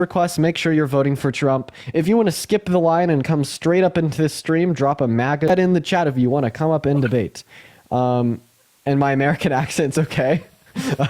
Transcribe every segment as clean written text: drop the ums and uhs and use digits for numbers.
request, make sure you're voting for Trump. If you want to skip the line and come straight up into this stream, drop a MAGA in the chat if you want to come up and debate. And my American accent's okay.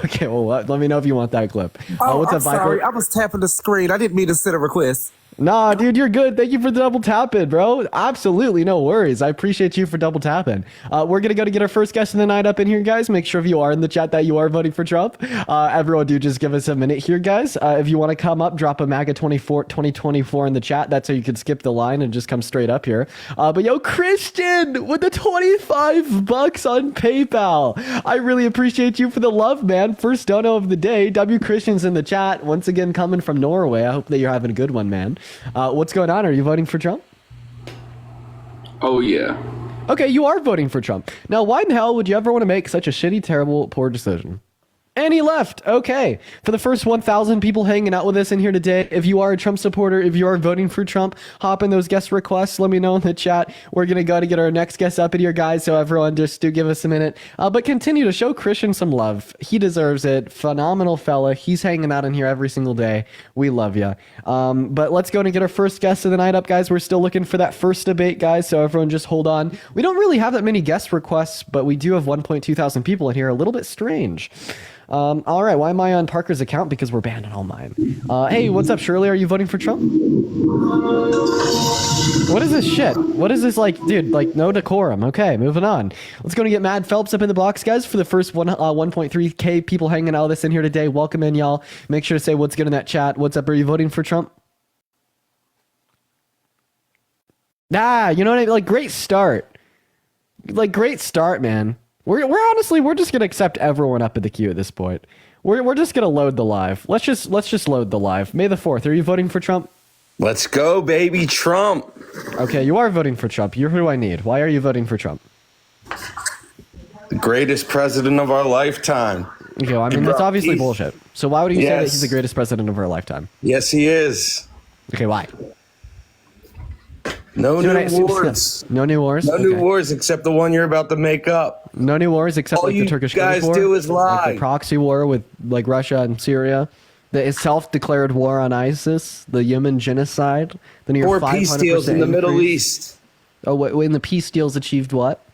Okay, well, let me know if you want that clip. What's up, sorry. I was tapping the screen. I didn't mean to send a request. Nah, dude, you're good. Thank you for the double tapping, bro. Absolutely, no worries. I appreciate you for double tapping. We're gonna go to get our first guest of the night up in here, guys. Make sure if you are in the chat that you are voting for Trump. Everyone, do just give us a minute here, guys. If you want to come up, drop a MAGA 2024 in the chat. That's how you can skip the line and just come straight up here. But yo, Christian with the $25 on PayPal. I really appreciate you for the love, man. First dono of the day. W Christian's in the chat once again, coming from Norway. I hope that you're having a good one, man. What's going on? Are you voting for Trump? Oh, yeah. Okay, you are voting for Trump. Now, why in the hell would you ever want to make such a shitty, terrible, poor decision? And he left. Okay. For the first 1,000 people hanging out with us in here today, if you are a Trump supporter, if you are voting for Trump, hop in those guest requests. Let me know in the chat. We're going to go to get our next guest up in here, guys. So everyone, just do give us a minute. But continue to show Christian some love. He deserves it. Phenomenal fella. He's hanging out in here every single day. We love you. But let's go and get our first guest of the night up, guys. We're still looking for that first debate, guys. So everyone just hold on. We don't really have that many guest requests, but we do have 1.2 thousand people in here. A little bit strange. All right, why am I on Parker's account? Because we're banned on all mine. Hey, what's up, Shirley? Are you voting for Trump? What is this shit? What is this, like, dude, like, no decorum. Okay, moving on. Let's go and get Mad Phelps up in the box, guys, for the first 1.3K people hanging out with us in here today. Welcome in, y'all. Make sure to say what's good in that chat. What's up? Are you voting for Trump? Ah, you know what I mean? Like, great start. Like, great start, man. We're honestly, we're just gonna accept everyone up in the queue at this point. We're just gonna load the live. Let's just load the live. May the 4th. Are you voting for Trump? Let's go, baby, Trump. Okay, you are voting for Trump. You're who I need. Why are you voting for Trump? The greatest president of our lifetime. Okay, well, I mean, that's obviously bullshit. So why would you say that Yes. he's the greatest president of our lifetime? Yes, he is. Okay, why? No new wars. No new wars? No new wars except the one you're about to make up. No new wars except All like the you Turkish guys war? do is lie. Like the proxy war with like Russia and Syria. The self-declared war on ISIS. The Yemen genocide. The near Or peace deals in the Middle East. Oh, when the peace deals achieved what?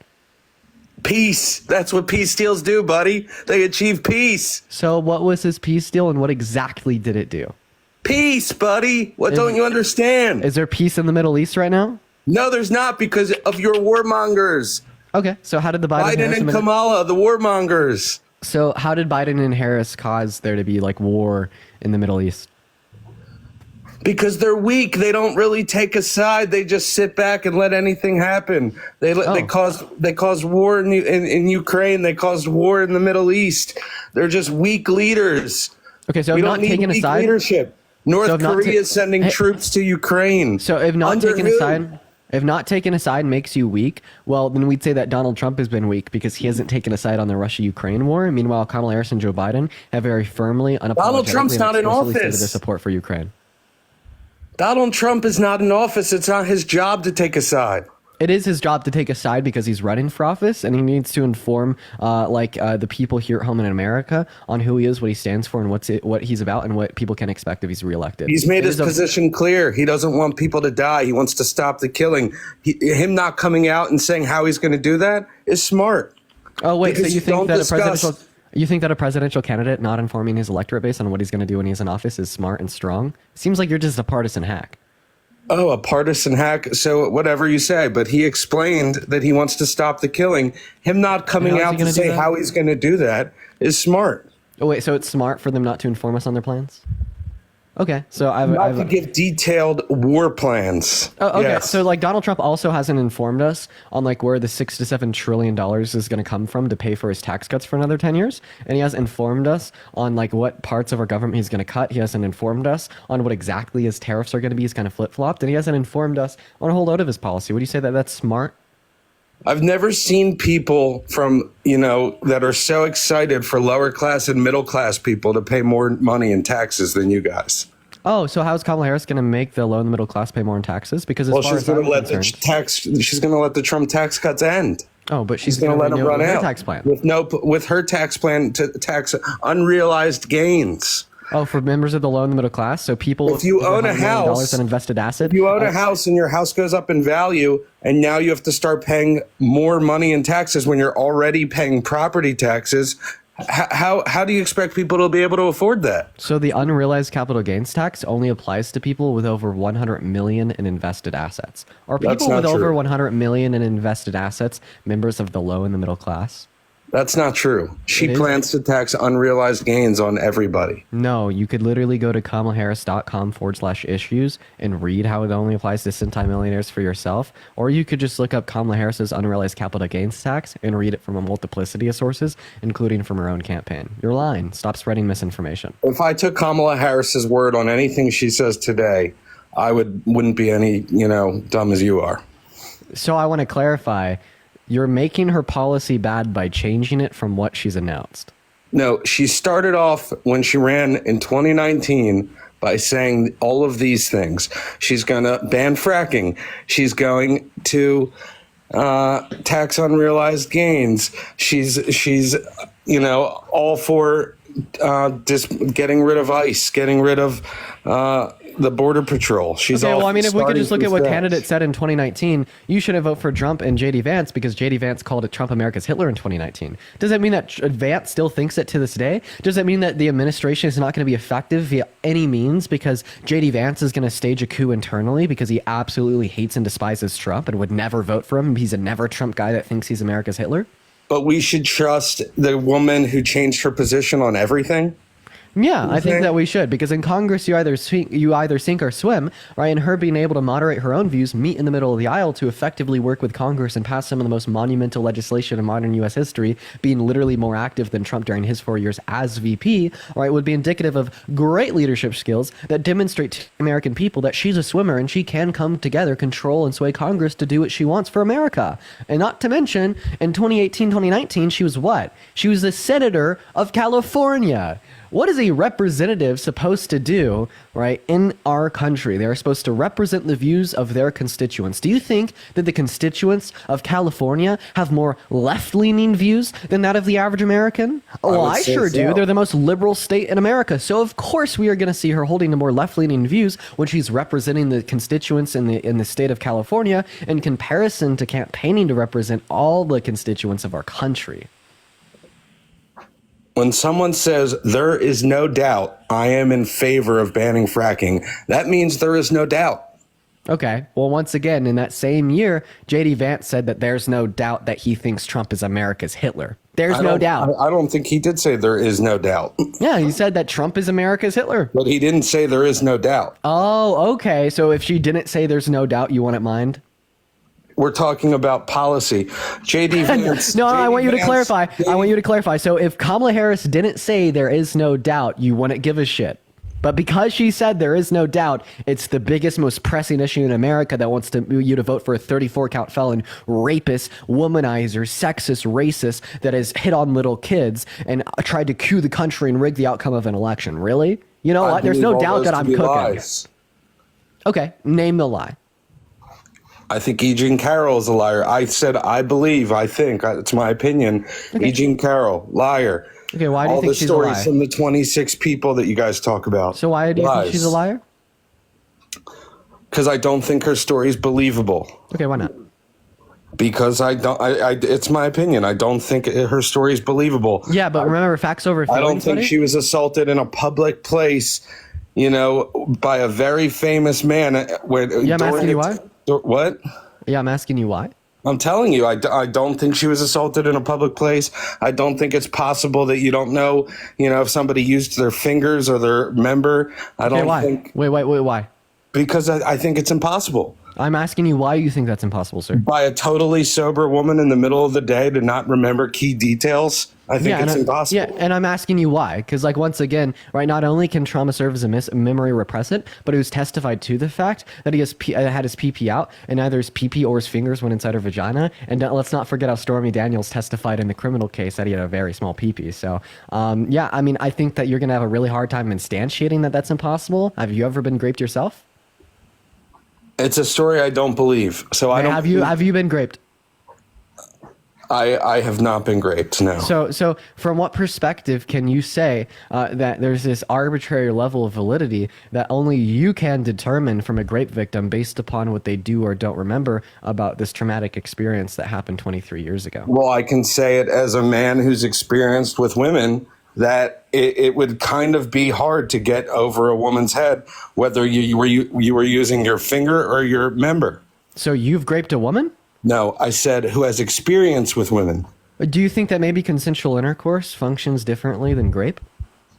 Peace. That's what peace deals do, buddy. They achieve peace. So what was his peace deal and what exactly did it do? Peace, buddy. What don't you understand? Is there peace in the Middle East right now? No, there's not because of your warmongers. Okay, so how did the Biden and Kamala, the warmongers. So how did Biden and Harris cause there to be like war in the Middle East? Because they're weak. They don't really take a side. They just sit back and let anything happen. They caused war in Ukraine. They caused war in the Middle East. They're just weak leaders. Okay, so we if don't not need taking a weak side, leadership. North Korea is sending Hey. troops to Ukraine. So if not Under taking a who? side, if not taking a side makes you weak, well, then we'd say that Donald Trump has been weak because he hasn't taken a side on the Russia-Ukraine war. Meanwhile, Kamala Harris and Joe Biden have very firmly, unapologetically, Donald Trump's not in explicitly stated office. their support for Ukraine. Donald Trump is not in office. It's not his job to take a side. It is his job to take a side because he's running for office, and he needs to inform the people here at home in America on who he is, what he stands for, and what he's about, and what people can expect if he's reelected. He's made his position clear. He doesn't want people to die. He wants to stop the killing. Him not coming out and saying how he's going to do that is smart. Oh wait, Because so you think that a don't presidential candidate not informing his electorate base on what he's going to do when he's in office is smart and strong? Seems like you're just a partisan hack. Oh, a partisan hack. So whatever you say, but he explained that he wants to stop the killing. Him not coming out to say how he's going to do that is smart. Oh wait, so it's smart for them not to inform us on their plans? Okay, so Not to give detailed war plans. Oh, okay, Yes. so like Donald Trump also hasn't informed us on like where the $6 to $7 trillion is going to come from to pay for his tax cuts for another 10 years, and he has informed us on like what parts of our government he's going to cut. He hasn't informed us on what exactly his tariffs are going to be. He's kind of flip-flopped, and he hasn't informed us on a whole load of his policy. Would you say that that's smart? I've never seen people from, that are so excited for lower class and middle class people to pay more money in taxes than you guys. Oh, so how's Kamala Harris going to make the low and the middle class pay more in taxes? Because She's going to let the Trump tax cuts end. Oh, but she's going to let them run out tax plan with her tax plan to tax unrealized gains. Oh, for members of the low and the middle class. So people If you with own a $100 million house, in invested assets. you own a house and your house goes up in value, and now you have to start paying more money in taxes when you're already paying property taxes. How do you expect people to be able to afford that? So the unrealized capital gains tax only applies to people with over 100 million in invested assets. Are That's people not with over true. 100 million in invested assets members of the low and the middle class? That's not true. She It is. plans to tax unrealized gains on everybody. No, you could literally go to kamalaharris.com/issues and read how it only applies to centimillionaires for yourself. Or you could just look up Kamala Harris's unrealized capital gains tax and read it from a multiplicity of sources, including from her own campaign. You're lying. Stop spreading misinformation. If I took Kamala Harris's word on anything she says today, I wouldn't be any, dumb as you are. So I want to clarify. You're making her policy bad by changing it from what she's announced. No, she started off when she ran in 2019 by saying all of these things. She's going to ban fracking. She's going to tax unrealized gains. She's all for just getting rid of ICE, getting rid of the Border Patrol. She's Okay, all well, I mean, if we could starting just look from at what scratch. candidates said in 2019, you shouldn't vote for Trump and JD Vance because JD Vance called it Trump America's Hitler in 2019. Does that mean that Vance still thinks it to this day? Does that mean that the administration is not going to be effective via any means because JD Vance is going to stage a coup internally because he absolutely hates and despises Trump and would never vote for him? He's a never Trump guy that thinks he's America's Hitler? But we should trust the woman who changed her position on everything. Yeah, I think Okay. that we should because in Congress you either sink or swim, right? And her being able to moderate her own views, meet in the middle of the aisle to effectively work with Congress and pass some of the most monumental legislation in modern U.S. history, being literally more active than Trump during his 4 years as VP, right, would be indicative of great leadership skills that demonstrate to American people that she's a swimmer and she can come together, control, and sway Congress to do what she wants for America. And not to mention, in 2018, 2019, she was what? She was the senator of California. What is a representative supposed to do, right, in our country? They're supposed to represent the views of their constituents. Do you think that the constituents of California have more left-leaning views than that of the average American? Oh, would I say sure do. so. They're the most liberal state in America. So, of course, we are going to see her holding the more left-leaning views when she's representing the constituents in the state of California in comparison to campaigning to represent all the constituents of our country. When someone says there is no doubt I am in favor of banning fracking, that means there is no doubt. Okay. Well, once again, in that same year, JD Vance said that there's no doubt that he thinks Trump is America's Hitler. There's no doubt. I don't think he did say there is no doubt, Yeah, he said that Trump is America's Hitler. but he didn't say there is no doubt. Oh, okay. So if she didn't say there's no doubt, you want it mined? We're talking about policy. JD Vance. No, I JD want you to Vance- clarify. I want you to clarify. So if Kamala Harris didn't say there is no doubt, you wouldn't give a shit. But because she said there is no doubt, it's the biggest, most pressing issue in America that wants you to vote for a 34-count felon, rapist, womanizer, sexist, racist that has hit on little kids and tried to coup the country and rig the outcome of an election. Really? You know I what? There's believe no all doubt those that to I'm be cooking. lies. Okay, name the lie. I think E. Jean Carroll is a liar. I said I believe. I think it's my opinion. E. Jean Carroll, liar. Okay, why do you All think the she's a stories liar? from the 26 people that you guys talk about. So why do you think she's a liar? Because I don't think her story is believable. Okay, why not? Because I don't. It's my opinion. I don't think her story is believable. Yeah, but remember, facts over I don't feelings, think buddy? she was assaulted in a public place, by a very famous man. Yeah, I'm asking you why. What? Yeah, I'm asking you why. I'm telling you, I don't think she was assaulted in a public place. I don't think it's possible that you don't know, if somebody used their fingers or their member. I Okay, don't why? think, Wait, why? because I think it's impossible. I'm asking you why you think that's impossible, sir. By a totally sober woman in the middle of the day to not remember key details, I think it's impossible. Yeah, and I'm asking you why. Because, once again, right, not only can trauma serve as a memory repressant, but it was testified to the fact that he had his PP out, and neither his PP or his fingers went inside her vagina. And let's not forget how Stormy Daniels testified in the criminal case that he had a very small PP. So, yeah, I mean, I think that you're going to have a really hard time instantiating that that's impossible. Have you ever been raped yourself? It's a story I don't believe. So I don't. Have you been raped? I have not been raped, no. So from what perspective can you say that there's this arbitrary level of validity that only you can determine from a rape victim based upon what they do or don't remember about this traumatic experience that happened 23 years ago? Well, I can say it as a man who's experienced with women that it would kind of be hard to get over a woman's head, whether you were using your finger or your member. So you've raped a woman? No, I said who has experience with women. Do you think that maybe consensual intercourse functions differently than grape?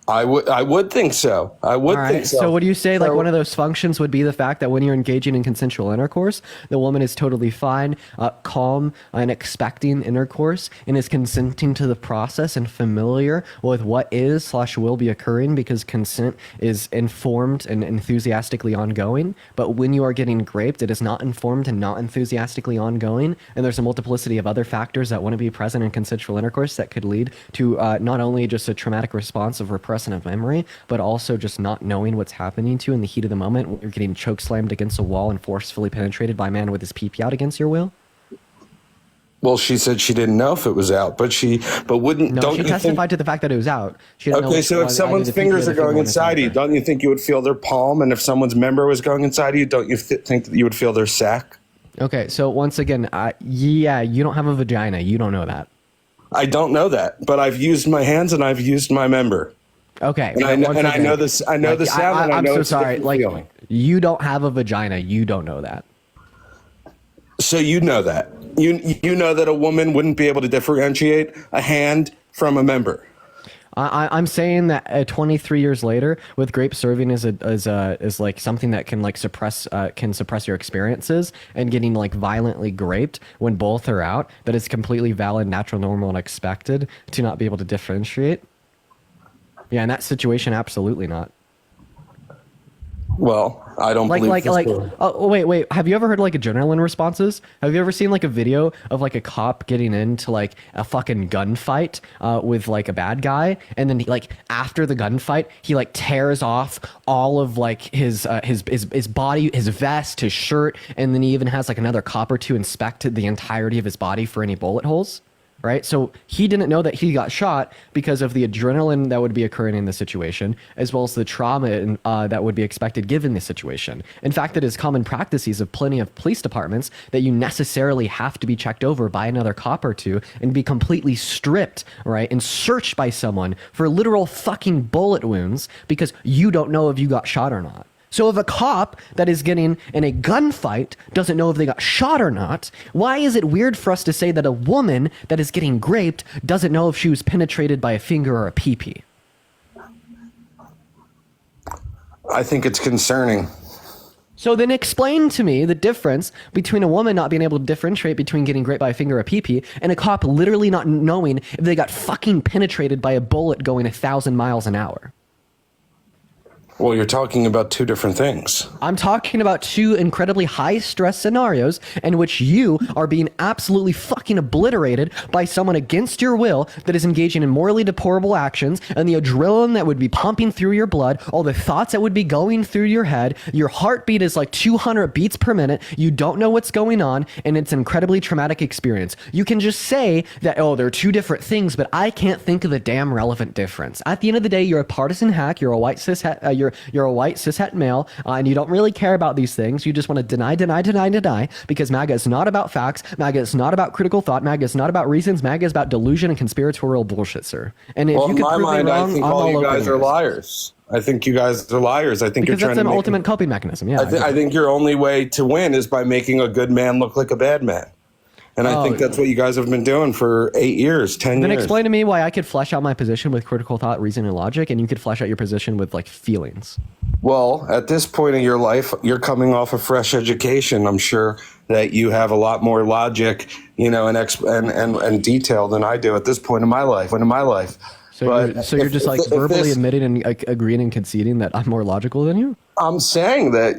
I would think so. I would think so. So would you say like one of those functions would be the fact that when you're engaging in consensual intercourse, the woman is totally fine, calm, and expecting intercourse, and is consenting to the process and familiar with what is/will be occurring because consent is informed and enthusiastically ongoing. But when you are getting raped, it is not informed and not enthusiastically ongoing, and there's a multiplicity of other factors that wouldn't be present in consensual intercourse that could lead to not only just a traumatic response of repression of memory, but also just not knowing what's happening to you in the heat of the moment when you're getting choke slammed against a wall and forcefully penetrated by a man with his pee-pee out against your will? Well, she said she didn't know if it was out, but wouldn't. No, don't she you testified think, to the fact that it was out. She didn't know okay, which so one, if either someone's the pee-pee or fingers the are finger going one is inside you, right. don't you think you would feel their palm? And if someone's member was going inside you, don't you think that you would feel their sack? Okay, so once again, yeah, you don't have a vagina. You don't know that. I don't know that, but I've used my hands and I've used my member. Okay, And I know this. I know the sound. And I I'm know so it's a sorry. different Like, feeling. you don't have a vagina. You don't know that. So you know that you know that a woman wouldn't be able to differentiate a hand from a member. I'm saying that 23 years later, with grape serving is like something that can like suppress your experiences, and getting like violently graped when both are out, that is completely valid, natural, normal, and expected to not be able to differentiate. Yeah, in that situation, absolutely not. Well, I don't believe this. Oh, wait. Have you ever heard like adrenaline responses? Have you ever seen like a video of like a cop getting into like a fucking gunfight with like a bad guy, and then he, like after the gunfight, he like tears off all of like his body, his vest, his shirt, and then he even has like another cop or two inspect the entirety of his body for any bullet holes. Right? So he didn't know that he got shot because of the adrenaline that would be occurring in the situation, as well as the trauma that would be expected given the situation. In fact, it is common practices of plenty of police departments that you necessarily have to be checked over by another cop or two and be completely stripped, right, and searched by someone for literal fucking bullet wounds because you don't know if you got shot or not. So if a cop that is getting in a gunfight doesn't know if they got shot or not, why is it weird for us to say that a woman that is getting raped doesn't know if she was penetrated by a finger or a pee-pee? I think it's concerning. So then explain to me the difference between a woman not being able to differentiate between getting raped by a finger or a pee-pee and a cop literally not knowing if they got fucking penetrated by a bullet going 1,000 miles an hour. Well, you're talking about two different things. I'm talking about two incredibly high-stress scenarios in which you are being absolutely fucking obliterated by someone against your will that is engaging in morally deplorable actions, and the adrenaline that would be pumping through your blood, all the thoughts that would be going through your head, your heartbeat is like 200 beats per minute, you don't know what's going on, and it's an incredibly traumatic experience. You can just say that, oh, they're two different things, but I can't think of the damn relevant difference. At the end of the day, you're a partisan hack, you're a white cishet, you're a white cishet male, and you don't really care about these things. You just want to deny, because MAGA is not about facts. MAGA is not about critical thought. MAGA is not about reasons. MAGA is about delusion and conspiratorial bullshit, sir. And if Well, you in could my prove mind, me wrong, I think I'm all you open guys are ears. liars. I think you guys are liars. I think Because you're that's trying an to ultimate coping mechanism. Yeah. I think your only way to win is by making a good man look like a bad man. And I think that's what you guys have been doing for 8 years, 10 years. Then explain to me why I could flesh out my position with critical thought, reason, and logic, and you could flesh out your position with like feelings. Well, at this point in your life, you're coming off a fresh education. I'm sure that you have a lot more logic, you know, and detail than I do at this point in my life. So you're just like verbally admitting and agreeing and conceding that I'm more logical than you? I'm saying that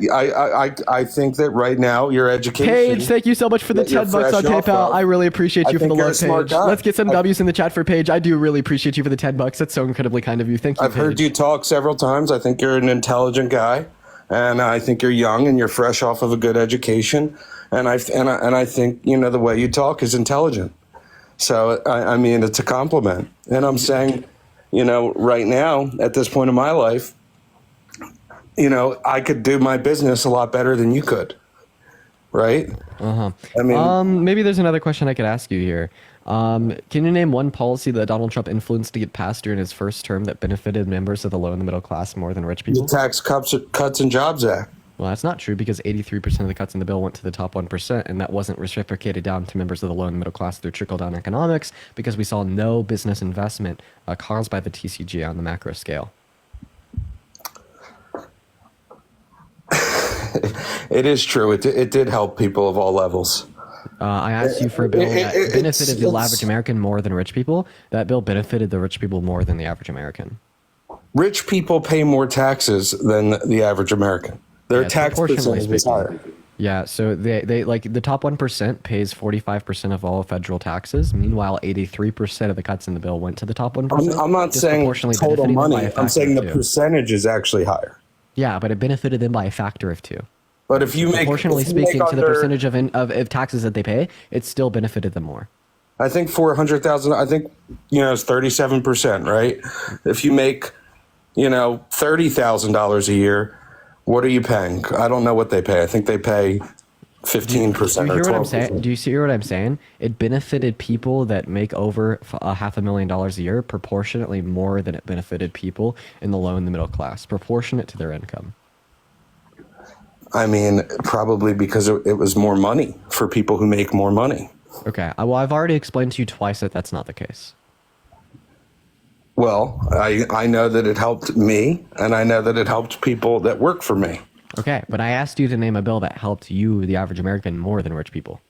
I think that right now your education. Paige, thank you so much for the that you're $10 on fresh off PayPal. of. I really appreciate I you for the think you're a love, smart Paige. guy. Let's get some W's in the chat for Paige. I do really appreciate you for the $10. That's so incredibly kind of you. Thank you. I've heard Paige. you talk several times. I think you're an intelligent guy, and I think you're young and you're fresh off of a good education. And I think, you know, the way you talk is intelligent. So, I mean, it's a compliment. And I'm saying, right now, at this point in my life, I could do my business a lot better than you could. Right? Uh-huh. I mean, Maybe there's another question I could ask you here. Can you name one policy that Donald Trump influenced to get passed during his first term that benefited members of the low and the middle class more than rich people? the Tax Cuts and Jobs Act. Well, that's not true because 83% of the cuts in the bill went to the top 1%, and that wasn't reciprocated down to members of the low and middle class through trickle-down economics because we saw no business investment caused by the TCG on the macro scale. It is true. It did help people of all levels. I asked you for a bill that benefited the average American more than rich people. That bill benefited the rich people more than the average American. Rich people pay more taxes than the average American. Their tax proportionally percentage is speaking. higher. Yeah, so they like the top 1% pays 45% of all federal taxes. Meanwhile, 83% of the cuts in the bill went to the top 1%. I'm not saying disproportionately total benefiting them by money. a I'm saying the factor of 2. percentage is actually higher. Yeah, but it benefited them by a factor of 2. But if you make Proportionally if you make speaking to the under- percentage of taxes that they pay, it still benefited them more. I think 400,000. I think it's 37%, right? If you make $30,000 a year, what are you paying? I don't know what they pay. I think they pay 15% Do you or hear what I'm 12%. saying? Do you hear what I'm saying? It benefited people that make over $500,000 a year proportionately more than it benefited people in the low and the middle class, proportionate to their income. I mean, probably because it was more money for people who make more money. Okay. Well, I've already explained to you twice that that's not the case. Well, I know that it helped me, and I know that it helped people that work for me. Okay, but I asked you to name a bill that helped you, the average American, more than rich people.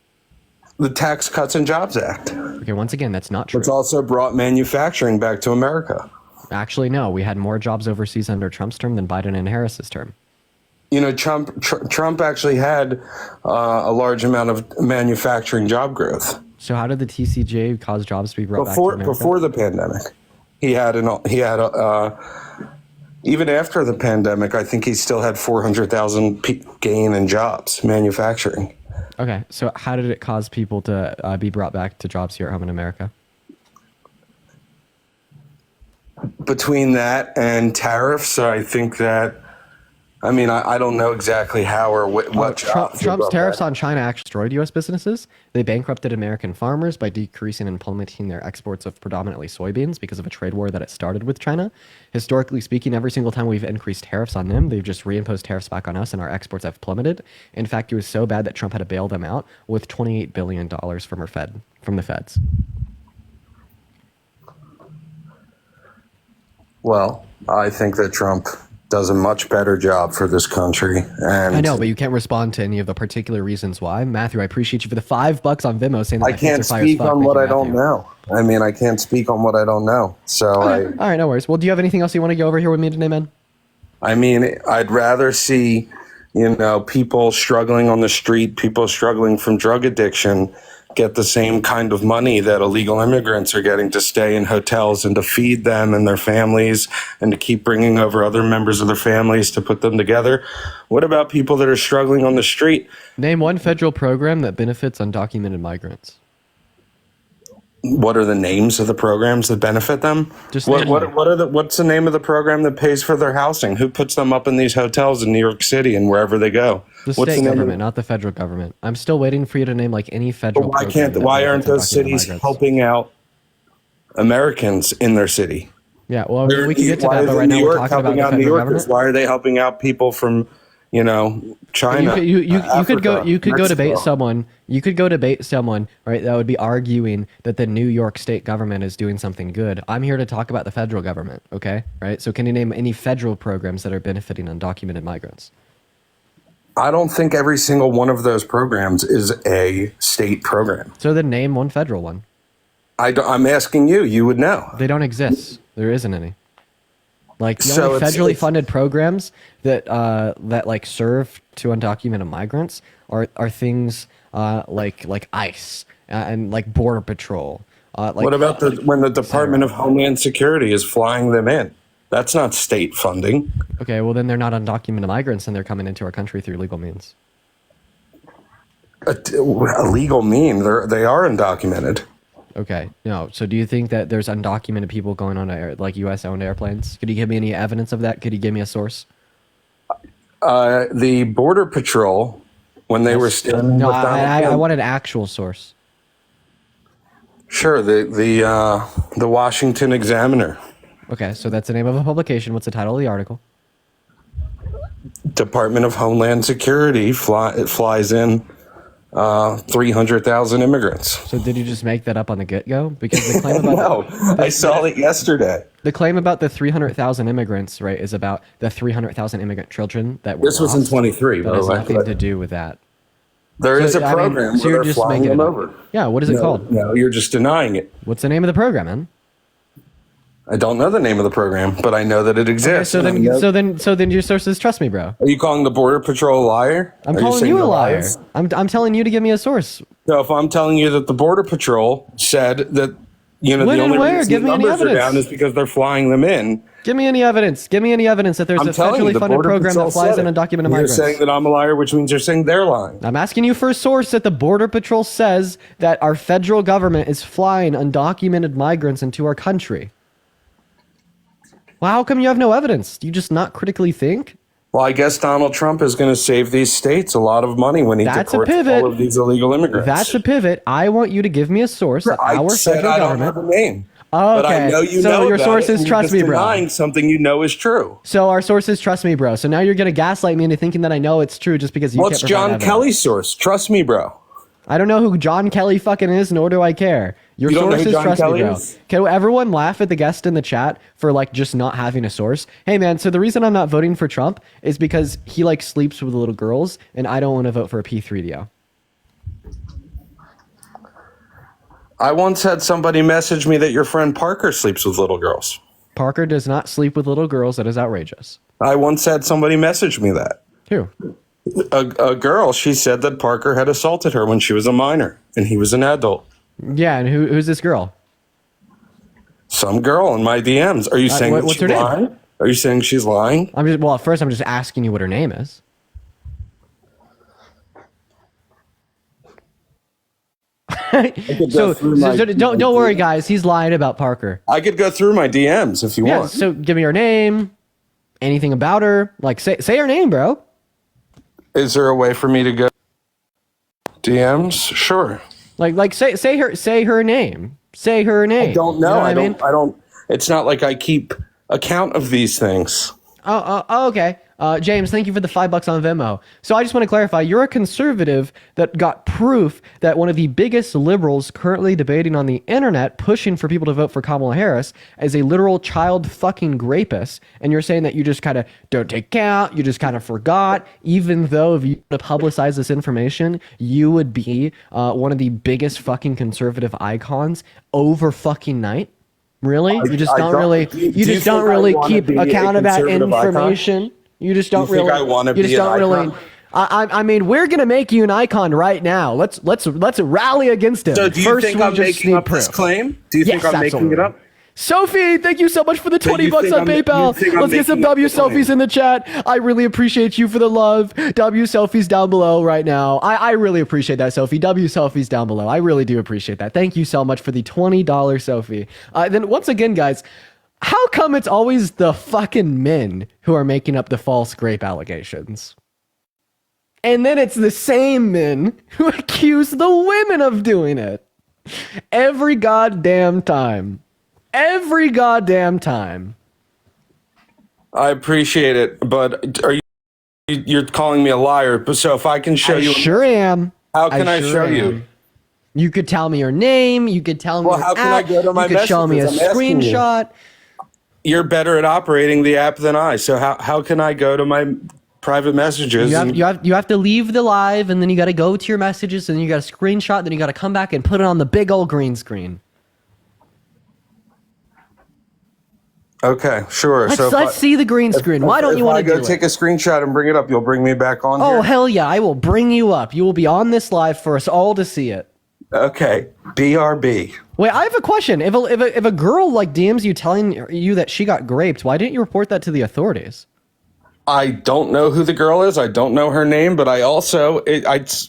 The Tax Cuts and Jobs Act, Okay, once again, that's not true. which also brought manufacturing back to America. Actually, no. We had more jobs overseas under Trump's term than Biden and Harris's term. Trump actually had a large amount of manufacturing job growth So how did the TCJ cause jobs to be brought back to America? before the pandemic. He had even after the pandemic, I think he still had 400,000 gain in jobs, manufacturing. Okay, so how did it cause people to be brought back to jobs here at home in America? Between that and tariffs, I think that, I don't know exactly how or what jobs. Trump's tariffs on China actually destroyed U.S. businesses. They bankrupted American farmers by decreasing and implementing their exports of predominantly soybeans because of a trade war that it started with China. Historically speaking, every single time we've increased tariffs on them, they've just reimposed tariffs back on us, and our exports have plummeted. In fact, it was so bad that Trump had to bail them out with $28 billion from the feds. Well, I think that Trump does a much better job for this country. And I know, but you can't respond to any of the particular reasons why. Matthew, I appreciate you for the $5 on Venmo saying that I can't speak on what I don't know. I can't speak on what I don't know. So Okay. All right, no worries. Well, do you have anything else you want to go over here with me today, man? I'd rather see, people struggling on the street, people struggling from drug addiction, get the same kind of money that illegal immigrants are getting to stay in hotels and to feed them and their families and to keep bringing over other members of their families to put them together. What about people that are struggling on the street? Name one federal program that benefits undocumented migrants. What are the names of the programs that benefit them? Just What, name what, one. what's the name of the program that pays for their housing? Who puts them up in these hotels in New York City and wherever they go? The What's state name of- government, not the federal government. I'm still waiting for you to name like any federal. Why program that why aren't benefits those undocumented cities migrants. helping out Americans in their city? Yeah, well, we can get to Why that, but isn't right now New we're York talking about helping the out New federal Yorkers? government. Why are they helping out people from, China? You could go debate Mexico? someone. You could go debate someone, right? That would be arguing that the New York state government is doing something good. I'm here to talk about the federal government. Okay, right? So can you name any federal programs that are benefiting undocumented migrants? I don't think every single one of those programs is a state program. So then name one federal one. I'm asking you. You would know. They don't exist. There isn't any. Like the So only it's- federally it's- funded programs that like serve to undocumented migrants are things like ICE and like Border Patrol. What about when the Department of Homeland Security is flying them in? That's not state funding. Okay, well then they're not undocumented migrants and they're coming into our country through legal means. A legal mean. They are undocumented. Okay. No. So do you think that there's undocumented people going on like U.S. owned airplanes? Could you give me any evidence of that? Could you give me a source? The Border Patrol, when they were standing No, with Donald I Trump- want an actual source. Sure, the Washington Examiner, Okay. So that's the name of a publication. What's the title of the article? Department of Homeland Security flies in 300,000 immigrants. So did you just make that up on the get-go? Because the claim about No, I saw it yesterday. the claim about the 300,000 immigrants, right, is about the 300,000 immigrant children that were This was in lost. 23, That by has the way. nothing to do with that. There is a I mean, program so where you're they're just flying making them it up. over. Yeah, what is it called? No, you're just denying it. What's the name of the program, man? I don't know the name of the program, but I know that it exists. So And I know- so then your sources trust me, bro. Are you calling the Border Patrol a liar? I'm Are calling saying you a they're liar. liars? I'm telling you to give me a source. So if I'm telling you that the Border Patrol said that, When the and only where? reason Give the me any numbers are evidence. down is because they're flying them in. Give me any evidence. Give me any evidence that there's I'm a telling you, federally the funded Border program Patrol that flies said in it. undocumented You're migrants. saying that I'm a liar, which means you're saying they're lying. I'm asking you for a source that the Border Patrol says that our federal government is flying undocumented migrants into our country. Well, how come you have no evidence? Do you just not critically think? Well, I guess Donald Trump is going to save these states a lot of money when he That's a deports pivot. all of these illegal immigrants. That's a pivot. I want you to give me a source that I our said federal I don't know government. the name. Oh, But I okay. know you So know your about sources it, and you're trust just me, bro. denying something you know is true. So our sources trust me, bro. So now you're gonna gaslight me into thinking that I know it's true just because you What's can't provide John evidence. Kelly's source? Trust me, bro. I don't know who John Kelly fucking is, nor do I care. Your You don't know who sources John trust Kelly me, bro. is? Can everyone laugh at the guest in the chat for like just not having a source? Hey man, so the reason I'm not voting for Trump is because he like sleeps with little girls, and I don't want to vote for a P3DO. I once had somebody message me that your friend Parker sleeps with little girls. Parker does not sleep with little girls. That is outrageous. I once had somebody message me that. Who? A girl, she said that Parker had assaulted her when she was a minor and he was an adult. Yeah, and who's this girl? Some girl in my DMs. Are you saying that what's she's her name? lying? Are you saying she's lying? Well, at first I'm just asking you what her name is. So don't worry, guys. He's lying about Parker. I could go through my DMs if you Yeah. want. So give me her name. Anything about her? Like say her name, bro. Is there a way for me to go DMs? Sure. Like say her name. Say her name. I don't know. You what I don't. It's not like I keep account of these things. Oh, okay. James, thank you for the $5 on Venmo. So I just want to clarify, you're a conservative that got proof that one of the biggest liberals currently debating on the internet, pushing for people to vote for Kamala Harris, is a literal child fucking rapist. And you're saying that you just kind of don't take count, you just kind of forgot, even though if you publicize this information, you would be one of the biggest fucking conservative icons over fucking night. Really? You just don't really. You just don't really keep account of that information. You just don't really. I want to be an icon? I mean, we're gonna make you an icon right now. Let's rally against him. So do you First, think we I'm just making need up this proof. claim? Do you think Yes, I'm making it absolutely. up? Sophie, thank you so much for the So you $20 think on you PayPal. think I'm Let's get some making up W the claim? selfies in the chat. I really appreciate you for the love. W selfies down below right now. I really appreciate that, Sophie. W selfies down below. I really do appreciate that. Thank you so much for the $20, Sophie. Then once again, guys, how come it's always the fucking men who are making up the false grape allegations? And then it's the same men who accuse the women of doing it. Every goddamn time. Every goddamn time. I appreciate it, but are you're calling me a liar? But so if I can show I you, sure am. how can I sure show am. you? You could tell me your name. You could tell me Well, your how can I app, go to my you could show me a messages? I'm asking you. screenshot. You're better at operating the app than I. So how can I go to my private messages? You have to leave the live, and then you got to go to your messages, and then you got to screenshot, then you got to come back and put it on the big old green screen. Okay, sure. Let's see the green screen. Why don't you want to If I do go take it? a screenshot and bring it up, you'll bring me back on Oh, here? hell yeah. I will bring you up. You will be on this live for us all to see it. Okay, BRB. Wait, I have a question. If a girl like DMs you telling you that she got raped, why didn't you report that to the authorities? I don't know who the girl is. I don't know her name, but I also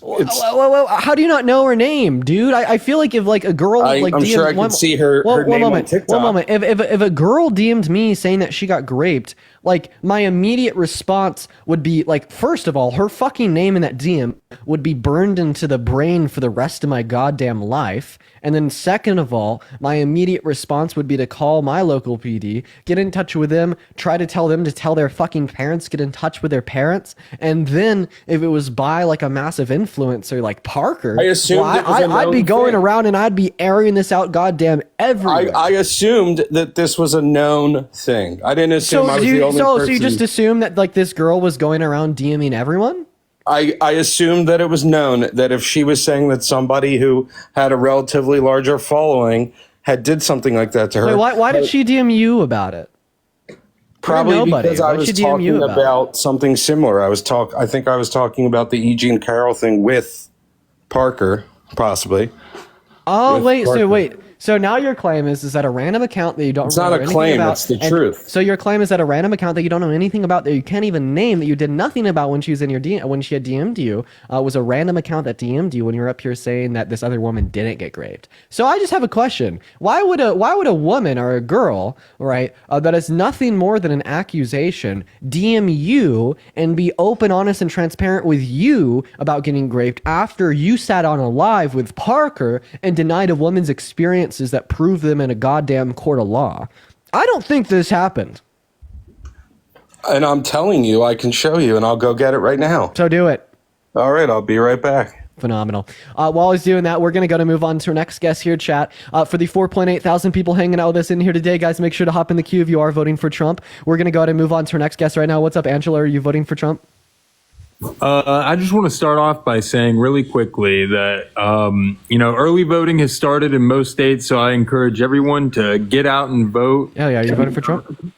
Whoa, how do you not know her name, dude? I feel like if like a girl like I'm DM'd, sure I can see her name on TikTok. One moment. If a girl DM'd me saying that she got graped, like my immediate response would be like, first of all, her fucking name in that DM would be burned into the brain for the rest of my goddamn life. And then second of all, my immediate response would be to call my local PD, get in touch with them, try to tell them to tell their fucking parents, get in touch with their parents. And then if it was by like a massive influencer like Parker, I assumed I'd be going around and I'd be airing this out goddamn everywhere. I assumed that this was a known thing. I didn't assume I was the only person. So you just assumed that like this girl was going around DMing everyone? I assumed that it was known that if she was saying that somebody who had a relatively larger following had did something like that to her. Wait, why did she DM you about it? Probably because I was talking about something similar. I think I was talking about the E.G. and Carol thing with Parker, possibly. Oh, wait. So now your claim is that a random account that you don't remember anything about. It's not a claim, it's the truth. So your claim is that a random account that you don't know anything about, that you can't even name, that you did nothing about when she was in your when she had DM'd you, was a random account that DM'd you when you were up here saying that this other woman didn't get raped. So I just have a question. Why would a woman or a girl, right, that is nothing more than an accusation, DM you and be open, honest, and transparent with you about getting raped after you sat on a live with Parker and denied a woman's experiences that prove them in a goddamn court of law? I don't think this happened. And I'm telling you, I can show you, and I'll go get it right now. So do it. All right, I'll be right back. Phenomenal. While he's doing that, we're going to move on to our next guest here, chat. For the 4.8 thousand people hanging out with us in here today, guys, make sure to hop in the queue if you are voting for Trump. We're going to go ahead and move on to our next guest right now. What's up, Angela? Are you voting for Trump? I just want to start off by saying really quickly that, early voting has started in most states, so I encourage everyone to get out and vote. Oh, yeah. You voting for Trump?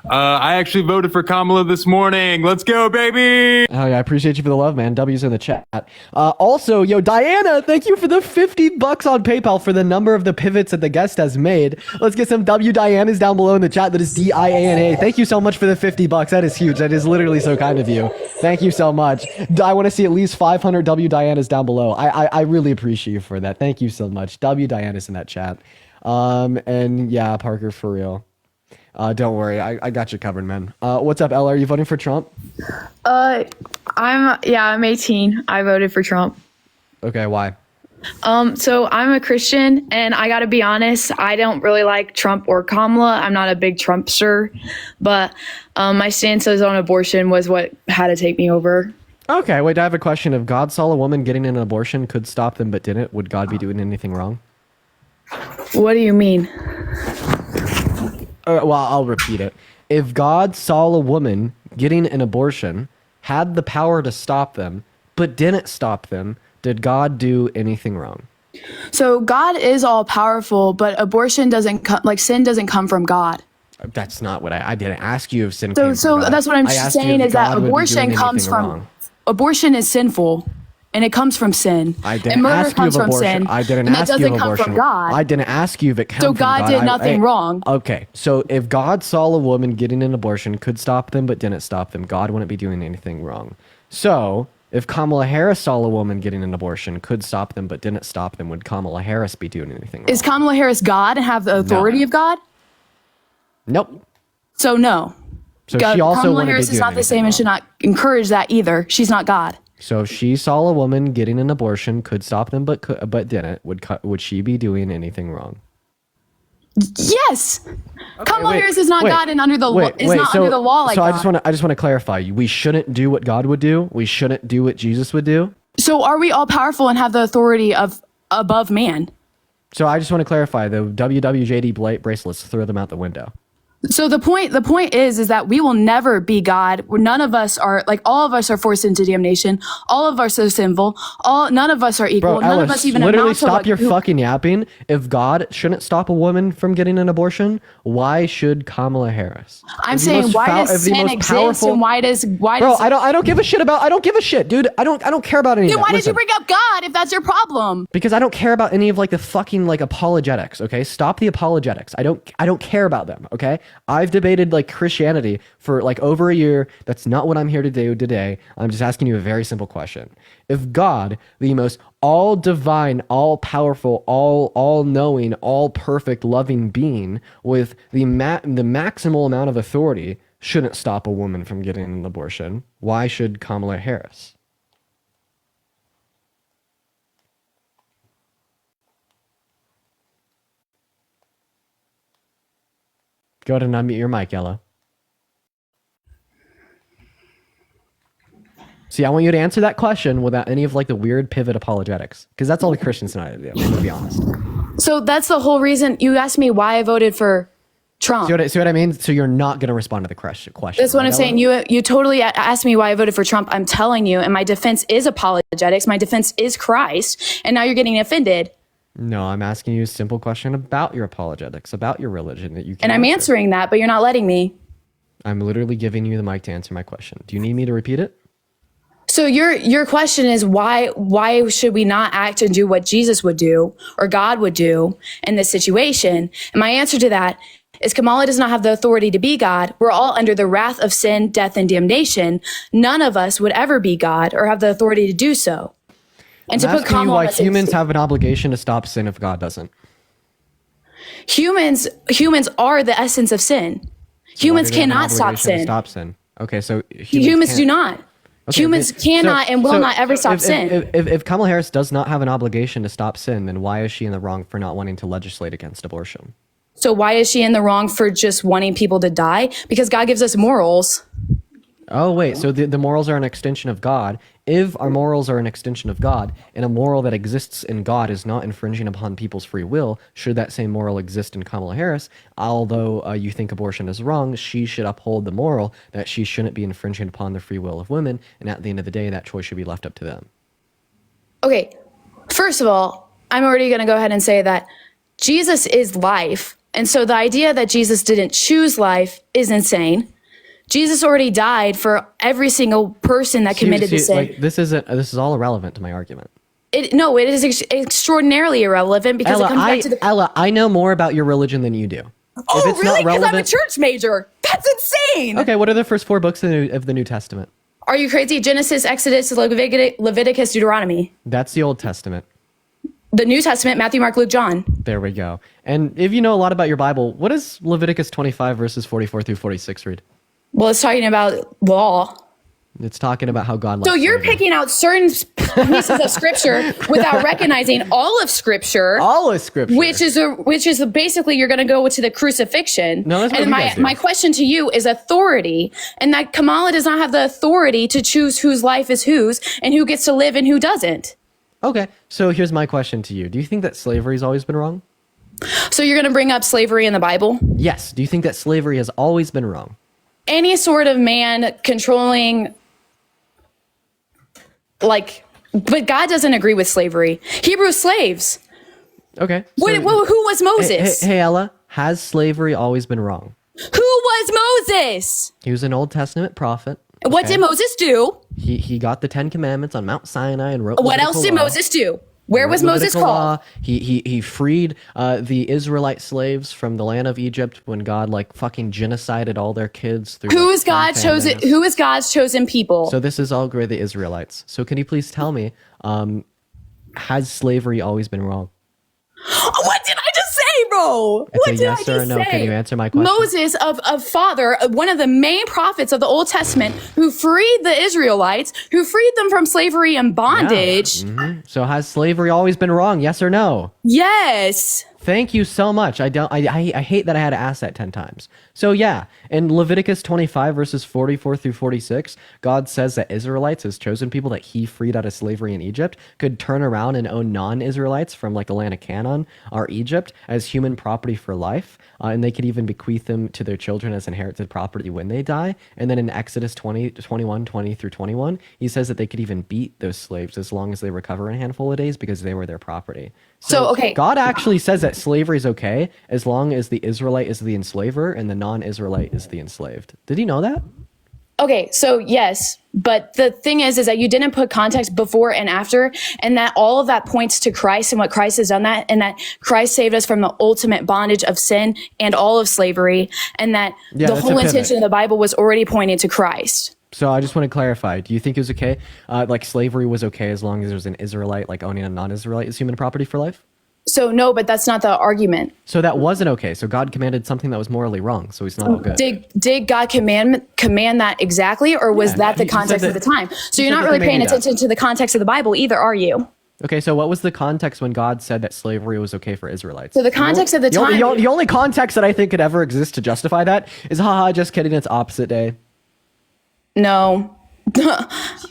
I actually voted for Kamala this morning. Let's go, baby. Oh, yeah. I appreciate you for the love, man. W's in the chat. Also, Diana, thank you for the $50 on PayPal for the number of the pivots that the guest has made. Let's get some W Dianas down below in the chat. That is DIANA. Thank you so much for the $50. That is huge. That is literally so kind of you. Thank you so much. I want to see at least 500 W Dianas down below. I really appreciate you for that. Thank you so much. W Dianas in that chat. And yeah, Parker, for real. Don't worry, I got you covered, man. What's up, Ella? Are you voting for Trump? I'm 18. I voted for Trump. Okay, why? So I'm a Christian, and I gotta be honest, I don't really like Trump or Kamala. I'm not a big Trumpster, but my stances on abortion was what had to take me over. Okay, wait, I have a question. If God saw a woman getting an abortion, could stop them but didn't, would God be doing anything wrong? What do you mean? Well, I'll repeat it. If God saw a woman getting an abortion, had the power to stop them, but didn't stop them, did God do anything wrong? So God is all powerful, but abortion doesn't sin doesn't come from God. That's not what I didn't ask you if sin came from God. So that's what I'm saying is that abortion comes from, abortion is sinful. And it comes from sin. I didn't ask you of abortion. I didn't ask you of abortion. That doesn't come from God. I didn't ask you if it comes from God. So God did nothing wrong. Okay, so if God saw a woman getting an abortion, could stop them, but didn't stop them, God wouldn't be doing anything wrong. So if Kamala Harris saw a woman getting an abortion, could stop them, but didn't stop them, would Kamala Harris be doing anything wrong? Is Kamala Harris God and have the authority of God? Nope. So no. So she also Kamala Harris is not the same and should not encourage that either. She's not God. So if she saw a woman getting an abortion, could stop them, but didn't, would she be doing anything wrong? Yes. Okay, Kamala Harris is not God and under the law. Under the law like that. So I just want to clarify. We shouldn't do what God would do. We shouldn't do what Jesus would do. So are we all powerful and have the authority of above man? So I just want to clarify the WWJD bracelets. Throw them out the window. So the point is that we will never be God. None of us are, like, all of us are forced into damnation. All of us are sinful. None of us are equal. Bro, none of us even literally amount to stop your fucking yapping. If God shouldn't stop a woman from getting an abortion, why should Kamala Harris? I'm saying why does sin exist and why does Bro, I don't give a shit about. I don't give a shit, dude. I don't care about any of that. Then why did you bring up God if that's your problem? Because I don't care about any of like the fucking like apologetics. Okay, stop the apologetics. I don't care about them. Okay, I've debated like Christianity for like over a year. That's not what I'm here to do today. I'm just asking you a very simple question. If God, the most all divine, all powerful, all knowing, all perfect, loving being with the maximal amount of authority shouldn't stop a woman from getting an abortion, why should Kamala Harris? Go ahead and unmute your mic, Ella. See, I want you to answer that question without any of like the weird pivot apologetics, because that's all the Christians know how to do, to be honest. So that's the whole reason you asked me why I voted for Trump. See what I mean? So you're not going to respond to the question. That's what I'm saying. You totally asked me why I voted for Trump. I'm telling you, and my defense is apologetics. My defense is Christ, and now you're getting offended. No, I'm asking you a simple question about your apologetics, about your religion that you can And I'm answer. answering that, but you're not letting me. I'm literally giving you the mic to answer my question. Do you need me to repeat it? So your question is why should we not act and do what Jesus would do or God would do in this situation? And my answer to that is Kamala does not have the authority to be God. We're all under the wrath of sin, death, and damnation. None of us would ever be God or have the authority to do so. And to put Kamala why humans have an obligation to stop sin if God doesn't. Humans are the essence of sin. Humans cannot stop sin. Stop sin. Okay, so Humans do not. Okay, Humans cannot and will not ever stop sin. If Kamala Harris does not have an obligation to stop sin, then why is she in the wrong for not wanting to legislate against abortion? So why is she in the wrong for just wanting people to die? Because God gives us morals. Oh, wait. So the morals are an extension of God. If our morals are an extension of God, and a moral that exists in God is not infringing upon people's free will, should that same moral exist in Kamala Harris, although you think abortion is wrong, she should uphold the moral that she shouldn't be infringing upon the free will of women, and at the end of the day, that choice should be left up to them. Okay, first of all, I'm already going to go ahead and say that Jesus is life. And so the idea that Jesus didn't choose life is insane. Jesus already died for every single person that committed the sin. Like, this is all irrelevant to my argument. It is extraordinarily irrelevant because it comes back to the... Ella, I know more about your religion than you do. Oh, really? Because I'm a church major. That's insane. Okay, what are the first 4 books of the New Testament? Are you crazy? Genesis, Exodus, Leviticus, Deuteronomy. That's the Old Testament. The New Testament, Matthew, Mark, Luke, John. There we go. And if you know a lot about your Bible, what does Leviticus 25 verses 44 through 46 read? Well, it's talking about law. It's talking about how God loves So you're slavery. picking out certain pieces of scripture without recognizing all of scripture. All of scripture. Which is basically you're going to go to the crucifixion. No, that's what and you guys do. my question to you is authority, and that Kamala does not have the authority to choose whose life is whose and who gets to live and who doesn't. Okay, so here's my question to you. Do you think that slavery's always been wrong? So you're going to bring up slavery in the Bible? Yes. Do you think that slavery has always been wrong? Any sort of man controlling, but God doesn't agree with slavery. Hebrew slaves. Okay. Who was Moses? Hey, Ella, has slavery always been wrong? Who was Moses? He was an Old Testament prophet. What did Moses do? He got the 10 Commandments on Mount Sinai and wrote. What else did Moses do? Where was Moses called? He freed the Israelite slaves from the land of Egypt when God fucking genocided all their kids. Who is God's chosen people? So this is all great, the Israelites. So can you please tell me, has slavery always been wrong? What did I just say, bro? It's a yes or a no. Can you answer my question? Moses, of father, one of the main prophets of the Old Testament, who freed the Israelites, who freed them from slavery and bondage. Yeah. Mm-hmm. So has slavery always been wrong? Yes or no? Yes. Thank you so much. I hate that I had to ask that 10 times. So yeah, in Leviticus 25 verses 44 through 46, God says that Israelites, his chosen people that he freed out of slavery in Egypt, could turn around and own non-Israelites from the land of Canaan or Egypt as human property for life. And they could even bequeath them to their children as inherited property when they die. And then in Exodus 21 through 21, he says that they could even beat those slaves as long as they recover in a handful of days because they were their property. So okay. God actually says that slavery is okay as long as the Israelite is the enslaver and the non-Israelite is the enslaved. Did you know that? Okay, so yes, but the thing is that you didn't put context before and after, and that all of that points to Christ and what Christ has done that, and that Christ saved us from the ultimate bondage of sin and all of slavery, and that the whole intention of the Bible was already pointing to Christ. So I just want to clarify. Do you think it was okay? Like slavery was okay as long as there was an Israelite, like owning a non-Israelite as human property for life? So no, but that's not the argument. So that wasn't okay. So God commanded something that was morally wrong. So he's not all good. Did God command that exactly, or was that the context of the time? So you're not really paying attention to the context of the Bible either, are you? Okay, so what was the context when God said that slavery was okay for Israelites? So the context of the time. The only context that I think could ever exist to justify that is, haha, just kidding, it's opposite day. No.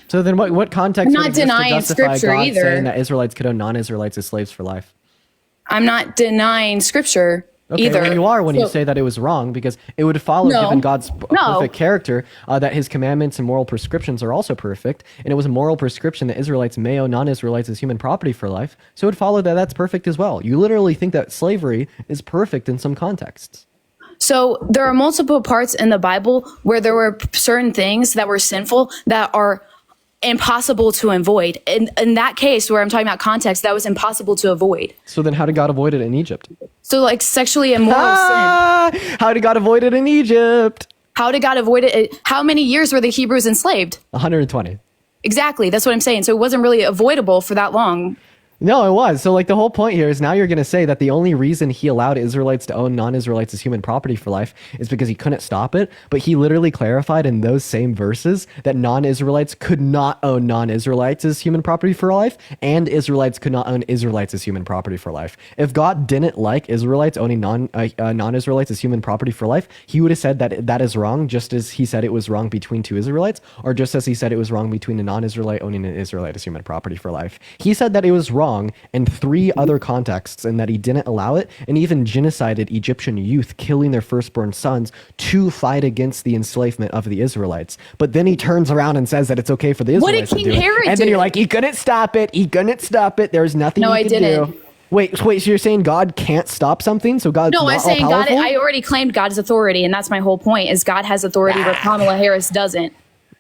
So then what context I'm would not exist to denying justify scripture God either. saying that Israelites could own non-Israelites as slaves for life? I'm not denying scripture either. Well, you are when you say that it was wrong, because it would follow, given God's perfect character, that his commandments and moral prescriptions are also perfect, and it was a moral prescription that Israelites may own non-Israelites as human property for life, so it would follow that that's perfect as well. You literally think that slavery is perfect in some contexts. So there are multiple parts in the Bible where there were certain things that were sinful that are impossible to avoid. In that case, where I'm talking about context, that was impossible to avoid. So then how did God avoid it in Egypt? So like sexually immoral sin. How did God avoid it in Egypt? How did God avoid it? How many years were the Hebrews enslaved? 120. Exactly. That's what I'm saying. So it wasn't really avoidable for that long. No, it was. So like the whole point here is now you're going to say that the only reason he allowed Israelites to own non-Israelites as human property for life is because he couldn't stop it. But he literally clarified in those same verses that non-Israelites could not own non-Israelites as human property for life, and Israelites could not own Israelites as human property for life. If God didn't like Israelites owning non-Israelites as human property for life, he would have said that that is wrong, just as he said it was wrong between two Israelites, or just as he said it was wrong between a non-Israelite owning an Israelite as human property for life. He said that it was wrong in 3 other contexts, and that he didn't allow it, and even genocided Egyptian youth, killing their firstborn sons to fight against the enslavement of the Israelites. But then he turns around and says that it's okay for the Israelites to do it. And then you're like, he couldn't stop it. He couldn't stop it. There's nothing he could do. Wait, so you're saying God can't stop something? So God's not all powerful? No, I'm saying God, I already claimed God's authority, and that's my whole point, is God has authority where Kamala Harris doesn't.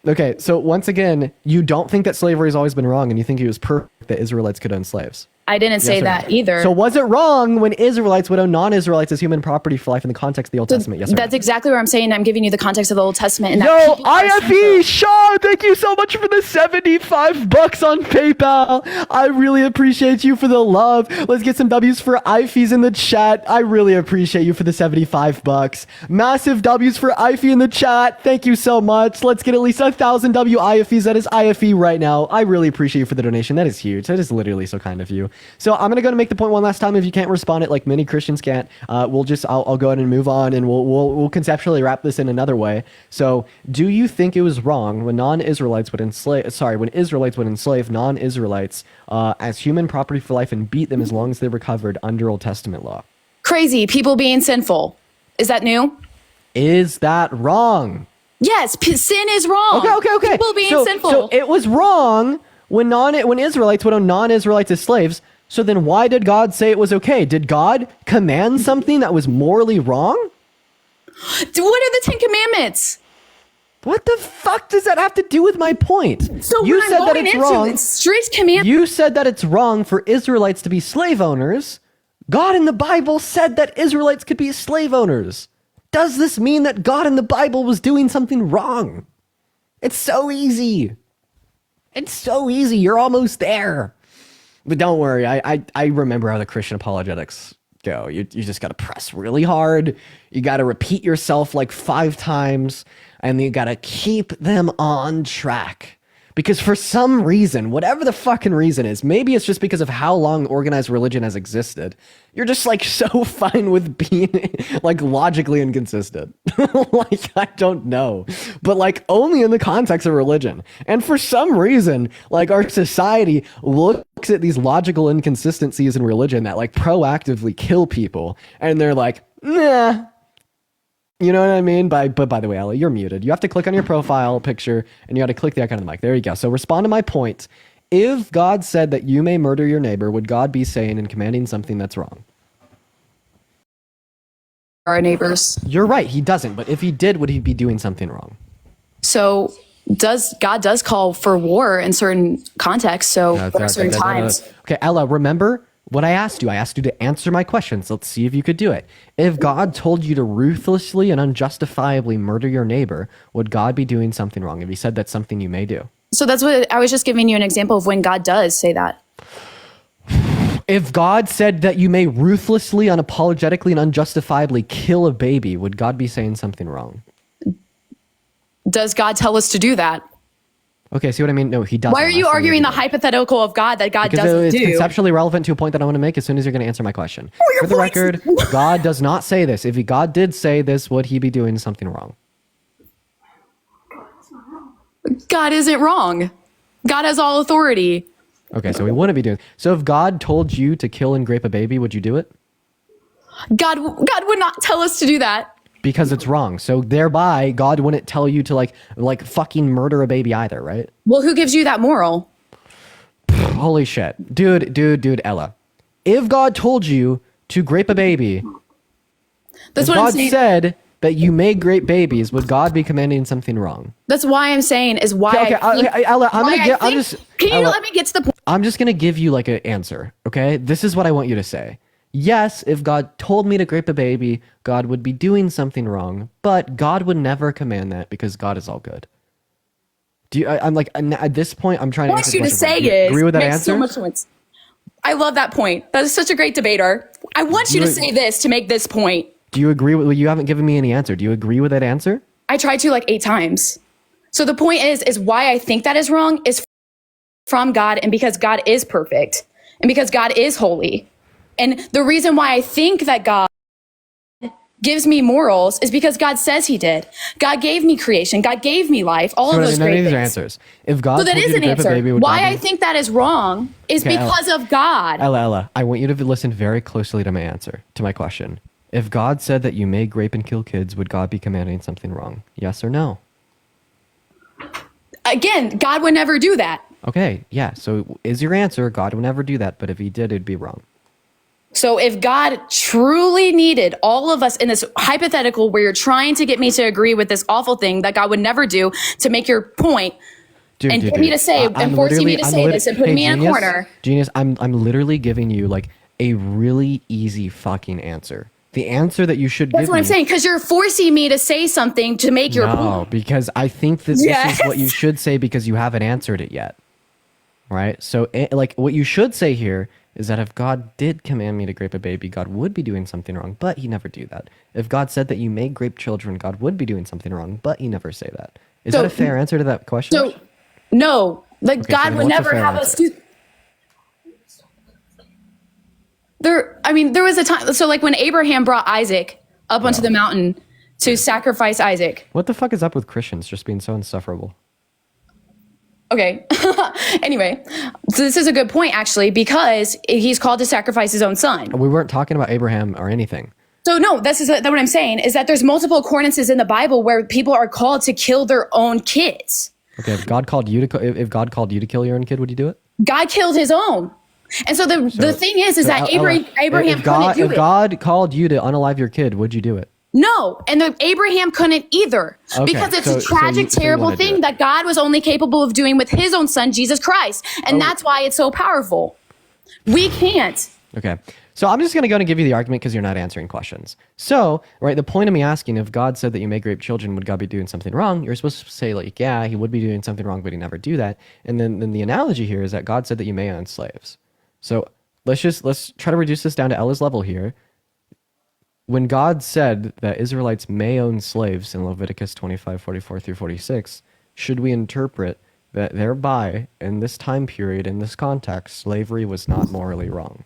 Okay, so once again, you don't think that slavery has always been wrong, and you think it was perfect that Israelites could own slaves. I didn't say that either. So was it wrong when Israelites would own non-Israelites as human property for life in the context of the Old Testament? Yes or no? That's exactly where I'm saying I'm giving you the context of the Old Testament. And Yo, IFE, Sean, thank you so much for the $75 on PayPal. I really appreciate you for the love. Let's get some W's for IFEs in the chat. I really appreciate you for the $75. Massive W's for IFE in the chat. Thank you so much. Let's get at least 1,000 IFEs. That is IFE right now. I really appreciate you for the donation. That is huge. That is literally so kind of you. So I'm gonna go and make the point one last time. If you can't respond it like many Christians can't, I'll go ahead and move on, and we'll conceptually wrap this in another way. So, do you think it was wrong when Israelites would enslave non-Israelites as human property for life and beat them as long as they recovered under Old Testament law? Crazy. People being sinful. Is that new? Is that wrong? Yes, sin is wrong. Okay. People being sinful. So it was wrong when Israelites would own non-Israelites as slaves. So then why did God say it was okay? Did God command something that was morally wrong? What are the 10 Commandments? What the fuck does that have to do with my point? So you said that it's wrong. Strict command. You said that it's wrong for Israelites to be slave owners. God in the Bible said that Israelites could be slave owners. Does this mean that God in the Bible was doing something wrong? It's so easy. It's so easy. You're almost there. But don't worry, I remember how the Christian apologetics go. You just got to press really hard. You got to repeat yourself like 5 times, and you got to keep them on track. Because for some reason, whatever the fucking reason is, maybe it's just because of how long organized religion has existed, you're just like so fine with being like logically inconsistent. Like, I don't know, but like only in the context of religion. And for some reason, like our society looks at these logical inconsistencies in religion that like proactively kill people, and they're like, nah. You know what I mean? But by the way, Ellie, you're muted. You have to click on your profile picture, and you got to click the icon of the mic. There you go. So respond to my point. If God said that you may murder your neighbor, would God be saying and commanding something that's wrong? Our neighbors. You're right. He doesn't. But if he did, would he be doing something wrong? So God does call for war in certain contexts. So there are certain times. Okay, Ella, remember what I asked you? I asked you to answer my questions. Let's see if you could do it. If God told you to ruthlessly and unjustifiably murder your neighbor, would God be doing something wrong? If he said that's something you may do. So that's what I was just giving you an example of when God does say that. If God said that you may ruthlessly, unapologetically, and unjustifiably kill a baby, would God be saying something wrong? Does God tell us to do that? Okay, see what I mean? No, he doesn't. Why are you arguing the hypothetical of God that God doesn't it's do? It's conceptually relevant to a point that I want to make as soon as you're going to answer my question. For the record, God does not say this. If God did say this, would he be doing something wrong? God isn't wrong. God has all authority. Okay, so he wouldn't be doing. So if God told you to kill and grape a baby, would you do it? God would not tell us to do that. Because it's wrong. So thereby, God wouldn't tell you to like fucking murder a baby either, right? Well, who gives you that moral? Holy shit. Dude, Ella. If God told you to grape a baby, That's if what I'm God saying. said that you may grape babies, would God be commanding something wrong? That's why I'm saying is why. Ella, Can you let me get to the point? I'm just gonna give you like an answer, okay? This is what I want you to say. Yes, if God told me to grape a baby, God would be doing something wrong, but God would never command that because God is all good. Do you? I'm like at this point, I'm trying to. I want answer you the to question. say Do you it. agree with that Makes answer? so much sense. I love that point. That is such a great debater. I want you to say this to make this point. Do you agree with? Well, you haven't given me any answer. Do you agree with that answer? I tried to like 8 times. So the point is why I think that is wrong is from God, and because God is perfect, and because God is holy. And the reason why I think that God gives me morals is because God says he did. God gave me creation. God gave me life. All of those none great of these things. are answers. If God So that told is you an to grape a answer. baby, would Why God I think that is wrong is Okay, because of God. Ella, I want you to listen very closely to my answer, to my question. If God said that you may grape and kill kids, would God be commanding something wrong? Yes or no? Again, God would never do that. Okay, yeah. So is your answer, God would never do that, but if he did, it'd be wrong. So if God truly needed all of us in this hypothetical where you're trying to get me to agree with this awful thing that God would never do to make your point, and get me to say and forcing me to say this and putting me in a corner. Genius, I'm literally giving you like a really easy fucking answer. The answer that you should give me. That's what I'm saying, because you're forcing me to say something to make your point. No, because I think that this is what you should say because you haven't answered it yet. Right? So like what you should say here is that if God did command me to grape a baby, God would be doing something wrong, but he never do that. If God said that you may grape children, God would be doing something wrong, but he never say that. Is that a fair answer to that question? So, no, like Okay, God so would what's a never fair have answer? us do. There was a time. So, like when Abraham brought Isaac up onto the mountain to sacrifice Isaac. What the fuck is up with Christians just being so insufferable? Okay. Anyway, so this is a good point actually, because he's called to sacrifice his own son. We weren't talking about Abraham or anything. So no, that's what I'm saying is that there's multiple occurrences in the Bible where people are called to kill their own kids. Okay, if God called you to kill your own kid, would you do it? God killed his own. And so the thing is that Abraham couldn't do it. If God called you to unalive your kid, would you do it? No, and Abraham couldn't either, Okay, because it's so a tragic, you terrible wanna do thing it. that God was only capable of doing with his own son, Jesus Christ. And that's why it's so powerful. We can't. Okay. So I'm just going to go and give you the argument because you're not answering questions. So, right, the point of me asking, if God said that you may grape children, would God be doing something wrong? You're supposed to say, like, yeah, he would be doing something wrong, but he never do that. And then the analogy here is that God said that you may own slaves. So let's try to reduce this down to Ella's level here. When God said that Israelites may own slaves in Leviticus 25:44 through 46, should we interpret that thereby, in this time period, in this context, slavery was not morally wrong?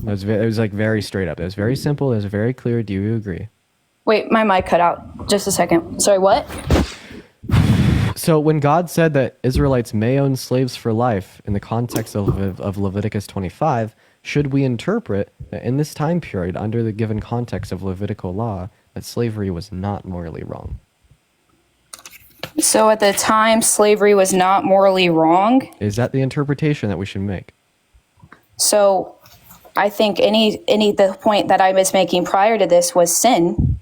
It was like very straight up. It was very simple. It was very clear. Do you agree? Wait, my mic cut out. Just a second. Sorry, what? So when God said that Israelites may own slaves for life in the context of Leviticus 25, should we interpret that in this time period, under the given context of Levitical law, that slavery was not morally wrong? So at the time, slavery was not morally wrong. Is that the interpretation that we should make? So I think the point that I was making prior to this was sin.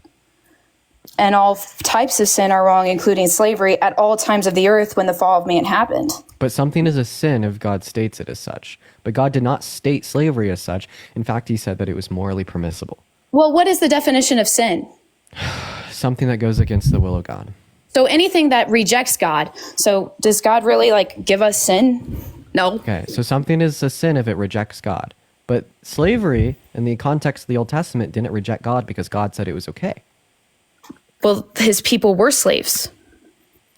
and all types of sin are wrong, including slavery, at all times of the earth when the fall of man happened. But something is a sin if God states it as such. But God did not state slavery as such. In fact, he said that it was morally permissible. Well, what is the definition of sin? Something that goes against the will of God. So anything that rejects God. So does God really like give us sin? No. Okay, so something is a sin if it rejects God. But slavery, in the context of the Old Testament, didn't reject God because God said it was okay. Well, his people were slaves.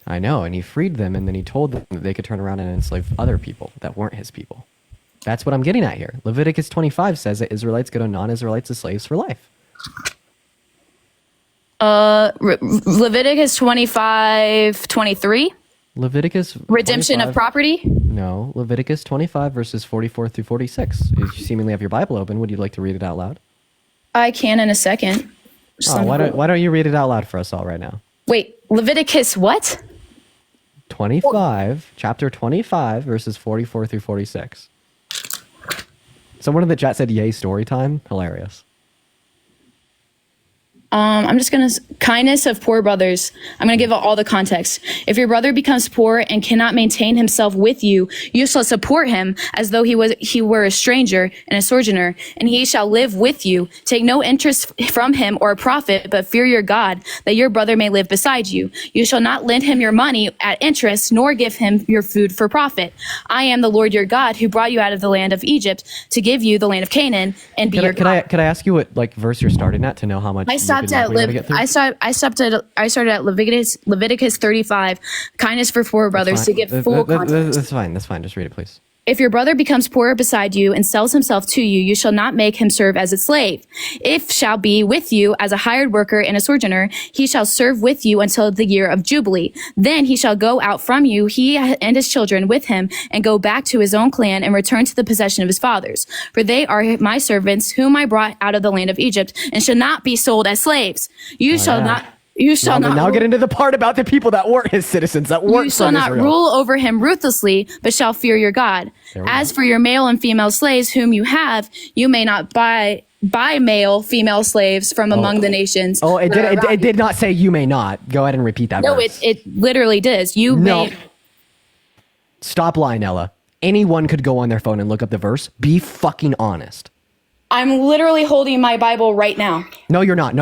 I know, and he freed them, and then he told them that they could turn around and enslave other people that weren't his people. That's what I'm getting at here. Leviticus 25 says that Israelites could own non-Israelites as slaves for life. Leviticus 25:23. Leviticus Redemption 25, of property. No, Leviticus 25 verses 44 through 46. You seemingly have your Bible open. Would you like to read it out loud? I can in a second. Oh, why don't you read it out loud for us all right now? Wait, Leviticus what? 25, chapter 25, verses 44 through 46. Someone in the chat said, yay, story time. Hilarious. I'm just going to, kindness of poor brothers. I'm going to give all the context. If your brother becomes poor and cannot maintain himself with you, you shall support him as though he were a stranger and a sojourner, and he shall live with you. Take no interest from him or profit, but fear your God, that your brother may live beside you. You shall not lend him your money at interest, nor give him your food for profit. I am the Lord your God, who brought you out of the land of Egypt to give you the land of Canaan and be your God. Could I ask you what verse you're starting at to know how much? I started at Leviticus 35, kindness for poor brothers, to give full context. That's fine. Just read it, please. If your brother becomes poor beside you and sells himself to you, you shall not make him serve as a slave. If shall be with you as a hired worker and a sojourner, he shall serve with you until the year of Jubilee. Then he shall go out from you, he and his children with him, and go back to his own clan and return to the possession of his fathers. For they are my servants, whom I brought out of the land of Egypt, and shall not be sold as slaves. You shall not get into the part about the people that weren't his citizens, that weren't. You shall not rule over him ruthlessly, but shall fear your God. As for your male and female slaves whom you have, you may not buy male, female slaves from among the nations. Oh, it did not say you may not. Go ahead and repeat that. No, verse. it literally does. You may. Stop lying, Ella. Anyone could go on their phone and look up the verse. Be fucking honest. I'm literally holding my Bible right now. No, you're not.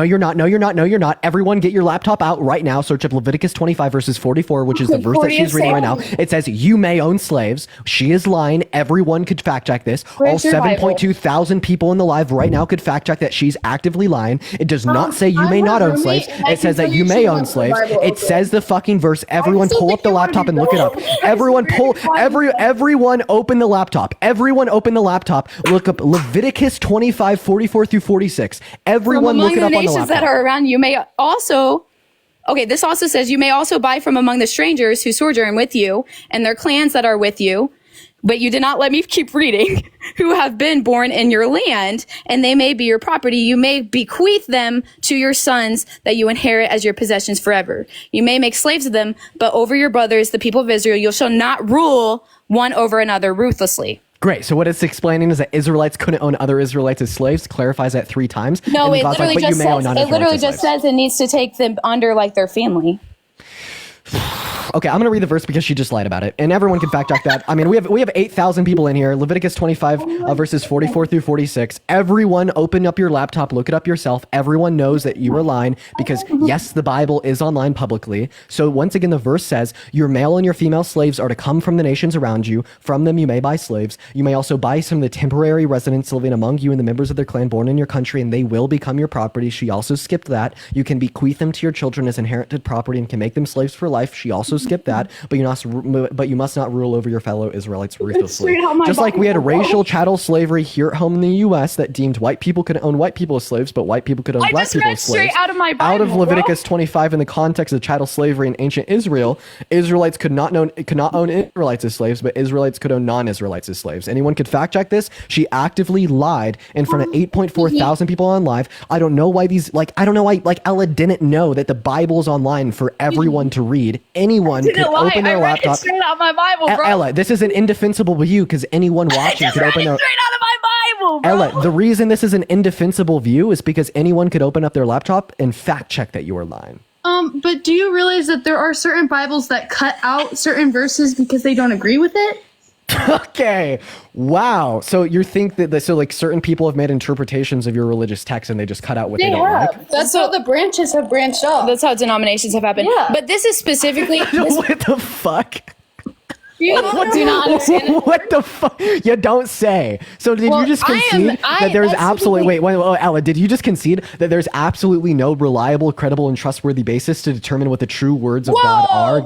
Everyone get your laptop out right now. Search up Leviticus 25 verses 44, which is the verse that she's reading right now. It says, you may own slaves. She is lying. Everyone could fact check this. All 7.2 thousand people in the live right now could fact check that she's actively lying. It does not say you may not own slaves. It says that you may own slaves. It says the fucking verse. Everyone pull up the laptop and look it up. Everyone open the laptop. Everyone open the laptop. Look up Leviticus 25, 44 through 46. Everyone look it up on the laptop. Among the nations that are around you may also... Okay, this also says you may also buy from among the strangers who sojourn with you and their clans that are with you. But you did not let me keep reading, who have been born in your land, and they may be your property. You may bequeath them to your sons that you inherit as your possessions forever. You may make slaves of them, but over your brothers, the people of Israel, you shall not rule one over another ruthlessly. Great. So what it's explaining is that Israelites couldn't own other Israelites as slaves. Clarifies that 3 times. No, it literally just says it needs to take them under like their family. Okay, I'm going to read the verse because she just lied about it. And everyone can fact check that. I mean, we have 8,000 people in here. Leviticus 25 verses 44 through 46. Everyone open up your laptop, look it up yourself. Everyone knows that you are lying because yes, the Bible is online publicly. So once again, the verse says your male and your female slaves are to come from the nations around you. From them you may buy slaves. You may also buy some of the temporary residents living among you and the members of their clan born in your country, and they will become your property. She also skipped that. You can bequeath them to your children as inherited property and can make them slaves for life. She also skipped that, but you must not rule over your fellow Israelites ruthlessly. Just like we had racial chattel slavery here at home in the U.S. that deemed white people could own white people as slaves, but white people could own black people as slaves. Out of my Bible, out of Leviticus 25 in the context of chattel slavery in ancient Israel, Israelites could not own Israelites as slaves, but Israelites could own non-Israelites as slaves. Anyone could fact check this. She actively lied in front of 8.4 thousand people on live. I don't know why Ella didn't know that the Bible's online for everyone to read. Anyone could open their laptop. Straight out of my Bible, bro. Ella, this is an indefensible view because anyone watching could open their... Straight out of my Bible, bro. Ella, the reason this is an indefensible view is because anyone could open up their laptop and fact check that you are lying. But do you realize that there are certain Bibles that cut out certain verses because they don't agree with it? Okay. Wow. So you think that so like certain people have made interpretations of your religious text and they just cut out what they don't like? That's how the branches have branched off. That's how denominations have happened. Yeah. But this is specifically. What the fuck? Do not understand it. What the fuck? You don't say. So did you just concede that there's absolutely wait, Ella, did you just concede that there's absolutely no reliable, credible, and trustworthy basis to determine what the true words of God are?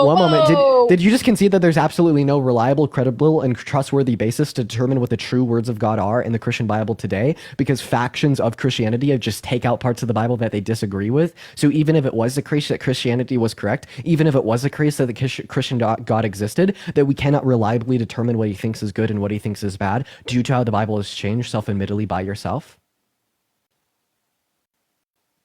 One moment. Did you just concede that there's absolutely no reliable, credible, and trustworthy basis to determine what the true words of God are in the Christian Bible today? Because factions of Christianity have just take out parts of the Bible that they disagree with. So even if it was the case that Christianity was correct, even if it was the case that the Christian God existed, that we cannot reliably determine what he thinks is good and what he thinks is bad due to how the Bible has changed self-admittedly by yourself?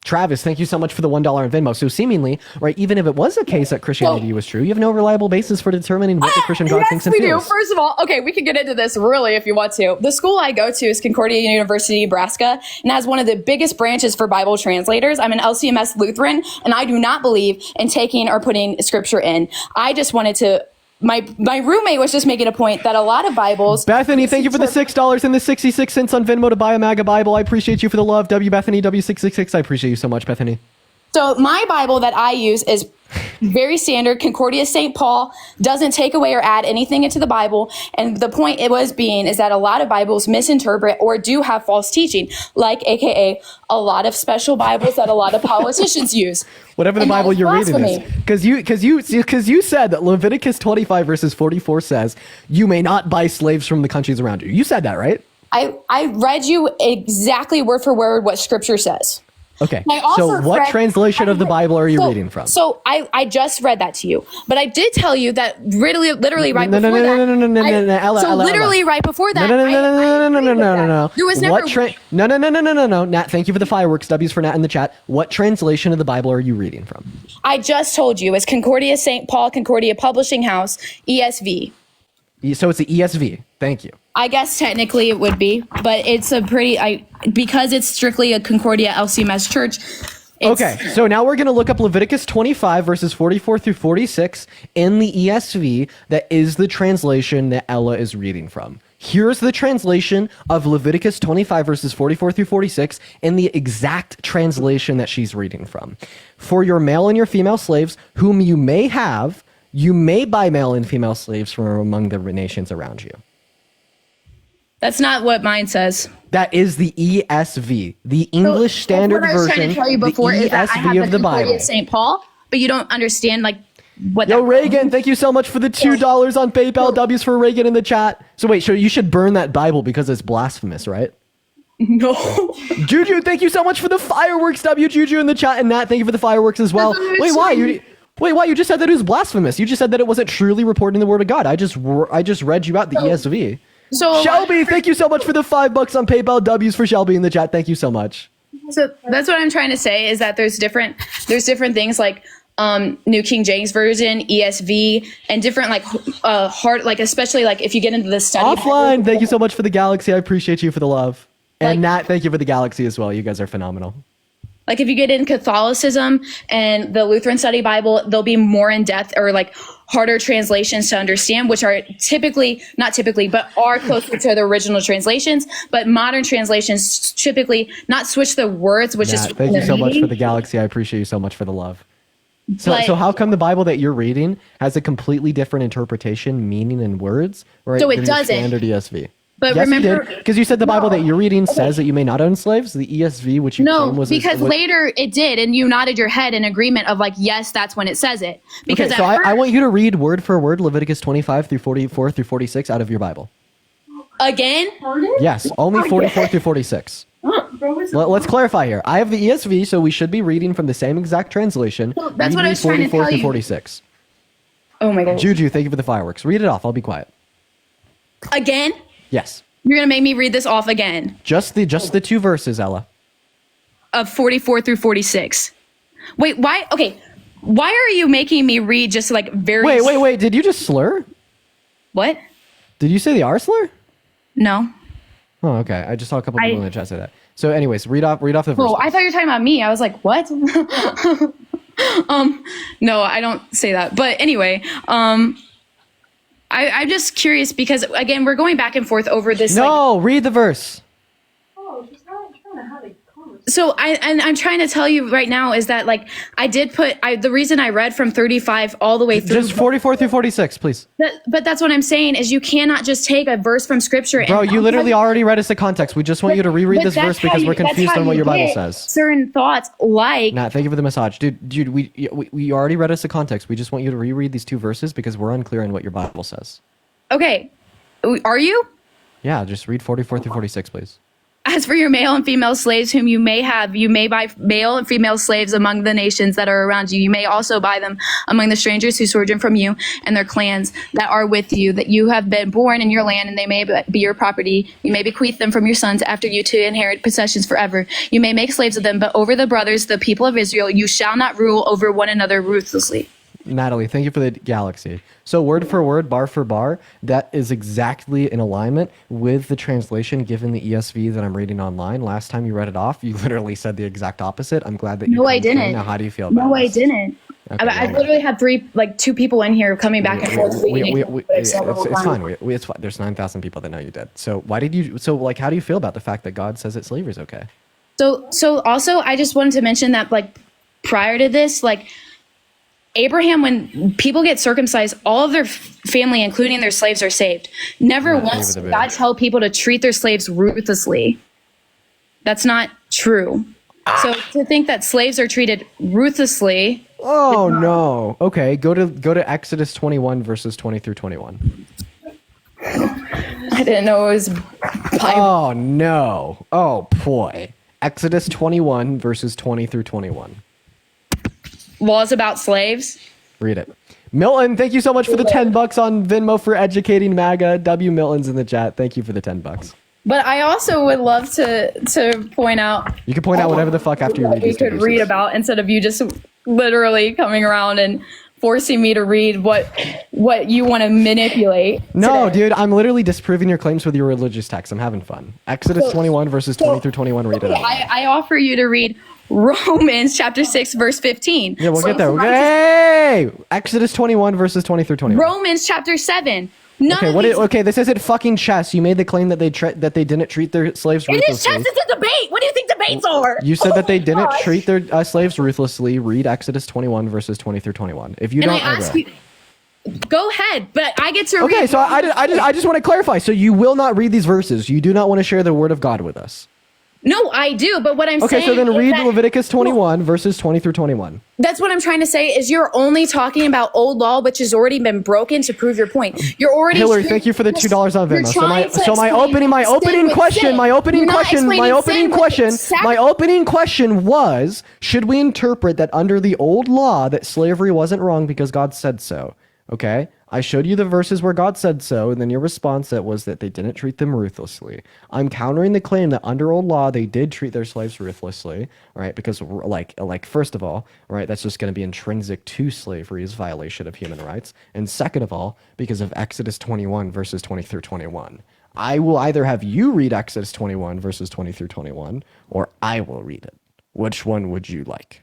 Travis, thank you so much for the $1 in Venmo. So seemingly, right, even if it was the case that Christianity was true, you have no reliable basis for determining what the Christian God thinks and Yes, we do. feels. First of all, okay, we could get into this really if you want to. The school I go to is Concordia University, Nebraska, and has one of the biggest branches for Bible translators. I'm an LCMS Lutheran, and I do not believe in taking or putting scripture in. I just wanted to. My roommate was just making a point that a lot of Bibles. Bethany, thank you for the $6 and the 66 cents on Venmo to buy a MAGA Bible. I appreciate you for the love. Bethany, W666. I appreciate you so much, Bethany. So my Bible that I use is very standard. Concordia St. Paul doesn't take away or add anything into the Bible. And the point it was being is that a lot of Bibles misinterpret or do have false teaching, like AKA a lot of special Bibles that a lot of politicians use. Whatever the And Bible that is you're reading is. blasphemy. Because you said that Leviticus 25 verses 44 says, you may not buy slaves from the countries around you. You said that, right? I read you exactly word for word what scripture says. Okay. I also So what read- translation of the Bible are you So- reading from? So I just read that to you, but I did tell you that literally right No, no, before no, that. no, no, no, no, no, no, Ella, So Ella, literally Ella. right before that. No, no, no, no, no, no, no, no, no, no. There was never. No. Nat, thank you for the fireworks. W's for Nat in the chat. What translation of the Bible are you reading from? I just told you it's Concordia St. Paul, Concordia Publishing House, ESV. So it's the ESV. Thank you. I guess technically it would be, but it's a pretty. Because it's strictly a Concordia LCMS church. Okay, so now we're going to look up Leviticus 25 verses 44 through 46 in the ESV. That is the translation that Ella is reading from. Here's the translation of Leviticus 25 verses 44 through 46 in the exact translation that she's reading from. For your male and your female slaves, whom you may have, you may buy male and female slaves from among the nations around you. That's not what mine says. That is the ESV, the English Standard What I was Version, trying to tell you before the is that I have ESV of the Concordia Bible. St. Paul, but you don't understand like what. Yo, that- Reagan, thank you so much for the $2 on PayPal. W's for Reagan in the chat. So wait, you should burn that Bible because it's blasphemous, right? No. Juju, thank you so much for the fireworks. Juju in the chat, and Nat, thank you for the fireworks as well. Wait, why? You just said that it was blasphemous. You just said that it wasn't truly reporting the word of God. I just read you out the ESV. So Shelby, thank you so much for the $5 on PayPal. W's for Shelby in the chat. Thank you so much. So that's what I'm trying to say is that there's different things like New King James Version, ESV, and different like hard like especially like if you get into the study. Offline, thank you so much for the Galaxy. I appreciate you for the love. And Like- Nat, thank you for the Galaxy as well. You guys are phenomenal. Like if you get in Catholicism and the Lutheran Study Bible, there'll be more in depth or like harder translations to understand, which are not typically, but are closer to the original translations. But modern translations typically not switch the words, which is Nat, thank you so much for the Galaxy. I appreciate you so much for the love. So how come the Bible that you're reading has a completely different interpretation, meaning, and words? Right, So it than your doesn't. Standard ESV. But Yes, remember, because you said the Bible that you're reading says that you may not own slaves. The ESV, which you no, claim was because later it did, and you nodded your head in agreement of like, yes, that's when it says it. Because Okay, so at I want you to read word for word Leviticus 25 through 44 through 46 out of your Bible. again, Yes, only 44 through 46. Let's clarify here. I have the ESV, so we should be reading from the same exact translation. that's Read what I me was trying to 44 tell through you. 46. oh my god, Juju, thank you for the fireworks. Read it off. I'll be quiet. again, Yes. you're gonna make me read this off again Just the 2 verses, Ella. of 44 through 46. Wait, why? Okay, why are you making me read just like very? Wait. Did you just slur? What? Did you say the R slur? No. Oh, okay. I just saw a couple people in the chat say that. So, anyways, read off the verse. Oh, I thought you were talking about me. I was like, what? No, I don't say that. But anyway, I'm just curious because again, we're going back and forth over this. No, read the verse. So I'm trying to tell you right now is that like I did put the reason I read from 35 all the way through Just 44 through 46, please. but that's what I'm saying is you cannot just take a verse from scripture. Bro, and you literally already read us the context. We just want you to reread But this that's verse how because you- we're that's confused how on what you your Bible get says. certain thoughts like Nah, thank you for the massage. Dude, we already read us the context. We just want you to reread these two verses because we're unclear on what your Bible says. okay, are you? Yeah, just read 44 through 46, please. As for your male and female slaves whom you may have, you may buy male and female slaves among the nations that are around you. You may also buy them among the strangers who sojourn from you and their clans that are with you, that you have been born in your land, and they may be your property. You may bequeath them from your sons after you to inherit possessions forever. You may make slaves of them, but over the brothers, the people of Israel, you shall not rule over one another ruthlessly. Natalie, thank you for the galaxy. So word for word, bar for bar, that is exactly in alignment with the translation given the ESV that I'm reading online. Last time you read it off, you literally said the exact opposite. I'm glad that you No, I came clean. didn't. Now, how do you feel about No, I this? didn't. Okay, I well, literally had two people in here coming back and forth. it's fine. It's fine. There's 9,000 people that know you did. So why did you? So like, how do you feel about the fact that God says that slavery is okay? So also, I just wanted to mention that like prior to this, like Abraham, when people get circumcised, all of their family, including their slaves, are saved. Never once did God tell people to treat their slaves ruthlessly. That's not true. So to think that slaves are treated ruthlessly. Oh no. Okay, go to Exodus 21 verses 20 through 21. I didn't know it was Bible. Oh no. Oh boy. Exodus 21 verses 20 through 21. Laws about slaves. Read it. Milton, thank you so much for the $10 on Venmo for educating MAGA. W Milton's in the chat. Thank you for the $10. But I also would love to point out. You can point out whatever the fuck after you read we these could read about instead of you just literally coming around and forcing me to read what you want to manipulate. No, today. dude, I'm literally disproving your claims with your religious text. I'm having fun. Exodus 21 verses 20 through 21. Read it out. I offer you to read Romans chapter 6 verse 15. Yeah, we'll get there. Hey! Exodus 21 verses 20 through 21. Romans chapter 7. None Okay, of these, okay, this isn't fucking chess. You made the claim that they didn't treat their slaves it ruthlessly. is chess. It's a debate. What do you think debates are? You said that they didn't gosh. treat their slaves ruthlessly. Read Exodus 21 verses 20 through 21. If you And don't, I ask will. you, go ahead, but I get to read. Okay, so I just want to clarify. So you will not read these verses. You do not want to share the word of God with us. No, I do, but what I'm Okay, saying so then is read that- Leviticus 21 verses 20 through 21. That's what I'm trying to say is you're only talking about old law, which has already been broken to prove your point. You're already Hillary, thank you for the $2 on you're Venmo. trying to My explain opening sin with question sin. You're not explaining my opening question was, should we interpret that under the old law that slavery wasn't wrong because God said so? Okay? I showed you the verses where God said so, and then your response that was that they didn't treat them ruthlessly. I'm countering the claim that under old law they did treat their slaves ruthlessly, right? Because like first of all, right, that's just going to be intrinsic to slavery's violation of human rights, and second of all, because of Exodus 21 verses 20 through 21. I will either have you read Exodus 21 verses 20 through 21, or I will read it. Which one would you like?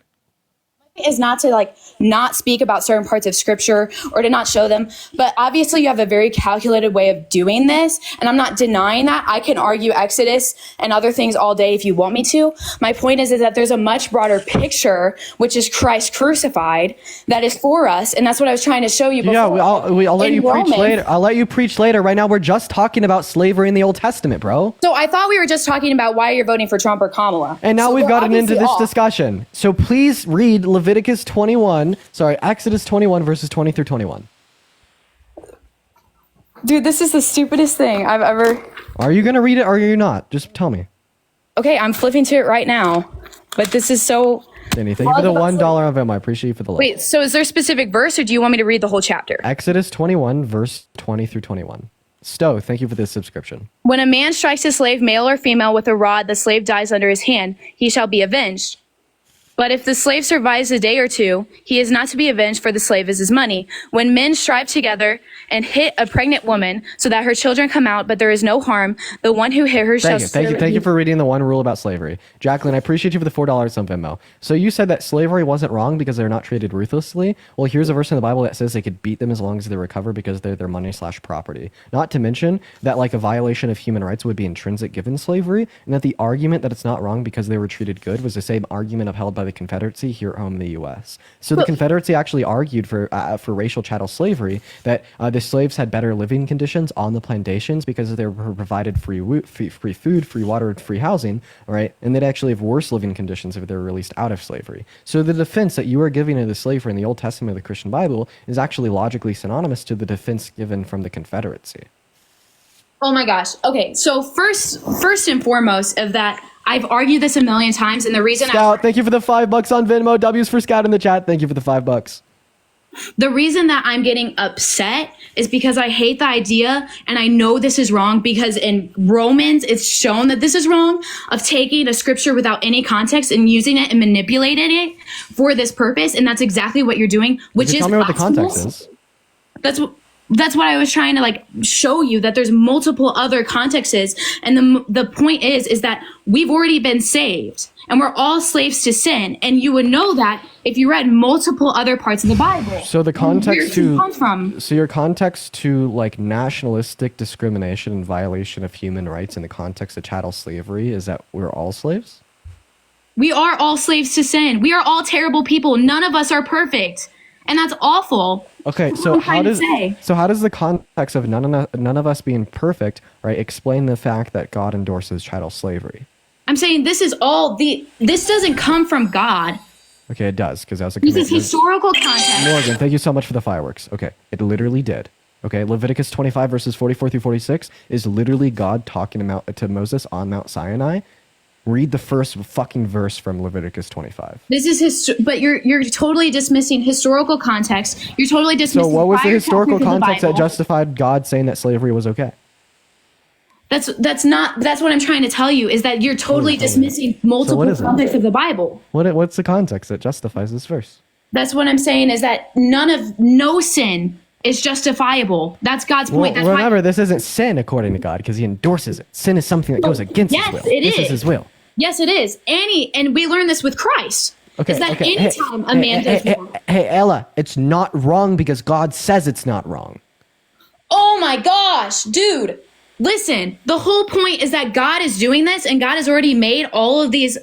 Is not to like not speak about certain parts of scripture or to not show them, but obviously you have a very calculated way of doing this, and I'm not denying that. I can argue Exodus and other things all day if you want me to. My point is that there's a much broader picture, which is Christ crucified, that is for us, and that's what I was trying to show you before. Yeah, I'll let In you preach Romans. later. I'll let you preach later. Right now, we're just talking about slavery in the Old Testament, bro. So I thought we were just talking about why you're voting for Trump or Kamala. And now So we've we're gotten into obviously this off. discussion. So please read Exodus 21 verses 20 through 21. Dude, this is the stupidest thing I've ever... Are you going to read it or are you not? Just tell me. Okay, I'm flipping to it right now, but this is so... Danny, thank you for the $1 on Venmo. I appreciate you for the love. Wait, so is there a specific verse, or do you want me to read the whole chapter? Exodus 21 verse 20 through 21. Stowe, thank you for this subscription. When a man strikes a slave, male or female, with a rod, the slave dies under his hand. He shall be avenged. But if the slave survives a day or two, he is not to be avenged, for the slave is his money. When men strive together and hit a pregnant woman so that her children come out, but there is no harm, the one who hit her shall Thank you for reading the one rule about slavery. Jacqueline, I appreciate you for the $4 on Venmo. So you said that slavery wasn't wrong because they're not treated ruthlessly. Well, here's a verse in the Bible that says they could beat them as long as they recover because they're their money/property. Not to mention that like a violation of human rights would be intrinsic given slavery, and that the argument that it's not wrong because they were treated good was the same argument upheld by the Confederacy here at home in the U.S. So the Confederacy actually argued for racial chattel slavery, that the slaves had better living conditions on the plantations because they were provided free food, free water, free housing, all right? And they'd actually have worse living conditions if they were released out of slavery. So the defense that you are giving to the slavery in the Old Testament of the Christian Bible is actually logically synonymous to the defense given from the Confederacy. Oh my gosh. Okay, so first and foremost of that, I've argued this a million times, and the reason Scout, thank you for the $5 on Venmo. W's for Scout in the chat. Thank you for the $5. the reason that I'm getting upset is because I hate the idea, and I know this is wrong because in Romans it's shown that this is wrong, of taking a scripture without any context and using it and manipulating it for this purpose, and that's exactly what you're doing, which is tell me what the context is. That's what I was trying to like show you, that there's multiple other contexts. And the point is that we've already been saved and we're all slaves to sin. And you would know that if you read multiple other parts of the Bible. So the context to comes from. So your context to like nationalistic discrimination and violation of human rights in the context of chattel slavery is that we're all slaves? We are all slaves to sin. We are all terrible people. None of us are perfect. And that's awful. Okay, so how does the context of none of us being perfect, right, explain the fact that God endorses chattel slavery? I'm saying this doesn't come from God. Okay, it does, because that was a This is historical context. Morgan, thank you so much for the fireworks. Okay, it literally did. Okay, Leviticus 25 verses 44 through 46 is literally God talking to Moses on Mount Sinai. Read the first fucking verse from Leviticus 25. This is but you're totally dismissing historical context. You're totally dismissing. So what was the prior historical chapters of the context that Bible. justified God saying that slavery was okay? That's what I'm trying to tell you, is that you're totally dismissing multiple contexts of the Bible. What's the context that justifies this verse? That's what I'm saying, is that no sin is justifiable. That's God's point. Well, That's remember, this isn't sin according to God because he endorses it. Sin is something that goes against his will. It this is his will. Yes, it is. And we learn this with Christ. Okay, is that okay. anytime a man does wrong. Hey, Ella, it's not wrong because God says it's not wrong. Oh my gosh, dude. Listen, the whole point is that God is doing this, and God has already made all of these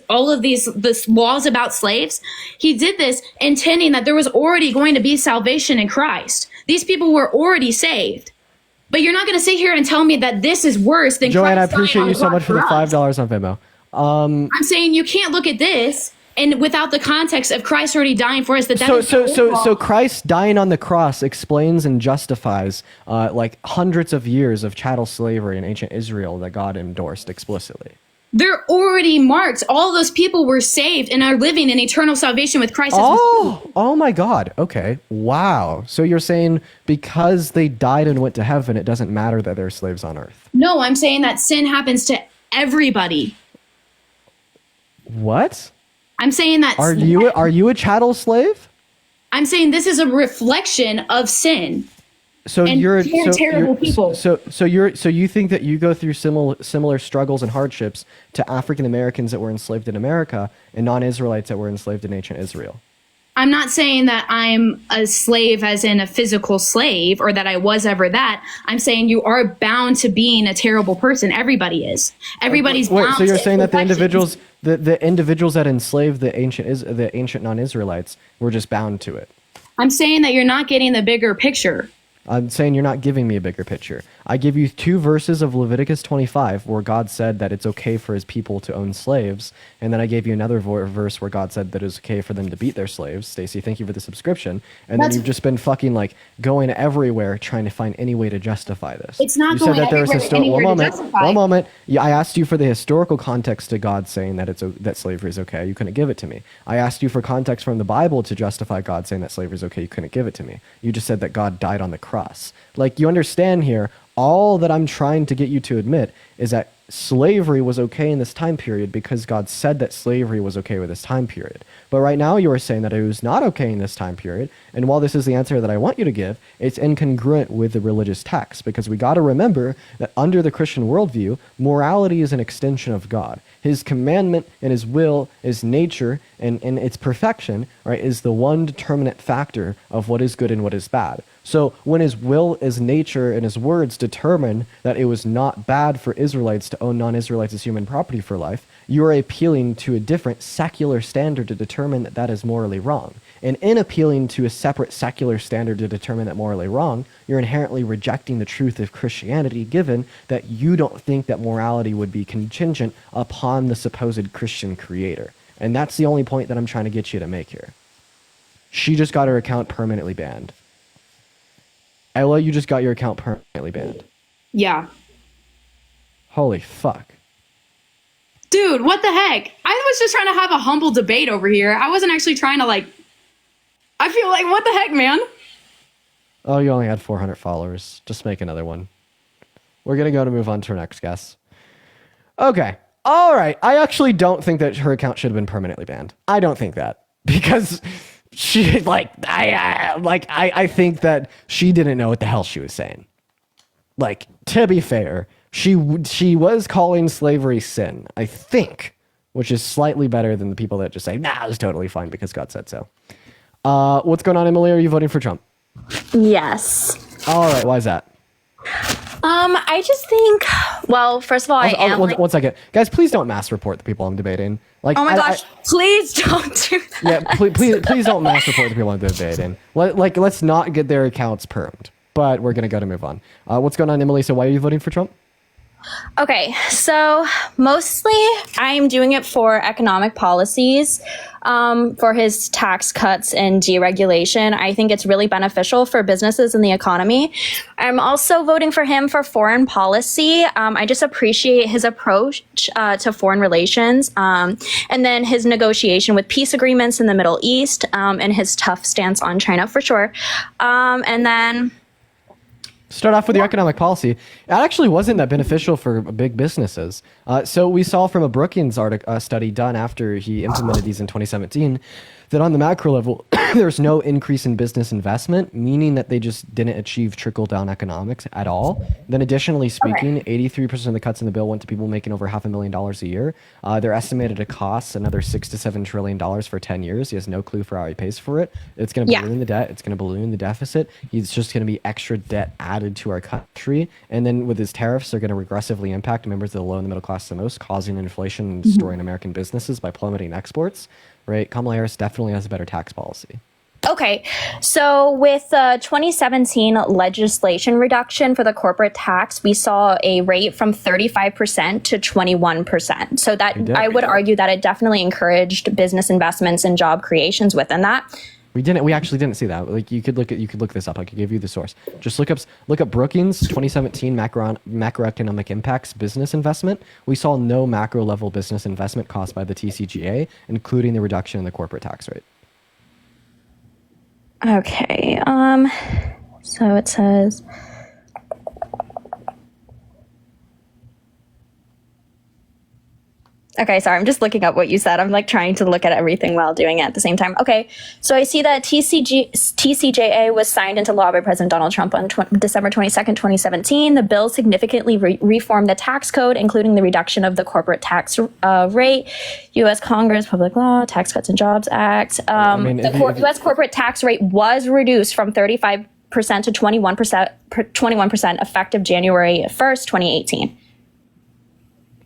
laws about slaves. He did this intending that there was already going to be salvation in Christ. These people were already saved. But you're not going to sit here and tell me that this is worse than Joanne, Christ. I appreciate you so much for the $5 on Venmo. I'm saying you can't look at this and without the context of Christ already dying for us. So Christ dying on the cross explains and justifies like hundreds of years of chattel slavery in ancient Israel that God endorsed explicitly. They're already marked. All those people were saved and are living in eternal salvation with Christ. Oh my God. Okay. Wow. So you're saying because they died and went to heaven, it doesn't matter that they're slaves on earth? No, I'm saying that sin happens to everybody. What? I'm saying that. Are you a chattel slave? I'm saying this is a reflection of sin. So and you're terrible people. So you think that you go through similar struggles and hardships to African Americans that were enslaved in America and non-Israelites that were enslaved in ancient Israel? I'm not saying that I'm a slave as in a physical slave or that I was ever that. I'm saying you are bound to being a terrible person. Everybody is. Everybody's bound. Wait, so you're saying that the imperfections. individuals that enslaved the ancient non-Israelites were just bound to it? I'm saying that you're not getting the bigger picture. I'm saying you're not giving me a bigger picture. I give you 2 verses of Leviticus 25 where God said that it's okay for his people to own slaves, and then I gave you another verse where God said that it's okay for them to beat their slaves. Stacey, thank you for the subscription. And then you've just been fucking like going everywhere trying to find any way to justify this. It's not you going said that everywhere to justify. One moment. Yeah, I asked you for the historical context to God saying that that slavery is okay. You couldn't give it to me. I asked you for context from the Bible to justify God saying that slavery is okay. You couldn't give it to me. You just said that God died on the cross. Like, you understand here, all that I'm trying to get you to admit is that slavery was okay in this time period because God said that slavery was okay with this time period. But right now you are saying that it was not okay in this time period. And while this is the answer that I want you to give, it's incongruent with the religious text, because we got to remember that under the Christian worldview, morality is an extension of God. His commandment and his will, his nature, and its perfection, right, is the one determinate factor of what is good and what is bad. So when his will, his nature, and his words determine that it was not bad for Israelites to own non-Israelites as human property for life, you are appealing to a different secular standard to determine that that is morally wrong. And in appealing to a separate secular standard to determine that morally wrong, you're inherently rejecting the truth of Christianity, given that you don't think that morality would be contingent upon the supposed Christian creator. And that's the only point that I'm trying to get you to make here. She just got her account permanently banned. Ella, you just got your account permanently banned. Yeah. Holy fuck. Dude, what the heck? I was just trying to have a humble debate over here. I wasn't actually trying to I feel like, what the heck, man? Oh, you only had 400 followers. Just make another one. We're going to go to move on to our next guest. Okay. All right. I actually don't think that her account should have been permanently banned. I don't think that. Because she, I think that she didn't know what the hell she was saying. To be fair, she was calling slavery sin, I think, which is slightly better than the people that just say, nah, it was totally fine because God said so. What's going on, Emily? Are you voting for Trump? Yes. All right. Why is that? I just think, well, first of all, I am. One second. Guys, please don't mass report the people I'm debating. Oh my gosh, please don't do that. Yeah, please don't mass report the people I'm debating. Let's not get their accounts permed. But we're going to move on. What's going on, Emily? So why are you voting for Trump? Okay, so mostly I'm doing it for economic policies, for his tax cuts and deregulation. I think it's really beneficial for businesses and the economy. I'm also voting for him for foreign policy. I just appreciate his approach to foreign relations, and then his negotiation with peace agreements in the Middle East, and his tough stance on China for sure. And then start off with your economic policy. It actually wasn't that beneficial for big businesses. So we saw from a Brookings study done after he implemented these in 2017 that on the macro level, there's no increase in business investment, meaning that they just didn't achieve trickle-down economics at all. Then additionally speaking, 83% of the cuts in the bill went to people making over $500,000 a year. They're estimated to cost another $6 to $7 trillion for 10 years. He has no clue for how he pays for it. It's going to balloon the debt. It's going to balloon the deficit. He's just going to be extra debt added to our country. And then with his tariffs, they're going to regressively impact members of the low and the middle class the most, causing inflation and destroying American businesses by plummeting exports. Right? Kamala Harris definitely has a better tax policy. Okay, so with the 2017 legislation reduction for the corporate tax, we saw a rate from 35% to 21%. So that I would argue that it definitely encouraged business investments and job creations within that. We actually didn't see that. You could look this up. I could give you the source. Just look up Brookings 2017 macroeconomic impacts business investment. We saw no macro level business investment caused by the TCJA, including the reduction in the corporate tax rate. Okay. So it says, okay, sorry, I'm just looking up what you said. I'm trying to look at everything while doing it at the same time. Okay, so I see that TCJA was signed into law by President Donald Trump on December 22nd, 2017. The bill significantly reformed the tax code, including the reduction of the corporate tax rate, U.S. Congress, Public Law, Tax Cuts and Jobs Act. The U.S. corporate tax rate was reduced from 35% to 21% effective January 1st, 2018.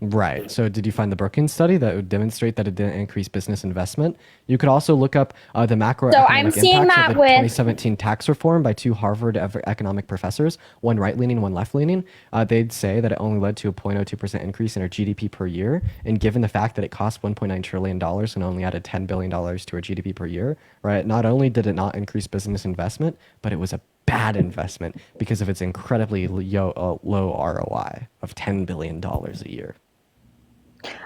Right. So did you find the Brookings study that would demonstrate that it didn't increase business investment? You could also look up the macroeconomic impacts of the 2017 tax reform by two Harvard economic professors, one right-leaning, one left-leaning. They'd say that it only led to a 0.02% increase in our GDP per year. And given the fact that it cost $1.9 trillion and only added $10 billion to our GDP per year, right? Not only did it not increase business investment, but it was a bad investment because of its incredibly low ROI of $10 billion a year.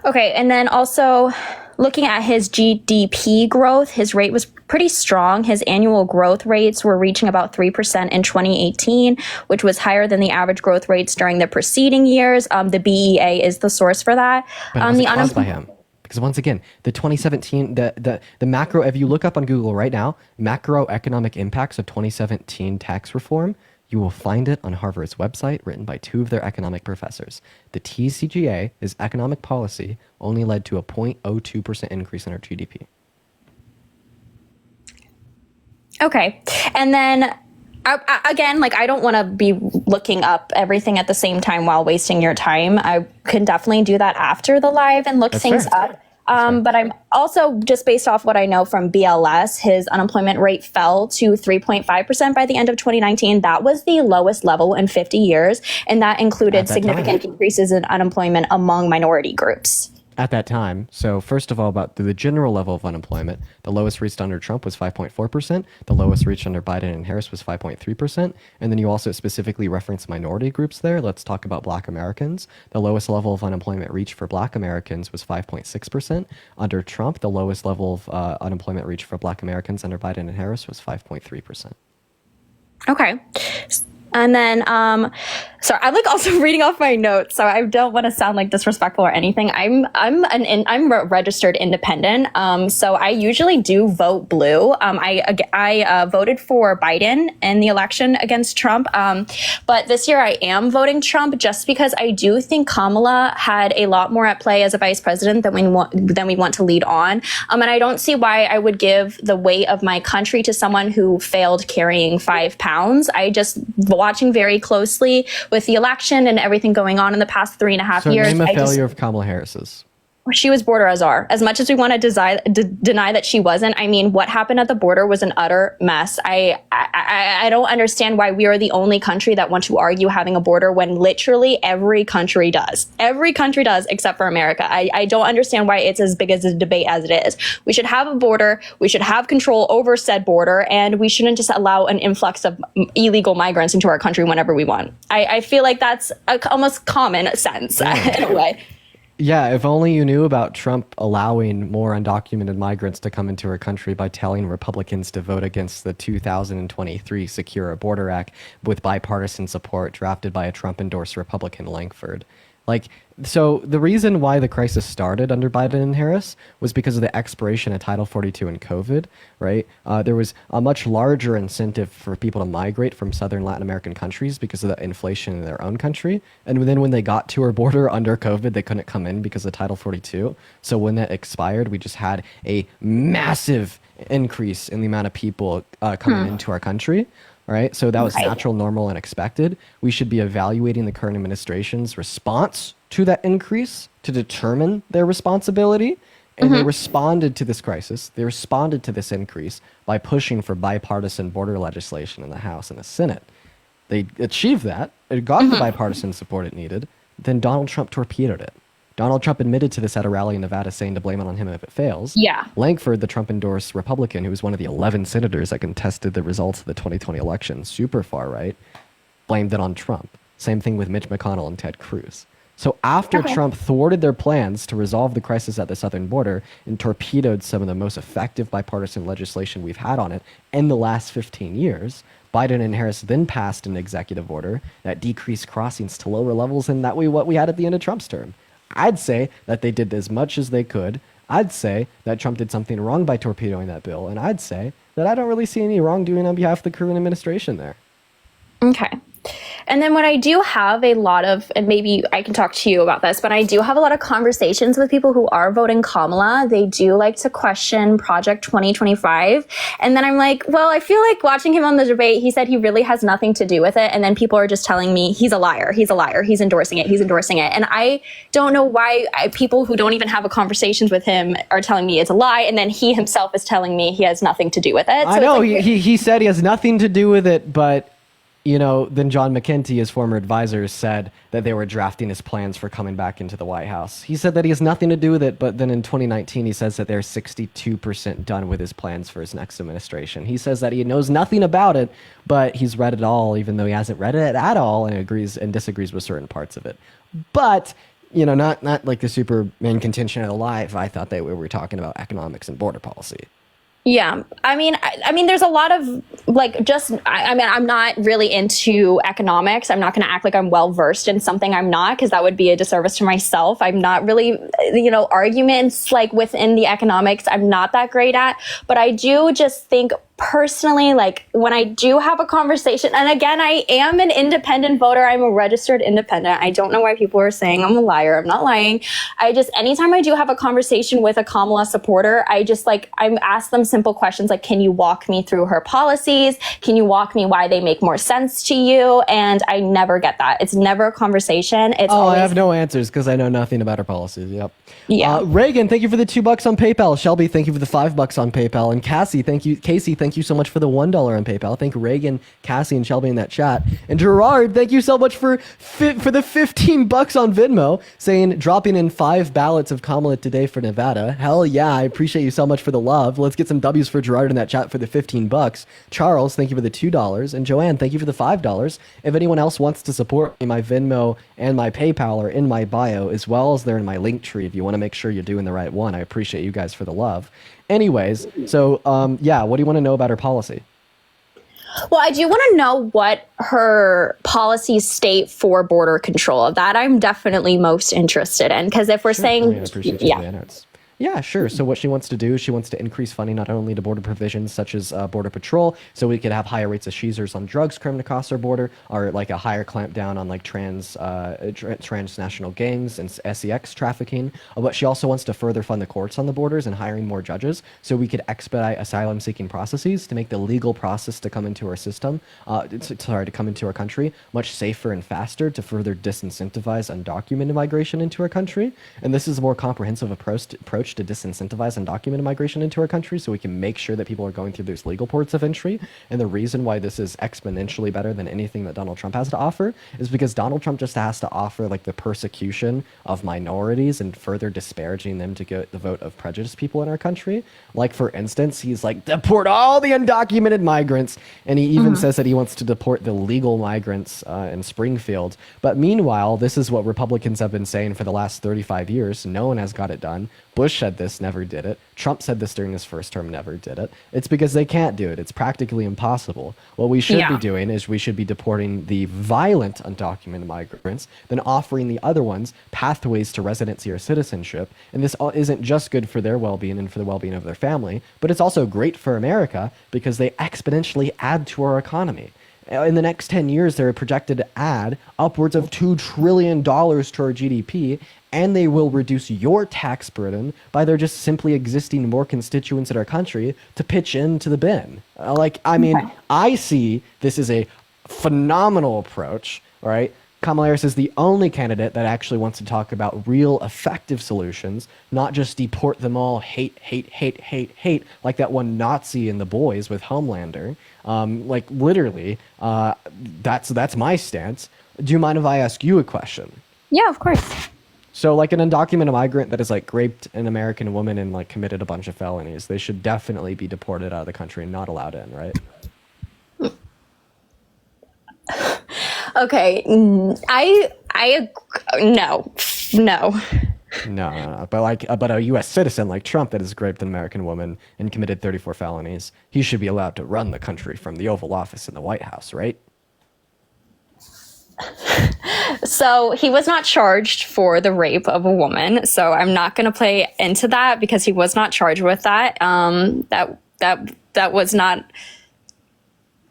Okay, and then also looking at his GDP growth, his rate was pretty strong. His annual growth rates were reaching about 3% in 2018, which was higher than the average growth rates during the preceding years. The BEA is the source for that. But it wasn't caused by him. Because once again, the 2017, the macro, if you look up on Google right now, macroeconomic impacts of 2017 tax reform, you will find it on Harvard's website, written by two of their economic professors. The TCGA, his economic policy, only led to a 0.02% increase in our GDP. Okay. And then again, like, I don't want to be looking up everything at the same time while wasting your time. I can definitely do that after the live and look things up. But I'm also, just based off what I know from BLS, his unemployment rate fell to 3.5% by the end of 2019. That was the lowest level in 50 years. And that included significant decreases in unemployment among minority groups. At that time, so first of all, about the general level of unemployment, the lowest reached under Trump was 5.4%. The lowest reached under Biden and Harris was 5.3%. And then you also specifically reference minority groups there. Let's talk about Black Americans. The lowest level of unemployment reached for Black Americans was 5.6%. Under Trump, the lowest level of unemployment reached for Black Americans under Biden and Harris was 5.3%. Okay. And then, sorry, I'm like also reading off my notes, so I don't want to sound like disrespectful or anything. I'm a registered independent, so I usually do vote blue. I voted for Biden in the election against Trump, but this year I am voting Trump just because I do think Kamala had a lot more at play as a vice president than we want to lead on, and I don't see why I would give the weight of my country to someone who failed carrying 5 pounds. I just watching very closely with the election and everything going on in the past 3.5 years. Name a failure of Kamala Harris's. She was border czar. As much as we want to deny that she wasn't, I mean, what happened at the border was an utter mess. I don't understand why we are the only country that want to argue having a border when literally every country does. Every country does except for America. I don't understand why it's as big as a debate as it is. We should have a border. We should have control over said border, and we shouldn't just allow an influx of illegal migrants into our country whenever we want. I feel like that's almost common sense in a way. Yeah, if only you knew about Trump allowing more undocumented migrants to come into our country by telling Republicans to vote against the 2023 Secure Border Act with bipartisan support drafted by a Trump-endorsed Republican Langford. So the reason why the crisis started under Biden and Harris was because of the expiration of Title 42 and COVID, right? There was a much larger incentive for people to migrate from Southern Latin American countries because of the inflation in their own country. And then when they got to our border under COVID, they couldn't come in because of Title 42. So when that expired, we just had a massive increase in the amount of people coming into our country. Right, so that was natural, normal, and expected. We should be evaluating the current administration's response to that increase to determine their responsibility. And they responded to this crisis. They responded to this increase by pushing for bipartisan border legislation in the House and the Senate. They achieved that. It got the bipartisan support it needed. Then Donald Trump torpedoed it. Donald Trump admitted to this at a rally in Nevada, saying to blame it on him if it fails. Yeah. Langford, the Trump-endorsed Republican, who was one of the 11 senators that contested the results of the 2020 election, super far right, blamed it on Trump. Same thing with Mitch McConnell and Ted Cruz. So after Trump thwarted their plans to resolve the crisis at the southern border and torpedoed some of the most effective bipartisan legislation we've had on it in the last 15 years, Biden and Harris then passed an executive order that decreased crossings to lower levels than what we had at the end of Trump's term. I'd say that they did as much as they could. I'd say that Trump did something wrong by torpedoing that bill. And I'd say that I don't really see any wrongdoing on behalf of the current administration there. Okay. And then when I do have a lot of, and maybe I can talk to you about this, but I do have a lot of conversations with people who are voting Kamala. They do like to question Project 2025. And then I'm like, well, I feel like watching him on the debate, he said he really has nothing to do with it. And then people are just telling me he's a liar. He's a liar. He's endorsing it. He's endorsing it. And I don't know why people who don't even have a conversations with him are telling me it's a lie. And then he himself is telling me he has nothing to do with it. So I know he said he has nothing to do with it, but then John McKenty, his former advisor, said that they were drafting his plans for coming back into the White House. He said that he has nothing to do with it, but then in 2019, he says that they're 62% done with his plans for his next administration. He says that he knows nothing about it, but he's read it all, even though he hasn't read it at all and agrees and disagrees with certain parts of it. But not like the super main contention of the live. I thought that we were talking about economics and border policy. Yeah, I mean, there's a lot of I'm not really into economics. I'm not going to act like I'm well versed in something I'm not, because that would be a disservice to myself. I'm not really, arguments like within the economics, I'm not that great at, but I do just think personally, like when I do have a conversation, and again, I am an independent voter. I'm a registered independent. I don't know why people are saying I'm a liar. I'm not lying. Anytime I do have a conversation with a Kamala supporter, I'm asked them simple questions like, can you walk me through her policies? Can you walk me why they make more sense to you? And I never get that. It's never a conversation. It's always, I have no answers because I know nothing about her policies. Yep. Yeah. Reagan, thank you for the $2 on PayPal. Shelby, thank you for the $5 on PayPal. And Cassie, thank you so much for the $1 on PayPal. Thank Reagan, Cassie, and Shelby in that chat. And Gerard, thank you so much for the $15 on Venmo, saying dropping in 5 ballots of Kamala today for Nevada. Hell yeah, I appreciate you so much for the love. Let's get some W's for Gerard in that chat for the $15. Charles, thank you for the $2. And Joanne, thank you for the $5. If anyone else wants to support me, my Venmo and my PayPal are in my bio, as well as they're in my link tree if you want to make sure you're doing the right one. I appreciate you guys for the love. Anyways, so what do you want to know about her policy? Well, I do want to know what her policies state for border control. That I'm definitely most interested in, because if we're saying, I appreciate you saying it. Yeah, sure. So what she wants to do is she wants to increase funding not only to border provisions such as Border Patrol, so we could have higher rates of seizures on drugs coming across our border, or like a higher clampdown on like transnational gangs and sex trafficking. But she also wants to further fund the courts on the borders and hiring more judges, so we could expedite asylum-seeking processes to make the legal process to come into our system, to come into our country, much safer and faster, to further disincentivize undocumented migration into our country. And this is a more comprehensive approach to disincentivize undocumented migration into our country, so we can make sure that people are going through those legal ports of entry. And the reason why this is exponentially better than anything that Donald Trump has to offer is because Donald Trump just has to offer like the persecution of minorities and further disparaging them to get the vote of prejudiced people in our country. Like, for instance, he's like, deport all the undocumented migrants, and he even says that he wants to deport the legal migrants in Springfield. But meanwhile, this is what Republicans have been saying for the last 35 years. No one has got it done. Bush said this, never did it. Trump said this during his first term, never did it. It's because they can't do it. It's practically impossible. What we should be doing is we should be deporting the violent undocumented migrants, then offering the other ones pathways to residency or citizenship. And this isn't just good for their well-being and for the well-being of their family, but it's also great for America because they exponentially add to our economy. In the next 10 years, they're projected to add upwards of $2 trillion to our GDP, and they will reduce your tax burden by there just simply existing more constituents in our country to pitch into the bin. I see this as a phenomenal approach, all right? Kamala Harris is the only candidate that actually wants to talk about real effective solutions, not just deport them all, hate, like that one Nazi in The Boys with Homelander. That's my stance. Do you mind if I ask you a question? Yeah, of course. So like an undocumented migrant that has like raped an American woman and like committed a bunch of felonies, they should definitely be deported out of the country and not allowed in, right? Okay, no. No. But a U.S. citizen like Trump that has raped an American woman and committed 34 felonies, he should be allowed to run the country from the Oval Office in the White House, right? So he was not charged for the rape of a woman. So I'm not going to play into that because he was not charged with that. That was not.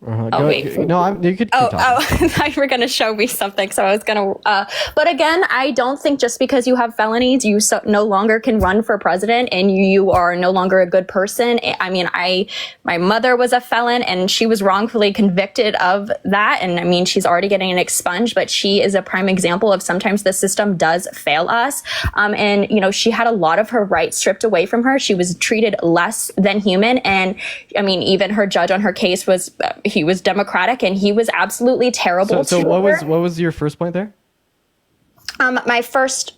You could keep talking. I thought you were going to show me something, so I was going to. But again, I don't think just because you have felonies, you no longer can run for president, and you are no longer a good person. I mean, my mother was a felon, and she was wrongfully convicted of that, and I mean, she's already getting an expunged, but she is a prime example of sometimes the system does fail us. And she had a lot of her rights stripped away from her. She was treated less than human, and I mean, even her judge on her case was. He was Democratic, and he was absolutely terrible. So what was your first point there? My first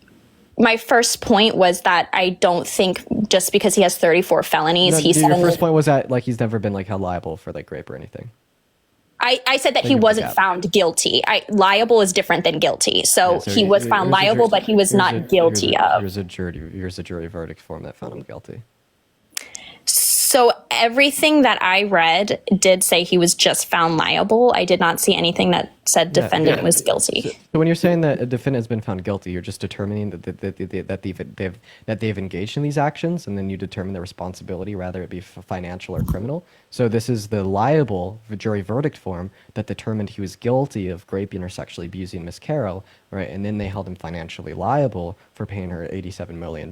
point was that I don't think just because he has 34 felonies, your first point was that like he's never been like held liable for like rape or anything. I said that he give the wasn't gap. found guilty. Liable is different than guilty. So, Yeah, so he was found liable, but he was not guilty of. Here's a jury verdict form that found him guilty. So everything that I read did say he was just found liable. I did not see anything that said defendant was guilty. So when you're saying that a defendant has been found guilty, you're just determining that they've engaged in these actions, and then you determine the responsibility, whether it be financial or criminal. So this is the liable jury verdict form that determined he was guilty of raping or sexually abusing Miss Carroll, right? And then they held him financially liable for paying her $87 million.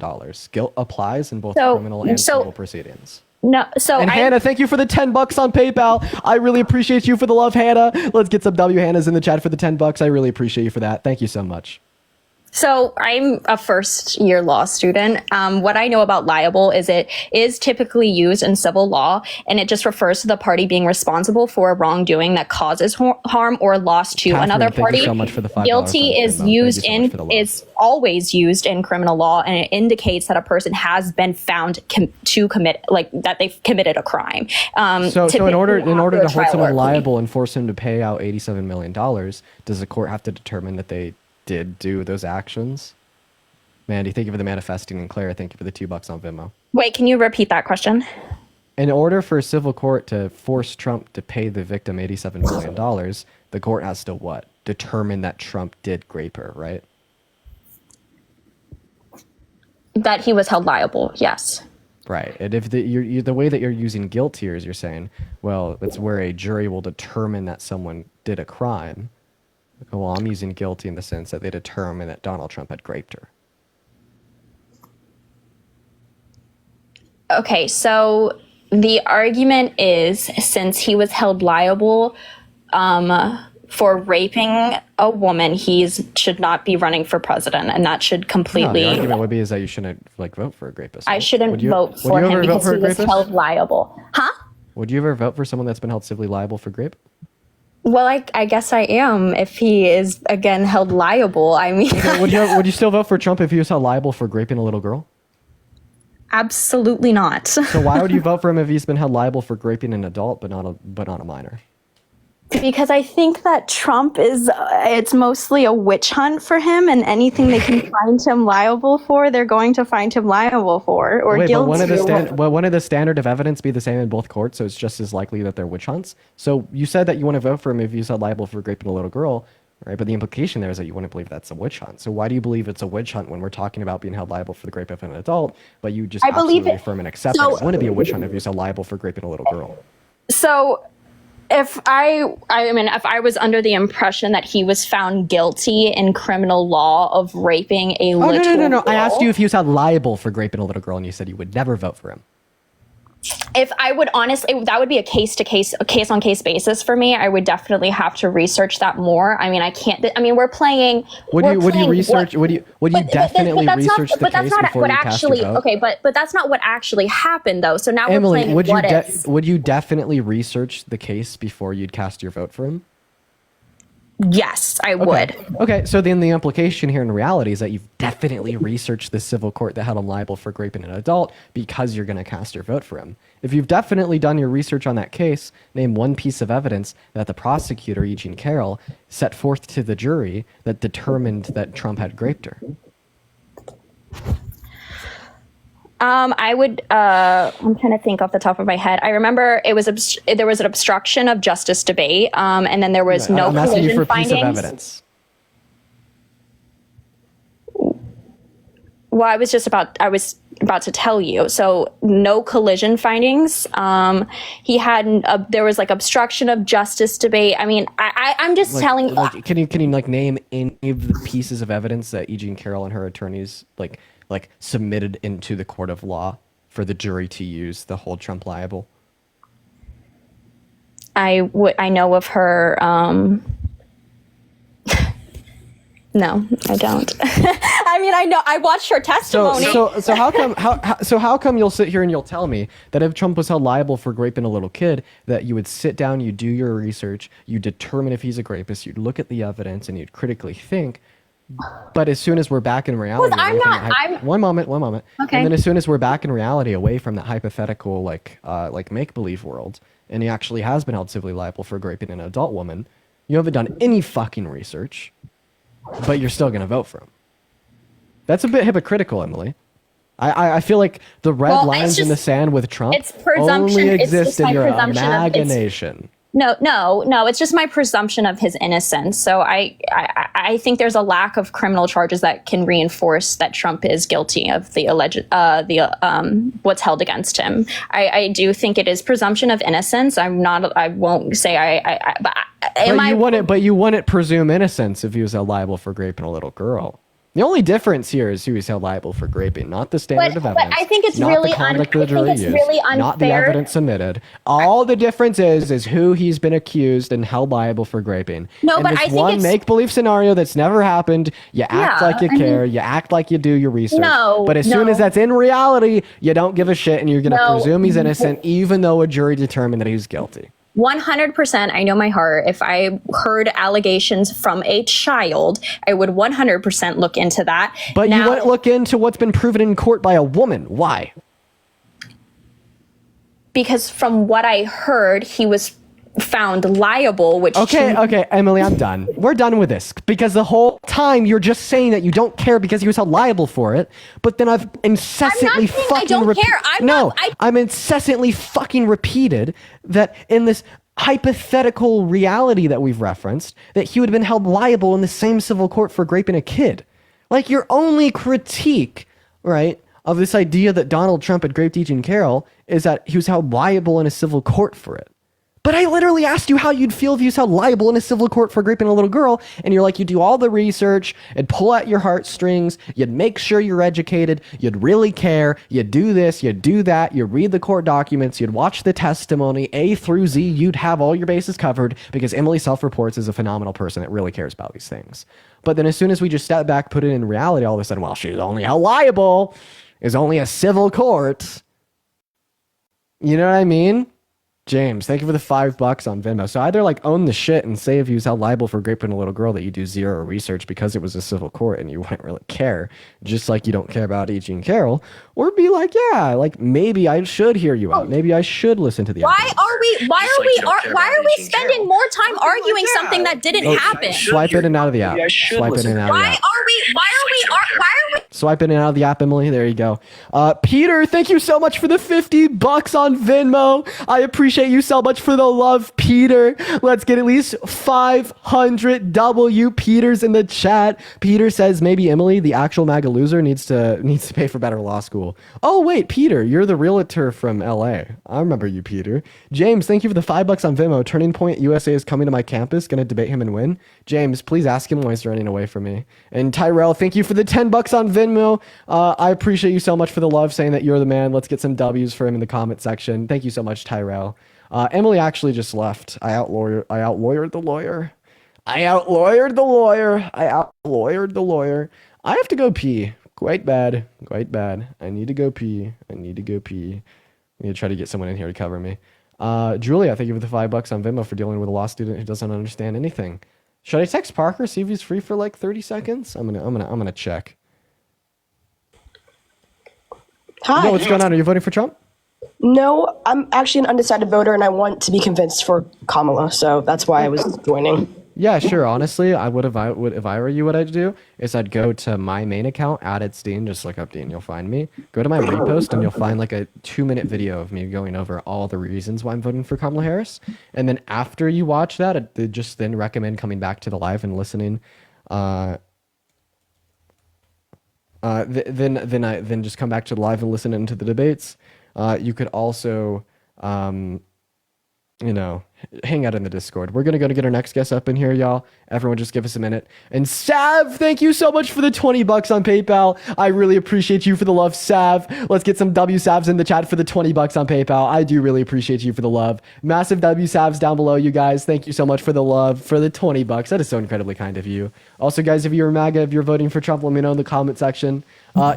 Guilt applies in both criminal and civil proceedings. No, so And Hannah, thank you for the $10 on PayPal. I really appreciate you for the love, Hannah. Let's get some W Hannahs in the chat for the $10. I really appreciate you for that. Thank you so much. So I'm a first-year law student. What I know about liable is it is typically used in civil law, and it just refers to the party being responsible for a wrongdoing that causes harm or loss to Catherine, another thank you party. so much for the $5 Guilty is Venmo. used Thank you so much for the love. is always used in criminal law, and it indicates that a person has been found to commit, like that they've committed a crime. So in order to hold trial someone or plea. liable and force him to pay out $87 million, does the court have to determine that they did do those actions? Mandy, thank you for the manifesting, and Claire, thank you for the $2 on Venmo. Wait, can you repeat that question? In order for a civil court to force Trump to pay the victim $87 million, the court has to what? Determine that Trump did rape her, right? That he was held liable, yes. Right. And if the way that you're using guilt here is you're saying, well, it's where a jury will determine that someone did a crime. Well, I'm using guilty in the sense that they determine that Donald Trump had raped her. Okay, so the argument is since he was held liable for raping a woman, he should not be running for president, and that should No, completely. the argument would be is that you shouldn't vote for a rapist. I shouldn't Would you- vote would for you him ever vote because for he a was rapist? held liable. Huh? Would you ever vote for someone that's been held civilly liable for rape? Well, I guess I am if he is again held liable. I mean, Would you still vote for Trump if he was held liable for raping a little girl? absolutely not. So why would you vote for him if he's been held liable for raping an adult but not a minor? Because I think that Trump is, it's mostly a witch hunt for him, and anything they can find him liable for, they're going to find him liable for, or Wait, guilty. but wouldn't the standard of evidence be the same in both courts? So it's just as likely that they're witch hunts. So you said that you want to vote for him if he's held liable for raping a little girl, right? But the implication there is that you wouldn't believe that's a witch hunt. So why do you believe it's a witch hunt when we're talking about being held liable for the rape of an adult, but you just I believe absolutely it- affirm and accept so- that it wouldn't be a witch hunt if he's held liable for raping a little girl? So if I was under the impression that he was found guilty in criminal law of raping a Oh, little no. I asked girl, you if he was held liable for raping a little girl, and you said you would never vote for him. if I would honestly, that would be a case on case basis for me. I would definitely have to research that more. I mean, I can't. I mean, we're playing. Would you research? Would you definitely research the case before you cast your vote? Okay, but that's not what actually happened, though. So now Emily, we're playing what if. would you definitely research the case before you'd cast your vote for him? Yes, I would. Okay, so then the implication here in reality is that you've definitely researched the civil court that held him liable for raping an adult because you're going to cast your vote for him. If you've definitely done your research on that case, name one piece of evidence that the prosecutor, Eugene Carroll, set forth to the jury that determined that Trump had raped her. I would. I'm trying to think off the top of my head. I remember there was an obstruction of justice debate, and then there was no I'm asking you for collision a piece of findings. evidence. Well, I was about to tell you. So no collision findings. He had there was like obstruction of justice debate. I mean, I'm just telling. Can you name any of the pieces of evidence that Eugene Carroll and her attorneys submitted into the court of law for the jury to use to hold Trump liable? I know of her. No, I don't. I mean, I know. I watched her testimony. So how come you'll sit here and you'll tell me that if Trump was held liable for raping a little kid, that you would sit down, you do your research, you determine if he's a rapist, you'd look at the evidence, and you'd critically think, But as soon as we're back in reality, I'm away from not- the I'm- one moment. Okay. And then as soon as we're back in reality, away from that hypothetical like make believe world, and he actually has been held civilly liable for raping an adult woman, you haven't done any fucking research, but you're still gonna vote for him. That's a bit hypocritical, Emily. I feel like the red Well, it's lines in the just- sand with Trump it's presumption- only it's exist just in my your presumption of- it's- imagination. No. It's just my presumption of his innocence. So I think there's a lack of criminal charges that can reinforce that Trump is guilty of the alleged what's held against him. I do think it is presumption of innocence. I won't say But you wouldn't presume innocence if he was held liable for raping a little girl. The only difference here is who he's held liable for raping, not the standard of But evidence. I think it's not really the conduct the I think jury it's used, really not the unfair. evidence submitted. All the difference is who he's been accused and held liable for raping. No, and but this I think one it's- make-believe scenario that's never happened. You act Yeah, like you I mean- care. You act like you do your research. No, but as soon no. as that's in reality, you don't give a shit, and you're going to No. presume he's innocent, even though a jury determined that he's guilty. 100%, I know my heart. If I heard allegations from a child, I would 100% look into that. But now, you wouldn't look into what's been proven in court by a woman. Why? because from what I heard, he was found liable, which Okay, Emily, I'm done. We're done with this because the whole time you're just saying that you don't care because he was held liable for it, but then I've incessantly saying I fucking don't care. I'm incessantly fucking repeated that in this hypothetical reality that we've referenced, that he would have been held liable in the same civil court for raping a kid. Like, your only critique, right, of this idea that Donald Trump had raped Jean Carroll is that he was held liable in a civil court for it. But I literally asked you how you'd feel if you was held liable in a civil court for raping a little girl, and you're like, you do all the research, and pull out your heartstrings, you'd make sure you're educated, you'd really care, you'd do this, you'd do that, you'd read the court documents, you'd watch the testimony, A through Z, you'd have all your bases covered, because Emily self-reports as a phenomenal person that really cares about these things. But then as soon as we just step back, put it in reality, all of a sudden, well, she's only held liable, is only a civil court. You know what I mean? James, thank you for the $5 on Venmo. So either like own the shit and say if you was held liable for raping a little girl that you do zero research because it was a civil court and you wouldn't really care, just like you don't care about Jean Carroll, or be like, yeah, like maybe I should hear you out. Maybe I should listen to the Why evidence. are we spending more time arguing something that didn't happen? Swipe in and out of the app. Swipe in and out of the app. Swipe in and out of the app, Emily. There you go. Peter, thank you so much for the $50 on Venmo. I appreciate you so much for the love, Peter. Let's get at least 500 W Peters in the chat. Peter says maybe Emily, the actual MAGA loser, needs to pay for better law school. Oh wait, Peter, you're the realtor from LA. I remember you, Peter. James, thank you for the $5 on Venmo. Turning Point USA is coming to my campus. Gonna debate him and win. James, please ask him why he's running away from me. And Tyrell, thank you for the $10 on Venmo. I appreciate you so much for the love, saying that you're the man. Let's get some W's for him in the comment section. Thank you so much, Tyrell. Emily actually just left. I outlawyered the lawyer. I have to go pee. Quite bad. I need to go pee. I need to try to get someone in here to cover me. Julia, thank you for the $5 on Venmo for dealing with a law student who doesn't understand anything. Should I text Parker, see if he's free for like 30 seconds? I'm gonna check. Hi. Yo, what's going on? Are you voting for Trump? No, I'm actually an undecided voter, and I want to be convinced for Kamala, so that's why I was joining. Yeah, sure. Honestly, I would if I were you, what I'd do is I'd go to my main account, add Dean, just look up Dean, you'll find me. Go to my repost and you'll find like a 2-minute video of me going over all the reasons why I'm voting for Kamala Harris. And then after you watch that, I'd just then recommend coming back to the live and listening. Then just come back to the live and listen into the debates. You could also hang out in the Discord. We're gonna get our next guest up in here, y'all. Everyone just give us a minute. And Sav, thank you so much for the $20 on PayPal. I really appreciate you for the love, Sav. Let's get some W Savs in the chat for the $20 on PayPal. I do really appreciate you for the love. Massive W Savs down below, you guys. Thank you so much for the love, for the $20. That is so incredibly kind of you. Also, guys, if you're MAGA, if you're voting for Trump, let me know in the comment section.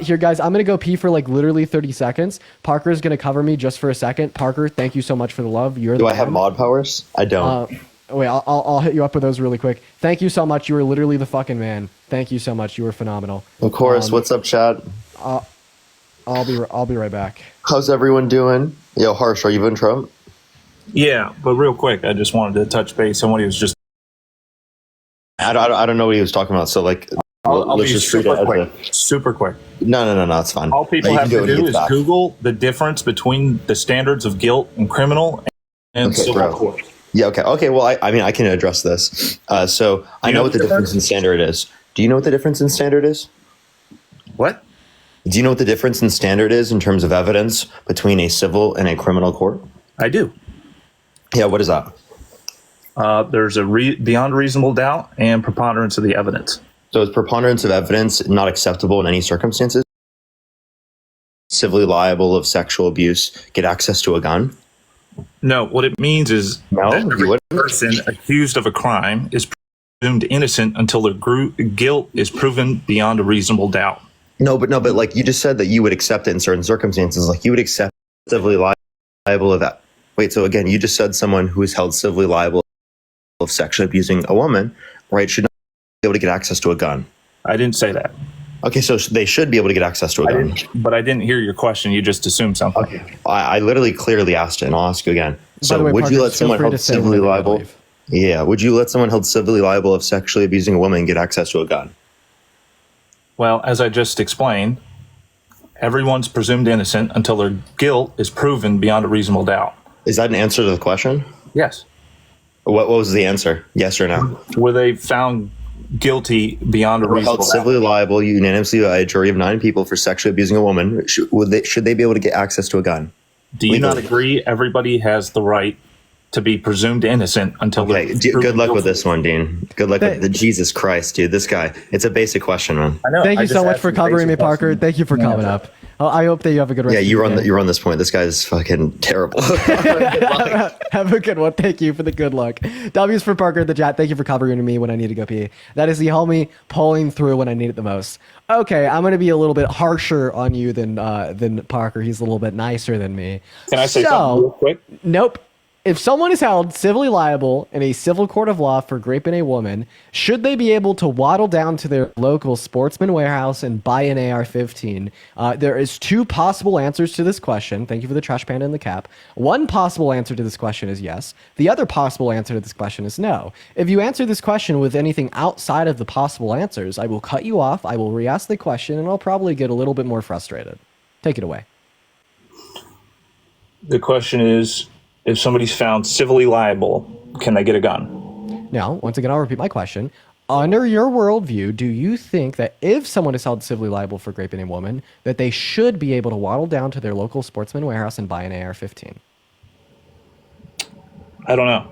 Here, guys, I'm going to go pee for like literally 30 seconds. Parker's going to cover me just for a second. Parker, thank you so much for the love. Do I have mod powers? I don't. Wait, I'll hit you up with those really quick. Thank you so much. You were literally the fucking man. Thank you so much. You were phenomenal. Of course. What's up, chat? I'll be right back. How's everyone doing? Yo, Harsh, are you voting Trump? Yeah, but real quick, I just wanted to touch base on what he was just. I don't know what he was talking about. So like, I'll let's be just treat super it quick. as Super quick. No, it's fine. All people You have can to when he do gets is back. Google the difference between the standards of guilt and criminal and Okay, civil bro. court. Yeah, okay. Well, I mean, I can address this. So I know what the difference in standard is. Do you know what the difference in standard is? What? Do you know what the difference in standard is in terms of evidence between a civil and a criminal court? I do. Yeah, what is that? There's a beyond reasonable doubt and preponderance of the evidence. So is preponderance of evidence not acceptable in any circumstances? Civilly liable of sexual abuse get access to a gun? No, what it means is No, that you every wouldn't. person accused of a crime is presumed innocent until their guilt is proven beyond a reasonable doubt. No, but like you just said that you would accept it in certain circumstances. Like you would accept civilly liable of that. Wait, so again, you just said someone who is held civilly liable of sexually abusing a woman, right, should not be able to get access to a gun. I didn't say that. Okay, so they should be able to get access to a gun. But I didn't hear your question. You just assumed something. Okay. I literally clearly asked it, and I'll ask you again. By So the way, would Parker, you let feel someone free held to say civilly whatever you liable? believe. Yeah, would you let someone held civilly liable of sexually abusing a woman get access to a gun? Well, as I just explained, everyone's presumed innocent until their guilt is proven beyond a reasonable doubt. Is that an answer to the question? Yes. What was the answer? Yes or no? Were they found guilty beyond a Held reasonable doubt? civilly liable unanimously by a jury of 9 people for sexually abusing a woman. Should they be able to get access to a gun? Do you not agree everybody has the right to be presumed innocent until Okay, they're proven good luck with guilty? this one, Dean. Good luck with the Jesus Christ, dude. This guy. It's a basic question, man. I know. Thank I you just so much asked for you covering me, basic Parker. questions. Thank you for coming up. I hope that you have a good rest Yeah, of you're your on day. you're on this point. This guy's fucking terrible. Have a good one. Thank you for the good luck. W's for Parker in the chat. Thank you for covering me when I need to go pee. That is the homie pulling through when I need it the most. Okay, I'm gonna be a little bit harsher on you than Parker. He's a little bit nicer than me. Can I say something real quick? Nope. If someone is held civilly liable in a civil court of law for raping a woman, should they be able to waddle down to their local sportsman warehouse and buy an AR-15? There is 2 possible answers to this question. Thank you for the trash panda in the cap. One possible answer to this question is yes. The other possible answer to this question is no. If you answer this question with anything outside of the possible answers, I will cut you off, I will re-ask the question, and I'll probably get a little bit more frustrated. Take it away. The question is, if somebody's found civilly liable, can they get a gun? Now, once again, I'll repeat my question. Under your worldview, do you think that if someone is held civilly liable for raping a woman, that they should be able to waddle down to their local sportsman warehouse and buy an AR-15? I don't know.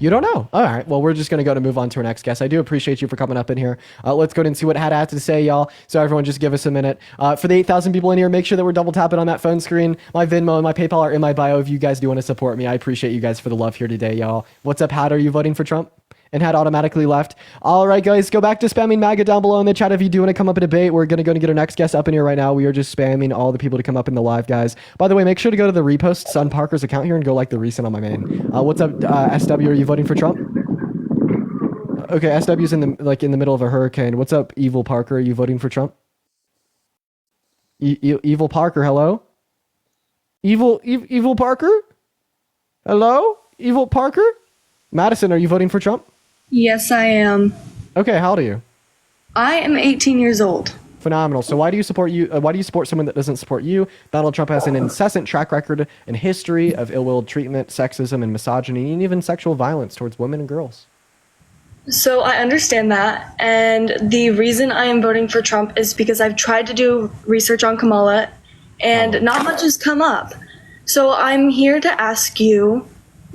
You don't know. All right. Well, we're just going to move on to our next guest. I do appreciate you for coming up in here. Let's go ahead and see what Had has to say, y'all. So everyone, just give us a minute. For the 8,000 people in here, make sure that we're double tapping on that phone screen. My Venmo and my PayPal are in my bio if you guys do want to support me. I appreciate you guys for the love here today, y'all. What's up, Had? Are you voting for Trump? And Had automatically left. All right, guys, go back to spamming MAGA down below in the chat if you do want to come up and debate. We're going to go and get our next guest up in here right now. We are just spamming all the people to come up in the live, guys. By the way, make sure to go to the reposts on Parker's account here and go like the recent on my main. What's up, SW? Are you voting for Trump? Okay, SW's in the middle of a hurricane. What's up, Evil Parker? Are you voting for Trump? Evil Parker, hello? Evil Parker? Hello? Evil Parker? Madison, are you voting for Trump? Yes, I am. Okay, how old are you? I am 18 years old. Phenomenal. So why do you support someone that doesn't support you? Donald Trump has an incessant track record and history of ill-willed treatment, sexism, and misogyny, and even sexual violence towards women and girls. So I understand that, and the reason I am voting for Trump is because I've tried to do research on Kamala, and not much has come up. So I'm here to ask you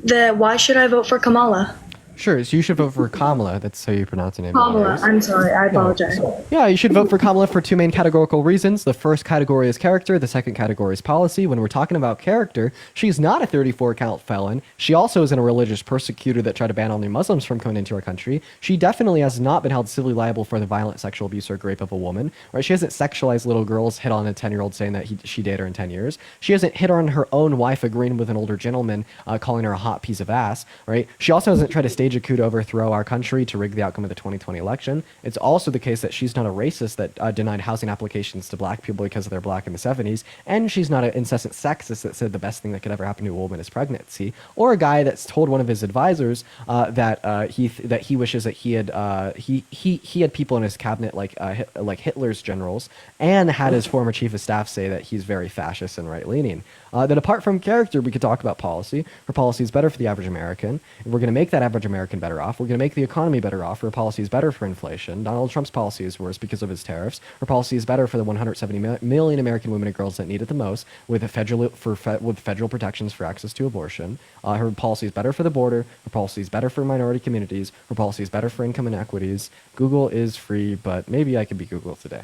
that why should I vote for Kamala? Sure, so you should vote for Kamala. That's how you pronounce her name. Kamala. I'm sorry. I apologize. Yeah, you should vote for Kamala for two main categorical reasons. The first category is character. The second category is policy. When we're talking about character, she's not a 34-count felon. She also isn't a religious persecutor that tried to ban only Muslims from coming into our country. She definitely has not been held civilly liable for the violent sexual abuse or rape of a woman. Right? She hasn't sexualized little girls, hit on a 10-year-old saying that she dated her in 10 years. She hasn't hit on her own wife agreeing with an older gentleman, calling her a hot piece of ass. Right? She also hasn't tried to stage a coup to overthrow our country to rig the outcome of the 2020 election. It's also the case that she's not a racist that denied housing applications to black people because they're black in the 70s, and she's not an incessant sexist that said the best thing that could ever happen to a woman is pregnancy, or a guy that's told one of his advisors that he wishes that he had people in his cabinet like Hitler's generals, and had his former chief of staff say that he's very fascist and right-leaning. Then apart from character, we could talk about policy. Her policy is better for the average American. We're going to make that average American better off. We're going to make the economy better off. Her policy is better for inflation. Donald Trump's policy is worse because of his tariffs. Her policy is better for the 170 million American women and girls that need it the most, with federal protections for access to abortion. Her policy is better for the border. Her policy is better for minority communities. Her policy is better for income inequities. Google is free, but maybe I could be Google today.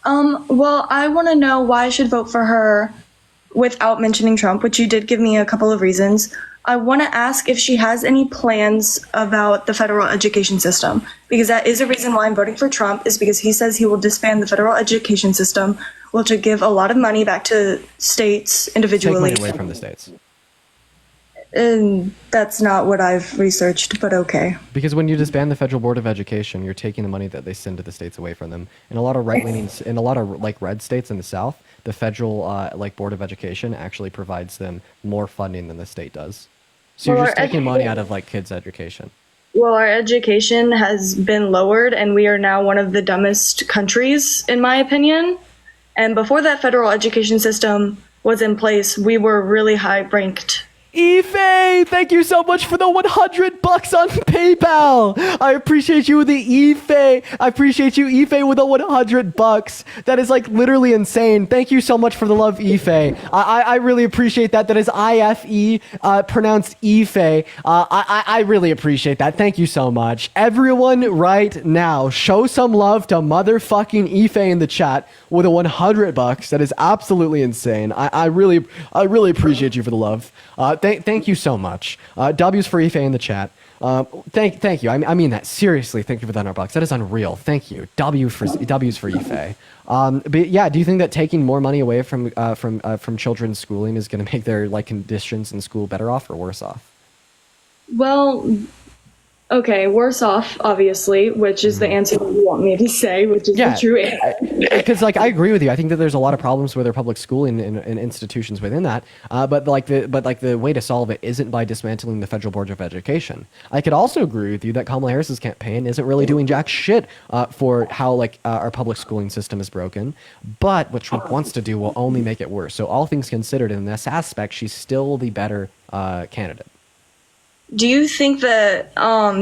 Well, I want to know why I should vote for her without mentioning Trump, which you did give me a couple of reasons. I want to ask if she has any plans about the federal education system, because that is a reason why I'm voting for Trump, is because he says he will disband the federal education system, which would give a lot of money back to states individually. Take money away from the states. And that's not what I've researched, but okay. Because when you disband the Federal Board of Education, you're taking the money that they send to the states away from them. In a lot of right-leaning, in a lot of like red states in the South, the federal Board of Education actually provides them more funding than the state does. So you're just taking money out of like kids' education. Well, our education has been lowered, and we are now one of the dumbest countries, in my opinion. And before that federal education system was in place, we were really high ranked. Ife, thank you so much for the $100 on PayPal. I appreciate you with the Ife. I appreciate you, Ife, with the $100. That is like literally insane. Thank you so much for the love, Ife. I really appreciate that. That is IFE, pronounced Ife. I really appreciate that. Thank you so much. Everyone right now, show some love to motherfucking Ife in the chat with a $100. That is absolutely insane. I really appreciate you for the love. Thank you so much. W's for Ife in the chat. Thank you. I mean that seriously. Thank you for the $100. That is unreal. Thank you. W's for Ife. But yeah, do you think that taking more money away from children's schooling is going to make their like conditions in school better off or worse off? Well, okay, worse off, obviously, which is the answer that you want me to say, which is the true answer. Because like I agree with you. I think that there's a lot of problems with our public schooling and institutions within that. But the way to solve it isn't by dismantling the Federal Board of Education. I could also agree with you that Kamala Harris's campaign isn't really doing jack shit for how our public schooling system is broken. But what Trump wants to do will only make it worse. So all things considered, in this aspect, she's still the better candidate. Do you think that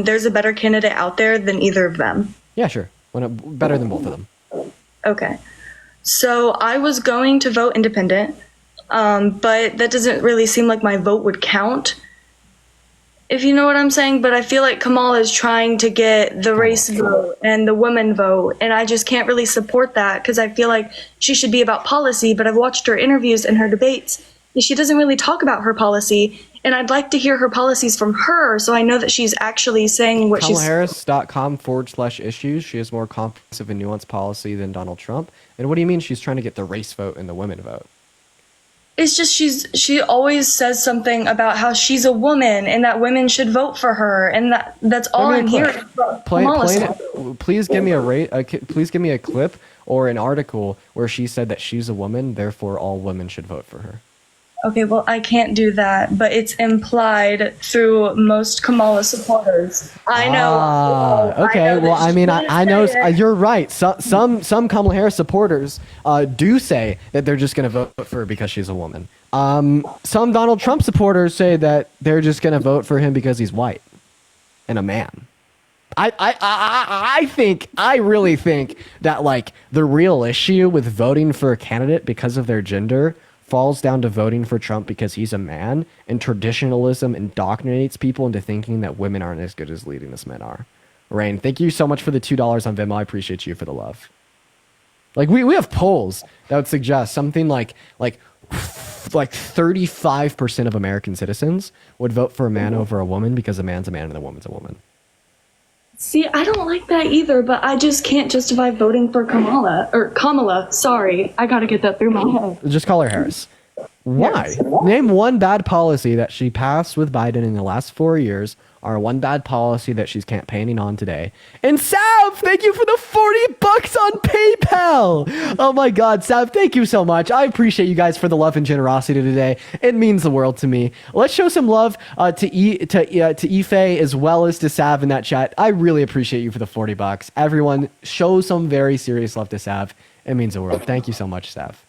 there's a better candidate out there than either of them? Yeah, sure. Better than both of them. Okay. So I was going to vote independent, but that doesn't really seem like my vote would count, if you know what I'm saying. But I feel like Kamala is trying to get the race vote and the women vote, and I just can't really support that because I feel like she should be about policy, but I've watched her interviews and her debates, and she doesn't really talk about her policy. And I'd like to hear her policies from her so I know that she's actually saying what she's... KamalaHarris.com/issues. She has more comprehensive and nuanced policy than Donald Trump. And what do you mean she's trying to get the race vote and the women vote? It's just she always says something about how she's a woman and that women should vote for her. And that's all I'm hearing. Please give me please give me a clip or an article where she said that she's a woman, therefore all women should vote for her. Okay, well, I can't do that, but it's implied through most Kamala supporters. I know. Okay, well, I mean, I know you're right. Some Kamala Harris supporters do say that they're just going to vote for her because she's a woman. Some Donald Trump supporters say that they're just going to vote for him because he's white and a man. I really think that like the real issue with voting for a candidate because of their gender falls down to voting for Trump because he's a man, and traditionalism indoctrinates people into thinking that women aren't as good as leading as men are. Rain, thank you so much for the $2 on Venmo. I appreciate you for the love. Like we have polls that would suggest something like 35% of American citizens would vote for a man over a woman because a man's a man and a woman's a woman. See, I don't like that either, but I just can't justify voting for Kamala. Sorry, I gotta get that through my head. Just call her Harris. Why? Name one bad policy that she passed with Biden in the last 4 years, or one bad policy that she's campaigning on today. And Sav, thank you for the $40 on PayPal. Oh my God, Sav, thank you so much. I appreciate you guys for the love and generosity today. It means the world to me. Let's show some love to Ife as well as to Sav in that chat. I really appreciate you for the $40. Everyone, show some very serious love to Sav. It means the world. Thank you so much, Sav.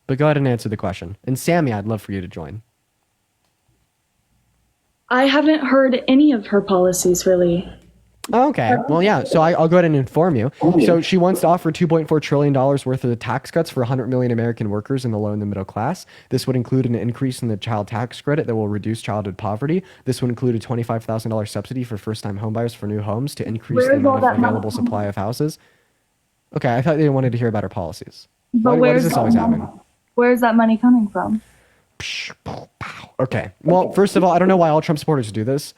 But go ahead and answer the question. And Sammy, I'd love for you to join. I haven't heard any of her policies, really. Okay. Well, yeah. So I'll go ahead and inform you. So she wants to offer $2.4 trillion worth of the tax cuts for 100 million American workers in the low and the middle class. This would include an increase in the child tax credit that will reduce childhood poverty. This would include a $25,000 subsidy for first-time homebuyers for new homes to increase the amount of available supply of houses. Okay. I thought they wanted to hear about her policies. But Why does this always happen? Where's that money coming from? Okay. Well, first of all, I don't know why all Trump supporters do this.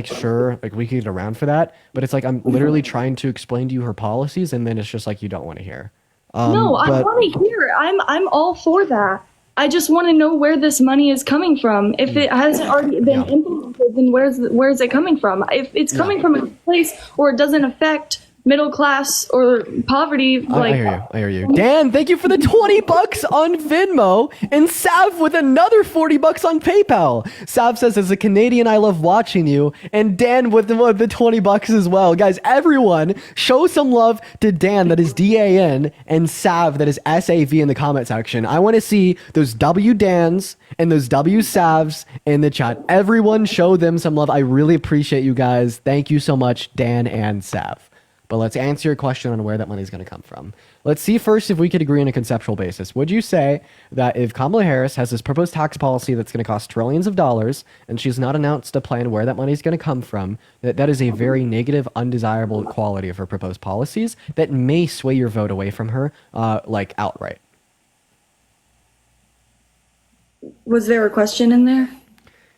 Sure, we could get around for that, but it's like I'm literally trying to explain to you her policies, and then it's just like you don't want to hear. No, I want to hear. I'm all for that. I just want to know where this money is coming from. If it hasn't already been implemented, then where's it coming from? If it's coming from a place where it doesn't affect middle class or poverty, I hear you. Dan, thank you for the $20 on Venmo, and Sav with another $40 on PayPal. Sav says, as a Canadian, I love watching you, and Dan with the $20 as well. Guys, everyone, show some love to Dan, that is DAN, and Sav, that is SAV, in the comment section. I want to see those W Dans and those W Savs in the chat. Everyone, show them some love. I really appreciate you guys. Thank you so much, Dan and Sav. But let's answer your question on where that money is going to come from. Let's see first if we could agree on a conceptual basis. Would you say that if Kamala Harris has this proposed tax policy that's going to cost trillions of dollars, and she's not announced a plan where that money is going to come from, that is a very negative, undesirable quality of her proposed policies that may sway your vote away from her, outright? Was there a question in there?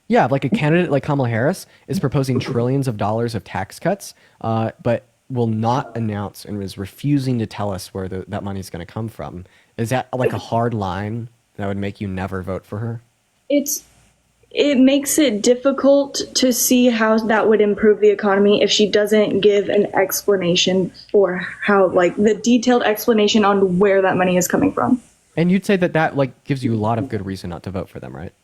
Yeah, like a candidate like Kamala Harris is proposing trillions of dollars of tax cuts, but will not announce and is refusing to tell us where that money is going to come from. Is that like a hard line that would make you never vote for her? It makes it difficult to see how that would improve the economy if she doesn't give an explanation for how, the detailed explanation on where that money is coming from. And you'd say that gives you a lot of good reason not to vote for them, right?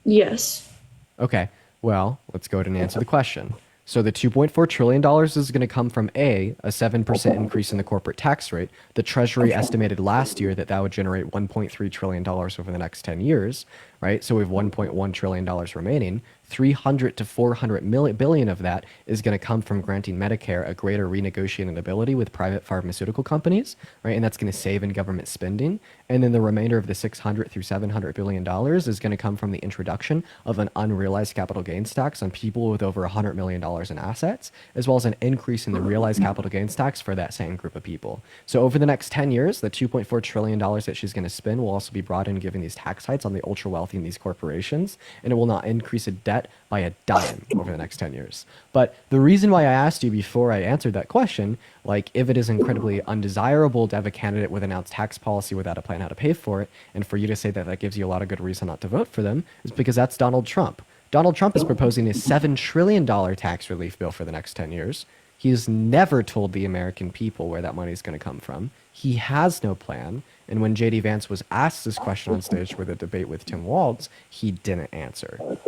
Yes. Okay. Well, let's go ahead and answer the question. So the $2.4 trillion is going to come from a 7% increase in the corporate tax rate. The Treasury estimated last year that would generate $1.3 trillion over the next 10 years, right? So we have $1.1 trillion remaining. 300 to 400 billion of that is going to come from granting Medicare a greater renegotiating ability with private pharmaceutical companies, right? And that's going to save in government spending. And then the remainder of the 600 through 700 billion dollars is going to come from the introduction of an unrealized capital gains tax on people with over $100 million in assets, as well as an increase in the realized capital gains tax for that same group of people. So over the next 10 years, the $2.4 trillion that she's going to spend will also be brought in giving these tax hikes on the ultra wealthy and these corporations, and it will not increase a debt by a dime over the next 10 years. But the reason why I asked you before I answered that question, if it is incredibly undesirable to have a candidate with announced tax policy without a plan how to pay for it, and for you to say that gives you a lot of good reason not to vote for them, is because that's Donald Trump. Donald Trump is proposing a $7 trillion tax relief bill for the next 10 years. He has never told the American people where that money is going to come from. He has no plan. And when J.D. Vance was asked this question on stage with a debate with Tim Walz, he didn't answer.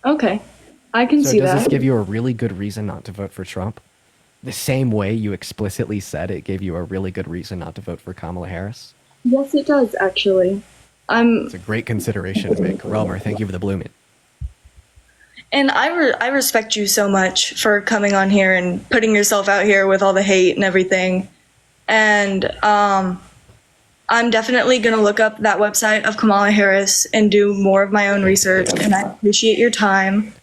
Okay, I can see that. So does this give you a really good reason not to vote for Trump? The same way you explicitly said it gave you a really good reason not to vote for Kamala Harris? Yes, it does, actually. It's a great consideration to make. Romer, thank you for the blooming. And I respect you so much for coming on here and putting yourself out here with all the hate and everything. And I'm definitely going to look up that website of Kamala Harris and do more of my own research. And I appreciate your time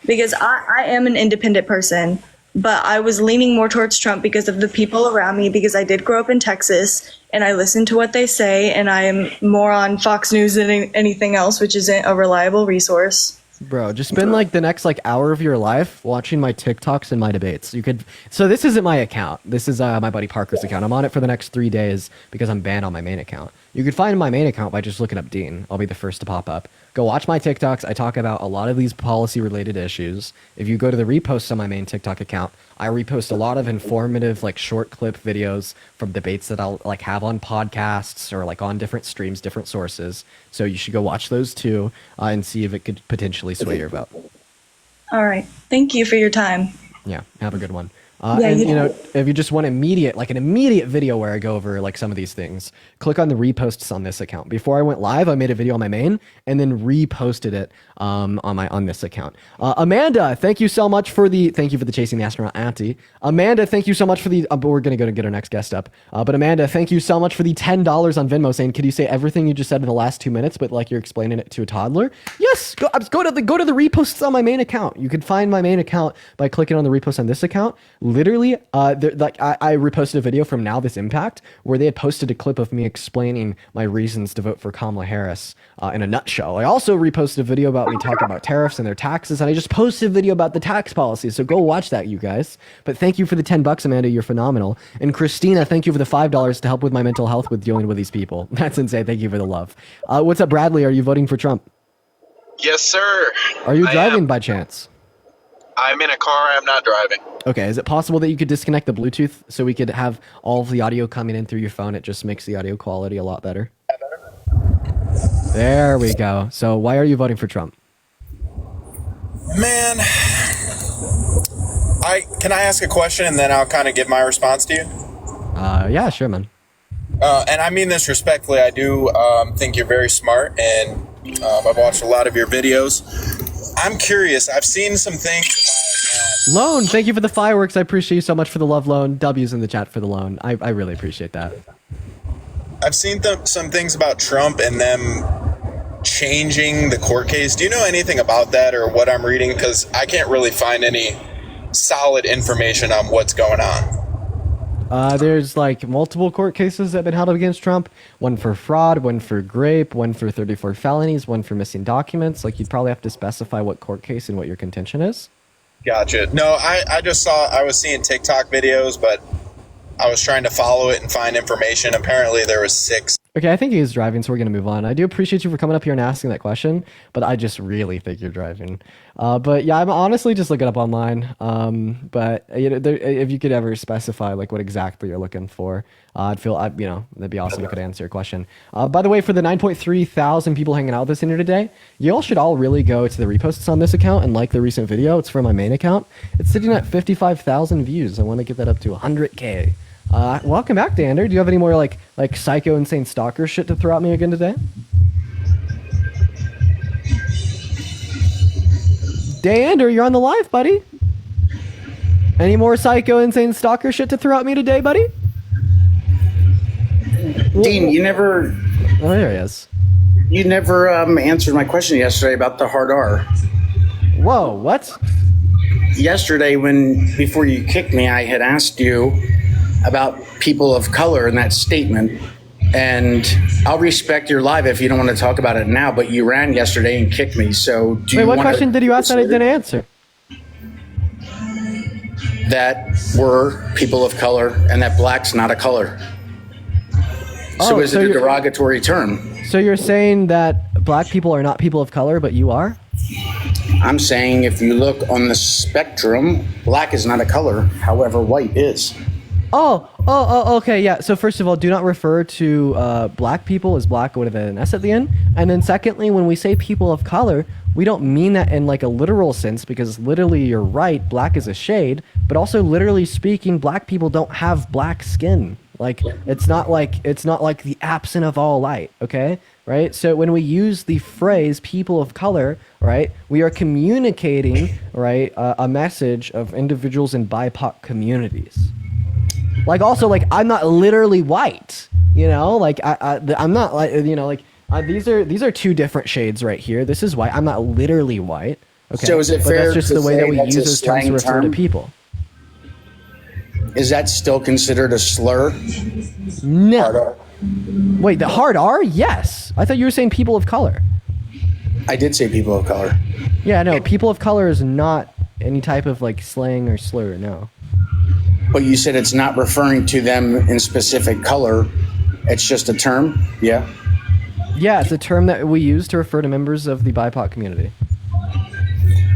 because I am an independent person, but I was leaning more towards Trump because of the people around me, because I did grow up in Texas and I listen to what they say, and I am more on Fox News than anything else, which isn't a reliable resource. Bro, just spend like the next like hour of your life watching my TikToks and my debates. You could. So this isn't my account. This is my buddy Parker's account. I'm on it for the next 3 days because I'm banned on my main account. You could find my main account by just looking up Dean. I'll be the first to pop up. Go watch my TikToks. I talk about a lot of these policy related issues. If you go to the reposts on my main TikTok account, I repost a lot of informative like short clip videos from debates that I'll like have on podcasts or like on different streams, different sources. So you should go watch those too and see if it could potentially sway your vote. All right. Thank you for your time. Yeah, have a good one. Yeah, and you you know, if you just want an immediate video where I go over like some of these things, click on the reposts on this account. Before I went live, I made a video on my main and then reposted it on this account. Amanda, thank you so much for the chasing the astronaut auntie. Amanda, thank you so much for the. We're gonna go to get our next guest up. But Amanda, thank you so much for the $10 on Venmo. Saying, could you say everything you just said in the last 2 minutes, but like you're explaining it to a toddler? Yes. Go to the reposts on my main account. You can find my main account by clicking on the repost on this account. Literally, I reposted a video from Now This Impact where they had posted a clip of me explaining my reasons to vote for Kamala Harris in a nutshell. I also reposted a video about me talking about tariffs and their taxes, and I just posted a video about the tax policy. So go watch that, you guys. But thank you for the $10, Amanda. You're phenomenal. And Christina, thank you for the $5 to help with my mental health with dealing with these people. That's insane. Thank you for the love. What's up, Bradley? Are you voting for Trump? Yes, sir. Are you driving by chance? I'm in a car. I'm not driving. Okay, is it possible that you could disconnect the Bluetooth so we could have all of the audio coming in through your phone? It just makes the audio quality a lot better. There we go. So why are you voting for Trump? Man, can I ask a question and then I'll kind of give my response to you? Yeah, sure, man. And I mean this respectfully. I do think you're very smart, and I've watched a lot of your videos. I'm curious. I've seen some things about Loan, thank you for the fireworks. I appreciate you so much for the love, Loan. W's in the chat for the loan. I really appreciate that. I've seen some things about Trump and them changing the court case. Do you know anything about that or what I'm reading? Because I can't really find any solid information on what's going on. There's like multiple court cases that have been held against Trump. One for fraud, one for rape, one for 34 felonies, one for missing documents. Like you'd probably have to specify what court case and what your contention is. Gotcha. No, I just saw, I was seeing TikTok videos, but I was trying to follow it and find information. Apparently there was 6. Okay, I think he's driving, so we're going to move on. I do appreciate you for coming up here and asking that question, but I just really think you're driving. But yeah, I'm honestly just looking up online. But you know, if you could ever specify like what exactly you're looking for, I'd feel, you know, that'd be awesome. I could answer your question. By the way, for the 9.3 thousand people hanging out with us in here today, you all should all really go to the reposts on this account and like the recent video. It's from my main account. It's sitting at 55,000 views. I want to get that up to 100K. Welcome back, Dander. Do you have any more like psycho insane stalker shit to throw at me again today? Dander, you're on the live, buddy. Any more psycho insane stalker shit to throw at me today, buddy? Dean, you never. Oh, there he is. You never answered my question yesterday about the hard R. Whoa, what? Yesterday, before you kicked me, I had asked you about people of color in that statement, and I'll respect your live if you don't want to talk about it now, but you ran yesterday and kicked me, so do you what want question did you ask that I didn't answer? That were people of color and that black's not a color. So is it a derogatory term? So you're saying that black people are not people of color, but you are? I'm saying if you look on the spectrum, black is not a color, however white is. Okay, yeah. So first of all, do not refer to black people as black with an S at the end. And then secondly, when we say people of color, we don't mean that in like a literal sense, because literally you're right, black is a shade, but also literally speaking, black people don't have black skin. Like it's not like the absence of all light, okay? right? So when we use the phrase people of color, right, we are communicating, right, a message of individuals in BIPOC communities. Like, also, like, I'm not literally white, you know, like, I'm not like, you know, like, these are two different shades right here. This is white. I'm not literally white. Okay. So is it but fair that's just to the way say that we that's a use those terms to slang refer to term? people. Is that still considered a slur? No. Wait, the hard R? Yes. I thought you were saying people of color. I did say people of color. Yeah, no, people of color is not any type of like slang or slur, no. But you said it's not referring to them in specific color. It's just a term? Yeah. Yeah, it's a term that we use to refer to members of the BIPOC community.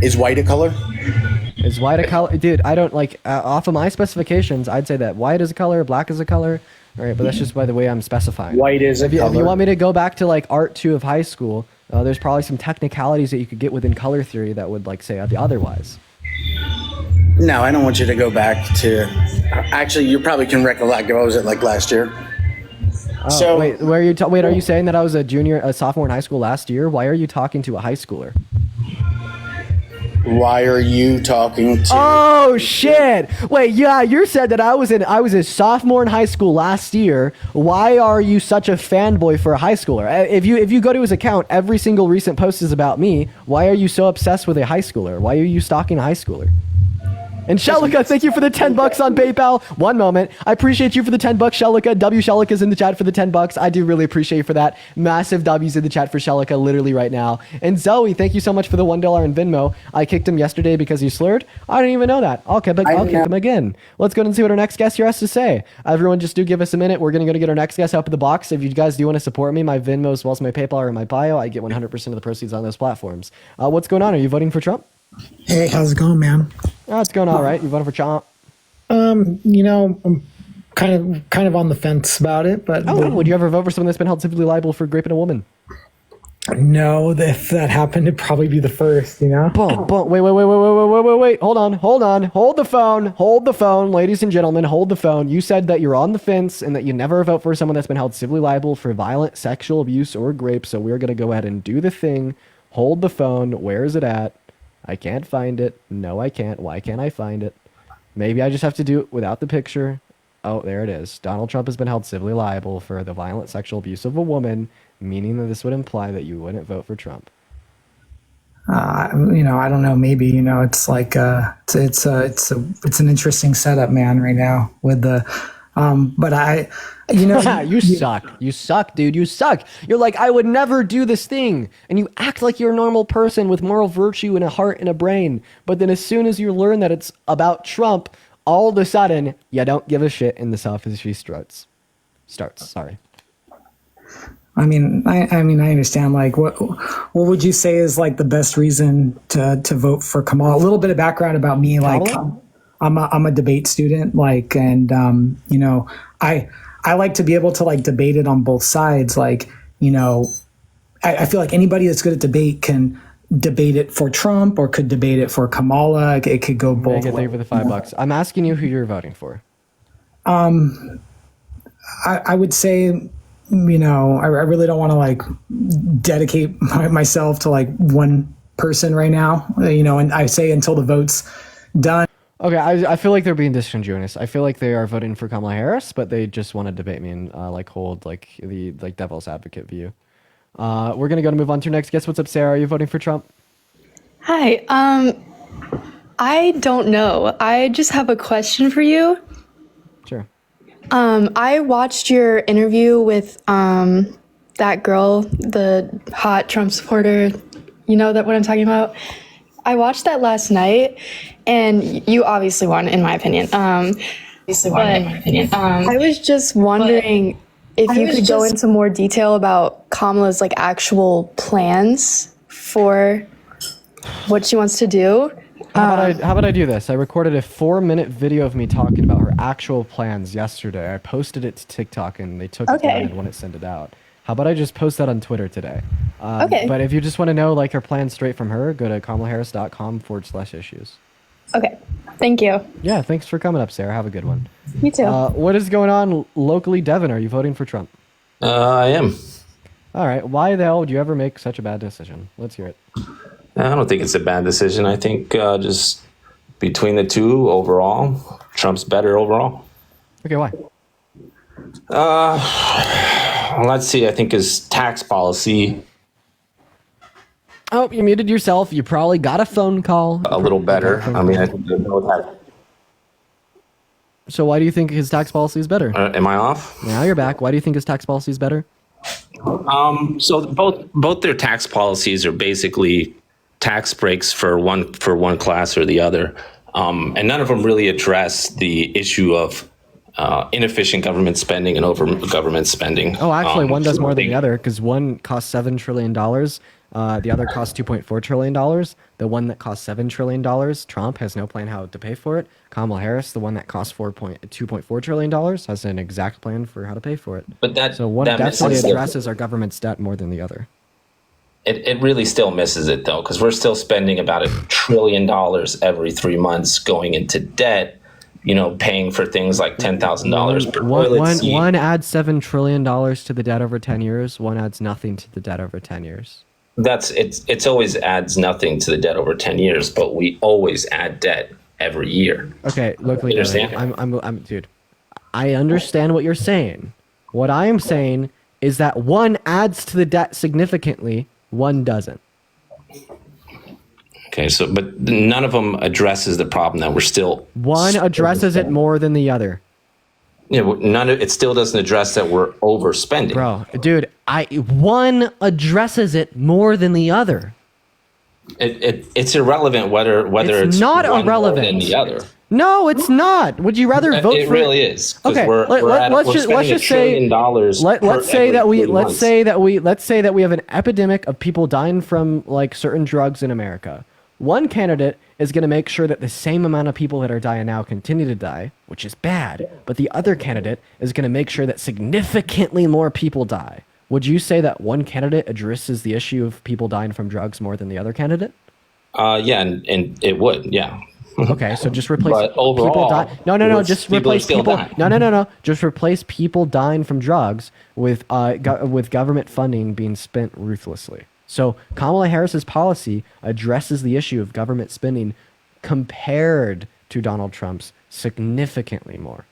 Is white a color? Is white a color? Dude, I don't like, off of my specifications, I'd say that white is a color, black is a color. All right, but that's just by the way I'm specifying. White is a If you color. want me to go back to like Art 2 of high school, there's probably some technicalities that you could get within color theory that would like say the otherwise. No, I don't want you to go back to. Actually, you probably can recollect. What was it like last year? Oh, wait, wait, are you saying that I was a sophomore in high school last year? Why are you talking to a high schooler? Why are you talking to? Oh shit! Wait, yeah, you said that I was a sophomore in high school last year. Why are you such a fanboy for a high schooler? If you go to his account, every single recent post is about me. Why are you so obsessed with a high schooler? Why are you stalking a high schooler? And Shelika, thank you for the $10 on PayPal. One moment. I appreciate you for the $10, Shelika. W Shelika's in the chat for the $10. I do really appreciate you for that. Massive W's in the chat for Shelika literally right now. And Zoe, thank you so much for the $1 in Venmo. I kicked him yesterday because he slurred. I didn't even know that. I'll kick him again. Let's go and see what our next guest here has to say. Everyone just do give us a minute. We're going to go get our next guest up in the box. If you guys do want to support me, my Venmo as well as my PayPal are in my bio. I get 100% of the proceeds on those platforms. What's going on? Are you voting for Trump? Hey, how's it going, man? Oh, it's going all right. You voting for Trump? You know, I'm kind of on the fence about it, but would you ever vote for someone that's been held civilly liable for raping a woman? No, if that happened, it'd probably be the first, you know? Wait. Hold on. Hold the phone, ladies and gentlemen, hold the phone. You said that you're on the fence and that you never vote for someone that's been held civilly liable for violent sexual abuse or rape, so we're going to go ahead and do the thing. Hold the phone. Where is it at? I can't find it. No, I can't. Why can't I find it? Maybe I just have to do it without the picture. Oh, there it is. Donald Trump has been held civilly liable for the violent sexual abuse of a woman, meaning that this would imply that you wouldn't vote for Trump. You know, I don't know. Maybe, you know, it's like it's an interesting setup, man, right now with the. But you know, you suck, dude. You suck. You're like, I would never do this thing. And you act like you're a normal person with moral virtue and a heart and a brain. But then as soon as you learn that it's about Trump, all of a sudden, you don't give a shit and the sophistry starts. Sorry. I mean, I understand. Like, what would you say is like the best reason to vote for Kamala? A little bit of background about me, like. I'm a debate student, like, and you know, I like to be able to like debate it on both sides. Like, you know, I feel like anybody that's good at debate can debate it for Trump or could debate it for Kamala. It could go both ways. Thank you for the $5. I'm asking you who you're voting for. I would say, you know, I really don't want to like dedicate myself to like one person right now, you know, and I say until the vote's done. Okay, I feel like they're being disingenuous. I feel like they are voting for Kamala Harris, but they just want to debate me and like hold like the like devil's advocate view. We're gonna move on to our next guest. What's up, Sarah? Are you voting for Trump? Hi. I don't know. I just have a question for you. Sure. I watched your interview with that girl, the hot Trump supporter. You know what I'm talking about? I watched that last night, and you obviously won, in my opinion. I was just wondering if you could go into more detail about Kamala's like actual plans for what she wants to do. How about I do this? I recorded a 4-minute video of me talking about her actual plans yesterday. I posted it to TikTok, and they took it down and wouldn't send it out. How about I just post that on Twitter today? Okay. But if you just want to know like her plans straight from her, go to kamalaharris.com/issues. Okay. Thank you. Yeah, thanks for coming up, Sarah. Have a good one. You too. What is going on locally, Devin? Are you voting for Trump? I am. All right. Why the hell would you ever make such a bad decision? Let's hear it. I don't think it's a bad decision. I think just between the two overall, Trump's better overall. Okay, why? Let's see. I think his tax policy Oh, you muted yourself. You probably got a phone call. a little better. I mean, I think they both have. So why do you think his tax policy is better? Am I off? Now you're back. Why do you think his tax policy is better? So both their tax policies are basically tax breaks for one class or the other, and none of them really address the issue of inefficient government spending and over government spending. Oh, actually, one does more than the other because one costs $7 trillion. The other costs $2.4 trillion. The one that costs $7 trillion, Trump has no plan how to pay for it. Kamala Harris, the one that costs $2.4 trillion, has an exact plan for how to pay for it. But so one definitely addresses our government's debt more than the other. It really still misses it though, because we're still spending about $1 trillion every 3 months going into debt. You know, paying for things like $10,000 per toilet seat. One adds $7 trillion to the debt over 10 years. One adds nothing to the debt over 10 years. It's always adds nothing to the debt over 10 years, but we always add debt every year. Okay, look, You understand? I'm dude. I understand what you're saying. What I am saying is that one adds to the debt significantly, one doesn't. Okay, so but none of them addresses the problem that we're still. One addresses it more than the other. Yeah, it still doesn't address that we're overspending. Bro, dude, one addresses it more than the other. It's irrelevant whether it's not one irrelevant more than the other. No, it's not. Would you rather vote it for really is. Okay, let's just say let's say that we have an epidemic of people dying from like certain drugs in America. One candidate is going to make sure that the same amount of people that are dying now continue to die, which is bad. But the other candidate is going to make sure that significantly more people die. Would you say that one candidate addresses the issue of people dying from drugs more than the other candidate? Yeah, and it would, yeah. Okay, so just replace But overall, people die. No. Just replace still people. dying. No. Just replace people dying from drugs with government funding being spent ruthlessly. So Kamala Harris's policy addresses the issue of government spending compared to Donald Trump's significantly more.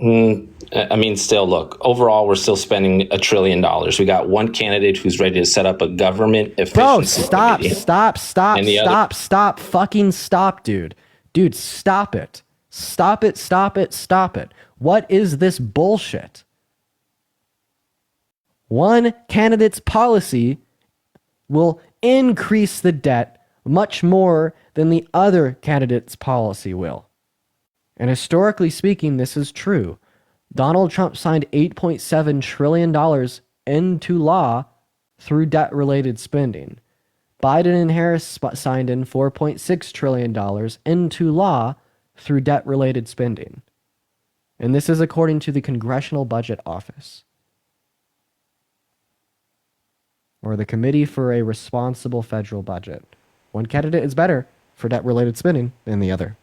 I mean, still, look, overall, we're still spending $1 trillion. We got one candidate who's ready to set up a government efficiency. Bro, committee. stop, fucking stop, dude. Dude, stop it. Stop it. What is this bullshit? One candidate's policy will increase the debt much more than the other candidate's policy will. And historically speaking, this is true. Donald Trump signed $8.7 trillion into law through debt-related spending. Biden and Harris signed in $4.6 trillion into law through debt-related spending. And this is according to the Congressional Budget Office, or the Committee for a Responsible Federal Budget. One candidate is better for debt-related spending than the other.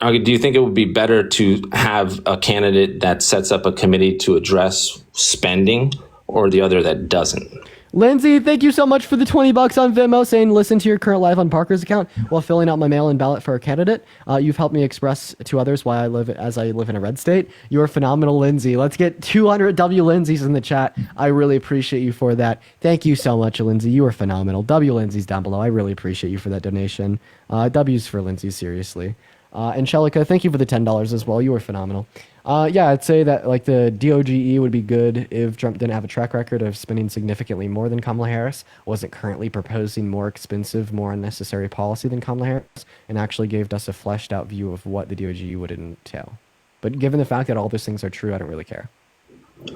Okay, do you think it would be better to have a candidate that sets up a committee to address spending or the other that doesn't? Lindsay, thank you so much for the $20 on Venmo saying listen to your current live on Parker's account while filling out my mail-in ballot for a candidate. You've helped me express to others why I live in a red state. You're phenomenal, Lindsay. Let's get 200 W Lindsays in the chat. I really appreciate you for that. Thank you so much, Lindsay. You are phenomenal. W Lindsay's down below. I really appreciate you for that donation. W's for Lindsay, seriously. Angelica, thank you for the $10 as well. You were phenomenal. Yeah, I'd say that like the DOGE would be good if Trump didn't have a track record of spending significantly more than Kamala Harris, wasn't currently proposing more expensive, more unnecessary policy than Kamala Harris, and actually gave us a fleshed out view of what the DOGE would entail. But given the fact that all those things are true, I don't really care.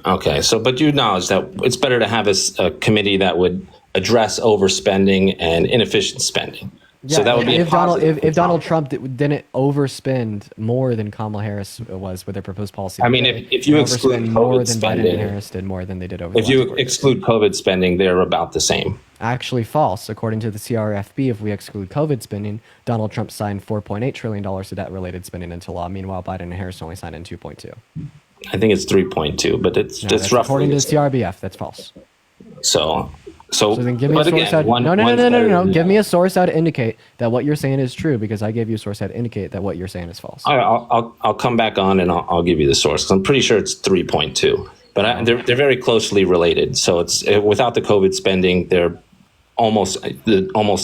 Okay, but you acknowledge that it's better to have a committee that would address overspending and inefficient spending. Yeah, so that would be if Donald Trump didn't overspend more than Kamala Harris was with their proposed policy. I mean, if you exclude more COVID than spending, Biden and Harris did more than they did over. If you exclude COVID spending, they're about the same. Actually, false. According to the CRFB, if we exclude COVID spending, Donald Trump signed $4.8 trillion of debt-related spending into law. Meanwhile, Biden and Harris only signed in 2.2. I think it's 3.2, but it's roughly according to the CRBF. That's false. So then give me a but source again, that no. one- Give me a source that would indicate that what you're saying is true, because I gave you a source that would indicate that what you're saying is false. All right, I'll come back on and I'll give you the source. 'Cause I'm pretty sure it's 3.2, but they're very closely related. So it's without the COVID spending, they're almost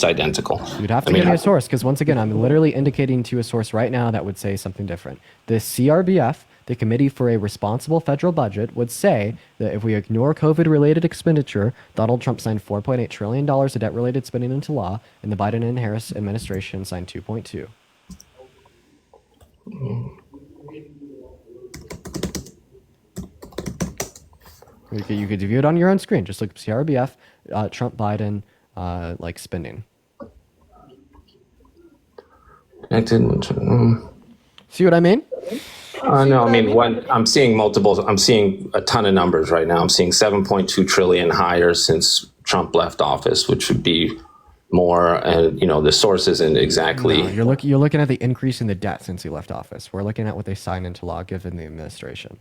identical. You'd have to give me a source, because once again, I'm literally indicating to you a source right now that would say something different. The CRBF, the Committee for a Responsible Federal Budget, would say that if we ignore COVID-related expenditure, Donald Trump signed $4.8 trillion of debt-related spending into law, and the Biden and Harris administration signed 2.2. You could view it on your own screen. Just look up CRBF, Trump, Biden, spending. See what I mean? No, I mean, I'm seeing multiple. I'm seeing a ton of numbers right now. I'm seeing 7.2 trillion higher since Trump left office, which would be more. And the source isn't exactly. No, you're looking at the increase in the debt since he left office. We're looking at what they signed into law given the administration.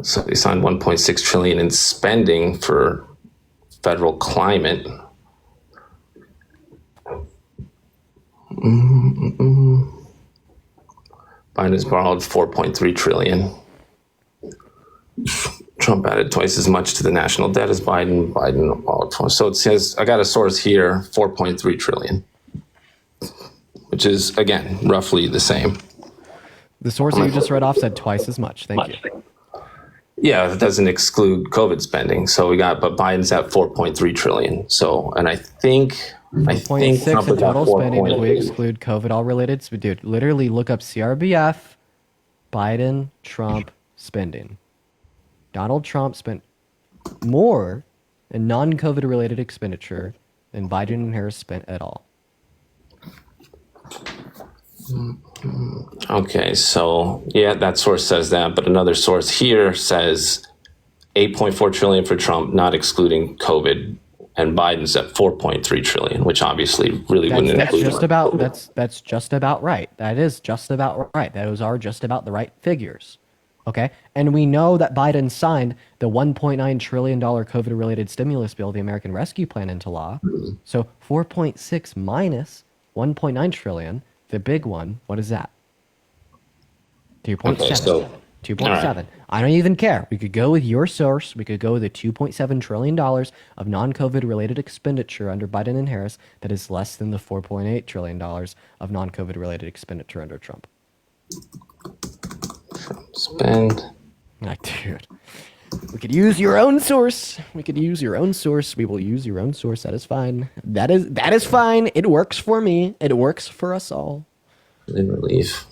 So they signed 1.6 trillion in spending for federal climate. Biden's borrowed 4.3 trillion. Trump added twice as much to the national debt as Biden. Biden borrowed twice. So it says, I got a source here, 4.3 trillion, which is, again, roughly the same. The source that you just read off said twice as much. Thank you. Yeah, it doesn't exclude COVID spending. So but Biden's at 4.3 trillion. So, and I think 0.6 Trump in is at total spending if we 4.8. exclude COVID all related. So, dude, literally look up CRBF, Biden, Trump spending. Donald Trump spent more in non-COVID related expenditure than Biden and Harris spent at all. Okay, so yeah, that source says that, but another source here says 8.4 trillion for Trump, not excluding COVID, and Biden's at 4.3 trillion, which obviously really wouldn't include. That's just about right. That is just about right. Those are just about the right figures. Okay, and we know that Biden signed the $1.9 trillion COVID-related stimulus bill, the American Rescue Plan, into law. So 4.6 minus 1.9 trillion. The big one, what is that? 2.7. Okay, so 2.7. Right. I don't even care. We could go with your source. We could go with the $2.7 trillion of non-COVID related expenditure under Biden and Harris that is less than the $4.8 trillion of non-COVID related expenditure under Trump. Spend. Dude. We could use your own source. We could use your own source. We will use your own source. That is fine. That is fine. It works for me. It works for us all. In relief.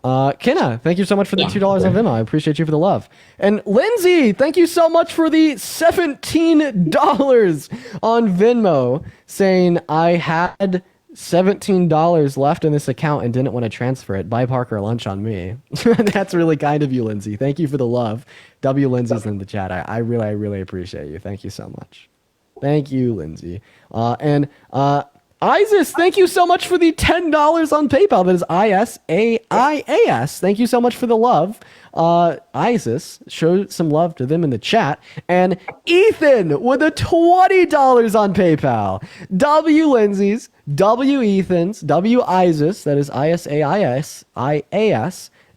Kenna, thank you so much for the $2 on Venmo. I appreciate you for the love. And Lindsay, thank you so much for the $17 on Venmo, saying I had $17 left in this account and didn't want to transfer it. Buy Parker lunch on me. That's really kind of you, Lindsay. Thank you for the love. W. Lindsay's in the chat. I really appreciate you. Thank you so much. Thank you, Lindsay. And Isis, thank you so much for the $10 on PayPal. That is ISAIAS. Thank you so much for the love. Isis, show some love to them in the chat. And Ethan with the $20 on PayPal. W. Lindsay's, W. Ethan's, W. Isis, that is ISAIAS,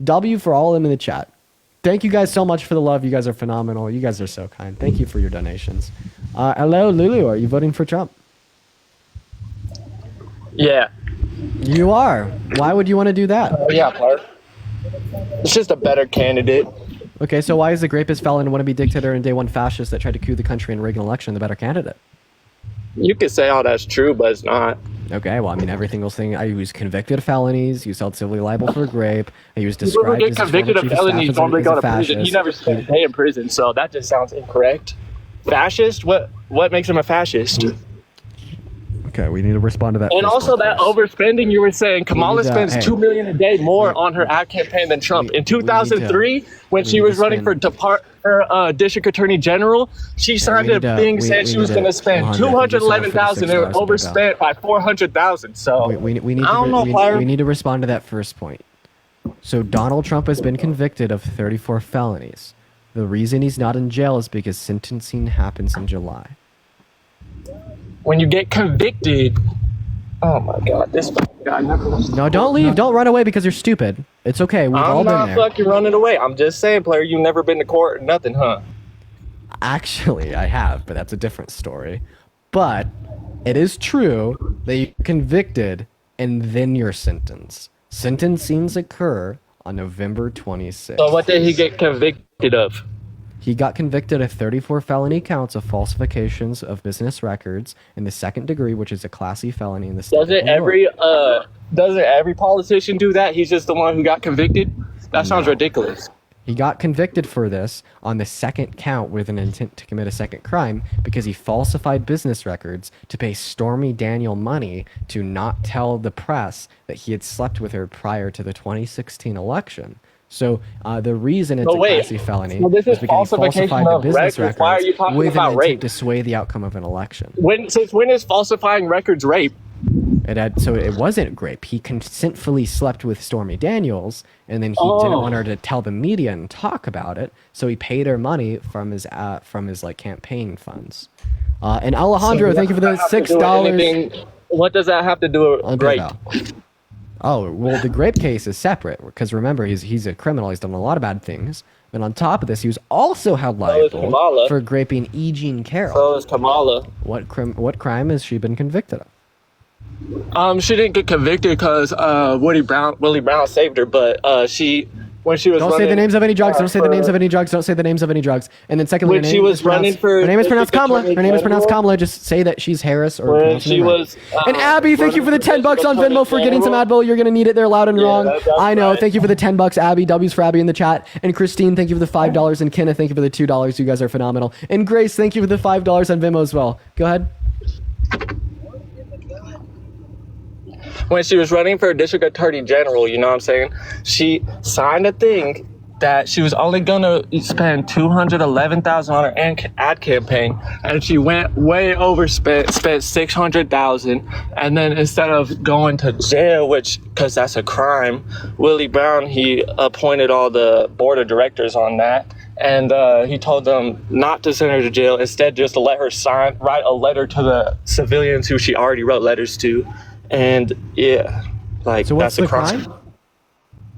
W for all of them in the chat. Thank you guys so much for the love. You guys are phenomenal. You guys are so kind. Thank you for your donations. Hello, Lulu. Are you voting for Trump? Yeah. You are. Why would you want to do that? Yeah, Clark. It's just a better candidate. Okay, so why is the rapist, felon, wannabe dictator, and day one fascist that tried to coup the country and rig an election the better candidate? You could say, oh, that's true, but it's not. Okay, well, I mean, every single thing. He was convicted of felonies. He was held civilly liable for rape. He was described People who as get convicted of felonies normally go to prison. fascist. He never spent a day in prison, so that just sounds incorrect. Fascist? What makes him a fascist? Okay, we need to respond to that. And also that overspending, you were saying Kamala spends $2 million a day more on her ad campaign than Trump. In 2003, when she was running for district attorney general, she signed a thing saying she was going to spend $211,000 and it was overspent by $400,000. So we need I don't know, we need to respond to that first point. So Donald Trump has been convicted of 34 felonies. The reason he's not in jail is because sentencing happens in July. When you get convicted, oh my God, this guy never. No, don't leave. Don't run away because you're stupid. It's okay. We've all I'm been not there. fucking running away. I'm just saying, player, you never been to court or nothing, huh? Actually, I have, but that's a different story. But it is true that you're convicted and then you're sentenced. Sentencings occur on November 26th. So what did he get convicted of? He got convicted of 34 felony counts of falsifications of business records in the second degree, which is a Class C felony in the state of New York. Doesn't every politician do that? He's just the one who got convicted? That sounds ridiculous. He got convicted for this on the second count with an intent to commit a second crime because he falsified business records to pay Stormy Daniel money to not tell the press that he had slept with her prior to the 2016 election. So the reason it's a Class C felony this is is because he falsification falsified the of business records. Why are you records talking with an about intent rape? to sway the outcome of an election. Since when is falsifying records rape? So it wasn't rape. He consentfully slept with Stormy Daniels, and then he didn't want her to tell the media and talk about it. So he paid her money from his like campaign funds. And Alejandro, thank you for the $6. What does that have to do with rape? Oh, well, the grape case is separate because remember he's a criminal. He's done a lot of bad things. And on top of this, he was also held liable for graping E. Jean Carroll. So is Kamala. What crime has she been convicted of? She didn't get convicted because Willie Brown saved her, but when she was Don't say the names of any drugs. Don't say the names of any drugs. Don't say the names of any drugs. And then secondly, when she was running for her name is pronounced Kamala. Her name is pronounced Kamala. Just say that she's Harris or when she was. And Abby, thank you for the $10 on Venmo for getting some Advil. You're gonna need it. They're loud and wrong. I know. Right. Thank you for the $10, Abby. W's for Abby in the chat. And Christine, thank you for the $5. And Kenneth, thank you for the $2. You guys are phenomenal. And Grace, thank you for the $5 on Venmo as well. Go ahead. When she was running for district attorney general, you know what I'm saying? She signed a thing that she was only gonna spend $211,000 on her ad campaign, and she went way overspent, spent $600,000, and then instead of going to jail, because that's a crime, Willie Brown, he appointed all the board of directors on that, and he told them not to send her to jail, instead just to let her write a letter to the civilians who she already wrote letters to. And yeah, like so what's that's a crime?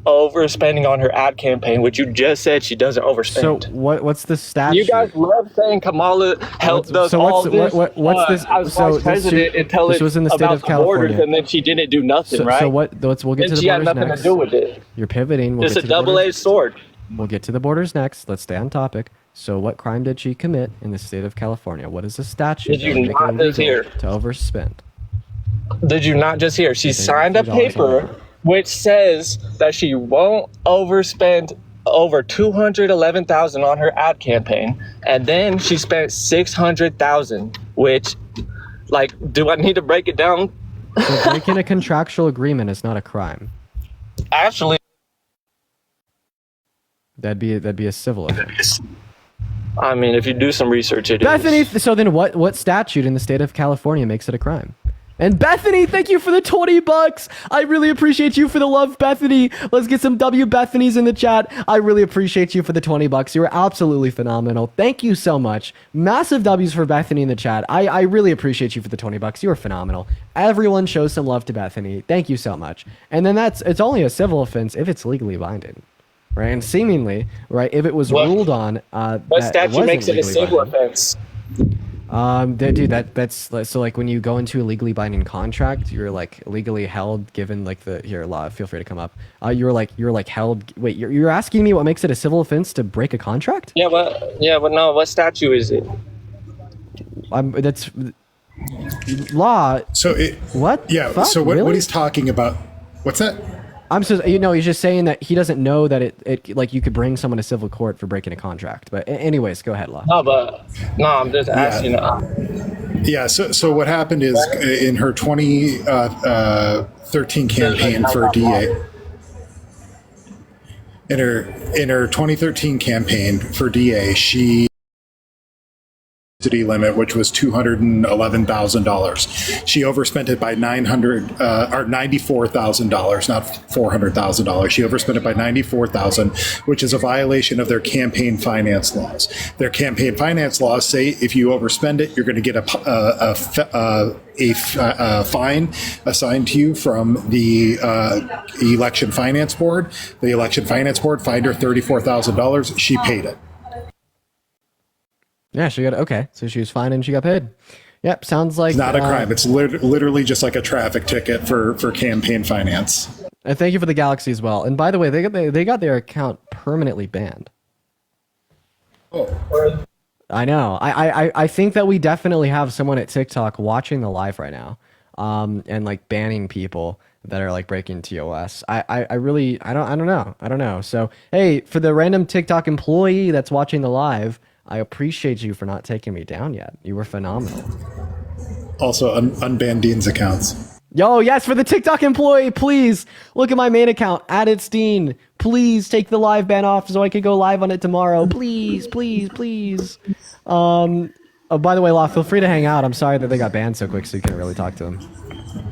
Overspending on her ad campaign, which you just said she doesn't overspend. So what's the statute? You guys love saying Kamala helped us all this. What's this? As vice president until this was in the state of California, borders, and then she didn't do nothing, right? So we'll get to the borders she had nothing next. to do with it. You're pivoting. It's a double-edged sword. We'll get to the borders next. Let's stay on topic. So what crime did she commit in the state of California? What is the statute? Did you not just hear? To overspend. Did you not just hear? She signed a paper which says that she won't overspend over $211,000 on her ad campaign, and then she spent $600,000. Which, like, do I need to break it down? So breaking a contractual agreement is not a crime. Actually, that'd be a civil offense. I mean, if you do some research, it Bethany, is. So then what statute in the state of California makes it a crime? And Bethany, thank you for the $20. I really appreciate you for the love, Bethany. Let's get some W Bethany's in the chat. I really appreciate you for the $20. You were absolutely phenomenal. Thank you so much. Massive W's for Bethany in the chat. I really appreciate you for the $20. You were phenomenal. Everyone shows some love to Bethany. Thank you so much. And then it's only a civil offense if it's legally binding. Right, and seemingly, right, if it was ruled on, what statute makes it a civil offense? Dude, that's so like when you go into a legally binding contract, you're like legally held. Given like law, feel free to come up. You're like held. Wait, you're asking me what makes it a civil offense to break a contract? Yeah, but no, what statute is it? That's law. So what? Yeah. Fuck, so really? what he's talking about? What's that? He's just saying that he doesn't know that it like you could bring someone to civil court for breaking a contract. But anyways, go ahead, Law. I'm just asking. Yeah. So what happened is in her 2013 campaign for DA. In her 2013 campaign for DA, she limit, which was $211,000. She overspent it by $94,000, not $400,000. She overspent it by $94,000, which is a violation of their campaign finance laws. Their campaign finance laws say if you overspend it, you're going to get a fine assigned to you from the election finance board. The election finance board fined her $34,000. She paid it. Yeah, she got okay. So she was fine and she got paid. Yep, sounds like it's not a crime. It's literally just like a traffic ticket for campaign finance. And thank you for the Galaxy as well. And by the way, they got their account permanently banned. Oh, I know. I think that we definitely have someone at TikTok watching the live right now, and like banning people that are like breaking TOS. I don't know. So hey, for the random TikTok employee that's watching the live, I appreciate you for not taking me down yet. You were phenomenal. Also, unban Dean's accounts. Yo, yes, for the TikTok employee, please look at my main account, @itsdean. Please take the live ban off so I can go live on it tomorrow. Please. Oh, by the way, Law, feel free to hang out. I'm sorry that they got banned so quick, so you couldn't really talk to them.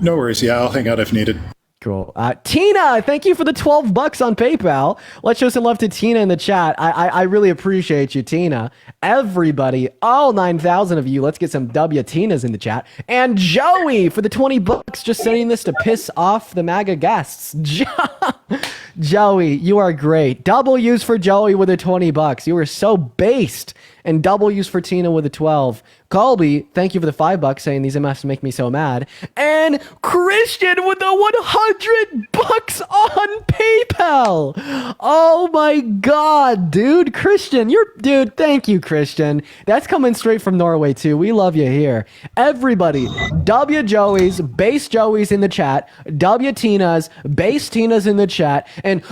No worries. Yeah, I'll hang out if needed. Cool. Tina, thank you for the $12 on PayPal. Let's show some love to Tina in the chat. I really appreciate you, Tina. Everybody, all 9,000 of you, let's get some Tinas in the chat. And Joey for the $20, just sending this to piss off the MAGA guests. Joey, you are great. W's for Joey with the $20. You are so based. And W's for Tina with the 12. Colby, thank you for the $5, saying these MFs make me so mad. And Christian with the $100 on PayPal. Oh my God, dude. Christian, thank you, Christian. That's coming straight from Norway too. We love you here. Everybody, W Joey's, base Joey's in the chat. W Tina's, base Tina's in the chat. And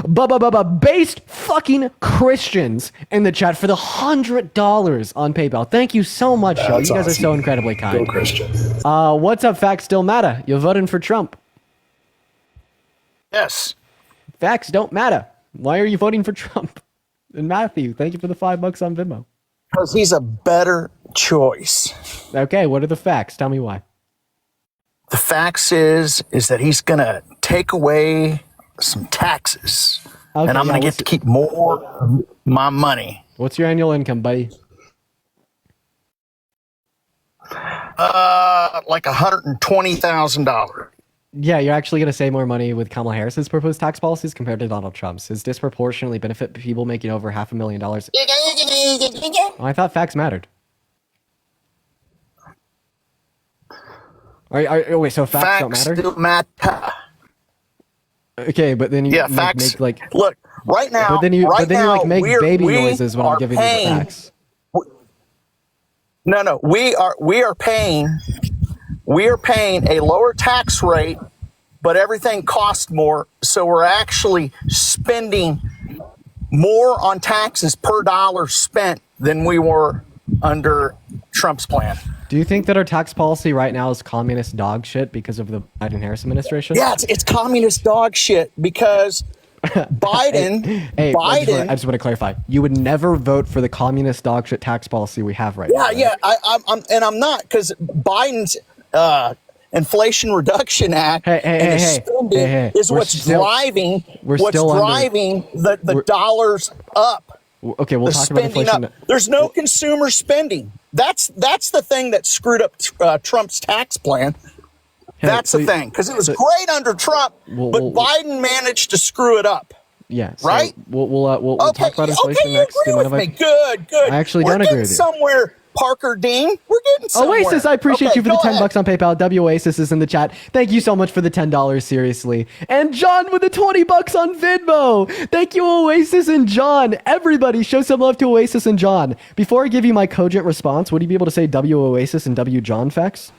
based fucking Christians in the chat for the $100 on PayPal. Thank you so much, Joe. You guys are so incredibly kind. Go Christian. What's up, facts don't matter. You're voting for Trump. Yes. Facts don't matter. Why are you voting for Trump? And Matthew, thank you for the $5 on Venmo. Because he's a better choice. Okay, what are the facts? Tell me why. The facts is that he's going to take away some taxes. Okay, and I'm going to get to keep more of my money. What's your annual income, buddy? Like $120,000. Yeah, you're actually going to save more money with Kamala Harris's proposed tax policies compared to Donald Trump's. His disproportionately benefit people making over $500,000. Oh, I thought facts mattered. Wait, so facts don't matter? Don't matter. Okay, but then you facts. make like look right now. But then you like make baby we noises when I'm giving you the facts. No, we are paying a lower tax rate, but everything costs more. So we're actually spending more on taxes per dollar spent than we were under Trump's plan. Do you think that our tax policy right now is communist dog shit because of the Biden-Harris administration? Yeah, it's communist dog shit because Biden. I just want to clarify. You would never vote for the communist dog shit tax policy we have right now. Yeah, I'm not, because Biden's Inflation Reduction Act and his spending is what's driving the dollars up. Okay, we'll talk about inflation. There's no consumer spending. That's the thing that screwed up Trump's tax plan. That's the thing, because it was great under Trump, but Biden managed to screw it up. Yeah, so right. We'll talk about inflation next. You agree with me? Good. I actually don't agree with you. Somewhere, Parker Dean. We're getting somewhere. Oasis, I appreciate you for the $10 on PayPal. W Oasis is in the chat. Thank you so much for the $10. Seriously, and John with the $20 on Venmo. Thank you, Oasis and John. Everybody, show some love to Oasis and John. Before I give you my cogent response, would you be able to say W Oasis and W John facts?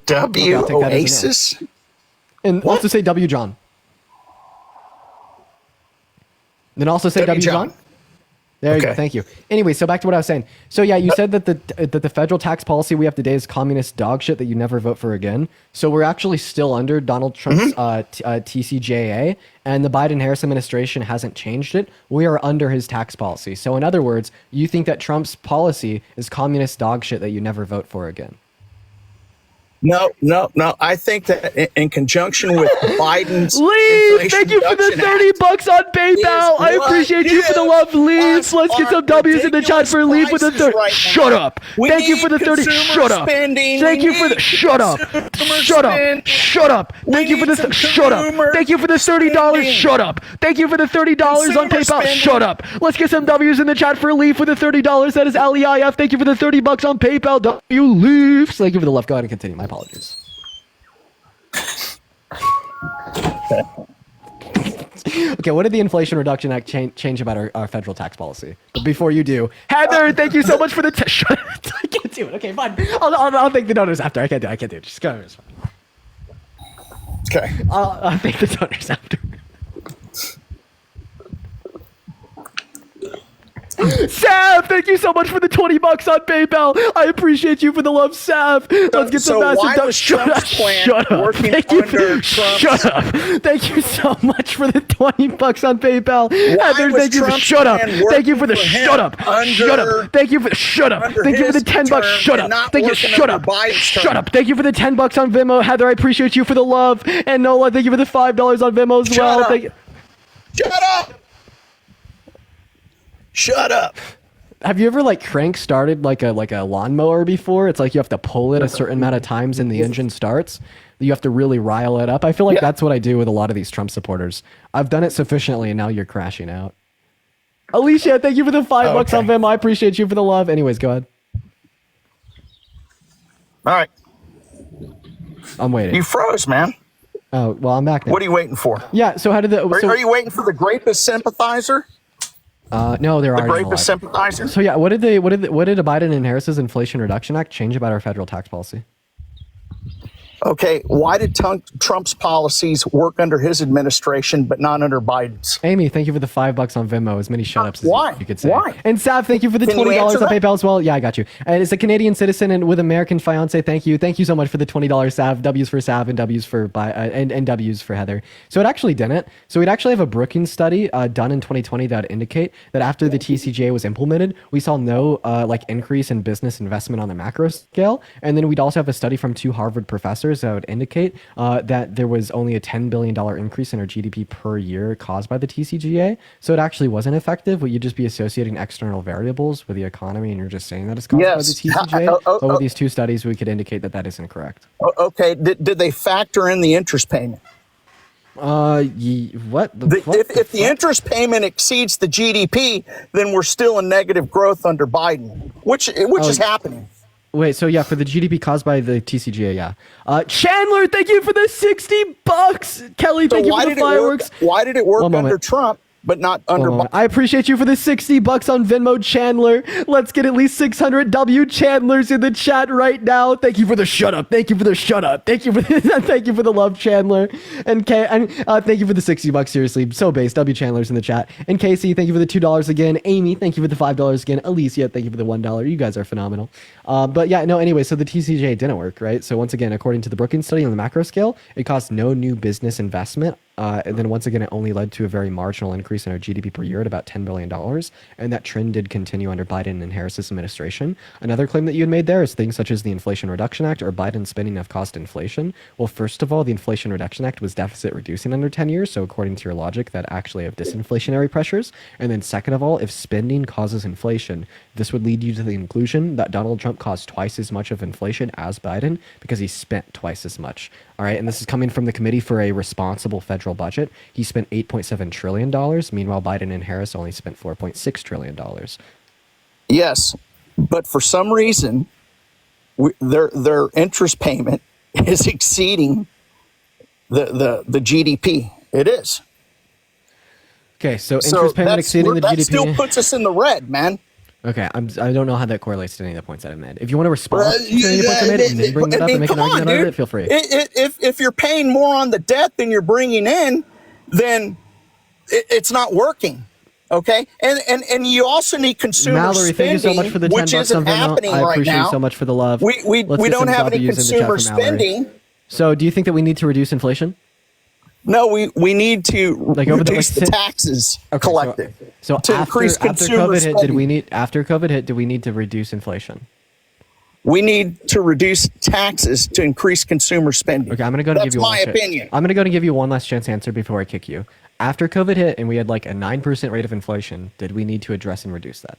W Oasis? And also say W John. Then also say W John? There you go. Thank you. Anyway, so back to what I was saying. So yeah, you said that the federal tax policy we have today is communist dog shit that you never vote for again. So we're actually still under Donald Trump's TCJA, and the Biden-Harris administration hasn't changed it. We are under his tax policy. So in other words, you think that Trump's policy is communist dog shit that you never vote for again. No. I think that in conjunction with Biden's Leave! Thank you for the $30 on PayPal. I appreciate you for the love, Leave. Let's get some W's in the chat for Leave with the 30. Shut up. Thank you for the 30. Shut up. Thank you for the. Shut up. Shut up. Shut up. Thank you for the. Shut up. Thank you for the $30. Shut up. Thank you for the $30 on PayPal. Shut up. Let's get some W's in the chat for Leave with the $30. That is LEIF. Thank you for the $30 on PayPal. W Leafs. Thank you for the love. Go ahead and continue. My apologies. Okay, what did the Inflation Reduction Act change about our federal tax policy? But before you do, Heather, thank you so much for the. Shut up. I can't do it. Okay, fine. I'll take the donors after. I can't do it. Just go. Okay. I'll take the donors after. Sav, thank you so much for the $20 on PayPal. I appreciate you for the love, Sav. Let's get some massive. Shut up. Shut up. Thank you. Shut up. Thank you so much for the $20 on PayPal. Heather, thank you for shut up. Thank you for the shut up. Shut up. Thank you for shut up. Thank you for the $10. Shut up. Thank you. Shut up. Shut up. Thank you for the $10 on Venmo. Heather, I appreciate you for the love. And Nola, thank you for the $5 on Venmo as well. Thank you. Shut up. Shut up. Have you ever crank started like a lawnmower before? It's like you have to pull it a certain amount of times and the engine starts. You have to really rile it up. I feel like that's what I do with a lot of these Trump supporters. I've done it sufficiently and now you're crashing out. Alicia, thank you for the $5 on Venmo. I appreciate you for the love. Anyways, go ahead. All right. I'm waiting. You froze, man. Oh, well, I'm back now. What are you waiting for? Yeah, so how did the... Are you waiting for the greatest sympathizer? No, there are the greatest sympathizer. So yeah, what did a Biden and Harris's Inflation Reduction Act change about our federal tax policy? Okay, why did Trump's policies work under his administration but not under Biden's? Amy, thank you for the $5 on Venmo. As many shut-ups as you could say. Why? And Sav, thank you for the $20 on PayPal as well. Yeah, I got you. And it's a Canadian citizen and with American fiance. Thank you. Thank you so much for the $20, Sav. W's for Sav and W's for and W's for Heather. So it actually didn't. So we'd actually have a Brookings study done in 2020 that would indicate that after the TCJA was implemented, we saw no increase in business investment on the macro scale. And then we'd also have a study from 2 Harvard professors that would indicate that there was only a $10 billion increase in our GDP per year caused by the TCJA. So it actually wasn't effective. But you'd just be associating external variables with the economy, and you're just saying that it's caused by the TCJA. But with these 2 studies, we could indicate that that is incorrect. Okay, did they factor in the interest payment? What? If the interest payment exceeds the GDP, then we're still in negative growth under Biden, which is happening. Wait, so yeah, for the GDP caused by the TCJA, yeah. Chandler, thank you for the $60. Kelly, thank you for the fireworks. Why did it work under Trump, but not under Biden? I appreciate you for the $60 on Venmo, Chandler. Let's get at least 600 W Chandlers in the chat right now. Thank you for the shut up. Thank you for the shut up. Thank you for thank you for the love, Chandler. And thank you for the $60. Seriously, so base. W Chandlers in the chat. And Casey, thank you for the $2 again. Amy, thank you for the $5 again. Alicia, thank you for the $1. You guys are phenomenal. But yeah, no. Anyway, so the TCJA didn't work, right? So once again, according to the Brookings study on the macro scale, it caused no new business investment. And then once again, it only led to a very marginal increase in our GDP per year at about $10 billion. And that trend did continue under Biden and Harris's administration. Another claim that you had made there is things such as the Inflation Reduction Act or Biden's spending have caused inflation. Well, first of all, the Inflation Reduction Act was deficit reducing under 10 years. So according to your logic, that actually have disinflationary pressures. And then second of all, if spending causes inflation, this would lead you to the conclusion that Donald Trump caused twice as much of inflation as Biden because he spent twice as much. All right. And this is coming from the Committee for a Responsible Federal Budget. He spent $8.7 trillion. Meanwhile, Biden and Harris only spent $4.6 trillion. Yes. But for some reason, their interest payment is exceeding the GDP. It is. Okay. So interest payment exceeding the GDP. That still puts us in the red, man. Okay, I don't know how that correlates to any of the points that I made. If you want to respond to any of the points I made and then bring that up and make an argument out of it, feel free. If you're paying more on the debt than you're bringing in, then it's not working. Okay, and you also need consumer Mallory, spending, thank you so much for the 10 which bucks isn't on Venmo. happening I right appreciate now. you so much for the love. We Let's get don't some have any W's in the chat consumer for Mallory. spending. So, do you think that we need to reduce inflation? No, we need to reduce the taxes collected So to after increase consumer COVID hit, spending. after COVID hit, do we need to reduce inflation? We need to reduce taxes to increase consumer spending. Okay, I'm gonna go to That's give you my one opinion. I'm gonna go to give you one last chance to answer before I kick you. After COVID hit and we had like a 9% rate of inflation, did we need to address and reduce that?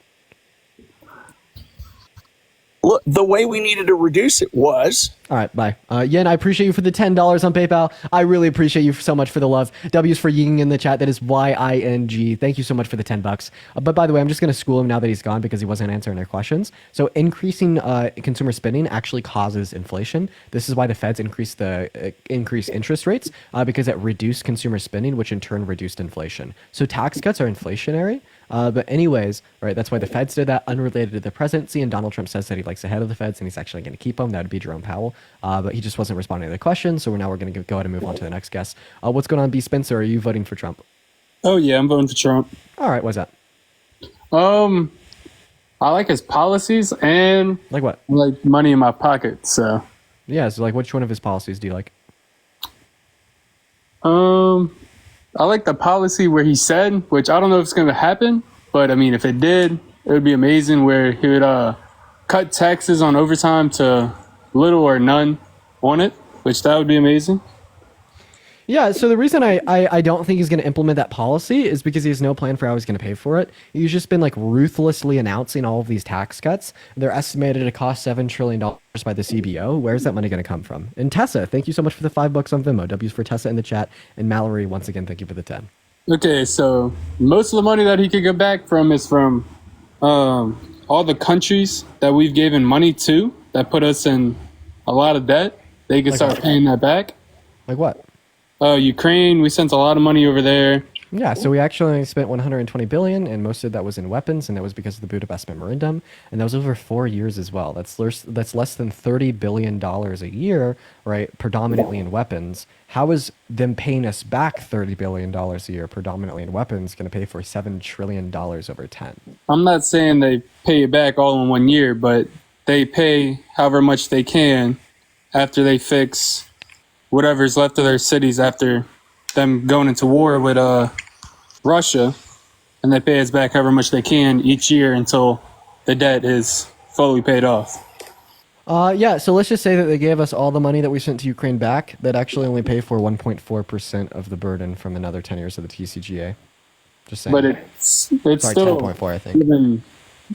Look, the way we needed to reduce it was. All right, bye. Yen, I appreciate you for the $10 on PayPal. I really appreciate you so much for the love. W's for Ying in the chat. That is YING. Thank you so much for the 10 bucks. But by the way, I'm just going to school him now that he's gone because he wasn't answering their questions. So increasing consumer spending actually causes inflation. This is why the Feds increased interest rates because it reduced consumer spending, which in turn reduced inflation. So tax cuts are inflationary. But anyways, right, that's why the Feds did that, unrelated to the presidency, and Donald Trump says that he likes the head of the Feds and he's actually going to keep them. That would be Jerome Powell. But he just wasn't responding to the question, so we're going to go ahead and move on to the next guest. What's going on, B. Spencer? Are you voting for Trump? Oh, yeah, I'm voting for Trump. All right, what's that? I like his policies and... Like what? I like money in my pocket, so... Yeah, so like which one of his policies do you like? I like the policy where he said, which I don't know if it's going to happen, but I mean, if it did, it would be amazing, where he would cut taxes on overtime to little or none on it, which that would be amazing. Yeah, so the reason I don't think he's going to implement that policy is because he has no plan for how he's going to pay for it. He's just been like ruthlessly announcing all of these tax cuts. They're estimated to cost $7 trillion by the CBO. Where's that money going to come from? And Tessa, thank you so much for the $5 on Venmo. W's for Tessa in the chat. And Mallory, once again, thank you for the 10. Okay, so most of the money that he could get back from is from all the countries that we've given money to that put us in a lot of debt. They could start paying that back. Like what? Ukraine, we sent a lot of money over there. Yeah, so we actually spent 120 billion, and most of that was in weapons, and that was because of the Budapest Memorandum, and that was over 4 years as well. That's less than $30 billion a year, right? Predominantly in weapons. How is them paying us back $30 billion a year, predominantly in weapons, going to pay for $7 trillion over 10? I'm not saying they pay it back all in 1 year, but they pay however much they can after they fix whatever's left of their cities after them going into war with Russia, and they pay us back however much they can each year until the debt is fully paid off. Yeah, so let's just say that they gave us all the money that we sent to Ukraine back. That actually only pay for 1.4% of the burden from another 10 years of the TCGA. Just saying. But it's Sorry, still 10.4, I think. Even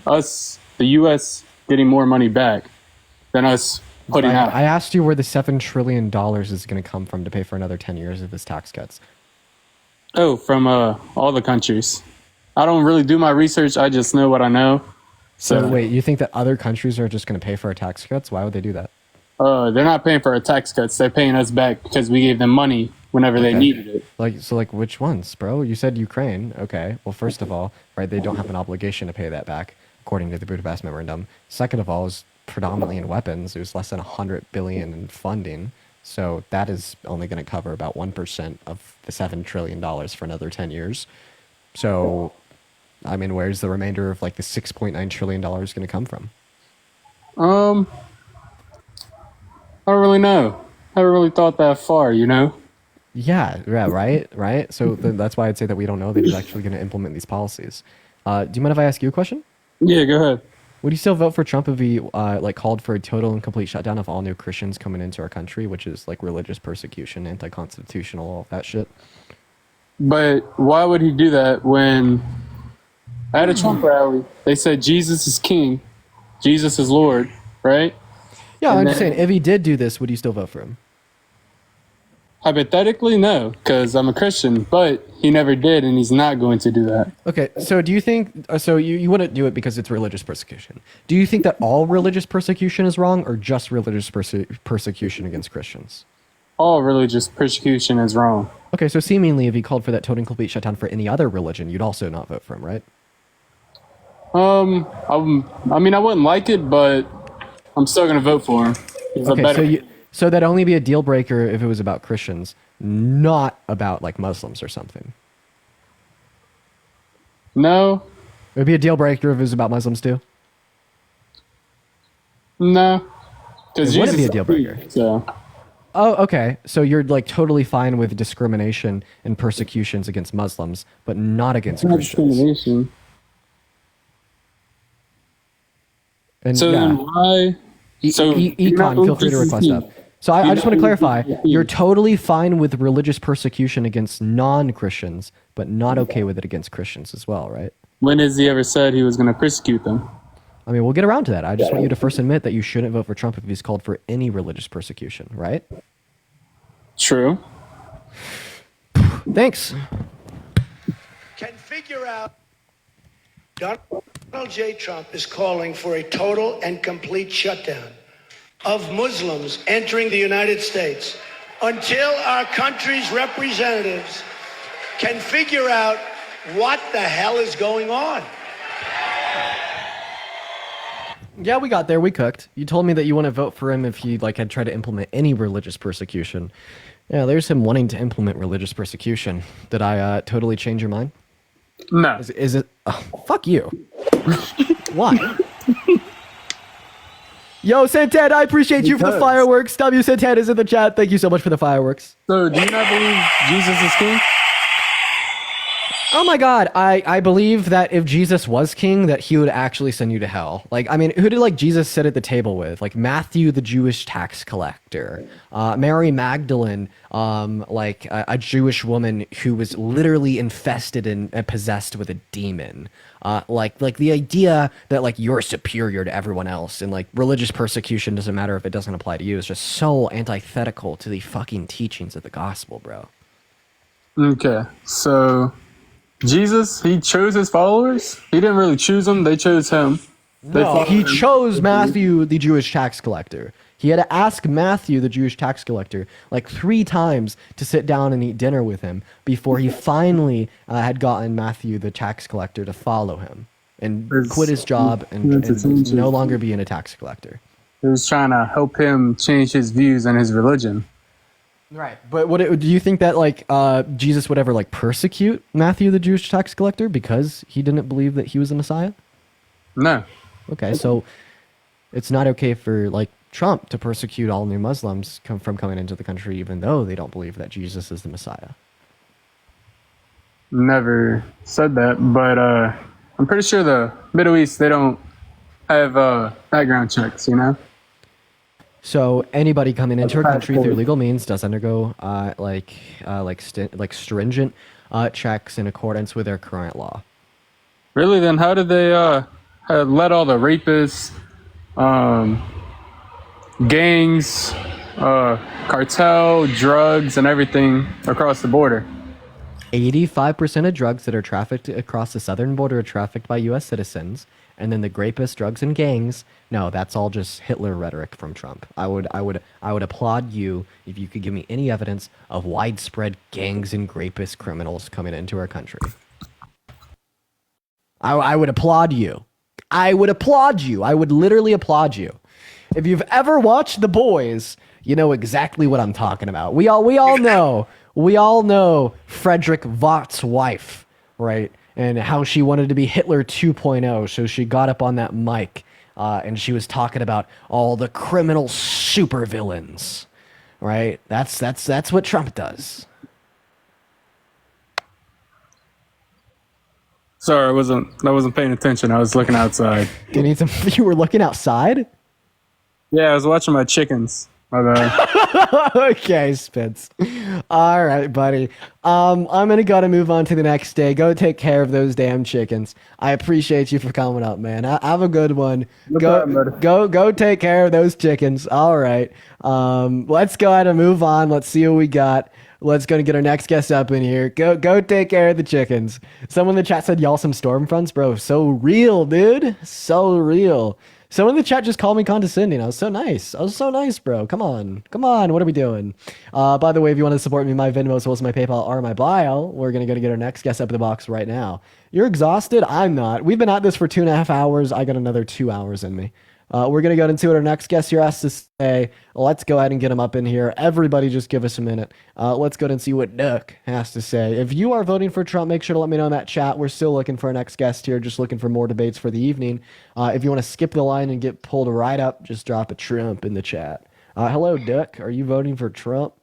us, the U.S., getting more money back than us putting out. I asked you where the $7 trillion is going to come from to pay for another 10 years of his tax cuts. Oh, from all the countries. I don't really do my research. I just know what I know. So wait, you think that other countries are just going to pay for our tax cuts? Why would they do that? They're not paying for our tax cuts. They're paying us back because we gave them money whenever they needed it. Like which ones, bro? You said Ukraine. Okay. Well, first of all, right, they don't have an obligation to pay that back according to the Budapest Memorandum. Second of all, is predominantly in weapons. It was less than 100 billion in funding. So that is only going to cover about 1% of the $7 trillion for another 10 years. So, I mean, where's the remainder of like the $6.9 trillion going to come from? I don't really know. I haven't really thought that far, you know? Yeah, right. So that's why I'd say that we don't know that he's actually going to implement these policies. Do you mind if I ask you a question? Yeah, go ahead. Would you still vote for Trump if he called for a total and complete shutdown of all new Christians coming into our country, which is like religious persecution, anti-constitutional, all that shit? But why would he do that when at a Trump rally they said Jesus is king, Jesus is Lord, right? Yeah, I'm just saying, if he did do this, would you still vote for him? Hypothetically, no, because I'm a Christian, but he never did, and he's not going to do that. Okay, so do you think, so you wouldn't do it because it's religious persecution. Do you think that all religious persecution is wrong, or just religious persecution against Christians? All religious persecution is wrong. Okay, so seemingly if he called for that total and complete shutdown for any other religion, you'd also not vote for him, right? I mean, I wouldn't like it, but I'm still going to vote for him. Okay, so that'd only be a deal breaker if it was about Christians, not about like Muslims or something. No. It would be a deal breaker if it was about Muslims too. No. Because It wouldn't be a deal breaker. So. Oh, okay. So you're like totally fine with discrimination and persecutions against Muslims, but not against Christians. Discrimination. And So then why? So Econ, feel free to request up. So I just want to clarify, you're totally fine with religious persecution against non-Christians, but not okay with it against Christians as well, right? When has he ever said he was going to persecute them? I mean, we'll get around to that. I just want you to first admit that you shouldn't vote for Trump if he's called for any religious persecution, right? True. Thanks. Can figure out Donald J. Trump is calling for a total and complete shutdown of Muslims entering the United States until our country's representatives can figure out what the hell is going on. Yeah, we got there. We cooked. You told me that you want to vote for him if he had tried to implement any religious persecution. Yeah, there's him wanting to implement religious persecution. Did I totally change your mind? No. Is it? Oh, fuck you. Why? Yo, Santan, I appreciate you for the fireworks. W Santan is in the chat. Thank you so much for the fireworks. So, do you not believe Jesus is king? Oh my God, I believe that if Jesus was king, that he would actually send you to hell. I mean, who did Jesus sit at the table with? Matthew, the Jewish tax collector, Mary Magdalene, a Jewish woman who was literally infested and possessed with a demon. The idea that you're superior to everyone else and religious persecution doesn't matter if it doesn't apply to you is just so antithetical to the fucking teachings of the gospel, bro. Okay, so Jesus, he chose his followers? He didn't really choose them, they chose him. No, he chose Matthew, the Jewish tax collector. He had to ask Matthew, the Jewish tax collector, 3 times to sit down and eat dinner with him before he finally had gotten Matthew, the tax collector, to follow him and quit his job and no longer being a tax collector. He was trying to help him change his views and his religion. Right, but do you think that Jesus would ever persecute Matthew, the Jewish tax collector, because he didn't believe that he was the Messiah? No. Okay, so it's not okay for Trump to persecute all new Muslims from coming into the country, even though they don't believe that Jesus is the Messiah. Never said that, but I'm pretty sure the Middle East, they don't have background checks, you know? So anybody coming into our country through legal means does undergo stringent checks in accordance with their current law. Really? Then how did they let all the rapists, gangs, cartel, drugs, and everything across the border? 85% of drugs that are trafficked across the southern border are trafficked by U.S. citizens. And then the rapists, drugs, and gangs, no, that's all just Hitler rhetoric from Trump. I would applaud you if you could give me any evidence of widespread gangs and rapist criminals coming into our country. I would applaud you. I would applaud you. I would literally applaud you. If you've ever watched The Boys, you know exactly what I'm talking about. We all know Frederick Vought's wife, right? And how she wanted to be Hitler 2.0. So she got up on that mic and she was talking about all the criminal supervillains, right? That's what Trump does. Sorry, I wasn't paying attention. I was looking outside. You were looking outside? Yeah, I was watching my chickens. My bad. Okay, Spence. All right, buddy. I'm gonna move on to the next day. Go take care of those damn chickens. I appreciate you for coming up, man. Have a good one. Go take care of those chickens. All right. Let's go ahead and move on. Let's see what we got. Let's go and get our next guest up in here. Go take care of the chickens. Someone in the chat said y'all some storm fronts, bro. So real, dude. So real. Someone in the chat just called me condescending. I was so nice, bro. Come on. What are we doing? By the way, if you want to support me, my Venmo, as well as my PayPal, are in my bio. We're going to go to get our next guest up in the box right now. You're exhausted? I'm not. We've been at this for 2.5 hours. I got another 2 hours in me. We're going to go into what our next guest here has to say. Let's go ahead and get him up in here. Everybody just give us a minute. Let's go ahead and see what Duck has to say. If you are voting for Trump, make sure to let me know in that chat. We're still looking for our next guest here, just looking for more debates for the evening. If you want to skip the line and get pulled right up, just drop a Trump in the chat. Hello, Duck. Are you voting for Trump?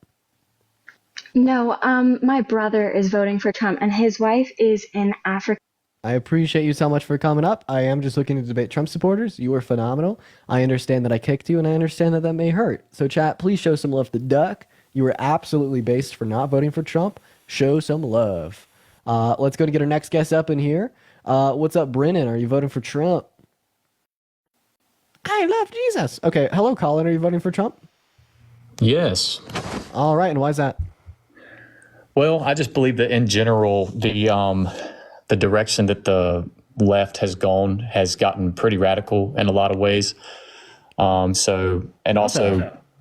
No, my brother is voting for Trump, and his wife is in Africa. I appreciate you so much for coming up. I am just looking to debate Trump supporters. You were phenomenal. I understand that I kicked you, and I understand that that may hurt. So, chat, please show some love to Duck. You were absolutely based for not voting for Trump. Show some love. Let's go to get our next guest up in here. What's up, Brennan? Are you voting for Trump? I love Jesus. Okay, hello, Colin. Are you voting for Trump? Yes. All right, and why is that? Well, I just believe that in general, the direction that the left has gone has gotten pretty radical in a lot of ways.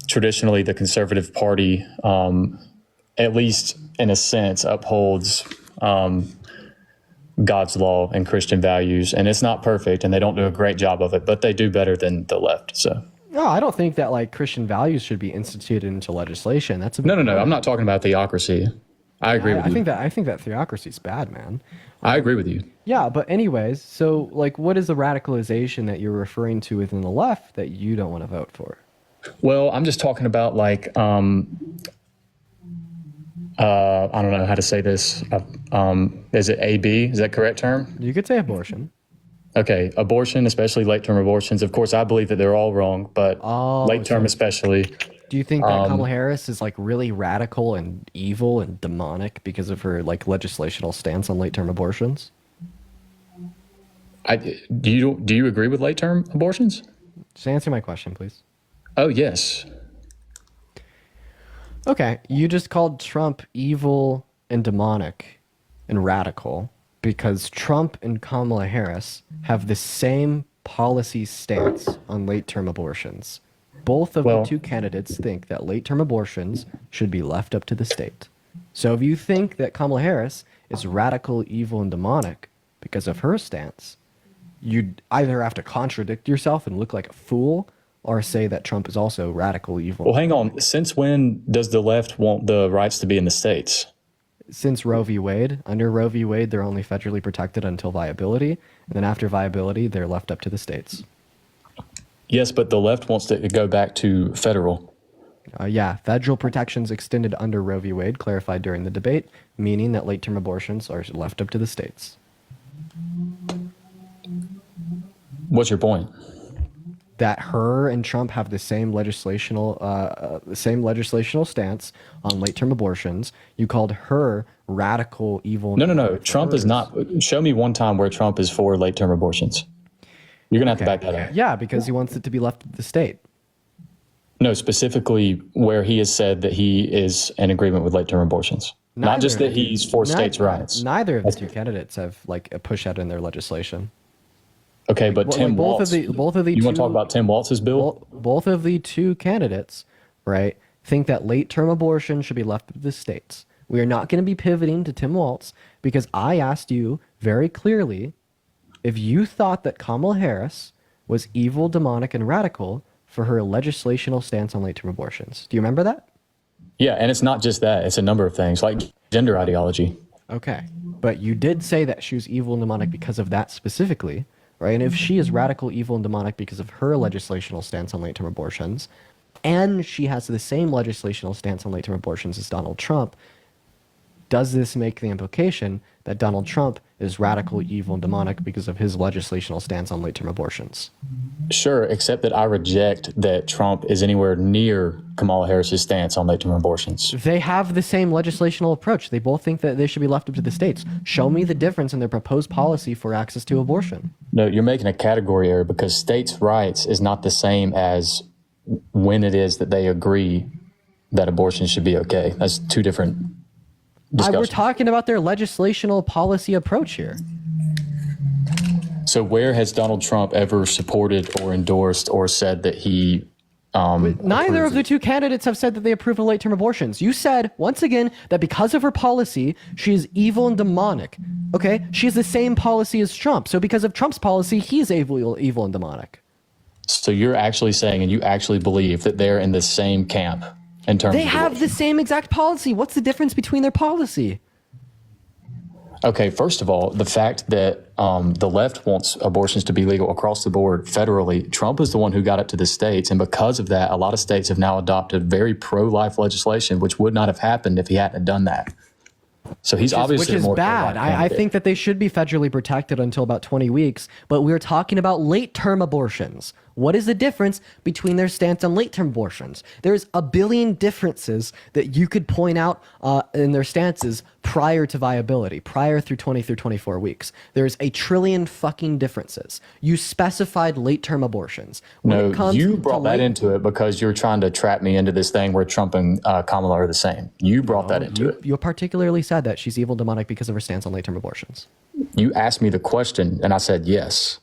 Traditionally, the Conservative Party, at least in a sense, upholds God's law and Christian values, and it's not perfect, and they don't do a great job of it, but they do better than the left. So. No, I don't think that like Christian values should be instituted into legislation. That's No. I'm not talking about theocracy. I agree with you. I think that theocracy is bad, man. I agree with you. Yeah, but anyways, so like, what is the radicalization that you're referring to within the left that you don't want to vote for? Well, I'm just talking about like, I don't know how to say this. Is it AB? Is that correct term? You could say abortion. Okay, abortion, especially late-term abortions. Of course, I believe that they're all wrong, but late-term especially. Do you think that Kamala Harris is like really radical and evil and demonic because of her like legislational stance on late-term abortions? Do you agree with late-term abortions? Just answer my question, please. Oh, yes. Okay, you just called Trump evil and demonic and radical because Trump and Kamala Harris have the same policy stance on late-term abortions. Both of the two candidates think that late-term abortions should be left up to the state. So if you think that Kamala Harris is radical, evil, and demonic because of her stance, you'd either have to contradict yourself and look like a fool or say that Trump is also radical, evil. Well, hang on. Since when does the left want the rights to be in the states? Since Roe v. Wade. Under Roe v. Wade, they're only federally protected until viability. And then after viability, they're left up to the states. Yes, but the left wants to go back to federal. Yeah, federal protections extended under Roe v. Wade, clarified during the debate, meaning that late-term abortions are left up to the states. What's your point? That her and Trump have the same legislational stance on late-term abortions. You called her radical, evil. No. Trump is not. Show me one time where Trump is for late-term abortions. You're going to have to back that up. Yeah, because he wants it to be left to the state. No, specifically where he has said that he is in agreement with late-term abortions. Not just that he's for states' rights. Neither of the two candidates have like a push out in their legislation. Okay, but Tim Walz. You want to talk about Tim Walz's bill? Both of the two candidates, right, think that late-term abortion should be left to the states. We are not going to be pivoting to Tim Walz because I asked you very clearly if you thought that Kamala Harris was evil, demonic, and radical for her legislational stance on late-term abortions. Do you remember that? Yeah, and it's not just that. It's a number of things, like gender ideology. Okay, but you did say that she was evil and demonic because of that specifically, right? And if she is radical, evil, and demonic because of her legislational stance on late-term abortions, and she has the same legislational stance on late-term abortions as Donald Trump, does this make the implication that Donald Trump is radical, evil, and demonic because of his legislational stance on late-term abortions? Sure, except that I reject that Trump is anywhere near Kamala Harris's stance on late-term abortions. They have the same legislational approach. They both think that they should be left up to the states. Show me the difference in their proposed policy for access to abortion. No, you're making a category error because states' rights is not the same as when it is that they agree that abortion should be okay. That's two different discussions. We're talking about their legislational policy approach here. So where has Donald Trump ever supported or endorsed or said that he neither of the two candidates have said that they approve of late-term abortions. You said, once again, that because of her policy, she is evil and demonic. Okay? She has the same policy as Trump. So because of Trump's policy, he's evil and demonic. So you're actually saying, and you actually believe that they're in the same camp in terms They of have abortion. the same exact policy. What's the difference between their policy? Okay, first of all, the fact that the left wants abortions to be legal across the board federally, Trump is the one who got it to the states. And because of that, a lot of states have now adopted very pro-life legislation, which would not have happened if he hadn't done that. So he's obviously which is more bad. pro-life I candidate. think that they should be federally protected until about 20 weeks, but we're talking about late-term abortions. What is the difference between their stance on late-term abortions? There's a billion differences that you could point out in their stances prior to viability, prior through 20 through 24 weeks. There's a trillion fucking differences. You specified late-term abortions. When No, it comes you to brought that into it because you're trying to trap me into this thing where Trump and Kamala are the same. You brought that into it. You particularly said that she's evil demonic because of her stance on late-term abortions. You asked me the question, and I said yes.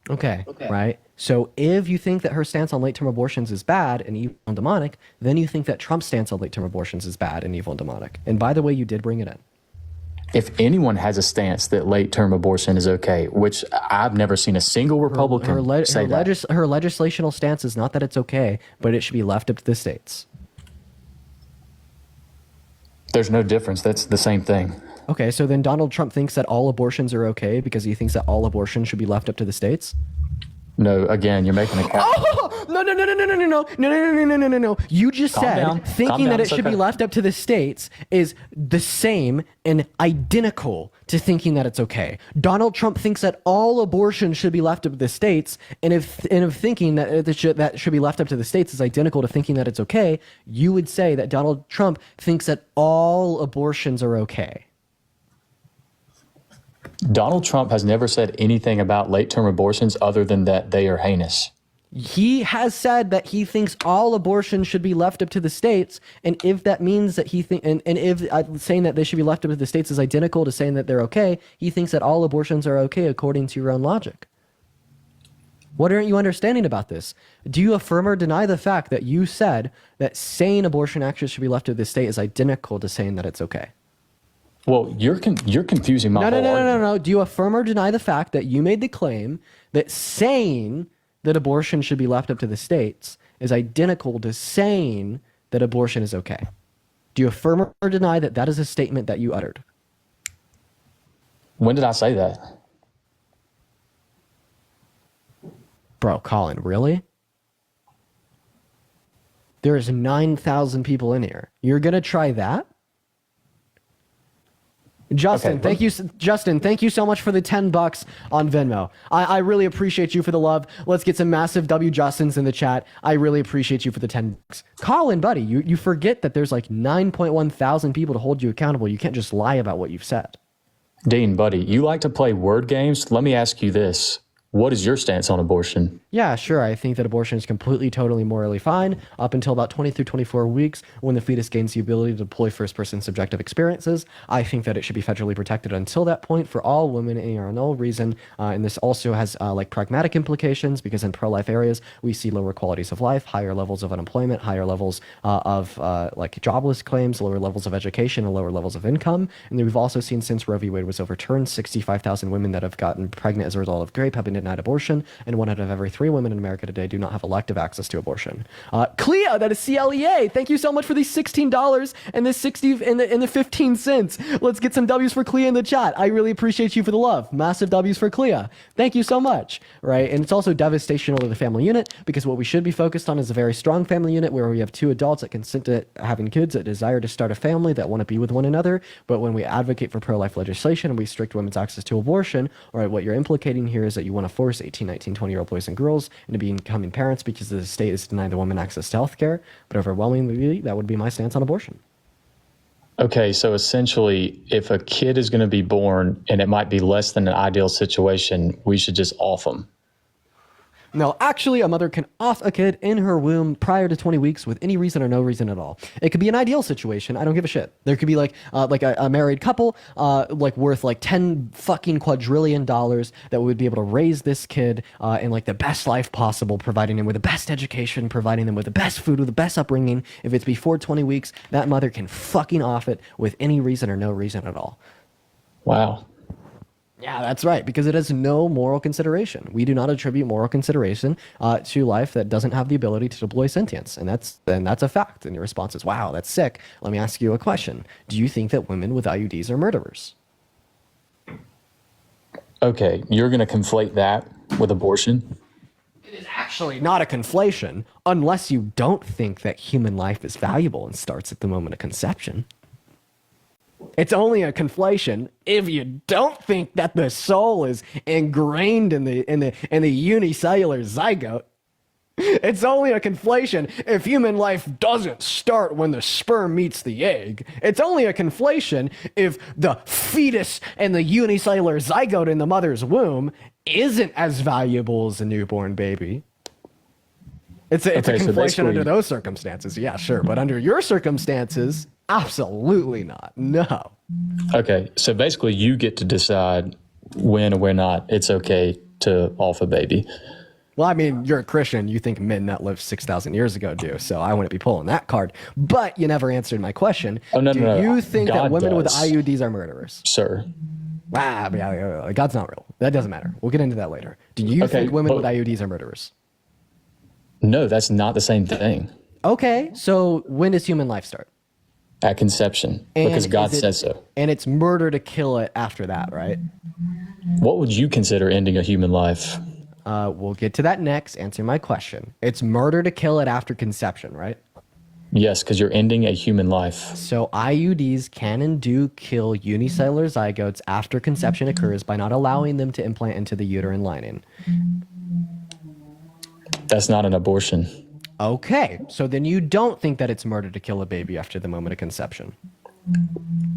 Okay, right? So if you think that her stance on late-term abortions is bad and evil and demonic, then you think that Trump's stance on late-term abortions is bad and evil and demonic. And by the way, you did bring it in. If anyone has a stance that late-term abortion is okay, which I've never seen a single Republican say that. Her legislational stance is not that it's okay, but it should be left up to the states. There's no difference. That's the same thing. Okay, so then Donald Trump thinks that all abortions are okay because he thinks that all abortions should be left up to the states? No, again, you're making a Oh, no. You just Calm said down. thinking Calm down. that it It's should be okay. left up to the states is the same and identical to thinking that it's okay. Donald Trump thinks that all abortion should be left up to the states, and if thinking that that should be left up to the states is identical to thinking that it's okay, you would say that Donald Trump thinks that all abortions are okay. Donald Trump has never said anything about late-term abortions other than that they are heinous. He has said that he thinks all abortions should be left up to the states, and if that means that he think, and if saying that they should be left up to the states is identical to saying that they're okay, he thinks that all abortions are okay according to your own logic. What aren't you understanding about this? Do you affirm or deny the fact that you said that saying abortion actually should be left to the state is identical to saying that it's okay? Well, you're confusing my whole argument. No. Do you affirm or deny the fact that you made the claim that saying that abortion should be left up to the states is identical to saying that abortion is okay? Do you affirm or deny that that is a statement that you uttered? When did I say that? Bro, Colin, really? There's 9,000 people in here. You're going to try that? Justin, Okay, thank you. Justin, thank you so much for the $10 on Venmo. I really appreciate you for the love. Let's get some massive W Justins in the chat. I really appreciate you for the $10. Colin, buddy, you forget that there's like 9.1 thousand people to hold you accountable. You can't just lie about what you've said. Dean, buddy, you like to play word games? Let me ask you this. What is your stance on abortion? Yeah, sure. I think that abortion is completely, totally, morally fine up until about 20 through 24 weeks when the fetus gains the ability to deploy first-person subjective experiences. I think that it should be federally protected until that point for all women for no reason. And this also has like pragmatic implications because in pro-life areas, we see lower qualities of life, higher levels of unemployment, higher levels of like jobless claims, lower levels of education, and lower levels of income. And then we've also seen since Roe v. Wade was overturned, 65,000 women that have gotten pregnant as a result of rape have been denied abortion, and 1 out of every 3 women in America today do not have elective access to abortion. Clea, that is CLEA. Thank you so much for the $16 and the 60 and the 15 cents. Let's get some W's for Clea in the chat. I really appreciate you for the love. Massive W's for Clea. Thank you so much. Right, and it's also devastational to the family unit because what we should be focused on is a very strong family unit where we have 2 adults that consent to having kids, that desire to start a family, that want to be with one another. But when we advocate for pro-life legislation and we restrict women's access to abortion, all right, what you're implicating here is that you want to force 18, 19, 20-year-old boys and girls into becoming parents because the state is denying the woman access to health care. But overwhelmingly, that would be my stance on abortion. Okay, so essentially, if a kid is going to be born and it might be less than an ideal situation, we should just off them. No, actually, a mother can off a kid in her womb prior to 20 weeks with any reason or no reason at all. It could be an ideal situation. I don't give a shit. There could be like a married couple, like worth like $10 fucking quadrillion that would be able to raise this kid in like the best life possible, providing them with the best education, providing them with the best food, with the best upbringing. If it's before 20 weeks, that mother can fucking off it with any reason or no reason at all. Wow. Yeah, that's right, because it has no moral consideration. We do not attribute moral consideration to life that doesn't have the ability to deploy sentience, and that's a fact. And your response is, wow, that's sick. Let me ask you a question. Do you think that women with IUDs are murderers? Okay, you're going to conflate that with abortion? It is actually not a conflation, unless you don't think that human life is valuable and starts at the moment of conception. It's only a conflation if you don't think that the soul is ingrained in the unicellular zygote. It's only a conflation if human life doesn't start when the sperm meets the egg. It's only a conflation if the fetus and the unicellular zygote in the mother's womb isn't as valuable as a newborn baby. It's a conflation under those circumstances, yeah, sure. But under your circumstances, absolutely not. No. Okay, so basically you get to decide when or when not it's okay to off a baby. Well, I mean, you're a Christian. You think men that lived 6,000 years ago do, so I wouldn't be pulling that card. But you never answered my question. Oh, no, do no, you think God that women with does. IUDs are murderers? Sir. Yeah, God's not real. That doesn't matter. We'll get into that later. Do you think women with IUDs are murderers? No, that's not the same thing. Okay, so when does human life start? At conception, because God says so. And it's murder to kill it after that, right? What would you consider ending a human life? We'll get to that next. Answer my question. It's murder to kill it after conception, right? Yes, because you're ending a human life. So IUDs can and do kill unicellular zygotes after conception occurs by not allowing them to implant into the uterine lining. That's not an abortion. Okay, so then you don't think that it's murder to kill a baby after the moment of conception.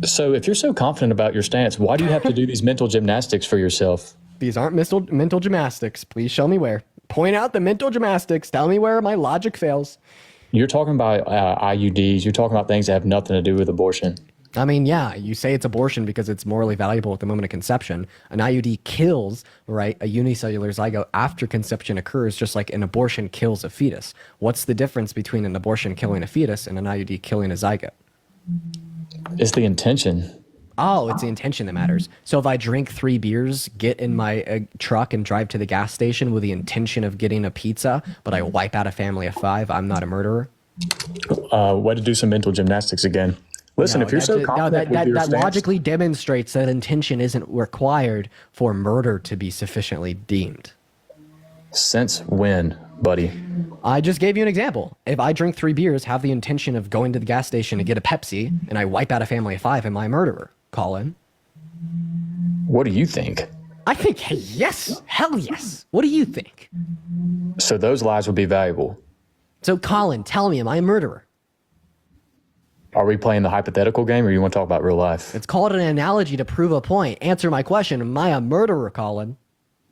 So if you're so confident about your stance, why do you have to do these mental gymnastics for yourself? These aren't mental gymnastics. Please show me where. Point out the mental gymnastics. Tell me where my logic fails. You're talking about IUDs. You're talking about things that have nothing to do with abortion. I mean, yeah, you say it's abortion because it's morally valuable at the moment of conception. An IUD kills, right, a unicellular zygote after conception occurs, just like an abortion kills a fetus. What's the difference between an abortion killing a fetus and an IUD killing a zygote? It's the intention. Oh, it's the intention that matters. So if I drink 3 beers, get in my truck and drive to the gas station with the intention of getting a pizza, but I wipe out a family of 5, I'm not a murderer? Way to do some mental gymnastics again. Listen, if you're so confident with your that stance, logically demonstrates that intention isn't required for murder to be sufficiently deemed. Since when, buddy? I just gave you an example. If I drink 3 beers, have the intention of going to the gas station to get a Pepsi, and I wipe out a family of 5, am I a murderer? Colin? What do you think? I think yes. Hell yes. What do you think? So those lives would be valuable. So Colin, tell me, am I a murderer? Are we playing the hypothetical game, or you want to talk about real life? It's called an analogy to prove a point. Answer my question. Am I a murderer, Colin?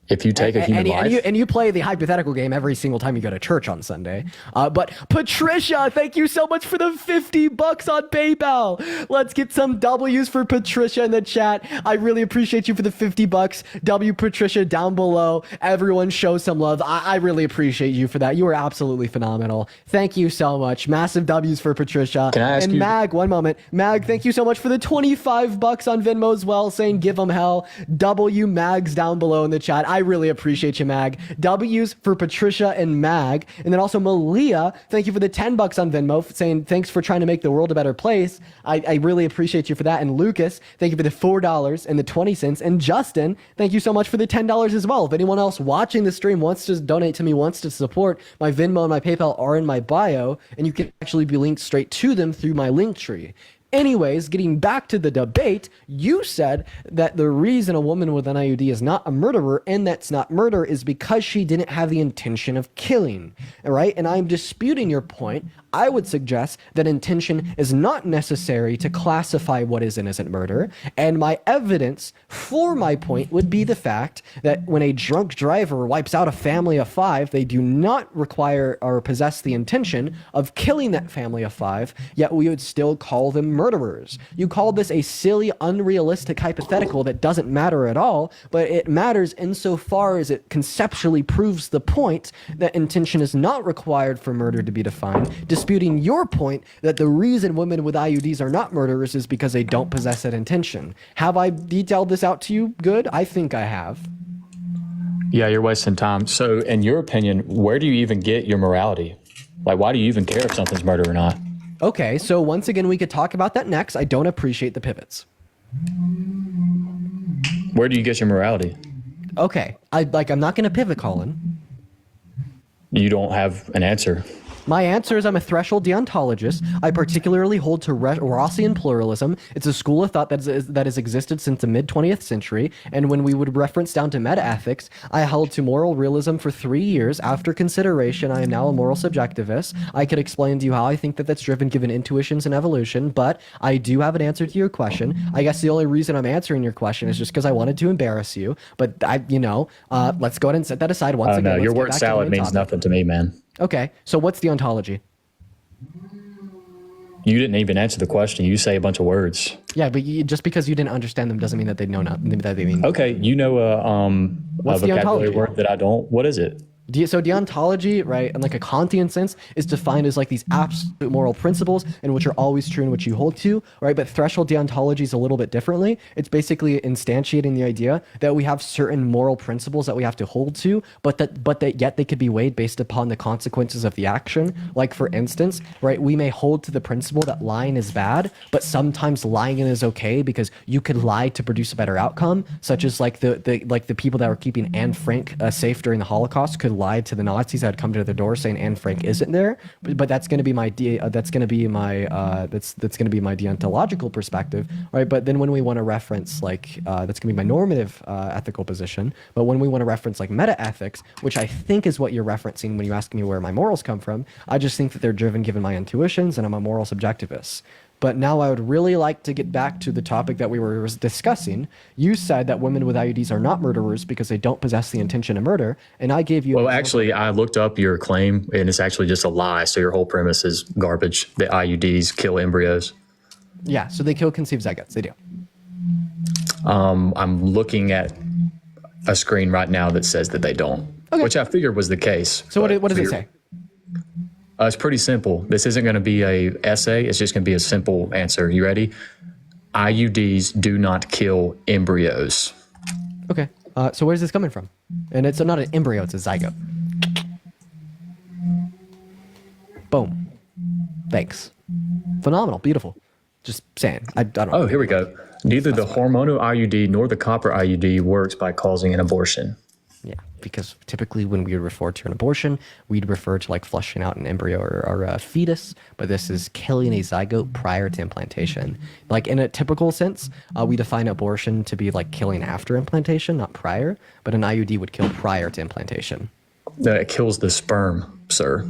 If you take a human life? And you play the hypothetical game every single time you go to church on Sunday. But Patricia, thank you so much for the $50 on PayPal. Let's get some W's for Patricia in the chat. I really appreciate you for the $50. W Patricia down below. Everyone show some love. I really appreciate you for that. You are absolutely phenomenal. Thank you so much. Massive W's for Patricia. Can I ask and you? Mag, one moment. Mag, thank you so much for the $25 on Venmo as well, saying give them hell. W Mags down below in the chat. I really appreciate you, Mag. W's for Patricia and Mag. And then also Malia, thank you for the $10 on Venmo, saying thanks for trying to make the world a better place. I really appreciate you for that. And Lucas, thank you for the $4 and the 20 cents. And Justin, thank you so much for the $10 as well. If anyone else watching the stream wants to donate to me, wants to support, my Venmo and my PayPal are in my bio, and you can actually be linked straight to them through my link tree. Anyways, getting back to the debate, you said that the reason a woman with an IUD is not a murderer, and that's not murder, is because she didn't have the intention of killing, all right? And I'm disputing your point. I would suggest that intention is not necessary to classify what is and isn't murder, and my evidence for my point would be the fact that when a drunk driver wipes out a family of 5, they do not require or possess the intention of killing that family of 5, yet we would still call them murderers. You called this a silly, unrealistic hypothetical that doesn't matter at all, but it matters insofar as it conceptually proves the point that intention is not required for murder to be defined, disputing your point that the reason women with IUDs are not murderers is because they don't possess that intention. Have I detailed this out to you good? I think I have. Yeah, you're wasting time. So, in your opinion, where do you even get your morality? Like, why do you even care if something's murder or not? Okay, so once again, we could talk about that next. I don't appreciate the pivots. Where do you get your morality? Okay, I'm not going to pivot, Colin. You don't have an answer. My answer is I'm a threshold deontologist. I particularly hold to Rossian pluralism. It's a school of thought that has existed since the mid-20th century, and when we would reference down to meta-ethics, I held to moral realism for 3 years. After consideration, I am now a moral subjectivist. I could explain to you how I think that that's driven given intuitions and evolution, but I do have an answer to your question. I guess the only reason I'm answering your question is just because I wanted to embarrass you, but let's go ahead and set that aside once again. No, your word salad means nothing to me, man. Okay, so what's the ontology? You didn't even answer the question. You say a bunch of words. Yeah, but just because you didn't understand them doesn't mean that they know not that they mean. Okay, you know what's the vocabulary ontology? word that I don't. What is it? So deontology, right, in like a Kantian sense, is defined as like these absolute moral principles and which are always true and which you hold to, right? But threshold deontology is a little bit differently. It's basically instantiating the idea that we have certain moral principles that we have to hold to, but that yet they could be weighed based upon the consequences of the action. Like for instance, right, we may hold to the principle that lying is bad, but sometimes lying is okay because you could lie to produce a better outcome, such as like the people that were keeping Anne Frank safe during the Holocaust could lie to the Nazis that had come to their door saying Anne Frank isn't there, but that's going to be my deontological perspective, right? But then when we want to reference like that's going to be my normative ethical position, but when we want to reference like meta ethics, which I think is what you're referencing when you ask me where my morals come from, I just think that they're driven given my intuitions, and I'm a moral subjectivist. But now I would really like to get back to the topic that we were discussing. You said that women with IUDs are not murderers because they don't possess the intention to murder, and I gave you... Well, actually, I looked up your claim, and it's actually just a lie, so your whole premise is garbage, that IUDs kill embryos. Yeah, so they kill conceived zygotes, they do. I'm looking at a screen right now that says that they don't, which I figured was the case. So what does it say? It's pretty simple. This isn't going to be a essay. It's just going to be a simple answer. You ready? IUDs do not kill embryos. Okay. So where's this coming from? And it's not an embryo, it's a zygote. Boom. Thanks. Phenomenal. Beautiful. Just saying. I don't know. Oh, here we go. Neither the hormonal IUD nor the copper IUD works by causing an abortion. Yeah, because typically when we refer to an abortion, we'd refer to like flushing out an embryo or a fetus, but this is killing a zygote prior to implantation. Like in a typical sense, we define abortion to be like killing after implantation, not prior, but an IUD would kill prior to implantation. It kills the sperm, sir.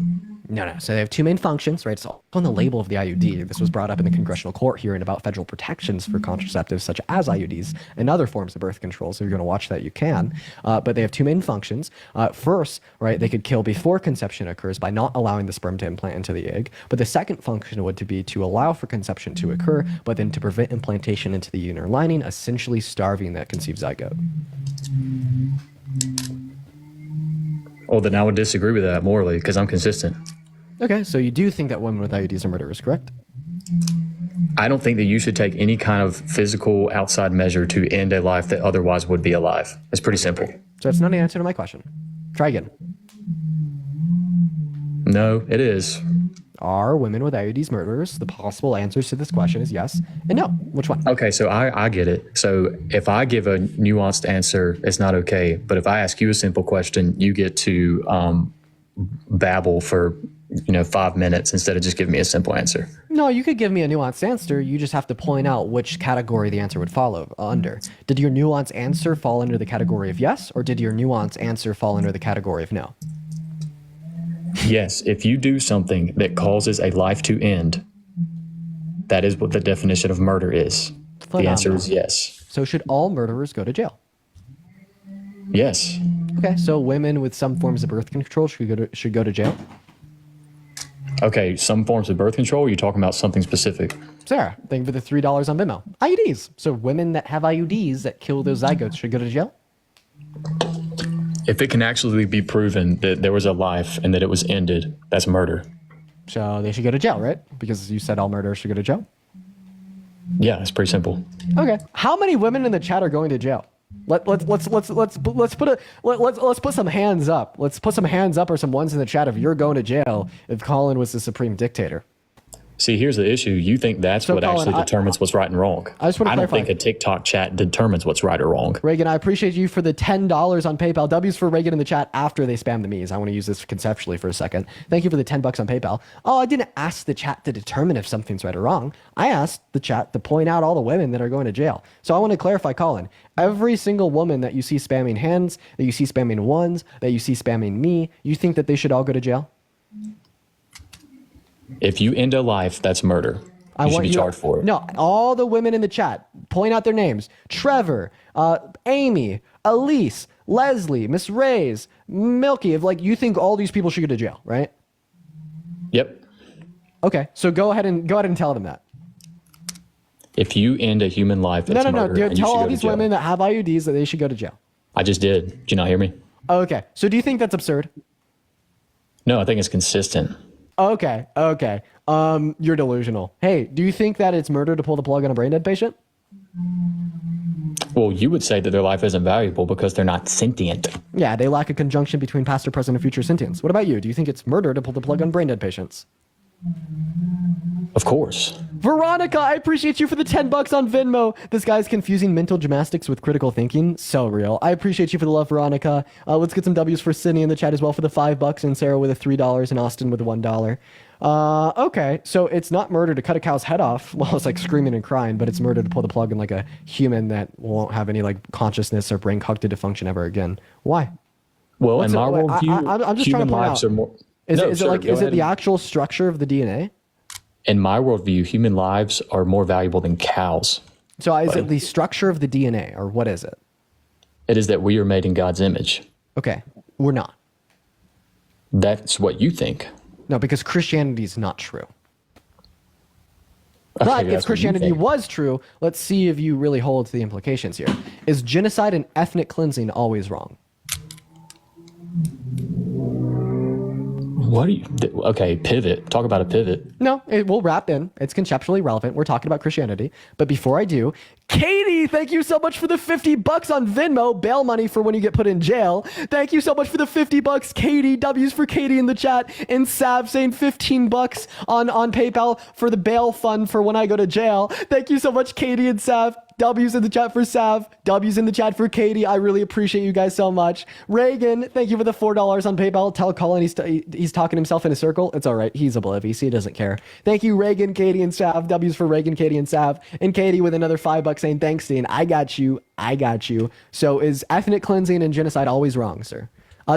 No. So they have two main functions, right? It's all on the label of the IUD. This was brought up in the congressional court hearing about federal protections for contraceptives such as IUDs and other forms of birth control. So if you're going to watch that, you can. But they have two main functions. First, right, they could kill before conception occurs by not allowing the sperm to implant into the egg. But the second function would be to allow for conception to occur, but then to prevent implantation into the uterine lining, essentially starving that conceived zygote. Well, then I would disagree with that morally because I'm consistent. Okay, so you do think that women with IUDs are murderers, correct? I don't think that you should take any kind of physical outside measure to end a life that otherwise would be alive. It's pretty simple. So that's not an answer to my question. Try again. No, it is. Are women with IUDs murderers? The possible answers to this question is yes and no. Which one? Okay, so I get it. So if I give a nuanced answer, it's not okay. But if I ask you a simple question, you get to babble for 5 minutes instead of just giving me a simple answer. No, you could give me a nuanced answer. You just have to point out which category the answer would follow under. Did your nuanced answer fall under the category of yes, or did your nuanced answer fall under the category of no? Yes, if you do something that causes a life to end, that is what the definition of murder is. Phenomenal. The answer is yes. So should all murderers go to jail? Yes. Okay, so women with some forms of birth control should go to jail? Okay, some forms of birth control, or are you talking about something specific? Sarah, thank you for the $3 on Venmo. IUDs. So women that have IUDs that kill those zygotes should go to jail? If it can actually be proven that there was a life and that it was ended, that's murder. So they should go to jail, right? Because you said all murderers should go to jail? Yeah, it's pretty simple. Okay. How many women in the chat are going to jail? Let's put some hands up. Let's put some hands up or some ones in the chat if you're going to jail if Colin was the supreme dictator. See, here's the issue. You think that's what Colin, actually determines what's right and wrong. I just want to I don't clarify. think a TikTok chat determines what's right or wrong. Reagan, I appreciate you for the $10 on PayPal. W's for Reagan in the chat after they spam the me's. I want to use this conceptually for a second. Thank you for the $10 on PayPal. Oh, I didn't ask the chat to determine if something's right or wrong. I asked the chat to point out all the women that are going to jail. So I want to clarify, Colin. Every single woman that you see spamming hands, that you see spamming ones, that you see spamming me, you think that they should all go to jail? If you end a life, that's murder. You should be charged for it. No, all the women in the chat, point out their names. Trevor, Amy, Elise, Leslie, Miss Reyes, Milky. If you think all these people should go to jail, right? Yep. Okay, so go ahead and tell them that. If you end a human life, that's murder. No. And you Tell should all go to these jail. women that have IUDs that they should go to jail. I just did. Did you not hear me? Okay, so do you think that's absurd? No, I think it's consistent. Okay. You're delusional. Hey, do you think that it's murder to pull the plug on a brain dead patient? Well, you would say that their life isn't valuable because they're not sentient. Yeah, they lack a conjunction between past, or present, and future sentience. What about you? Do you think it's murder to pull the plug on brain dead patients? Of course. Veronica, I appreciate you for the $10 on Venmo. This guy's confusing mental gymnastics with critical thinking. So real. I appreciate you for the love, Veronica. Let's get some W's for Sydney in the chat as well for the $5 and Sarah with a $3 and Austin with a $1. Okay, so it's not murder to cut a cow's head off while it's screaming and crying, but it's murder to pull the plug on a human that won't have any consciousness or brain cognitive function ever again. Why? Well, in my worldview, I'm just trying human to point lives out. are more. Is No, it sure, is go it ahead the and- actual structure of the DNA? In my worldview, human lives are more valuable than cows. So is it the structure of the DNA, or what is it? It is that we are made in God's image. Okay, we're not. That's what you think. No, because Christianity is not true. Okay, But if that's what you Christianity think. was true, let's see if you really hold to the implications here. Is genocide and ethnic cleansing always wrong? What do you? Okay, pivot. Talk about a pivot. No, it will wrap in. It's conceptually relevant. We're talking about Christianity. But before I do, Katie, thank you so much for the $50 on Venmo. Bail money for when you get put in jail. Thank you so much for the $50, Katie. W's for Katie in the chat. And Sav saying $15 on PayPal for the bail fund for when I go to jail. Thank you so much, Katie and Sav. W's in the chat for Sav. W's in the chat for Katie. I really appreciate you guys so much. Reagan, thank you for the $4 on PayPal. Tell Colin he's talking himself in a circle. It's all right. He's oblivious. He doesn't care. Thank you, Reagan, Katie, and Sav. W's for Reagan, Katie, and Sav. And Katie with another $5 saying, thanks, Dean. I got you. So is ethnic cleansing and genocide always wrong, sir?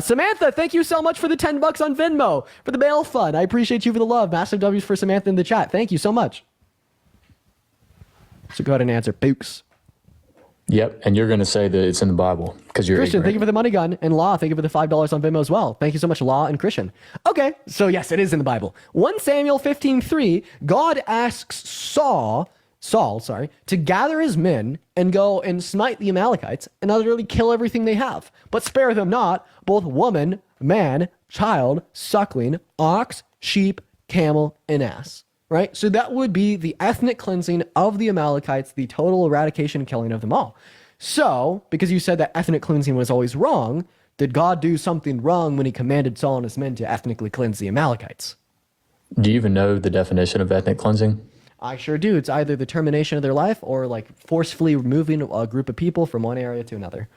Samantha, thank you so much for the $10 on Venmo for the bail fund. I appreciate you for the love. Massive W's for Samantha in the chat. Thank you so much. So go ahead and answer, Pooks. Yep, and you're going to say that it's in the Bible because you're Christian, ignorant. thank you for the money gun. And Law, thank you for the $5 on Venmo as well. Thank you so much, Law and Christian. Okay, so yes, it is in the Bible. 1 Samuel 15:3, God asks Saul, to gather his men and go and smite the Amalekites and utterly kill everything they have, but spare them not, both woman, man, child, suckling, ox, sheep, camel, and ass. Right? So that would be the ethnic cleansing of the Amalekites, the total eradication and killing of them all. So, because you said that ethnic cleansing was always wrong, did God do something wrong when he commanded Saul and his men to ethnically cleanse the Amalekites? Do you even know the definition of ethnic cleansing? I sure do. It's either the termination of their life or forcefully removing a group of people from one area to another.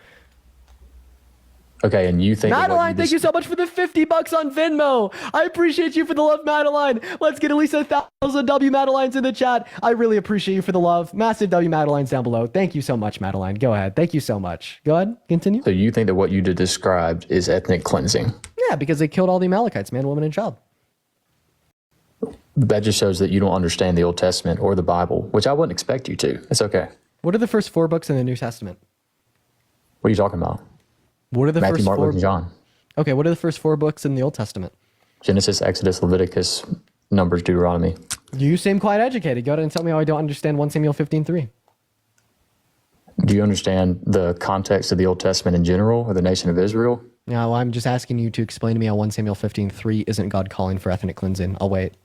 Okay, and you think that what Madeline, thank you so much for the $50 on Venmo. I appreciate you for the love, Madeline. Let's get at least 1,000 W Madelines in the chat. I really appreciate you for the love. Massive W Madelines down below. Thank you so much, Madeline. Go ahead. Thank you so much. Go ahead. Continue. So you think that what you just described is ethnic cleansing? Yeah, because they killed all the Amalekites, man, woman, and child. That just shows that you don't understand the Old Testament or the Bible, which I wouldn't expect you to. It's okay. What are the first 4 books in the New Testament? What are you talking about? What are the Matthew, first Mark, 4? Luke, and John. Okay, what are the first 4 books in the Old Testament? Genesis, Exodus, Leviticus, numbers, Deuteronomy. You seem quite educated. Go ahead and tell me how I don't understand 1 Samuel 15:3. Do you understand the context of the Old Testament in general, or the nation of Israel? No, I'm just asking you to explain to me how 1 Samuel 15:3 isn't God calling for ethnic cleansing. I'll wait.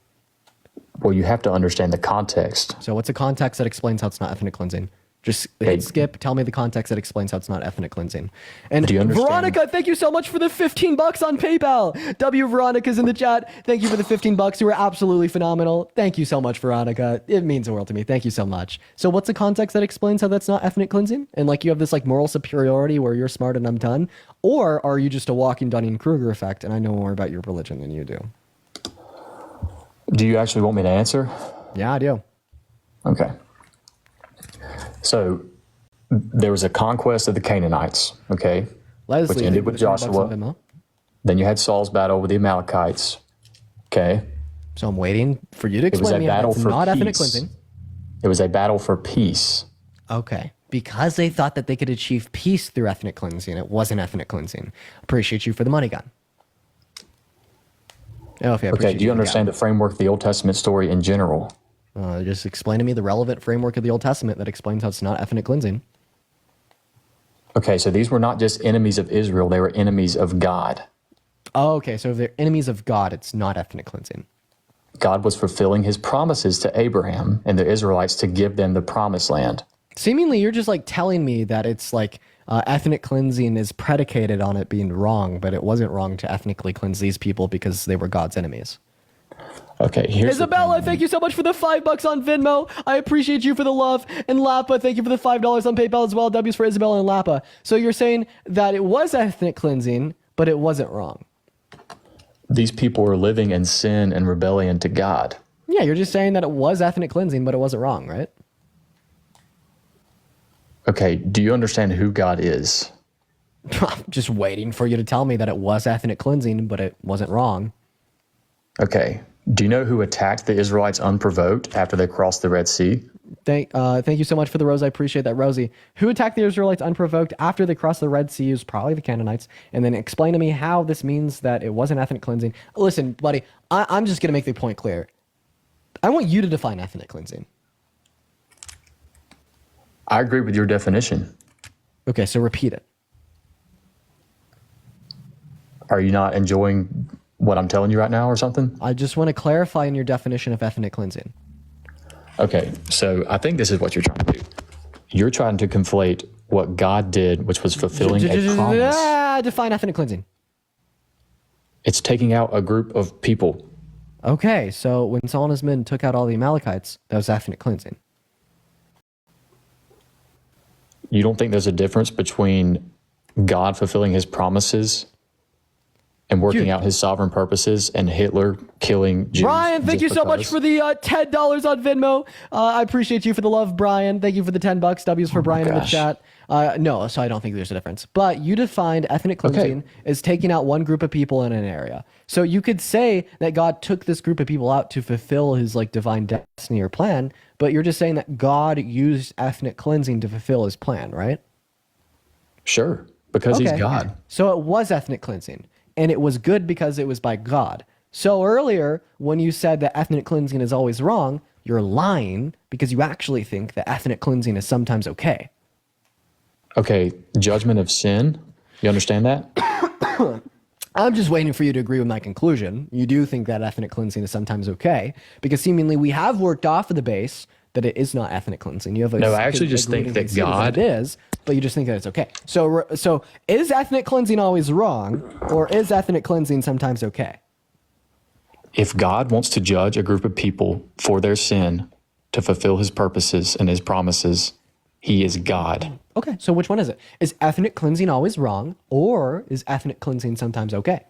Well, you have to understand the context. So what's a context that explains how it's not ethnic cleansing? Just hit skip. Tell me the context that explains how it's not ethnic cleansing. And Do you understand? Veronica, thank you so much for the $15 on PayPal. W Veronica's in the chat. Thank you for the $15. You were absolutely phenomenal. Thank you so much, Veronica. It means the world to me. Thank you so much. So what's the context that explains how that's not ethnic cleansing? And like you have this like moral superiority where you're smart and I'm done? Or are you just a walking Dunning-Kruger effect and I know more about your religion than you do? Do you actually want me to answer? Yeah, I do. Okay. So there was a conquest of the Canaanites, okay, Leslie, which ended with Joshua. Then you had Saul's battle with the Amalekites, okay. So I'm waiting for you to explain to me how it's not ethnic cleansing. It was a battle for peace. Okay. Because they thought that they could achieve peace through ethnic cleansing. It wasn't ethnic cleansing. Appreciate you for the money gun. Okay, do you understand the framework of the Old Testament story in general? Just explain to me the relevant framework of the Old Testament that explains how it's not ethnic cleansing. Okay, so these were not just enemies of Israel, they were enemies of God. Oh, okay, so if they're enemies of God, it's not ethnic cleansing. God was fulfilling his promises to Abraham and the Israelites to give them the promised land. Seemingly, you're just like telling me that it's like ethnic cleansing is predicated on it being wrong, but it wasn't wrong to ethnically cleanse these people because they were God's enemies. Okay, here's Isabella, thank you so much for the $5 on Venmo. I appreciate you for the love. And Lapa, thank you for the $5 on PayPal as well. W's for Isabella and Lapa. So you're saying that it was ethnic cleansing, but it wasn't wrong. These people were living in sin and rebellion to God. Yeah, you're just saying that it was ethnic cleansing, but it wasn't wrong, right? Okay, do you understand who God is? I'm just waiting for you to tell me that it was ethnic cleansing, but it wasn't wrong. Okay, do you know who attacked the Israelites unprovoked after they crossed the Red Sea? Thank you so much for the rose. I appreciate that, Rosie. Who attacked the Israelites unprovoked after they crossed the Red Sea? It was probably the Canaanites. And then explain to me how this means that it wasn't ethnic cleansing. Listen, buddy, I'm just going to make the point clear. I want you to define ethnic cleansing. I agree with your definition. Okay, so repeat it. Are you not enjoying what I'm telling you right now or something? I just want to clarify in your definition of ethnic cleansing. Okay, so I think this is what you're trying to do. You're trying to conflate what God did, which was fulfilling a promise. Define ethnic cleansing. It's taking out a group of people. Okay, so when Saul and his men took out all the Amalekites, that was ethnic cleansing. You don't think there's a difference between God fulfilling his promises and working out his sovereign purposes and Hitler killing Jews? Brian, thank you so much for the $10 on Venmo. I appreciate you for the love, Brian. Thank you for the $10. W's for Brian in the chat. No, so I don't think there's a difference. But you defined ethnic cleansing as taking out one group of people in an area. So you could say that God took this group of people out to fulfill his like divine destiny or plan, but you're just saying that God used ethnic cleansing to fulfill his plan, right? Sure, because he's God. So it was ethnic cleansing, and it was good because it was by God. So earlier, when you said that ethnic cleansing is always wrong, you're lying because you actually think that ethnic cleansing is sometimes okay. Okay, judgment of sin. You understand that? I'm just waiting for you to agree with my conclusion. You do think that ethnic cleansing is sometimes okay, because seemingly we have worked off of the base that it is not ethnic cleansing. You have No, I actually just think that God it is, but you just think that it's okay. So is ethnic cleansing always wrong, or is ethnic cleansing sometimes okay? If God wants to judge a group of people for their sin to fulfill his purposes and his promises, he is God. Okay, so which one is it? Is ethnic cleansing always wrong, or is ethnic cleansing sometimes okay?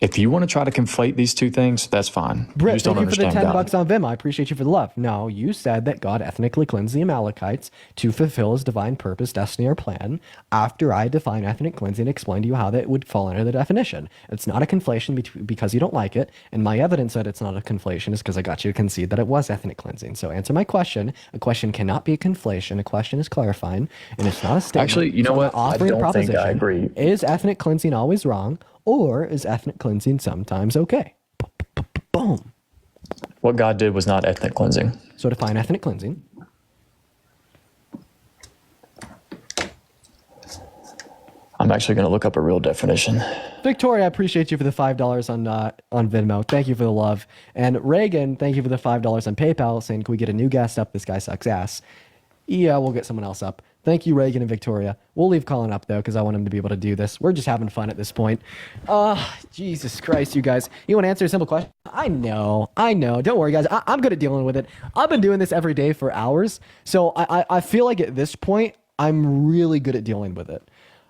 If you want to try to conflate these two things, that's fine. Britt, thank you for the $10 God. on Venmo. I appreciate you for the love. No, you said that God ethnically cleansed the Amalekites to fulfill his divine purpose, destiny, or plan. After I define ethnic cleansing, explain to you how that would fall under the definition. It's not a conflation because you don't like it, and my evidence that it's not a conflation is because I got you to concede that it was ethnic cleansing. So answer my question. A question cannot be a conflation. A question is clarifying, and it's not a statement. Actually, you know So I'm what? I offering a don't think I proposition. agree. Is ethnic cleansing always wrong, Or is ethnic cleansing sometimes okay? Boom. What God did was not ethnic cleansing. So define ethnic cleansing. I'm actually going to look up a real definition. Victoria, I appreciate you for the $5 on Venmo. Thank you for the love. And Reagan, thank you for the $5 on PayPal, saying, can we get a new guest up? This guy sucks ass. Yeah, we'll get someone else up. Thank you, Reagan and Victoria. We'll leave Colin up, though, because I want him to be able to do this. We're just having fun at this point. Jesus Christ, you guys. You want to answer a simple question? I know. Don't worry, guys. I'm good at dealing with it. I've been doing this every day for hours. So I feel like at this point, I'm really good at dealing with it.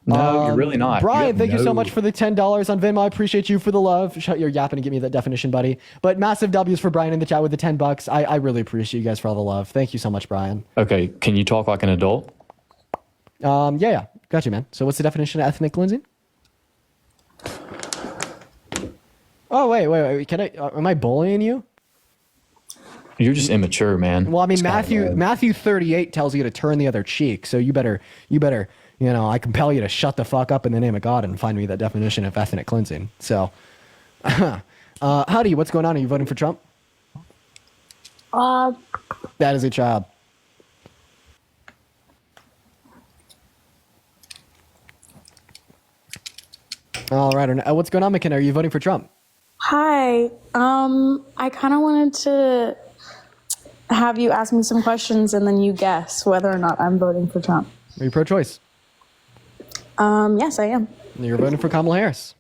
No, you're really not. Brian, thank you so much for the $10 on Venmo. I appreciate you for the love. Shut your yapping and give me that definition, buddy. But massive W's for Brian in the chat with the $10. I really appreciate you guys for all the love. Thank you so much, Brian. Okay, can you talk like an adult? Yeah. Gotcha, man. So what's the definition of ethnic cleansing? Oh, wait. Am I bullying you? You're just immature, man. Well, I mean, Matthew 38 tells you to turn the other cheek. So you better, I compel you to shut the fuck up in the name of God and find me that definition of ethnic cleansing. So, howdy, what's going on? Are you voting for Trump? That is a child. All right. What's going on, McKenna? Are you voting for Trump? Hi. I kind of wanted to have you ask me some questions and then you guess whether or not I'm voting for Trump. Are you pro-choice? Yes, I am. You're voting for Kamala Harris.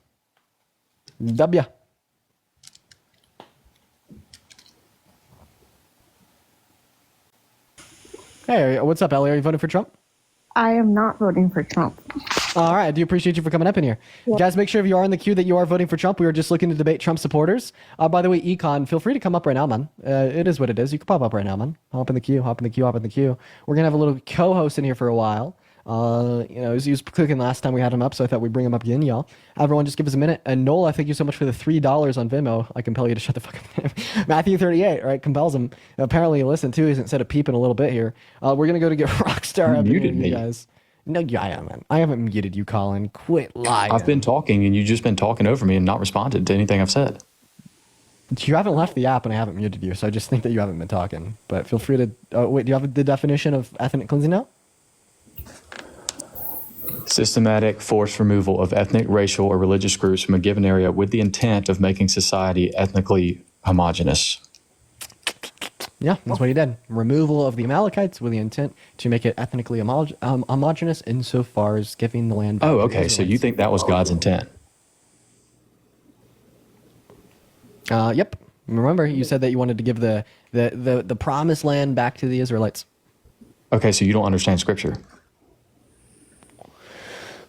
W. Hey, what's up, Ellie? Are you voting for Trump? I am not voting for Trump. All right. I do appreciate you for coming up in here. Yeah. Guys, make sure if you are in the queue that you are voting for Trump. We were just looking to debate Trump supporters. By the way, Econ, feel free to come up right now, man. It is what it is. You can pop up right now, man. Hop in the queue. We're going to have a little co-host in here for a while. He was cooking last time we had him up, so I thought we'd bring him up again, y'all. Everyone, just give us a minute. And Nola, thank you so much for the $3 on Venmo. I compel you to shut the fuck up. Matthew 38, right? Compels him. Apparently, you listen too. He's instead of peeping a little bit here. We're going to go to get Rockstar up muted here, me. you guys. No, yeah, I haven't. I haven't muted you, Colin. Quit lying. I've been talking and you've just been talking over me and not responded to anything I've said. You haven't left the app and I haven't muted you, so I just think that you haven't been talking. But feel free to... wait, do you have the definition of ethnic cleansing now? Systematic forced removal of ethnic, racial, or religious groups from a given area with the intent of making society ethnically homogenous. Yeah, that's what he did. Removal of the Amalekites with the intent to make it ethnically homogenous insofar as giving the land... Oh, okay, so you think that was God's intent? Yep. Remember, you said that you wanted to give the promised land back to the Israelites. Okay, so you don't understand Scripture.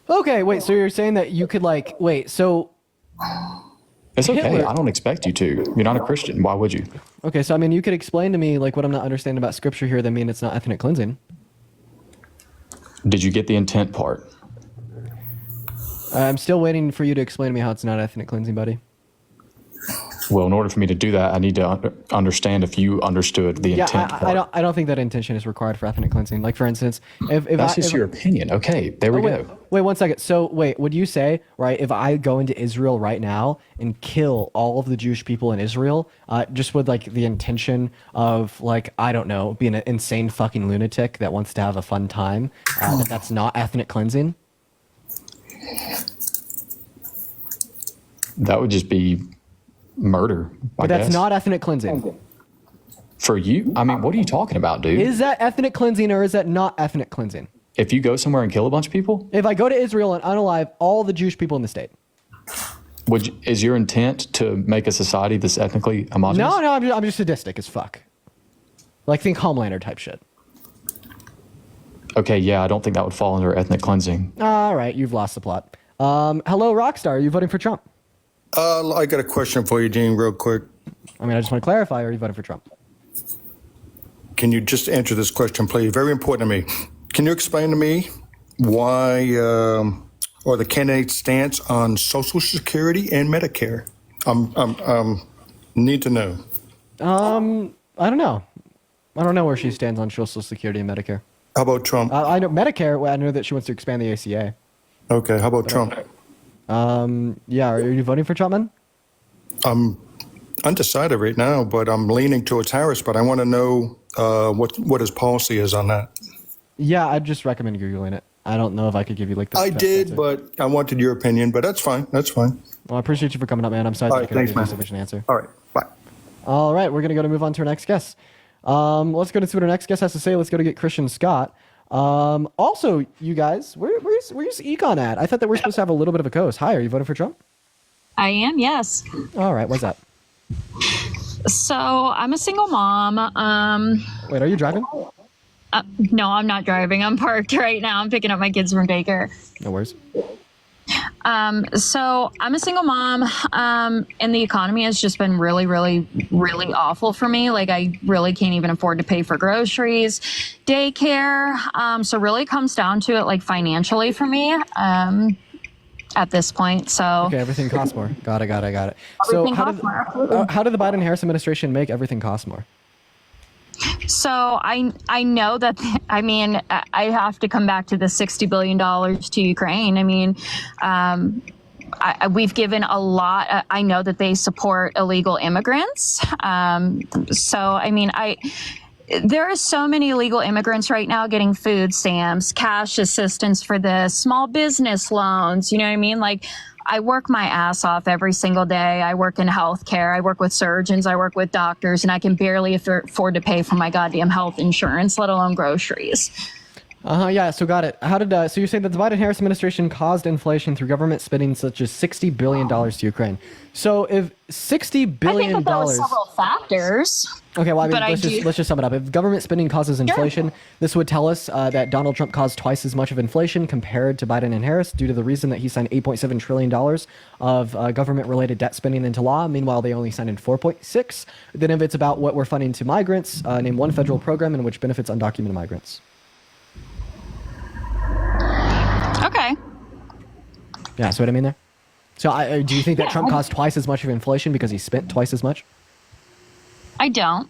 Okay, wait, so you're saying that you could so... It's okay, Hitler- I don't expect you to. You're not a Christian, why would you? Okay, so I mean, you could explain to me what I'm not understanding about Scripture here that mean it's not ethnic cleansing. Did you get the intent part? I'm still waiting for you to explain to me how it's not ethnic cleansing, buddy. Well, in order for me to do that, I need to understand if you understood the intent part. I don't think that intention is required for ethnic cleansing. Like, for instance, if That's just your opinion. Okay, there we go. Wait 1 second. So, would you say, right, if I go into Israel right now and kill all of the Jewish people in Israel, just with, the intention of, I don't know, being an insane fucking lunatic that wants to have a fun time, that's not ethnic cleansing? That would just be murder, But that's not ethnic cleansing. For you? I mean, what are you talking about, dude? Is that ethnic cleansing or is that not ethnic cleansing? If you go somewhere and kill a bunch of people? If I go to Israel and unalive all the Jewish people in the state. Is your intent to make a society that's ethnically homogenous? No, I'm just sadistic as fuck. Think Homelander type shit. Okay, yeah, I don't think that would fall under ethnic cleansing. All right, you've lost the plot. Hello, Rockstar. Are you voting for Trump? I got a question for you, Gene, real quick. I mean, I just want to clarify, are you voting for Trump? Can you just answer this question, please? Very important to me. Can you explain to me why or the candidate's stance on Social Security and Medicare? Need to know. I don't know. I don't know where she stands on Social Security and Medicare. How about Trump? I know Medicare. I know that she wants to expand the ACA. Okay, how about Trump? Yeah, are you voting for Trump, man? I'm undecided right now, but I'm leaning towards Harris. But I want to know what his policy is on that. Yeah, I'd just recommend Googling it. I don't know if I could give you like the I best did, answer. but I wanted your opinion. But that's fine. That's fine. Well, I appreciate you for coming up, man. I'm sorry that I couldn't give you a sufficient answer. All right, bye. All right, we're gonna move on to our next guest. Let's go to see what our next guest has to say. Let's go to get Christian Scott. Also, you guys, where's Econ at? I thought that we're supposed to have a little bit of a co-host. Hi, are you voting for Trump? I am, yes. All right, what's that? So I'm a single mom. Wait, are you driving? No, I'm not driving. I'm parked right now. I'm picking up my kids from daycare. No worries. So I'm a single mom, and the economy has just been really, really, really awful for me. Like I really can't even afford to pay for groceries, daycare. So really comes down to it, like financially for me, at this point. So Okay, everything costs more. Got it. So Everything costs more, absolutely. how did the Biden-Harris administration make everything cost more? So I know that, I mean, I have to come back to the $60 billion to Ukraine. I mean, we've given a lot. I know that they support illegal immigrants. So, I mean, there are so many illegal immigrants right now getting food stamps, cash assistance for this, small business loans. You know what I mean? Like, I work my ass off every single day. I work in healthcare. I work with surgeons. I work with doctors, and I can barely afford to pay for my goddamn health insurance, let alone groceries. Yeah, so got it. So you're saying that the Biden-Harris administration caused inflation through government spending such as $60 billion to Ukraine. So if $60 billion... I think that there were several factors. Okay, well, I mean, But let's just sum it up. If government spending causes inflation, this would tell us that Donald Trump caused twice as much of inflation compared to Biden and Harris due to the reason that he signed $8.7 trillion of government-related debt spending into law. Meanwhile, they only signed in 4.6. Then if it's about what we're funding to migrants, name one federal program in which benefits undocumented migrants. Okay. Yeah, see what I mean there? So do you think that Trump caused twice as much of inflation because he spent twice as much? I don't.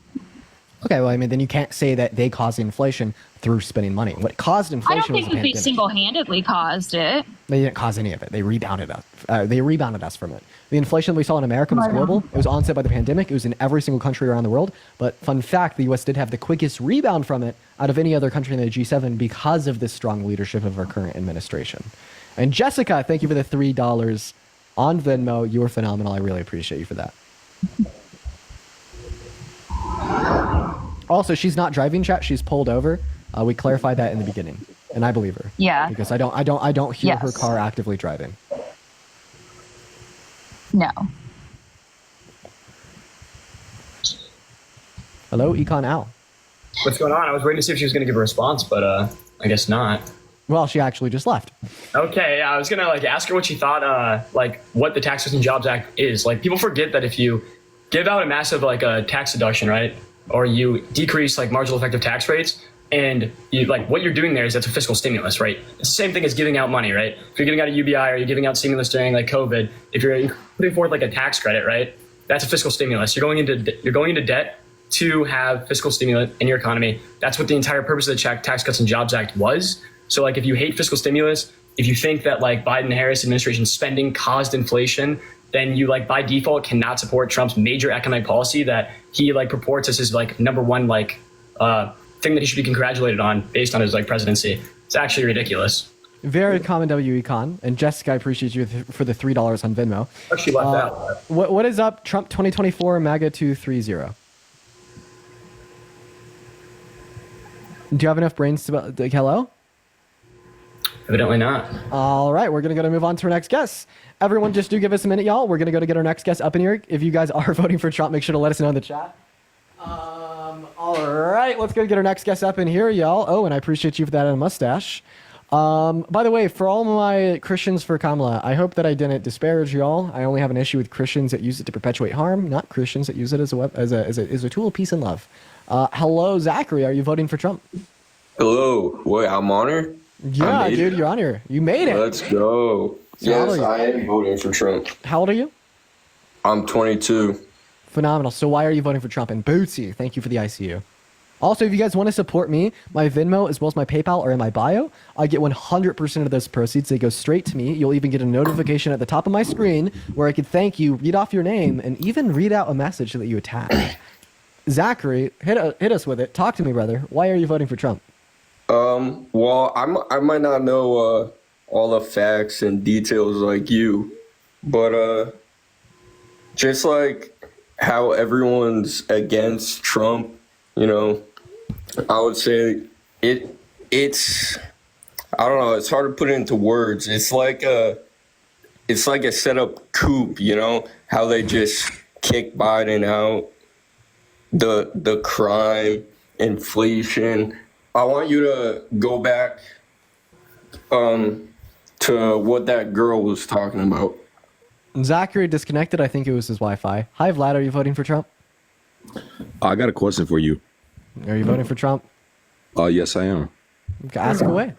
Okay, well, I mean, then you can't say that they caused inflation through spending money. What caused I inflation don't think was the that they pandemic. single-handedly caused it. They didn't cause any of it. They rebounded us from it. The inflation we saw in America was global. It was onset by the pandemic. It was in every single country around the world. But fun fact, the U.S. did have the quickest rebound from it out of any other country in the G7 because of the strong leadership of our current administration. And Jessica, thank you for the $3 on Venmo. You were phenomenal. I really appreciate you for that. Also, she's not driving, chat. She's pulled over. We clarified that in the beginning, and I believe her. Yeah. Because I don't hear her Yes. car actively driving. No. Hello, Econ Al. What's going on? I was waiting to see if she was going to give a response, but I guess not. Well, she actually just left. Okay, yeah, I was gonna ask her what she thought, what the Tax Cuts and Jobs Act is. Like, people forget that if you give out a massive a tax deduction, right, or you decrease marginal effective tax rates, and you what you're doing there is that's a fiscal stimulus, right? It's the same thing as giving out money, right? If you're giving out a UBI or you're giving out stimulus during COVID, if you're putting forth a tax credit, right, that's a fiscal stimulus. You're going into debt to have fiscal stimulus in your economy. That's what the entire purpose of the Tax Cuts and Jobs Act was. So if you hate fiscal stimulus, if you think that Biden-Harris administration spending caused inflation, then you by default cannot support Trump's major economic policy that he purports as his number one thing that he should be congratulated on based on his presidency. It's actually ridiculous. Very common W Econ. And Jessica, I appreciate you for the $3 on Venmo. Actually left out. What is up? Trump 2024 MAGA 230. Do you have enough brains to hello? Evidently not. All right, we're going to move on to our next guest. Everyone, just do give us a minute, y'all. We're going to get our next guest up in here. If you guys are voting for Trump, make sure to let us know in the chat. All right, let's go get our next guest up in here, y'all. Oh, and I appreciate you for that mustache. By the way, for all my Christians for Kamala, I hope that I didn't disparage y'all. I only have an issue with Christians that use it to perpetuate harm, not Christians that use it as a tool of peace and love. Hello, Zachary. Are you voting for Trump? Hello. Wait, I'm honored? Yeah, dude, you're on here. You made it. Let's go. Yes, I am voting for Trump. How old are you? I'm 22. Phenomenal. So why are you voting for Trump? And Bootsy, thank you for the ICU. Also, if you guys want to support me, my Venmo as well as my PayPal are in my bio. I get 100% of those proceeds. They go straight to me. You'll even get a notification at the top of my screen where I can thank you, read off your name, and even read out a message that you attach. Zachary, hit us with it. Talk to me, brother. Why are you voting for Trump? Well, I might not know all the facts and details like you, but just like how everyone's against Trump, you know, I would say it's I don't know, it's hard to put it into words. It's like a setup coup, you know, how they just kick Biden out, the crime, inflation. I want you to go back to what that girl was talking about. Zachary disconnected. I think it was his Wi-Fi. Hi, Vlad. Are you voting for Trump? I got a question for you. Are you voting for Trump? Yes, I am. Okay, ask away.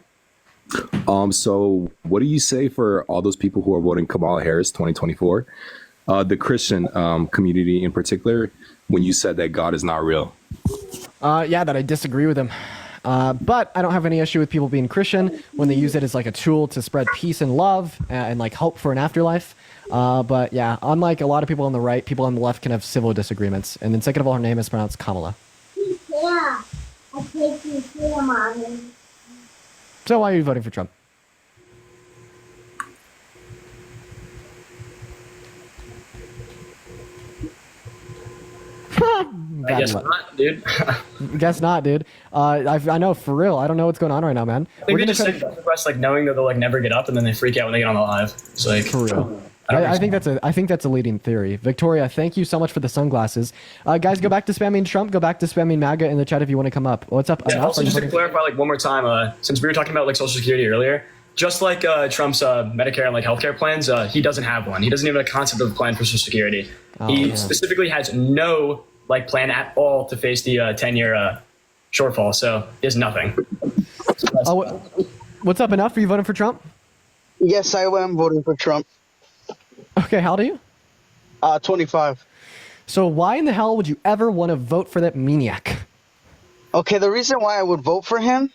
So what do you say for all those people who are voting Kamala Harris 2024? The Christian community in particular, when you said that God is not real. Yeah, that I disagree with him. But I don't have any issue with people being Christian when they use it as like a tool to spread peace and love and like hope for an afterlife. But yeah, unlike a lot of people on the right, people on the left can have civil disagreements. And then second of all, her name is pronounced Kamala. Yeah, I take you to Mommy. So why are you voting for Trump? I guess not, dude. Guess not, dude. I know, for real. I don't know what's going on right now, man. I think they just send requests like knowing that they'll like never get up, and then they freak out when they get on the live. It's like for real. I think that's a leading theory. Victoria, thank you so much for the sunglasses. Guys, go back to spamming Trump. Go back to spamming MAGA in the chat if you want to come up. What's up? Yeah, also, just to clarify, like one more time, since we were talking about like Social Security earlier, just like Trump's Medicare and like healthcare plans, he doesn't have one. He doesn't even have a concept of a plan for Social Security. He specifically has no like plan at all to face the 10-year shortfall. So he has nothing. What's up? Enough? Are you voting for Trump? Yes, I am voting for Trump. Okay, how old are you? 25. So why in the hell would you ever want to vote for that maniac? Okay, the reason why I would vote for him,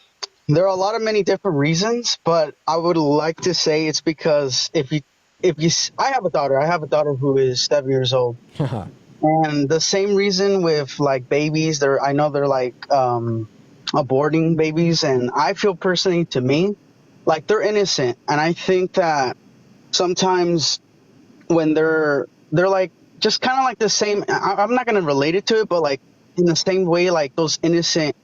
there are a lot of many different reasons, but I would like to say it's because I have a daughter. I have a daughter who is 7 years old. And the same reason with like babies, I know they're like aborting babies, and I feel personally, to me, like they're innocent, and I think that sometimes when they're like just kind of like the same, I'm not going to relate it to it, but like in the same way, like those innocent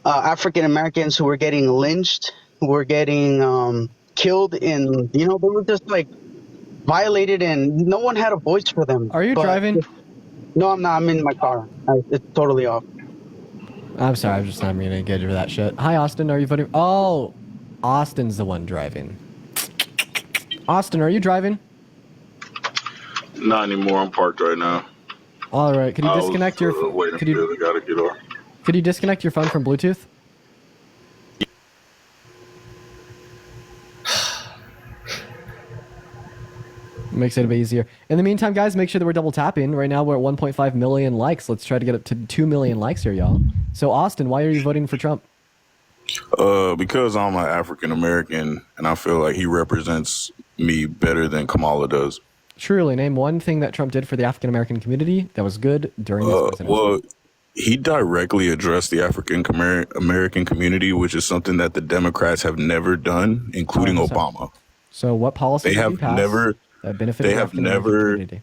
African Americans who were getting lynched, who were getting killed, and you know, they were just like violated and no one had a voice for them. Are you driving? No, I'm not. I'm in my car. It's totally off. I'm sorry. I'm just not going to engage with that shit. Hi, Austin. Are you voting? Oh, Austin's the one driving. Austin, are you driving? Not anymore. I'm parked right now. All right. Can you disconnect your? Could you? Gotta get off. Could you disconnect your phone from Bluetooth? Makes it a bit easier. In the meantime, guys, make sure that we're double tapping. Right now, we're at 1.5 million likes. Let's try to get up to 2 million likes here, y'all. So, Austin, why are you voting for Trump? Because I'm an African American, and I feel like he represents me better than Kamala does. Truly, name one thing that Trump did for the African American community that was good during his presidency. Well, he directly addressed the African American community, which is something that the Democrats have never done, including Obama. So, what policies they have never? That benefit they have never. Community?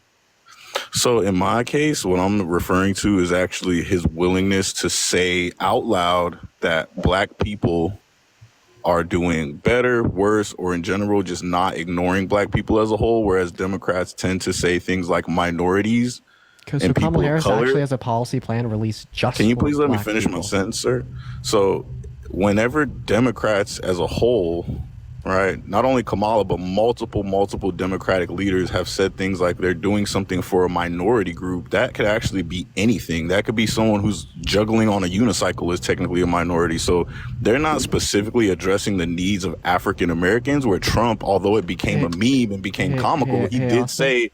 So in my case, what I'm referring to is actually his willingness to say out loud that black people are doing better, worse, or in general, just not ignoring black people as a whole, whereas Democrats tend to say things like minorities and people Kamala Harris of color. Actually has a policy plan released just Can you for please let me black finish people. my sentence, sir? So whenever Democrats as a whole, right, not only Kamala, but multiple Democratic leaders have said things like they're doing something for a minority group, that could actually be anything. That could be someone who's juggling on a unicycle is technically a minority. So they're not specifically addressing the needs of African Americans, where Trump, although it became a meme and became comical, he did say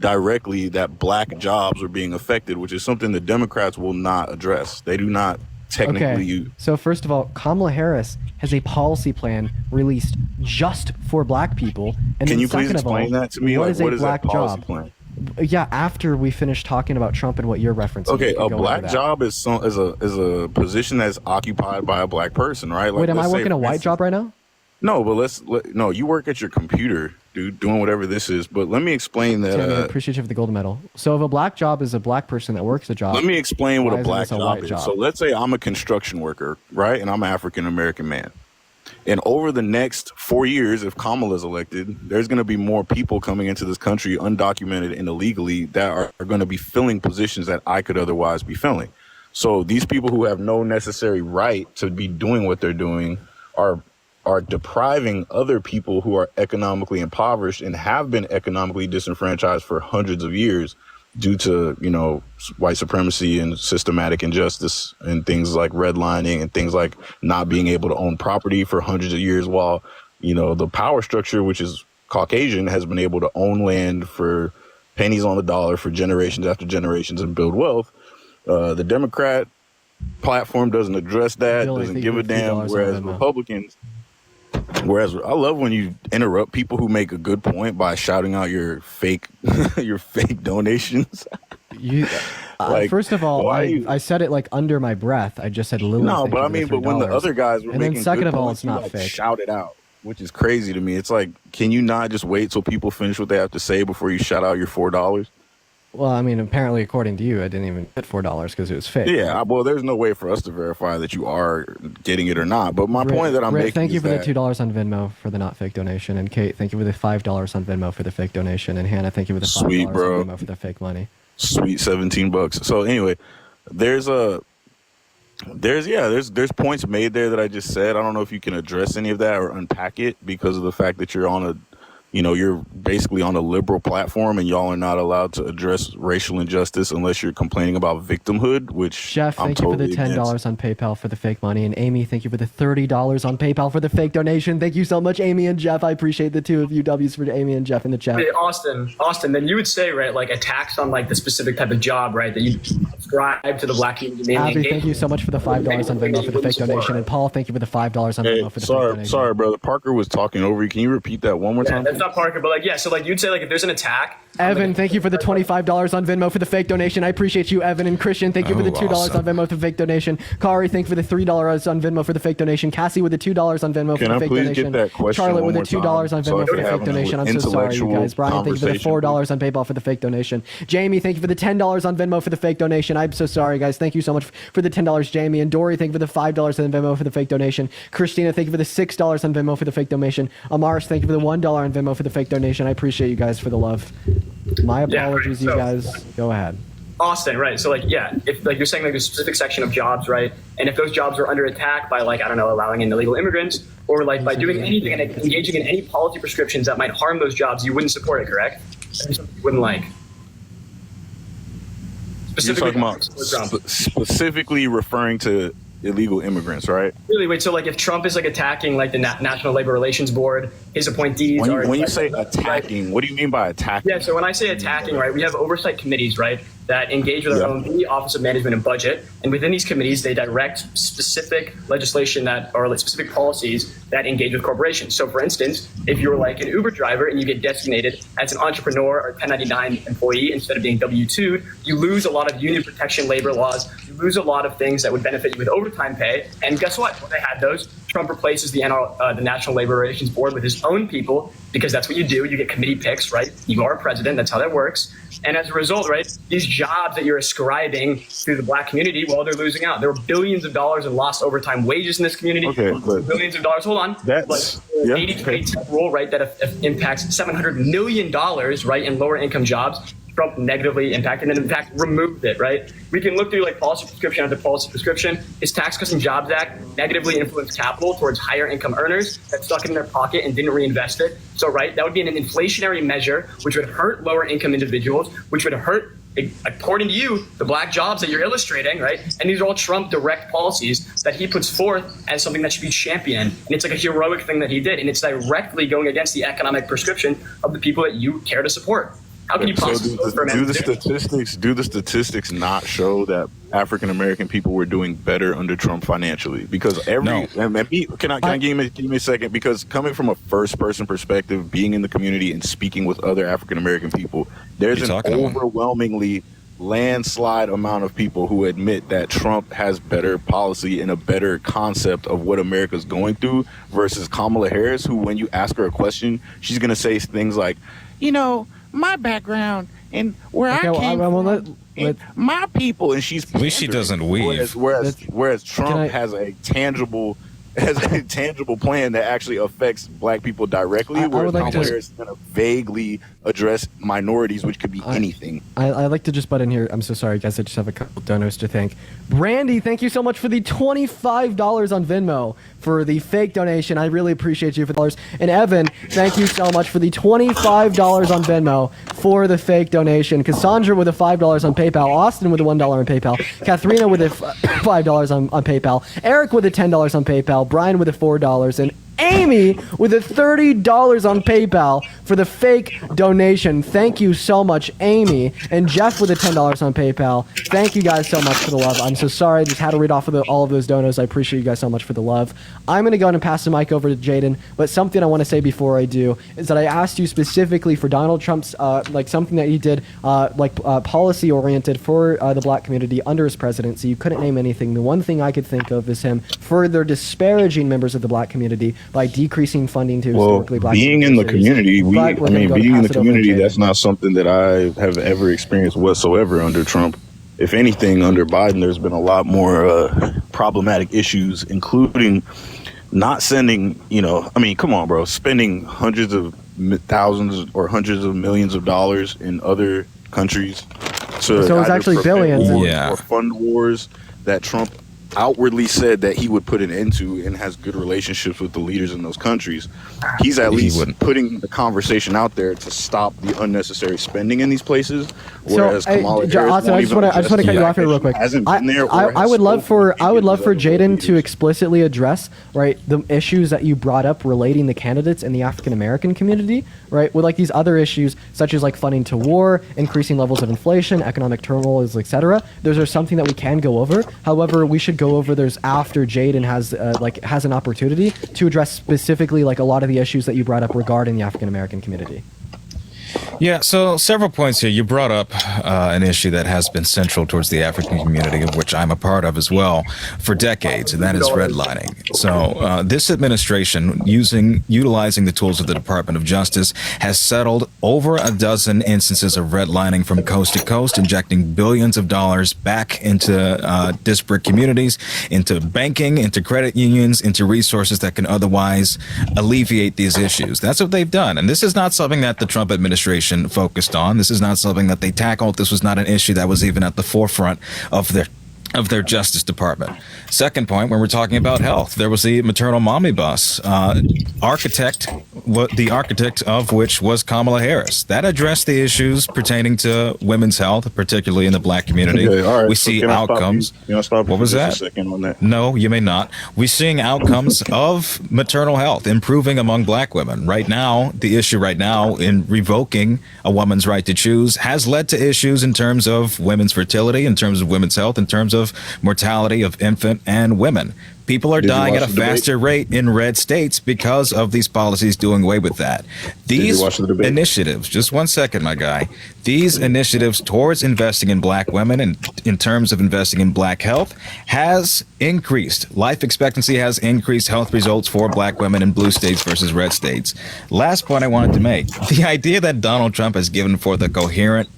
directly that black jobs are being affected, which is something the Democrats will not address. They do not technically you. So first of all, Kamala Harris has a policy plan released just for black people. And Can then you please second of all, explain that to me? What Like, is a what is black that policy job? plan? Yeah, after we finish talking about Trump and what you're referencing. we Okay, can a go black into that. job is a position that's occupied by a black person, right? Like, Wait, am I let's say, working a for white instance- job right now? No, but no, you work at your computer, dude, doing whatever this is. But let me explain that. Tammy, I appreciate you for the gold medal. So if a black job is a black person that works a job, Let me explain what why a isn't black this a job white is. job? So let's say I'm a construction worker, right? And I'm an African American man. And over the next 4 years, if Kamala's elected, there's going to be more people coming into this country undocumented and illegally that are going to be filling positions that I could otherwise be filling. So these people who have no necessary right to be doing what they're doing are depriving other people who are economically impoverished and have been economically disenfranchised for hundreds of years due to, white supremacy and systematic injustice and things like redlining and things like not being able to own property for hundreds of years while, the power structure, which is Caucasian, has been able to own land for pennies on the dollar for generations after generations and build wealth. The Democrat platform doesn't address that, doesn't give a damn, whereas Republicans... Whereas I love when you interrupt people who make a good point by shouting out your fake donations. First of all, I said it like under my breath. I just said Lily. No, but I mean, but when the other guys were and making then second good of all, points, it's not you, fake. shout it out, which is crazy to me. It's like, can you not just wait till people finish what they have to say before you shout out your $4? Well, I mean, apparently, according to you, I didn't even get $4 because it was fake. Yeah, well, there's no way for us to verify that you are getting it or not. But my point that I'm making thank you is for that the $2 on Venmo for the not fake donation, and Kate, thank you for the $5 on Venmo for the fake donation, and Hannah, thank you for the $5 Sweet, bro. on Venmo for the fake money. Sweet $17. So anyway, there's points made there that I just said. I don't know if you can address any of that or unpack it because of the fact that you're on you're basically on a liberal platform and y'all are not allowed to address racial injustice unless you're complaining about victimhood, which Jeff, I'm thank you for the totally $10 against. on PayPal for the fake money. And Amy, thank you for the $30 on PayPal for the fake donation. Thank you so much, Amy and Jeff. I appreciate the two of you W's for Amy and Jeff in the chat. Hey, Austin, then you would say, right, like a tax on like the specific type of job, right, that you subscribe to the black community. Abby, thank you so much for the $5 on Venmo for the fake donation. And Paul, thank you for the $5 on Venmo for the fake donation. Sorry, brother. Parker was talking over you. Can you repeat that one more time? That's not Parker, but so you'd say like if there's an attack. Evan, thank you for the $25 on Venmo for the fake donation. I appreciate you, Evan. And Christian, thank you for the $2 on Venmo for the fake donation. Kari, thank you for the $3 on Venmo for the fake donation. Cassie with the $2 on Venmo for the fake donation. Get that question Charlotte with the one more $2 on time so Venmo I for can the have fake an donation. I'm so sorry, you guys. Brian, thank you for the $4 on PayPal for the fake donation. Jamie, thank you for the $10 on Venmo for the fake donation. I'm so sorry, guys. Thank you so much for the $10, Jamie. And Dory, thank you for the $5 on Venmo for the fake donation. Christina, thank you for the $6 on Venmo for the fake donation. Amaris, thank you for the $1 on Venmo for the fake donation. I appreciate you guys for the love. My apologies, you guys. Go ahead. Austin, right? So if you're saying like a specific section of jobs, right? And if those jobs are under attack by allowing in illegal immigrants or by doing anything and engaging in any policy prescriptions that might harm those jobs, you wouldn't support it, correct? You wouldn't like. You're talking about specifically referring to illegal immigrants, right? Really? Wait. So if Trump is attacking the National Labor Relations Board, his appointees when you say attacking, what do you mean by attacking? Yeah. So when I say attacking, right, we have oversight committees, right, that engage with our own the Office of Management and Budget, and within these committees, they direct specific legislation or specific policies that engage with corporations. So, for instance, if you're an Uber driver and you get designated as an entrepreneur or 1099 employee instead of being W-2'd, you lose a lot of union protection labor laws. You lose a lot of things that would benefit you with overtime pay. And guess what? When they had those, Trump replaces the National Labor Relations Board with his own people, because that's what you do. You get committee picks, right? You are a president. That's how that works. And as a result, right, these jobs that you're ascribing to the black community, well, they're losing out. There were billions of dollars in lost overtime wages in this community. Okay, but billions of dollars. Hold on. That's 80K rule, right, that impacts $700 million, right, in lower income jobs. Trump negatively impacted and in fact removed it, right? We can look through policy prescription after policy prescription. His Tax Cuts and Jobs Act negatively influenced capital towards higher income earners that stuck it in their pocket and didn't reinvest it. So, right, that would be an inflationary measure which would hurt lower income individuals, which would hurt, according to you, the black jobs that you're illustrating, right? And these are all Trump direct policies that he puts forth as something that should be championed. And it's a heroic thing that he did. And it's directly going against the economic prescription of the people that you care to support. How can you So possibly vote for a man? do the statistics not show that African American people were doing better under Trump financially? Because can I give me a second? Because coming from a first person perspective, being in the community and speaking with other African American people, there's an overwhelmingly landslide amount of people who admit that Trump has better policy and a better concept of what America's going through versus Kamala Harris, who, when you ask her a question, she's going to say things like, my background and where I came from, and my people, and she's at least she doesn't weave. Whereas Trump has a tangible plan that actually affects black people directly, whereas Kamala Harris is going to vaguely address minorities, which could be anything. I'd like to just butt in here. I'm so sorry, guys. I just have a couple donors to thank. Brandy, thank you so much for the $25 on Venmo for the fake donation. I really appreciate you for the dollars. And Evan, thank you so much for the $25 on Venmo for the fake donation. Cassandra with a $5 on PayPal. Austin with a $1 on PayPal. Katharina with a $5 on PayPal. Eric with a $10 on PayPal. Brian with a $4. And Amy with a $30 on PayPal for the fake donation. Thank you so much, Amy. And Jeff with a $10 on PayPal. Thank you guys so much for the love. I'm so sorry I just had to read off of all of those donos. I appreciate you guys so much for the love. I'm going to go ahead and pass the mic over to Jaden, but something I want to say before I do is that I asked you specifically for Donald Trump's, something that he did, policy-oriented for the black community under his presidency. You couldn't name anything. The one thing I could think of is him further disparaging members of the black community by decreasing funding to historically black being in the community, being in the community, that's not something that I have ever experienced whatsoever under Trump. If anything, under Biden, there's been a lot more problematic issues, including not sending, come on, bro, spending hundreds of thousands or hundreds of millions of dollars in other countries to so it's actually billions or fund wars that Trump outwardly said that he would put an end to and has good relationships with the leaders in those countries. He's at least putting the conversation out there to stop the unnecessary spending in these places. Whereas Kamala Harris I just want to cut you off here real quick. I would love for Jaden to explicitly address the issues that you brought up relating the candidates in the African American community, right? With these other issues such as funding to war, increasing levels of inflation, economic turmoil, etc. Those are something that we can go over. However, we should go over those after Jaden has an opportunity to address specifically a lot of the issues that you brought up regarding the African American community. Yeah, so several points here. You brought up an issue that has been central towards the African community, of which I'm a part of as well, for decades, and that is redlining. So this administration, utilizing the tools of the Department of Justice, has settled over a dozen instances of redlining from coast to coast, injecting billions of dollars back into disparate communities, into banking, into credit unions, into resources that can otherwise alleviate these issues. That's what they've done, and this is not something that the Trump administration focused on. This is not something that they tackled. This was not an issue that was even at the forefront of their Justice Department. Second point, when we're talking about health, there was the maternal mommy bus. The architect of which was Kamala Harris. That addressed the issues pertaining to women's health, particularly in the black community. Okay, all right. We see outcomes. What was that? A second on that? No, you may not. We're seeing outcomes of maternal health improving among black women. Right now, the issue in revoking a woman's right to choose has led to issues in terms of women's fertility, in terms of women's health, in terms of mortality of infant and women. People are dying at a faster rate in red states because of these policies doing away with that. These initiatives, just one second, my guy, these initiatives towards investing in black women and in terms of investing in black health has increased. Life expectancy has increased health results for black women in blue states versus red states. Last point I wanted to make, the idea that Donald Trump has given forth a coherent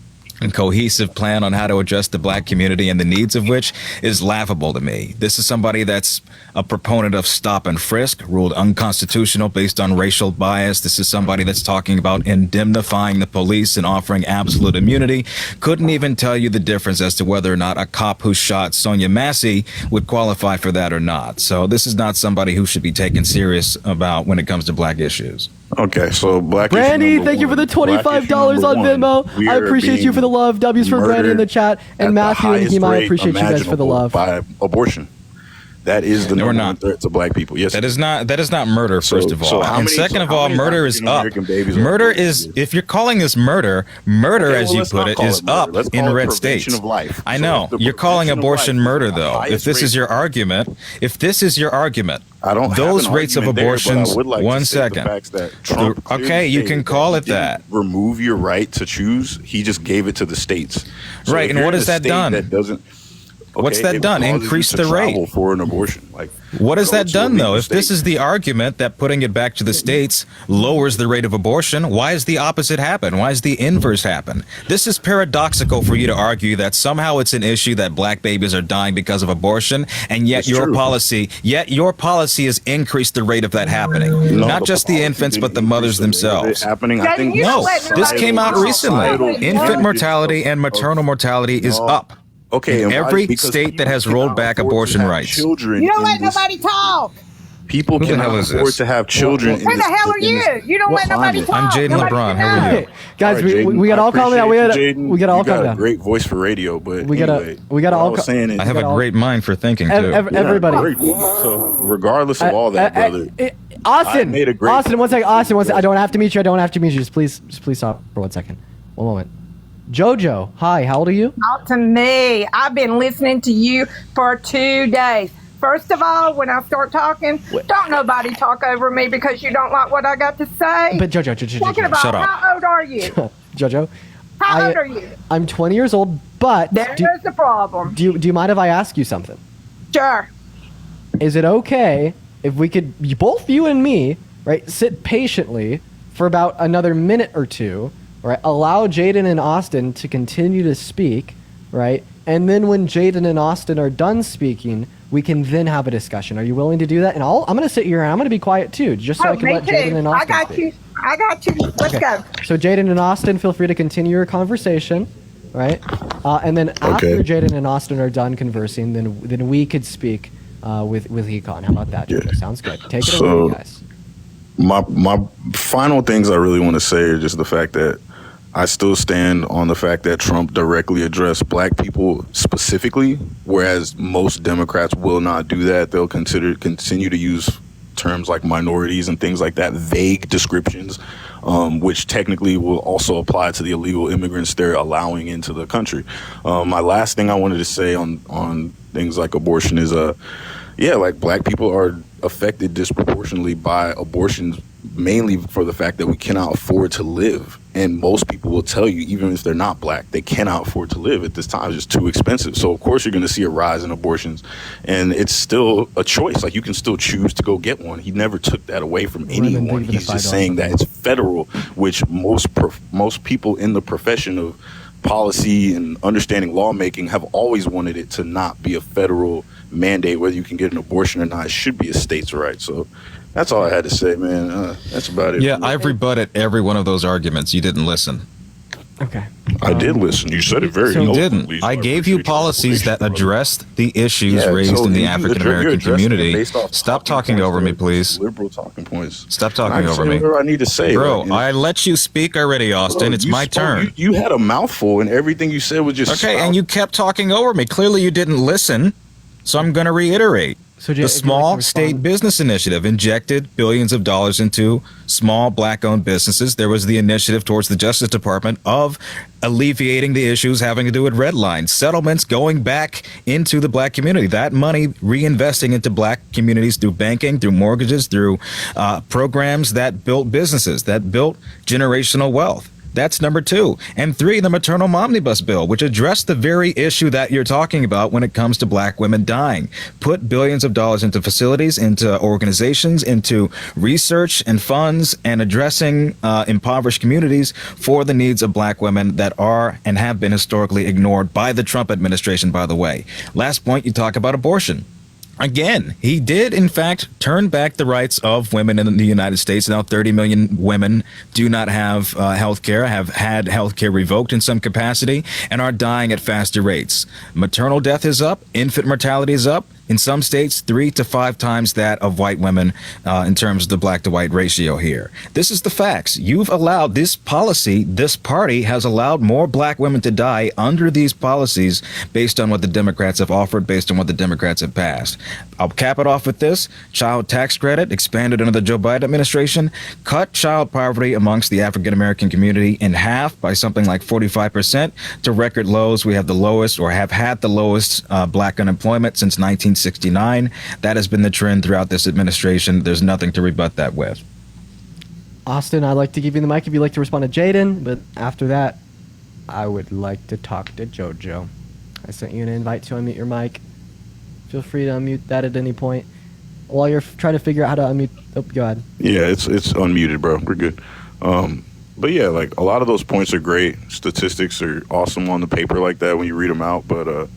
and cohesive plan on how to address the black community and the needs of which is laughable to me. This is somebody that's a proponent of stop and frisk, ruled unconstitutional based on racial bias. This is somebody that's talking about indemnifying the police and offering absolute immunity. Couldn't even tell you the difference as to whether or not a cop who shot Sonia Massey would qualify for that or not. So this is not somebody who should be taken serious about when it comes to black issues. Okay, so black Brandy, thank you for the $25 on Venmo. I appreciate you for the love. W's for Brandy in the chat. And Matthew and Hima, I appreciate you guys for the love. By abortion. That is the No, we're number one not. threat to black people. Yes, That is not murder, first of all. so how And many- second so of how all, many murder is up. African-American babies are Murder born is, if you're calling this murder, Okay, as well, you let's put not it, call is it murder. up Let's in call it red prevention states. of life. I So know. if the You're calling prevention of abortion life murder, is the though. If highest this is rate- your argument, I don't have those an rates of argument there, but I abortions, would like one to state second. the facts that Trump Okay, you clearly can stated call he it that. didn't remove your right to choose. He just gave it to the states. So Right, if and you're what in has a that state done? That doesn't. What's Okay, that it done? causes you Increase to the rate. travel for an abortion. Like, What has go that to a done, legal though? If state. this is the argument that putting it back to the states lowers the rate of abortion, why is the opposite happen? Why is the inverse happen? This is paradoxical for you to argue that somehow it's an issue that black babies are dying because of abortion, and yet It's your true. policy has increased the rate of that happening. No, Not but just the policy infants, but didn't the mothers increase the rate of it themselves. happening. I think No, societal- this came out recently. societal Infant changes mortality and maternal mortality is No. up. Okay, in and why? every Because state that people has rolled cannot back afford to abortion have rights. Children You don't in let this- nobody talk. People Who the cannot hell is afford this? to have children. Who the hell are you? You don't let nobody talk. I'm Jaden Nobody LeBron. can How are know. you? Guys, All right, we got Jaden, all calm down. I appreciate you, We got all you calm got down. a great voice for radio, but We gotta anyway, we gotta what I all. was saying is, I have a great mind for thinking, too. Everybody. So regardless of all that, brother, Austin, I made a great Austin, one second. Austin, one second. I don't have to meet you. Just please stop for 1 second. 1 moment. Jojo, hi. How old are you? Talk to me. I've been listening to you for 2 days. First of all, when I start talking, don't nobody talk over me because you don't like what I got to say. But Jojo, Second of all, shut up. how old are you? Jojo, How old are you? I'm 20 years old, but There's the problem. do you mind if I ask you something? Sure. Is it okay if we could, both you and me, right, sit patiently for about another minute or two, right, allow Jaden and Austin to continue to speak, right, and then when Jaden and Austin are done speaking, we can then have a discussion. Are you willing to do that? And I'm going to sit here and I'm going to be quiet too, just so I can me let too. Jaden and Austin I got speak. you. I got you. Let's go. So Jaden and Austin, feel free to continue your conversation, right? And then after Jaden and Austin are done conversing, then we could speak with Econ. How about that, Jojo? Sounds good. Take it away, guys. my final things I really want to say are just the fact that I still stand on the fact that Trump directly addressed black people specifically, whereas most Democrats will not do that. They'll continue to use terms like minorities and things like that, vague descriptions, which technically will also apply to the illegal immigrants they're allowing into the country. My last thing I wanted to say on things like abortion is, like black people are affected disproportionately by abortions, mainly for the fact that we cannot afford to live. And most people will tell you, even if they're not black, they cannot afford to live at this time. It's just too expensive. So of course you're going to see a rise in abortions, and it's still a choice. Like, you can still choose to go get one. He never took that away from anyone. He's just saying that it's federal, which most people in the profession of policy and understanding lawmaking have always wanted it to not be a federal mandate. Whether you can get an abortion or not, it should be a state's right. So that's all I had to say, man. That's about it. Yeah, I've rebutted every one of those arguments. You didn't listen. Okay. I did listen. You said it very You eloquently. didn't. I gave you policies that addressed the issues raised in the African American community. Stop talking over me, please. Liberal talking points. Stop talking over me. Whatever I need to say, Bro, right? I let you speak already, Austin. It's my turn. You had a mouthful, and everything you said was just okay. And you kept talking over me. Clearly, you didn't listen. So I'm going to reiterate. So the Small State Business Initiative injected billions of dollars into small black-owned businesses. There was the initiative towards the Justice Department of alleviating the issues having to do with red lines, settlements going back into the black community, that money reinvesting into black communities through banking, through mortgages, through programs that built businesses, that built generational wealth. That's number 2. And 3, the maternal omnibus bill, which addressed the very issue that you're talking about when it comes to black women dying. Put billions of dollars into facilities, into organizations, into research and funds, and addressing impoverished communities for the needs of black women that are and have been historically ignored by the Trump administration, by the way. Last point, you talk about abortion. Again, he did, in fact, turn back the rights of women in the United States. Now 30 million women do not have health care, have had health care revoked in some capacity, and are dying at faster rates. Maternal death is up. Infant mortality is up. In some states, 3 to 5 times that of white women in terms of the black to white ratio here. This is the facts. You've allowed this policy, this party has allowed more black women to die under these policies based on what the Democrats have offered, based on what the Democrats have passed. I'll cap it off with this. Child tax credit expanded under the Joe Biden administration, cut child poverty amongst the African American community in half by something like 45% to record lows. We have the lowest, or have had the lowest, black unemployment since 1969. That has been the trend throughout this administration. There's nothing to rebut that with. Austin, I'd like to give you the mic if you'd like to respond to Jaden, but after that, I would like to talk to JoJo. I sent you an invite to unmute your mic. Feel free to unmute that at any point. While you're trying to figure out how to unmute, go ahead. Yeah, it's unmuted, bro. We're good. But yeah, like a lot of those points are great. Statistics are awesome on the paper like that when you read them out. But I'm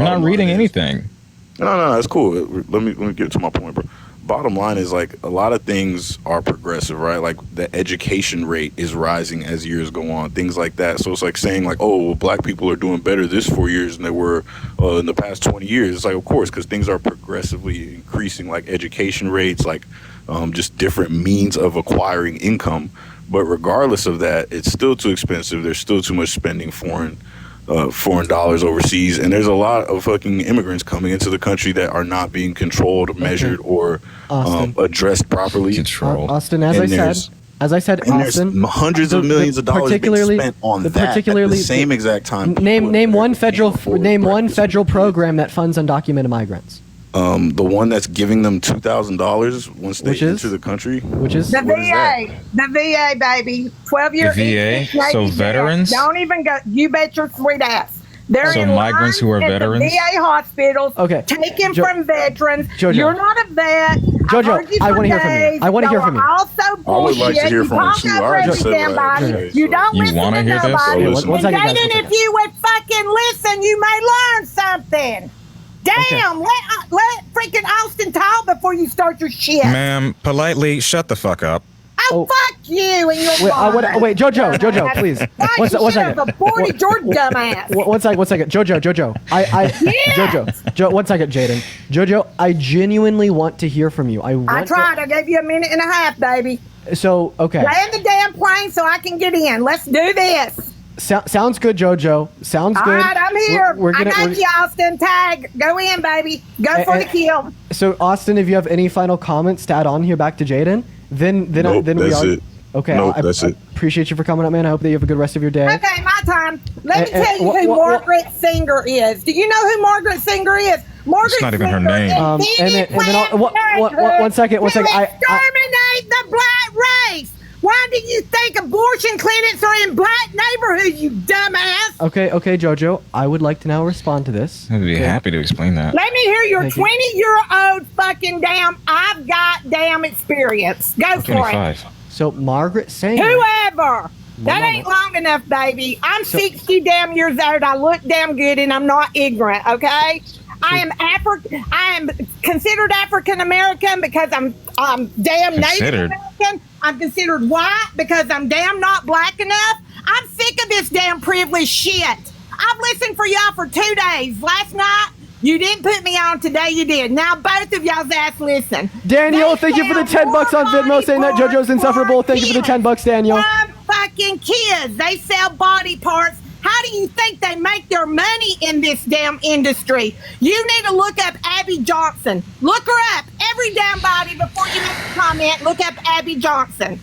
not reading anything. No, that's cool. Let me get to my point, bro. Bottom line is, like, a lot of things are progressive, right? Like the education rate is rising as years go on, things like that. So it's like saying like, oh, well, black people are doing better this 4 years than they were in the past 20 years. It's like, of course, because things are progressively increasing, like education rates, like just different means of acquiring income. But regardless of that, it's still too expensive. There's still too much spending foreign dollars overseas, and there's a lot of fucking immigrants coming into the country that are not being controlled, measured, or addressed properly. Austin, as I said, Austin, there's hundreds of millions of dollars being spent on that at the same exact time. Name one federal program that funds undocumented migrants. The one that's giving them $2,000 once they enter the country. Which is the VA. The VA, baby. 12-year. The VA. So veterans. Don't even go. You bet your sweet ass. They're so in migrants who are veterans. The VA hospitals. Okay. Taken from veterans. JoJo. You're not a vet. JoJo, I want to hear from you. I want to hear from you. Also bullshit. I would like to hear from you too. I already said that. You don't you listen want to hear nobody. this? One second, guys. Jaden, if you would fucking listen, you may learn something. Damn, let freaking Austin talk before you start your shit. Ma'am, politely shut the fuck up. Oh, fuck you and your wait, JoJo, please. One second. Aborted your dumbass. One second. JoJo. JoJo, 1 second, Jaden. JoJo, I genuinely want to hear from you. I tried. I gave you a minute and a half, baby. So, okay. Land the damn plane so I can get in. Let's do this. Sounds good, JoJo. Sounds good. All right, I'm here. I got we're, you, Austin. Tag. Go in, baby. Go for the kill. So, Austin, if you have any final comments to add on here back to Jaden, then nope, we that's are. it. Okay, nope, I appreciate you for coming up, man. I hope that you have a good rest of your day. Okay, my time. Let me tell you who Margaret Singer is. Do you know who Margaret Singer is? Margaret It's not even her Singer name. And then one second. Exterminate the black race. Why do you think abortion clinics are in black neighborhoods, you dumbass? Okay, JoJo. I would like to now respond to this. I'd be happy to explain that. Let me hear your 20-year-old fucking I've got damn experience. Go for it. So Margaret Singer. Whoever. That ain't long enough, baby. I'm 60 damn years old. I look damn good, and I'm not ignorant. Okay. I am considered African American because I'm damn Native American. I'm considered white because I'm damn not black enough. I'm sick of this damn privileged shit. I've listened for y'all for 2 days. Last night, you didn't put me on. Today, you did. Now, both of y'all's ass listen. Daniel, thank you for the $10 on Venmo saying that JoJo's insufferable. Thank you for the $10, Daniel. Fucking kids. They sell body parts. How do you think they make their money in this damn industry? You need to look up Abby Johnson. Look her up. Every damn body before you make a comment, look up Abby Johnson.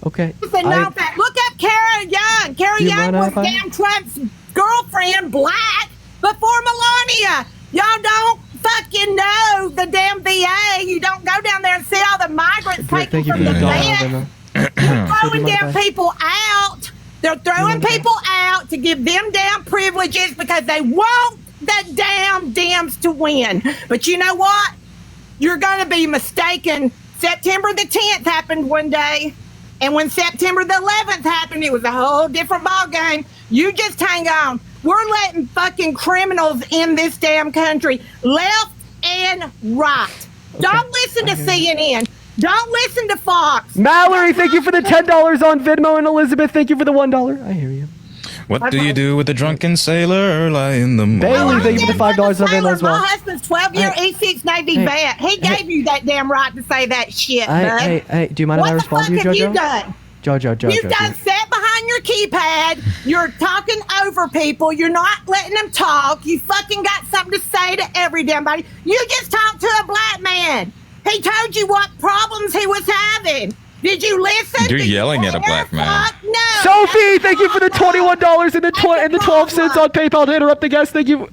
Okay. Look up Kara Young. Kara Young was damn Trump's girlfriend, black, before Melania. Y'all don't fucking know the damn VA. You don't go down there and see all the migrants taken from the van. You're throwing damn people out. They're throwing people out to give them damn privileges because they want the damn Dems to win. But you know what? You're going to be mistaken. September the 10th happened one day. And when September the 11th happened, it was a whole different ballgame. You just hang on. We're letting fucking criminals in this damn country, left and right. Okay. Don't listen to CNN. Don't listen to Fox. Mallory, thank you for the $10 on Venmo, and Elizabeth, thank you for the $1. I hear you. What do you do with a drunken sailor early in the morning? Bailey, thank you for the $5 of Venmo as well. My husband's 12-year E6 Navy vet. He gave you that damn right to say that shit, bud. Hey, do you mind if I respond to you, What the fuck have JoJo? you done? Jojo. You've done sat behind your keypad. You're talking over people. You're not letting them talk. You fucking got something to say to every damn body. You just talked to a black man. He told you what problems he was having. Did you listen? You're yelling at a black man. No. Sophie, thank you for the $21 and the 12 cents on PayPal to interrupt the guest. Thank you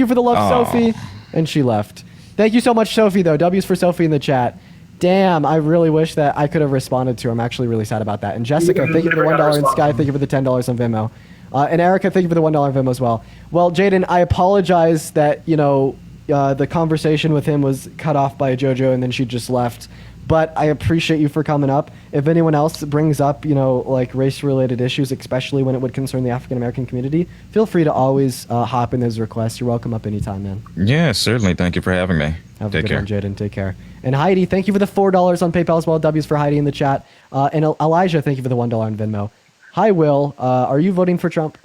for the love, Sophie. And she left. Thank you so much, Sophie, though. W's for Sophie in the chat. Damn, I really wish that I could have responded to her. I'm actually really sad about that. And Jessica, thank you for the $1. And Sky, thank you for the $10 on Venmo. And Erica, thank you for the $1 on Venmo as well. Well, Jaden, I apologize that, the conversation with him was cut off by JoJo and then she just left. But I appreciate you for coming up. If anyone else brings up, race-related issues, especially when it would concern the African-American community, feel free to always hop in those requests. You're welcome up anytime, man. Yeah, certainly. Thank you for having me. Have a good one, Jaden. Take care. And Heidi, thank you for the $4 on PayPal as well. W's for Heidi in the chat. And Elijah, thank you for the $1 on Venmo. Hi, Will. Are you voting for Trump?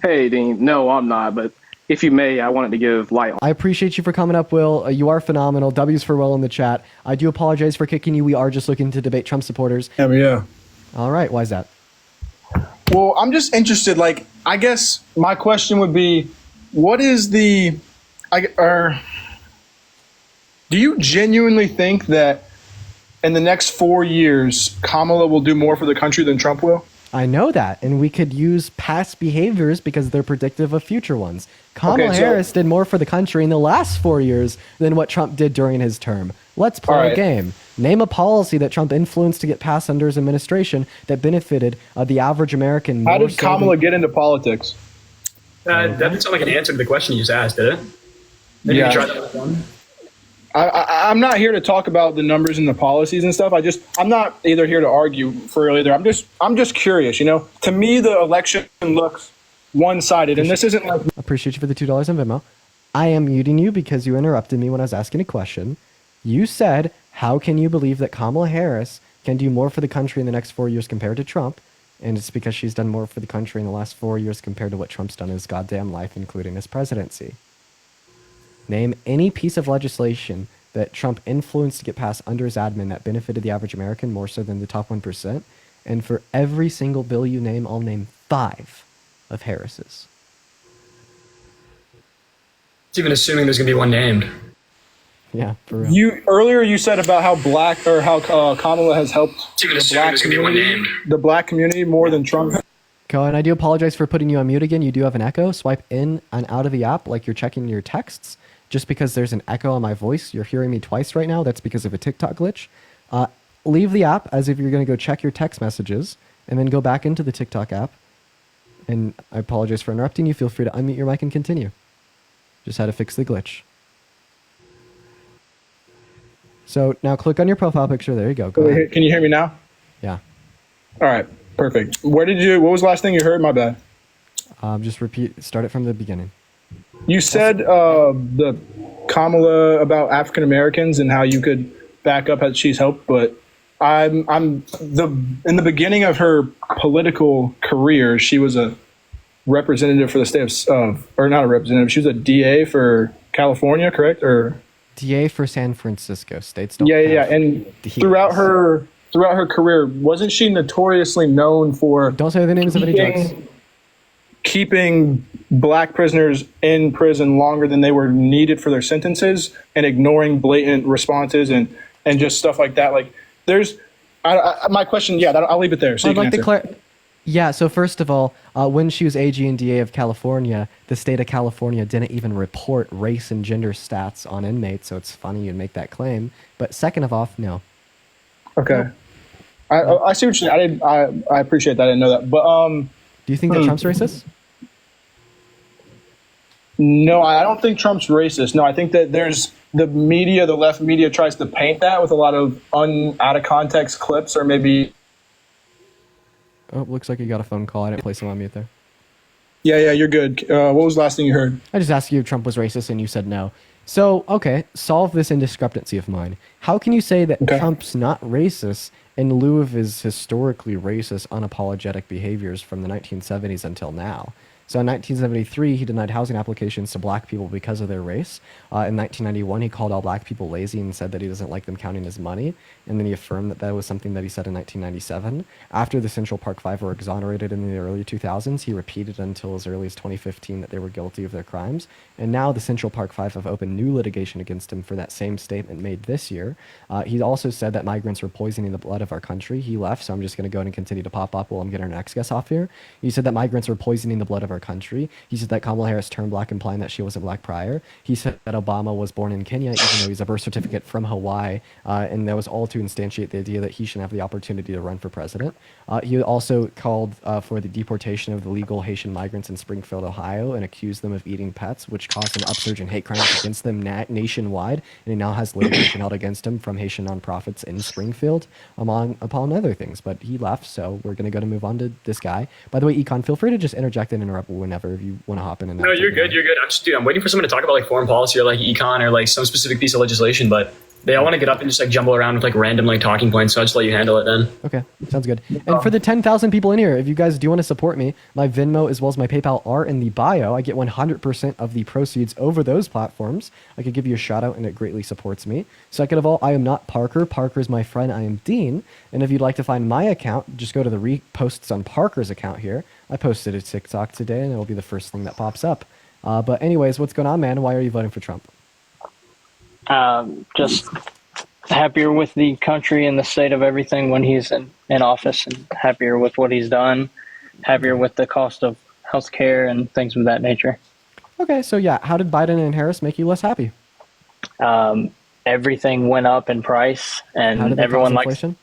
Hey, Dean. No, I'm not, but if you may, I wanted to give light. I appreciate you for coming up, Will. You are phenomenal. W's for Will in the chat. I do apologize for kicking you. We are just looking to debate Trump supporters. Yeah. All right. Why is that? Well, I'm just interested. I guess my question would be, what is do you genuinely think that in the next 4 years, Kamala will do more for the country than Trump will? I know that, and we could use past behaviors because they're predictive of future ones. Kamala Harris did more for the country in the last 4 years than what Trump did during his term. Let's play a game. Name a policy that Trump influenced to get passed under his administration that benefited the average American. How did Kamala get into politics? That didn't sound like an answer to the question you just asked, did it? Maybe you try that with one. I'm not here to talk about the numbers and the policies and stuff. I'm not either here to argue for either. I'm just curious. To me, the election looks one-sided, and this isn't like. Appreciate you for the $2 on Venmo. I am muting you because you interrupted me when I was asking a question. You said, "How can you believe that Kamala Harris can do more for the country in the next 4 years compared to Trump?" And it's because she's done more for the country in the last 4 years compared to what Trump's done in his goddamn life, including his presidency. Name any piece of legislation that Trump influenced to get passed under his admin that benefited the average American more so than the top 1%. And for every single bill you name, I'll name 5 of Harris's. It's even assuming there's going to be one named. Yeah, for real. Earlier you said about how Kamala has helped the black community more than Trump. Cohen, I do apologize for putting you on mute again. You do have an echo. Swipe in and out of the app like you're checking your texts. Just because there's an echo on my voice, you're hearing me twice right now. That's because of a TikTok glitch. Leave the app as if you're going to go check your text messages, and then go back into the TikTok app. And I apologize for interrupting you. Feel free to unmute your mic and continue. Just had to fix the glitch. So now click on your profile picture. There you go. Go ahead. Can you hear me now? Yeah. All right. Perfect. What was the last thing you heard? My bad. Just start it from the beginning. You said the Kamala about African Americans and how you could back up how she's helped, but in the beginning of her political career, she was a representative for the state or not a representative. She was a DA for California, correct? Or DA for San Francisco. States don't. Yeah. And throughout her career, wasn't she notoriously known for don't say the names of any drugs? Keeping black prisoners in prison longer than they were needed for their sentences and ignoring blatant responses and just stuff like that. Like my question. Yeah, I'll leave it there. So I'd like to yeah. So first of all, when she was AG and DA of California, the state of California didn't even report race and gender stats on inmates. So it's funny you'd make that claim. But second of all, no. Okay. I see what you mean. I appreciate that. I didn't know that. But do you think that Trump's racist? No, I don't think Trump's racist. No, I think that there's the left media tries to paint that with a lot of out of context clips or maybe. Oh, looks like you got a phone call. I didn't place him on mute there. Yeah, you're good. What was the last thing you heard? I just asked you if Trump was racist and you said no. So, okay, solve this indiscrepancy of mine. How can you say that Trump's not racist in lieu of his historically racist, unapologetic behaviors from the 1970s until now? So in 1973, he denied housing applications to black people because of their race. In 1991, he called all black people lazy and said that he doesn't like them counting his money. And then he affirmed that that was something that he said in 1997. After the Central Park Five were exonerated in the early 2000s, he repeated until as early as 2015 that they were guilty of their crimes. And now the Central Park Five have opened new litigation against him for that same statement made this year. He also said that migrants were poisoning the blood of our country. He left, so I'm just going to go ahead and continue to pop up while I'm getting our next guest off here. He said that migrants were poisoning the blood of our country. He said that Kamala Harris turned black, implying that she wasn't black prior. He said that Obama was born in Kenya, even though he's a birth certificate from Hawaii, and that was all to instantiate the idea that he should have the opportunity to run for president. He also called for the deportation of the legal Haitian migrants in Springfield, Ohio, and accused them of eating pets, which caused an upsurge in hate crimes against them nationwide, and he now has litigation held against him from Haitian nonprofits in Springfield, upon other things. But he left, so we're going to go to move on to this guy. By the way, Econ, feel free to just interject and interrupt whenever if you want to hop in. And no, you're good. You're good. I'm waiting for someone to talk about like foreign policy or like econ or like some specific piece of legislation, but they all want to get up and just like jumble around with like random like talking points. So I'll just let you handle it then. Okay, sounds good. And for the 10,000 people in here, if you guys do want to support me, my Venmo as well as my PayPal are in the bio. I get 100% of the proceeds over those platforms. I could give you a shout out and it greatly supports me. Second of all, I am not Parker. Parker is my friend. I am Dean. And if you'd like to find my account, just go to the reposts on Parker's account here. I posted a TikTok today and it'll be the first thing that pops up. But anyways, what's going on, man? Why are you voting for Trump? Just happier with the country and the state of everything when he's in office, and happier with what he's done, happier with the cost of healthcare and things of that nature. Okay, so yeah, how did Biden and Harris make you less happy? Everything went up in price, and how did they everyone cause likes. inflation?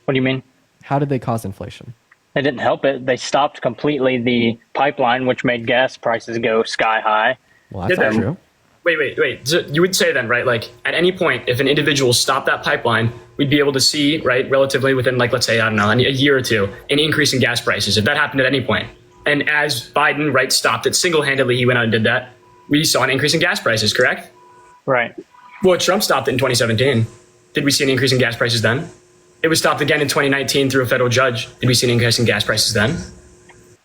What do you mean? How did they cause inflation? They didn't help it. They stopped completely the pipeline, which made gas prices go sky high. Well, that's not true. Wait. So you would say then, right, like at any point, if an individual stopped that pipeline, we'd be able to see, right, relatively within like, let's say, I don't know, a year or two, an increase in gas prices, if that happened at any point. And as Biden, right, stopped it single-handedly, he went out and did that, we saw an increase in gas prices, correct? Right. Well, Trump stopped it in 2017. Did we see an increase in gas prices then? It was stopped again in 2019 through a federal judge. Did we see an increase in gas prices then?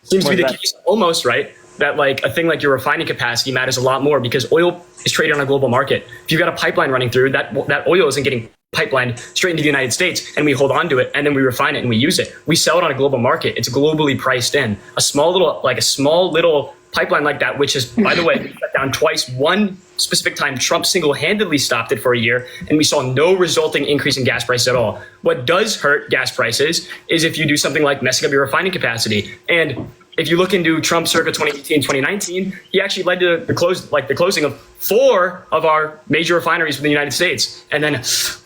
Seems to be the case almost, right? That like a thing like your refining capacity matters a lot more because oil is traded on a global market. If you've got a pipeline running through, that oil isn't getting pipelined straight into the United States, and we hold on to it and then we refine it and we use it. We sell it on a global market. It's globally priced in. A small little pipeline like that, which is, by the way, shut down twice. One specific time, Trump single-handedly stopped it for a year, and we saw no resulting increase in gas prices at all. What does hurt gas prices is if you do something like messing up your refining capacity. And if you look into Trump circa 2018, 2019, he actually led to the closing of 4 of our major refineries within the United States. And then,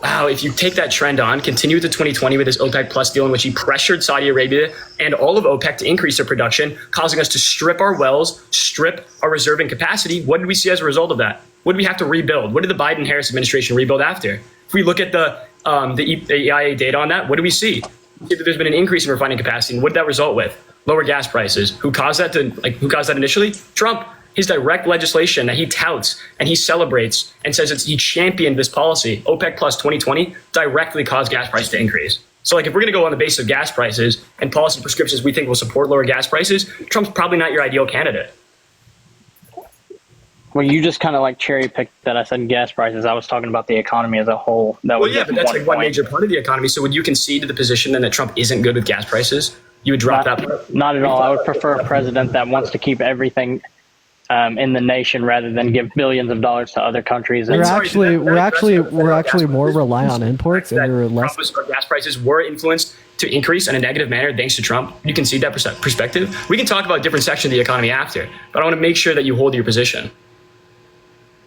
wow, if you take that trend on, continue to 2020 with this OPEC Plus deal in which he pressured Saudi Arabia and all of OPEC to increase their production, causing us to strip our wells, strip our reserving capacity. What did we see as a result of that? What did we have to rebuild? What did the Biden-Harris administration rebuild after? If we look at the EIA data on that, what do we see? We see that there's been an increase in refining capacity. And what did that result with? Lower gas prices. Who caused that initially? Trump. His direct legislation that he touts and he celebrates and says he championed this policy, OPEC Plus 2020, directly caused gas prices to increase. So like if we're going to go on the basis of gas prices and policy prescriptions we think will support lower gas prices, Trump's probably not your ideal candidate. Well, you just kind of like cherry picked that I said gas prices. I was talking about the economy as a whole. But that's like one major part of the economy. So would you concede to the position then that Trump isn't good with gas prices? You would drop that part? Not at all. I would prefer a president that wants to keep everything in the nation rather than give billions of dollars to other countries. We're actually more reliant on imports, and we're less. Gas prices were influenced to increase in a negative manner thanks to Trump. You can see that perspective. We can talk about different sections of the economy after, but I want to make sure that you hold your position.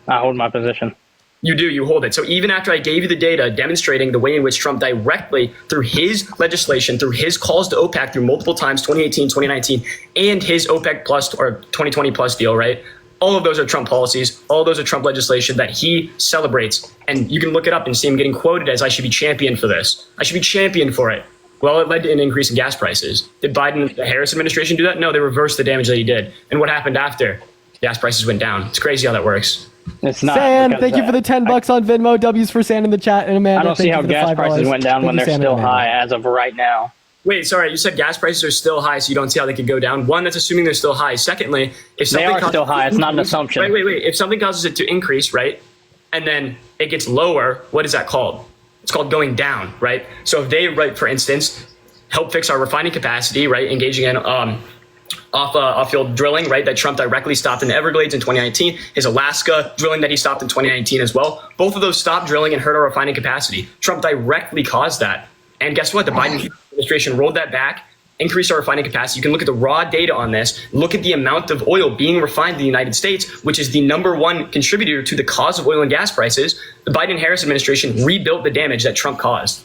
I hold my position. You do, you hold it. So even after I gave you the data demonstrating the way in which Trump directly, through his legislation, through his calls to OPEC through multiple times, 2018, 2019, and his OPEC plus or 2020 plus deal, right? All of those are Trump policies. All of those are Trump legislation that he celebrates. And you can look it up and see him getting quoted as, I should be championed for this. I should be championed for it. Well, it led to an increase in gas prices. Did Biden, the Harris administration do that? No, they reversed the damage that he did. And what happened after? Gas prices went down. It's crazy how that works. It's not. Sand, because, thank you for the $10 on Venmo. W's for Sand in the chat. And Amanda, I don't thank see you how for the gas $5. prices went down Thank when you, they're Sand and still Amanda. high as of right now. Wait, sorry, you said gas prices are still high, so you don't see how they could go down. One, that's assuming they're still high. Secondly, if something They are still high. It's not an assumption. Wait. If something causes it to increase, right, and then it gets lower, what is that called? It's called going down, right? So if they, right, for instance, help fix our refining capacity, right, engaging in off-field drilling, right, that Trump directly stopped in the Everglades in 2019, his Alaska drilling that he stopped in 2019 as well. Both of those stopped drilling and hurt our refining capacity. Trump directly caused that. And guess what? The Biden administration rolled that back, increased our refining capacity. You can look at the raw data on this. Look at the amount of oil being refined in the United States, which is the #1 contributor to the cause of oil and gas prices. The Biden-Harris administration rebuilt the damage that Trump caused.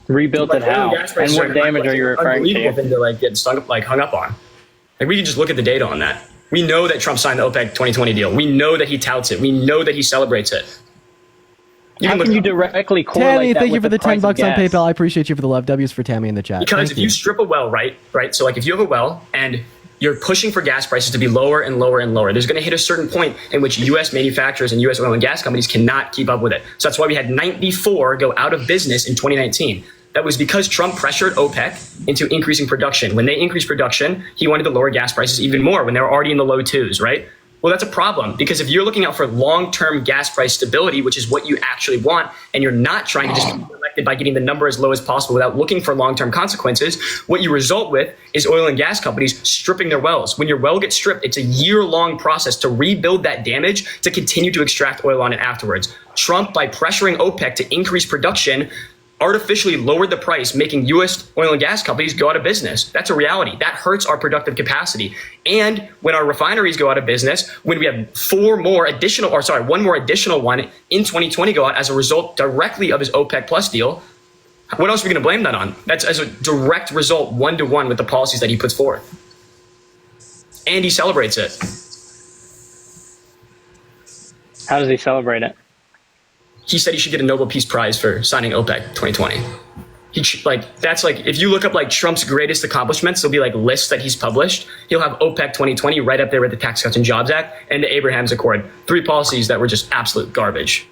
Rebuilt it how? And what damage are you referring to? Thing to like get hung up on. Like we can just look at the data on that. We know that Trump signed the OPEC 2020 deal. We know that he touts it. We know that he celebrates it. How can you directly correlate Tammy, that thank you with for the $10 price of on gas? PayPal. I appreciate you for the love. W's for Tammy in the chat. Because if you strip a well, right? So like if you have a well and you're pushing for gas prices to be lower and lower and lower, there's going to hit a certain point in which U.S. manufacturers and U.S. oil and gas companies cannot keep up with it. So that's why we had 94 go out of business in 2019. That was because Trump pressured OPEC into increasing production. When they increased production, he wanted to lower gas prices even more when they were already in the low twos, right? Well, that's a problem because if you're looking out for long-term gas price stability, which is what you actually want, and you're not trying to just be elected by getting the number as low as possible without looking for long-term consequences, what you result with is oil and gas companies stripping their wells. When your well gets stripped, it's a year-long process to rebuild that damage to continue to extract oil on it afterwards. Trump, by pressuring OPEC to increase production, artificially lowered the price, making U.S. oil and gas companies go out of business. That's a reality. That hurts our productive capacity. And when our refineries go out of business, when we have one more additional one in 2020 go out as a result directly of his OPEC Plus deal, what else are we going to blame that on? That's as a direct result, 1-to-1 with the policies that he puts forth. And he celebrates it. How does he celebrate it? He said he should get a Nobel Peace Prize for signing OPEC 2020. That's like, if you look up like Trump's greatest accomplishments, there'll be like lists that he's published. He'll have OPEC 2020 right up there with the Tax Cuts and Jobs Act and the Abraham's Accord. 3 policies that were just absolute garbage.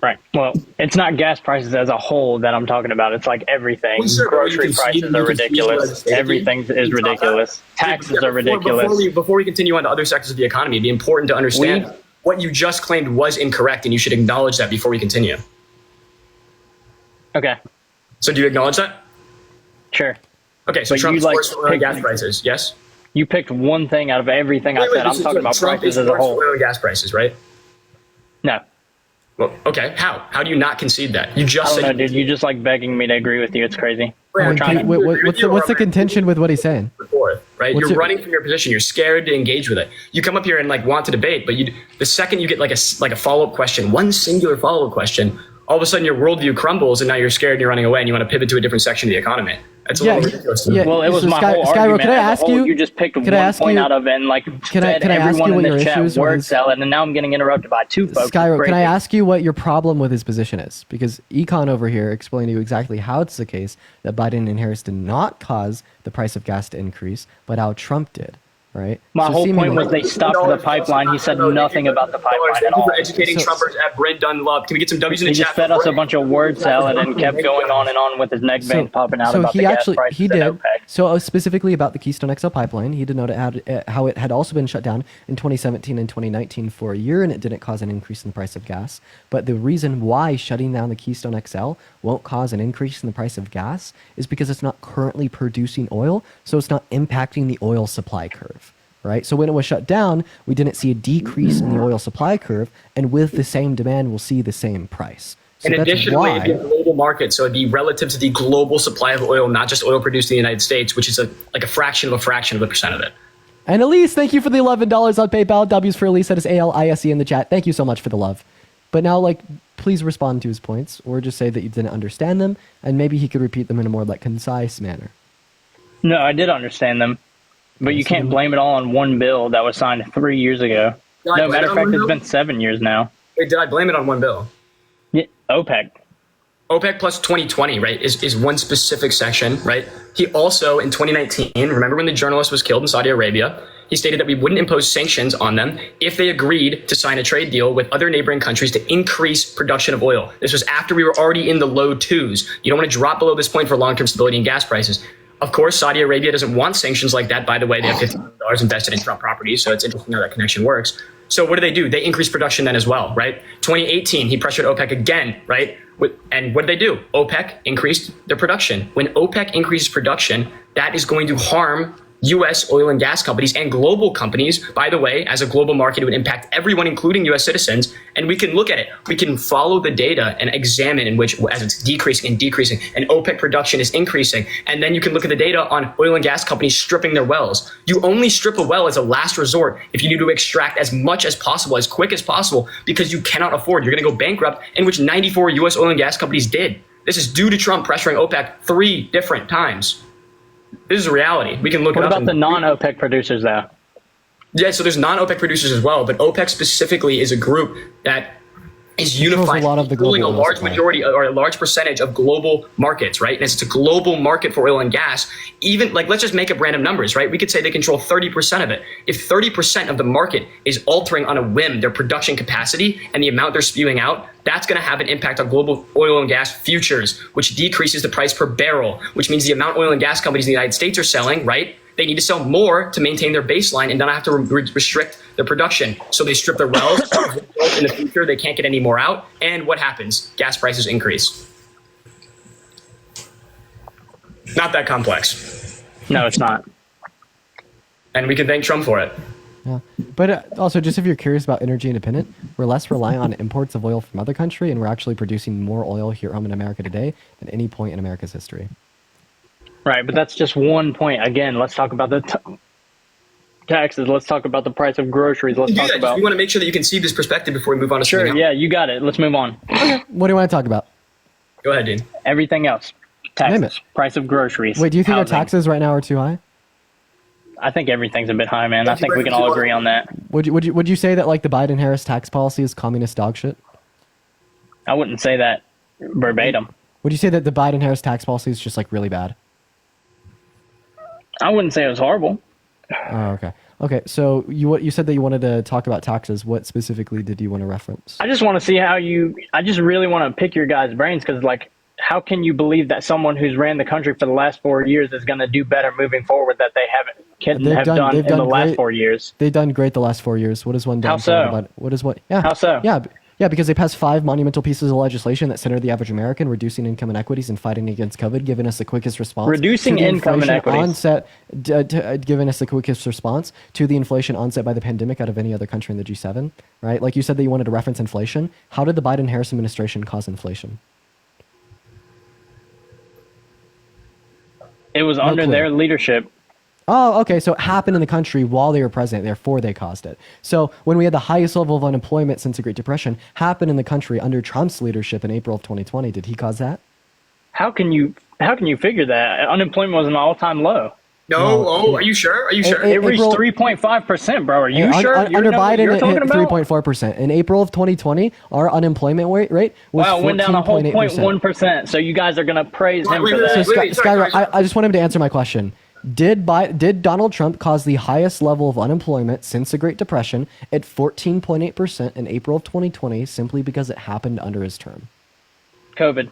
Right. Well, it's not gas prices as a whole that I'm talking about. It's like everything. Well, sure, Grocery prices are ridiculous. Everything is ridiculous. Taxes are ridiculous. Before we continue on to other sectors of the economy, it'd be important to understand what you just claimed was incorrect, and you should acknowledge that before we continue. Okay. So do you acknowledge that? Sure. Okay, so Trump supports oil and gas prices, yes? You picked one thing out of everything I said. I'm talking about prices as a whole. Oil and gas prices, right? No. Well, okay. How? How do you not concede that? You just I don't said know, dude. You just like begging me to agree with you. It's crazy. What's the contention with what he's saying? Right? You're running from your position. You're scared to engage with it. You come up here and like want to debate, but the second you get like a follow-up question, one singular follow-up question, all of a sudden your worldview crumbles and now you're scared and you're running away and you want to pivot to a different section of the economy. That's a little ridiculous. Well, it was my whole argument. Can I ask you? You just picked one point out of it and like fed everyone in the chat word salad, and now I'm getting interrupted by 2 folks. Skyro, can I ask you what your problem with his position is? Because Econ over here explained to you exactly how it's the case that Biden and Harris did not cause the price of gas to increase, but how Trump did. Right. My whole point was they stopped the pipeline. He said nothing about the pipeline at all. For educating Trumpers at Brent Dunlop. Can we get some W's in the chat? He just fed us a bunch of word salad and kept going on and on with his neck veins popping out about the gas prices. He did. So specifically about the Keystone XL pipeline, he did note how it had also been shut down in 2017 and 2019 for a year, and it didn't cause an increase in the price of gas. But the reason why shutting down the Keystone XL won't cause an increase in the price of gas is because it's not currently producing oil, so it's not impacting the oil supply curve. Right? So when it was shut down, we didn't see a decrease in the oil supply curve, and with the same demand, we'll see the same price. So and additionally, it'd be a global market, so it'd be relative to the global supply of oil, not just oil produced in the United States, which is like a fraction of a percent of it. And Elise, thank you for the $11 on PayPal. W's for Elise. That is ALISE in the chat. Thank you so much for the love. But now, please respond to his points, or just say that you didn't understand them, and maybe he could repeat them in a more concise manner. No, I did understand them. But you can't blame it all on one bill that was signed 3 years ago. No, matter of fact, it's been 7 years now. Wait, did I blame it on one bill? Yeah, OPEC. OPEC plus 2020, right, is one specific section, right? He also, in 2019, remember when the journalist was killed in Saudi Arabia, he stated that we wouldn't impose sanctions on them if they agreed to sign a trade deal with other neighboring countries to increase production of oil. This was after we were already in the low twos. You don't want to drop below this point for long-term stability in gas prices. Of course, Saudi Arabia doesn't want sanctions like that. By the way, they have $50 million invested in Trump properties, so it's interesting how that connection works. So what do? They increase production then as well, right? 2018, he pressured OPEC again, right? And what did they do? OPEC increased their production. When OPEC increases production, that is going to harm U.S. oil and gas companies and global companies. By the way, as a global market, it would impact everyone, including U.S. citizens. And we can look at it. We can follow the data and examine in which, as it's decreasing and decreasing, and OPEC production is increasing. And then you can look at the data on oil and gas companies stripping their wells. You only strip a well as a last resort if you need to extract as much as possible, as quick as possible, because you cannot afford. You're going to go bankrupt, in which 94 U.S. oil and gas companies did. This is due to Trump pressuring OPEC 3 different times. This is a reality. We can look What it up. about the non-OPEC producers, though? Yeah, so there's non-OPEC producers as well, but OPEC specifically is a group that is unifying, ruling a large majority or a large percentage of global markets, right? And it's a global market for oil and gas. Even like, let's just make up random numbers, right? We could say they control 30% of it. If 30% of the market is altering on a whim their production capacity and the amount they're spewing out, that's going to have an impact on global oil and gas futures, which decreases the price per barrel, which means the amount oil and gas companies in the United States are selling, right? They need to sell more to maintain their baseline and not have to restrict their production. So they strip their wells. In the future, they can't get any more out. And what happens? Gas prices increase. Not that complex. No, it's not. And we can thank Trump for it. Yeah. But also, just if you're curious about energy independent, we're less reliant on imports of oil from other country, and we're actually producing more oil here home in America today than any point in America's history. Right, but that's just one point. Again, let's talk about the taxes. Let's talk about the price of groceries. Let's talk about. We want to make sure that you can see this perspective before we move on to something else. Yeah, you got it. Let's move on. What do you want to talk about? Go ahead, Dean. Everything else. Taxes. Price of groceries. Wait, do you think housing. our taxes right now are too high? I think everything's a bit high, man. I think we can all agree on that. Would you say that like the Biden-Harris tax policy is communist dog shit? I wouldn't say that verbatim. Would you say that the Biden-Harris tax policy is just like really bad? I wouldn't say it was horrible. Oh, okay. Okay, so you said that you wanted to talk about taxes. What specifically did you want to reference? I just want to see how I just really want to pick your guys' brains because, like, how can you believe that someone who's ran the country for the last 4 years is going to do better moving forward that they couldn't have done in the last 4 years? They've done great the last 4 years. What is one done? How so? Yeah. How so? Yeah, because they passed 5 monumental pieces of legislation that center the average American, reducing income inequities and fighting against COVID, giving us the quickest response. Reducing to the income inflation inequities. giving us the quickest response to the inflation onset by the pandemic out of any other country in the G7, right? Like you said that you wanted to reference inflation. How did the Biden-Harris administration cause inflation? It was under their leadership. Oh, okay. So it happened in the country while they were president. Therefore, they caused it. So when we had the highest level of unemployment since the Great Depression, happened in the country under Trump's leadership in April of 2020. Did he cause that? How can you figure that? Unemployment was an all-time low. No. Are you sure? Are you sure? It reached 3.5%, bro. Are you sure? Under Biden, it hit 3.4%. In April of 2020, our unemployment rate was 14.8%. Wow, went down a whole 0.1%. So you guys are going to praise him for that. So Skyrock, I just want him to answer my question. Did Donald Trump cause the highest level of unemployment since the Great Depression at 14.8% in April of 2020 simply because it happened under his term? COVID.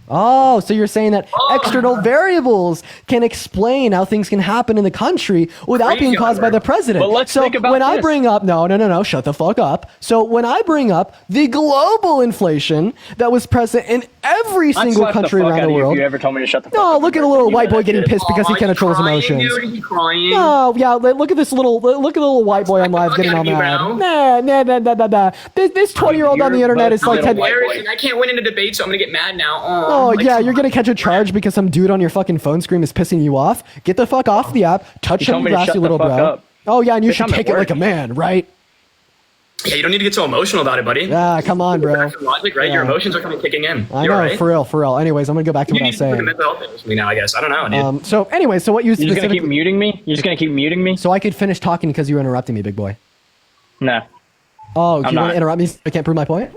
Oh, so you're saying that external variables can explain how things can happen in the country without being caused by the president. Well, let's think about when I this. bring up, no, shut the fuck up. So when I bring up the global inflation that was present in every single country around the world. If you ever told me to shut the fuck No, up. look at a little white boy getting pissed because he can't control his emotions. He's crying. No, yeah, look at the little white boy on live getting all mad. Nah. This 20-year-old on the internet is like 10. I can't win in a debate, so I'm gonna get mad now. Oh, yeah, you're gonna catch a charge because some dude on your fucking phone screen is pissing you off. Get the fuck off the app. Touch him, grass, you little bro. Up. Oh yeah, and you should I'm take it like a man, right? Yeah, you don't need to get so emotional about it, buddy. Yeah, come on, bro. Logic, right? Yeah. Your emotions are kind of kicking in. I You're know, right. for real. Anyways, I'm gonna go back to what I was You need saying. mental health with me now, I guess. I don't know, dude. So anyway, so what you You're just specifically... gonna keep muting me? You're just gonna keep muting me? So I could finish talking because you were interrupting me, big boy. No. Oh, do you want not. to interrupt me so I can't prove my point?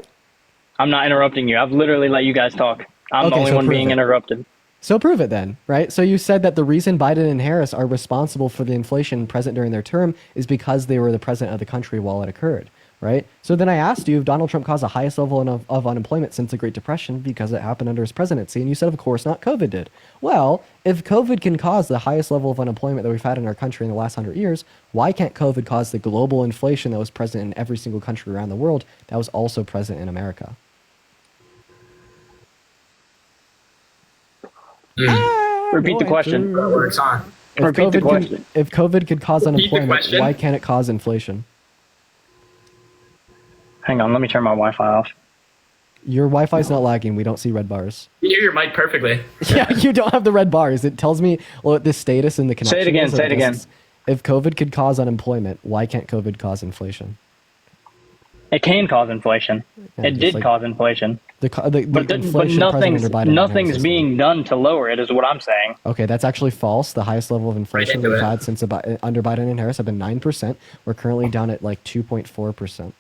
I'm not interrupting you. I've literally let you guys talk. I'm the only one being interrupted. So prove it then, right? So you said that the reason Biden and Harris are responsible for the inflation present during their term is because they were the president of the country while it occurred, right? So then I asked you if Donald Trump caused the highest level of unemployment since the Great Depression because it happened under his presidency, and you said, of course not, COVID did. Well, if COVID can cause the highest level of unemployment that we've had in our country in the last 100 years, why can't COVID cause the global inflation that was present in every single country around the world that was also present in America? Repeat the question. Repeat the question. If COVID could cause unemployment, why can't it cause inflation? Hang on, let me turn my Wi-Fi off. Your Wi-Fi is not lagging. We don't see red bars. You hear your mic perfectly. Yeah, you don't have the red bars. It tells me what the status in the connection. Say it again. Say it again. If COVID could cause unemployment, why can't COVID cause inflation? It can cause inflation. Yeah, it did cause inflation. But nothing's being done to lower it, is what I'm saying. Okay, that's actually false. The highest level of inflation we've had since under Biden and Harris have been 9%. We're currently down at like 2.4%.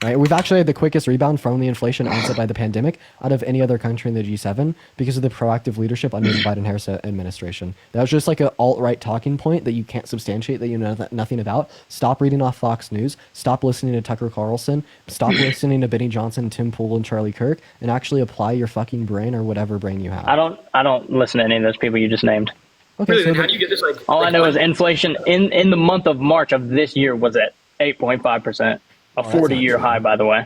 Right, we've actually had the quickest rebound from the inflation onset by the pandemic out of any other country in the G7 because of the proactive leadership under the Biden-Harris administration. That was just like an alt-right talking point that you can't substantiate, that you know nothing about. Stop reading off Fox News. Stop listening to Tucker Carlson. Stop listening to Benny Johnson, Tim Pool, and Charlie Kirk, and actually apply your fucking brain or whatever brain you have. I don't listen to any of those people you just named. Okay, really, so how do you get this? All I know is inflation in the month of March of this year was at 8.5%. A 40-year high, by the way.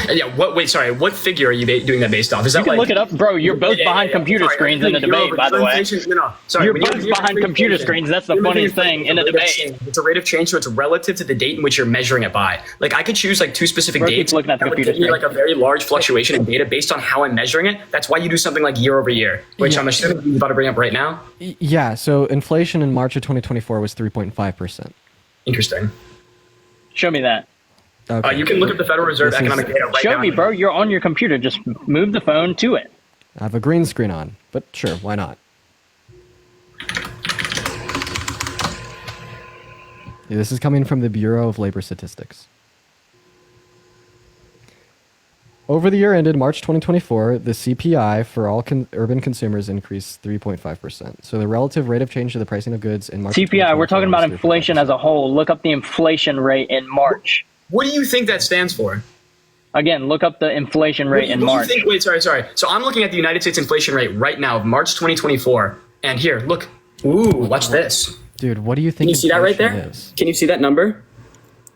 Yeah. What figure are you doing that based off? Is that you can look it up, bro. You're both behind computer screens in the debate, by the way. You're both behind computer screens. That's the funniest thing in a debate. It's a rate of change, so it's relative to the date in which you're measuring it by. Like I could choose like two specific dates. Looking at the computer screen. Like a very large fluctuation in data based on how I'm measuring it. That's why you do something like year over year, which I'm assuming you're about to bring up right now. Yeah. So inflation in March of 2024 was 3.5%. Interesting. Show me that. Okay. You can look at the Federal Reserve economic data right now. Show me, bro. You're on your computer. Just move the phone to it. I have a green screen on, but sure, why not? Yeah, this is coming from the Bureau of Labor Statistics. Over the year ended March 2024, the CPI for all urban consumers increased 3.5%. So the relative rate of change to the pricing of goods in March. CPI, we're talking about inflation as a whole. Look up the inflation rate in March. What do you think that stands for? Again, look up the inflation rate in March. Wait, sorry. So I'm looking at the United States inflation rate right now of March 2024. And here, look. Ooh, watch this. Dude, what do you think? Can you see that right there? Is? Can you see that number?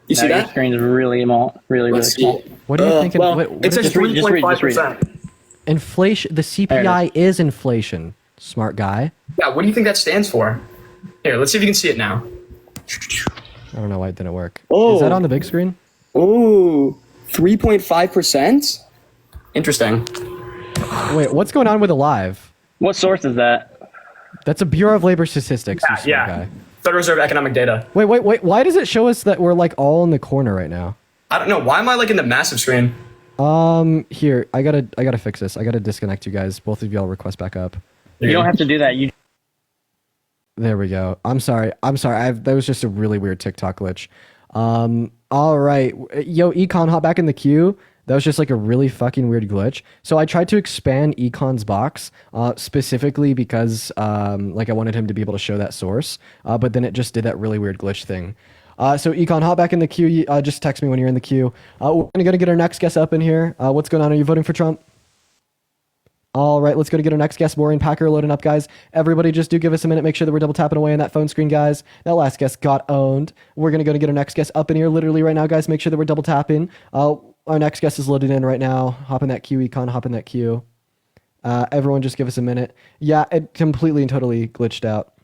You see that? Your screen is really small. Really small. What do you think? It says 3.5%. Inflation. The CPI is inflation. Smart guy. Yeah. What do you think that stands for? Here, let's see if you can see it now. I don't know why it didn't work. Oh. Is that on the big screen? Ooh, 3.5%. Interesting. Wait, what's going on with Alive? What source is that? That's a Bureau of Labor Statistics. Yeah. Federal Reserve economic data. Wait. Why does it show us that we're like all in the corner right now? I don't know. Why am I like in the massive screen? Here, I gotta fix this. I gotta disconnect you guys. Both of y'all request back up. You don't have to do that. There we go. I'm sorry. That was just a really weird TikTok glitch. All right. Yo, Econ, hop back in the queue. That was just like a really fucking weird glitch. So I tried to expand Econ's box, specifically because like I wanted him to be able to show that source, but then it just did that really weird glitch thing. So Econ, hop back in the queue. Just text me when you're in the queue. We're gonna get our next guest up in here. What's going on? Are you voting for Trump? All right, let's go to get our next guest. Maureen Packer loading up, guys. Everybody just do give us a minute. Make sure that we're double tapping away on that phone screen, guys. That last guest got owned. We're going to go to get our next guest up in here literally right now, guys. Make sure that we're double tapping. Our next guest is loaded in right now. Hop in that queue, Econ. Hop in that queue. Everyone just give us a minute. Yeah, it completely and totally glitched out.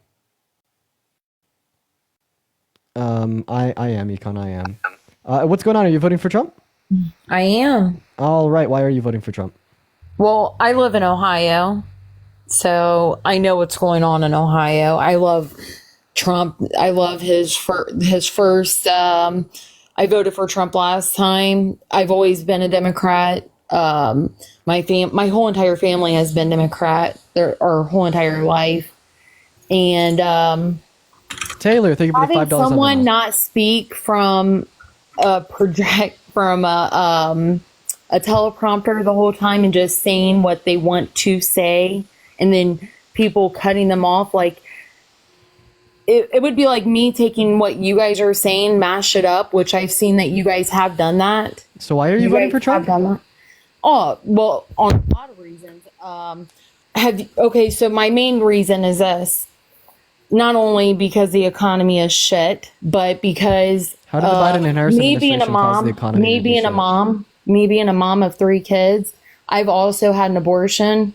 I am, Econ. I am. What's going on? Are you voting for Trump? I am. All right. Why are you voting for Trump? Well, I live in Ohio, so I know what's going on in Ohio. I love Trump. I love his first. I voted for Trump last time. I've always been a Democrat. My whole entire family has been Democrat our whole entire life. And Taylor, thank you for the $5. Having someone not speak from a a teleprompter the whole time and just saying what they want to say, and then people cutting them off. Like, it would be like me taking what you guys are saying, mash it up, which I've seen that you guys have done that. So why are you voting for Trump? Oh, well, on a lot of reasons. So my main reason is this. Not only because the economy is shit, but because How did the Biden and Harris administration cause the economy to be shit? Me being a mom of 3 kids, I've also had an abortion,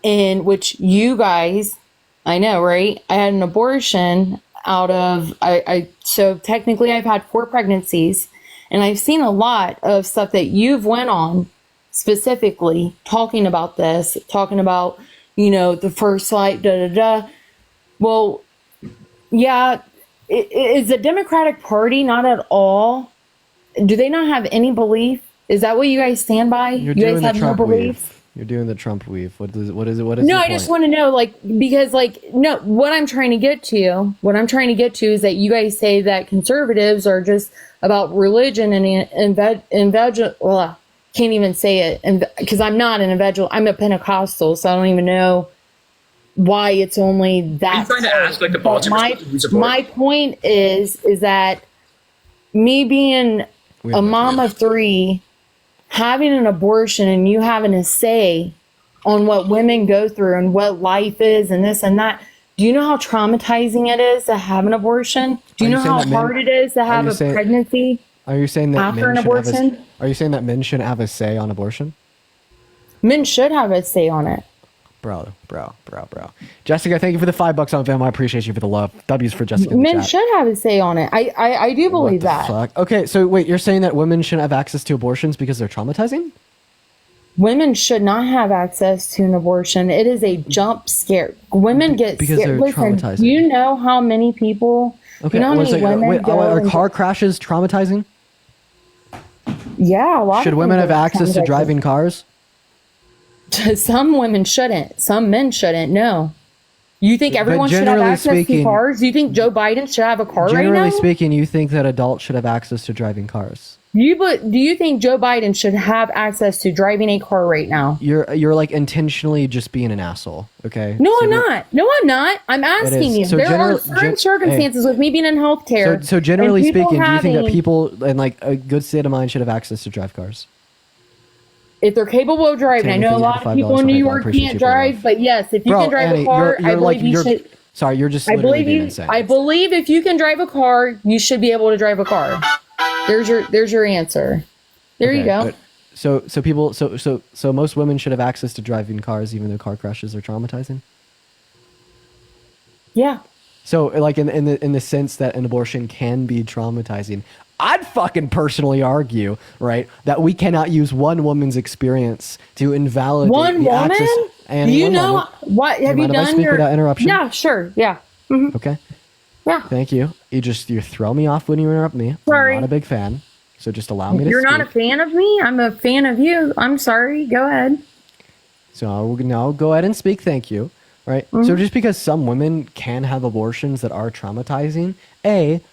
in which you guys, I know, right? I had an abortion out of, so technically I've had 4 pregnancies, and I've seen a lot of stuff that you've went on specifically talking about this, talking about, the first flight, Well, yeah, is the Democratic Party not at all? Do they not have any belief? Is that what you guys stand by? You're You doing guys the have no Trump belief? weave. You're doing the Trump weave. What is it? What is No, your I just point? want to know, because, no, what I'm trying to get to is that you guys say that conservatives are just about religion and well, can't even say it, because I'm not an evangel. I'm a Pentecostal, so I don't even know why it's only that. Are you trying to ask like the politics who support? My point is that me being a mom of 3, having an abortion, and you having a say on what women go through and what life is and this and that. Do you know how traumatizing it is to have an abortion? Do you know how hard it is to have a pregnancy? Are you saying that after an abortion? Are you saying that men should have a say on abortion? Men should have a say on it. Bro. Jessica, thank you for the $5 on Venmo. I appreciate you for the love. W's for Jessica. In the Men chat. should have a say on it. I do believe that. Fuck? Okay, so wait, you're saying that women shouldn't have access to abortions because they're traumatizing? Women should not have access to an abortion. It is a jump scare. Women get because scared. they're Listen, traumatizing. do you know how many people? Okay, You know how many women wait, go are and- car crashes traumatizing? Yeah, a lot. Should of women have people are access to traumatized. driving cars? Some women shouldn't. Some men shouldn't. No. You think But everyone should have generally access to speaking- cars? Do you think Joe Biden should have a car right Generally now? speaking, you think that adults should have access to driving cars. Do you think Joe Biden should have access to driving a car right now? You're like intentionally just being an asshole, okay? No, So I'm that- not. No, I'm not. I'm asking is. you. So There are general- certain circumstances with me being in healthcare. So generally and people speaking, do you think that having- people in like a good state of mind should have access to drive cars? if they're capable of driving, I Tammy, know a thank you lot for of people $5 in New on PayPal. I York appreciate can't you for the love. drive, but yes, if you Bro, can drive Annie, a car, I believe you should. Sorry, you're just I literally believe being you. insane. I believe if you can drive a car, you should be able to drive a car. There's your answer. There you go. But so most women should have access to driving cars, even though car crashes are traumatizing. Yeah. So like in the sense that an abortion can be traumatizing, I'd fucking personally argue, right, that we cannot use one woman's experience to invalidate One the woman? access. Annie, You one know moment. what? Have Do you mind if I done speak your? without interruption? Yeah, sure. Yeah. Mhm. Okay. Yeah. Thank you. You throw me off when you interrupt me. Sorry. I'm not a big fan, so just allow me to You're speak. not a fan of me. I'm a fan of you. I'm sorry. Go ahead. So I'll go ahead and speak. Thank you. Right. So Mhm. just because some women can have abortions that are traumatizing,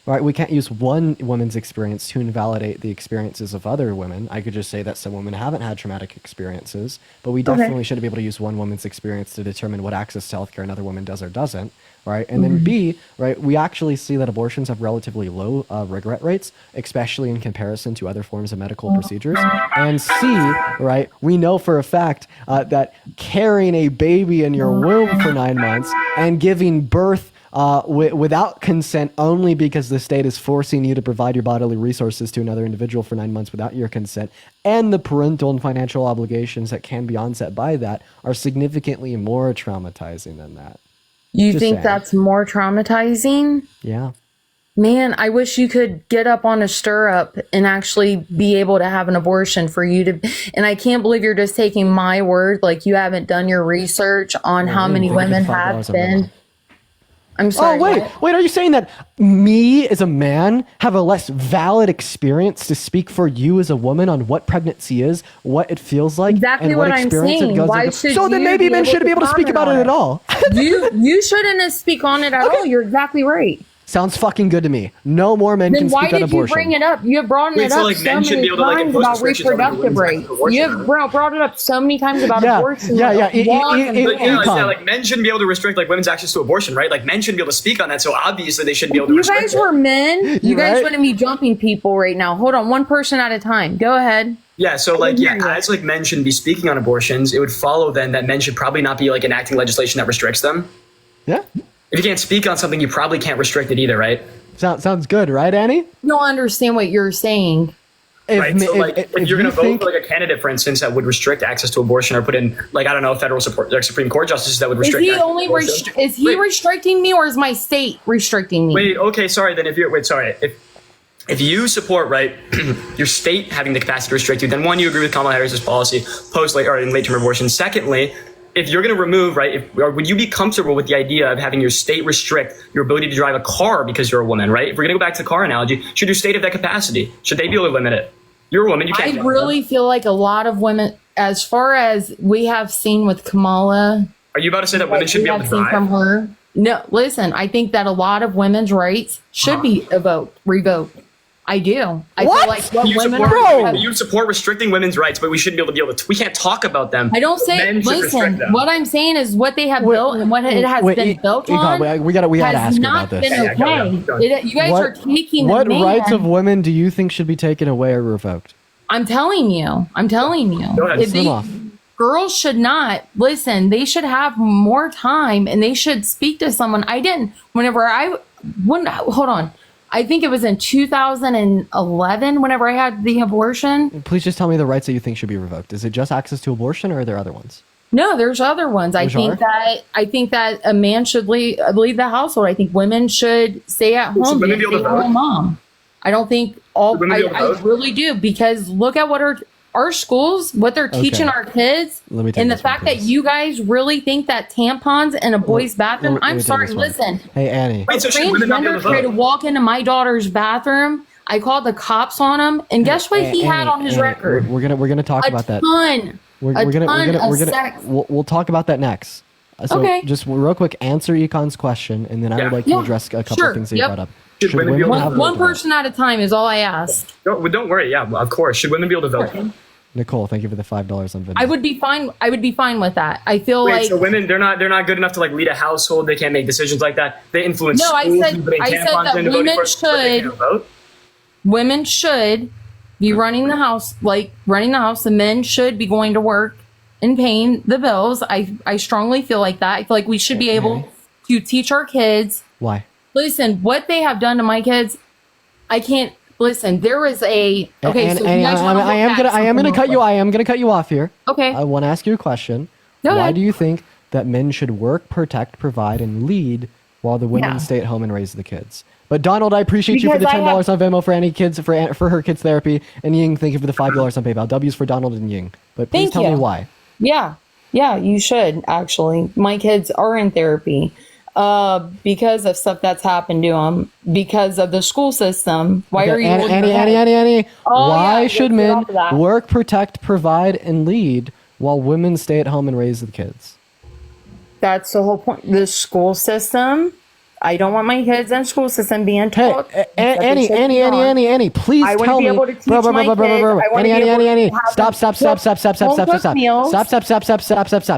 right, we can't use one woman's experience to invalidate the experiences of other women. I could just say that some women haven't had traumatic experiences, but we Okay. definitely shouldn't be able to use one woman's experience to determine what access to healthcare another woman does or doesn't. Right. And then Mhm. B, right, we actually see that abortions have relatively low regret rates, especially in comparison to other forms of medical procedures. And C, right, we know for a fact that carrying a baby in your womb for 9 months and giving birth without consent only because the state is forcing you to provide your bodily resources to another individual for 9 months without your consent, and the parental and financial obligations that can be onset by that are significantly more traumatizing than that. You Just think saying. that's more traumatizing? Yeah. Man, I wish you could get up on a stirrup and actually be able to have an abortion for you to. And I can't believe you're just taking my word, like you haven't done your research on how many women have been. I'm sorry. Oh, wait, what? wait, are you saying that me as a man have a less valid experience to speak for you as a woman on what pregnancy is, what it feels like, Exactly and what I'm experience saying. it goes Why through? should So then you maybe be men able shouldn't to be able to speak comment about on it it? at all. You shouldn't speak on it at all. You're exactly right. Sounds fucking good to me. No more men Then can why speak on did you abortion. bring it up? You have brought Wait, it so, up like, so men should many be able to, like, times impose about restrictions on reproductive women's rights. abortion, You have brought it up so many times about Yeah, abortion. yeah, like, yeah. laws and bans. Like men shouldn't be able to restrict like women's access to abortion, right? Like men shouldn't be able to speak on that. So obviously they shouldn't be able to You restrict guys it. were men. You guys right? wouldn't be jumping people right now. Hold on, one person at a time. Go ahead. Yeah, so like as like men shouldn't be speaking on abortions, it would follow then that men should probably not be like enacting legislation that restricts them. Yeah. If you can't speak on something, you probably can't restrict it either, right? Sounds good, right, Annie? I don't understand what you're saying. Right. So like if you're going to vote for like a candidate, for instance, that would restrict access to abortion or put in like, I don't know, federal support, like Supreme Court justices that would Is restrict he access only to abortion. is he restricting me, or is my state restricting me? Wait, okay, sorry. Then if you support, right, your state having the capacity to restrict you, then one, you agree with Kamala Harris's policy post late or in late term abortion. Secondly, if you're going to remove, right, or would you be comfortable with the idea of having your state restrict your ability to drive a car because you're a woman, right? If we're going to go back to the car analogy, should your state have that capacity? Should they be able to limit it? You're a woman, you can't. I really feel like a lot of women, as far as we have seen with Kamala. Are you about to say that women should be able to drive? From her. No, listen, I think that a lot of women's rights should be revoked. I do. I feel like what you support restricting women's rights, but we shouldn't be able to. We can't talk about them. I don't say. Men should restrict Listen, them. what I'm saying is what they have built and what it has been built on. We gotta has ask you not about this. been okay. You guys are taking what the man. rights of women do you think should be taken away or revoked? I'm telling you. Go ahead. If Slim off. girls should not listen. They should have more time and they should speak to someone. Hold on. I think it was in 2011 whenever I had the abortion. Please just tell me the rights that you think should be revoked. Is it just access to abortion, or are there other ones? No, there's other ones. I think that a man should leave the household. I think women should stay at home. women be able to stay at home vote? mom. I don't think all. Should women be able to I vote? really do, because look at what our schools, what they're teaching our kids, Let me take and the this one, fact that you guys really think that tampons in a boy's bathroom. let me I'm take sorry. this one. Listen, Hey, Annie. a transgender tried to walk into my daughter's bathroom. I called the cops on him, and guess what he had on his record? We're gonna talk about that. We're gonna sex. we'll talk about that next. So Okay. just real quick, answer Econ's question, and then I would like to address a couple of things that you brought up. Should women have One person at a time is all I ask. Don't worry. Yeah, of course. Should women be able to vote? Nicole, thank you for the $5 on video. I would be fine. I would be fine with that. I feel Wait, like so women they're not good enough to like lead a household. They can't make decisions like that. They influence. No, I schools, said- putting I said tampons that in to vote women for- but they should- can't vote? women should be running the house, The men should be going to work and paying the bills. I strongly feel like that. I feel like we should be able to teach our kids. Why? Listen, what they have done to my kids, I can't. Listen, there is a okay. And so you guys wanna look I am at gonna something cut real you. quick. I am gonna cut you off here. Okay. I want to ask you a question. Go Why ahead. do you think that men should work, protect, provide, and lead, while the women Yeah. stay at home and raise the kids? But Donald, I appreciate you for the Because I $10 on Venmo for any kids for her kids therapy, and Ying, thank you for the $5 on PayPal. W's for Donald and Ying. But please Thank tell me you. why. Yeah, you should actually. My kids are in therapy because of stuff that's happened to them, because of the school system. Why are you Annie? Oh, Why yeah, should let's get men off of that. work, protect, provide, and lead while women stay at home and raise the kids? That's the whole point. The school system. I don't want my kids in the school system being taught. Annie, please I tell wouldn't me. be able to teach my kids. I wouldn't be able to Annie, have stop. them home cooked meals. Stop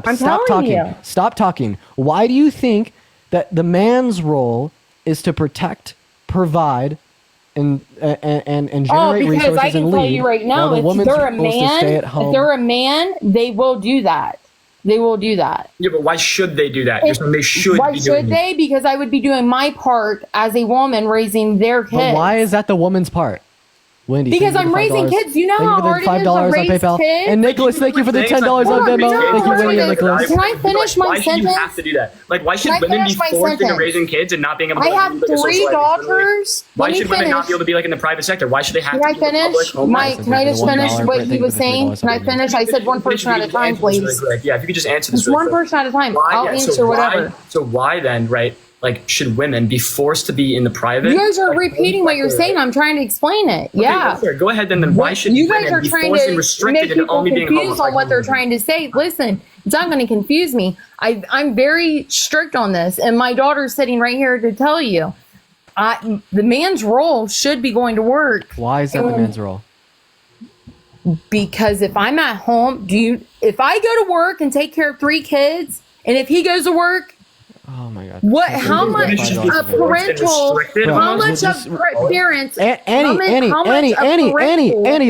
I'm telling talking. you. Stop talking. Why do you think that the man's role is to protect, provide, and generate because resources I can and tell lead, you right now, while the if woman's they're a supposed to stay man, at home? if they're a man, they will do that. They will do that. Yeah, but why should they do that? You're saying they should. Why be should doing they? Because I would be doing my part as a woman raising their kids. But why is that the woman's part? Wendy, Because thank you for I'm the raising $5. kids. You know Thank how for the hard it is to $5 on raise PayPal. kids? And Nicholas, thank you for the $10 on Venmo. Thank you, Wendy and Nicholas. Can I finish my Why should you sentence? have to do that? Like, why should Can I women be finish my forced into sentence? raising kids and not being able to? I like, have be, like, a 3 social daughters. Why Let me should women not finish. be able to be like in the private sector? Why should they have Can to I be in the finish? public home? Can I just finish what he was saying? Can I finish? I said one person at a time, please. Yeah, if you could just answer this. It's one person at a time. Why- I'll yeah, so answer why- whatever. So why then, right? Like, should women be forced to be in the private? You guys are like, repeating what you're saying. I'm trying to explain it. Okay, Yeah. sure. Go ahead then. Then why should You guys women are be trying forced and to restricted make into people only being confused on what they're homosexual? trying to say. Listen, it's not going to confuse me. I'm very strict on this, and my daughter's sitting right here to tell you. the man's role should be going to work. Why is that the man's role? Because if I'm at home, if I go to work and take care of 3 kids, and if he goes to work, oh my God! How much of parental? How much of parents? Annie,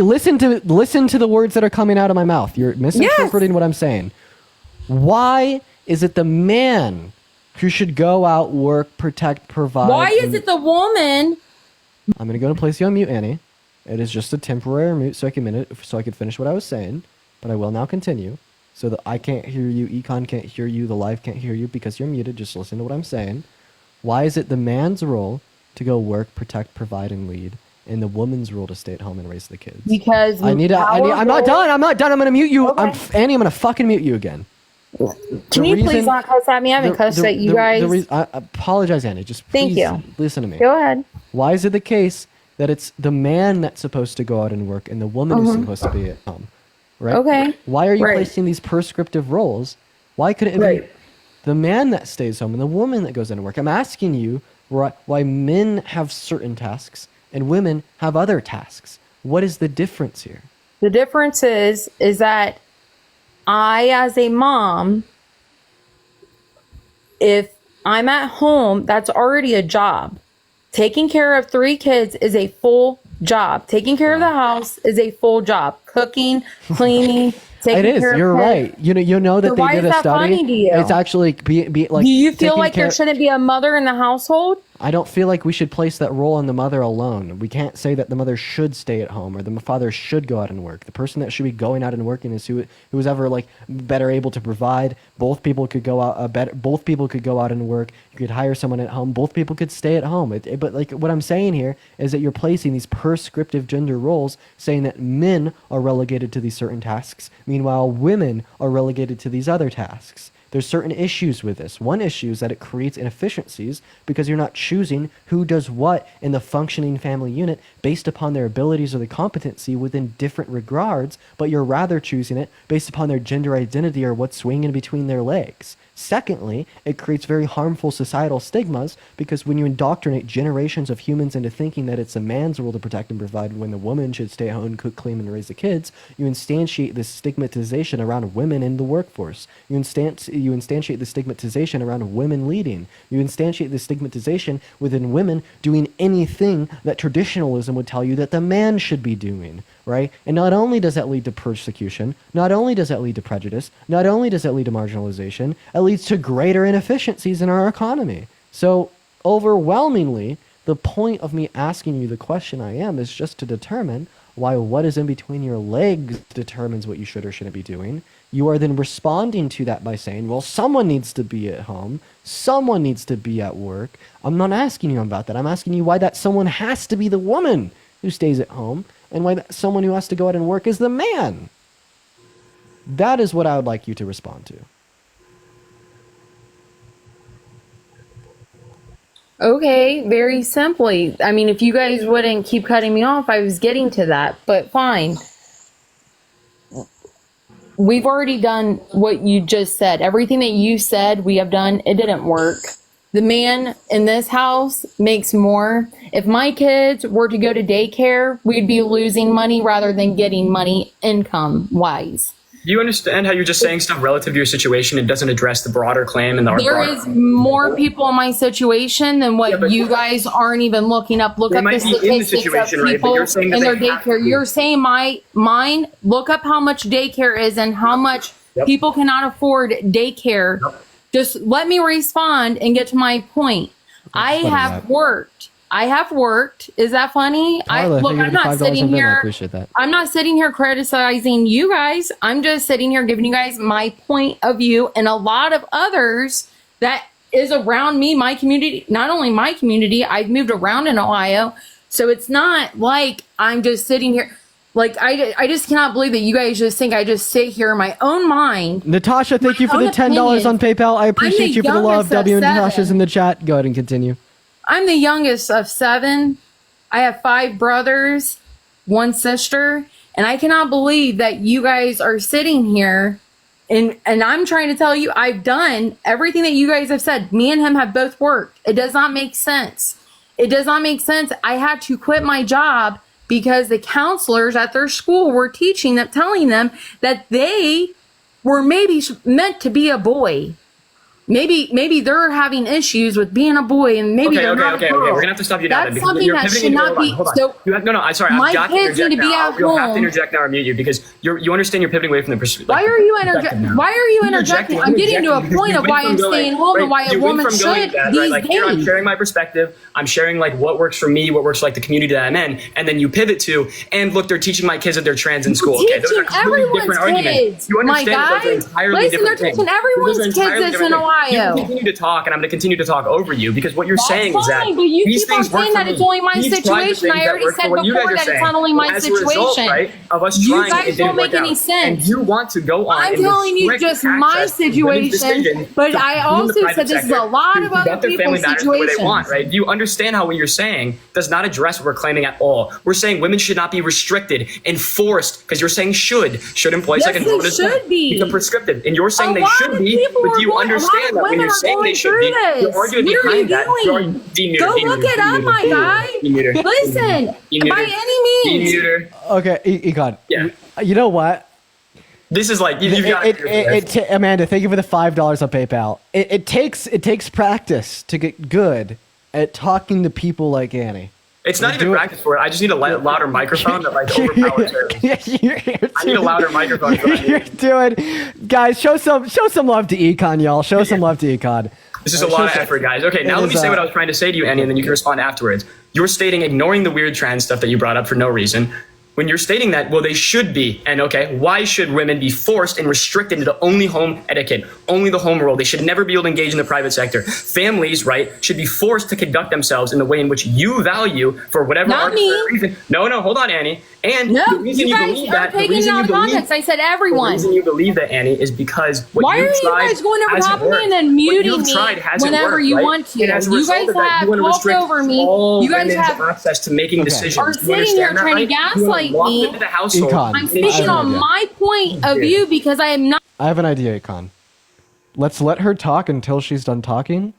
listen to the words that are coming out of my mouth. You're misinterpreting what I'm saying. Why is it the man who should go out, work, protect, provide? Why is it the woman? I'm gonna go and place you on mute, Annie. It is just a temporary mute, so I can finish what I was saying, but I will now continue. So that I can't hear you, Econ can't hear you, the live can't hear you because you're muted. Just listen to what I'm saying. Why is it the man's role to go work, protect, provide, and lead, and the woman's role to stay at home and raise the kids? Because I'm not done. I'm gonna mute you. Okay. Annie, I'm gonna fucking mute you again. Can you please not cuss at me? I haven't cussed at you guys. I apologize, Annie. Just please listen to me. Go ahead. Why is it the case that it's the man that's supposed to go out and work and the woman who's supposed to be at home? Right? Okay. Why are you placing these prescriptive roles? Why couldn't it be the man that stays home and the woman that goes into work? I'm asking you why men have certain tasks and women have other tasks. What is the difference here? The difference is that I, as a mom, if I'm at home, that's already a job. Taking care of 3 kids is a full job. Taking care of the house is a full job. Cooking, cleaning, taking it is. care of You're kids. right. You know that So they why did is a that study. funny to you? It's actually be like. Do you feel taking like there care- shouldn't be a mother in the household? I don't feel like we should place that role on the mother alone. We can't say that the mother should stay at home or the father should go out and work. The person that should be going out and working is who's ever like better able to provide. Both people could go out. Both people could go out and work. You could hire someone at home. Both people could stay at home. But like what I'm saying here is that you're placing these prescriptive gender roles, saying that men are relegated to these certain tasks, meanwhile women are relegated to these other tasks. There's certain issues with this. One issue is that it creates inefficiencies because you're not choosing who does what in the functioning family unit based upon their abilities or the competency within different regards, but you're rather choosing it based upon their gender identity or what's swinging between their legs. Secondly, it creates very harmful societal stigmas because when you indoctrinate generations of humans into thinking that it's a man's role to protect and provide when the woman should stay at home, cook, clean, and raise the kids, you instantiate this stigmatization around women in the workforce. You instantiate the stigmatization around women leading. You instantiate the stigmatization within women doing anything that traditionalism would tell you that the man should be doing, right? And not only does that lead to persecution, not only does that lead to prejudice, not only does that lead to marginalization, it leads to greater inefficiencies in our economy. So overwhelmingly, the point of me asking you the question I am is just to determine why what is in between your legs determines what you should or shouldn't be doing. You are then responding to that by saying, well, someone needs to be at home. Someone needs to be at work. I'm not asking you about that. I'm asking you why that someone has to be the woman who stays at home and why that someone who has to go out and work is the man. That is what I would like you to respond to. Okay, very simply. I mean, if you guys wouldn't keep cutting me off, I was getting to that, but fine. We've already done what you just said. Everything that you said, we have done. It didn't work. The man in this house makes more. If my kids were to go to daycare, we'd be losing money rather than getting money income-wise. Do you understand how you're just saying stuff relative to your situation? It doesn't address the broader claim and the There is more people in my situation than what you guys aren't even looking up. Look They up might the be in the statistics situation, of right? But people you're saying that in their they have daycare. to. You're saying mine. Look up how much daycare is and how much people cannot afford daycare. Just let me respond and get to my point. I have worked. Is that funny? Tyler, I'm not sitting I here. appreciate that. I'm not sitting here criticizing you guys. I'm just sitting here giving you guys my point of view and a lot of others that is around me, my community, not only my community, I've moved around in Ohio. So it's not like I'm just sitting here. Like, I just cannot believe that you guys just think I just sit here in my own mind. Natasha, thank you for the $10 on PayPal. I appreciate you for the love. W and Natasha's in the chat. Go ahead and continue. I'm the youngest of 7. I have 5 brothers, 1 sister, and I cannot believe that you guys are sitting here and I'm trying to tell you I've done everything that you guys have said. Me and him have both worked. It does not make sense. It does not make sense. I had to quit my job because the counselors at their school were teaching them, telling them that they were maybe meant to be a boy. Maybe they're having issues with being a boy, and maybe they're not a girl. We're gonna have to stop you now. That's something that should not be. So I'm sorry. my I've got to kids need to interject be now. at You'll have to home. interject now or mute you because you understand you're pivoting away from the perspective. Why are you interjecting? Why are you interjecting? I'm getting to a point of why I'm staying home and why a woman should these like, here, I'm days. sharing my perspective. I'm sharing like what works for me, what works for like the community that I'm in, and then you pivot to and look, they're teaching my kids that they're trans in school. Okay, those are completely different arguments. You My understand that those are guys, entirely listen, they're different things. teaching everyone's Those are kids entirely this different in things. Ohio. You continue to talk, and I'm going to continue to talk over you because what you're That's saying is that fine, but you these keep on things work saying for that me. it's only my These tried the situation. things I that already work said for what you before guys are that it's saying. not only my As a result, situation. right, of us You trying, it guys didn't don't make work any out. sense. And you want to go on I'm and telling you restrict just my access to women's situation, decision but to I be in the also private said this is sector a lot to of conduct other their family people's matters the way they situations. want, right? Do you understand how what you're saying does not address what we're claiming at all? We're saying women should not be restricted, enforced, because you're saying should implies Yes, like an they affirmative should defense. be. It's a prescriptive, and you're saying A they lot should of be, people but are do you going- a lot understand of that when women you're are saying going they should through be, this. your argument What are behind you that, doing? demuter, Go look it up, my guy. Listen, by any means. Demuter. Okay, Econ. Yeah. You know what? This is like you've got Amanda, thank you for the $5 on PayPal. It takes practice to get good at talking to people like Annie. It's not even practice for it. I just need a louder microphone that like overpowers her. I need a louder microphone for that. You're doing, guys. Show some love to Econ, y'all. Show some love to Econ. This is a lot of effort, guys. Okay, now let me say what I was trying to say to you, Annie, and then you can respond afterwards. You're stating, ignoring the weird trans stuff that you brought up for no reason. When you're stating that, well, they should be. And okay, why should women be forced and restricted to only home etiquette, only the home role? They should never be able to engage in the private sector. Families, right, should be forced to conduct themselves in the way in which you value for whatever reason. No, hold on, Annie. And No, the reason you you guys believe are that, the taking it reason out you of believe, context. I said the everyone. reason you believe that, Annie, is because what Why you've are you tried guys going over hasn't top of me worked. and then What muting you've me tried hasn't whenever worked, you right? want to? And as a You result guys of that, have you want to talked restrict over me. all You guys women's have access to making decisions. are You sitting here understand that, trying to right? You gaslight walked me. into the household. Econ. I'm speaking on my point of view because I am not. I have an idea, Econ. Let's let her talk until she's done talking.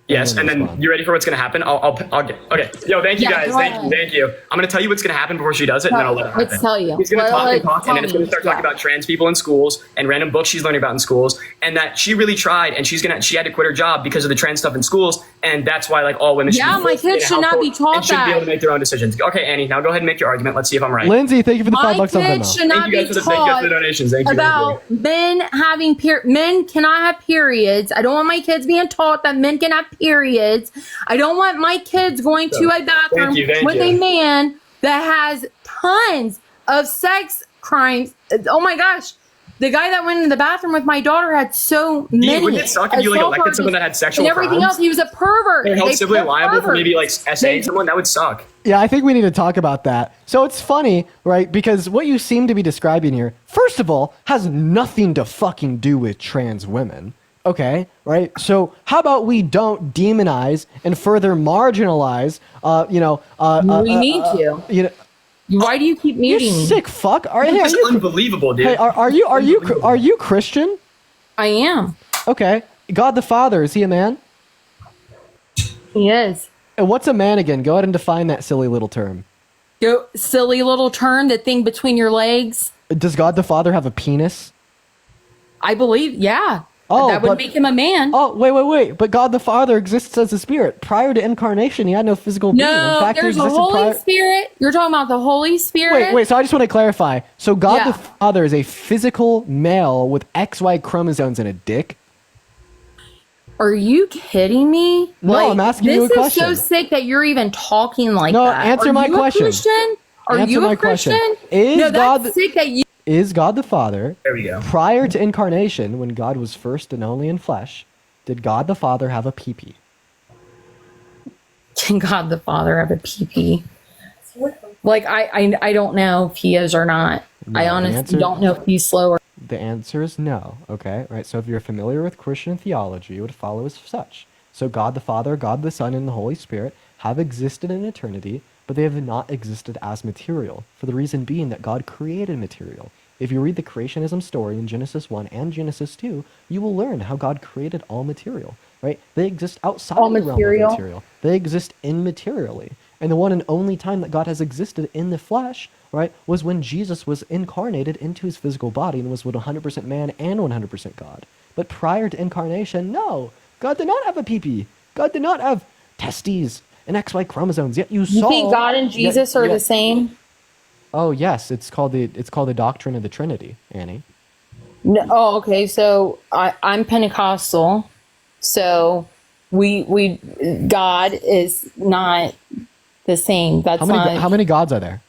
Yes, and then you ready for what's gonna happen? I'll get okay. Yo, thank you guys. Thank you. I'm gonna tell you what's gonna happen before she does it, and then I'll let her happen. Let's tell you. He's gonna talk and talk, and then it's tell gonna start talking about trans people in schools and random books she's learning about in schools, and that she really tried, and she had to quit her job because of the trans stuff in schools, and that's why like all women. Yeah, should be my forced to kids get a should not be household taught and should be able that. to make their own decisions. Okay, Annie, now go ahead and make your argument. Let's see if I'm right. Lindsay, thank you for the $5 on My kids Venmo. should not be Thank you for taught the donations. Thank you. about men having men cannot have periods. I don't want my kids being taught that men can have periods. I don't want my kids going to a bathroom Thank with you. a man that has tons of sex crimes. Oh my gosh. The guy that went in the bathroom with my daughter had so many. Wouldn't it suck if you like assault elected someone that charges had sexual and everything crimes? else? He was a pervert. They held They civilly put liable for maybe like perverts. SAing someone? That would suck. Yeah, I think we need to talk about that. So it's funny, right? Because what you seem to be describing here, first of all, has nothing to fucking do with trans women. Okay, right? So how about we don't demonize and further marginalize, We need to. You know, why do you keep muting you me? sick fuck. All right, hey, It's unbelievable, dude. Hey, are you Christian? I am. Okay. God the Father, is he a man? He is. And what's a man again? Go ahead and define that silly little term. Go silly little turn, the thing between your legs. Does God the Father have a penis? I believe, yeah. Oh, that would make him a man. Oh, wait. But God the Father exists as a spirit. Prior to incarnation, he had no physical being. In No, fact, he there's a existed Holy Spirit. You're talking about the Holy Spirit. Wait, so I just want to clarify. So God Yeah. the Father is a physical male with XY chromosomes and a dick? Are you kidding me? No, I'm asking you a question. This is so sick that you're even talking like No, that. answer Are my you a question. Christian? Are Answer you my a Christian? question. Is No, God that's sick that you... Is God the Father, There we go. prior to incarnation, when God was first and only in flesh, did God the Father have a pee-pee? Can God the Father have a pee-pee? Like, I don't know if he is or not. No, I the honestly answer- don't know if he's slow or... The answer is no, okay? Right, so if you're familiar with Christian theology, it would follow as such. So God the Father, God the Son, and the Holy Spirit have existed in eternity, but they have not existed as material, for the reason being that God created material. If you read the creationism story in Genesis 1 and Genesis 2, you will learn how God created all material. right? They exist outside All the realm of material. material. They exist immaterially. And the one and only time that God has existed in the flesh, right, was when Jesus was incarnated into his physical body and was 100% man and 100% God. But prior to incarnation, no, God did not have a pee-pee. God did not have testes and XY chromosomes. Yet you saw. think God and Jesus are the same? Oh yes, it's called the doctrine of the Trinity, Annie. No, oh, okay. So I'm Pentecostal. So we God is not the same. That's How many gods are there?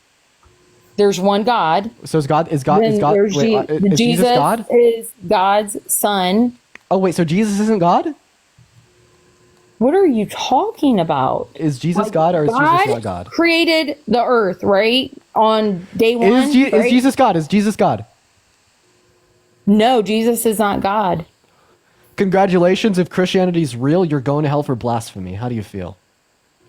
There's one God. So is God? Then there's is Jesus God? Is God's son. Oh wait, so Jesus isn't God? What are you talking about? Is Jesus God or is Jesus not God? Created the earth, right? On day one. Is Jesus God? Is Jesus God? No, Jesus is not God. Congratulations, if Christianity is real, you're going to hell for blasphemy. How do you feel?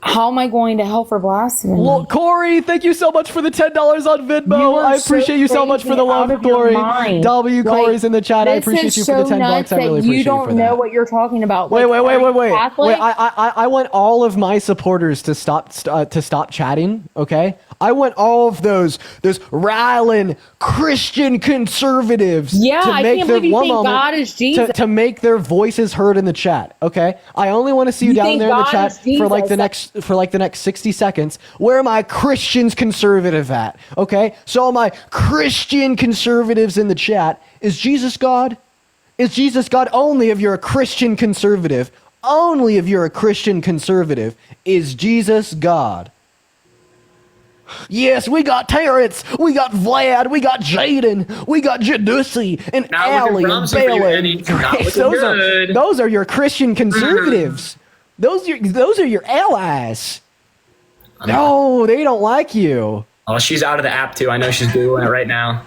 How am I going to hell for blasphemy? Well, Corey, thank you so much for the $10 on You Venmo. are I appreciate you so much for the love, Corey. W. Corey's in the chat. I appreciate you for the $10. I really appreciate you you for don't that. know what you're talking about. Wait. Catholic? I want all of my supporters to stop chatting. Okay, I want all of those riling Christian conservatives. Yeah, to I make can't their, believe you one think moment, God is Jesus. to make their voices heard in the chat. Okay, I only want to see you down think there in the God chat is Jesus. for like the next 60 seconds. Where are my Christians conservative at? Okay, so all my Christian conservatives in the chat, is Jesus God? Is Jesus God? Only if you're a Christian conservative. Only if you're a Christian conservative is Jesus God. Yes, we got Terrence, we got Vlad, we got Jaden, we got Jadusi, and Allie, and Bailey. Those are your Christian conservatives. Those are your allies. No, they don't like you. Oh, she's out of the app too. I know she's doing it right now.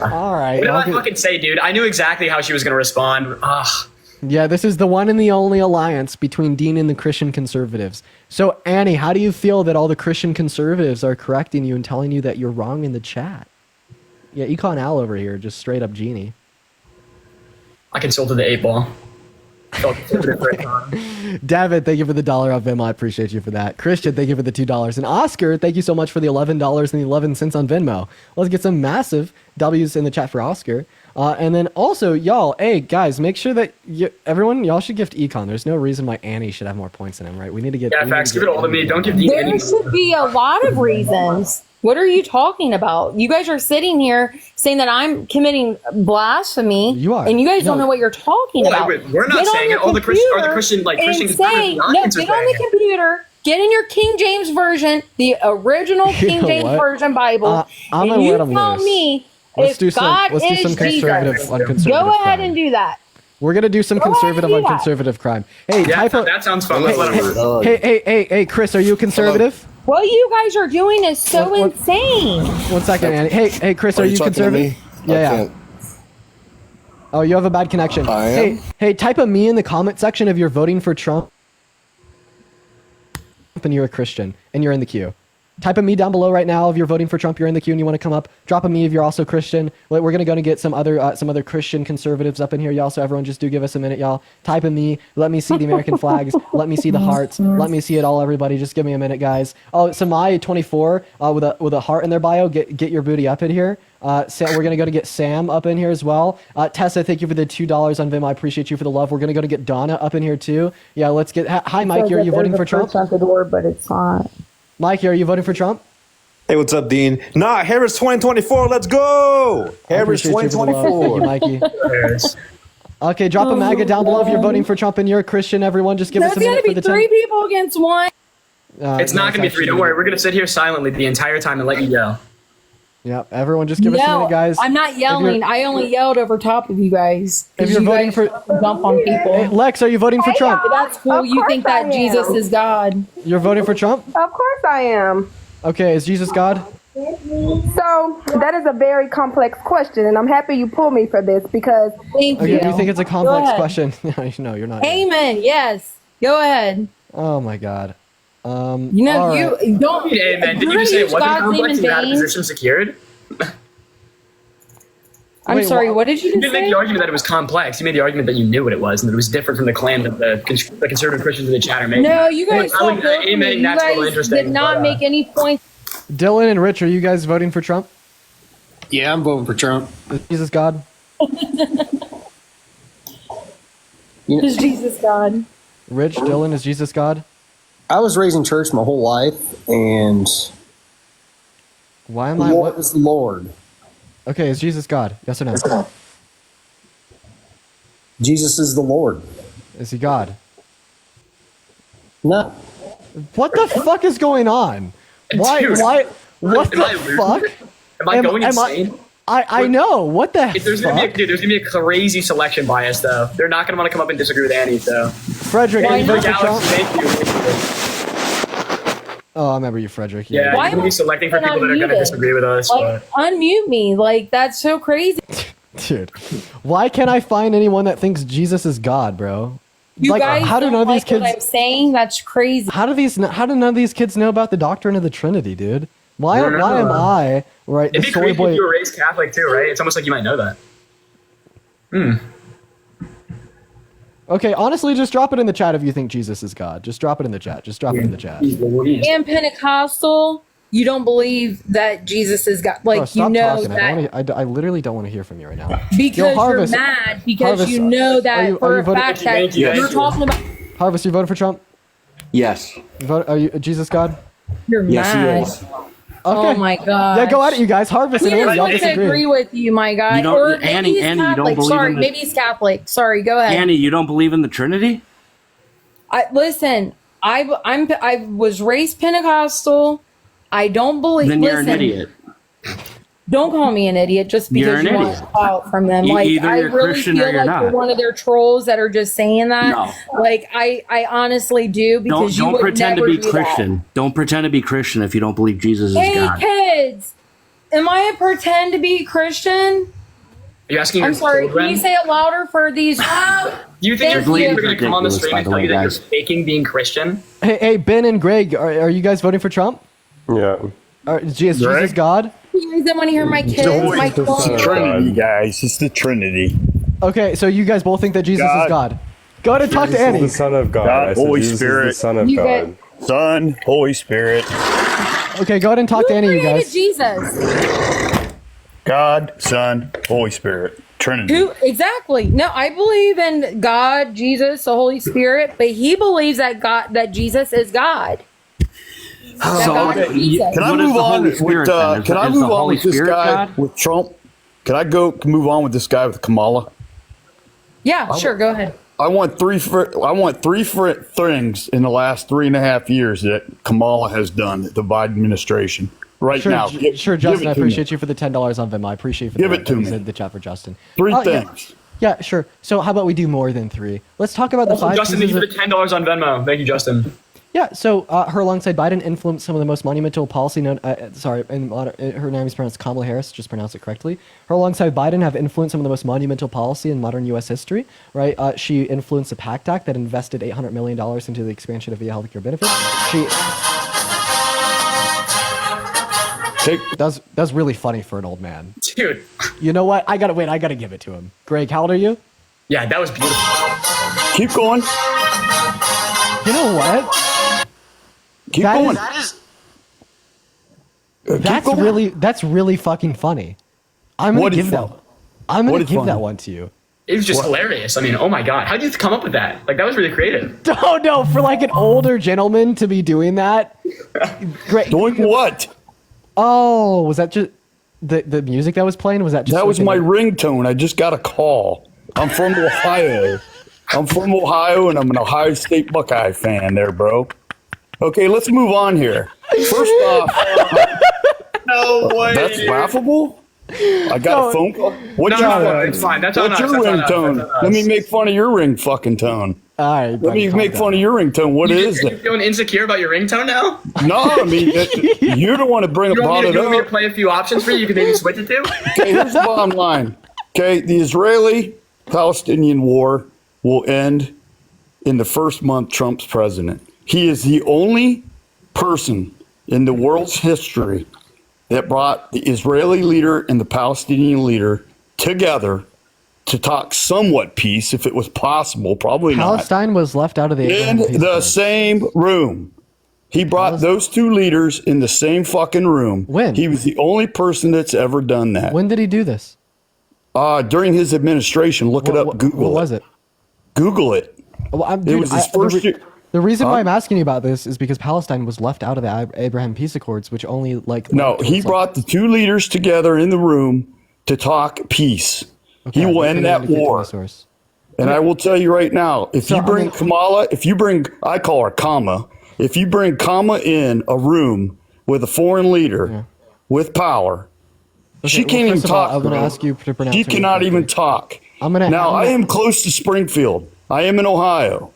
All right. What did I fucking say, dude? I knew exactly how she was going to respond. Ugh. Yeah, this is the one and the only alliance between Dean and the Christian conservatives. So, Annie, how do you feel that all the Christian conservatives are correcting you and telling you that you're wrong in the chat? Yeah, Econ Al over here, just straight up genie. I consulted the 8-ball. David, thank you for the $1 off Venmo. I appreciate you for that. Christian, thank you for the $2. And Oscar, thank you so much for the $11.11 on Venmo. Let's get some massive W's in the chat for Oscar. And then also, y'all, hey, guys, make sure that y'all should gift Econ. There's no reason why Annie should have more points than him, right? We need to get... Yeah, facts. Give it all to me. Don't give Dean any... There should be a lot of reasons. What are you talking about? You guys are sitting here saying that I'm committing blasphemy. You are. And you guys don't know what you're talking about. We're not saying it. All the Christian Christian get on the computer, get in your King James Version, the original King James Version Bible, I'm and you tell me if God is Jesus. Go ahead and do that. We're gonna do some conservative on conservative crime. Hey, that sounds fun. Hey, Chris, are you a conservative? What you guys are doing is so insane. 1 second, Annie. Hey, Chris, are you conservative? Yeah. Oh, you have a bad connection. I am. Hey, type a me in the comment section if you're voting for Trump and you're a Christian and you're in the queue. Type a me down below right now if you're voting for Trump, you're in the queue and you want to come up. Drop a me if you're also Christian. We're gonna go and get some other Christian conservatives up in here, y'all. So everyone, just do give us a minute, y'all. Type a me. Let me see the American flags. Let me see the hearts. Let me see it all, everybody. Just give me a minute, guys. Oh, Samai 24 with a heart in their bio. Get your booty up in here. We're gonna go to get Sam up in here as well. Tessa, thank you for the $2 on Vim. I appreciate you for the love. We're gonna go to get Donna up in here too. Yeah, let's get. Hi, Mikey. Are you voting for Trump? At the door, but it's not. Mikey, are you voting for Trump? Hey, what's up, Dean? Nah, Harris 2024. Let's go. Harris 2024. Thank you, Mikey. Okay, drop a MAGA down below if you're voting for Trump and you're a Christian. Everyone, just give us a minute for the 10. There's gonna be 3 people against 1. It's not going to be 3. Don't worry. We're going to sit here silently the entire time and let you yell. Yep. Everyone, just give us a minute, guys. I'm not yelling. I only yelled over top of you guys. If you're voting for dump on people. Hey, Lex, are you voting for Trump? That's cool. You think that Jesus is God? You're voting for Trump? Of course I am. Okay, is Jesus God? So that is a very complex question, and I'm happy you pulled me for this because. Thank you. Do you think it's a complex question? No, you're not. Amen. Yes. Go ahead. Oh my God. You don't. Amen. Did you just say it wasn't complex and you had a position secured? I'm sorry, what did you You just didn't make say? the argument that it was complex. You made the argument that you knew what it was and that it was different from the claim that the conservative Christians in the chat are making. No, you guys I would- don't go for me. admitting You that's a little guys interesting, did not but, make any points. Dylan and Rich, are you guys voting for Trump? Yeah, I'm voting for Trump. Is Jesus God? Is Jesus God? Rich, Dylan, is Jesus God? I was raised in church my whole life, and Why am the I? Lord What? is the Lord. Okay, is Jesus God? Yes or no? Jesus is the Lord. Is he God? No. What the fuck is going on? Why? Dude, Why? What am I the losing fuck? it? Am I going insane? I know. What the There's fuck? gonna be a crazy selection bias though. They're not gonna want to come up and disagree with Annie. So Frederick, Why are you voting for not? Trump? Thank you. Oh, I remember you, Frederick. Yeah, Why you're gonna am be I selecting for people that are gonna unmuted? disagree with us. Like, unmute me. Like, that's so crazy. Dude, why can't I find anyone that thinks Jesus is God, bro? You like, guys how do don't none of these like what I'm kids? saying? That's crazy. How do none of these kids know about the doctrine of the Trinity, dude? Why I don't am know. I right? It'd The be soy crazy boy. if you were raised Catholic too, right? It's almost like you might know that. Hmm. Okay, honestly, just drop it in the chat if you think Jesus is God. Just drop it in the chat. Just drop it in the chat. And Pentecostal, you don't believe that Jesus is God. Like, Bro, you stop know talking. that I literally don't want to hear from you right now. because Yo, Harvest, you're mad because Harvest, you know that are you for a voting- fact that you're talking about. Harvest, you voted for Trump? Yes. Are you Jesus God? You're Yes, he mad. is. Oh my god. Yeah, go at it, you guys. Harvest He and Annie, just y'all wants to disagree. agree with you, my guy. You don't- Or maybe Annie- he's Annie, you don't Catholic. believe Sorry, in the- maybe he's Catholic. Sorry, go ahead. Annie, you don't believe in the Trinity? Listen, I was raised Pentecostal. I don't believe. Then you're listen, an idiot. Don't call me an idiot just You're because an you want idiot. out from them. E- Like either I you're really Christian feel or you're like you're not. one of their trolls that are just saying that. No. Like I honestly do because you Don't would pretend to never be do that. Christian. Don't pretend to be Christian if you don't believe Jesus is Hey God. kids, am I a pretend to be Christian? Are you asking I'm your sorry. children? Can you say it louder for these? Do you think your Thank kids you. are going to come on the Ridiculous, stream by and the tell way, you that you're guys. faking being Christian? Hey, Ben and Greg, are you guys voting for Trump? Yeah. Is Jesus God? You guys don't want to hear my kids. My It's the 12-year-old. Trinity, guys. It's the Trinity. Okay, so you guys both think that Jesus God. is God. Go ahead and talk to Jesus is Annie. the Son of God. I God, said Holy Jesus is Spirit. the Son of You God. Son, Holy Spirit. Okay, go ahead and talk to Annie, you Created guys. Jesus. God, Son, Holy Spirit. Trinity. Who exactly? No, I believe in God, Jesus, the Holy Spirit, but he believes that Jesus is God. That God is Jesus. Can I What is move the on Holy with Spirit then? can I Is move the on Holy with this Spirit guy God? with Trump? Can I move on with this guy with Kamala? Yeah, sure. Go ahead. I want three things in the last 3.5 years that Kamala has done, the Biden administration. Right Sure, now. sure, Justin. I appreciate you for the $10 on Venmo. I appreciate you for Give that. it to You me. said the chat for Justin. Three Yeah. things. Yeah, sure. So how about we do more than three? Let's talk about the Also, five Justin, thank pieces you of- for the $10 on Venmo. Thank you, Justin. Yeah, so her alongside Biden influenced some of the most monumental policy known. Her name is pronounced Kamala Harris. Just pronounce it correctly. Her alongside Biden have influenced some of the most monumental policy in modern U.S. history. Right? She influenced the PACT Act that invested $800 million into the expansion of VA healthcare benefits. That's really funny for an old man. Dude. You know what? I gotta give it to him. Greg, how old are you? Yeah, that was beautiful. Keep going. You know what? Keep That going. That's really fucking funny. I'm gonna What is give that. funny? I'm gonna What is give funny? that one to you. It was just hilarious. I mean, oh my God. How did you come up with that? Like, that was really creative. Oh no, for like an older gentleman to be doing that. Great. Doing what? Oh, was that just the music that was playing? Was that just That was like my an- ringtone. I just got a call. I'm from Ohio. And I'm an Ohio State Buckeye fan there, bro. Okay, let's move on here. First off, No way. that's laughable. I got a phone call. What's it's fine. That's on what's us. your That's on us. ringtone? That's on us. Let me make fun of your ring fucking tone. All right, Let me make fun of your ringtone. What is Are you it? feeling insecure about your ringtone now? No, I mean, you're the one to bring You brought want it me to up. play a few options for you? You can maybe switch it to? Okay, here's the bottom line. Okay, the Israeli-Palestinian war will end in the first month Trump's president. He is the only person in the world's history that brought the Israeli leader and the Palestinian leader together to talk somewhat peace, if it was possible, probably Palestine was left out of the not, in the same room. He brought those two leaders in the same fucking room. When? He was the only person that's ever done that. When did he do this? During his administration. Look it up. Google what was it? Google it. Well, It was his first year. The reason why I'm asking you about this is because Palestine was left out of the Abraham Peace Accords, which only No, he brought the two leaders together in the room to talk peace. Okay, he will I end couldn't that indicate war. my source. And I will tell you right now, if you bring Kamala, I call her Kama, if you bring Kama in a room with a foreign leader with power, she can't even talk. I'm going to ask you to pronounce She her cannot name even talk. Now, I am close to Springfield. I am in Ohio.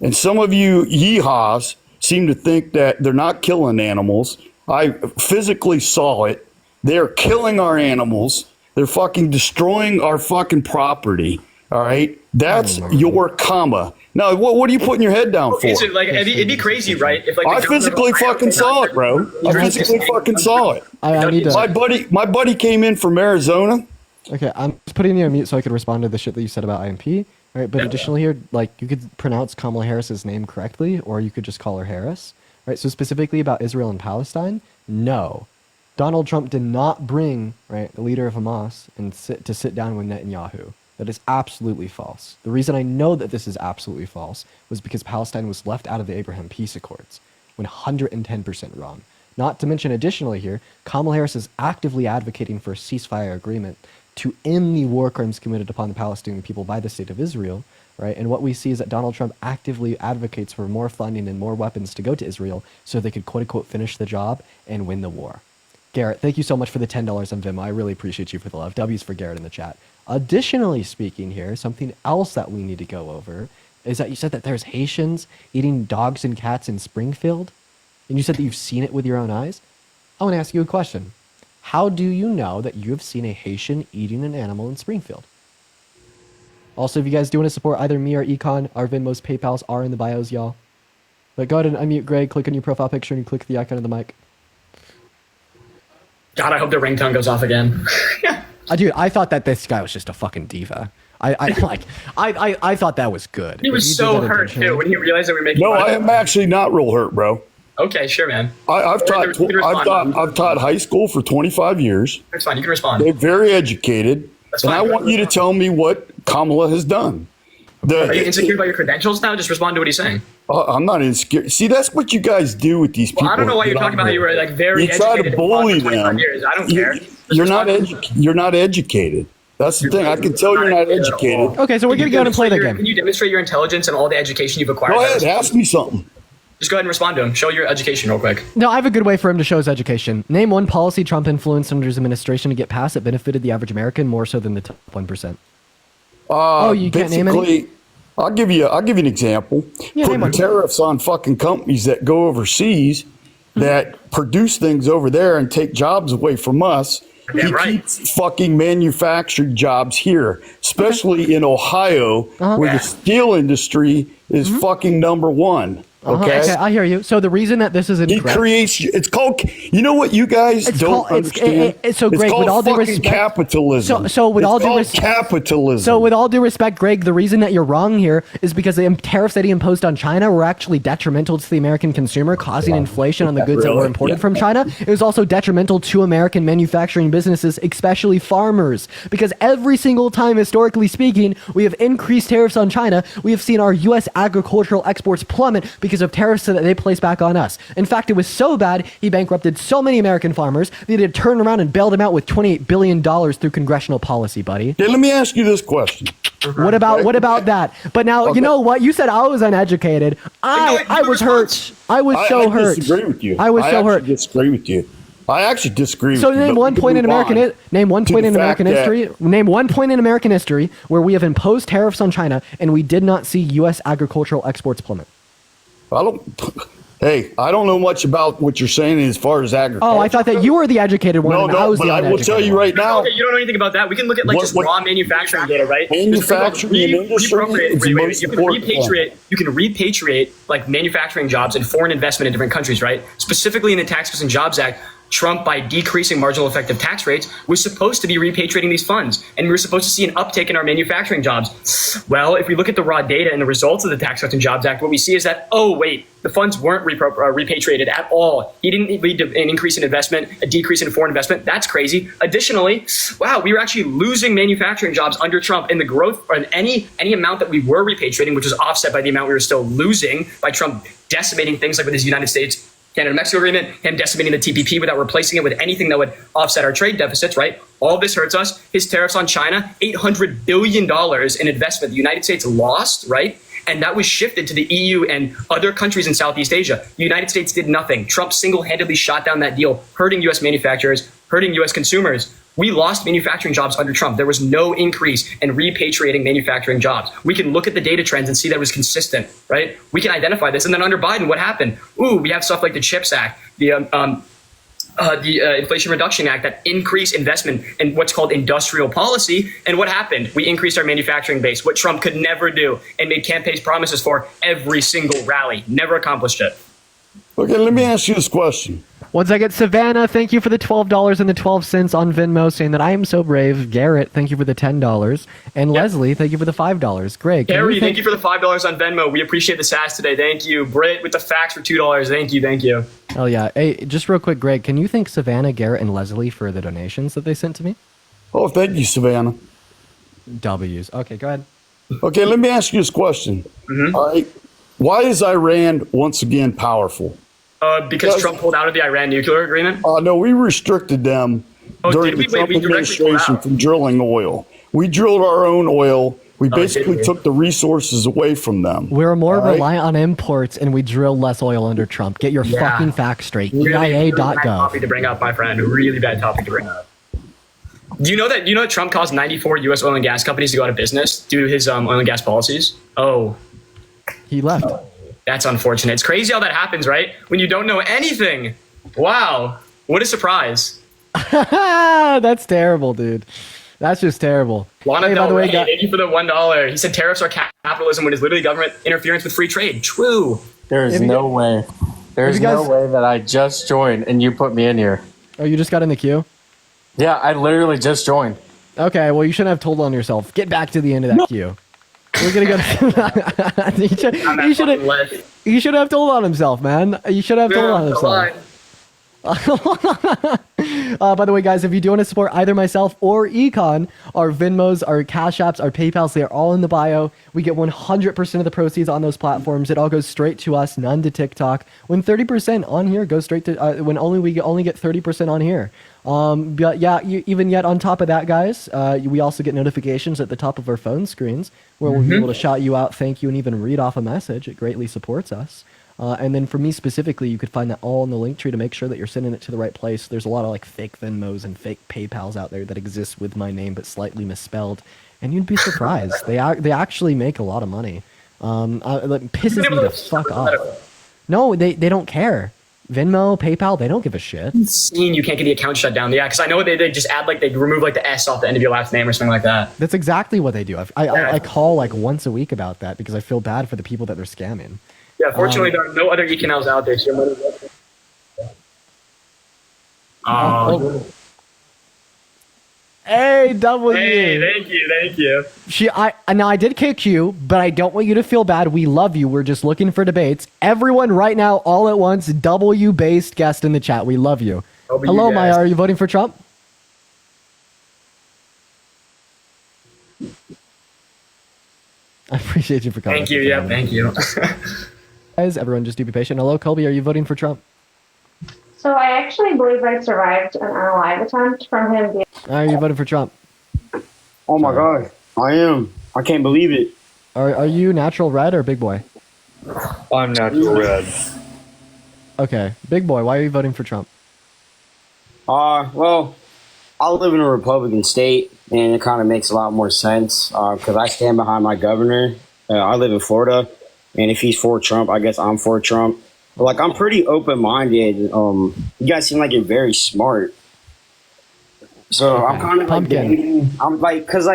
And some of you yeehaws seem to think that they're not killing animals. I physically saw it. They're killing our animals. They're fucking destroying our fucking property. All right? That's your comma. Now, what are you putting your head down for? Okay, so like it'd be crazy, right? If like I physically fucking saw it, bro. I physically fucking saw it. I need to. My buddy came in from Arizona. Okay, I'm just putting you on mute so I could respond to the shit that you said about IMP. All right, but additionally here, like you could pronounce Kamala Harris's name correctly, or you could just call her Harris. Right. So specifically about Israel and Palestine, no, Donald Trump did not bring the leader of Hamas and sit down with Netanyahu. That is absolutely false. The reason I know that this is absolutely false was because Palestine was left out of the Abraham Peace Accords. 110% wrong. Not to mention, additionally here, Kamala Harris is actively advocating for a ceasefire agreement to end the war crimes committed upon the Palestinian people by the state of Israel, right? And what we see is that Donald Trump actively advocates for more funding and more weapons to go to Israel so they could quote-unquote finish the job and win the war. Garrett, thank you so much for the $10 on Venmo. I really appreciate you for the love. W's for Garrett in the chat. Additionally speaking here, something else that we need to go over is that you said that there's Haitians eating dogs and cats in Springfield, and you said that you've seen it with your own eyes. I want to ask you a question. How do you know that you have seen a Haitian eating an animal in Springfield? Also, if you guys do want to support either me or Econ, our Venmos, PayPals are in the bios, y'all. But go ahead and unmute Greg, click on your profile picture, and click the icon of the mic. God, I hope the ringtone goes off again. Dude, I thought that this guy was just a fucking diva. I thought that was good. He was so hurt too when he realized that we were making. No, I am actually not real hurt, bro. Okay, sure, man. I've taught high school for 25 years. That's fine. You can respond. They're very educated, That's and fine. I want you to tell me what Kamala has done. Are you insecure about your credentials now? Just respond to what he's saying. I'm not insecure. See, that's what you guys do with these people. Well, I don't know why you're talking about how you were like very You educated. try to bully for 25 them. years. I don't care. You're not educated. That's the thing. I can tell you're not educated. Okay, so we're going to go and play the game. Can you demonstrate your intelligence and all the education you've acquired? Go ahead, ask me something. Just go ahead and respond to him. Show your education real quick. No, I have a good way for him to show his education. Name one policy Trump influenced under his administration to get passed that benefited the average American more so than the top 1%. You can't name any? I'll give you an example. Yeah, Putting tariffs on fucking companies that go overseas that produce things over there and take jobs away from us. He keeps fucking manufacturing jobs here, especially in Ohio, where the steel industry is fucking number one. Okay, I hear you. So the reason that this is incorrect, he creates. It's called. You know what you guys don't understand? So Greg, called with all due fucking respect, capitalism. So with all due respect, capitalism. So with all due respect, Greg, the reason that you're wrong here is because the tariffs that he imposed on China were actually detrimental to the American consumer, causing inflation on the goods that were imported from China. It was also detrimental to American manufacturing businesses, especially farmers, because every single time, historically speaking, we have increased tariffs on China. We have seen our U.S. agricultural exports plummet because of tariffs that they place back on us. In fact, it was so bad, he bankrupted so many American farmers, they had to turn around and bail them out with $28 billion through congressional policy, buddy. Okay, let me ask you this question. What about that? But now, you know what? You said I was uneducated. I was hurt. I was so hurt. I disagree with you. I was so hurt. Disagree with you. I actually disagree with you. So name one point in American history. Name one point in American history where we have imposed tariffs on China and we did not see U.S. agricultural exports plummet. I don't know much about what you're saying as far as agriculture. Oh, I thought that you were the educated one. I was the uneducated. I will tell you right now. Okay, you don't know anything about that. We can look at just raw manufacturing data, right? Manufacturing industry is the most important thing. You can repatriate like manufacturing jobs and foreign investment in different countries, right? Specifically in the Tax Cuts and Jobs Act, Trump, by decreasing marginal effective tax rates, was supposed to be repatriating these funds, and we were supposed to see an uptick in our manufacturing jobs. Well, if we look at the raw data and the results of the Tax Cuts and Jobs Act, what we see is that, oh, wait, the funds weren't repatriated at all. He didn't lead to an increase in investment, a decrease in foreign investment. That's crazy. Additionally, wow, we were actually losing manufacturing jobs under Trump, and the growth or any amount that we were repatriating, which was offset by the amount we were still losing by Trump decimating things like with his United States Canada-Mexico agreement, him decimating the TPP without replacing it with anything that would offset our trade deficits, right? All of this hurts us. His tariffs on China, $800 billion in investment the United States lost, right? And that was shifted to the EU and other countries in Southeast Asia. The United States did nothing. Trump single-handedly shot down that deal, hurting U.S. manufacturers, hurting U.S. consumers. We lost manufacturing jobs under Trump. There was no increase in repatriating manufacturing jobs. We can look at the data trends and see that it was consistent, right? We can identify this. And then under Biden, what happened? Ooh, we have stuff like the CHIPS Act, the Inflation Reduction Act that increased investment in what's called industrial policy. And what happened? We increased our manufacturing base, what Trump could never do and made campaign promises for every single rally. Never accomplished it. Okay, let me ask you this question. Once I get Savannah, thank you for the $12 and the 12 cents on Venmo, saying that I am so brave. Garrett, thank you for the $10. And Leslie, thank you for the $5. Greg, Harry, thank you for the $5 on Venmo. We appreciate the sass today. Thank you. Britt with the facts for $2. Thank you. Thank you. Oh, yeah. Hey, just real quick, Greg, can you thank Savannah, Garrett, and Leslie for the donations that they sent to me? Oh, thank you, Savannah. W's. Okay, go ahead. Okay, let me ask you this question. All right. Why is Iran once again powerful? Because Trump pulled out of the Iran nuclear agreement? No, we restricted them during the Trump administration from drilling oil. We drilled our own oil. We basically took the resources away from them. We're more reliant on imports, and we drill less oil under Trump. Get your fucking facts straight. Really bad topic to bring up, my friend. Really bad topic to bring up. Do you know that Trump caused 94 U.S. oil and gas companies to go out of business due to his oil and gas policies? Oh. He left. That's unfortunate. It's crazy how that happens, right? When you don't know anything. Wow. What a surprise. That's terrible, dude. That's just terrible. Lana Del Rey, thank you for the $1. He said tariffs are capitalism when it's literally government interference with free trade. True. There is no way. There's no way that I just joined and you put me in here. Oh, you just got in the queue? Yeah, I literally just joined. Okay, well, you shouldn't have told on yourself. Get back to the end of that queue. We're gonna go. He should have told on himself, man. You should have told on himself. By the way, guys, if you do want to support either myself or Econ, our Venmos, our Cash Apps, our PayPals, they are all in the bio. We get 100% of the proceeds on those platforms. It all goes straight to us, none to TikTok. When 30% on here goes straight to when we only get 30% on here. But yeah, even yet on top of that, guys, we also get notifications at the top of our phone screens where we'll be able to shout you out, thank you, and even read off a message. It greatly supports us. And then for me specifically, you could find that all in the link tree to make sure that you're sending it to the right place. There's a lot of like fake Venmos and fake PayPals out there that exist with my name but slightly misspelled, and you'd be surprised. They actually make a lot of money. It pisses me the fuck off. No, they don't care. Venmo, PayPal, they don't give a shit. You can't get the account shut down. Yeah, because I know they just add they remove the S off the end of your last name or something like that. That's exactly what they do. I call once a week about that because I feel bad for the people that they're scamming. Yeah, fortunately, there are no other e-canals out there. So your money Hey, W. Hey, thank you. Now I did kick you, but I don't want you to feel bad. We love you. We're just looking for debates. Everyone right now, all at once, W-based guest in the chat. We love you. Hello, Maya. Are you voting for Trump? I appreciate you for coming. Thank you. Yeah, thank you. Guys, everyone just do be patient. Hello, Colby. Are you voting for Trump? So I actually believe I survived an unalive attempt from him. Are you voting for Trump? Oh my God, I am. I can't believe it. Are you natural red or big boy? I'm natural red. Okay, big boy. Why are you voting for Trump? Well, I live in a Republican state, and it kind of makes a lot more sense because I stand behind my governor. I live in Florida, and if he's for Trump, I guess I'm for Trump. But, I'm pretty open-minded. You guys seem like you're very smart. So okay. I'm kind of debating. I'm because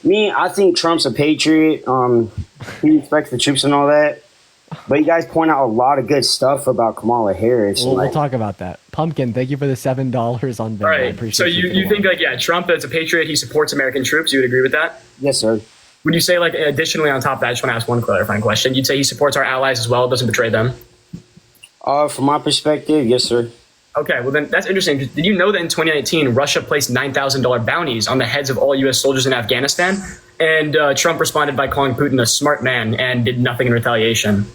me, I think Trump's a patriot. He respects the troops and all that. But you guys point out a lot of good stuff about Kamala Harris. We'll talk about that. Pumpkin, thank you for the $7 on Venmo. All I right. appreciate So you think like Trump as a patriot, he supports American troops. You would agree with that? Yes, sir. Would you say like additionally on top of that, I just want to ask one clarifying question. You'd say he supports our allies as well, doesn't betray them? From my perspective, yes, sir. Okay, well then that's interesting. Did you know that in 2019, Russia placed $9,000 bounties on the heads of all U.S. soldiers in Afghanistan? And Trump responded by calling Putin a smart man and did nothing in retaliation.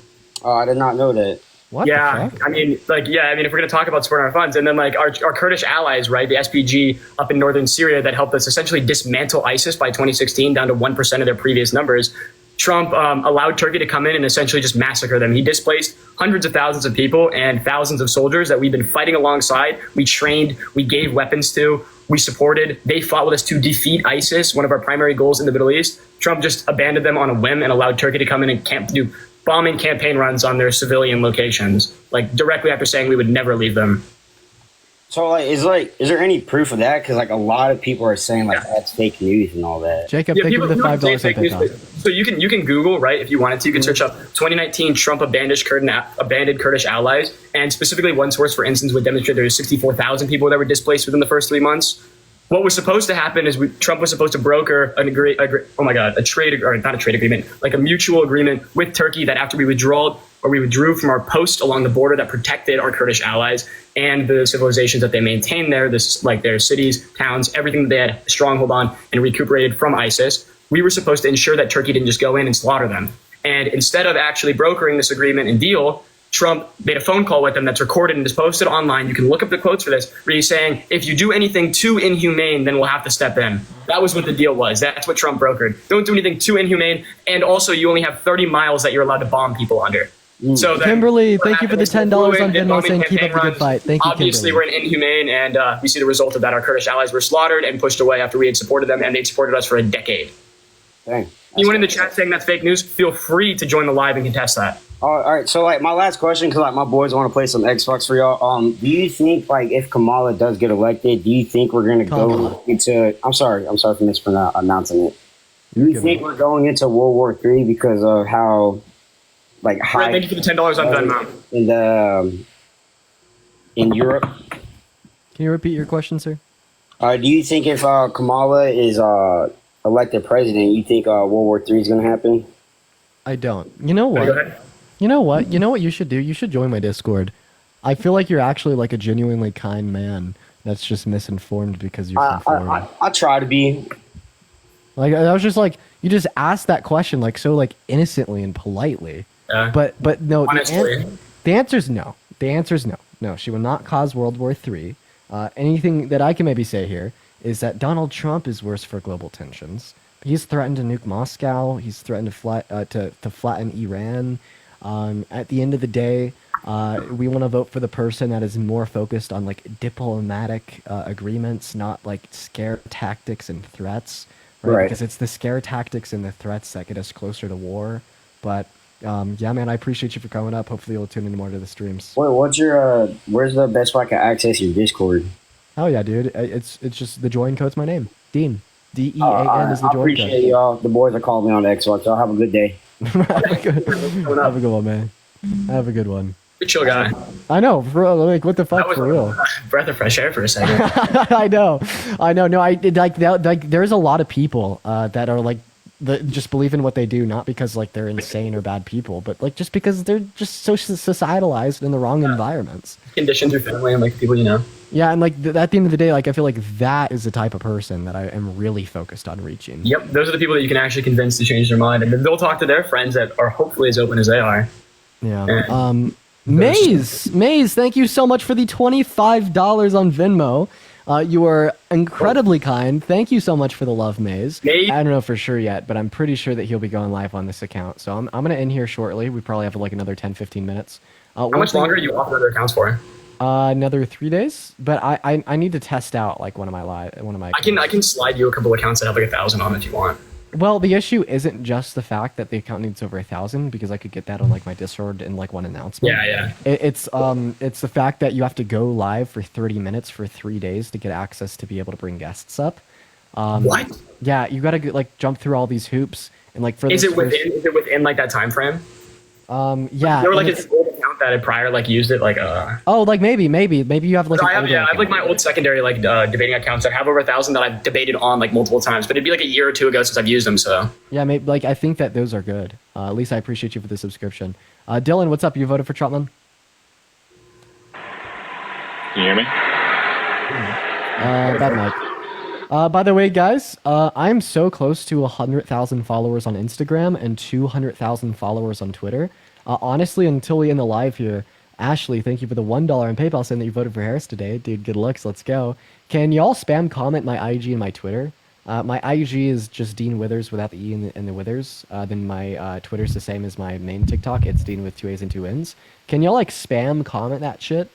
I did not know that. What? Yeah, I mean, if we're going to talk about supporting our funds, and then like our Kurdish allies, right, the SPG up in northern Syria that helped us essentially dismantle ISIS by 2016 down to 1% of their previous numbers. Trump allowed Turkey to come in and essentially just massacre them. He displaced hundreds of thousands of people and thousands of soldiers that we've been fighting alongside. We trained, we gave weapons to, we supported. They fought with us to defeat ISIS, one of our primary goals in the Middle East. Trump just abandoned them on a whim and allowed Turkey to come in and do bombing campaign runs on their civilian locations, like directly after saying we would never leave them. So is there any proof of that? Because like a lot of people are saying like that's fake news and all that. Jacob, thank you for the $5. So you can Google, right, if you wanted to, you can search up 2019 Trump abandoned Kurdish allies, and specifically one source, for instance, would demonstrate there were 64,000 people that were displaced within the first 3 months. What was supposed to happen is Trump was supposed to broker a mutual agreement with Turkey that after we withdrew from our post along the border that protected our Kurdish allies and the civilizations that they maintained there, their cities, towns, everything that they had a stronghold on and recuperated from ISIS, we were supposed to ensure that Turkey didn't just go in and slaughter them. And instead of actually brokering this agreement and deal, Trump made a phone call with them that's recorded and is posted online. You can look up the quotes for this, where he's saying, if you do anything too inhumane, then we'll have to step in. That was what the deal was. That's what Trump brokered. Don't do anything too inhumane. And also, you only have 30 miles that you're allowed to bomb people under. So Kimberly, thank you for the $10 on Venmo saying keep up the good fight. Thank you, obviously, Kimberly. we're inhumane, and we see the result of that. Our Kurdish allies were slaughtered and pushed away after we had supported them, and they'd supported us for a decade. Dang. Anyone in the chat saying that's fake news, feel free to join the live and contest that. All right. So like my last question, because like my boys want to play some Xbox for y'all. Do you think like if Kamala does get elected, do you think we're going to go into? I'm sorry for mispronouncing it. Do you think we're going into World War III because of how like high? Thank you for the $10 on Venmo. In Europe. Can you repeat your question, sir? Do you think if Kamala is elected president, you think World War III is going to happen? I don't. You know what? You know what you should do? You should join my Discord. I feel like you're actually like a genuinely kind man that's just misinformed because you're from Florida. I try to be. Like I was just like, you just asked that question like so like innocently and politely. But no, the answer is no. The answer is no. No, she will not cause World War III. Anything that I can maybe say here is that Donald Trump is worse for global tensions. He's threatened to nuke Moscow. He's threatened to flatten Iran. At the end of the day, we want to vote for the person that is more focused on like diplomatic agreements, not like scare tactics and threats, right? Because it's the scare tactics and the threats that get us closer to war. But yeah, man, I appreciate you for coming up. Hopefully, you'll tune in more to the streams. Wait, where's the best way I can access your Discord? Oh yeah, dude, it's just the join code's my name, Dean. DEAN is the join code. I appreciate y'all. The boys are calling me on the Xbox. Y'all have a good day. Have a good one, man. Have a good one. Good chill guy. I know, bro. Like, what the fuck, for real? Breath of fresh air for a second. I know. No, there's a lot of people that are like, just believe in what they do, not because like they're insane or bad people, but like just because they're just so societalized in the wrong environments. Conditions your family and like people you know. Yeah, and like at the end of the day, like I feel like that is the type of person that I am really focused on reaching. Yep, those are the people that you can actually convince to change their mind, and then they'll talk to their friends that are hopefully as open as they are. Yeah. Maze, thank you so much for the $25 on Venmo. You are incredibly kind. Thank you so much for the love, Maze. I don't know for sure yet, but I'm pretty sure that he'll be going live on this account. So I'm going to end here shortly. We probably have like another 10-15 minutes. How much longer are you off other accounts for? Another 3 days, but I need to test out like one of my I can slide you a couple accounts that have like 1,000 on if you want. Well, the issue isn't just the fact that the account needs over 1,000, because I could get that on like my Discord in like one announcement. Yeah. It's the fact that you have to go live for 30 minutes for 3 days to get access to be able to bring guests up. What? Yeah, you got to like jump through all these hoops and like for is it within like that time frame? Yeah. There were like an old account that had prior like used it like Oh, like maybe you have like. So I have like my old secondary like debating accounts that have over 1,000 that I've debated on like multiple times, but it'd be like a year or two ago since I've used them. So Yeah, maybe like I think that those are good. At least I appreciate you for the subscription. Dylan, what's up? You voted for Trump? Can you hear me? Bad mic. By the way, guys, I'm so close to 100,000 followers on Instagram and 200,000 followers on Twitter. Honestly, until we end the live here, Ashley, thank you for the $1 on PayPal saying that you voted for Harris today. Dude, good looks. Let's go. Can y'all spam comment my IG and my Twitter? My IG is just Dean Withers without the E and the Withers. Then my Twitter's the same as my main TikTok. It's Dean with 2 A's and 2 N's. Can y'all like spam comment that shit?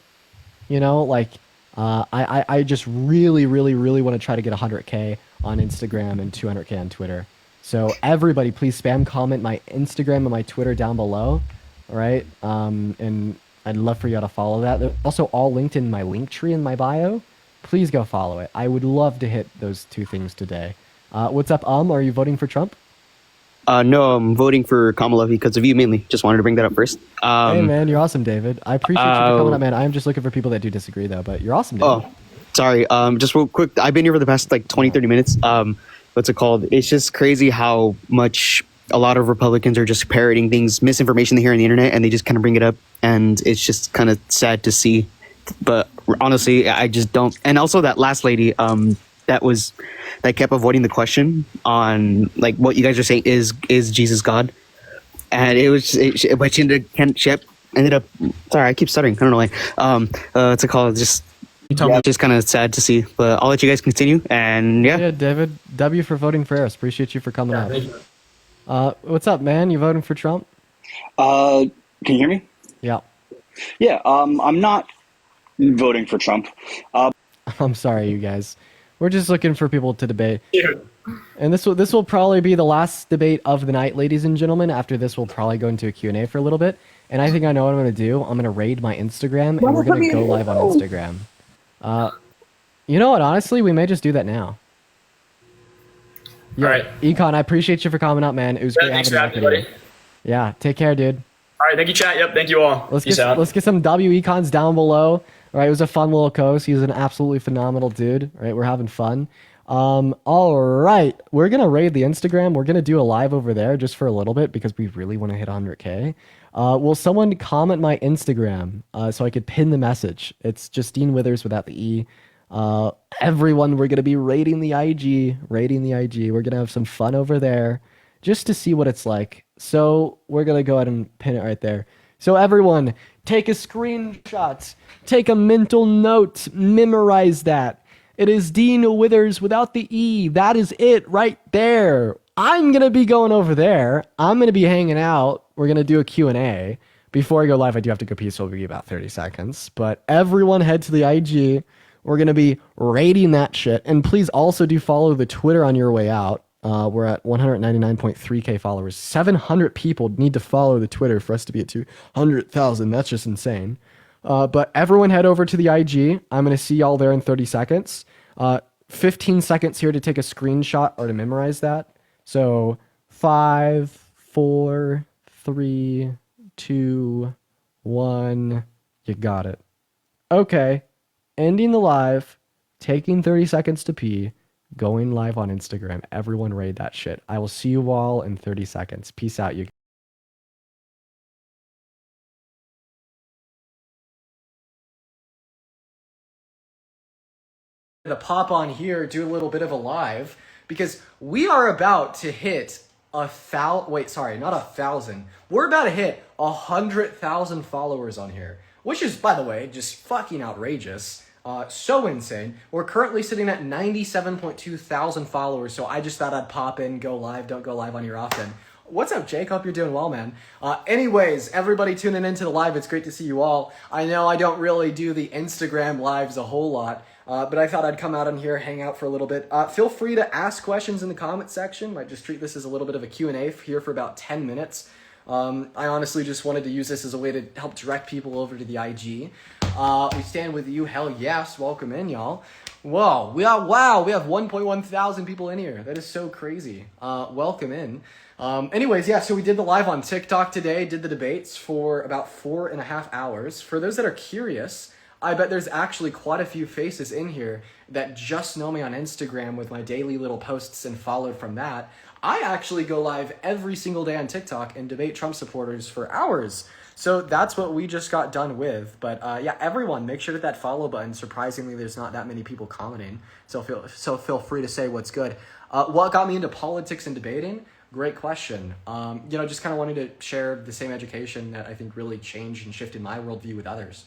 You know, like I just really want to try to get 100K on Instagram and 200K on Twitter. So everybody, please spam comment my Instagram and my Twitter down below. All right, and I'd love for y'all to follow that. They're also all linked in my link tree in my bio. Please go follow it. I would love to hit those 2 things today. What's up, Are you voting for Trump? No, I'm voting for Kamala because of you mainly. Just wanted to bring that up first. Hey, man, you're awesome, David. I appreciate you for coming up, man. I'm just looking for people that do disagree, though, but you're awesome, David. Oh, sorry. Just real quick. I've been here for the past, 20, 30 minutes. What's it called? It's just crazy how much a lot of Republicans are just parroting things, misinformation they hear on the internet, and they just kind of bring it up, and it's just kind of sad to see. But honestly, I just don't. And also that last lady, that kept avoiding the question on like what you guys are saying is Jesus God, and but she ended up. Sorry, I keep stuttering. I don't know why. What's it called? Just kind of sad to see. But I'll let you guys continue. And yeah, David, W for voting for us. Appreciate you for coming out. What's up, man? You voting for Trump? Can you hear me? Yeah. Yeah. I'm not voting for Trump. I'm sorry, you guys. We're just looking for people to debate. And this will probably be the last debate of the night, ladies and gentlemen. After this, we'll probably go into a Q&A for a little bit. And I think I know what I'm going to do. I'm going to raid my Instagram, and we're going to go live on Instagram. You know what? Honestly, we may just do that now. Yeah, all right. Econ, I appreciate you for coming up, man. It was great having you, buddy. Yeah, take care, dude. All right, thank you, chat. Yep, thank you all. Let's get some W Econs down below. All right, it was a fun little coast. He's an absolutely phenomenal dude. All right, we're having fun. All right, we're gonna raid the Instagram. We're gonna do a live over there just for a little bit because we really want to hit 100K. Will someone comment my Instagram so I could pin the message? It's Justine Withers without the E. Everyone, we're gonna be raiding the IG. We're gonna have some fun over there just to see what it's like. So we're gonna go ahead and pin it right there. So everyone, take a screenshot, take a mental note, memorize that. It is Dean Withers without the E. That is it right there. I'm going to be going over there. I'm going to be hanging out. We're going to do a Q&A. Before I go live, I do have to go pee, so it'll be about 30 seconds. But everyone head to the IG. We're going to be rating that shit. And please also do follow the Twitter on your way out. We're at 199.3K followers. 700 people need to follow the Twitter for us to be at 200,000. That's just insane. But everyone head over to the IG. I'm going to see y'all there in 30 seconds. 15 seconds here to take a screenshot or to memorize that. So 5, 4, 3, 2, 1. You got it. Okay. Ending the live. Taking 30 seconds to pee. Going live on Instagram. Everyone raid that shit. I will see you all in 30 seconds. Peace out, you guys. To pop on here, do a little bit of a live, because we are about to hit not 1,000. We're about to hit 100,000 followers on here, which is, by the way, just fucking outrageous. So insane. We're currently sitting at 97.2 thousand followers, so I just thought I'd pop in, go live. Don't go live on here often. What's up, Jake? Hope you're doing well, man. Anyways, everybody tuning into the live, it's great to see you all. I know I don't really do the Instagram lives a whole lot, but I thought I'd come out on here, hang out for a little bit. Feel free to ask questions in the comment section. Might just treat this as a little bit of a Q&A here for about 10 minutes. I honestly just wanted to use this as a way to help direct people over to the IG. We stand with you. Hell yes. Welcome in, y'all. Whoa, we have 1.1 thousand people in here. That is so crazy. Welcome in. Anyways, yeah, so we did the live on TikTok today, did the debates for about 4.5 hours. For those that are curious, I bet there's actually quite a few faces in here that just know me on Instagram with my daily little posts and followed from that. I actually go live every single day on TikTok and debate Trump supporters for hours. So that's what we just got done with. But yeah, everyone, make sure to hit that follow button. Surprisingly, there's not that many people commenting. So feel free to say what's good. What got me into politics and debating? Great question. Just kind of wanted to share the same education that I think really changed and shifted my worldview with others.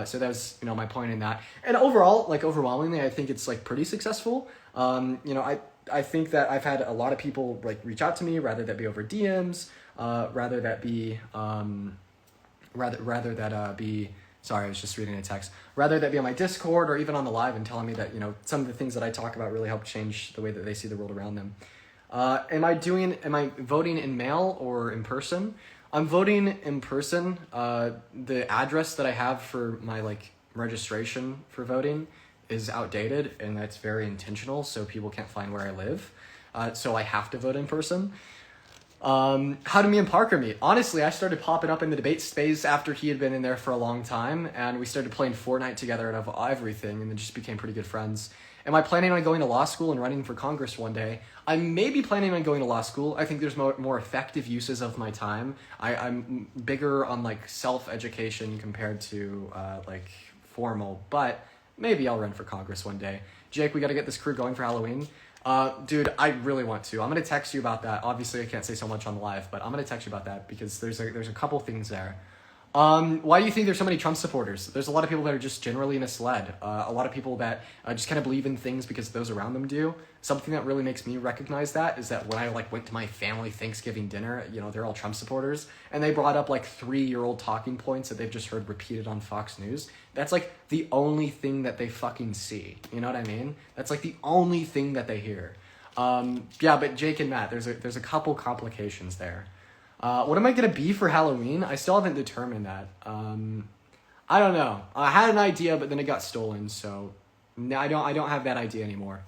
So that was, my point in that. And overall, overwhelmingly, I think it's pretty successful. I think that I've had a lot of people reach out to me, rather that be over DMs, rather that be sorry, I was just reading a text. Rather that be on my Discord or even on the live and telling me that, some of the things that I talk about really help change the way that they see the world around them. Am I voting in mail or in person? I'm voting in person. The address that I have for my registration for voting is outdated, and that's very intentional, so people can't find where I live. So I have to vote in person. How did me and Parker meet? Honestly, I started popping up in the debate space after he had been in there for a long time, and we started playing Fortnite together and of everything, and then just became pretty good friends. Am I planning on going to law school and running for Congress one day? I may be planning on going to law school. I think there's more effective uses of my time. I'm bigger on self-education compared to formal, but maybe I'll run for Congress one day. Jake, we got to get this crew going for Halloween. Dude, I really want to. I'm going to text you about that. Obviously, I can't say so much on the live, but I'm going to text you about that because there's a couple things there. Why do you think there's so many Trump supporters? There's a lot of people that are just generally misled. A lot of people that just kind of believe in things because those around them do. Something that really makes me recognize that is that when I went to my family Thanksgiving dinner, they're all Trump supporters, and they brought up 3-year-old talking points that they've just heard repeated on Fox News. That's the only thing that they fucking see. You know what I mean? That's the only thing that they hear. Yeah, but Jake and Matt, there's a couple complications there. What am I gonna be for Halloween? I still haven't determined that. I don't know. I had an idea, but then it got stolen, so I don't have that idea anymore.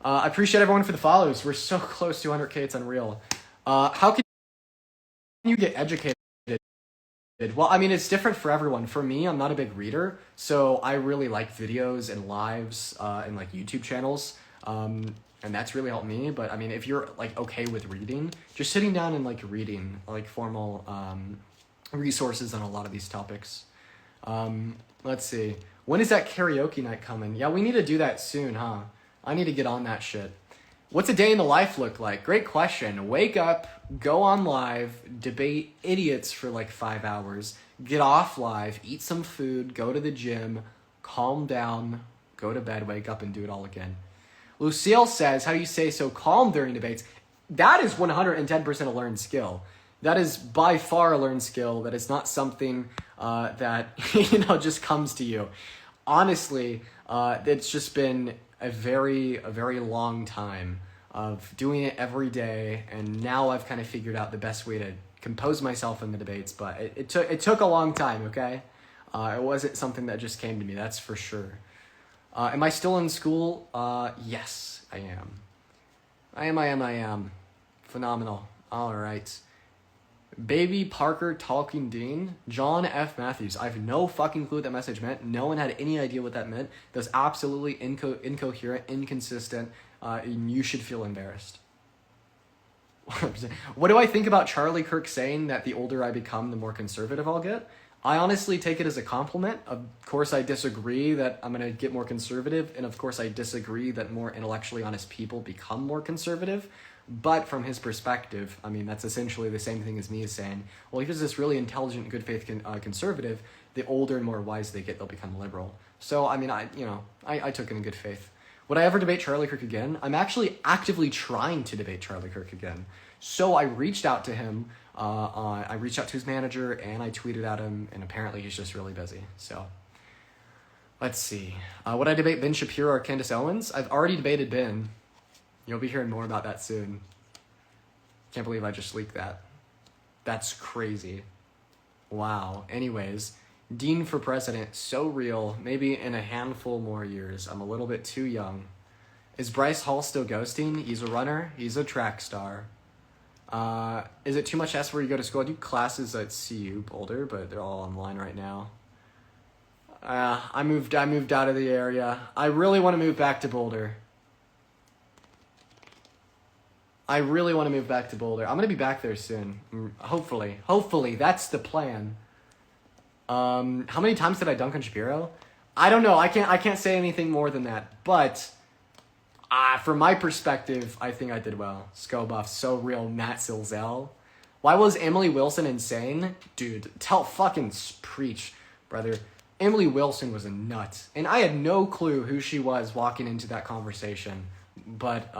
I appreciate everyone for the follows. We're so close to 100K, it's unreal. How can you get educated? Well, I mean, it's different for everyone. For me, I'm not a big reader, so I really like videos and lives and YouTube channels. And that's really helped me. But I mean, if you're okay with reading, just sitting down and reading formal resources on a lot of these topics. Let's see. When is that karaoke night coming? Yeah, we need to do that soon, huh? I need to get on that shit. What's a day in the life look like? Great question. Wake up, go on live, debate idiots for 5 hours, get off live, eat some food, go to the gym, calm down, go to bed, wake up, and do it all again. Lucille says, how do you stay so calm during debates? That is 110% a learned skill. That is by far a learned skill. That is not something that just comes to you. Honestly, it's just been a very long time of doing it every day, and now I've kind of figured out the best way to compose myself in the debates. But it took a long time. Okay, it wasn't something that just came to me. That's for sure. Am I still in school? Yes, I am. I am. Phenomenal. All right. Baby Parker Talking Dean. John F. Matthews. I have no fucking clue what that message meant. No one had any idea what that meant. That was absolutely incoherent, inconsistent, and you should feel embarrassed. What do I think about Charlie Kirk saying that the older I become, the more conservative I'll get? I honestly take it as a compliment. Of course, I disagree that I'm going to get more conservative. And of course, I disagree that more intellectually honest people become more conservative. But from his perspective, I mean, that's essentially the same thing as me saying, well, if he's this really intelligent, good faith conservative, the older and more wise they get, they'll become liberal. So, I mean, I took it in good faith. Would I ever debate Charlie Kirk again? I'm actually actively trying to debate Charlie Kirk again. So I reached out to him. I reached out to his manager and I tweeted at him, and apparently he's just really busy. So let's see. Would I debate Ben Shapiro or Candace Owens? I've already debated Ben. You'll be hearing more about that soon. Can't believe I just leaked that. That's crazy. Wow. Anyways, Dean for president, so real. Maybe in a handful more years. I'm a little bit too young. Is Bryce Hall still ghosting? He's a runner. He's a track star. Is it too much to ask where you go to school? I do classes at CU Boulder, but they're all online right now. I moved out of the area. I really want to move back to Boulder. I'm gonna be back there soon. Hopefully, that's the plan. How many times did I dunk on Shapiro? I don't know. I can't say anything more than that. But from my perspective, I think I did well. Scobuff, so real. Matt Silzel. Why was Emily Wilson insane? Dude, preach, brother. Emily Wilson was a nut. And I had no clue who she was walking into that conversation. But,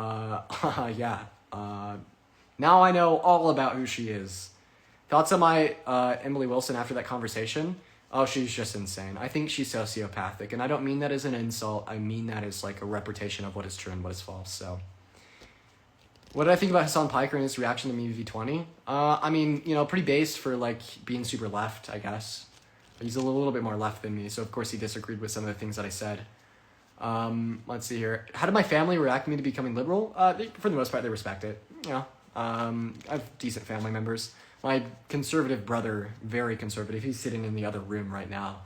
yeah. Now I know all about who she is. Thoughts on my Emily Wilson after that conversation? Oh, she's just insane. I think she's sociopathic. And I don't mean that as an insult. I mean that as like a representation of what is true and what is false. So, what did I think about Hassan Piker and his reaction to me V20? I mean, pretty base for like being super left, I guess. He's a little bit more left than me, so of course he disagreed with some of the things that I said. Let's see here. How did my family react to me to becoming liberal? For the most part, they respect it. I have decent family members. My conservative brother, very conservative, he's sitting in the other room right now.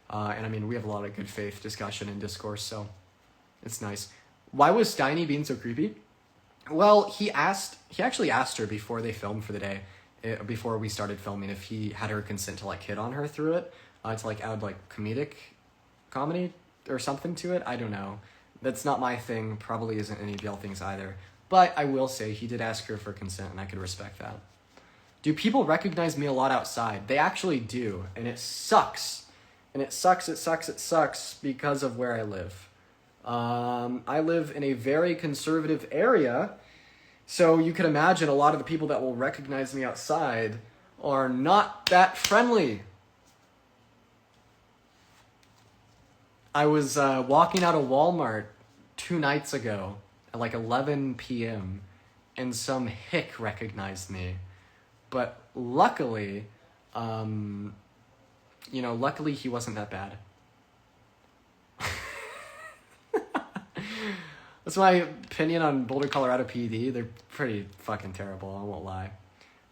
And I mean, we have a lot of good faith discussion and discourse, so it's nice. Why was Steiny being so creepy? Well, he actually asked her before they filmed for the day, before we started filming, if he had her consent to like hit on her through it, to like add like comedy or something to it. I don't know. That's not my thing. Probably isn't any of y'all things either. But I will say he did ask her for consent, and I could respect that. Do people recognize me a lot outside? They actually do, and it sucks. And it sucks because of where I live. I live in a very conservative area, so you can imagine a lot of the people that will recognize me outside are not that friendly. I was walking out of Walmart 2 nights ago at like 11 p.m. and some hick recognized me. But luckily, luckily he wasn't that bad. That's my opinion on Boulder, Colorado PD. They're pretty fucking terrible, I won't lie.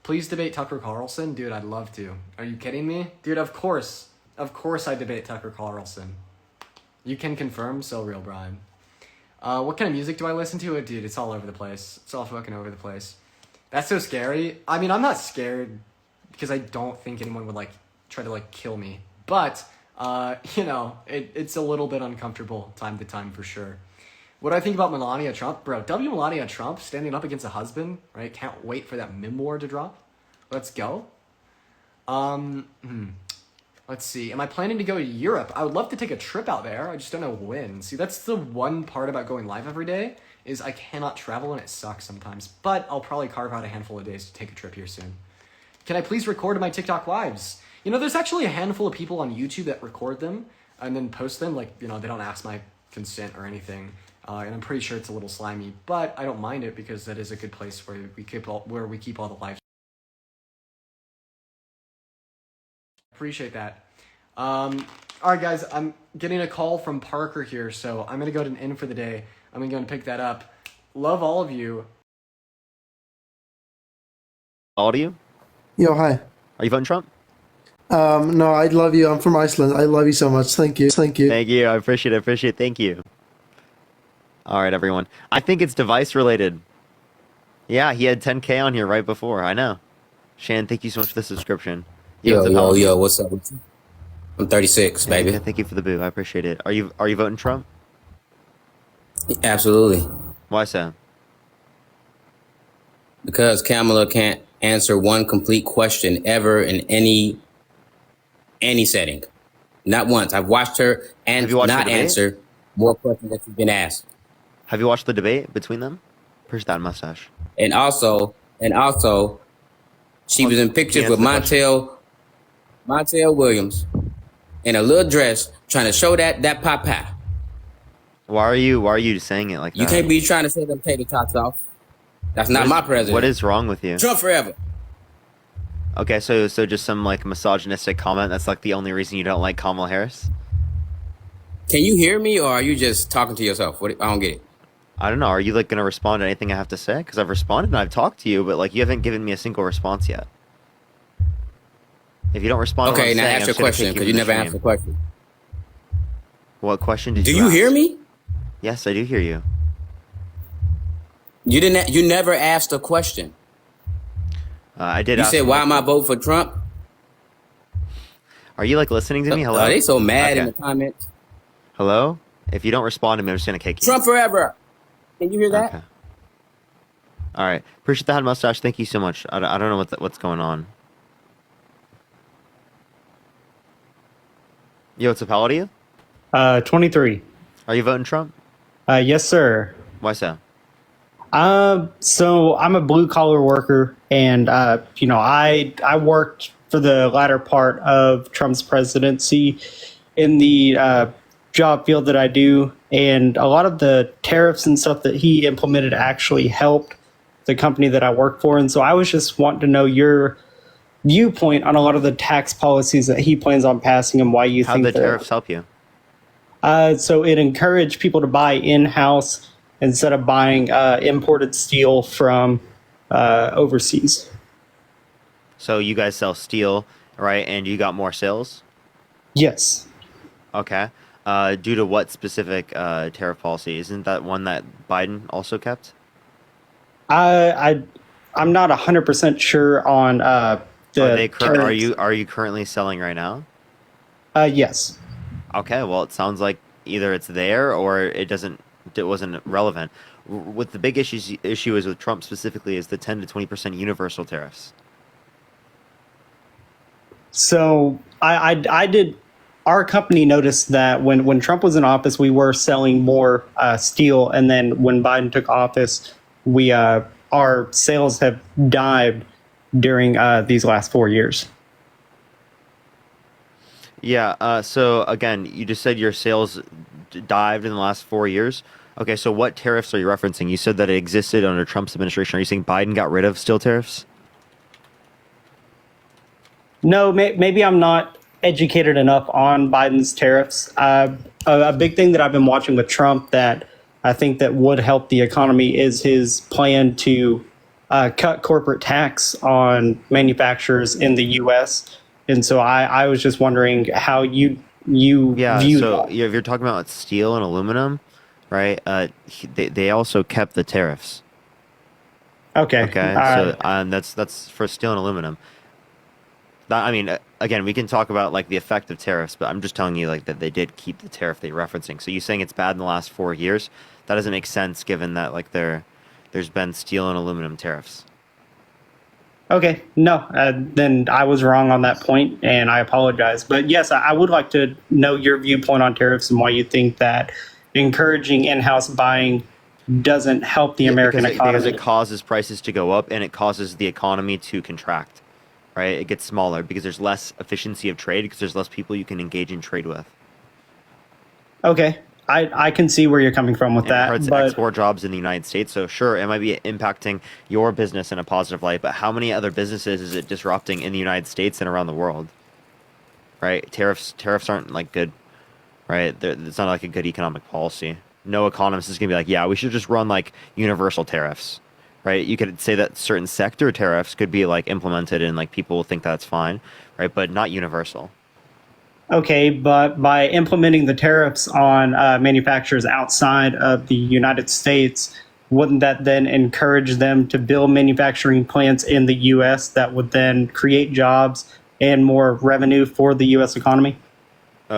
Please debate Tucker Carlson? Dude, I'd love to. Are you kidding me? Dude, of course. Of course I debate Tucker Carlson. You can confirm, so real, Brian. What kind of music do I listen to? Dude, it's all over the place. It's all fucking over the place. That's so scary. I mean, I'm not scared because I don't think anyone would like try to like kill me. But, it's a little bit uncomfortable time to time for sure. What do I think about Melania Trump? Bro, Melania Trump standing up against a husband, right? Can't wait for that memoir to drop. Let's go. Let's see. Am I planning to go to Europe? I would love to take a trip out there. I just don't know when. See, that's the one part about going live every day is I cannot travel and it sucks sometimes. But I'll probably carve out a handful of days to take a trip here soon. Can I please record my TikTok lives? There's actually a handful of people on YouTube that record them and then post them. Like, they don't ask my consent or anything. And I'm pretty sure it's a little slimy, but I don't mind it because that is a good place where we keep all the lives. Appreciate that. All right, guys, I'm getting a call from Parker here, so I'm gonna go to an end for the day. I'm gonna go and pick that up. Love all of you. All of you? Yo, hi. Are you voting Trump? No, I love you. I'm from Iceland. I love you so much. Thank you. Thank you. I appreciate it. Thank you. All right, everyone. I think it's device related. Yeah, he had 10K on here right before. I know. Shan, thank you so much for the subscription. Yo, what's up? I'm 36, baby. Yeah, thank you for the boo. I appreciate it. Are you voting Trump? Absolutely. Why so? Because Kamala can't answer one complete question ever in any setting. Not once. I've watched her and not answer more questions that she's been asked. Have you watched the debate between them? Appreciate that mustache. And also, she was in pictures with Montel Williams in a little dress trying to show that papa. Why are you saying it like that? You can't be trying to say them tater tots off. That's not my president. What is wrong with you? Trump forever. Okay, so just some like misogynistic comment. That's like the only reason you don't like Kamala Harris. Can you hear me, or are you just talking to yourself? What? I don't get it. I don't know. Are you like gonna respond to anything I have to say? Because I've responded and I've talked to you, but like you haven't given me a single response yet. If you don't respond, Okay, to what I'm now saying, ask I'm your just gonna question kick because you you from the never asked the stream. question. What question did Do you you ask? hear me? Yes, I do hear you. You didn't. You never asked a question. I did. You ask said, him "Why a am I que- voting for Trump?" Are you like listening to me? Hello. They so mad in Okay. the comments. Hello. If you don't respond to me, I'm just gonna kick you. Trump forever. Can you hear that? Okay. All right. Appreciate the head mustache. Thank you so much. I don't know what's going on. Yo, what's up? How old are you? 23. Are you voting Trump? Yes, sir. Why so? So I'm a blue collar worker, and I worked for the latter part of Trump's presidency in the job field that I do, and a lot of the tariffs and stuff that he implemented actually helped the company that I work for. And so I was just wanting to know your viewpoint on a lot of the tax policies that he plans on passing and why you How think the they're- tariffs help you? So it encouraged people to buy in-house instead of buying imported steel from overseas. So you guys sell steel, right? And you got more sales? Yes. Okay. Due to what specific tariff policy? Isn't that one that Biden also kept? I'm not 100% sure on Are tariffs. you currently selling right now? Yes. Okay, well, it sounds like either it's there or it wasn't relevant. What the big issue is with Trump specifically is the 10 to 20% universal tariffs. So I did. Our company noticed that when Trump was in office, we were selling more steel, and then when Biden took office, our sales have dived during these last 4 years. Yeah, so again, you just said your sales dived in the last 4 years. Okay, so what tariffs are you referencing? You said that it existed under Trump's administration. Are you saying Biden got rid of steel tariffs? No, maybe I'm not educated enough on Biden's tariffs. A big thing that I've been watching with Trump that I think that would help the economy is his plan to cut corporate tax on manufacturers in the U.S. And so I was just wondering how you view so that. if you're talking about steel and aluminum, right? They also kept the tariffs. Okay. Okay. So that's for steel and aluminum. I mean, again, we can talk about like the effect of tariffs, but I'm just telling you like that they did keep the tariff they're referencing. So you saying it's bad in the last 4 years? That doesn't make sense given that like there's been steel and aluminum tariffs. Okay, no, then I was wrong on that point, and I apologize. But yes, I would like to know your viewpoint on tariffs and why you think that encouraging in-house buying doesn't help the American economy. Because it causes prices to go up and it causes the economy to contract, right? It gets smaller because there's less efficiency of trade because there's less people you can engage in trade with. Okay, I can see where you're coming from with that. It hurts But export jobs in the United States. So sure, it might be impacting your business in a positive light, but how many other businesses is it disrupting in the United States and around the world? Right? Tariffs aren't like good, right? It's not like a good economic policy. No economist is gonna be like, yeah, we should just run like universal tariffs, right? You could say that certain sector tariffs could be like implemented and like people will think that's fine, right? But not universal. okay, but by implementing the tariffs on manufacturers outside of the United States, wouldn't that then encourage them to build manufacturing plants in the U.S. that would then create jobs and more revenue for the U.S. economy?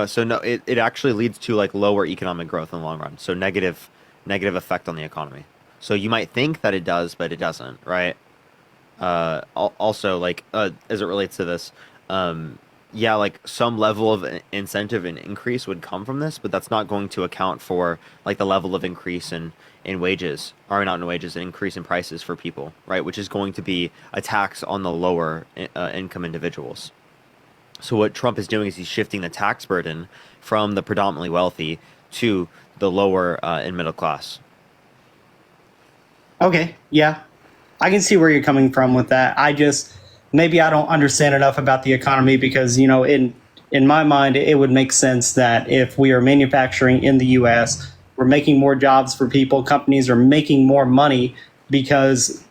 So no, it actually leads to like lower economic growth in the long run. So negative effect on the economy. So you might think that it does, but it doesn't, right? Also, like as it relates to this, yeah, like some level of incentive and increase would come from this, but that's not going to account for like the level of increase in wages, or not in wages, an increase in prices for people, right? Which is going to be a tax on the lower income individuals. So what Trump is doing is he's shifting the tax burden from the predominantly wealthy to the lower and middle class. Okay, yeah, I can see where you're coming from with that. maybe I don't understand enough about the economy because, in my mind, it would make sense that if we are manufacturing in the U.S., we're making more jobs for people. Companies are making more money because,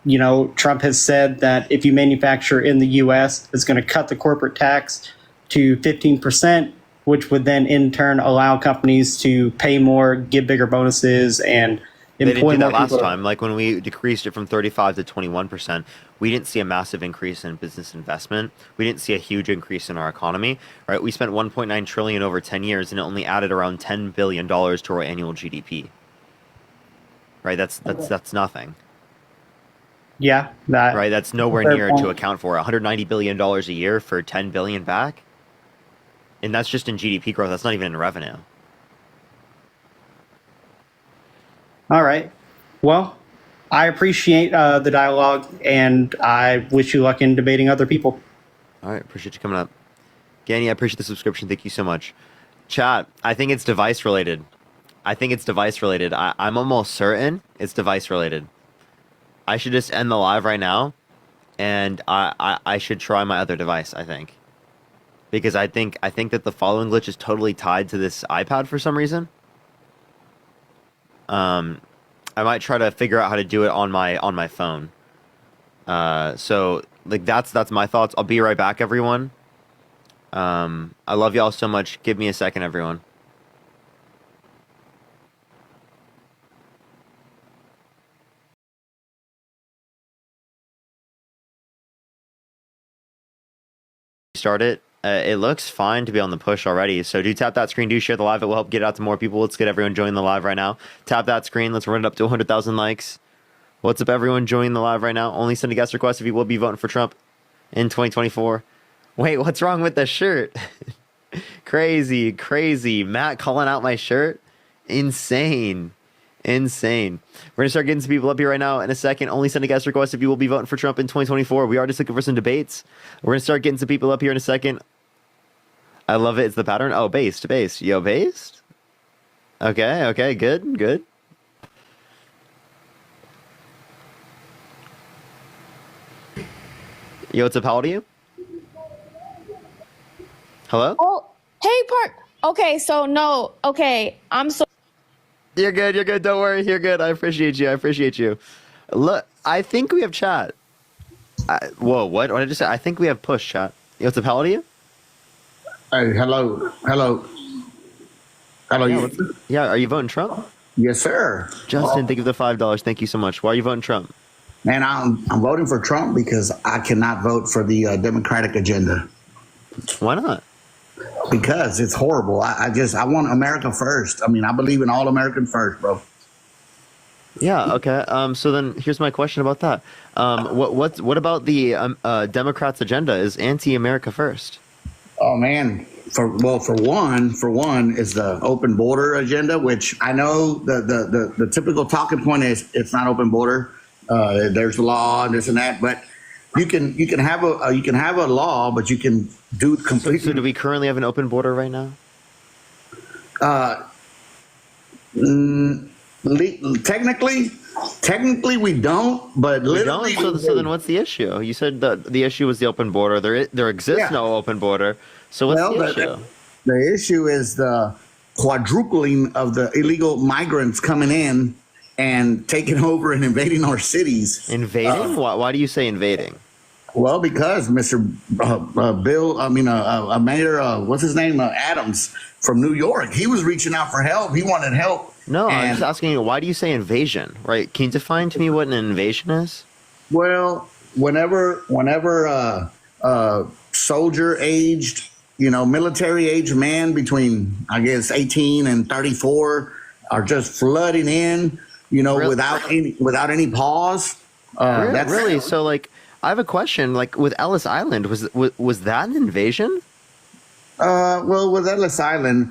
Trump has said that if you manufacture in the U.S., it's going to cut the corporate tax to 15%, which would then in turn allow companies to pay more, give bigger bonuses, and They didn't employ do more that last people. time. Like when we decreased it from 35 to 21%, we didn't see a massive increase in business investment. We didn't see a huge increase in our economy, right? We spent 1.9 trillion over 10 years and it only added around $10 billion to our annual GDP. Right? That's nothing. Yeah, Right? That's nowhere fair near point. to account for $190 billion a year for 10 billion back. And that's just in GDP growth. That's not even in revenue. All right. Well, I appreciate the dialogue, and I wish you luck in debating other people. All right, appreciate you coming up. Ganny, I appreciate the subscription. Thank you so much. Chat, I think it's device related. I'm almost certain it's device related. I should just end the live right now, and I should try my other device, I think. Because I think that the following glitch is totally tied to this iPad for some reason. I might try to figure out how to do it on my phone. So like that's my thoughts. I'll be right back, everyone. I love y'all so much. Give me a second, everyone. Start it. It looks fine to be on the push already. So do tap that screen. Do share the live. It will help get it out to more people. Let's get everyone joining the live right now. Tap that screen. Let's run it up to 100,000 likes. What's up, everyone joining the live right now? Only send a guest request if you will be voting for Trump in 2024. Wait, what's wrong with the shirt? Crazy. Matt calling out my shirt? Insane. We're going to start getting some people up here right now in a second. Only send a guest request if you will be voting for Trump in 2024. We are just looking for some debates. We're going to start getting some people up here in a second. I love it. It's the pattern. Oh, based. Yo, based? Okay, good. Yo, what's up? How old are you? Hello? Oh, hey, Park. Okay, so no. Okay, I'm so. You're good. Don't worry. You're good. I appreciate you. Look, I think we have chat. Whoa, what? What did I just say? I think we have push chat. Yo, what's up? How old are you? Hey, hello. Yeah, are you voting Trump? Yes, sir. Justin, thank you for the $5. Thank you so much. Why are you voting Trump? Man, I'm voting for Trump because I cannot vote for the Democratic agenda. Why not? Because it's horrible. I want America first. I mean, I believe in all American first, bro. Yeah. Okay. So then, here's my question about that. What about the Democrats' agenda? Is anti-America first? Oh man. For one is the open border agenda, which I know the typical talking point is it's not open border. There's law and this and that, but you can have a law, but you can do completely. So do we currently have an open border right now? Technically we don't, but literally. So then what's the issue? You said the issue was the open border. There exists no open border. So what's the issue? The issue is the quadrupling of the illegal migrants coming in and taking over and invading our cities. Invading? Why do you say invading? Well, because Mr. Mayor, what's his name? Adams from New York. He was reaching out for help. He wanted help. No, I'm just asking you, why do you say invasion? Right? Can you define to me what an invasion is? Well, whenever soldier aged, military age man between, I guess, 18 and 34 are just flooding in, Really? without any pause. Really? So, like, I have a question. Like, with Ellis Island, was that an invasion? Well, with Ellis Island,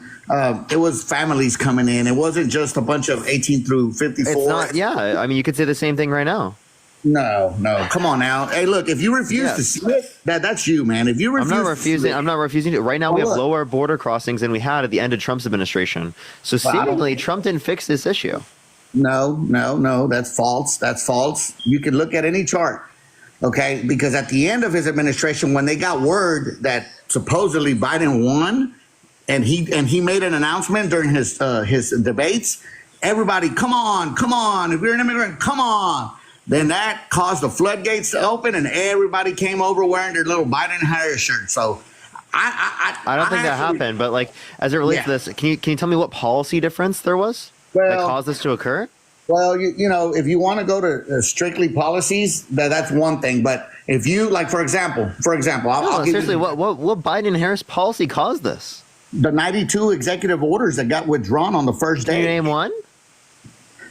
it was families coming in. It wasn't just a bunch of 18 through 54. It's not. Yeah, I mean, you could say the same thing right now. No, come on now. Hey, look, if you refuse to see it, that's you, man. If you refuse, I'm not refusing it. Right now, we have lower border crossings than we had at the end of Trump's administration. So seemingly, Trump didn't fix this issue. No, that's false. You can look at any chart. Okay, because at the end of his administration, when they got word that supposedly Biden won, and he made an announcement during his debates, everybody, come on, if you're an immigrant, come on. Then that caused the floodgates to open, and everybody came over wearing their little Biden Harris shirt. So I don't think that happened, but like as it relates to this, can you tell me what policy difference there was that caused this to occur? Well, you know, if you want to go to strictly policies, that's one thing. But if you like, for example, I'll give seriously, you what Biden Harris policy caused this? The 92 executive orders that got withdrawn on the first day. Can you name one?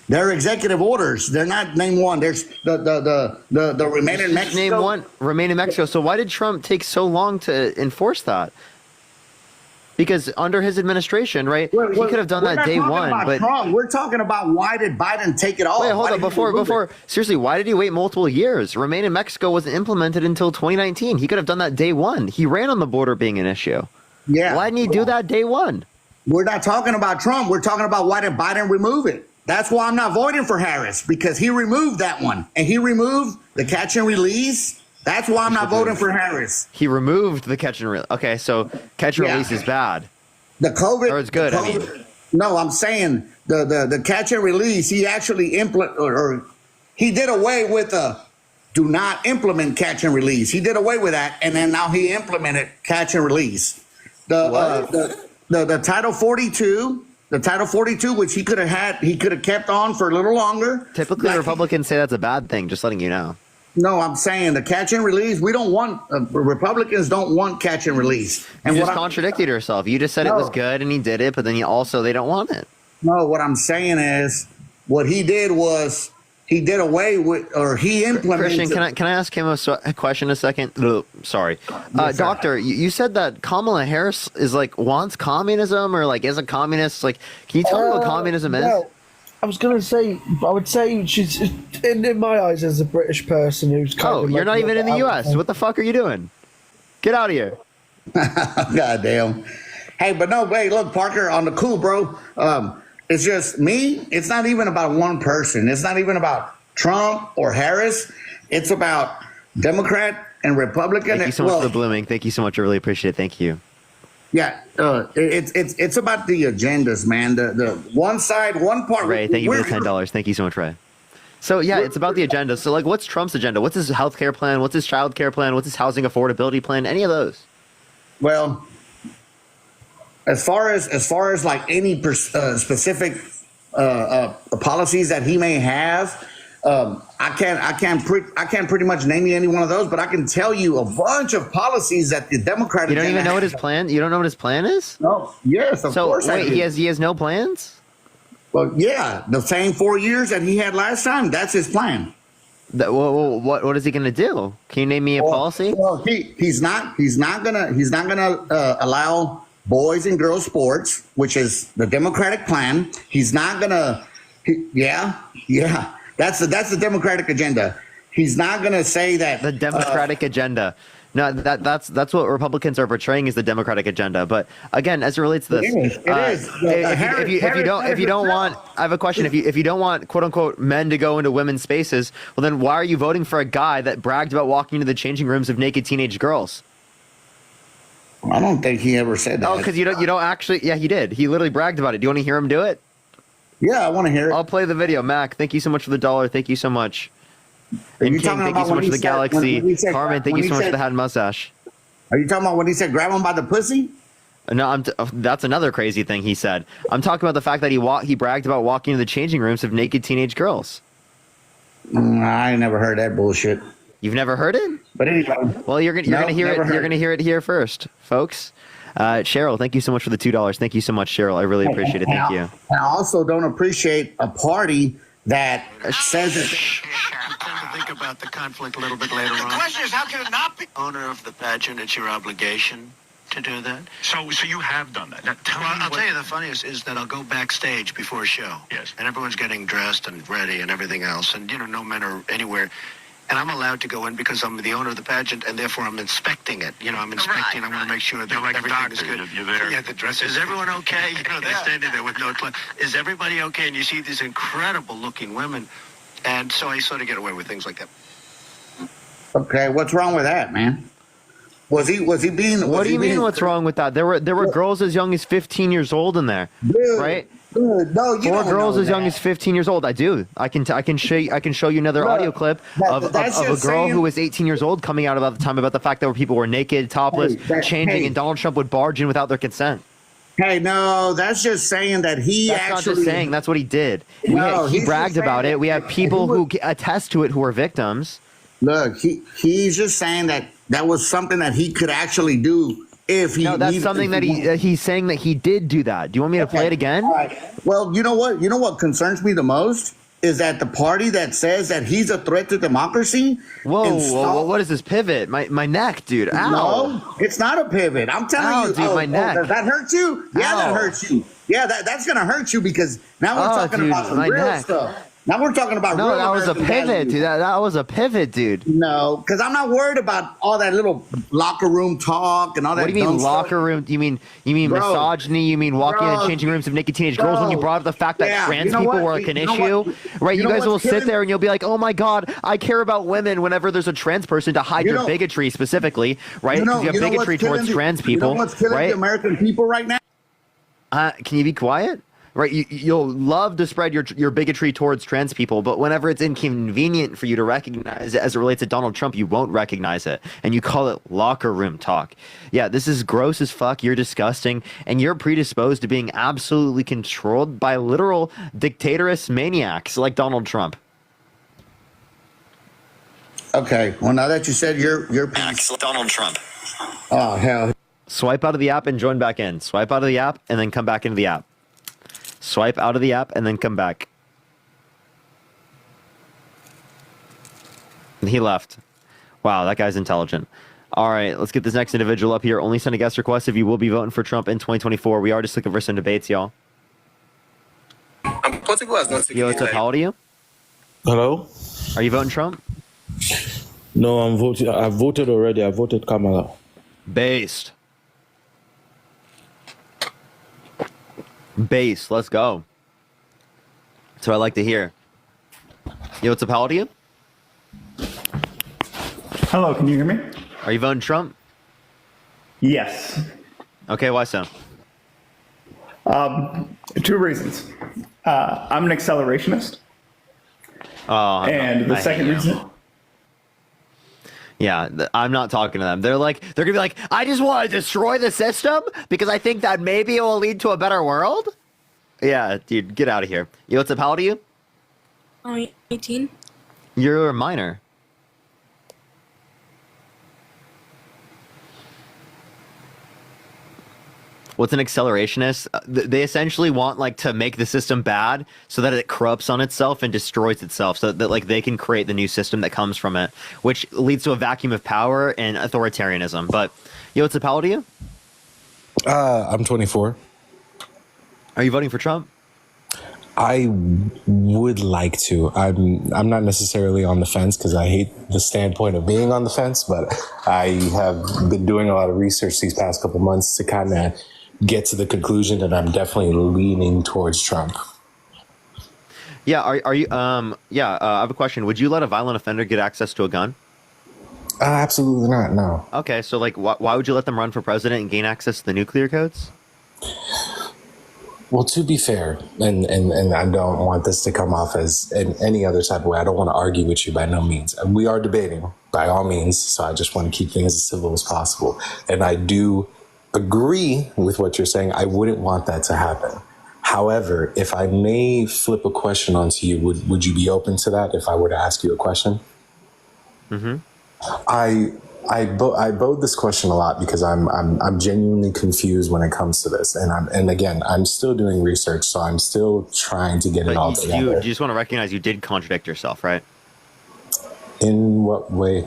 They're executive orders. They're not name one. There's the remain in Mexico. Name one. Remain in Mexico. So why did Trump take so long to enforce that? Because under his administration, right, he could have done that day one. But Trump. We're talking about why did Biden take it off? Wait, hold on. Before, seriously, why did he wait multiple years? Remain in Mexico wasn't implemented until 2019. He could have done that day one. He ran on the border being an issue. Yeah. Why didn't he do that day one? We're not talking about Trump. We're talking about why did Biden remove it? That's why I'm not voting for Harris, because he removed that one. And he removed the catch and release. That's why I'm not voting for Harris. He removed the catch and release. Okay, so catch and release is bad. The COVID. Or it's good, I mean. No, I'm saying the catch and release, he actually he did away with do not implement catch and release. He did away with that, and then now he implemented catch and release. The Title 42. The Title 42, which he could have kept on for a little longer. Typically, Republicans say that's a bad thing, just letting you know. No, I'm saying the catch and release, we don't want, Republicans don't want catch and release. And you just contradicted yourself. You just said it was good and he did it, but then they don't want it. No, what I'm saying is what he did was he did away with, or he implemented. Christian, can I ask him a question a second? Oh, sorry. Doctor, you said that Kamala Harris is wants communism or is a communist. Can you tell me what communism is? Well, I was going to say, I would say she's, in my eyes, as a British person who's kind of you're not even in the U.S. What the fuck are you doing? Get out of here. God damn. Hey, but no, wait, look, Parker, on the cool, bro. It's just me. It's not even about one person. It's not even about Trump or Harris. It's about Democrat and Republican. Thank you so much for the blooming. Thank you so much. I really appreciate it. Thank you. Yeah, it's about the agendas, man. The one side, one part. Ray, thank you for the $10. Thank you so much, Ray. So yeah, it's about the agenda. So what's Trump's agenda? What's his healthcare plan? What's his childcare plan? What's his housing affordability plan? Any of those? Well, as far as any specific policies that he may have, I can't pretty much name you any one of those, but I can tell you a bunch of policies that the Democratic. You don't even know what his plan. You don't know what his plan is? No. Yes, of course. So wait, he has no plans? Well, yeah, the same 4 years that he had last time. That's his plan. What is he going to do? Can you name me a policy? Well, he's not gonna allow boys and girls sports, which is the Democratic plan. He's not gonna. Yeah. That's the Democratic agenda. He's not going to say that the Democratic agenda. No, that's what Republicans are portraying as the Democratic agenda. But again, as it relates to this, it is. If you don't want, I have a question. If you don't want quote unquote men to go into women's spaces, well then why are you voting for a guy that bragged about walking into the changing rooms of naked teenage girls? I don't think he ever said that. Oh, because you don't actually. Yeah, he did. He literally bragged about it. Do you want to hear him do it? Yeah, I want to hear it. I'll play the video. Mac, thank you so much for the $1. Thank you so much. And King, thank you so much for the Galaxy. Carmen, thank you so much for the hat and mustache. Are you talking about when he said grab him by the pussy? No, that's another crazy thing he said. I'm talking about the fact that he bragged about walking into the changing rooms of naked teenage girls. I ain't never heard that bullshit. You've never heard it? But anyway. Well, you're gonna hear it. You're gonna hear it here first, folks. Cheryl, thank you so much for the $2. Thank you so much, Cheryl. I really appreciate it. Thank you. I also don't appreciate a party that says it. Think about the conflict a little bit later on. The question is, how can it not be? Owner of the pageant, it's your obligation to do that. So you have done that. Now, I'll tell you the funniest is that I'll go backstage before a show. Yes. And everyone's getting dressed and ready and everything else. And, no men are anywhere. And I'm allowed to go in because I'm the owner of the pageant, and therefore I'm inspecting it. I'm inspecting. Right, I want to make sure that everything is good. You're there. Yeah, the dress. Is everyone okay? They're standing there with no clothes. Is everybody okay? And you see these incredible-looking women, and so I sort of get away with things like that. Okay, what's wrong with that, man? Was he being? What do you mean? What's wrong with that? There were girls as young as 15 years old in there, right? Dude, no, you 4 don't girls know as young that. as 15 years old. I do. I can show you another audio clip of a just girl saying- who was 18 years old coming out about the time about the fact that people were naked, topless, changing, and Donald Trump would barge in without their consent. Hey, no, that's just saying that he That's actually. not just saying. That's what he did. No, he he's bragged just about saying it. We that have people he who attest to it who are victims. Look, he's just saying that was something that he could actually do if he. No, that's needed- something that he's saying that he did do that. Do you want me to play it again? All right. Well, you know what? You know what concerns me the most is that the party that says that he's a threat to democracy. Whoa, what is this pivot? My neck, dude. Ow. No, it's not a pivot. I'm telling Ow, you, dude, my neck. does that hurt you? Yeah, Ow. that hurts you. Yeah, that's gonna hurt you because now we're talking dude, about some my real neck. stuff. Now we're talking about No, real that was a American pivot, values. dude. That was a pivot, dude. No, because I'm not worried about all that little locker room talk and all that. What do you mean dumb stuff. locker room? You mean Bro. misogyny? You mean walking in Bro. changing rooms of naked teenage girls? When you Bro. brought up the fact that Yeah, trans you know people what? were like an You know issue, what? right? You You know guys will what's sit killing- there and you'll be like, "Oh my god, I care about women." Whenever there's a trans person, to hide You your know- bigotry specifically, right? Because you have know what's bigotry killing towards the- trans You know people, what's killing right? the American people right now? Can you be quiet? Right, you'll love to spread your bigotry towards trans people, but whenever it's inconvenient for you to recognize it as it relates to Donald Trump, you won't recognize it, and you call it locker room talk. Yeah, this is gross as fuck. You're disgusting, and you're predisposed to being absolutely controlled by literal dictatorous maniacs like Donald Trump. Okay, well now that you said your Donald Trump. Oh hell. Swipe out of the app and join back in. Swipe out of the app and then come back into the app. Swipe out of the app and then come back. And he left. Wow, that guy's intelligent. All right, let's get this next individual up here. Only send a guest request if you will be voting for Trump in 2024. We are just looking for some debates, y'all. Yo, what's up? How old are you? Hello? Are you voting Trump? No, I'm voting. I voted already. I voted Kamala. Based. Base, let's go. That's what I like to hear. Yo, what's up? How old are you? Hello, can you hear me? Are you voting Trump? Yes. Okay, why so? 2 reasons. I'm an accelerationist. Oh, And the I second hate you. reason, Yeah, I'm not talking to them. They're gonna be like, I just want to destroy the system because I think that maybe it will lead to a better world. Yeah, dude, get out of here. Yo, what's up? How old are you? I'm 18. You're a minor. What's an accelerationist? They essentially want to make the system bad so that it corrupts on itself and destroys itself, so that they can create the new system that comes from it, which leads to a vacuum of power and authoritarianism. But yo, what's up? How old are you? I'm 24. Are you voting for Trump? I would like to. I'm not necessarily on the fence because I hate the standpoint of being on the fence, but I have been doing a lot of research these past couple months to kind of get to the conclusion that I'm definitely leaning towards Trump. Yeah. Are you? I have a question. Would you let a violent offender get access to a gun? Absolutely not. No. Okay, so why would you let them run for president and gain access to the nuclear codes? Well, to be fair, and I don't want this to come off as in any other type of way. I don't want to argue with you by no means. We are debating by all means, so I just want to keep things as civil as possible. And I do agree with what you're saying. I wouldn't want that to happen. However, if I may flip a question onto you, would you be open to that if I were to ask you a question? Mm-hmm. I bode this question a lot because I'm genuinely confused when it comes to this, and again I'm still doing research, so I'm still trying to get it all together. You just want to recognize you did contradict yourself, right? In what way?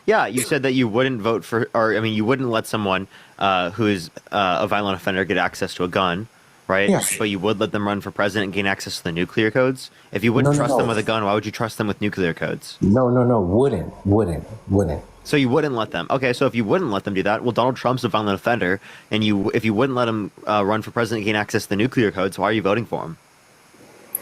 Yeah, you said that you wouldn't vote for, you wouldn't let someone who is a violent offender get access to a gun, right? Yeah. But you would let them run for president and gain access to the nuclear codes. If you wouldn't trust them with a gun, why would you trust them with nuclear codes? No, wouldn't. So you wouldn't let them. Okay, so if you wouldn't let them do that, well, Donald Trump's a violent offender, and if you wouldn't let him run for president and gain access to the nuclear codes, why are you voting for him?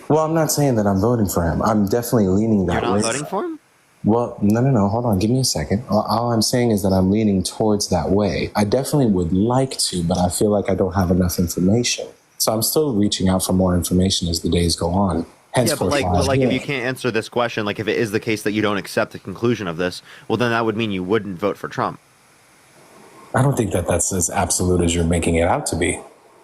Well, I'm not saying that I'm voting for him. I'm definitely leaning that way. You're not voting for him? Well, no. Hold on. Give me a second. All I'm saying is that I'm leaning towards that way. I definitely would like to, but I feel like I don't have enough information. So I'm still reaching out for more information as the days go on. Yeah, but like if you can't answer this question, like if it is the case that you don't accept the conclusion of this, well, then that would mean you wouldn't vote for Trump. I don't think that that's as absolute as you're making it out to be.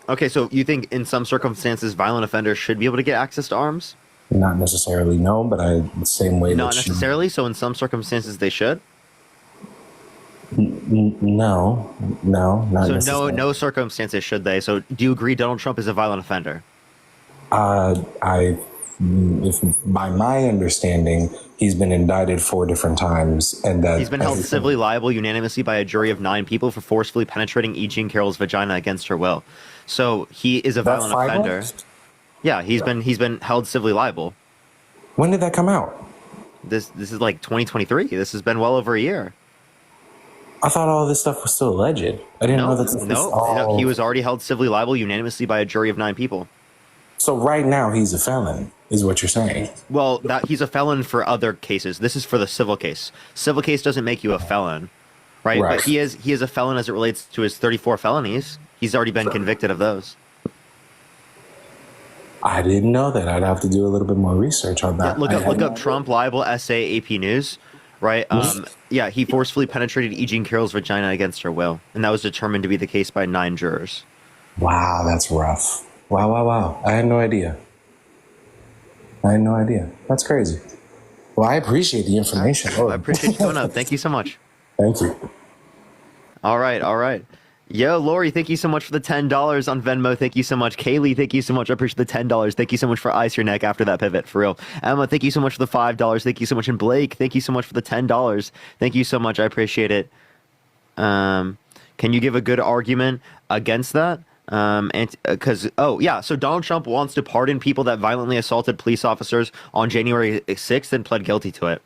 Okay, so you think in some circumstances violent offenders should be able to get access to arms? Not necessarily, no, but the same way. Not necessarily. So in some circumstances they should. No, not necessarily. So no circumstances should they. So do you agree Donald Trump is a violent offender? If by my understanding, he's been indicted 4 different times, and that he's been held civilly liable unanimously by a jury of 9 people for forcefully penetrating E. Jean Carroll's vagina against her will. So he is a violent offender. Yeah, he's been held civilly liable. When did that come out? This is like 2023. This has been well over a year. I thought all this stuff was still alleged. I didn't know that. No, he was already held civilly liable unanimously by a jury of 9 people. So right now he's a felon, is what you're saying? Well, he's a felon for other cases. This is for the civil case. Civil case doesn't make you a felon, right? But he is a felon as it relates to his 34 felonies. He's already been convicted of those. I didn't know that. I'd have to do a little bit more research on that. Yeah, look up Trump libel essay AP News, right? Yeah, he forcefully penetrated E. Jean Carroll's vagina against her will, and that was determined to be the case by 9 jurors. Wow, that's rough. Wow. I had no idea. That's crazy. Well, I appreciate the information. I appreciate you coming up. Thank you so much. Thank you. All right. Yo, Lori, thank you so much for the $10 on Venmo. Thank you so much. Kaylee, thank you so much. I appreciate the $10. Thank you so much for Ice Your Neck after that pivot, for real. Emma, thank you so much for the $5. Thank you so much. And Blake, thank you so much for the $10. Thank you so much. I appreciate it. Can you give a good argument against that? So Donald Trump wants to pardon people that violently assaulted police officers on January 6th and pled guilty to it.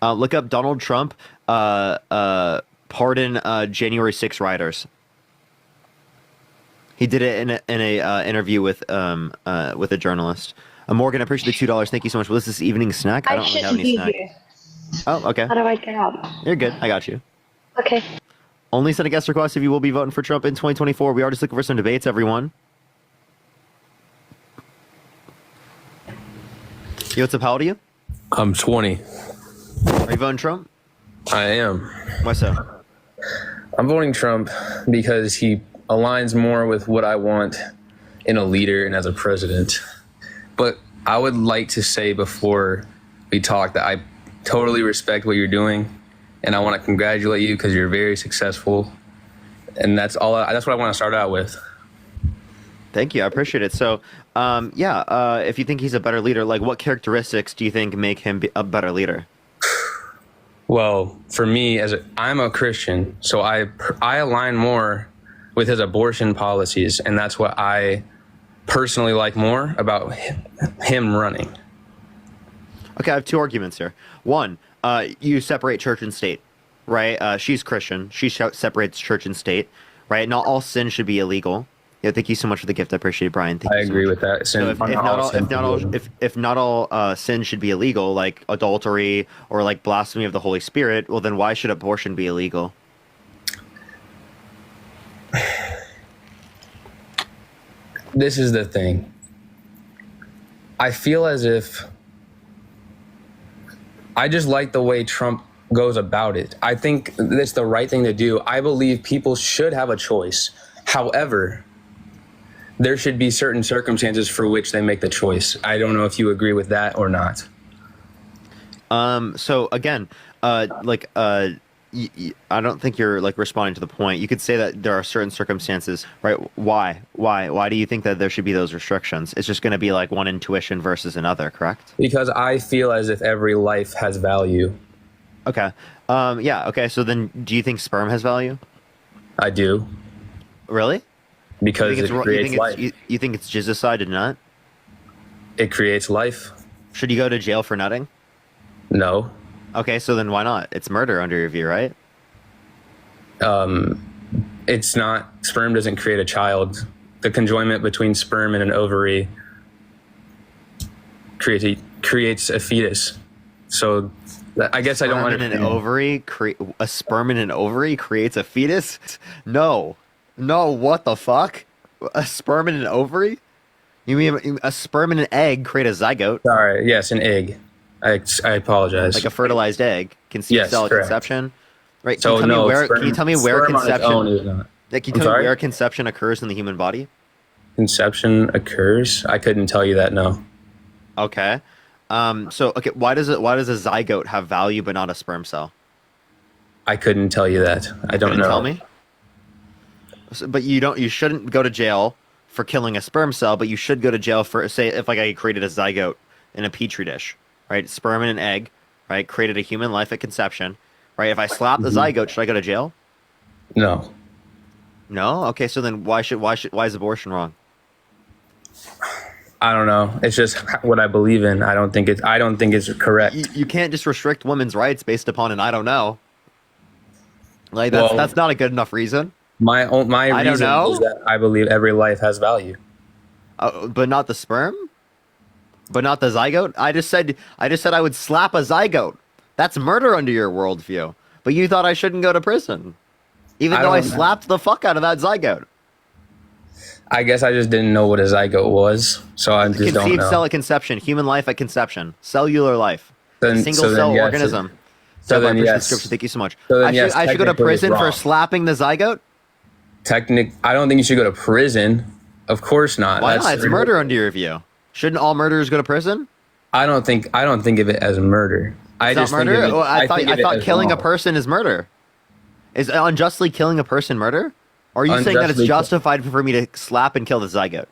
Look up Donald Trump pardon January 6 rioters. He did it in a interview with a journalist. Morgan, I appreciate the $2. Thank you so much. Was this evening snack? I don't really have any snack. Oh, okay. How do I get out? You're good. I got you. Okay. Only send a guest request if you will be voting for Trump in 2024. We are just looking for some debates, everyone. Yo, what's up? How old are you? I'm 20. Are you voting Trump? I am. Why so? I'm voting Trump because he aligns more with what I want in a leader and as a president. But I would like to say before we talk that I totally respect what you're doing. And I want to congratulate you because you're very successful. And that's what I want to start out with. Thank you. I appreciate it. So, if you think he's a better leader, like what characteristics do you think make him a better leader? Well, for me, I'm a Christian, so I align more with his abortion policies. And that's what I personally like more about him running. Okay, I have 2 arguments here. One, you separate church and state, right? She's Christian. She separates church and state, right? Not all sin should be illegal. Yeah, thank you so much for the gift. I appreciate it, Brian. Thank you so agree much. with that. So if not all sin should be illegal, like adultery or like blasphemy of the Holy Spirit, well, then why should abortion be illegal? This is the thing. I feel as if I just like the way Trump goes about it. I think it's the right thing to do. I believe people should have a choice. However, there should be certain circumstances for which they make the choice. I don't know if you agree with that or not. So again, I don't think you're like responding to the point. You could say that there are certain circumstances, right? Why do you think that there should be those restrictions? It's just going to be like one intuition versus another, correct? Because I feel as if every life has value. Okay. Okay. So then do you think sperm has value? I do. Really? Because it creates life. You think it's jizzicide to nut? It creates life. Should you go to jail for nutting? No. Okay, so then why not? It's murder under your view, right? It's not. Sperm doesn't create a child. The conjoinment between sperm and an ovary creates a fetus. So I guess I don't Sperm in understand. an ovary a sperm in an ovary creates a fetus? No, what the fuck? A sperm in an ovary? You mean a sperm in an egg create a zygote? Sorry, yes, an egg. I apologize. Like a fertilized egg, conceived Yes, cell at correct. conception, right? So Can you tell me where sperm on its own is not. Like, can I'm you tell me sorry? where conception occurs in the human body? Conception occurs? I couldn't tell you that. No. Okay. Okay, why does a zygote have value but not a sperm cell? I couldn't tell you that. I don't Couldn't know. Tell me. But you shouldn't go to jail for killing a sperm cell, but you should go to jail for, say, if like I created a zygote in a petri dish, right? Sperm in an egg, right? Created a human life at conception, right? If I slap the zygote, should I go to jail? No. No. Okay, so then why is abortion wrong? I don't know. It's just what I believe in. I don't think it's correct. You can't just restrict women's rights based upon an I don't know. Like that's not a good enough reason. My reason is that I believe every life has value. But not the sperm? But not the zygote? I just said I would slap a zygote. That's murder under your worldview. But you thought I shouldn't go to prison. Even though I slapped the fuck out of that zygote. I guess I just didn't know what a zygote was, so I just don't know. Conceived cell at conception, human life at conception, cellular life, single cell organism. So then, yes. Prescription. Thank you so much. So then, I should go to prison for slapping the zygote? I don't think you should go to prison. Of course not. Why not? It's murder under your view. Shouldn't all murderers go to prison? I don't think of it as murder. It's not murder? I thought killing a person is murder. Is unjustly killing a person murder? Or are you saying that it's justified for me to slap and kill the zygote?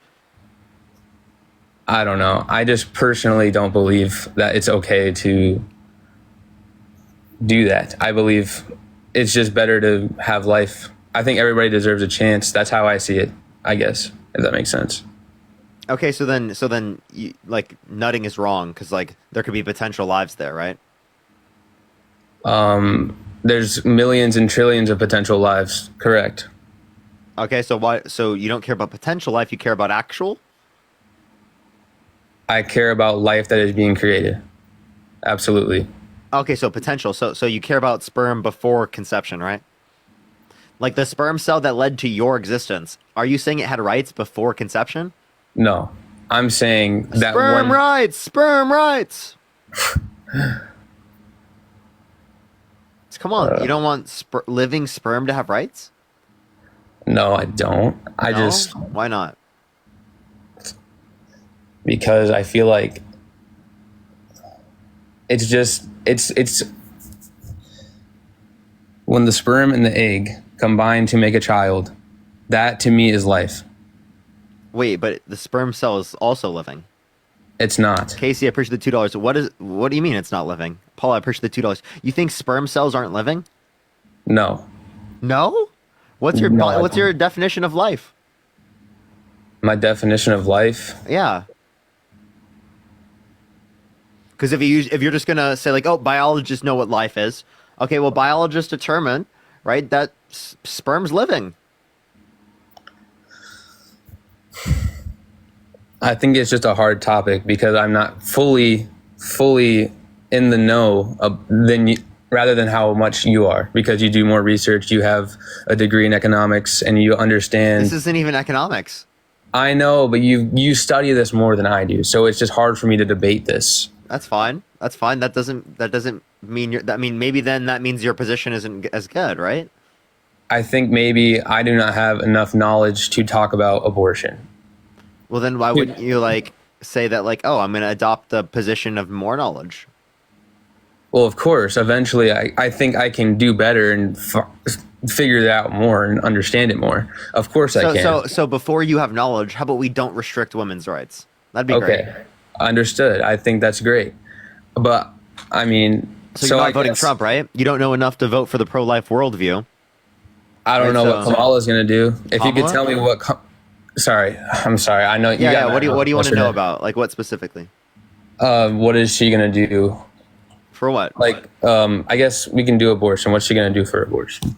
I don't know. I just personally don't believe that it's okay to do that. I believe it's just better to have life. I think everybody deserves a chance. That's how I see it, I guess, if that makes sense. Okay, so then like nutting is wrong because like there could be potential lives there, right? There's millions and trillions of potential lives, correct? Okay, so why? So you don't care about potential life, you care about actual? I care about life that is being created. Absolutely. Okay, so potential. So you care about sperm before conception, right? Like the sperm cell that led to your existence. Are you saying it had rights before conception? No. I'm saying that sperm rights. Come on, you don't want living sperm to have rights? No, I don't. Why not? Because I feel like it's when the sperm and the egg combine to make a child, that to me is life. Wait, but the sperm cell is also living. It's not. Casey, I appreciate the $2. What do you mean it's not living? Paul, I appreciate the $2. You think sperm cells aren't living? No. No? What's your definition of life? My definition of life? Yeah. Because if you're just gonna say like, oh, biologists know what life is. Okay, well, biologists determine, right, that sperm's living. I think it's just a hard topic because I'm not fully in the know rather than how much you are, because you do more research, you have a degree in economics, and you understand. This isn't even economics. I know, but you study this more than I do, so it's just hard for me to debate this. That's fine. That doesn't mean maybe then that means your position isn't as good, right? I think maybe I do not have enough knowledge to talk about abortion. Well, then why wouldn't you like say that like, oh, I'm going to adopt the position of more knowledge? Well, of course, eventually I think I can do better and figure it out more and understand it more. Of course I can. So before you have knowledge, how about we don't restrict women's rights? That'd be great. Okay, understood. I think that's great. But, I mean... So you're not voting Trump, right? You don't know enough to vote for the pro-life worldview. I don't know what Kamala's going to do. If you could tell me what... Sorry, I'm sorry. I know you got what do you want to know about? Like what specifically? What is she going to do? For what? Like, I guess we can do abortion. What's she going to do for abortion?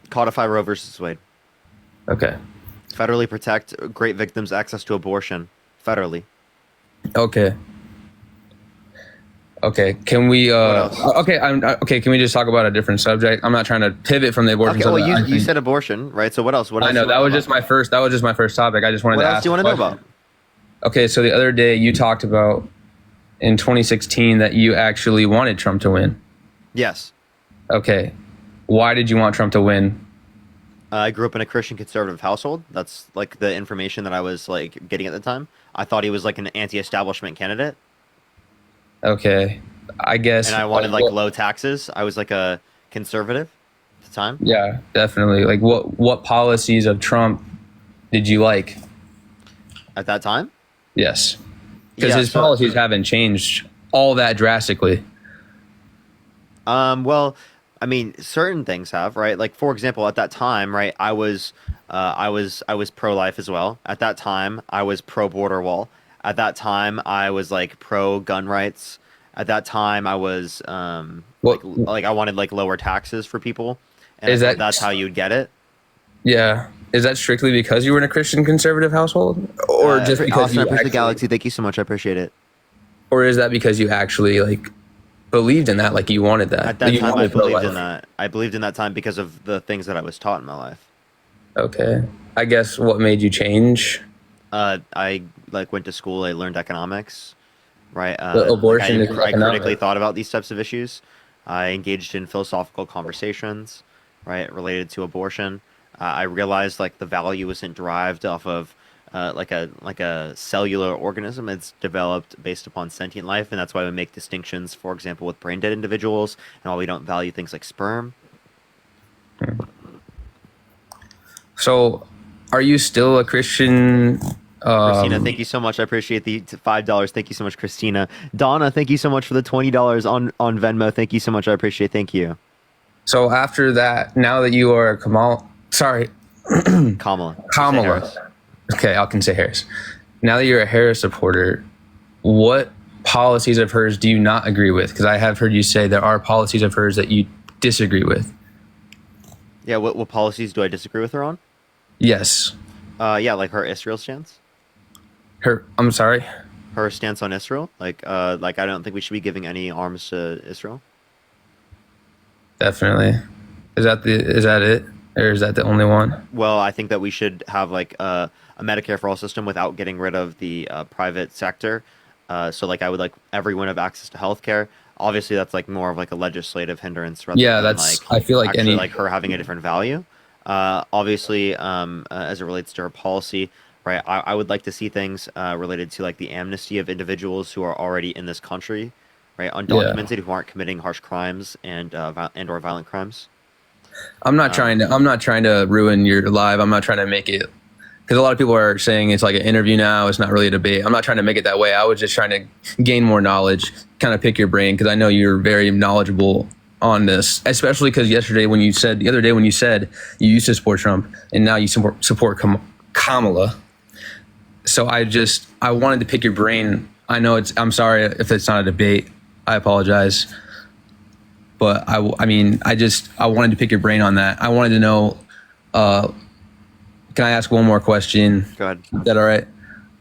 Codify Roe versus Wade. Okay. Federally protect great victims' access to abortion. Federally. Okay. Okay, can we? Okay, can we just talk about a different subject? I'm not trying to pivot from the abortion. Okay, well, subject. you said abortion, right? So what else? What else? I know do you that wanna was know just my first. That was just my first topic. I just wanted What to else ask. do you want to know about? Okay, so the other day you talked about in 2016 that you actually wanted Trump to win. Yes. Okay, why did you want Trump to win? I grew up in a Christian conservative household. That's like the information that I was like getting at the time. I thought he was like an anti-establishment candidate. Okay, I guess. And I wanted like low taxes. I was like a conservative at the time. Yeah, definitely. Like, what policies of Trump did you like at that time? Yes, because his policies haven't changed all that drastically. Well, I mean, certain things have, right? Like, for example, at that time, right, I was pro-life as well. At that time, I was pro-border wall. At that time, I was like pro-gun rights. At that time, I was like I wanted like lower taxes for people, and that's how you'd get it. Yeah, is that strictly because you were in a Christian conservative household, or just because you the Galaxy? Thank you so much. I appreciate it. Or is that because you actually like believed in that, like you wanted that? At that time, I believed in that. I believed in that time because of the things that I was taught in my life. Okay, I guess what made you change? I like went to school. I learned economics, right? Abortion. I critically thought about these types of issues. I engaged in philosophical conversations, right, related to abortion. I realized like the value isn't derived off of like a cellular organism. It's developed based upon sentient life, and that's why we make distinctions, for example, with brain dead individuals, and why we don't value things like sperm. So, are you still a Christian? Christina, thank you so much. I appreciate the $5. Thank you so much, Christina. Donna, thank you so much for the $20 on Venmo. Thank you so much. I appreciate. Thank you. So after that, now that you are Kamala. Okay, I can say Harris. Now that you're a Harris supporter, what policies of hers do you not agree with? Because I have heard you say there are policies of hers that you disagree with. Yeah, what policies do I disagree with her on? Yes. Yeah, like her Israel stance. I'm sorry? Her stance on Israel. Like I don't think we should be giving any arms to Israel. Definitely. Is that it? Or is that the only one? Well, I think that we should have like a Medicare for all system without getting rid of the private sector. So like I would like everyone have access to healthcare. Obviously, that's like more of like a legislative hindrance. Rather than, that's. Like, I feel like actually like her having a different value. Obviously, as it relates to her policy, right? I would like to see things related to like the amnesty of individuals who are already in this country, right? Undocumented, who aren't committing harsh crimes and or violent crimes. I'm not trying to ruin your live. I'm not trying to make it, because a lot of people are saying it's like an interview now. It's not really a debate. I'm not trying to make it that way. I was just trying to gain more knowledge, kind of pick your brain, because I know you're very knowledgeable on this, especially because the other day when you said you used to support Trump and now you support Kamala. So I wanted to pick your brain. I know I'm sorry if it's not a debate. I apologize. But I wanted to pick your brain on that. I wanted to know, can I ask one more question? Go ahead. Is that all right?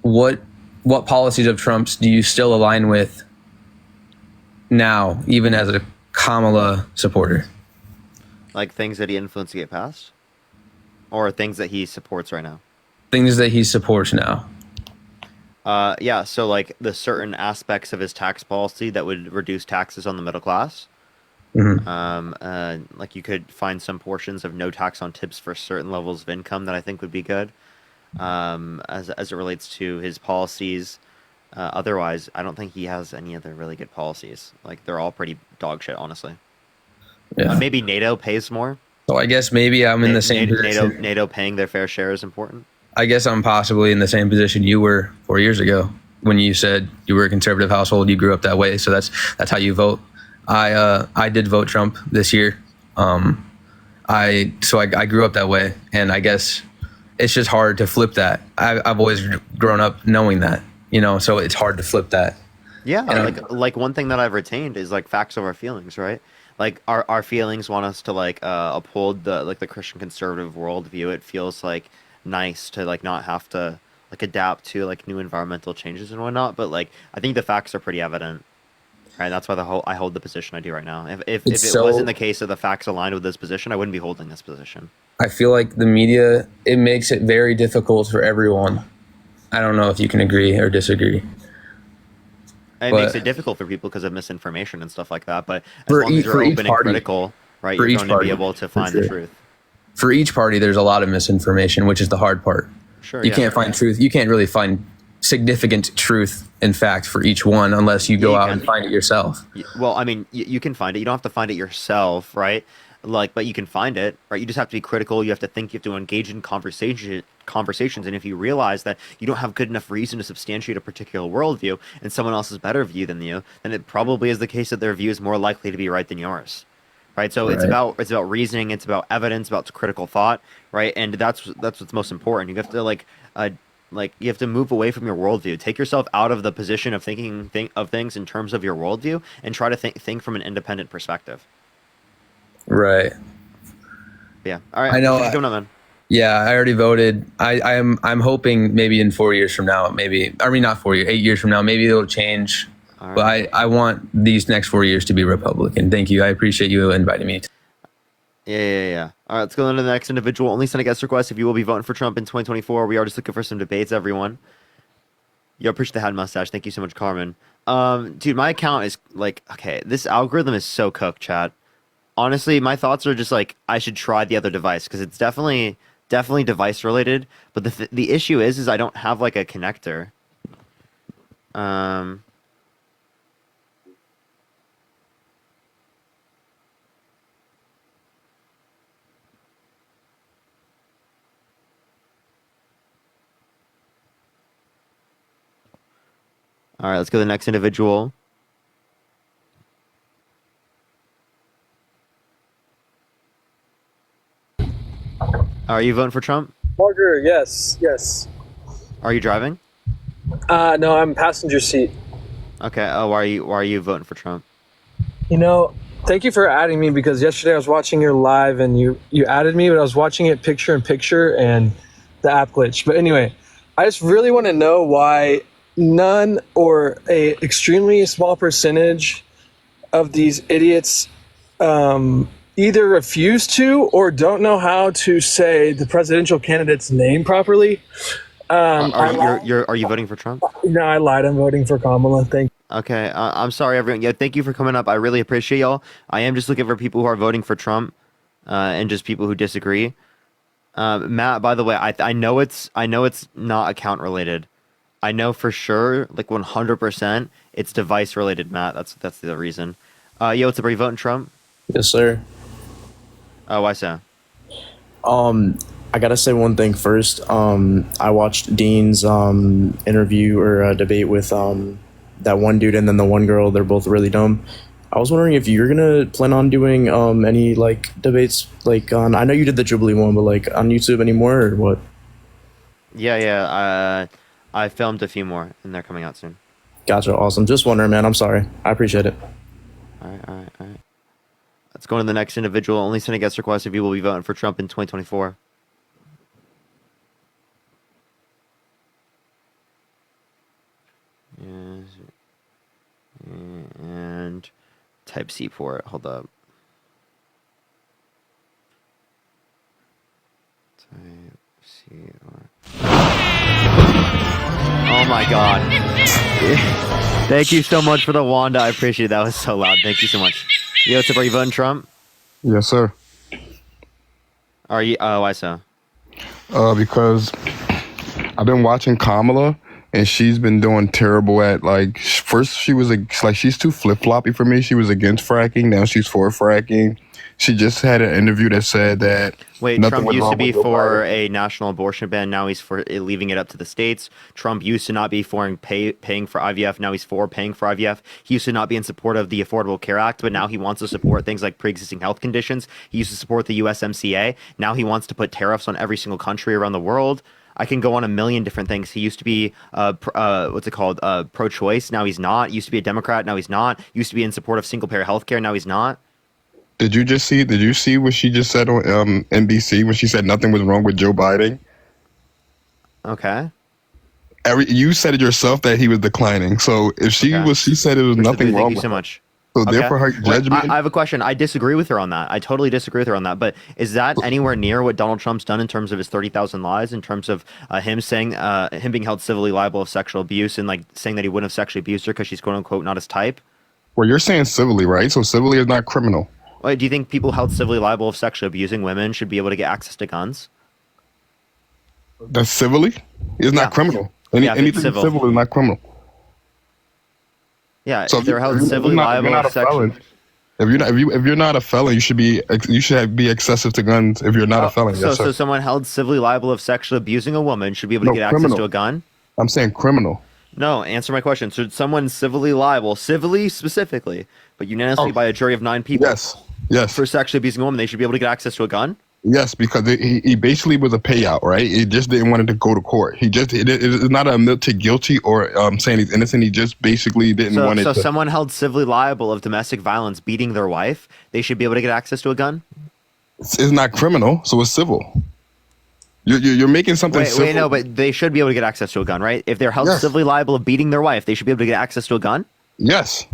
What policies of Trump's do you still align with now, even as a Kamala supporter? Like things that he influenced to get passed? Or things that he supports right now? Things that he supports now. Yeah, so like the certain aspects of his tax policy that would reduce taxes on the middle class. Mm-hmm. Like you could find some portions of no tax on tips for certain levels of income that I think would be good. As it relates to his policies. Otherwise, I don't think he has any other really good policies. Like they're all pretty dog shit, honestly. Yeah. Maybe NATO pays more. So I guess maybe I'm in the same position. NATO paying their fair share is important. I guess I'm possibly in the same position you were 4 years ago when you said you were a conservative household. You grew up that way, so that's how you vote. I did vote Trump this year. I grew up that way, and I guess it's just hard to flip that. I've always grown up knowing that, so it's hard to flip that. Yeah, like one thing that I've retained is like facts over feelings, right? Like our feelings want us to like uphold the Christian conservative worldview. It feels like nice to like not have to like adapt to like new environmental changes and whatnot. But like I think the facts are pretty evident. Right, that's why I hold the position I do right now. If it so, wasn't the case of the facts aligned with this position, I wouldn't be holding this position. I feel like the media, it makes it very difficult for everyone. I don't know if you can agree or disagree. It makes it difficult for people because of misinformation and stuff like that. But as long as you're open and critical, right, you're going to be able to find the truth. For each party, there's a lot of misinformation, which is the hard part. Sure, you can't find truth. You can't really find significant truth in fact for each one unless you go out and find it yourself. Well, I mean, you can find it. You don't have to find it yourself, right? But you can find it, right? You just have to be critical. You have to think. You have to engage in conversations. And if you realize that you don't have good enough reason to substantiate a particular worldview, and someone else has better view than you, then it probably is the case that their view is more likely to be right than yours, right? So it's about reasoning. It's about evidence. About critical thought, right? And that's what's most important. You have to you have to move away from your worldview. Take yourself out of the position of thinking of things in terms of your worldview, and try to think from an independent perspective. Right. Yeah. All right. I know. What's going on, man? Yeah, I already voted. I'm hoping maybe in 4 years from now, not 4 years, 8 years from now, maybe it'll change. Right. But I want these next 4 years to be Republican. Thank you. I appreciate you inviting me. Yeah. All right, let's go on to the next individual. Only send a guest request if you will be voting for Trump in 2024. We are just looking for some debates, everyone. Yo, appreciate the hat mustache. Thank you so much, Carmen. Dude, my account is okay, this algorithm is so cooked, chat. Honestly, my thoughts are just I should try the other device because it's definitely device related. But the issue is I don't have a connector. All right, let's go to the next individual. Are you voting for Trump? Marger, yes. Are you driving? No, I'm passenger seat. Okay. Oh, why are you voting for Trump? Thank you for adding me because yesterday I was watching your live and you added me, but I was watching it picture in picture and the app glitched. But anyway, I just really want to know why none or a extremely small percentage of these idiots either refuse to or don't know how to say the presidential candidate's name properly. Are you voting for Trump? No, I lied. I'm voting for Kamala. Thank you. Okay, I'm sorry, everyone. Yeah, thank you for coming up. I really appreciate y'all. I am just looking for people who are voting for Trump, and just people who disagree. Matt, by the way, I know it's not account related. I know for sure, 100%, it's device related, Matt. That's the reason. Yo, what's up? Are you voting Trump? Yes, sir. Oh, why so? I gotta say one thing first. I watched Dean's interview or debate with that one dude and then the one girl. They're both really dumb. I was wondering if you're gonna plan on doing any debates on. I know you did the Jubilee one, but on YouTube anymore or what? Yeah. I filmed a few more and they're coming out soon. Gotcha. Awesome. Just wondering, man. I'm sorry. I appreciate it. All right. Let's go on to the next individual. Only send a guest request if you will be voting for Trump in 2024. Yes. And type C for it. Hold up. Type C or... Oh my god. Thank you so much for the Wanda. I appreciate it. That was so loud. Thank you so much. Yo, what's up? Are you voting Trump? Yes, sir. Are you? Oh, why so? Because I've been watching Kamala, and she's been doing terrible at first she was she's too flip floppy for me. She was against fracking, now she's for fracking. She just had an interview that said that Trump used to be for a national abortion ban. Now he's for leaving it up to the states. Trump used to not be for paying for IVF. Now he's for paying for IVF. He used to not be in support of the Affordable Care Act, but now he wants to support things like pre-existing health conditions. He used to support the USMCA. Now he wants to put tariffs on every single country around the world. I can go on a million different things. He used to be, pro-choice. Now he's not. Used to be a Democrat. Now he's not. Used to be in support of single-payer healthcare. Now he's not. Did you see what she just said on NBC when she said nothing was wrong with Joe Biden? Okay. You said it yourself that he was declining. So if she said it was nothing wrong. Thank you so much. So Okay. therefore, her judgment. I have a question. I disagree with her on that. I totally disagree with her on that. But is that anywhere near what Donald Trump's done in terms of his 30,000 lies? In terms of him saying him being held civilly liable of sexual abuse and like saying that he wouldn't have sexually abused her because she's quote unquote not his type? Well, you're saying civilly, right? So civilly is not criminal. Wait, do you think people held civilly liable of sexually abusing women should be able to get access to guns? That's civilly. It's not criminal. Anything civil is not criminal. Yeah, So if they're held you're civilly not- you're liable not of a sexual. felon. If you're not a felon, you should be excessive to guns. If you're not a felon, So, yes, sir. so someone held civilly liable of sexually abusing a woman should be able to No, get criminal. access to a gun? I'm saying criminal. No, answer my question. So someone civilly liable, civilly specifically, but unanimously by a jury of 9 people. Yes. For sexually abusing a woman, they should be able to get access to a gun? Yes, because he basically was a payout, right? He just didn't want it to go to court. It's not a admit to guilty or saying he's innocent. He just basically didn't want it So to. someone held civilly liable of domestic violence beating their wife, they should be able to get access to a gun? It's not criminal, so it's civil. You're making something civil. Wait, no, but they should be able to get access to a gun, right? If they're held civilly liable of beating their wife, they should be able to get access to a gun? Yes.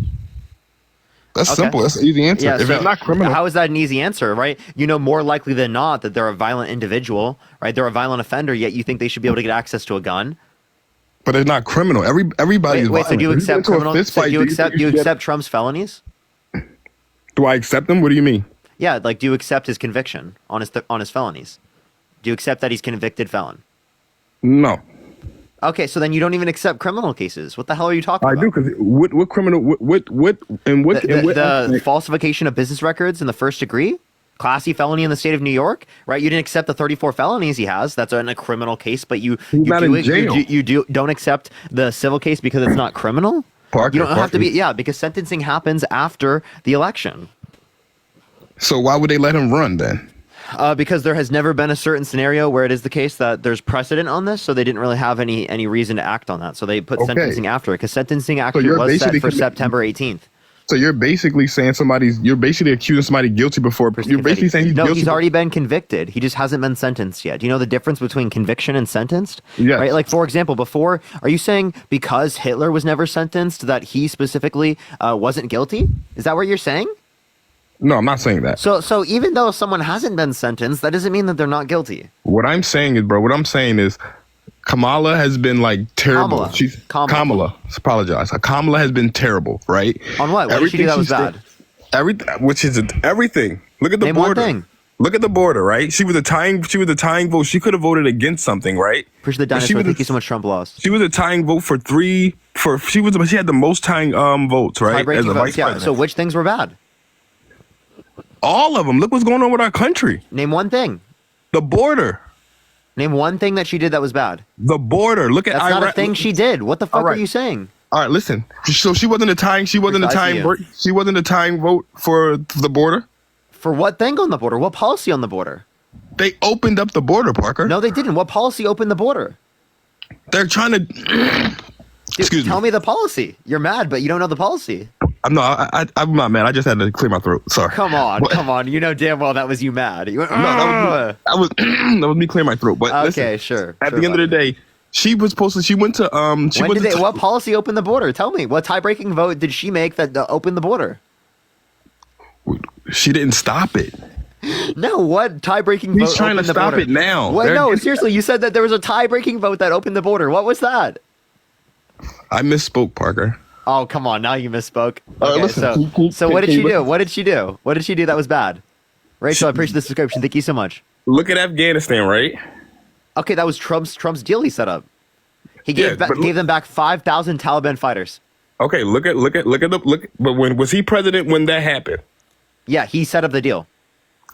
That's Okay. simple. That's an easy answer. Yeah, if so it's not criminal, how is that an easy answer, right? You know more likely than not that they're a violent individual, right? They're a violent offender, yet you think they should be able to get access to a gun. but it's not criminal. Everybody is Wait, so do you violent. If accept get into a criminal? fist So fight, do you accept should get- accept Trump's felonies? Do I accept them? What do you mean? Yeah, like do you accept his conviction on his felonies? Do you accept that he's convicted felon? No. Okay, so then you don't even accept criminal cases. What the hell are you talking I about? do because what criminal The falsification of business records in the first degree, classy felony in the state of New York, right? You didn't accept the 34 felonies he has. That's in a criminal case, but you not in jail. don't accept the civil case because it's not criminal. Parker, You don't have to be Parker. because sentencing happens after the election. So why would they let him run then? Because there has never been a certain scenario where it is the case that there's precedent on this, so they didn't really have any reason to act on that. So they put Okay. sentencing after it, because sentencing actually you're was set basically for commi- September 18th. So you're basically saying you're basically accusing somebody guilty before. You're basically saying he's No, guilty. he's already been convicted. He just hasn't been sentenced yet. Do you know the difference between conviction and sentenced? Yes. Right? Like, for example, are you saying because Hitler was never sentenced that he specifically wasn't guilty? Is that what you're saying? No, I'm not saying that. So even though someone hasn't been sentenced, that doesn't mean that they're not guilty. What I'm saying is, Kamala has been like terrible. Kamala. She's Kamala. Apologize. Kamala has been terrible, right? On what? What did she do that was bad? Everything. Look at the Name one border. thing. Look at the border, right? She was a tying vote. She could have voted against something, right? Appreciate the But she dinosaur. was Thank you so much. Trump lost. She was a tying vote she had the most tying votes, right? Tie-breaking As a votes, vice yeah. president. So which things were bad? All of them. Look what's going on with our country. Name one thing. The border. Name one thing that she did that was bad. The border. Look at That's Iraq. not a thing she did. What the fuck All right. are you saying? All right, listen. So she wasn't a tying. She wasn't a Precisely tying. She wasn't a tying vote for the border. For what thing on the border? What policy on the border? They opened up the border, Parker. No, they didn't. What policy opened the border? They're trying to. Dude, tell me the policy. You're mad, but you don't know the policy. I'm not mad. I just had to clear my throat. Sorry. Come on, But- come on. You know damn well that was you mad. You went, No, that was that was me clearing my throat. But okay, listen, sure. At sure, the end of the day, she was supposed to. She went to. what policy opened the border? Tell me. What tie-breaking vote did she make that opened the border? She didn't stop it. No, what tie-breaking vote? He's trying to opened the stop border? it now. What? They're No, getting- seriously. You said that there was a tie-breaking vote that opened the border. What was that? I misspoke, Parker. Oh, come on. Now you misspoke. Listen, So what did can she you do? listen? What did she do? What did she do that was bad? Rachel, I appreciate the subscription. Thank you so much. Look at Afghanistan, right? Okay, that was Trump's deal he set up. He gave Yeah, but gave them back 5,000 Taliban fighters. Okay, look. But when was he president when that happened? Yeah, he set up the deal.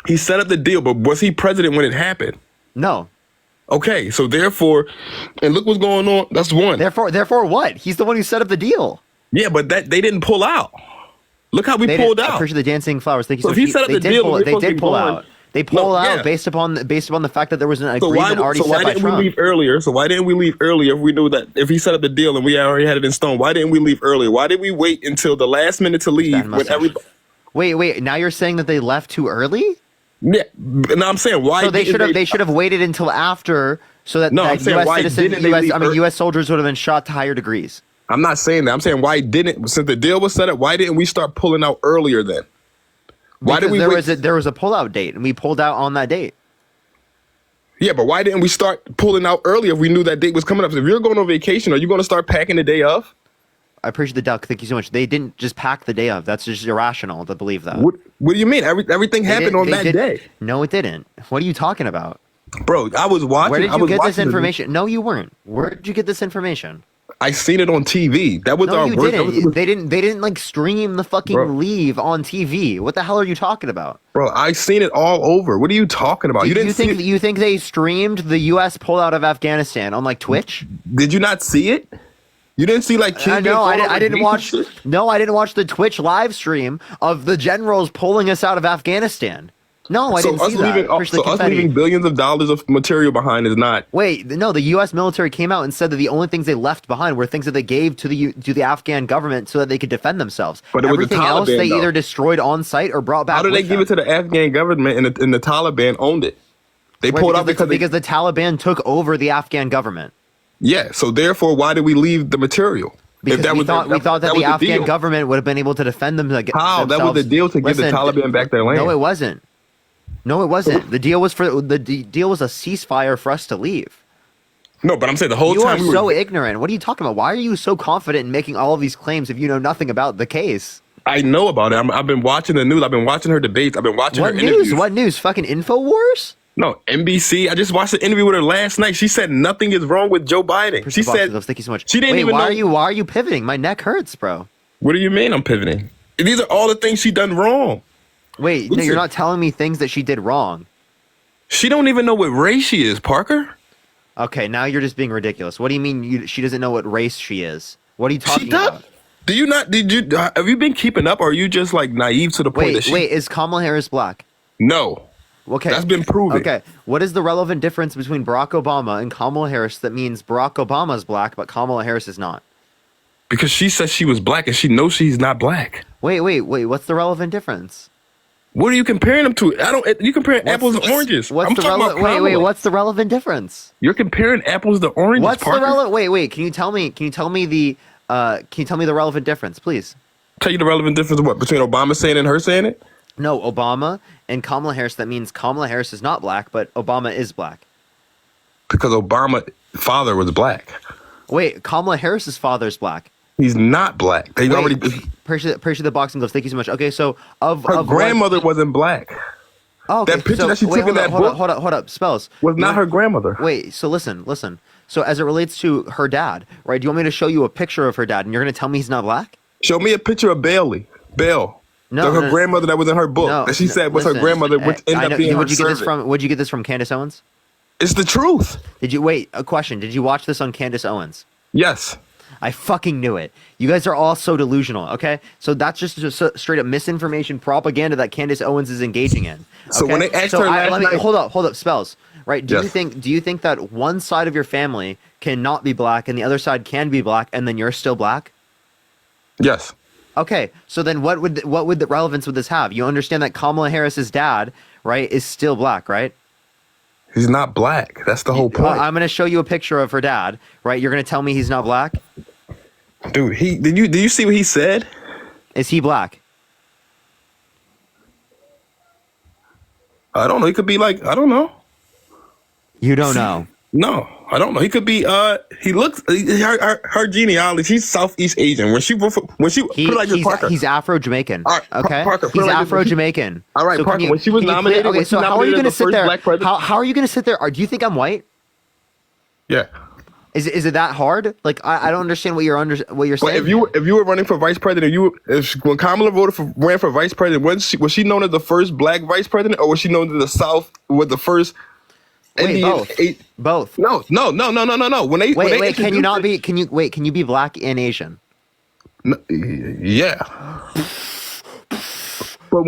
He set up the deal, but was he president when it happened? No. Okay, so therefore, and look what's going on. That's one. Therefore, what? He's the one who set up the deal. Yeah, but they didn't pull out. Look how we They pulled didn't- I out. appreciate the dancing flowers. Thank you so So much. if he set up They the did deal, pull- we're they supposed to did be pull going- out. They pull No, out yeah. based upon the fact that there was an So agreement already set by didn't Trump. we leave earlier? So why didn't we leave earlier if we knew that if he set up the deal and we already had it in stone? Why didn't we leave earlier? Why did we wait until the last minute to leave when everybody? Wait. Now you're saying that they left too early? Yeah, and I'm saying why? So they should have waited until after, so that, No, that I'm saying why didn't they leave U.S. soldiers would have been shot to higher degrees. I'm not saying that. I'm saying why didn't, since the deal was set up, why didn't we start pulling out earlier then? Why did we there was a pullout date, and we pulled out on that date. Yeah, but why didn't we start pulling out earlier if we knew that date was coming up? So if you're going on vacation, are you going to start packing the day of? I appreciate the duck. Thank you so much. They didn't just pack the day of. That's just irrational to believe that. What do you mean? Everything happened on that day. No, it didn't. What are you talking about? Bro, I was watching. Where did you get this information? No, you weren't. Where did you get this information? I seen it on TV. That was No, our you work. didn't. They didn't like stream the fucking Bro. leave on TV. What the hell are you talking about? Bro, I seen it all over. What are you talking about? You think they streamed the U.S. pull out of Afghanistan on like Twitch? Did you not see it? You didn't see like no, I didn't watch. No, I didn't watch the Twitch live stream of the generals pulling us out of Afghanistan. No, I didn't see that. So us leaving billions of dollars of material behind is not. Wait, no, the U.S. military came out and said that the only things they left behind were things that they gave to the Afghan government so that they could defend themselves. But it was the Everything else Taliban, they though. either destroyed on site or brought back. How did they with give them. it to the Afghan government and the Taliban owned it? They Right, pulled out because the Taliban took over the Afghan government. Yeah, so therefore, why did we leave the material? Because we thought that the Afghan government would have been able to defend them. How? That was the deal to give the Taliban back their land. No, it wasn't. No, it wasn't. The deal was the deal was a ceasefire for us to leave. No, but I'm saying the whole you time are so ignorant. What are you talking about? Why are you so confident in making all of these claims if you know nothing about the case? I know about it. I've been watching the news. I've been watching her debates. I've been watching her interviews. What news? Fucking InfoWars? No, NBC. I just watched an interview with her last night. She said nothing is wrong with Joe Biden. She said, "Thank you so much." She didn't even know. Why are you pivoting? My neck hurts, bro. What do you mean I'm pivoting? These are all the things she done wrong. Wait, no, you're not telling me things that she did wrong. She don't even know what race she is, Parker. Okay, now you're just being ridiculous. What do you mean she doesn't know what race she is? What are you talking about? Do you not? Have you been keeping up, or are you just like naive to the point that she? Wait, is Kamala Harris black? No. Okay. That's been proven. Okay. What is the relevant difference between Barack Obama and Kamala Harris that means Barack Obama is black, but Kamala Harris is not? Because she says she was black and she knows she's not black. Wait. What's the relevant difference? What are you comparing them to? You comparing apples and oranges. What's the what's the relevant difference? You're comparing apples to oranges. What's Parker. the relevant? Wait. Can you tell me the relevant difference, please? Tell you the relevant difference of what between Obama saying it and her saying it? No, Obama and Kamala Harris. That means Kamala Harris is not black, but Obama is black. Because Obama's father was black. Wait, Kamala Harris's father is black. He's not black. They already. Appreciate the boxing gloves. Thank you so much. Okay, so her grandmother wasn't black. Oh, okay. That picture that she took in that book. Hold up. Spells was not her grandmother. Wait. So listen. So as it relates to her dad, right? Do you want me to show you a picture of her dad, and you're going to tell me he's not black? Show me a picture of Bale. No, her grandmother that was in her book that she said was her grandmother, which ended up being her servant. Where'd you get this from? Candace Owens? It's the truth. A question. Did you watch this on Candace Owens? Yes. I fucking knew it. You guys are all so delusional, okay? So that's just straight up misinformation propaganda that Candace Owens is engaging in. Okay? So when they asked her last night... Hold up, Spells. Right? Do you think that one side of your family cannot be black and the other side can be black and then you're still black? Yes. Okay, so then what would the relevance would this have? You understand that Kamala Harris's dad, right, is still black, right? He's not black. That's the whole point. I'm going to show you a picture of her dad, right? You're going to tell me he's not black? Dude, did you see what he said? Is he black? I don't know. He could be like, I don't know. You don't know? No, I don't know. He could be. He looks. Her genealogy. She's Southeast Asian. When she put it like this, Parker. He's Afro-Jamaican. Okay, Parker, he's Afro-Jamaican. All right, so Parker. When she was nominated, okay. So how are you going to sit there? How are you going to sit there? Do you think I'm white? Yeah. Is it that hard? Like I don't understand what you're saying. But if you were running for vice president, when Kamala ran for vice president, was she known as the first black vice president, or was she known as the South was the first? Both. No. When they wait, can you be black and Asian? No, yeah. But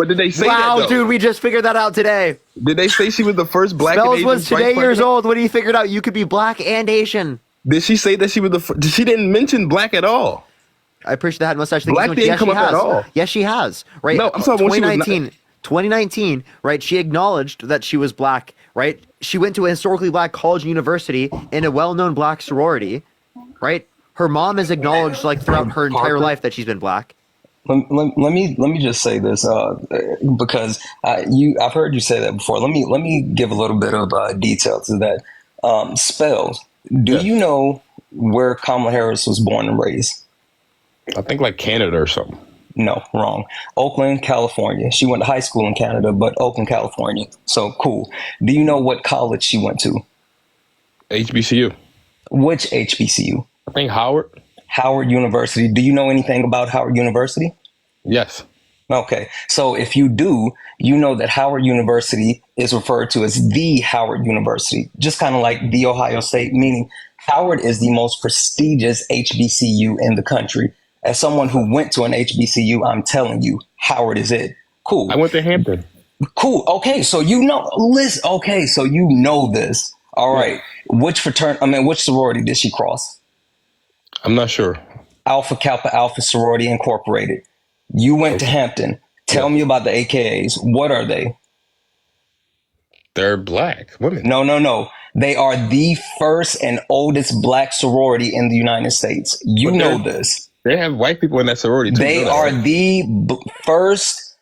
did they say that? Wow, dude, we just figured that out today. Did they say she was the first black and Spells Asian was today vice years president? old when he figured out you could be black and Asian. Did she say that she was the first? She didn't mention black at all. I appreciate that mustache. Black didn't come up at all. Yes, she has. Right. No, I'm talking 2019. 2019, right? She acknowledged that she was black, right? She went to a historically black college and university in a well-known black sorority, right? Her mom has acknowledged, like, throughout her entire life that she's been black. Let me just say this because I've heard you say that before. Let me give a little bit of detail to that. Spells. Do you know where Kamala Harris was born and raised? I think like Canada or something. No, wrong. Oakland, California. She went to high school in Canada, but Oakland, California. So cool. Do you know what college she went to? HBCU. Which HBCU? I think Howard. Howard University. Do you know anything about Howard University? Yes. Okay. So if you do, you know that Howard University is referred to as the Howard University, just kind of like the Ohio State, meaning Howard is the most prestigious HBCU in the country. As someone who went to an HBCU, I'm telling you, Howard is it. Cool. I went to Hampton. Cool. Okay. So you know, listen. Okay. So you know this. All right. Which which sorority did she cross? I'm not sure. Alpha Kappa Alpha Sorority Incorporated. You went to Hampton. Tell me about the AKAs. What are they? They're black women. No. They are the first and oldest black sorority in the United States. You know this. They have white people in that sorority too. They are the first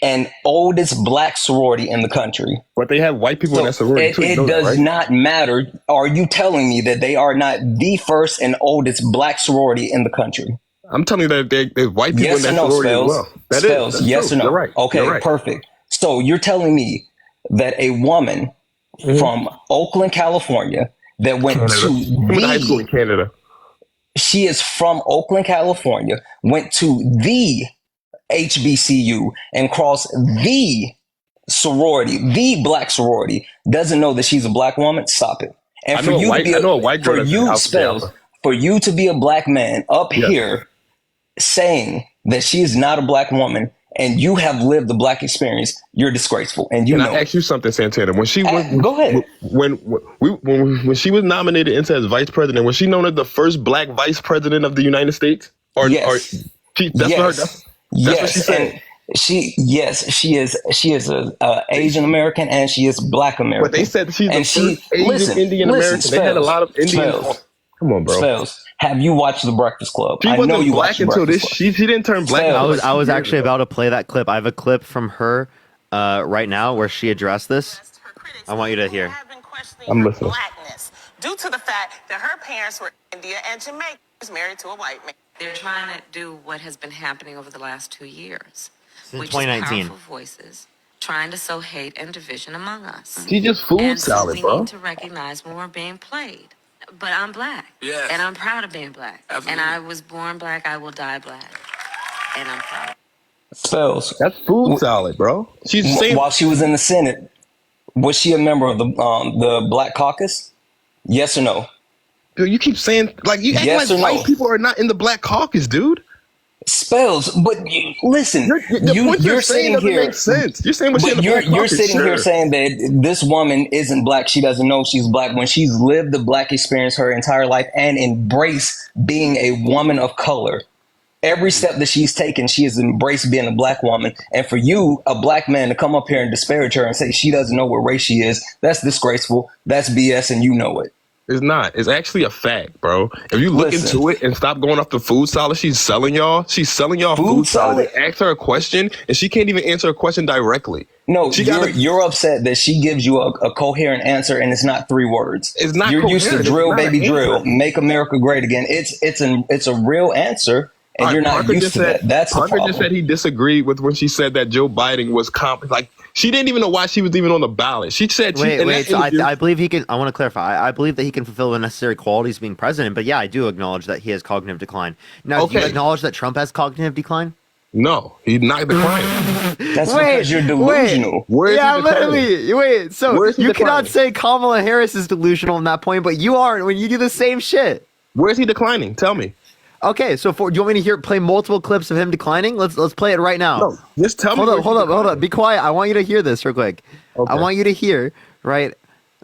and oldest black sorority in the country. But they have white people in that sorority too. It does not matter. Are you telling me that they are not the first and oldest black sorority in the country? I'm telling you that there's white people in that no, sorority Spells? as well. Spells, yes true. or no? You're right. Okay, You're right. Perfect. So you're telling me that a woman from Oakland, California, that went to high school in Canada. She is from Oakland, California, went to the HBCU and crossed the sorority, the black sorority, doesn't know that she's a black woman? Stop it. And I know a white girl. For you to be a black man up here saying that she is not a black woman and you have lived the black experience, you're disgraceful. And you know. I ask you something, Santana? When she was go ahead. When she was nominated into as vice president, was she known as the first black vice president of the United States? Yes. That's what she said. She is a Asian American and she is black American. But they said she's the first Asian Indian American. They had a lot of Indian. Come on, bro. Spells. Have you watched The Breakfast Club? She wasn't black until this. She didn't turn black. I was actually about to play that clip. I have a clip from her right now where she addressed this. I want you to hear. I'm listening. Blackness, due to the fact that her parents were India and Jamaica, was married to a white man. They're trying to do what has been happening over the last 2 years, Since which 2019. is powerful voices trying to sow hate and division among us. She just food and salad, so we bro. need to recognize when we're being played. But I'm black, Yes. and I'm proud of being black. Absolutely. And I was born black. I will die black, and I'm proud. Spells. That's food salad, bro. She's saying while she was in the Senate, was she a member of the Black Caucus? Yes or no? Dude, you keep saying like you act Yes like or white no? people are not in the Black Caucus, dude. Spells, but listen, you're sitting doesn't here. make sense. You're saying, but you're sitting here saying that this woman isn't black. She doesn't know she's black when she's lived the black experience her entire life and embraced being a woman of color. Every step that she's taken, she has embraced being a black woman. And for you, a black man, to come up here and disparage her and say she doesn't know what race she is, that's disgraceful. That's BS, and you know it. It's not. It's actually a fact, bro. If you look into it and stop going off the food salad she's selling y'all, food salad. Ask her a question, and she can't even answer a question directly. No, you're upset that she gives you a coherent answer, and it's not 3 words. It's not. You're used to coherent. drill, It's not baby, an drill, answer. make America great again. It's a real answer, and you're not Parker used just to said, that. That's the Parker problem. just said he disagreed with when she said that Joe Biden was like she didn't even know why she was even on the ballot. She said, Wait. So I believe he can. I want to clarify. I believe that he can fulfill the necessary qualities of being president. But yeah, I do acknowledge that he has cognitive decline. Now, do you acknowledge that Trump has cognitive decline? No, he's not declining. That's because you're delusional. Where is he declining? literally. Wait. So Where is he you declining? cannot say Kamala Harris is delusional on that point, but you are when you do the same shit. Where is he declining? Tell me. Okay, so do you want me to play multiple clips of him declining? Let's play it right now. No, just tell me. Hold up. Be quiet. I want you to hear this real quick. Okay. I want you to hear, right,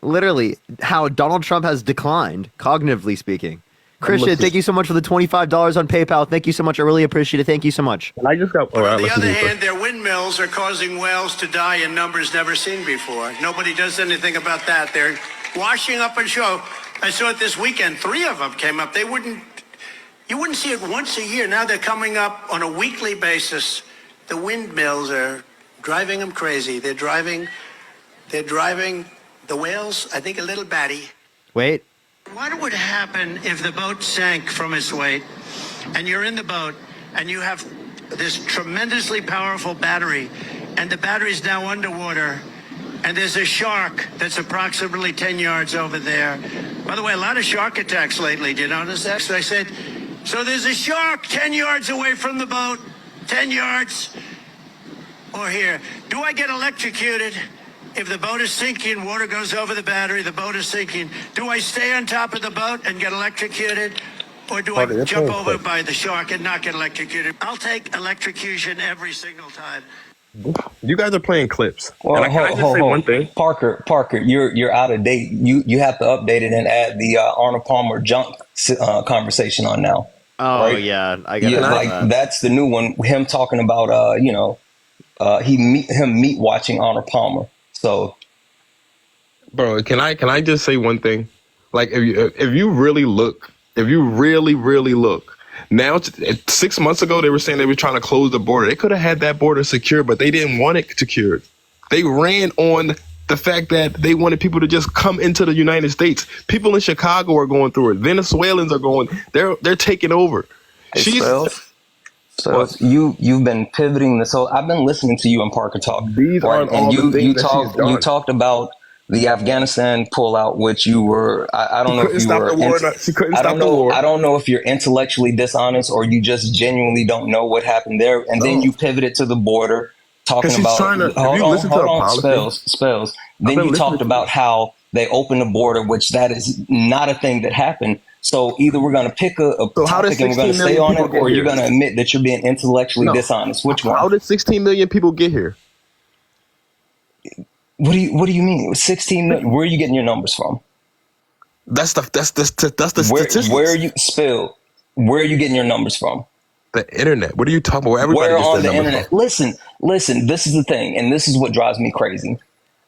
literally how Donald Trump has declined, cognitively speaking. Christian, thank you so much for the $25 on PayPal. Thank you so much. I really appreciate it. Thank you so much. And I just got. But on the other hand, their windmills are causing whales to die in numbers never seen before. Nobody does anything about that. They're washing up and show. I saw it this weekend. 3 of them came up. You wouldn't see it once a year. Now they're coming up on a weekly basis. The windmills are driving them crazy. They're driving the whales, I think, a little batty. Wait. What would happen if the boat sank from its weight and you're in the boat and you have this tremendously powerful battery and the battery's now underwater and there's a shark that's approximately 10 yards over there? By the way, a lot of shark attacks lately. Do you notice that? So I said, so there's a shark 10 yards away from the boat, 10 yards. Or here, do I get electrocuted? If the boat is sinking, water goes over the battery, the boat is sinking. Do I stay on top of the boat and get electrocuted? Or do I jump over by the shark and not get electrocuted? I'll take electrocution every single time. You guys are playing clips. Well, and can I just say one thing? Parker, you're out of date. You have to update it and add the Arnold Palmer junk conversation on now. Oh, right? yeah. I got that. That's the new one. Him talking about, him meat watching Arnold Palmer. So, bro, can I just say one thing? Like, if you really look, now 6 months ago they were saying they were trying to close the border. They could have had that border secure, but they didn't want it secured. They ran on the fact that they wanted people to just come into the United States. People in Chicago are going through it. Venezuelans are going. They're taking over. So you've been pivoting this. So I've been listening to you and Parker talk. These aren't all the things that she's done. You talked about the Afghanistan pullout, which you were. I don't know if you were. She couldn't stop the war. I don't know if you're intellectually dishonest or you just genuinely don't know what happened there. And then you pivoted to the border, talking about. Spells. Then you talked about how they opened the border, which that is not a thing that happened. So either we're going to pick a topic and we're going to stay on it, or you're going to admit that you're being intellectually dishonest. Which one? How did 16 million people get here? What do you mean? 16 million? Where are you getting your numbers from? That's the statistics. Where are you Where are you getting your numbers from? The internet. What are you talking about? Everybody Where gets on their the numbers internet? from. Listen. This is the thing, and this is what drives me crazy.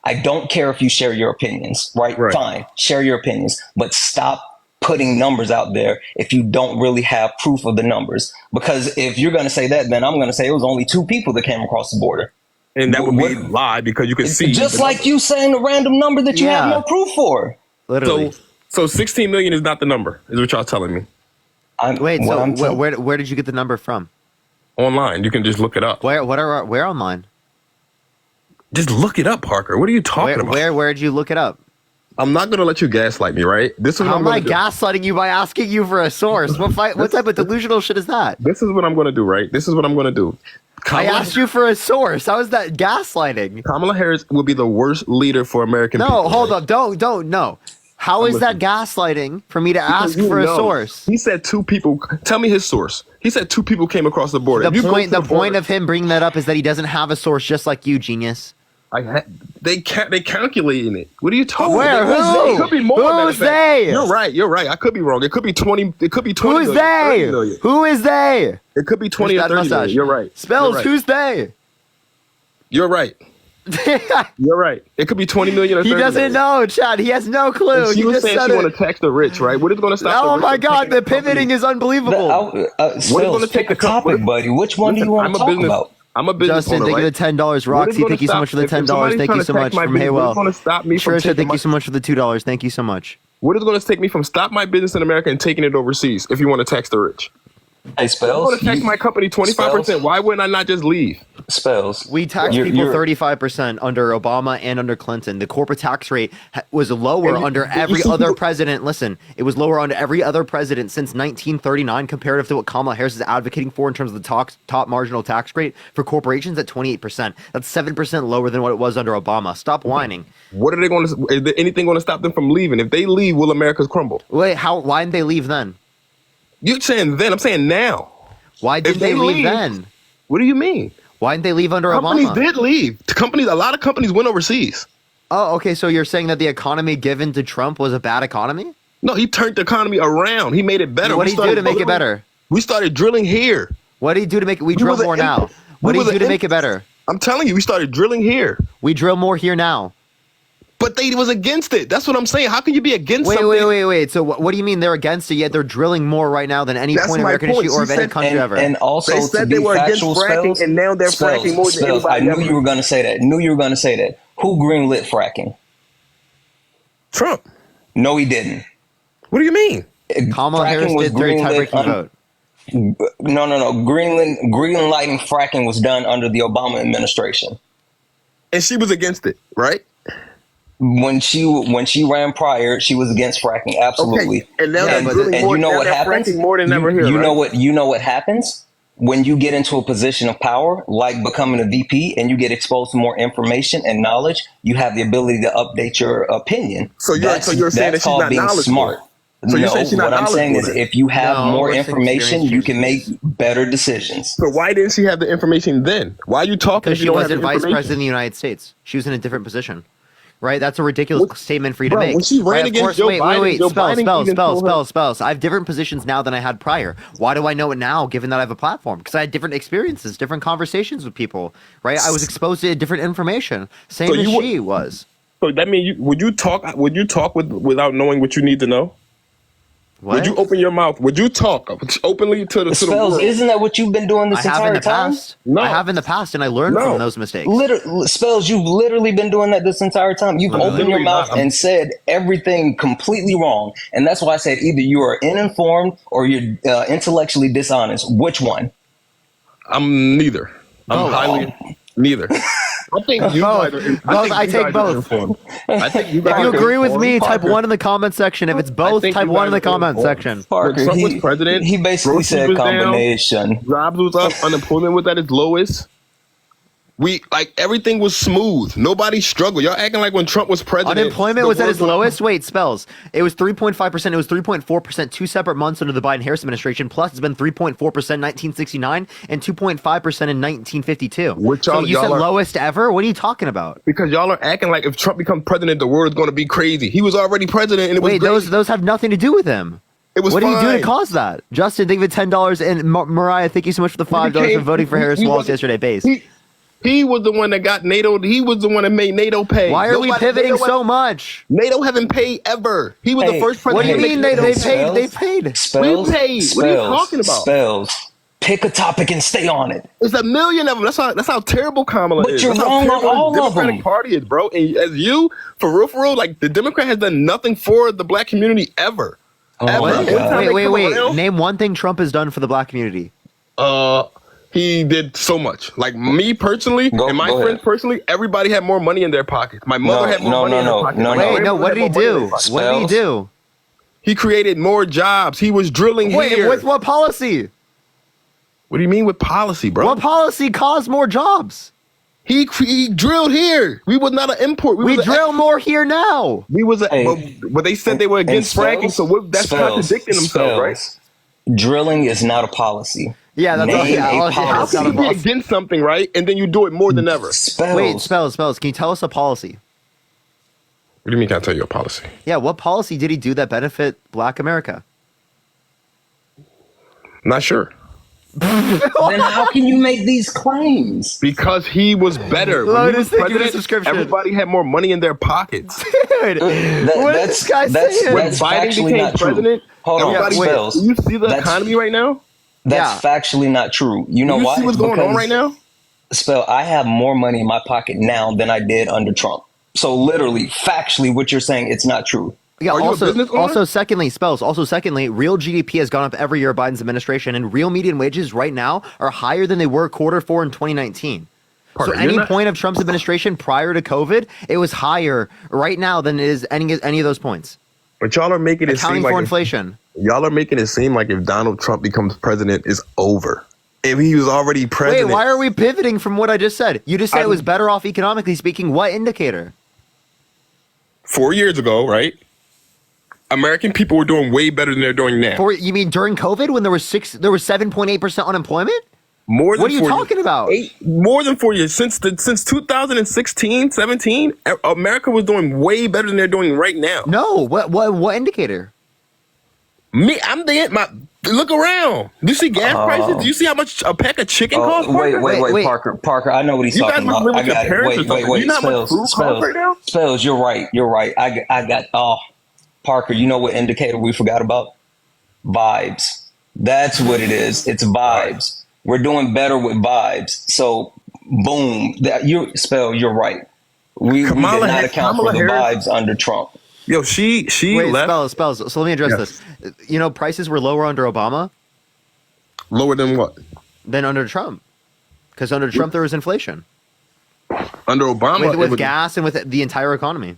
I don't care if you share your opinions, right? Fine, share your opinions, but stop putting numbers out there if you don't really have proof of the numbers. Because if you're going to say that, then I'm going to say it was only 2 people that came across the border. And that would be a lie because you can see. Just like you saying a random number that you have no proof for. Literally. So 16 million is not the number, is what y'all telling me. Where did you get the number from? Online. You can just look it up. Where online? Just look it up, Parker. What are you talking about? Where did you look it up? I'm not gonna let you gaslight me, right? This is what How I'm am I gonna do. gaslighting you by asking you for a source? What type of delusional shit is that? This is what I'm gonna do, right? This is what I'm gonna do. I asked you for a source. How is that gaslighting? Kamala Harris will be the worst leader for American people. No, hold up. Don't. No. How is that gaslighting for me to ask for a source? He said 2 people. Tell me his source. He said 2 people came across the border. The point of him bringing that up is that he doesn't have a source, just like you, genius. They calculating it. What are you talking about? Who? It could be more. Who's they? You're right. I could be wrong. It could be 20. It could be 20. Who's they? Who is they? It could be 20 or 30 million. You're right. Spells. You're right. Who's they? You're right. You're right. It could be 20 million or 30 He doesn't know, Chad. He has no clue. And she was saying she want to tax the rich, right? What is going to stop the rich? Oh my God, the pivoting is unbelievable. What is going to take the topic, buddy? Which one do you want to talk about? I'm a business Justin, owner, thank you for the $10. Roxy, thank you so much for the $10. Thank you so much from Haywell. Trisha, thank you so much for the $2. Thank you so much. What is going to take me from stop my business in America and taking it overseas if you want to tax the rich? Hey, Spells. I'm going to tax my company 25%. Why wouldn't I not just leave? Spells. We taxed people 35% under Obama and under Clinton. The corporate tax rate was lower under every other president. Listen, it was lower under every other president since 1939 comparative to what Kamala Harris is advocating for in terms of the top marginal tax rate for corporations at 28%. That's 7% lower than what it was under Obama. Stop whining. What are they going to? Is there anything going to stop them from leaving? If they leave, will America's crumble? Wait, why didn't they leave then? You're saying then. I'm saying now. Why did they leave then? What do you mean? Why didn't they leave under Companies Obama? did leave. A lot of companies went overseas. Oh, okay. So you're saying that the economy given to Trump was a bad economy? No, he turned the economy around. He made it better. What did he do to make it better? We started drilling here. What did he do to make it? We drill more now. What did he do to make it better? I'm telling you, we started drilling here. We drill more here now. But they was against it. That's what I'm saying. How can you be against something? Wait. So what do you mean they're against it, yet they're drilling more right now than any point in American history or of any country ever? And also, they said they were against fracking, and now they're fracking more than anybody I knew ever. you were going to say that. Who greenlit fracking? Trump. No, he didn't. What do you mean? Kamala Harris did through a tie-breaking vote. No. Greenlighting fracking was done under the Obama administration. And she was against it, right? When she ran prior, she was against fracking. Absolutely. Okay. And now they're drilling more, you know now what they're happens? fracking more than ever here, You right? know what happens when you get into a position of power, like becoming a VP, and you get exposed to more information and knowledge. You have the ability to update your opinion. So you're saying that she's not being knowledgeable. smart. So you're saying she's not what I'm saying is, knowledgeable if you have No, more listen, information, experience you can make better decisions. So why didn't she have the information then? Why are you talking? Because if you she don't have wasn't the vice information? president of the United States. She was in a different position. Right? That's a ridiculous statement for you to Bro, make. when she ran Right, of against course, Joe wait, Biden, Joe Biden even told her- spells. I have different positions now than I had prior. Why do I know it now, given that I have a platform? Because I had different experiences, different conversations with people, right? I was exposed to different information, same So as you she was. So that means would you talk without knowing what you need to know? What? Would you open your mouth? Would you talk openly to the Spells, world? isn't that what you've been doing this I have in entire the time? past. No. I have in the past, and I learned No. from those mistakes. Spells, you've literally been doing that this entire time. You've No, opened your literally mouth not. and said everything completely wrong. And that's why I said either you are uninformed or you're intellectually dishonest. Which one? I'm neither. I'm highly neither. I think you guys are. I take both. I think you If guys you are agree with me, informed. type 1 in the comment section. If it's both, think type you 1 in guys the are comment informed. section. When Trump was president, he basically groceries said was down, combination. jobs was up, unemployment was at its lowest. Everything was smooth. Nobody struggled. Y'all acting like when Trump was president, Unemployment was at its lowest. Wait, spells. It was 3.5%. It was 3.4% 2 separate months under the Biden-Harris administration. Plus, it's been 3.4% in 1969 and 2.5% in 1952. Which so you y'all said are- lowest ever? What are you talking about? Because y'all are acting like if Trump becomes president, the world is going to be crazy. He was already president, and it was Wait, great. those have nothing to do with him. It was What did he do to fine. cause that? Justin, thank you for $10. And Mariah, thank you so much for the $5 for voting for Harris Wallace yesterday. Base. He was the one that got NATO. He was the one that made NATO pay. Why are we pivoting so much? NATO haven't paid ever. He was the first president. What do you to mean make they NATO paid? They pay. paid. Spells, We paid. What are you talking about? Spells. Pick a topic and stay on it. There's a million of them. That's how terrible Kamala But is. you're That's how wrong on terrible all the of Democratic them. Party is, bro. And as you, for real, like the Democrat has done nothing for the black community ever. Ever. my Every God. time they Wait. come around, Name one thing Trump has done for the black community. he did so much. Like me personally, and my go friends ahead. personally, everybody had more money in their pockets. My mother had more money in her pocket. My Wait, grandmother no, what had did he more money in do? their pocket. What did he do? He created more jobs. He was drilling Wait, here. with what policy? What do you mean with policy, bro? What policy caused more jobs? He drilled here. We was not an import. We drill more here now. We was but they said they were against fracking, so that's contradicting themselves, right? Drilling is not a policy. Yeah, that's Name a How policy. can you be against something, right? And then you do it more than ever. Wait, spells. Can you tell us a policy? What do you mean? Can I tell you a policy? Yeah, what policy did he do that benefit Black America? Not sure. Then how can you make these claims? Because he was better. When he Lotus, was thank you for the president, subscription. everybody had more money in their pockets. Dude, what is this guy saying? When That's Biden factually became not true. president, Hold on, everybody Spells. do you see the That's- economy right now? That's factually not true. You know Do you why? see what's going on Because, right now? Spell, I have more money in my pocket now than I did under Trump. So literally, factually, what you're saying, it's not true. Yeah, also, secondly, real GDP has gone up every year of Biden's administration, and real median wages right now are higher than they were Q4 in 2019. Parker, so you're any not- point of Trump's administration prior to COVID, it was higher right now than it is any of those points. But y'all are making it Accounting seem like for inflation. Y'all are making it seem like if Donald Trump becomes president, it's over. If he was already president. Wait, why are we pivoting from what I just said? You just said it was better off economically speaking. What indicator? 4 years ago, right? American people were doing way better than they're doing now. You mean during COVID when there was 7.8% unemployment? More than What are you 4 talking years. about? More than 4 years. Since 2016, 17, America was doing way better than they're doing right now. No, what indicator? I'm the look around. Do you see gas prices? Do you see how much a pack of chicken costs? Wait, Parker. I know what he's you talking guys about. live I with your got it. parents or Wait. something. You know how much food costs right now? Spells, you're right. I got. Oh, Parker, you know what indicator we forgot about? Vibes. That's what it is. It's vibes. We're doing better with vibes. So, boom. You're right. We did not account for the vibes under Trump. Yo, she Wait, left. spells. So let me address this. You know, prices were lower under Obama. Lower than what? Than under Trump. Because under Trump there was inflation. Under Obama, with gas and with the entire economy.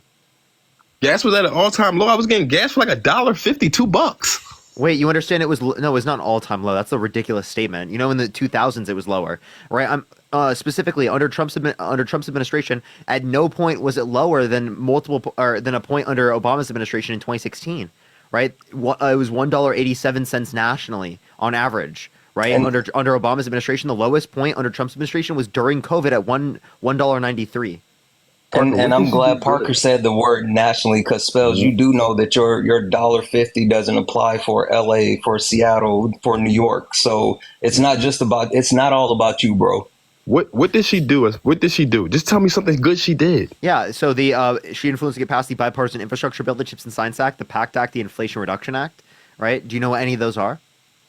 Gas was at an all-time low. I was getting gas for like $1.50, $2. Wait, you understand it was it's not an all-time low. That's a ridiculous statement. You know, in the 2000s it was lower, right? I'm specifically under Trump's administration. At no point was it lower than than a point under Obama's administration in 2016, right? It was $1.87 nationally on average, right? And under Obama's administration, the lowest point under Trump's administration was during COVID at $1.93. And I'm glad Parker said the word nationally, because Spells, you do know that your $1.50 doesn't apply for LA, for Seattle, for New York. So it's not all about you, bro. What did she do? What did she do? Just tell me something good she did. Yeah, so she influenced to get passed the bipartisan infrastructure bill, the CHIPS and Science Act, the PACT Act, the Inflation Reduction Act, right? Do you know what any of those are?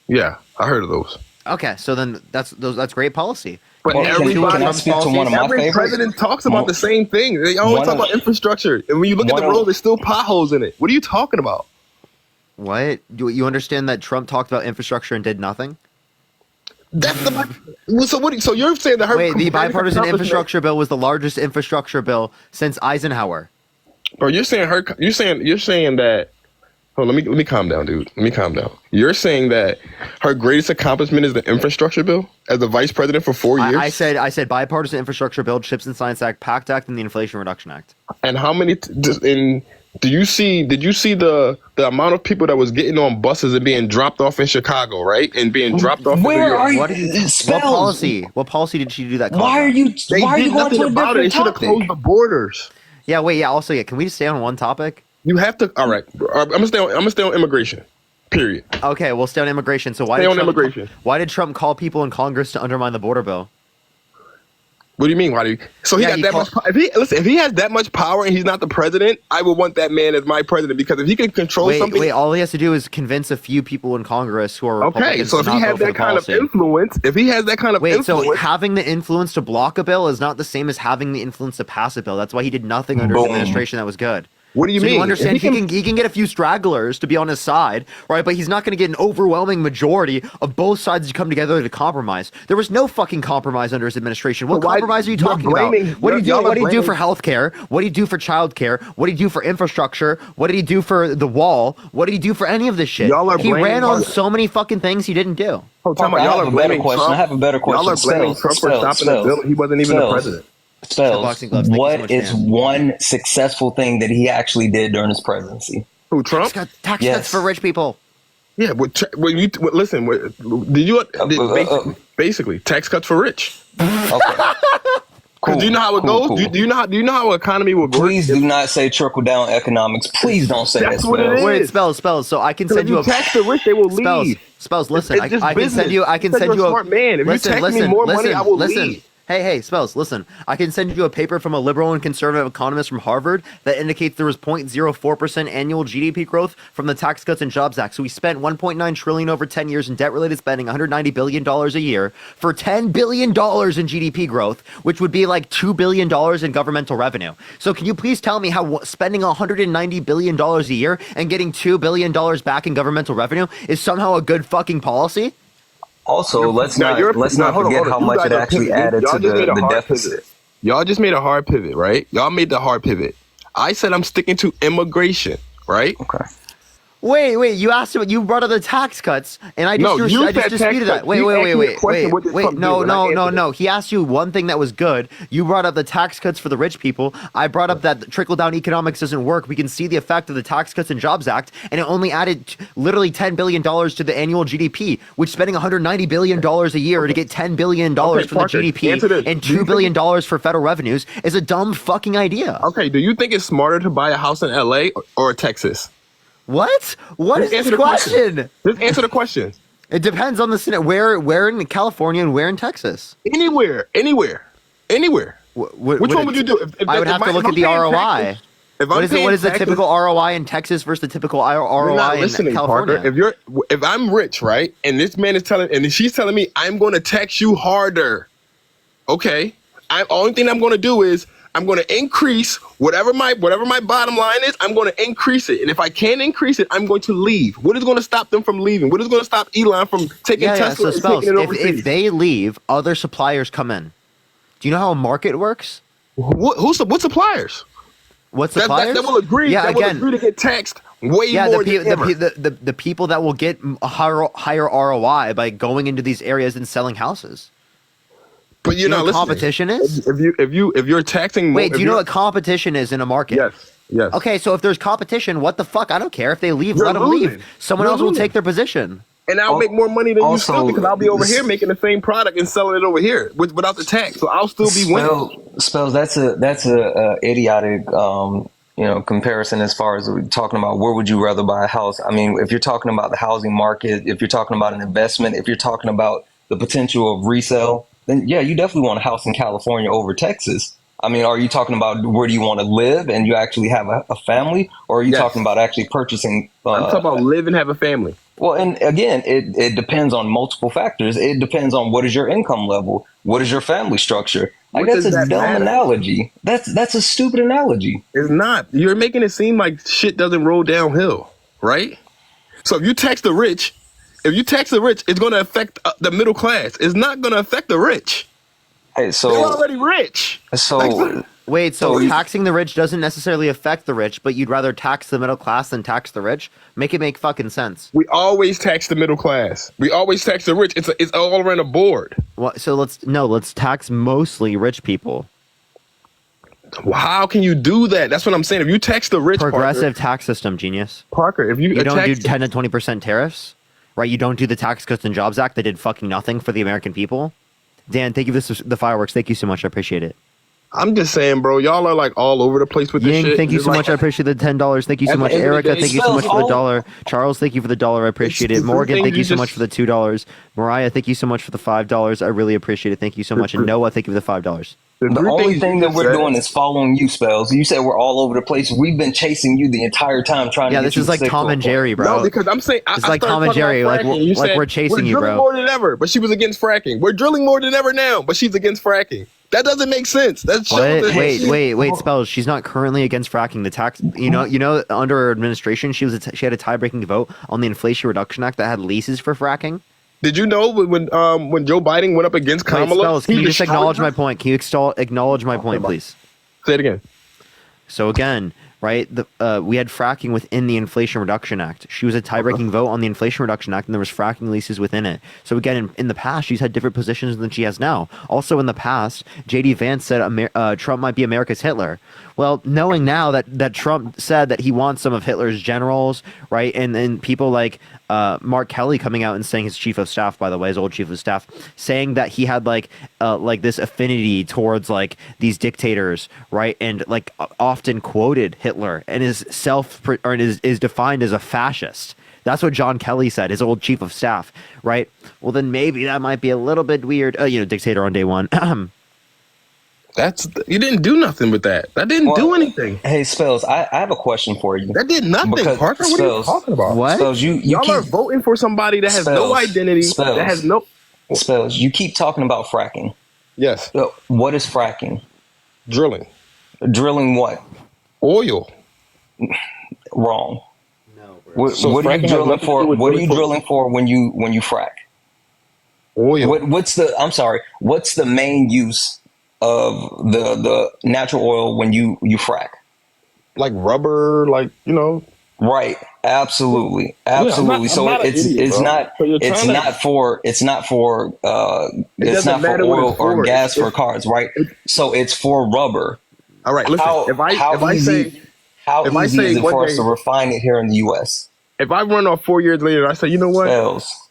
Yeah, I heard of those. Okay, so then that's great policy. But every president talks about the same thing. They always talk about infrastructure. And when you look at the road, there's still potholes in it. What are you talking about? What? Do you understand that Trump talked about infrastructure and did nothing? So you're saying that the bipartisan infrastructure bill was the largest infrastructure bill since Eisenhower. Bro, you're saying that. Oh, let me calm down, dude. Let me calm down. You're saying that her greatest accomplishment is the infrastructure bill as the vice president for 4 years? I said bipartisan infrastructure bill, CHIPS and Science Act, PACT Act, and the Inflation Reduction Act. And how many? Did you see the amount of people that was getting on buses and being dropped off in Chicago, right? And being dropped off. Where are you? What policy did she do that? Why are you? Why are you going to a different topic? They should have closed the borders. Yeah. Wait. Yeah. Also, can we just stay on one topic? You have to. All right. I'm gonna stay on immigration. Period. Okay, we'll stay on immigration. So why did Trump call people in Congress to undermine the border bill? What do you mean? So he got that much. If he has that much power and he's not the president, I would want that man as my president, because if he can control something. All he has to do is convince a few people in Congress who are Republicans. Okay. So if he has that kind of influence, so having the influence to block a bill is not the same as having the influence to pass a bill. That's why he did nothing under his administration that was good. What do you mean? You understand he can get a few stragglers to be on his side, right? But he's not going to get an overwhelming majority of both sides to come together to compromise. There was no fucking compromise under his administration. What compromise are you talking about? What do you do? What do you do for healthcare? What do you do for childcare? What do you do for infrastructure? What did he do for the wall? What did he do for any of this shit? He ran on so many fucking things he didn't do. I have a better question. Y'all are blaming Trump for stopping the bill. He wasn't even the president. Spells, what is one successful thing that he actually did during his presidency? Who, Trump? Tax cuts for rich people. Yeah, basically tax cuts for rich. Okay. Cool. Do you know how it goes? Cool. Do you know how an economy will work? Please do not say trickle down economics. Please don't say That's that. What it is. Wait, spells. So I can send you a tax the rich, they will leave. Spells. Listen, I can send you. A smart man. If you tax me more money, I will leave. Hey, Spells, listen. I can send you a paper from a liberal and conservative economist from Harvard that indicates there was 0.04% annual GDP growth from the Tax Cuts and Jobs Act. So we spent $1.9 trillion over 10 years in debt-related spending, $190 billion a year, for $10 billion in GDP growth, which would be like $2 billion in governmental revenue. So can you please tell me how spending $190 billion a year and getting $2 billion back in governmental revenue is somehow a good fucking policy? Also, let's not forget how much it actually added to the deficit. Y'all just made a hard pivot, right? Y'all made the hard pivot. I said I'm sticking to immigration, right? Okay. Wait. You brought up the tax cuts, and I just disputed that. Wait. No. He asked you one thing that was good. You brought up the tax cuts for the rich people. I brought up that trickle-down economics doesn't work. We can see the effect of the Tax Cuts and Jobs Act, and it only added literally $10 billion to the annual GDP, which spending $190 billion a year to get $10 billion from the GDP and $2 billion for federal revenues is a dumb fucking idea. Okay, do you think it's smarter to buy a house in LA or Texas? What? What is this question? Just answer the question. It depends on the scenario. Where in California and where in Texas? Anywhere. Which one would you do? I would have to look at the ROI. What is the typical ROI in Texas versus the typical ROI in California? Parker. If I'm rich, right, and this man is she's telling me I'm going to tax you harder. Okay, only thing I'm going to do is I'm going to increase whatever my bottom line is. I'm going to increase it, and if I can't increase it, I'm going to leave. What is going to stop them from leaving? What is going to stop Elon from taking Tesla and taking it overseas? If they leave, other suppliers come in. Do you know how a market works? What suppliers? What suppliers? That will agree. Yeah, that again, will agree to get taxed way more than ever. The people that will get a higher ROI by going into these areas and selling houses. But you're not listening. Competition is? If you're taxing. Wait, do you know what competition is in a market? Yes. Okay, so if there's competition, what the fuck? I don't care if they leave. Let them leave. Someone else will take their position. And I'll make more money than you still because I'll be over here making the same product and selling it over here without the tax. So I'll still be winning. Spells. That's a idiotic comparison as far as talking about where would you rather buy a house. I mean, if you're talking about the housing market, if you're talking about an investment, if you're talking about the potential of resale, then yeah, you definitely want a house in California over Texas. I mean, are you talking about where do you want to live and you actually have a family, or are you talking about actually purchasing? I'm talking about live and have a family. Well, and again, it depends on multiple factors. It depends on what is your income level, what is your family structure. Like, that's a dumb analogy. That's a stupid analogy. It's not. You're making it seem like shit doesn't roll downhill, right? So if you tax the rich, it's going to affect the middle class. It's not going to affect the rich. Hey, so they're already rich. So wait, so taxing the rich doesn't necessarily affect the rich, but you'd rather tax the middle class than tax the rich? Make it make fucking sense. We always tax the middle class. We always tax the rich. It's all around the board. Well, so let's tax mostly rich people. Well, how can you do that? That's what I'm saying. If you tax the rich, progressive tax system, genius. Parker, if you don't do 10 to 20% tariffs, right? You don't do the Tax Cuts and Jobs Act that did fucking nothing for the American people. Dan, thank you for the fireworks. Thank you so much. I appreciate it. I'm just saying, bro. Y'all are like all over the place with this shit. Thank you so much. I appreciate the $10. Thank you so much, Erica. Thank you so much for the $1. Charles, thank you for the $1. I appreciate it. Morgan, thank you so much for the $2. Mariah, thank you so much for the $5. I really appreciate it. Thank you so much. And Noah, thank you for the $5. The only thing that we're doing is following you, Spells. You said we're all over the place. We've been chasing you the entire time trying to get you. Yeah, this is like Tom and Jerry, bro. No, because I'm saying it's like Tom and Jerry. Like we're chasing you, bro. We're drilling more than ever, but she was against fracking. We're drilling more than ever now, but she's against fracking. That doesn't make sense. That's wait, Spells. She's not currently against fracking. The tax, you know, under her administration, she had a tie-breaking vote on the Inflation Reduction Act that had leases for fracking. Did you know when Joe Biden went up against Kamala? Spells, can you just acknowledge my point? Can you acknowledge my point, please? Say it again. So again, right? We had fracking within the Inflation Reduction Act. She was a tie-breaking vote on the Inflation Reduction Act, and there was fracking leases within it. So again, in the past, she's had different positions than she has now. Also, in the past, J.D. Vance said Trump might be America's Hitler. Well, knowing now that Trump said that he wants some of Hitler's generals, right, and people like Mark Kelly coming out and saying, his chief of staff, by the way, his old chief of staff, saying that he had like this affinity towards like these dictators, right, and like often quoted Hitler and is defined as a fascist. That's what John Kelly said, his old chief of staff, right? Well, then maybe that might be a little bit weird. Dictator on day one. You didn't do nothing with that. That didn't do anything. Hey, Spells, I have a question for you. That did nothing, Parker. What are you talking about? What? Spells, y'all are voting for somebody that has no identity. That has no. Spells, you keep talking about fracking. Yes. So what is fracking? Drilling. Drilling what? Oil. Wrong. No. What are you drilling for? What are you drilling for when you frack? Oil. What's the main use of the natural oil when you frack? Like rubber, Right. Absolutely. Absolutely. Yeah, it's not for oil or gas for cars, right? So it's for rubber. All right, listen. How easy is it for us to refine it here in the US? If I run off 4 years later, I say, you know what?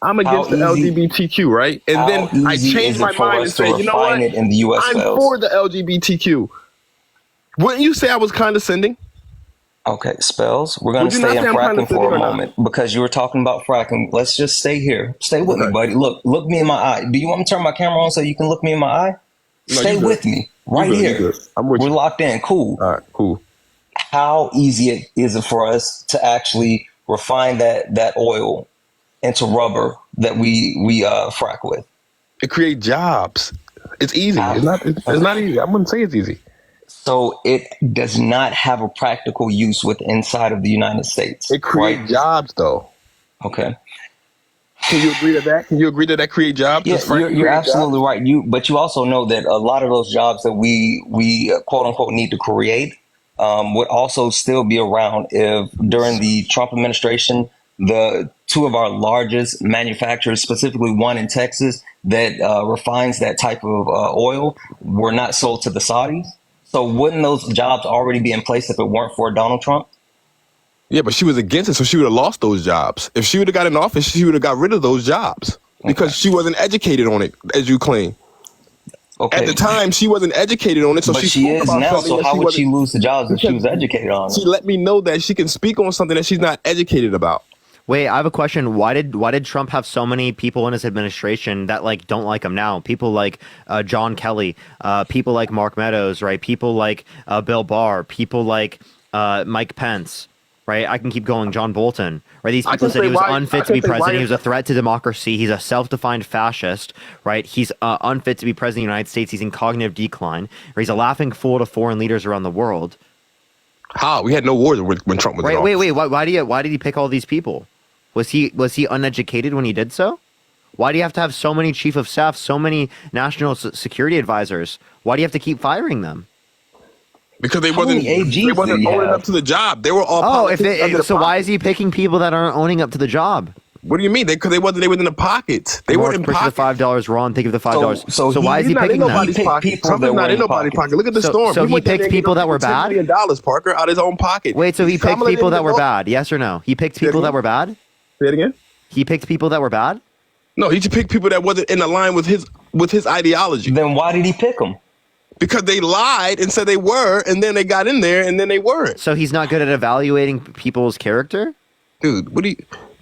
I'm against the LGBTQ, right? And then I change my mind and say, you know what? In the US, I'm for the LGBTQ. Wouldn't you say I was condescending? Okay, Spells. We're going Would to you not stay in say I'm trying to fracking fit for in a or not? moment because you were talking about fracking. Let's just stay here. Stay with me, buddy. Look me in my eye. Do you want me to turn my camera on so you can look me in my eye? No, Stay you good. with me You right good. You here. good. I'm with We're you. locked in. Cool. All right, cool. How easy is it for us to actually refine that oil into rubber that we frack with? It creates jobs. It's easy. It's not easy. I wouldn't say it's easy. So it does not have a practical use with inside of the United States. It creates jobs, though. Okay. Can you agree to that? Can you agree that create jobs? Yeah, Does fracking you're create absolutely jobs? right. But you also know that a lot of those jobs that we quote unquote need to create would also still be around if during the Trump administration, the two of our largest manufacturers, specifically one in Texas that refines that type of oil, were not sold to the Saudis. So wouldn't those jobs already be in place if it weren't for Donald Trump? Yeah, but she was against it, so she would have lost those jobs. If she would have got in office, she would have got rid of those jobs because she wasn't educated on it, as you claim. Okay. At the time, she wasn't educated on it, so But she she spoke is about now, something so that how she would wasn't. she lose the jobs if she was Because educated on it? She let me know that she can speak on something that she's not educated about. Wait, I have a question. Why did Trump have so many people in his administration that like don't like him now? People like John Kelly, people like Mark Meadows, right? People like Bill Barr, people like Mike Pence, right? I can keep going. John Bolton, right? These people said he was unfit to be president. He was a threat to democracy. He's a self-defined fascist, right? He's unfit to be president of the United States. He's in cognitive decline, or he's a laughing fool to foreign leaders around the world. How? We had no wars when Trump was in office. Wait. Why did he pick all these people? Was he uneducated when he did so? Why do you have to have so many chief of staff, so many national security advisors? Why do you have to keep firing them? Because they wasn't owning up to the job. They were all why is he picking people that aren't owning up to the job? What do you mean? Because they were in the pockets. They weren't in pockets. The $5. Ron, think of the $5. So why is he not picking in them? nobody's pocket. Trump is not in nobody's pocket. Look at the storm. So he picked people that were bad? $10 million, Parker, out of his own pocket. Wait, so he picked people that were bad? Yes or no? He picked people that were bad? Say it again. He picked people that were bad? No, he just picked people that wasn't in line with his ideology. Then why did he pick them? Because they lied and said they were, and then they got in there, and then they weren't. So he's not good at evaluating people's character? Dude, what do you...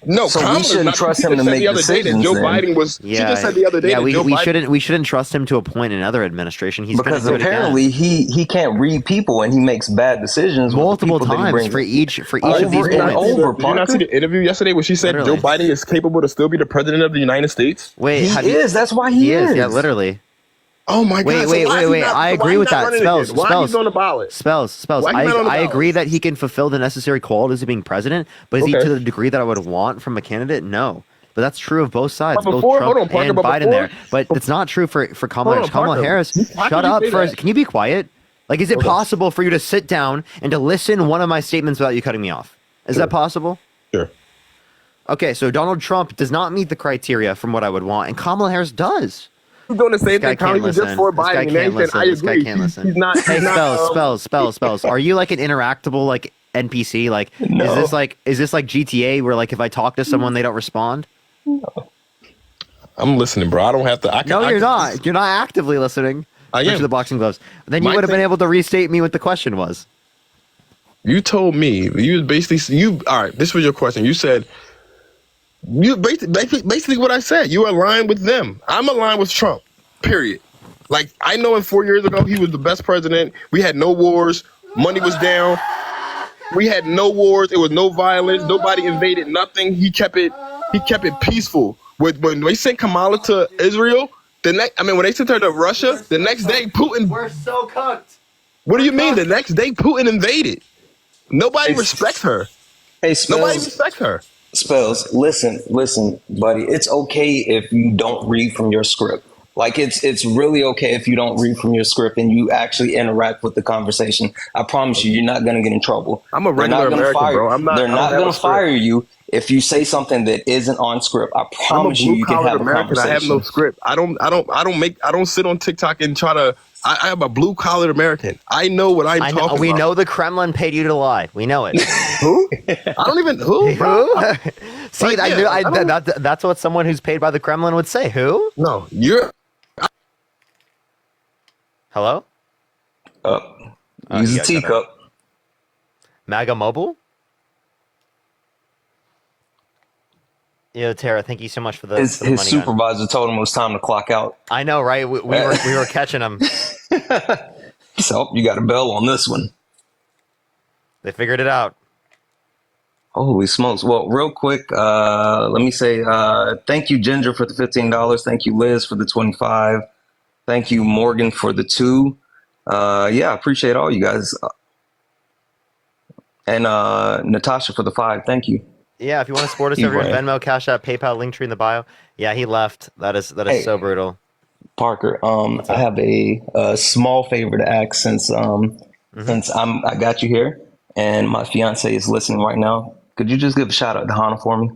No, so we shouldn't trust him to make decisions. Joe Biden was. She just said the other day. Yeah, we shouldn't trust him to appoint another administration. He's because apparently he can't read people and he makes bad decisions multiple times for each of these points. Did you not see the interview yesterday where she said Joe Biden is capable to still be the president of the United States? Wait, he is. That's why he is. Yeah, literally. Oh my God! Wait! I agree with that. Spells. Why he's on the ballot? Spells. I agree that he can fulfill the necessary qualities of being president, but is he to the degree that I would want from a candidate? No. But that's true of both sides, both Trump and Biden there. But it's not true for Kamala Harris. Kamala Harris, shut up first. Can you be quiet? Like, is it possible for you to sit down and to listen one of my statements without you cutting me off? Is that possible? Sure. Okay, so Donald Trump does not meet the criteria from what I would want, and Kamala Harris does. Doing the same thing. Congress was just for Biden, and they said, "I agree." He's not. Hey, spells. Are you like an interactable like NPC? Like, no. is this like GTA where like if I talk to someone they don't respond? No. I'm listening, bro. I don't have to. You're not. You're not actively listening. I am. To the boxing gloves. Then you would have been able to restate me what the question was. You told me you basically all right. This was your question. You said. You basically what I said. You align with them. I'm aligned with Trump. Period. Like I know 4 years ago he was the best president. We had no wars. Money was down. We had no wars. It was no violence. Nobody invaded nothing. He kept it peaceful. When they sent Kamala to Israel, when they sent her to Russia, the next day Putin. We're so cooked. What do you mean? The next day Putin invaded. Nobody respects her. Hey, Spells, nobody respects her. Spells, listen, buddy. It's okay if you don't read from your script. Like it's really okay if you don't read from your script and you actually interact with the conversation. I promise you're not gonna get in trouble. I'm a regular American, bro. They're not gonna fire you if you say something that isn't on script. I promise you can have a conversation. I have no script. I don't sit on TikTok and try to. I am a blue collar American. I know what I'm talking about. We know the Kremlin paid you to lie. We know it. Who? I don't even who. See, that's what someone who's paid by the Kremlin would say. Who? No, you're. Hello? Use a teacup. MAGA Mobile? Yo, Tara, thank you so much for the His money. supervisor told him it was time to clock out. I know, right? We were catching him. So you got a bell on this one. They figured it out. Holy smokes. Well, real quick, let me say thank you, Ginger, for the $15. Thank you, Liz, for the 25. Thank you, Morgan, for the 2. Yeah, I appreciate all you guys. And Natasha for the 5. Thank you. Yeah, if you want to support us, everyone, Venmo, Cash App, PayPal, Linktree in the bio. Yeah, he left. That is Hey, so brutal. Parker, I have a small favor to ask since I got you here and my fiance is listening right now. Could you just give a shout out to Hannah for me?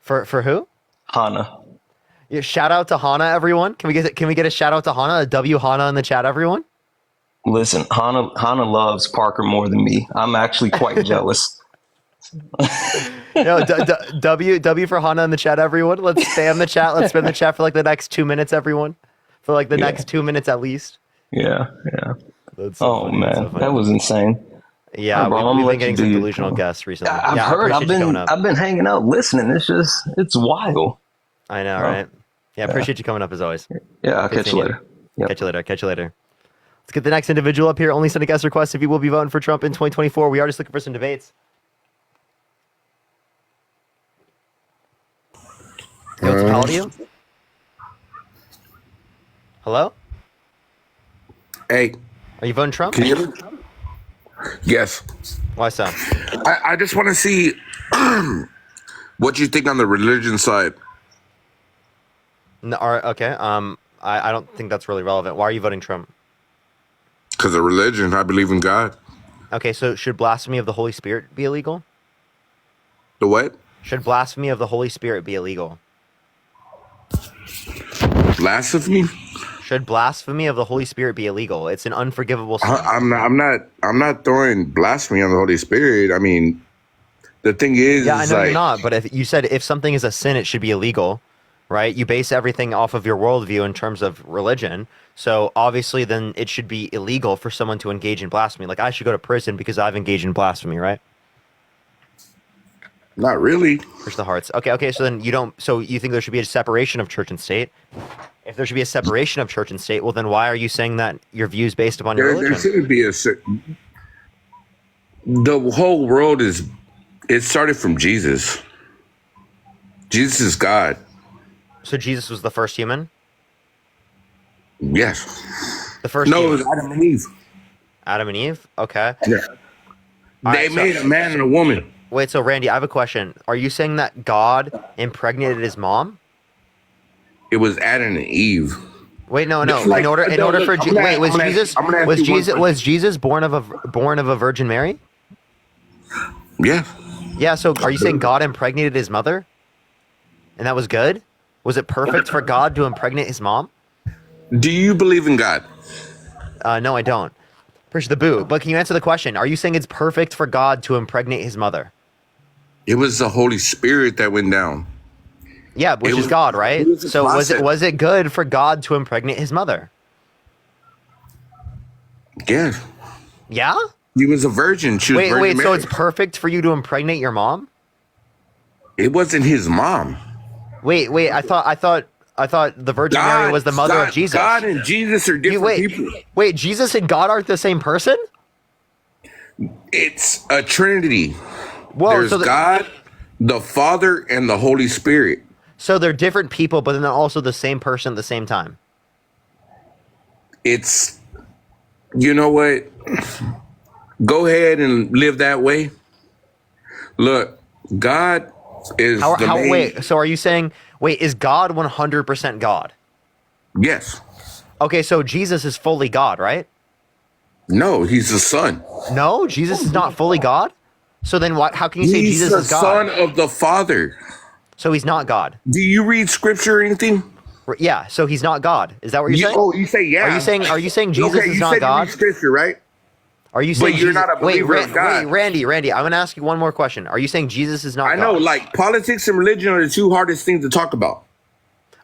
For who? Hannah. Yeah, shout out to Hannah, everyone. Can we get a shout out to Hannah? A W Hannah in the chat, everyone. Listen, Hannah loves Parker more than me. I'm actually quite jealous. No, W for Hannah in the chat, everyone. Let's spam the chat. Let's spam the chat for like the next 2 minutes, everyone. For like the next 2 minutes at least. Yeah. That's so funny. Man, So funny. that was insane. Yeah, we've been getting some delusional guests recently. I've yeah, heard. I appreciate you coming up. I've been hanging out listening. It's wild. I know, right? Yeah, appreciate you coming up as always. Yeah, I'll Good catch you seeing later. Yep. Catch you later. Let's get the next individual up here. Only send a guest request if you will be voting for Trump in 2024. We are just looking for some debates. Yo, what's the call to you? Hello? Hey. Are you voting Trump? Can you hear me? Yes. Why so? I just want to see what you think on the religion side. No, okay. I don't think that's really relevant. Why are you voting Trump? Because of religion. I believe in God. Okay, so should blasphemy of the Holy Spirit be illegal? The what? Should blasphemy of the Holy Spirit be illegal? Blasphemy? Should blasphemy of the Holy Spirit be illegal? It's an unforgivable sin. I'm not throwing blasphemy on the Holy Spirit. I mean, the thing is, Yeah, I know like, you're not. But if you said if something is a sin, it should be illegal, right? You base everything off of your worldview in terms of religion. So obviously, then it should be illegal for someone to engage in blasphemy. Like I should go to prison because I've engaged in blasphemy, right? Not really. Push the hearts. Okay. So then you don't. So you think there should be a separation of church and state? If there should be a separation of church and state, well, then why are you saying that your views based upon your religion? There shouldn't be the whole world it started from Jesus. Jesus is God. So Jesus was the first human? Yes. The first No, human. it was Adam and Eve. Adam and Eve? Okay. Yeah. All They right, made a man and a woman. Wait, so Randy, I have a question. Are you saying that God impregnated his mom? It was Adam and Eve. Wait, no. Like, in order for I'm was Jesus born of a Virgin Mary? Yeah. Yeah. So are you saying God impregnated his mother, and that was good? Was it perfect for God to impregnate his mom? Do you believe in God? No, I don't. Push the boo. But can you answer the question? Are you saying it's perfect for God to impregnate his mother? It was the Holy Spirit that went down. Yeah, which is God, right? So was it good for God to impregnate his mother? Yeah. Yeah? He was a virgin. She was Wait, Virgin so Mary. it's perfect for you to impregnate your mom? It wasn't his mom. Wait, I thought the Virgin Mary was the mother of Jesus. God and Jesus are different people. Wait, Jesus and God aren't the same person? It's a Trinity. Whoa, There's so God, the Father, and the Holy Spirit. So they're different people, but then they're also the same person at the same time. It's, you know what? Go ahead and live that way. Look, God is the main. Wait, so are you saying, is God 100% God? Yes. Okay, so Jesus is fully God, right? No, he's the Son. No, Jesus is not fully God? So then how can you say Jesus is God? He's the Son of the Father. So he's not God. Do you read scripture or anything? Yeah, so he's not God. Is that what you're saying? Oh, you say yeah. Are you saying Jesus okay, is not God? You read scripture, right? Are you saying but you're not a believer of God. Wait, Randy, I'm gonna ask you one more question. Are you saying Jesus is not God? I know, like politics and religion are the two hardest things to talk about.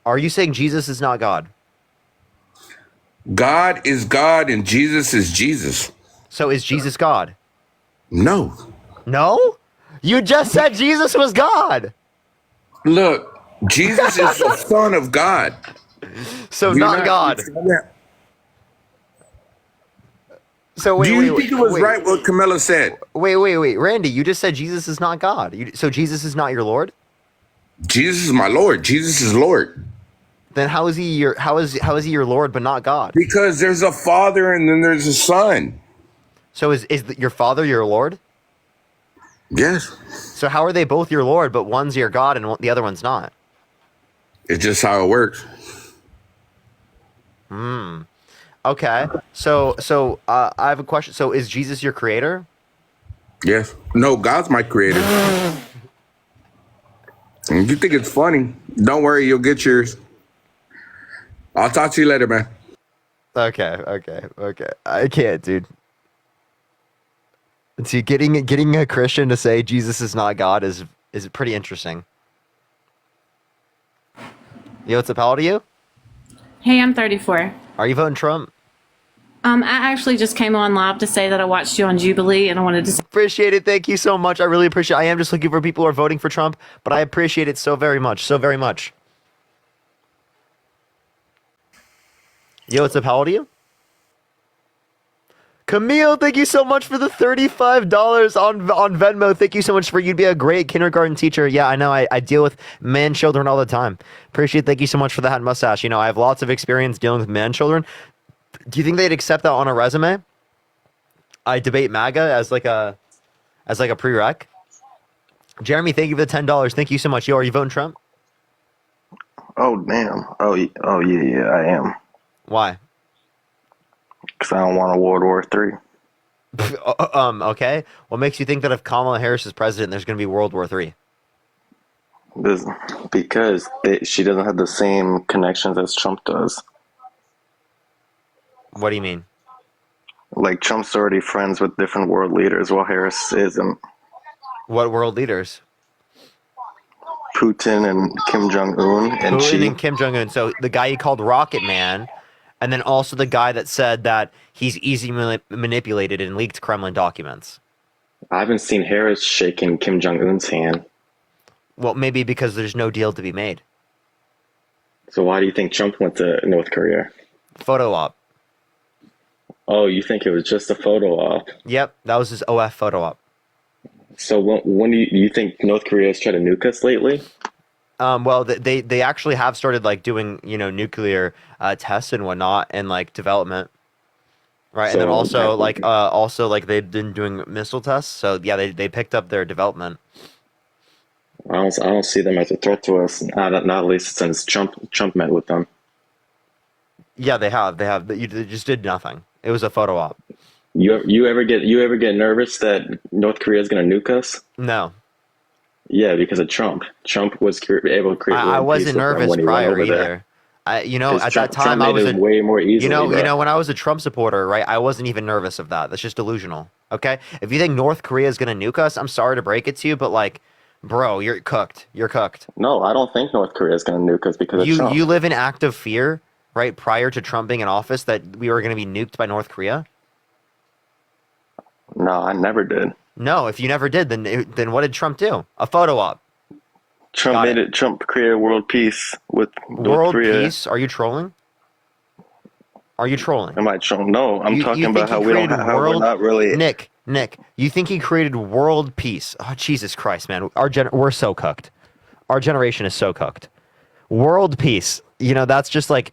Are you saying Jesus is not God? God is God and Jesus is Jesus. So is Jesus God? No. No? You just said Jesus was God. Look, Jesus is the Son of God. So not God. So wait, Do you wait, think it was wait. right what Camilla said? Wait, Randy, you just said Jesus is not God. So Jesus is not your Lord? Jesus is my Lord. Jesus is Lord. Then how is he he your Lord but not God? Because there's a Father and then there's a Son. So is your Father your Lord? Yes. So how are they both your Lord, but one's your God and the other one's not? It's just how it works. Okay. So I have a question. So is Jesus your creator? Yes. No, God's my creator. And if you think it's funny, don't worry, you'll get yours. I'll talk to you later, man. Okay. I can't, dude. See, getting a Christian to say Jesus is not God is pretty interesting. Yo, what's up? How old are you? Hey, I'm 34. Are you voting Trump? I actually just came on live to say that I watched you on Jubilee and I wanted to say Appreciate it. Thank you so much. I really appreciate it. I am just looking for people who are voting for Trump, but I appreciate it so very much. So very much. Yo, what's up? How old are you? Camille, thank you so much for the $35 on Venmo. Thank you so much for you'd be a great kindergarten teacher. Yeah, I know. I deal with man children all the time. Appreciate it. Thank you so much for the hat and mustache. You know, I have lots of experience dealing with man children. Do you think they'd accept that on a resume? I debate MAGA as like a prereq. Jeremy, thank you for the $10. Thank you so much. Yo, are you voting Trump? Oh, damn. Yeah, I am. Why? Because I don't want a World War III. Okay. What makes you think that if Kamala Harris is president, there's going to be World War III? Because she doesn't have the same connections as Trump does. What do you mean? Like, Trump's already friends with different world leaders, while Harris isn't. What world leaders? Putin and Kim Jong-un and Putin Xi. and Kim Jong-un. So the guy he called Rocket Man, and then also the guy that said that he's easily manipulated and leaked Kremlin documents. I haven't seen Harris shaking Kim Jong-un's hand. Well, maybe because there's no deal to be made. So why do you think Trump went to North Korea? Photo op. Oh, you think it was just a photo op? Yep, that was his OF photo op. So when do you think North Korea has tried to nuke us lately? Well, they actually have started like doing nuclear tests and whatnot and like development, right? And then also like they've been doing missile tests. So yeah, they picked up their development. I don't see them as a threat to us. Not at least since Trump met with them. Yeah, they have. But they just did nothing. It was a photo op. You ever get nervous that North Korea is going to nuke us? No. Yeah, because of Trump. Trump was able to create. I wasn't nervous prior either. At that time, I was way more easily. You know, when I was a Trump supporter, right? I wasn't even nervous of that. That's just delusional. Okay, if you think North Korea is going to nuke us, I'm sorry to break it to you, but like, bro, you're cooked. You're cooked. No, I don't think North Korea is going to nuke us because of Trump. You live in active fear, right? Prior to Trump being in office, that we were going to be nuked by North Korea. No, I never did. No, if you never did, then what did Trump do? A photo op. Trump created world peace with North Korea. World peace? Are you trolling? Are you trolling? Am I trolling? No, I'm talking about how we're not really. Nick, you think he created world peace? Oh, Jesus Christ, man. We're so cooked. Our generation is so cooked. World peace. You know, that's just like,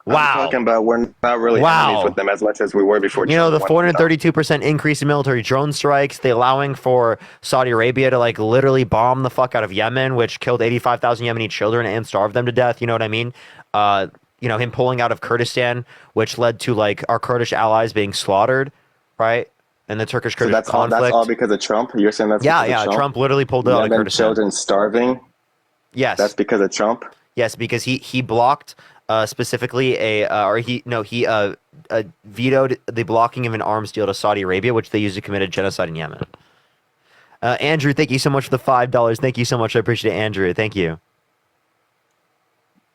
wow. I'm talking about we're not really enemies with them as much as we were before. You know, the 432% increase in military drone strikes, the allowing for Saudi Arabia to like literally bomb the fuck out of Yemen, which killed 85,000 Yemeni children and starved them to death. You know what I mean? You know, him pulling out of Kurdistan, which led to like our Kurdish allies being slaughtered, right? And the Turkish-Kurdish conflict. That's all because of Trump? You're saying that's because of Trump? Trump literally pulled out of Kurdistan. Children starving? Yes. That's because of Trump? Yes, because he blocked specifically he vetoed the blocking of an arms deal to Saudi Arabia, which they used to commit a genocide in Yemen. Andrew, thank you so much for the $5. Thank you so much. I appreciate it, Andrew. Thank you.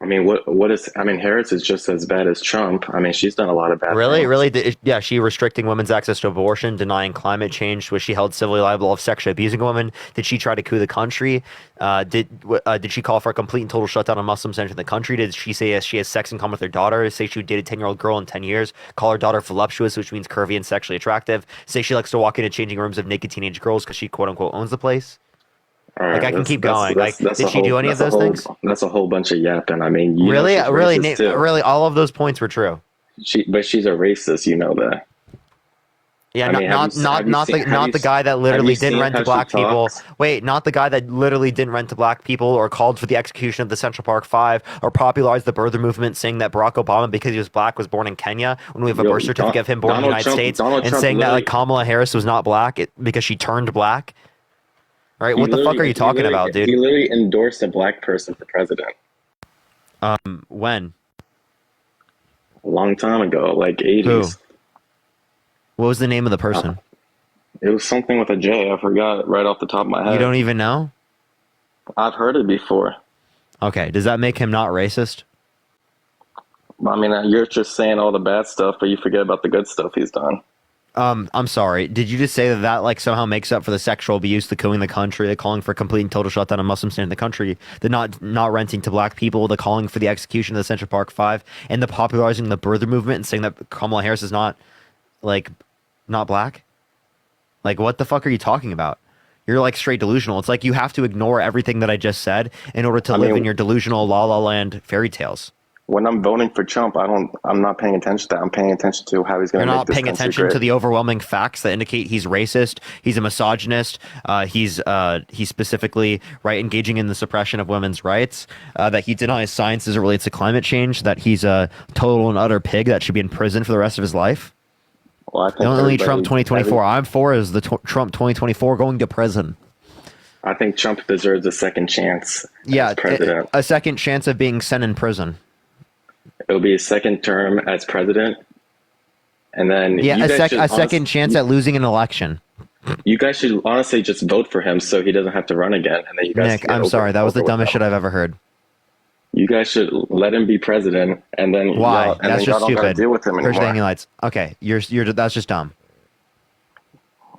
I mean, what is? I mean, Harris is just as bad as Trump. I mean, she's done a lot of bad Really, things. really, yeah. She restricting women's access to abortion, denying climate change. Was she held civilly liable of sexually abusing a woman? Did she try to coup the country? Did she call for a complete and total shutdown of Muslims entering the country? Did she say she has sex in common with her daughter? Say she dated a 10-year-old girl in 10 years? Call her daughter voluptuous, which means curvy and sexually attractive? Say she likes to walk into changing rooms of naked teenage girls because she quote unquote owns the place? Like I can keep going. Like, did she do any of those things? That's a whole bunch of yapping. I mean, you Really, know she's really, racist too. really, all of those points were true. But she's a racist. You know that. Yeah, I mean, not the guy that literally didn't rent to black people. Wait, not the guy that literally didn't rent to black people or called for the execution of the Central Park Five or popularized the birther movement, saying that Barack Obama, because he was black, was born in Kenya when we have a birth certificate of him born in the United States, and saying that like Kamala Harris was not black because she turned black. All right, what the fuck are you talking about, dude? He literally endorsed a black person for president. When? A long time ago, like 80s. Who? What was the name of the person? It was something with a J. I forgot right off the top of my head. You don't even know? I've heard it before. Okay, does that make him not racist? I mean, you're just saying all the bad stuff, but you forget about the good stuff he's done. I'm sorry. Did you just say that like somehow makes up for the sexual abuse, the cooing the country, the calling for a complete and total shutdown of Muslims in the country, the not renting to black people, the calling for the execution of the Central Park Five, and the popularizing the birther movement and saying that Kamala Harris is not black? Like, what the fuck are you talking about? You're like straight delusional. It's like you have to ignore everything that I just said in order to live in your delusional La La Land fairy tales. When I'm voting for Trump, I'm not paying attention to that. I'm paying attention to how he's going to make this country great. You're not paying attention to the overwhelming facts that indicate he's racist, he's a misogynist, he's specifically engaging in the suppression of women's rights, that he denies science as it relates to climate change, that he's a total and utter pig that should be in prison for the rest of his life. Well, I think the only Trump 2024 I'm for is the Trump 2024 going to prison. I think Trump deserves a second chance as president. A second chance of being sent in prison. It'll be a second term as president, and then a second chance at losing an election. You guys should honestly just vote for him so he doesn't have to run again. And then you guys. Nick, I'm sorry, that was the dumbest shit I've ever heard. You guys should let him be president, and then why? That's just stupid. Gotta deal with him anymore. Hanging lights. Okay, you're that's just dumb.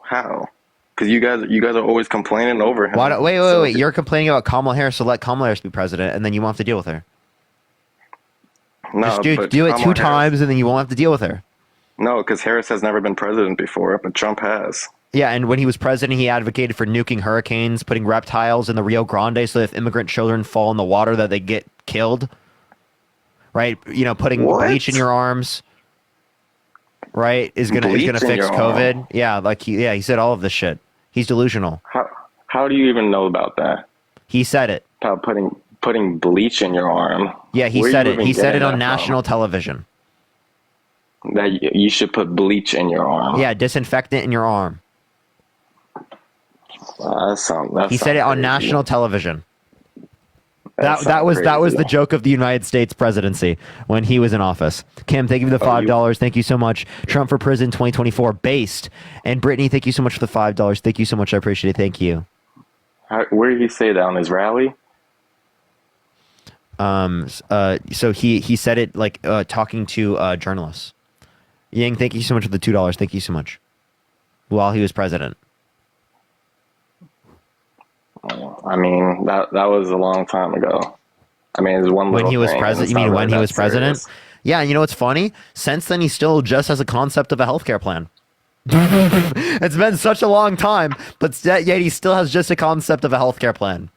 How? Because you guys are always complaining over him. Wait. You're complaining about Kamala Harris, so let Kamala Harris be president, and then you won't have to deal with her. No, just do it two times, and then you won't have to deal with her. No, because Harris has never been president before, but Trump has. Yeah, and when he was president, he advocated for nuking hurricanes, putting reptiles in the Rio Grande, so if immigrant children fall in the water, that they get killed. Right? You know, putting bleach in your arms. Right? Is gonna fix COVID. Arm. Yeah, he said all of this shit. He's delusional. How do you even know about that? He said it. About putting bleach in your arm. Yeah, he said it. He said it on national television. That you should put bleach in your arm. Yeah, disinfectant in your arm. He said it on national television. That was the joke of the United States presidency when he was in office. Kim, thank you for the $5. Thank you so much. Trump for Prison 2024 based. And Brittany, thank you so much for the $5. Thank you so much. I appreciate it. Thank you. Where did he say that, on his rally? So he said it talking to journalists. Ying, thank you so much for the $2. Thank you so much. While he was president. I mean, that was a long time ago. I mean, it's one when he was thing, president. You mean when he was president? Yeah, and you know what's funny? Since then, he still just has a concept of a healthcare plan. It's been such a long time, but yet he still has just a concept of a healthcare plan.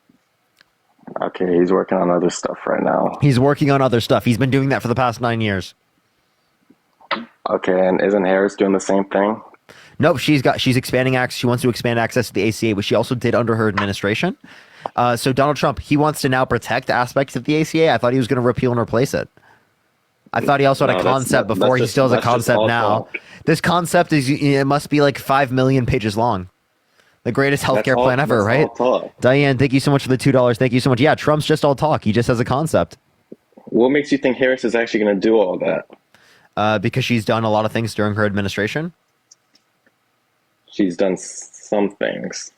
Okay, he's working on other stuff right now. He's working on other stuff. He's been doing that for the past 9 years. Okay, and isn't Harris doing the same thing? Nope, she's expanding access. She wants to expand access to the ACA, which she also did under her administration. So Donald Trump, he wants to now protect aspects of the ACA. I thought he was going to repeal and replace it. I thought he also had a concept before. He still has a concept now. Talk. This concept it must be like 5 million pages long. The greatest healthcare plan ever, right? Diane, thank you so much for the $2. Thank you so much. Yeah, Trump's just all talk. He just has a concept. What makes you think Harris is actually going to do all that? Because she's done a lot of things during her administration. She's done some things.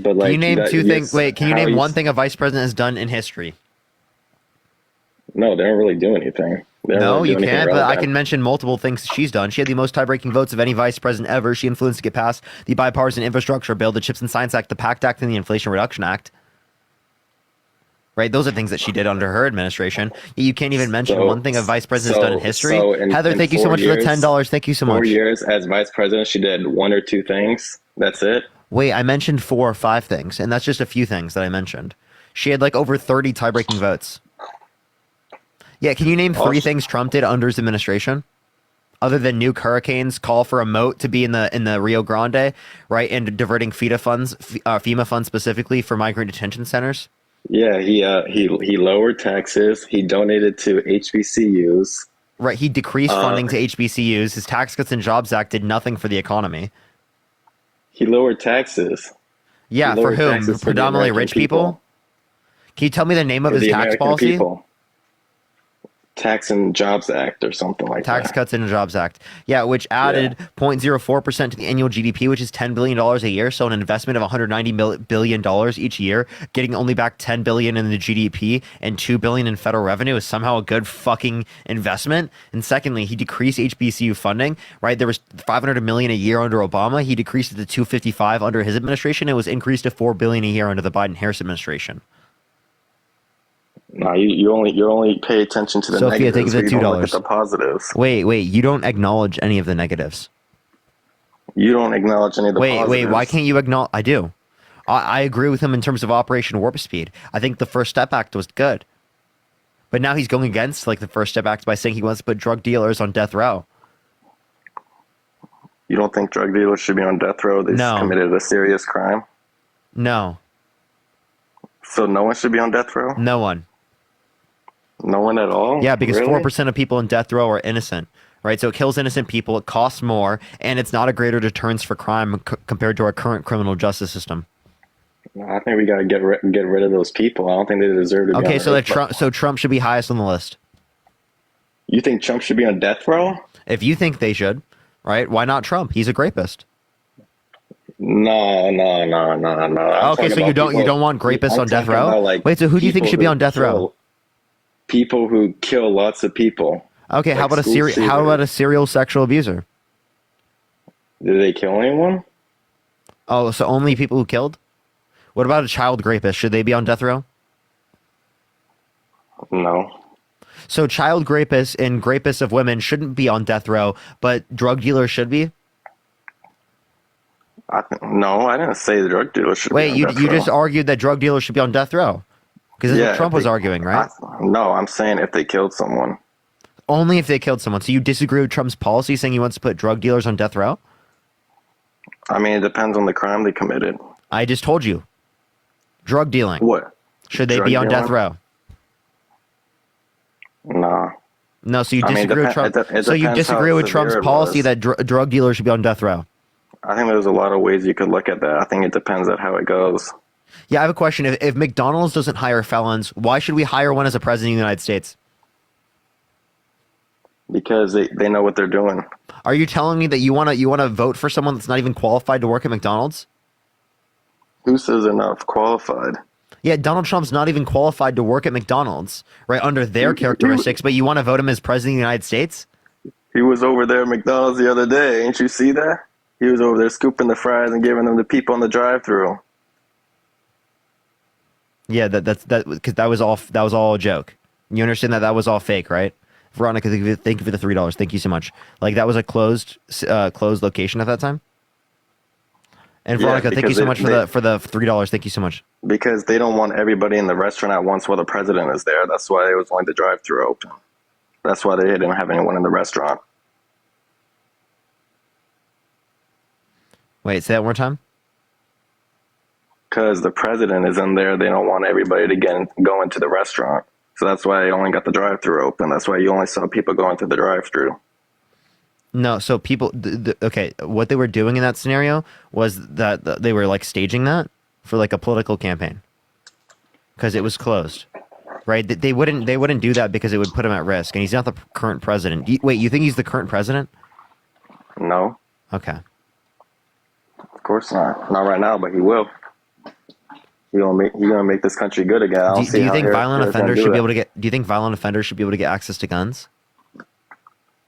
But can you name two things? Wait, can you name one thing a vice president has done in history? No, they don't really do anything. They don't No, really do you anything can't, but I relevant. can mention multiple things she's done. She had the most tie-breaking votes of any vice president ever. She influenced to get passed the Bipartisan Infrastructure Bill, the Chips and Science Act, the PACT Act, and the Inflation Reduction Act. Right? Those are things that she did under her administration. You can't even mention one thing a vice president's done in history. Heather, thank you so much for the $10. Thank you so much. 4 years as vice president, she did 1 or 2 things. That's it. Wait, I mentioned 4 or 5 things, and that's just a few things that I mentioned. She had like over 30 tie-breaking votes. Yeah, can you name 3 things Trump did under his administration? Other than nuke hurricanes, call for a moat to be in the Rio Grande, right, and diverting FEMA funds specifically for migrant detention centers. Yeah, he lowered taxes. He donated to HBCUs. Right, he decreased funding to HBCUs. His Tax Cuts and Jobs Act did nothing for the economy. He lowered taxes. Yeah, for whom? Predominantly rich people? Can you tell me the name of his tax policy? People. Tax and Jobs Act or something like that. Tax Cuts and Jobs Act. Yeah, which added 0.04% to the annual GDP, which is $10 billion a year. So an investment of $190 billion each year, getting only back $10 billion in the GDP and $2 billion in federal revenue is somehow a good fucking investment. And secondly, he decreased HBCU funding, right? There was $500 million a year under Obama. He decreased it to $255 under his administration. It was increased to $4 billion a year under the Biden-Harris administration. No, you only pay attention to the Sophia, negatives. take the You don't look $2. at the positives. Wait, you don't acknowledge any of the negatives. You don't acknowledge any of the positives. Wait, why can't you acknowledge? I do. I agree with him in terms of Operation Warp Speed. I think the First Step Act was good. But now he's going against like the First Step Act by saying he wants to put drug dealers on death row. You don't think drug dealers should be on death row? They committed a serious crime? No. So no one should be on death row? No one. No one at all? Yeah, because Really? 4% of people in death row are innocent, right? So it kills innocent people, it costs more, and it's not a greater deterrence for crime compared to our current criminal justice system. No, I think we got to get rid of those people. I don't think they deserve to be Okay, on so Trump should be highest on the list. You think Trump should be on death row? If you think they should, right? Why not Trump? He's a rapist. No. Okay, so you don't want rapists on death row? Wait, so who do you think should be on death row? People who kill lots of people. Okay, how about a serial sexual abuser? Did they kill anyone? Oh, so only people who killed? What about a child rapist? Should they be on death row? No. So child rapists and rapists of women shouldn't be on death row, but drug dealers should be? No, I didn't say the drug dealers should be on death row. You just argued that drug dealers should be on death row. Because that's what Trump was arguing, right? No, I'm saying if they killed someone. Only if they killed someone. So you disagree with Trump's policy saying he wants to put drug dealers on death row? I mean, it depends on the crime they committed. I just told you. Drug dealing. What? Should they be on death row? No. No, so you disagree with Trump. So you disagree with Trump's policy that drug dealers should be on death row? I think there's a lot of ways you could look at that. I think it depends on how it goes. Yeah, I have a question. If McDonald's doesn't hire felons, why should we hire one as a president of the United States? Because they know what they're doing. Are you telling me that you wanna vote for someone that's not even qualified to work at McDonald's? Who says they're not qualified? Yeah, Donald Trump's not even qualified to work at McDonald's, right, under their characteristics, but you want to vote him as president of the United States? He was over there at McDonald's the other day. Ain't you see that? He was over there scooping the fries and giving them to people in the drive-thru. Yeah, because that was all a joke. You understand that was all fake, right? Veronica, thank you for the $3. Thank you so much. Like that was a closed location at that time. And Veronica, thank you so much for the $3. Thank you so much. Because they don't want everybody in the restaurant at once while the president is there. That's why it was only the drive-thru open. That's why they didn't have anyone in the restaurant. Wait, say that one more time. Because the president is in there, they don't want everybody to go into the restaurant. So that's why they only got the drive-thru open. That's why you only saw people going through the drive-thru. No, so people, okay, what they were doing in that scenario was that they were like staging that for like a political campaign because it was closed, right? They wouldn't do that because it would put him at risk, and he's not the current president. Wait, you think he's the current president? No. Okay. Of course not. Not right now, but he will. gonna make this country good again. I don't see Do you how think violent Harris gonna offenders do should be that. able to get? Do you think violent offenders should be able to get access to guns?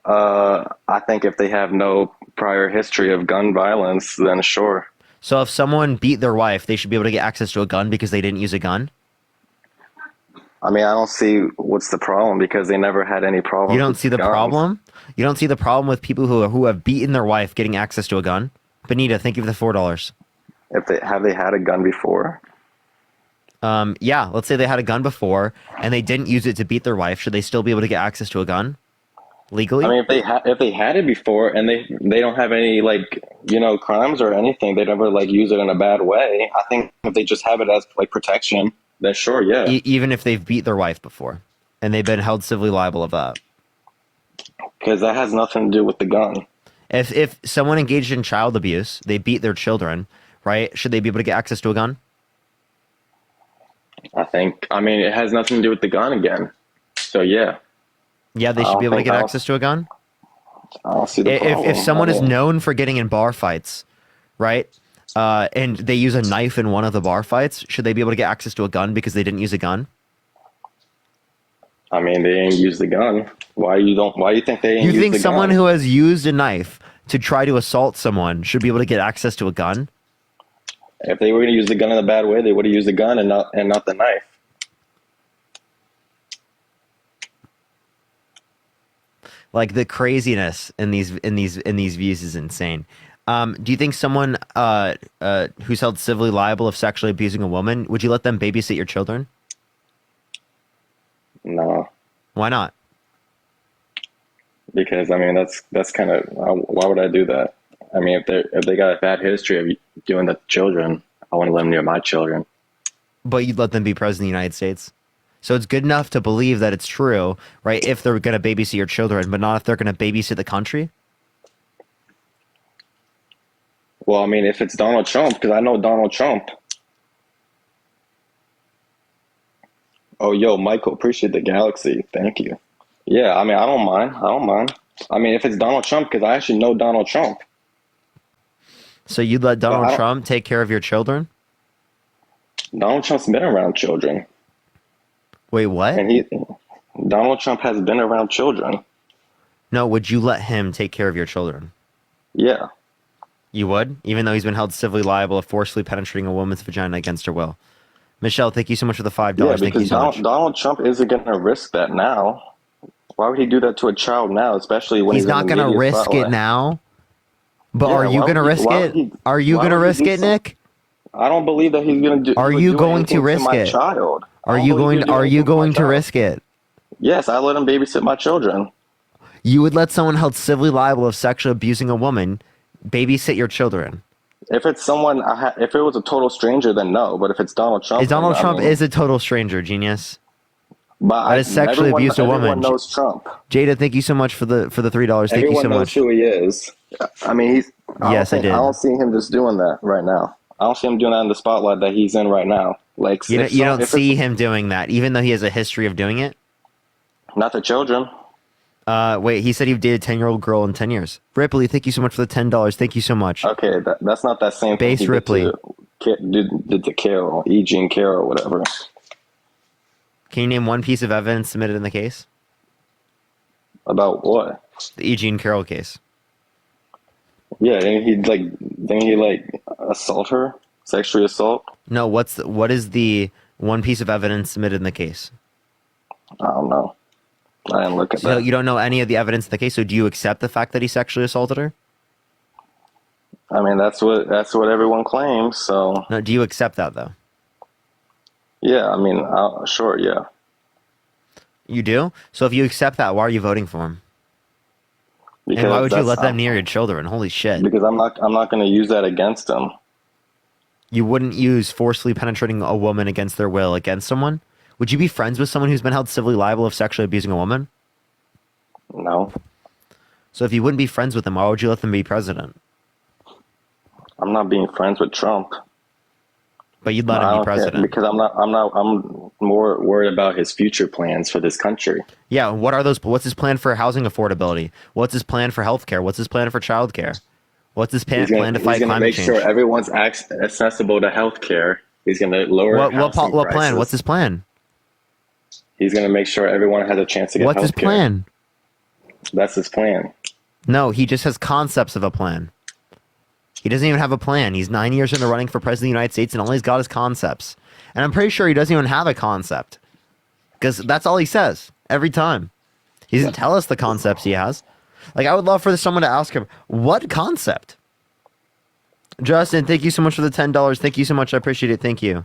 I think if they have no prior history of gun violence, then sure. So if someone beat their wife, they should be able to get access to a gun because they didn't use a gun? I mean, I don't see what's the problem because they never had any problem. You don't see the problem? You don't see the problem with people who have beaten their wife getting access to a gun? Benita, thank you for the $4. If they had a gun before? Yeah, let's say they had a gun before and they didn't use it to beat their wife. Should they still be able to get access to a gun legally? I mean, if they had it before and they don't have any crimes or anything, they never use it in a bad way. I think if they just have it as protection, then sure, yeah. Even if they've beat their wife before and they've been held civilly liable of that. Because that has nothing to do with the gun. If someone engaged in child abuse, they beat their children, right? Should they be able to get access to a gun? I mean, it has nothing to do with the gun again. So, yeah. Yeah, they should be able to get access to a gun? I don't see the problem. If someone is known for getting in bar fights, right, and they use a knife in one of the bar fights, should they be able to get access to a gun because they didn't use a gun? I mean, they ain't used the gun. Why you think they ain't used the gun? You think someone who has used a knife to try to assault someone should be able to get access to a gun? If they were going to use the gun in a bad way, they would have used the gun and not the knife. Like the craziness in these views is insane. Do you think someone who's held civilly liable of sexually abusing a woman, would you let them babysit your children? No. Why not? Because I mean that's kind of why would I do that? I mean, if they got a bad history of doing that to children, I want to live near my children. But you'd let them be president of the United States. So it's good enough to believe that it's true, right? If they're going to babysit your children, but not if they're going to babysit the country. Well, I mean, if it's Donald Trump, because I know Donald Trump. Oh, yo, Michael, appreciate the galaxy. Thank you. Yeah, I mean, I don't mind. I mean, if it's Donald Trump, because I actually know Donald Trump. So you'd let Donald Trump take care of your children? Donald Trump's been around children. Wait, what? And Donald Trump has been around children. No, would you let him take care of your children? Yeah. You would? Even though he's been held civilly liable of forcefully penetrating a woman's vagina against her will. Michelle, thank you so much for the $5. Yeah, Thank you so much. Donald Trump isn't going to risk that now. Why would he do that to a child now, especially when he's not going to risk it now? But Yeah, are you going to risk it? Are you going to risk it, Nick? I don't believe that he's going to do. Are you going to risk it? Child. Are you going to risk it? Yes, I let him babysit my children. You would let someone held civilly liable of sexually abusing a woman babysit your children? If it's someone, if it was a total stranger, then no. But if it's Donald Trump, Donald Trump is a total stranger, genius. But that has sexually abused a woman. Everyone knows Trump. Jada, thank you so much for the $3. Thank you so Everyone knows much. who he is. I mean, Yes, I did. I don't see him just doing that right now. I don't see him doing that in the spotlight that he's in right now. Like You don't see him doing that, even though he has a history of doing it? Not the children. Wait, he said he dated a 10-year-old girl in 10 years. Ripley, thank you so much for the $10. Thank you so much. Okay, that's not that same Base thing he Ripley. did to Carol, E. Jean Carroll, whatever. Can you name one piece of evidence submitted in the case? About what? The E. Jean Carroll case. Yeah, didn't he assault her? Sexually assault? No, what is the one piece of evidence submitted in the case? I don't know. I didn't look at So that. you don't know any of the evidence in the case, so do you accept the fact that he sexually assaulted her? I mean, that's what everyone claims, so. No, do you accept that, though? Yeah, I mean, sure, yeah. You do? So if you accept that, why are you voting for him? Because and why would you let them near your children? Holy shit. Because I'm not going to use that against them. You wouldn't use forcefully penetrating a woman against their will against someone? Would you be friends with someone who's been held civilly liable of sexually abusing a woman? No. So if you wouldn't be friends with them, why would you let them be president? I'm not being friends with Trump. But you'd let him be president. Because I'm more worried about his future plans for this country. Yeah, what are those? What's his plan for housing affordability? What's his plan for healthcare? What's his plan for childcare? What's his plan to fight climate change? He's going to make sure everyone's accessible to healthcare. He's going to lower What housing plan? prices. What's his plan? He's going to make sure everyone has a chance to get What's his healthcare. plan? That's his plan. No, he just has concepts of a plan. He doesn't even have a plan. He's 9 years into running for president of the United States, and all he's got is concepts. And I'm pretty sure he doesn't even have a concept, because that's all he says every time. He doesn't tell us the concepts he has. Like, I would love for someone to ask him, what concept? Justin, thank you so much for the $10. Thank you so much. I appreciate it. Thank you.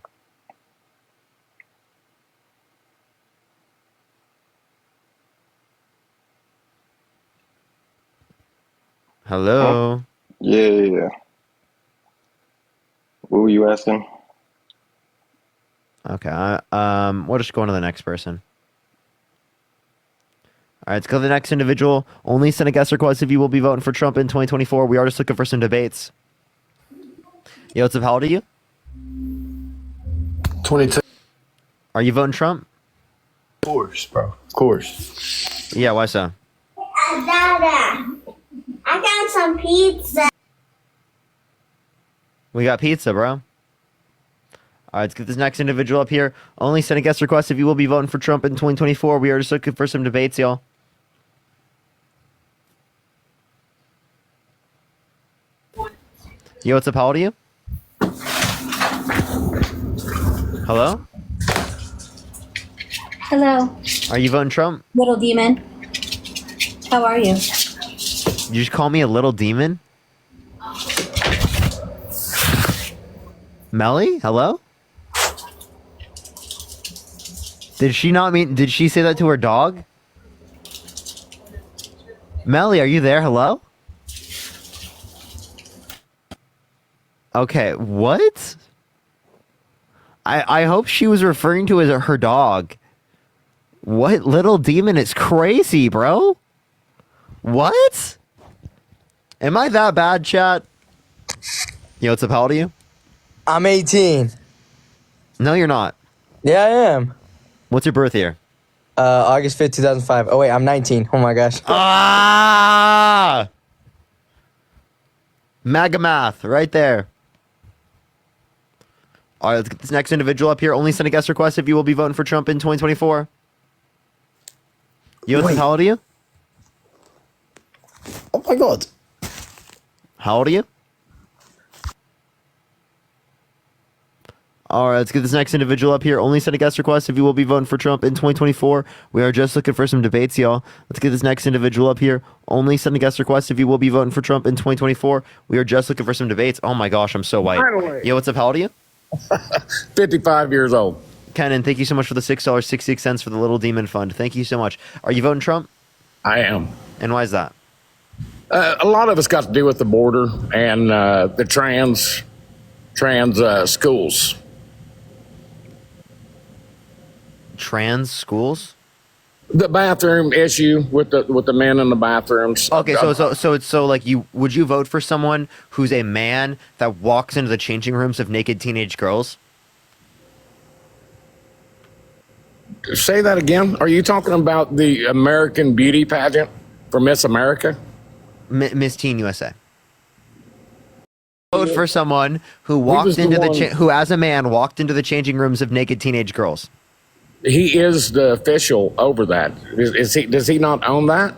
Hello. Huh? Yeah. What were you asking? Okay. We'll just go on to the next person. All right, let's go to the next individual. Only send a guest request if you will be voting for Trump in 2024. We are just looking for some debates. Yo, what's up? How old are you? 22. Are you voting Trump? Of course, bro. Of course. Yeah, why so? Dada, I got some pizza. We got pizza, bro. All right, let's get this next individual up here. Only send a guest request if you will be voting for Trump in 2024. We are just looking for some debates, y'all. Yo, what's up? How old are you? Hello? Hello, Are you voting Trump? little demon. How are you? You just call me a little demon? Melly? Hello? Did she say that to her dog? Melly, are you there? Hello? Okay, what? I hope she was referring to as her dog. What little demon is crazy, bro? What? Am I that bad, chat? Yo, what's up? How old are you? I'm 18. No, you're not. Yeah, I am. What's your birth year? August 5th, 2005. Oh, wait, I'm 19. Oh, my gosh. Ah! Mega math, right there. All right, let's get this next individual up here. Only send a guest request if you will be voting for Trump in 2024. Yo, how old are you? Oh, my God. How old are you? All right, let's get this next individual up here. Only send a guest request if you will be voting for Trump in 2024. We are just looking for some debates, y'all. Let's get this next individual up here. Only send a guest request if you will be voting for Trump in 2024. We are just looking for some debates. Oh my gosh, I'm so white. Finally. Yo, what's up? How old are you? 55 years old. Kenan, thank you so much for the $6.66 for the Little Demon Fund. Thank you so much. Are you voting Trump? I am. And why is that? A lot of it's got to do with the border and the trans schools. Trans schools? The bathroom issue with the men in the bathrooms. Okay, so like would you vote for someone who's a man that walks into the changing rooms of naked teenage girls? Say that again. Are you talking about the American Beauty pageant for Miss America? Miss Teen USA. Vote for someone who walked into who as a man walked into the changing rooms of naked teenage girls. He is the official over that. Does he not own that?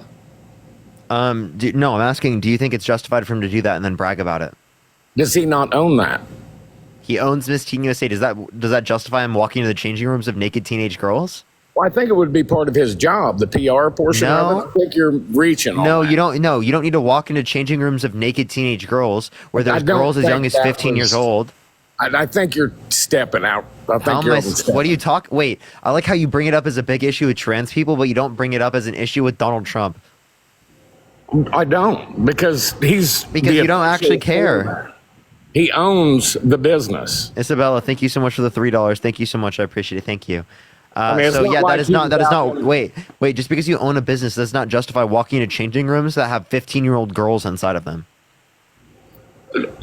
No, I'm asking, do you think it's justified for him to do that and then brag about it? Does he not own that? He owns Miss Teen USA. Does that justify him walking into the changing rooms of naked teenage girls? Well, I think it would be part of his job, the PR portion of it. I think you're reaching on that. You don't. No, you don't need to walk into changing rooms of naked teenage girls where there's girls as young as 15 years old. I think you're stepping out. I think you're overstepping. What do you talk? Wait, I like how you bring it up as a big issue with trans people, but you don't bring it up as an issue with Donald Trump. I don't, because you don't actually care. He owns the business. Isabella, thank you so much for the $3. Thank you so much. I appreciate it. Thank you. That is not. Wait. Just because you own a business does not justify walking into changing rooms that have 15-year-old girls inside of them.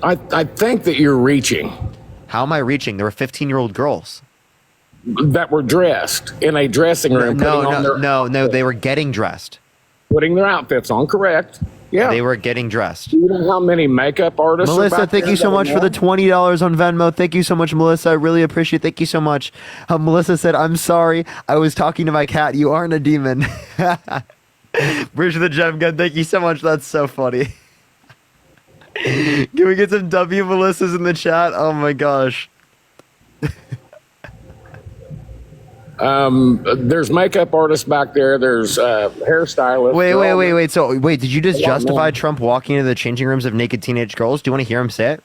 I think that you're reaching. How am I reaching? There were 15-year-old girls that were dressed in a dressing room. No, they were getting dressed, putting their outfits on. Correct. Yeah. They were getting dressed. Do you know how many makeup artists? Melissa, thank you so much for the $20 on Venmo. Thank you so much, Melissa. I really appreciate it. Thank you so much. Melissa said, I'm sorry. I was talking to my cat. You aren't a demon. Bridge the Gem Gun. Thank you so much. That's so funny. Can we get some W Melissas in the chat? Oh my gosh. There's makeup artists back there. There's hairstylists. Wait. So, did you just justify Trump walking into the changing rooms of naked teenage girls? Do you want to hear him say it?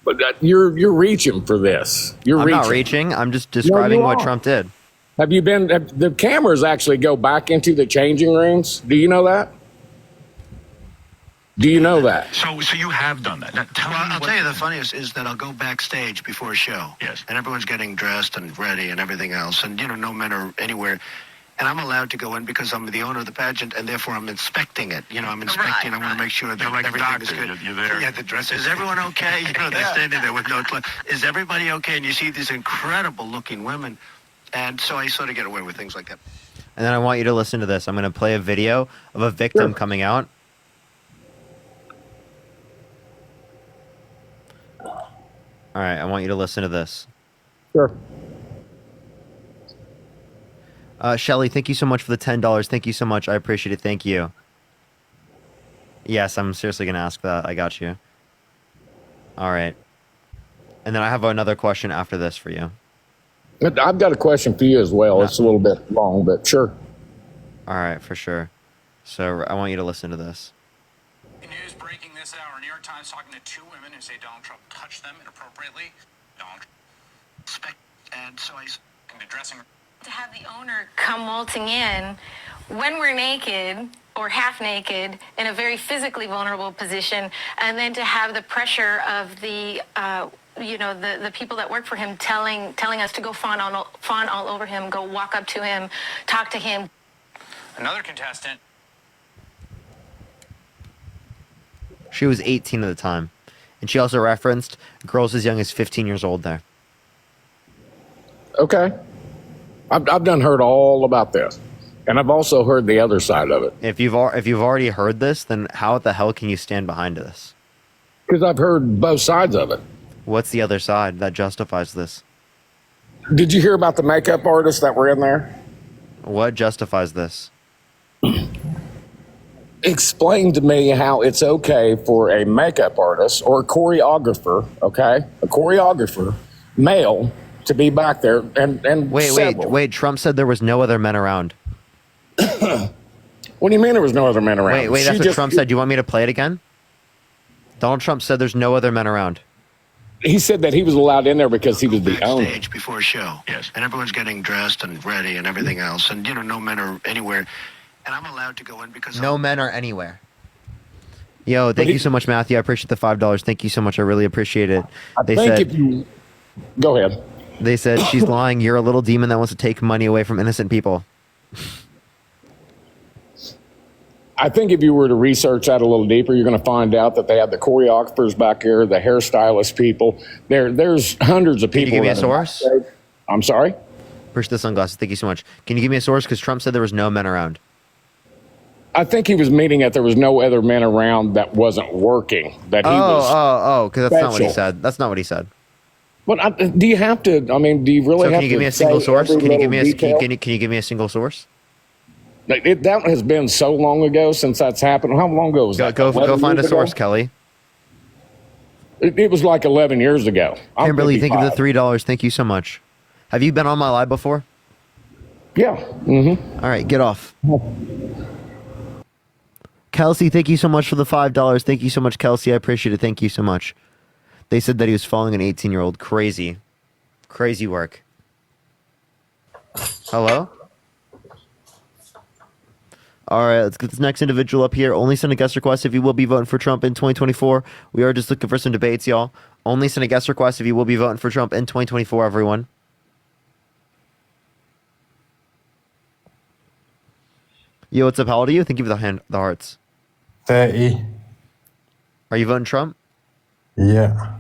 But you're reaching for this. I'm not reaching. I'm just describing what Trump did. Have you been? The cameras actually go back into the changing rooms. Do you know that? Do you know that? So you have done that. Now, I'll tell you the funniest is that I'll go backstage before a show. Yes. And everyone's getting dressed and ready and everything else. And, no men are anywhere. And I'm allowed to go in because I'm the owner of the pageant, and therefore I'm inspecting it. I'm inspecting. I want to make sure that everything is good. You're there. Yeah, the dress. Is everyone okay? They're standing there with no clothes. Is everybody okay? And you see these incredible-looking women. And so I sort of get away with things like that. And then I want you to listen to this. I'm going to play a video of a victim coming out. All right, I want you to listen to this. Sure. Shelly, thank you so much for the $10. Thank you so much. I appreciate it. Thank you. Yes, I'm seriously going to ask that. I got you. All right. And then I have another question after this for you. I've got a question for you as well. It's a little bit long, but sure. All right, for sure. So I want you to listen to this. News breaking this hour. New York Times talking to two women who say Donald Trump touched them inappropriately. And so I in the dressing room. To have the owner come waltzing in when we're naked or half naked in a very physically vulnerable position, and then to have the pressure of the the people that work for him telling us to go fawn all over him, go walk up to him, talk to him. Another contestant. She was 18 at the time. And she also referenced girls as young as 15 years old there. Okay. I've done heard all about this. And I've also heard the other side of it. If you've already heard this, then how the hell can you stand behind this? Because I've heard both sides of it. What's the other side that justifies this? Did you hear about the makeup artists that were in there? What justifies this? Explain to me how it's okay for a makeup artist or a choreographer, male, to be back there and wait. Trump said there was no other men around. What do you mean there was no other men around? Wait, that's what Trump said. Do you want me to play it again? Donald Trump said there's no other men around. He said that he was allowed in there because he was the owner. Backstage before a show. Yes. And everyone's getting dressed and ready and everything else. And, no men are anywhere. And I'm allowed to go in because no men are anywhere. Yo, thank you so much, Matthew. I appreciate the $5. Thank you so much. I really appreciate it. Go ahead. They said she's lying. You're a little demon that wants to take money away from innocent people. I think if you were to research that a little deeper, you're going to find out that they have the choreographers back there, the hairstylist people. There's hundreds of people. Can you give me a source? I'm sorry? Appreciate the sunglasses. Thank you so much. Can you give me a source? Because Trump said there was no men around. I think he was meaning that there was no other men around that wasn't working. That he was. Because that's not what he said. That's not what he said. But do you have to? I mean, do you really have to? Can you give me a single source? Can you give me a single source? That has been so long ago since that's happened. How long ago was that? Go find a source, Kelly. It was like 11 years ago. Kimberly, thank you for the $3. Thank you so much. Have you been on my live before? Yeah. Mm-hmm. All right, get off. Kelsey, thank you so much for the $5. Thank you so much, Kelsey. I appreciate it. Thank you so much. They said that he was following an 18-year-old. Crazy. Crazy work. Hello? All right, let's get this next individual up here. Only send a guest request if you will be voting for Trump in 2024. We are just looking for some debates, y'all. Only send a guest request if you will be voting for Trump in 2024, everyone. Yo, what's up? How old are you? Thank you for the hearts. 30. Are you voting Trump? Yeah.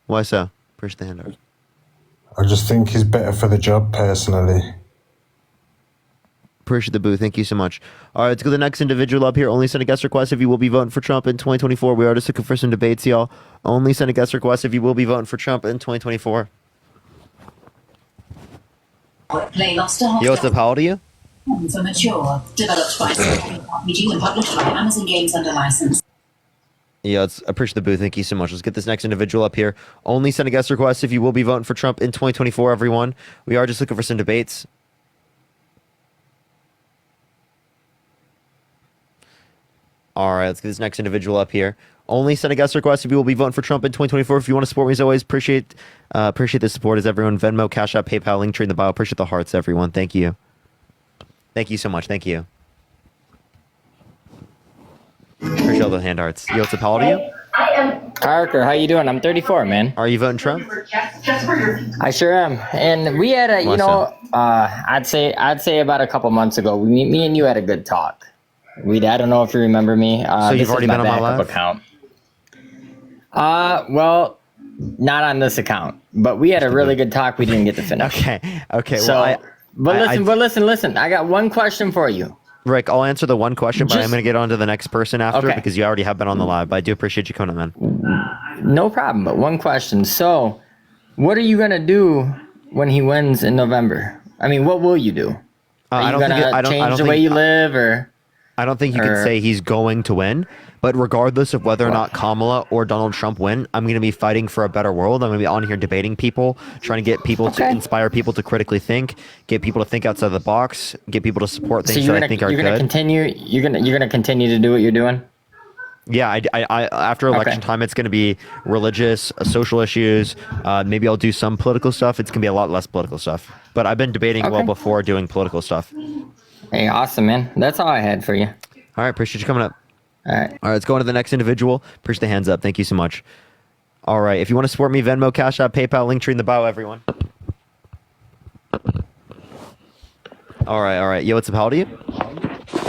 Why so? Push the hand over. I just think he's better for the job, personally. Appreciate the boo. Thank you so much. All right, let's go to the next individual up here. Only send a guest request if you will be voting for Trump in 2024. We are just looking for some debates, y'all. Only send a guest request if you will be voting for Trump in 2024. Yo, what's up? How old are you? For mature, developed by RPG and published by Amazon Games under license. Yeah, I appreciate the boo. Thank you so much. Let's get this next individual up here. Only send a guest request if you will be voting for Trump in 2024, everyone. We are just looking for some debates. All right, let's get this next individual up here. Only send a guest request if you will be voting for Trump in 2024. If you want to support me as always, appreciate the support as everyone. Venmo, Cash App, PayPal, link tree in the bio. Appreciate the hearts, everyone. Thank you. Thank you so much. Thank you. Appreciate all the hand hearts. Yo, what's up? How old are you? Parker, how you doing? I'm 34, man. Are you voting Trump? I sure am. And we had a, I'd say about a couple months ago, me and you had a good talk. I don't know if you remember me. So you've already been on my live account. Well, not on this account, but we had a really good talk. We didn't get to finish. Okay. So, listen. I got one question for you. Rick, I'll answer the one question, but I'm going to get on to the next person after because you already have been on the live. But I do appreciate you coming on, man. No problem, but one question. So, what are you going to do when he wins in November? I mean, what will you do? Are you going to change the way you live, or? I don't think you can say he's going to win, but regardless of whether or not Kamala or Donald Trump win, I'm going to be fighting for a better world. I'm going to be on here debating people, trying to get people to inspire people to critically think, get people to think outside the box, get people to support things that I think are good. You're gonna continue to do what you're doing? Yeah, I after election time, it's going to be religious, social issues. Maybe I'll do some political stuff. It's going to be a lot less political stuff. But I've been debating well before doing political stuff. Hey, awesome, man. That's all I had for you. All right, appreciate you coming up. All right, let's go on to the next individual. Appreciate the hands up. Thank you so much. All right, if you want to support me, Venmo, Cash App, PayPal, link tree in the bio, everyone. All right. Yo, what's up? How old are you?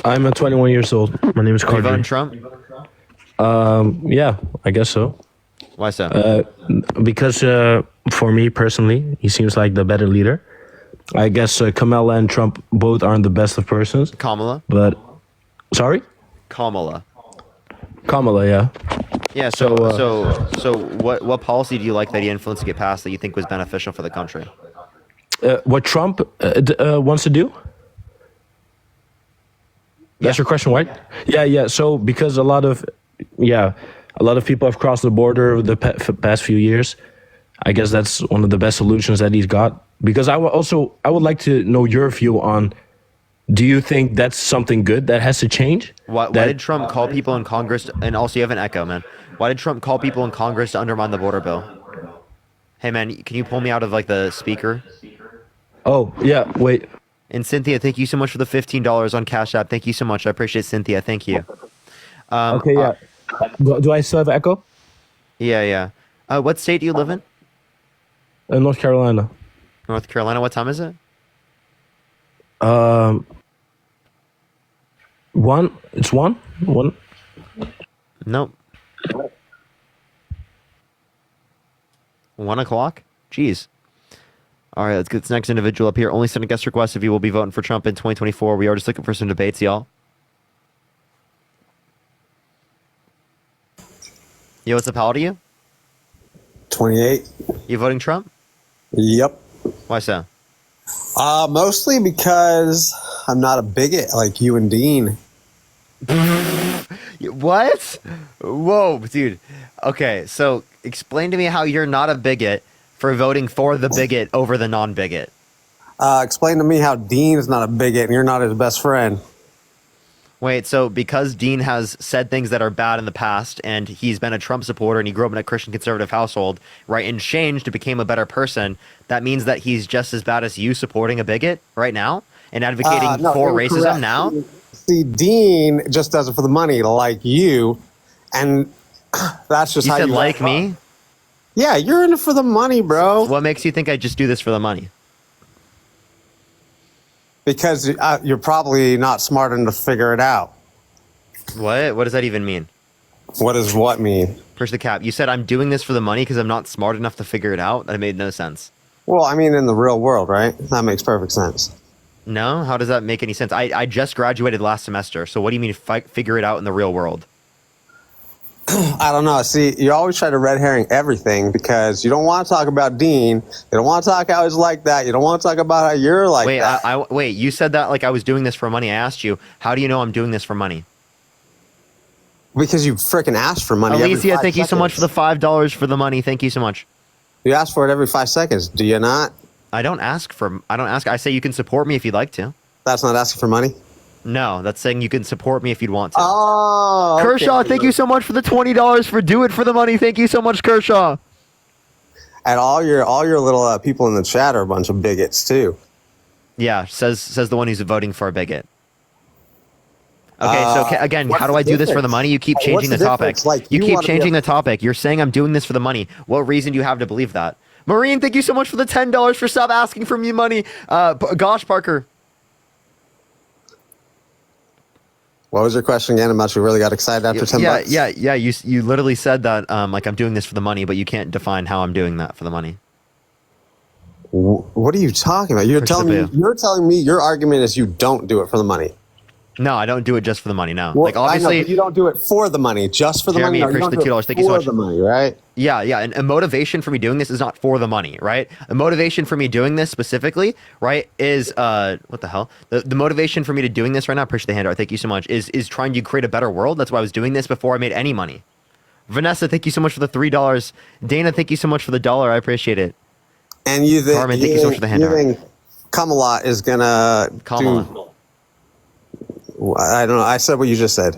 I'm 21 years old. My name is Carter. Are you voting Trump? Yeah, I guess so. Why so? Because for me personally, he seems like the better leader. I guess Kamala and Trump both aren't the best of persons. Kamala? But, sorry? Kamala, yeah. Yeah, so what policy do you like that he influenced to get passed that you think was beneficial for the country? What Trump wants to do? That's your question, right? Yeah. So because a lot of people have crossed the border over the past few years, I guess that's one of the best solutions that he's got. Because I would like to know your view on, do you think that's something good that has to change? Why did Trump call people in Congress, and also you have an echo, man. Why did Trump call people in Congress to undermine the border bill? Hey, man, can you pull me out of like the speaker? Oh, yeah, wait. And Cynthia, thank you so much for the $15 on Cash App. Thank you so much. I appreciate Cynthia. Thank you. Okay, yeah. Do I still have echo? Yeah. What state do you live in? North Carolina. North Carolina. What time is it? It's one. Nope. 1 o'clock? Jeez. All right, let's get this next individual up here. Only send a guest request if you will be voting for Trump in 2024. We are just looking for some debates, y'all. Yo, what's up? How old are you? 28. You voting Trump? Yep. Why so? Mostly because I'm not a bigot like you and Dean. What? Whoa, dude. Okay, so explain to me how you're not a bigot for voting for the bigot over the non-bigot. Explain to me how Dean is not a bigot and you're not his best friend. Wait, so because Dean has said things that are bad in the past and he's been a Trump supporter and he grew up in a Christian conservative household, right, and changed and became a better person, that means that he's just as bad as you supporting a bigot right now and advocating for racism correct. now? See, Dean just does it for the money like you, and that's just you how said you like me? Yeah, you're in it for the money, bro. What makes you think I just do this for the money? Because you're probably not smart enough to figure it out. What? What does that even mean? What does what mean? Push the cap. You said I'm doing this for the money because I'm not smart enough to figure it out? That made no sense. Well, I mean, in the real world, right? That makes perfect sense. No? How does that make any sense? I just graduated last semester, so what do you mean figure it out in the real world? I don't know. See, you always try to red herring everything because you don't want to talk about Dean. You don't want to talk how he's like that. You don't want to talk about how you're like that. Wait, you said that like I was doing this for money. I asked you, how do you know I'm doing this for money? Because you freaking asked for money. Alicia, thank you so much for the $5 for the money. Thank you so much. You ask for it every 5 seconds, do you not? I don't ask. I say you can support me if you'd like to. That's not asking for money? No, that's saying you can support me if you'd want to. Oh, okay. Kershaw, thank you so much for the $20 for Do It for the Money. Thank you so much, Kershaw. And all your little people in the chat are a bunch of bigots too. Yeah, says the one who's voting for a bigot. Okay, so again, how do I do this for the money? You keep changing the topic. Like, you keep changing the topic. You're saying I'm doing this for the money. What reason do you have to believe that? Maureen, thank you so much for the $10 for stop asking for me money. Gosh, Parker. What was your question again? About you really got excited after 10 bucks? Yeah. You literally said that like I'm doing this for the money, but you can't define how I'm doing that for the money. What are you talking about? You're telling me your argument is you don't do it for the money. No, I don't do it just for the money. No, Well, like obviously I know, but you don't do it for the money, just for the Jeremy, money. appreciate the $2. Thank you so much. For the money, right? Yeah. And a motivation for me doing this is not for the money, right? The motivation for me doing this specifically, right, is what the hell? The motivation for me to doing this right now, appreciate the handout. Thank you so much. Is trying to create a better world. That's why I was doing this before I made any money. Vanessa, thank you so much for the $3. Dana, thank you so much for the $1. I appreciate it. And you think Carmen, thank you so much for the handout. You think Kamala is gonna do? I don't know. I said what you just said.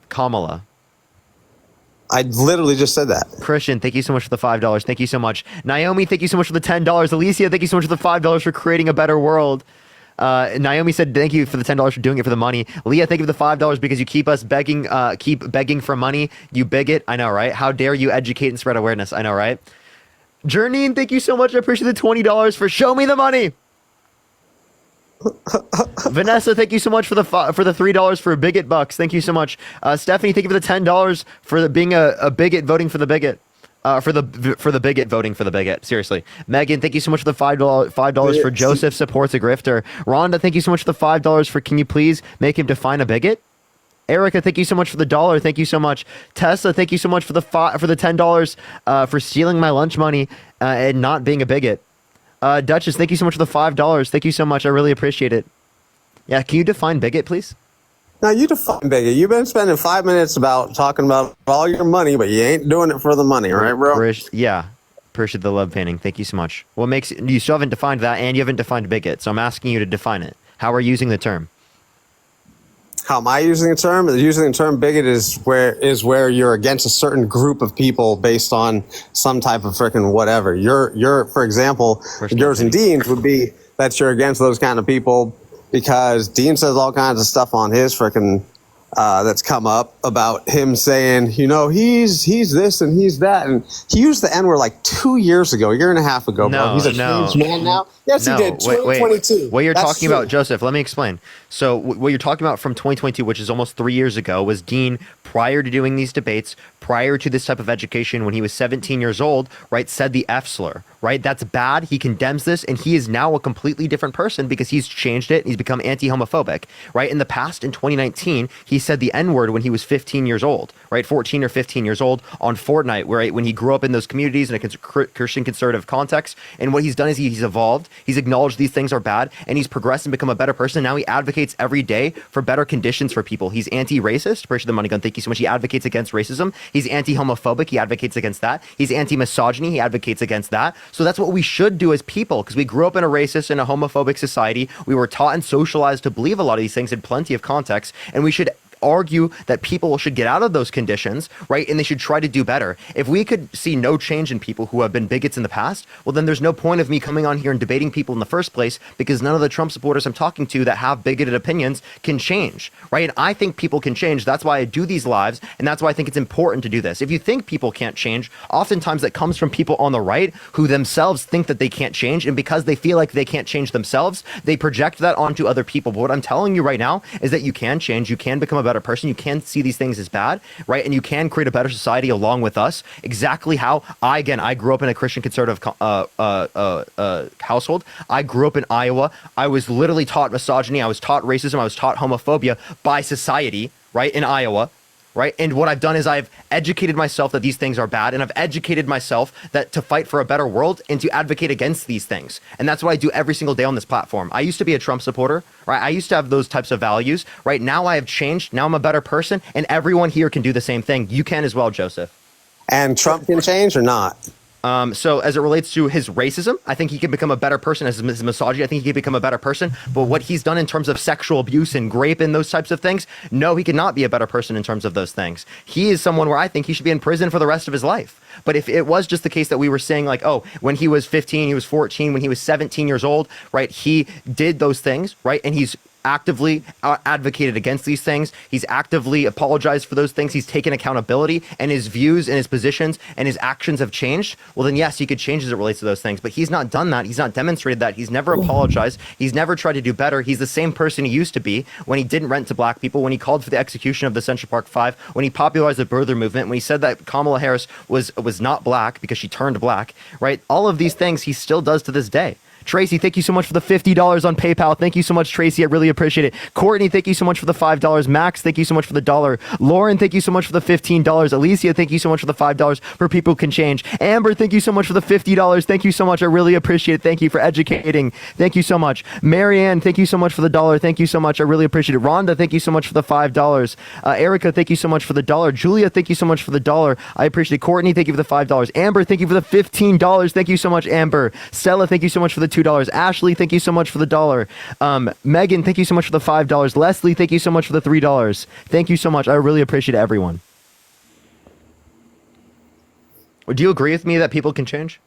Kamala. I literally just said that. Christian, thank you so much for the $5. Thank you so much. Naomi, thank you so much for the $10. Alicia, thank you so much for the $5 for creating a better world. Naomi said, thank you for the $10 for doing it for the money. Leah, thank you for the $5 because you keep us begging, keep begging for money. You bigot. I know, right? How dare you educate and spread awareness? I know, right? Journey, thank you so much. I appreciate the $20 for show me the money. Vanessa, thank you so much for the $3 for bigot bucks. Thank you so much. Stephanie, thank you for the $10 for being a bigot voting for the bigot. For the bigot voting for the bigot. Seriously. Megan, thank you so much for the $5 for Joseph supports a grifter. Rhonda, thank you so much for the $5 for can you please make him define a bigot? Erica, thank you so much for the $1. Thank you so much. Tessa, thank you so much for the $10 for stealing my lunch money and not being a bigot. Duchess, thank you so much for the $5. Thank you so much. I really appreciate it. Yeah, can you define bigot, please? Now you define bigot. You've been spending 5 minutes talking about all your money, but you ain't doing it for the money, right, bro? Yeah. Appreciate the love painting. Thank you so much. What makes you still haven't defined that, and you haven't defined bigot. So I'm asking you to define it. How are you using the term? How am I using the term? Using the term bigot is where you're against a certain group of people based on some type of freaking whatever. You're for example, yours and Dean's would be that you're against those kind of people because Dean says all kinds of stuff on his freaking that's come up about him saying, you know, he's this and he's that, and he used the N-word like 2 years ago, a year and a half ago. Bro. He's a changed man now. Yes, he did. 2022. What you're talking about, Joseph, let me explain. So what you're talking about from 2022, which is almost 3 years ago, was Dean, prior to doing these debates, prior to this type of education, when he was 17 years old, right, said the F slur, right? That's bad. He condemns this, and he is now a completely different person because he's changed it. He's become anti-homophobic, right? In the past, in 2019, he said the N-word when he was 15 years old, right? 14 or 15 years old on Fortnite, right? When he grew up in those communities in a Christian conservative context. And what he's done is he's evolved. He's acknowledged these things are bad, and he's progressed and become a better person. Now he advocates every day for better conditions for people. He's anti-racist. Appreciate the money gun. Thank you so much. He advocates against racism. He's anti-homophobic. He advocates against that. He's anti-misogyny. He advocates against that. So that's what we should do as people, because we grew up in a racist and a homophobic society. We were taught and socialized to believe a lot of these things in plenty of context, and we should argue that people should get out of those conditions, right? And they should try to do better. If we could see no change in people who have been bigots in the past, well, then there's no point of me coming on here and debating people in the first place, because none of the Trump supporters I'm talking to that have bigoted opinions can change, right? And I think people can change. That's why I do these lives, and that's why I think it's important to do this. If you think people can't change, oftentimes that comes from people on the right who themselves think that they can't change, and because they feel like they can't change themselves, they project that onto other people. But what I'm telling you right now is that you can change. You can become a better better person. You can see these things as bad, right? And you can create a better society along with us. Exactly how I grew up in a Christian conservative household. I grew up in Iowa. I was literally taught misogyny. I was taught racism. I was taught homophobia by society, right, in Iowa. Right. And what I've done is I've educated myself that these things are bad, and I've educated myself that to fight for a better world and to advocate against these things. And that's what I do every single day on this platform. I used to be a Trump supporter, right? I used to have those types of values. Right now I have changed. Now I'm a better person, and everyone here can do the same thing. You can as well, Joseph. And Trump can change or not? So as it relates to his racism, I think he can become a better person. As his misogyny, I think he can become a better person. But what he's done in terms of sexual abuse and rape and those types of things, no, he cannot be a better person in terms of those things. He is someone where I think he should be in prison for the rest of his life. But if it was just the case that we were saying like, oh, when he was 15, he was 14, when he was 17 years old, right, he did those things, right, and he's actively advocated against these things. He's actively apologized for those things. He's taken accountability, and his views and his positions and his actions have changed. Well, then yes, he could change as it relates to those things, but he's not done that. He's not demonstrated that. He's never apologized. He's never tried to do better. He's the same person he used to be when he didn't rent to black people, when he called for the execution of the Central Park Five, when he popularized the birther movement, when he said that Kamala Harris was not black because she turned black, right? All of these things he still does to this day. Tracy, thank you so much for the $50 on PayPal. Thank you so much, Tracy. I really appreciate it. Courtney, thank you so much for the $5. Max, thank you so much for the $1. Lauren, thank you so much for the $15. Alicia, thank you so much for the $5 for People Can Change. Amber, thank you so much for the $50. Thank you so much. I really appreciate it. Thank you for educating. Thank you so much. Marianne, thank you so much for the $1. Thank you so much. I really appreciate it. Rhonda, thank you so much for the $5. Erica, thank you so much for the $1. Julia, thank you so much for the $1. I appreciate it. Courtney, thank you for the $5. Amber, thank you for the $15. Thank you so much, Amber. Stella, thank you so much for the $2. Ashley, thank you so much for the $1. Megan, thank you so much for the $5. Leslie, thank you so much for the $3. Thank you so much. I really appreciate everyone. Do you agree with me that people can change?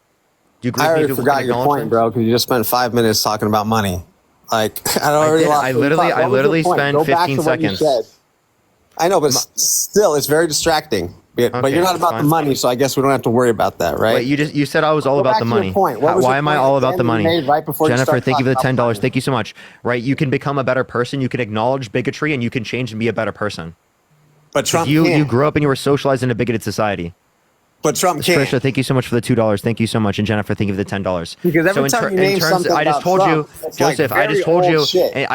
Do you agree I with me already people forgot can your acknowledge point, things? bro, because you just spent 5 minutes talking about money. Like, I literally spent 15 seconds. I know, but still, it's very distracting. But you're not about the money, so I guess we don't have to worry about that, right? Wait, you said I was all about the money. Why am I all about the money? Jennifer, thank you for the $10. Thank you so much. Right, you can become a better person. You can acknowledge bigotry, and you can change and be a better person. But Trump you grew up and you were socialized in a bigoted society. But Trump can't. Trisha, thank you so much for the $2. Thank you so much. And Jennifer, thank you for the $10. Because every time you name something I just told you, Joseph, I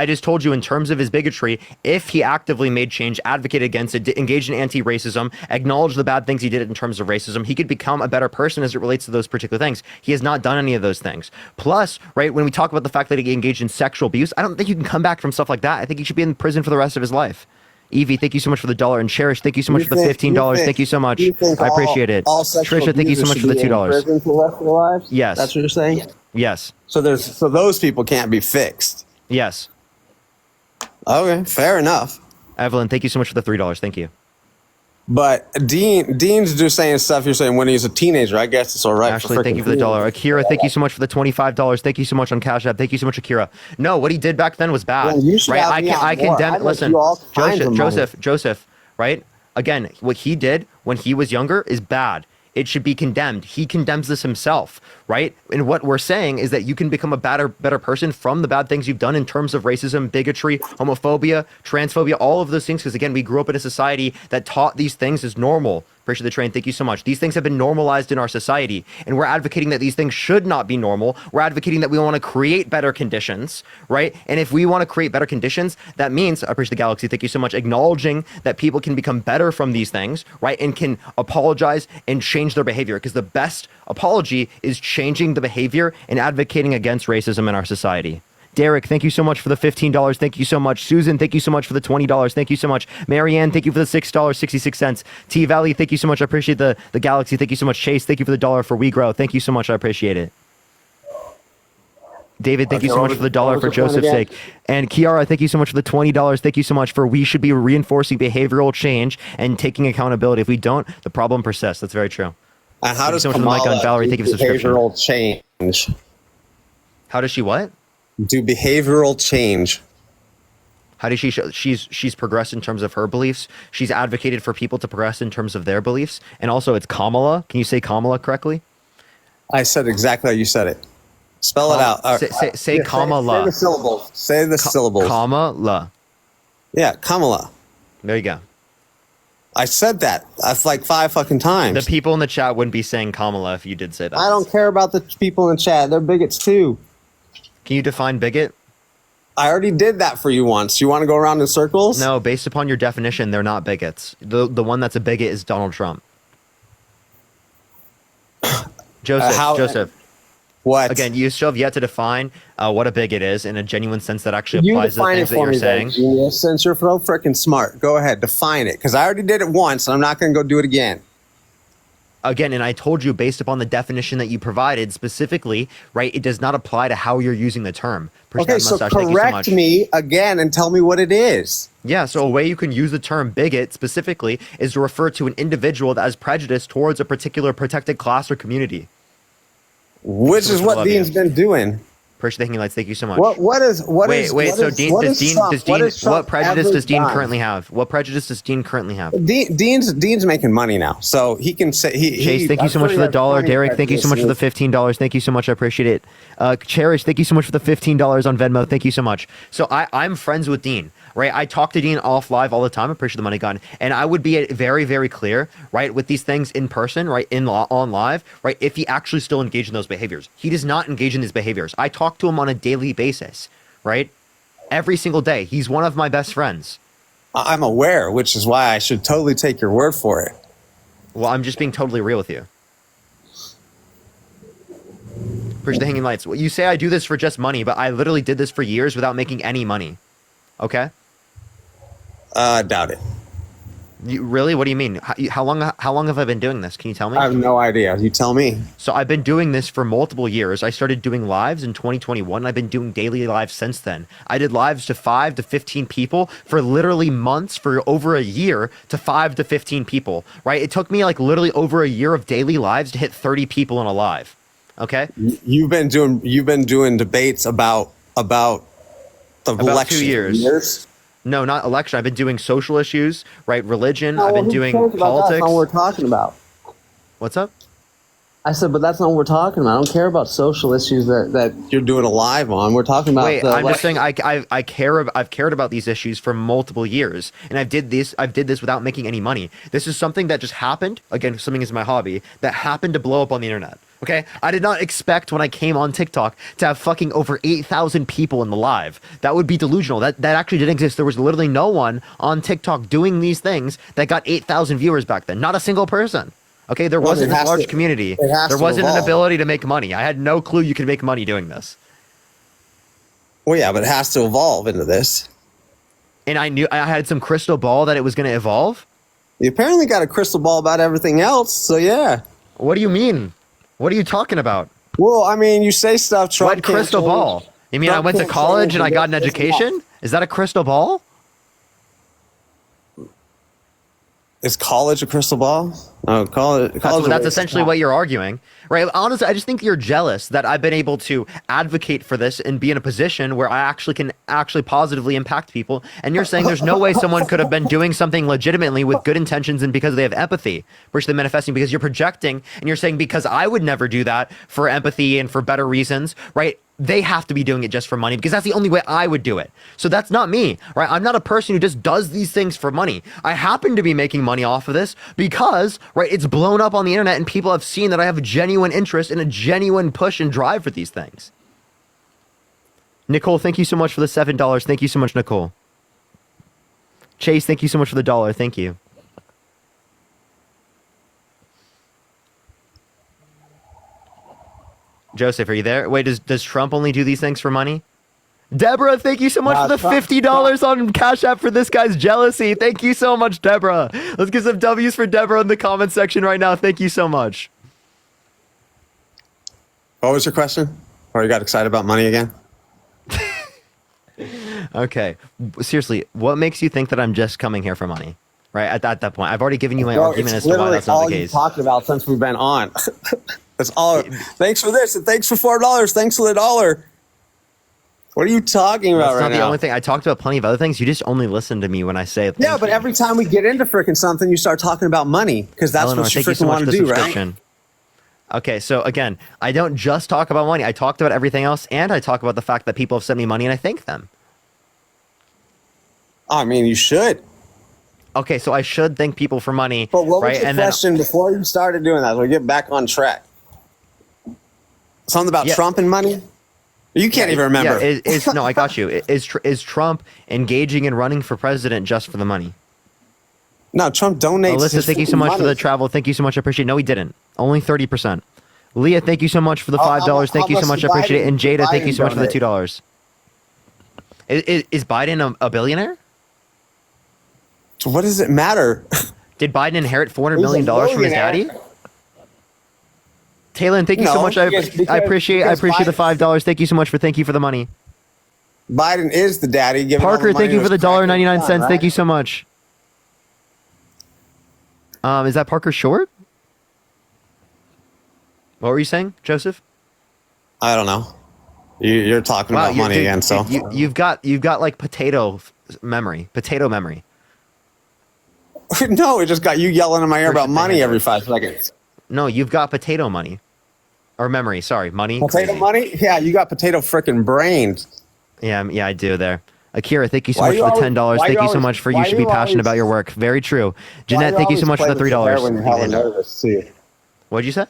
just told you in terms of his bigotry, if he actively made change, advocated against it, engaged in anti-racism, acknowledged the bad things he did in terms of racism, he could become a better person as it relates to those particular things. He has not done any of those things. Plus, right, when we talk about the fact that he engaged in sexual abuse, I don't think you can come back from stuff like that. I think he should be in prison for the rest of his life. Evie, thank you so much for the $1. And Cherish, thank you so much for the $15. Thank you so much. I appreciate it. Trisha, thank you so much for the $2. Prison for the rest of their lives? Yes. That's what you're saying? Yes. So those people can't be fixed. Yes. Okay, fair enough. Evelyn, thank you so much for the $3. Thank you. But Dean's just saying stuff you're saying when he's a teenager. I guess it's all right. Ashley, thank you for the $1. Akira, thank you so much for the $25. Thank you so much on Cash App. Thank you so much, Akira. No, what he did back then was bad. Right? I condemn. Listen, Joseph. Right? Again, what he did when he was younger is bad. It should be condemned. He condemns this himself, right? And what we're saying is that you can become a better person from the bad things you've done in terms of racism, bigotry, homophobia, transphobia, all of those things. Because again, we grew up in a society that taught these things as normal. Appreciate the train. Thank you so much. These things have been normalized in our society, and we're advocating that these things should not be normal. We're advocating that we want to create better conditions, right? And if we want to create better conditions, that means, I appreciate the Galaxy, thank you so much, acknowledging that people can become better from these things, right? And can apologize and change their behavior, because the best apology is changing the behavior and advocating against racism in our society. Derek, thank you so much for the $15. Thank you so much. Susan, thank you so much for the $20. Thank you so much. Marianne, thank you for the $6.66. T Valley, thank you so much. I appreciate the Galaxy. Thank you so much. Chase, thank you for the $1 for We Grow. Thank you so much. I appreciate it. David, thank you so much for the $1 for Joseph's sake. And Kiara, thank you so much for the $20. Thank you so much for we should be reinforcing behavioral change and taking accountability. If we don't, the problem persists. That's very true. And how does Kamala Valerie, thank you for the subscription. Behavioral change? How does she what? Do behavioral change. How does she's progressed in terms of her beliefs. She's advocated for people to progress in terms of their beliefs. And also it's Kamala. Can you say Kamala correctly? I said exactly how you said it. Spell it out. Say Kamala. Say the syllables. Say the syllables. Kamala. Yeah, Kamala. There you go. I said that. That's like 5 fucking times. The people in the chat wouldn't be saying Kamala if you did say that. I don't care about the people in the chat. They're bigots too. Can you define bigot? I already did that for you once. You want to go around in circles? No, based upon your definition, they're not bigots. The one that's a bigot is Donald Trump. Joseph. What? Again, you still have yet to define what a bigot is in a genuine sense that actually applies to the things that you're saying. Genius, since you're so freaking smart, go ahead, define it. Because I already did it once, and I'm not going to go do it again. Again, and I told you based upon the definition that you provided specifically, right? It does not apply to how you're using the term. Okay, so correct me again and tell me what it is. Yeah, so a way you can use the term bigot specifically is to refer to an individual that has prejudice towards a particular protected class or community. Which is what Dean's been doing. Appreciate the hanging lights. Thank you so much. What prejudice does Dean currently have? What prejudice does Dean currently have? Dean's making money now, so he can say Chase, thank you so much for the $1. Derek, thank you so much for the $15. Thank you so much. I appreciate it. Cherish, thank you so much for the $15 on Venmo. Thank you so much. So I'm friends with Dean, right? I talk to Dean off live all the time. I appreciate the money gun, and I would be very, very clear, right, with these things in person, right, on live, right, if he actually still engaged in those behaviors. He does not engage in these behaviors. I talk to him on a daily basis, right? Every single day. He's one of my best friends. I'm aware, which is why I should totally take your word for it. Well, I'm just being totally real with you. Appreciate the hanging lights. Well, you say I do this for just money, but I literally did this for years without making any money. Okay? Doubt it. You, really? What do you mean? How long have I been doing this? Can you tell me? I have no idea. You tell me. So I've been doing this for multiple years. I started doing lives in 2021. I've been doing daily lives since then. I did lives to 5 to 15 people for literally months, for over a year, to 5 to 15 people, right? It took me like literally over a year of daily lives to hit 30 people in a live. Okay? You've been doing debates about the election 2 years. No, not election. I've been doing social issues, right? Religion. No, I've been doing politics. That's not what we're talking about. What's up? I said, but that's not what we're talking about. I don't care about social issues that you're doing a live on. We're talking about. Wait, I'm just saying I care. I've cared about these issues for multiple years, and I did this without making any money. This is something that just happened. Again, something is my hobby that happened to blow up on the internet. Okay, I did not expect when I came on TikTok to have fucking over 8,000 people in the live. That would be delusional. That actually didn't exist. There was literally no one on TikTok doing these things that got 8,000 viewers back then. Not a single person. Okay, there wasn't a large community. There wasn't an ability to make money. I had no clue you could make money doing this. Well, yeah, but it has to evolve into this. And I knew I had some crystal ball that it was going to evolve. You apparently got a crystal ball about everything else, so yeah. What do you mean? What are you talking about? Well, I mean, you say stuff. Trump what crystal ball? You mean Trump I went to college and I got an education? Is that a crystal ball? Is college a crystal ball? Oh, college. That's essentially what you're arguing, right? Honestly, I just think you're jealous that I've been able to advocate for this and be in a position where I actually can positively impact people. And you're saying there's no way someone could have been doing something legitimately with good intentions and because they have empathy, which they're manifesting because you're projecting and you're saying because I would never do that for empathy and for better reasons, right? They have to be doing it just for money because that's the only way I would do it. So that's not me, right? I'm not a person who just does these things for money. I happen to be making money off of this because, right, it's blown up on the internet and people have seen that I have a genuine interest and a genuine push and drive for these things. Nicole, thank you so much for the $7. Thank you so much, Nicole. Chase, thank you so much for the $1. Thank you. Joseph, are you there? Wait, does Trump only do these things for money? Deborah, thank you so much for the $50 on Cash App for this guy's jealousy. Thank you so much, Deborah. Let's get some W's for Deborah in the comment section right now. Thank you so much. What was your question? Or you got excited about money again? Okay. Seriously, what makes you think that I'm just coming here for money? Right, at that point. I've already given you my argument as to why that's not the case. It's all you've talked about since we've been on. That's all. Thanks for this, and thanks for $4. Thanks for the $1. What are you talking about right now? That's not the only thing. I talked about plenty of other things. You just only listen to me when I say it. Yeah, but every time we get into freaking something, you start talking about money because that's Eleanor, what you freaking want to do, right? Okay, so again, I don't just talk about money. I talked about everything else, and I talk about the fact that people have sent me money, and I thank them. I mean, you should. Okay, so I should thank people for money, But what right? was the And question before you started doing that? So we get back on track. Something about Trump and money? You can't even remember. Yeah, no, I got you. Is Trump engaging in running for president just for the money? No, Trump donates. Alyssa, thank you so much for the travel. Thank you so much. I appreciate it. No, he didn't. Only 30%. Leah, thank you so much for the $5. Thank you so much. I appreciate it. And Jada, thank you so much for the $2. Is Biden a billionaire? So what does it matter? Did Biden inherit $400 million from his daddy? Taylor, thank you so much. I appreciate the $5. Thank you so much for the money. Biden is the daddy. Parker, thank you for the $1.99. Thank you so much. Is that Parker Short? What were you saying, Joseph? I don't know. You're talking about money again, so you've got like potato memory. No, it just got you yelling in my ear about money every 5 seconds. No, you've got potato money. Or memory, sorry. Money. Potato money? Yeah, you got potato frickin' brains. Yeah, I do there. Akira, thank you so much for the $10. Thank you so much for you should be passionate about your work. Very true. Jeanette, thank you so much for the $3. What'd you say?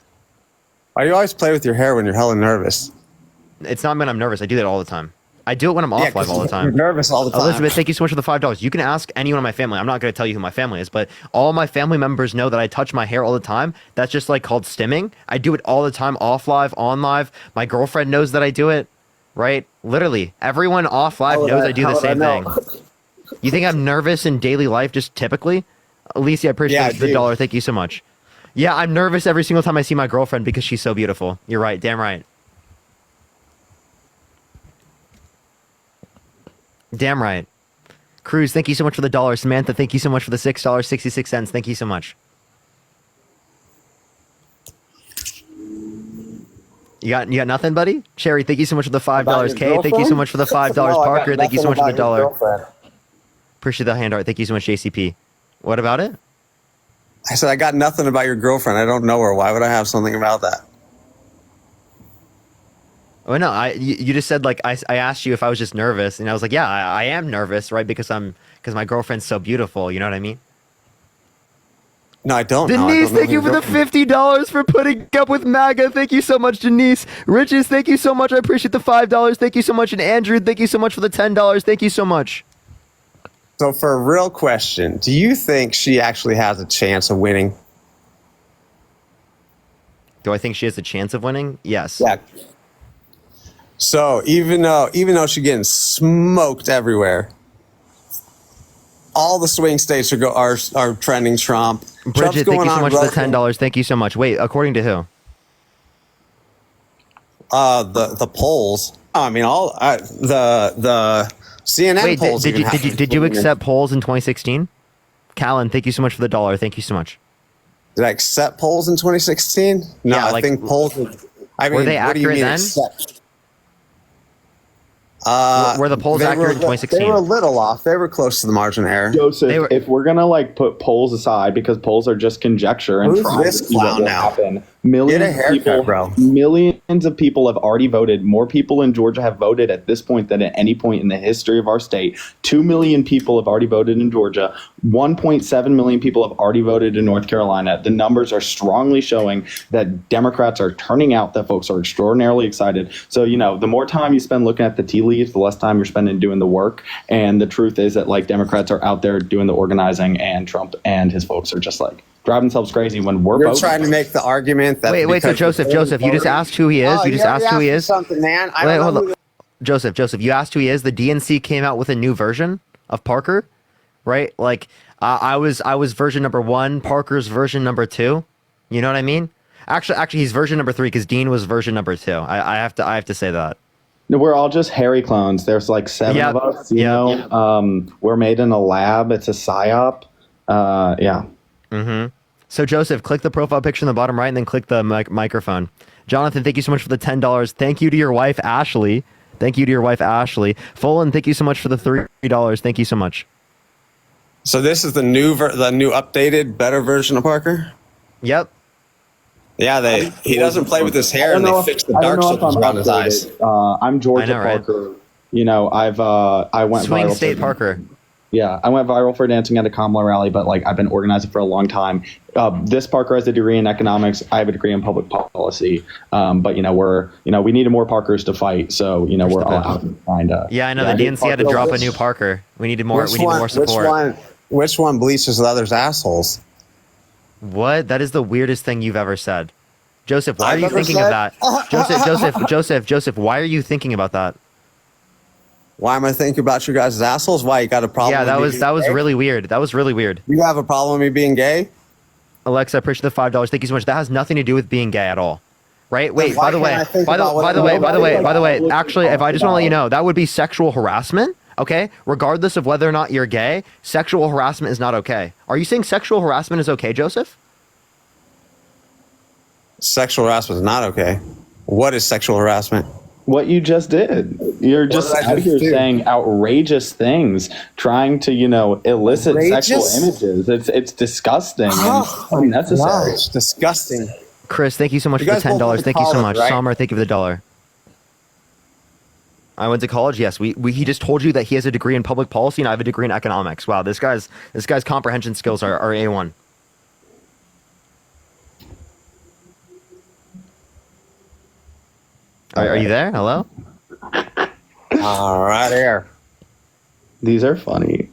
Why do you always play with your hair when you're hella nervous? It's not when I'm nervous. I do that all the time. I do it when I'm off live all the time. You're nervous all the time. Elizabeth, thank you so much for the $5. You can ask anyone in my family. I'm not going to tell you who my family is, but all my family members know that I touch my hair all the time. That's just like called stimming. I do it all the time, off live, on live. My girlfriend knows that I do it, right? Literally, everyone off live knows I do the same thing. You think I'm nervous in daily life, just typically? Alicia, I appreciate the $1. Thank you so much. Yeah, I'm nervous every single time I see my girlfriend because she's so beautiful. You're right. Damn right. Damn right. Cruz, thank you so much for the $1. Samantha, thank you so much for the $6.66. Thank you so much. You got nothing, buddy? Cherry, thank you so much for the $5. Kay, thank you so much for the $5. Parker, thank you so much for the $1. Appreciate the hand art. Thank you so much, JCP. What about it? I said I got nothing about your girlfriend. I don't know her. Why would I have something about that? Oh no, you just said like I asked you if I was just nervous, and I was like, yeah, I am nervous, right? Because my girlfriend's so beautiful. You know what I mean? No, I don't. Denise, thank you for the $50 for putting up with MAGA. Thank you so much, Denise. Riches, thank you so much. I appreciate the $5. Thank you so much, and Andrew, thank you so much for the $10. Thank you so much. So for a real question, do you think she actually has a chance of winning? Do I think she has a chance of winning? Yes. Yeah. So even though she's getting smoked everywhere, all the swing states are trending Trump. Bridget, thank you so much for the $10. Thank you so much. Wait, according to who? The polls. I mean, the CNN polls. Did you accept polls in 2016? Callan, thank you so much for the $1. Thank you so much. Did I accept polls in 2016? No, yeah, I think polls. Were they accurate then? Were the polls accurate in 2016? They were a little off. They were close to the margin of error. Joseph, if we're gonna like put polls aside because polls are just conjecture and trying to see what will happen, millions of people have already voted. More people in Georgia have voted at this point than at any point in the history of our state. 2 million people have already voted in Georgia. 1.7 million people have already voted in North Carolina. The numbers are strongly showing that Democrats are turning out, that folks are extraordinarily excited. So, the more time you spend looking at the tea leaves, the less time you're spending doing the work. And the truth is that like Democrats are out there doing the organizing, and Trump and his folks are just like driving themselves crazy when we're voting. Trying to make the argument that wait, so Joseph, you just asked who he is. You just asked who he is. Something, man. Hold up. Joseph, you asked who he is. The DNC came out with a new version of Parker, right? Like I was version number 1. Parker's version number 2. You know what I mean? Actually, he's version number 3 because Dean was version number 2. I have to say that. No, we're all just Harry clones. There's like 7 of us. We're made in a lab. It's a psyop. Yeah. Mm-hmm. So Joseph, click the profile picture in the bottom right, and then click the microphone. Jonathan, thank you so much for the $10. Thank you to your wife Ashley. Felon, thank you so much for the $3. Thank you so much. So this is the new updated, better version of Parker? Yep. Yeah, he doesn't play with his hair, and they fixed the dark circles around his eyes. I'm Georgia Parker. Right? I went Swing viral State Parker. Yeah, I went viral for dancing at a Kamala rally, but like I've been organizing for a long time. This Parker has a degree in economics. I have a degree in public policy. But we needed more Parkers to fight. So we're all out trying to. Yeah, I know the DNC had to drop a new Parker. We needed more. We needed more support. Which one bleaches the other's assholes? What? That is the weirdest thing you've ever said, Joseph. Why are you thinking of that, Joseph? Why are you thinking about that? Why am I thinking about you guys' assholes? Why, you got a problem? Yeah, that was gay? really weird. That was really weird. You have a problem with me being gay? Alexa, I appreciate the $5. Thank you so much. That has nothing to do with being gay at all. Right? Wait, By the way, actually, if I just want to let you know, that would be sexual harassment. Okay? Regardless of whether or not you're gay, sexual harassment is not okay. Are you saying sexual harassment is okay, Joseph? Sexual harassment is not okay. What is sexual harassment? What you just did. You're just out here saying outrageous things, trying to, elicit sexual images. It's disgusting and unnecessary. No, it's disgusting. Chris, thank you so much for the $10. Thank you so much. Right? Summer, thank you for the $1. I went to college. Yes, he just told you that he has a degree in public policy and I have a degree in economics. Wow, this guy's comprehension skills are A1. Are you there? Hello? All right, here. These are funny.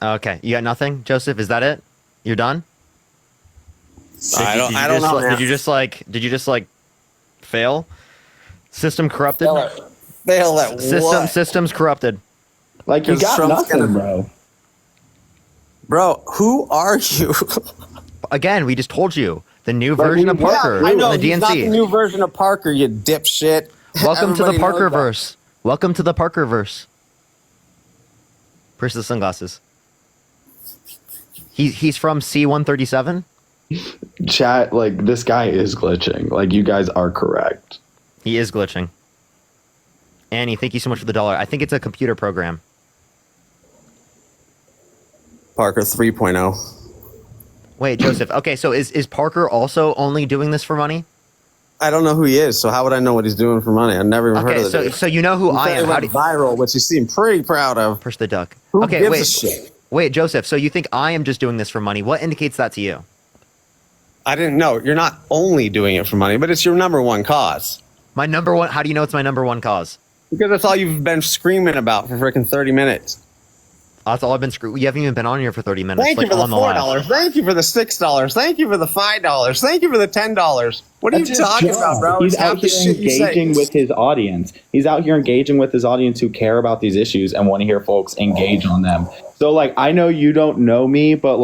Okay, you got nothing, Joseph? Is that it? You're done? I don't know. Did you just fail? System corrupted? Fail at what? Systems corrupted. Like you got nothing, bro. Bro, who are you? Again, we just told you. The new version of Parker. I know, the DNC. He's not the new version of Parker, you dipshit. Welcome to the Parkerverse. Welcome to the Parkerverse. Where's the sunglasses? He's from C-137? Chat, this guy is glitching. You guys are correct. He is glitching. Annie, thank you so much for the $1. I think it's a computer program. Parker 3.0. Wait, Joseph. Okay, so is Parker also only doing this for money? I don't know who he is, so how would I know what he's doing for money? I've never even heard of it. So you know who I am. How viral, which you seem pretty proud of. Push the duck. Who Okay, gives wait. a shit? Wait, Joseph. So you think I am just doing this for money? What indicates that to you? I didn't know. You're not only doing it for money, but it's your number one cause. My number one. How do you know it's my number one cause? Because that's all you've been screaming about for freaking 30 minutes. That's all I've been screwed. You haven't even been on here for 30 minutes. Thank you for the $4. Thank you for the $6. Thank you for the $5. Thank you for the $10. What are you talking about, bro? He's out here engaging with his audience. He's out here engaging with his audience who care about these issues and want to hear folks engage on them. So, I know you don't know me, but,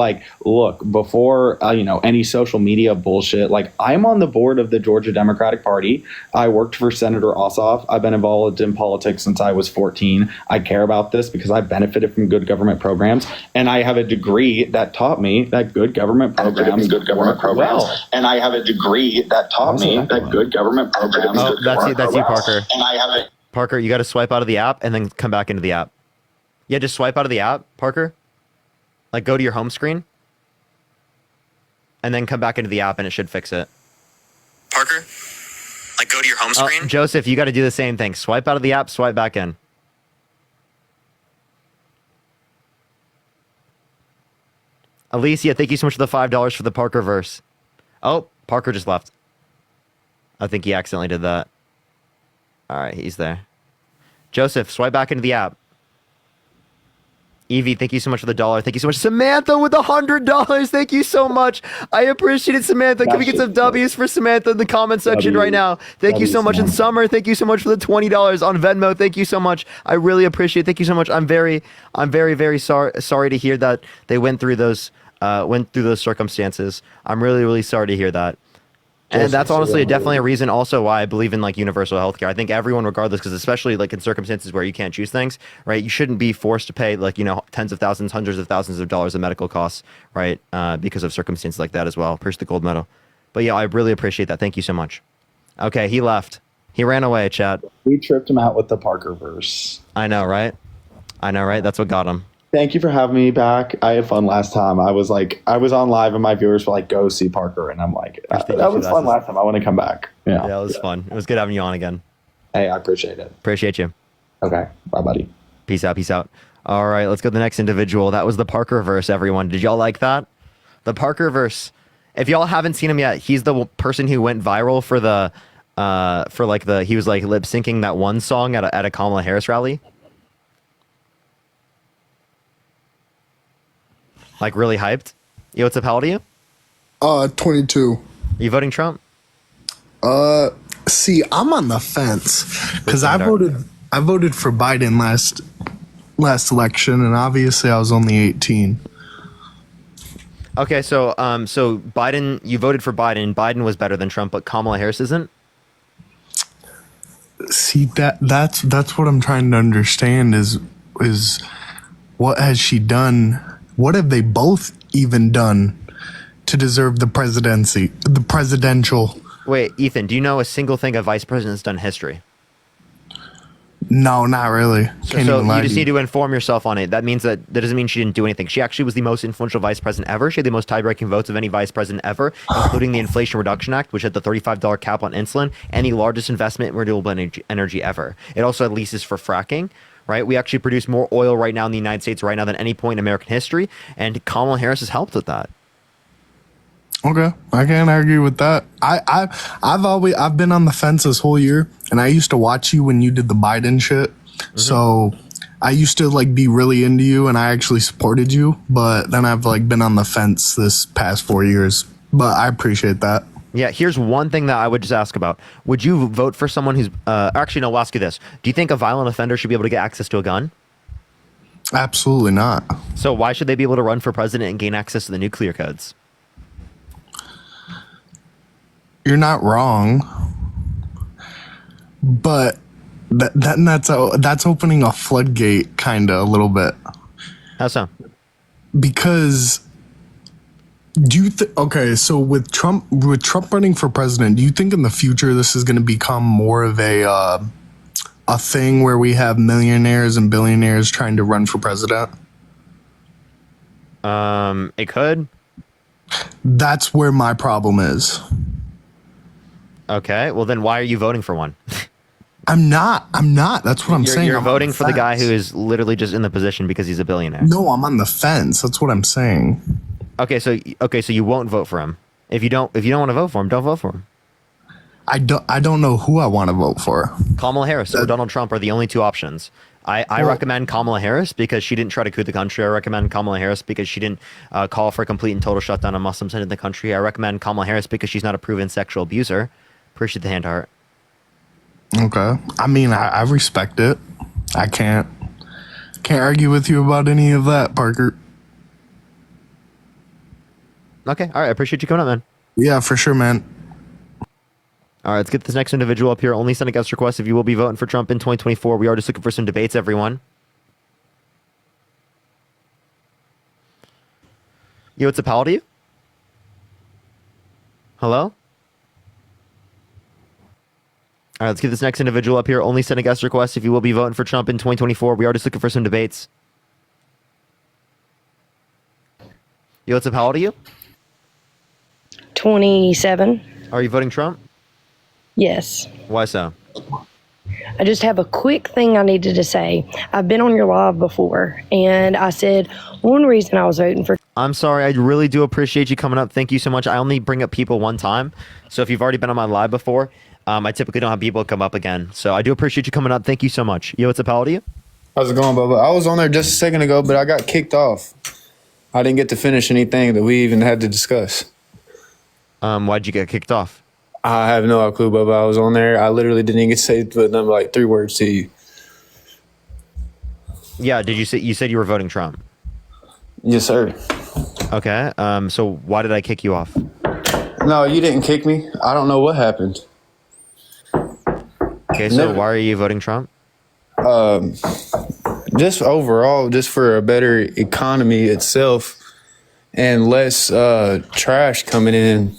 look, before, any social media bullshit, I'm on the board of the Georgia Democratic Party. I worked for Senator Ossoff. I've been involved in politics since I was 14. I care about this because I benefited from good government programs, and I have a degree that taught me that good government programs And I have a degree that taught me that good government programs. Oh, that's you, Parker. And I have it. Parker, you got to swipe out of the app and then come back into the app. Yeah, just swipe out of the app, Parker. Go to your home screen. And then come back into the app and it should fix it. Parker, go to your home screen. Joseph, you got to do the same thing. Swipe out of the app, swipe back in. Alicia, thank you so much for the $5 for the Parkerverse. Oh, Parker just left. I think he accidentally did that. All right, he's there. Joseph, swipe back into the app. Evie, thank you so much for the $1. Thank you so much. Samantha with $100. Thank you so much. I appreciate it, Samantha. Can we get some W's for Samantha in the comment section right now? Thank you so much. And Summer, thank you so much for the $20 on Venmo. Thank you so much. I really appreciate it. Thank you so much. I'm very, very sorry to hear that they went through those circumstances. I'm really, really sorry to hear that. And that's honestly definitely a reason also why I believe in universal healthcare. I think everyone, regardless, because especially in circumstances where you can't choose things, right? You shouldn't be forced to pay tens of thousands, hundreds of thousands of dollars of medical costs, right? Because of circumstances like that as well. Appreciate the gold medal. But yeah, I really appreciate that. Thank you so much. Okay, he left. He ran away, chat. We tripped him out with the Parkerverse. I know, right? That's what got him. Thank you for having me back. I had fun last time. I was on live and my viewers were go see Parker. And I'm that was fun last time. I want to come back. Yeah, it was fun. It was good having you on again. Hey, I appreciate it. Appreciate you. Okay. Bye, buddy. Peace out. Peace out. All right, let's go to the next individual. That was the Parker verse, everyone. Did y'all like that? The Parker verse. If y'all haven't seen him yet, he's the person who went viral for the he was like lip syncing that one song at a Kamala Harris rally. Like really hyped. Yo, what's up? How old are you? 22. You voting Trump? See, I'm on the fence because I voted for Biden last election, and obviously I was only 18. Okay, so Biden, you voted for Biden. Biden was better than Trump, but Kamala Harris isn't. See, that's what I'm trying to understand is what has she done? What have they both even done to deserve the presidency, the presidential? Wait, Ethan, do you know a single thing a vice president's done in history? No, not really. So you just need to inform yourself on it. That doesn't mean she didn't do anything. She actually was the most influential vice president ever. She had the most tie-breaking votes of any vice president ever, including the Inflation Reduction Act, which had the $35 cap on insulin, and the largest investment in renewable energy ever. It also had leases for fracking. Right? We actually produce more oil right now in the United States right now than any point in American history, and Kamala Harris has helped with that. Okay, I can't argue with that. I've been on the fence this whole year, and I used to watch you when you did the Biden shit. Mm-hmm. So I used to be really into you, and I actually supported you. But then I've been on the fence this past 4 years. But I appreciate that. Yeah, here's one thing that I would just ask about. Would you vote for someone who's actually no? I'll ask you this: do you think a violent offender should be able to get access to a gun? Absolutely not. So why should they be able to run for president and gain access to the nuclear codes? You're not wrong, but that's opening a floodgate, kind of a little bit. How so? Because okay, so with Trump running for president, do you think in the future this is going to become more of a thing where we have millionaires and billionaires trying to run for president? It could. That's where my problem is. Okay, well then why are you voting for one? I'm not. That's what I'm saying. You're voting for the guy who is literally just in the position because he's a billionaire. No, I'm on the fence. That's what I'm saying. Okay, so you won't vote for him. If you don't want to vote for him, don't vote for him. I don't know who I want to vote for. Kamala Harris or Donald Trump are the only two options. I recommend Kamala Harris because she didn't try to coup the country. I recommend Kamala Harris because she didn't call for a complete and total shutdown of Muslims in the country. I recommend Kamala Harris because she's not a proven sexual abuser. Appreciate the hand heart. Okay. I mean, I respect it. I can't argue with you about any of that, Parker. Okay. All right. I appreciate you coming up, man. Yeah, for sure, man. All right. Let's get this next individual up here. Only send a guest request if you will be voting for Trump in 2024. We are just looking for some debates, everyone. Yo, what's up? How old are you? Hello? All right, let's get this next individual up here. Only send a guest request if you will be voting for Trump in 2024. We are just looking for some debates. Yo, what's up? How old are you? 27. Are you voting Trump? Yes. Why so? I just have a quick thing I needed to say. I've been on your live before, and I said one reason I was voting for... I'm sorry. I really do appreciate you coming up. Thank you so much. I only bring up people one time. So if you've already been on my live before... I typically don't have people come up again. So I do appreciate you coming up. Thank you so much. Yo, what's up? How old are you? How's it going, Bubba? I was on there just a second ago, but I got kicked off. I didn't get to finish anything that we even had to discuss. Why'd you get kicked off? I have no clue, Bubba. I was on there. I literally didn't even get to say but number like 3 words to you. Yeah, did you said you were voting Trump? Yes, sir. Okay. So why did I kick you off? No, you didn't kick me. I don't know what happened. Okay, so why are you voting Trump? Just overall, just for a better economy itself and less trash coming in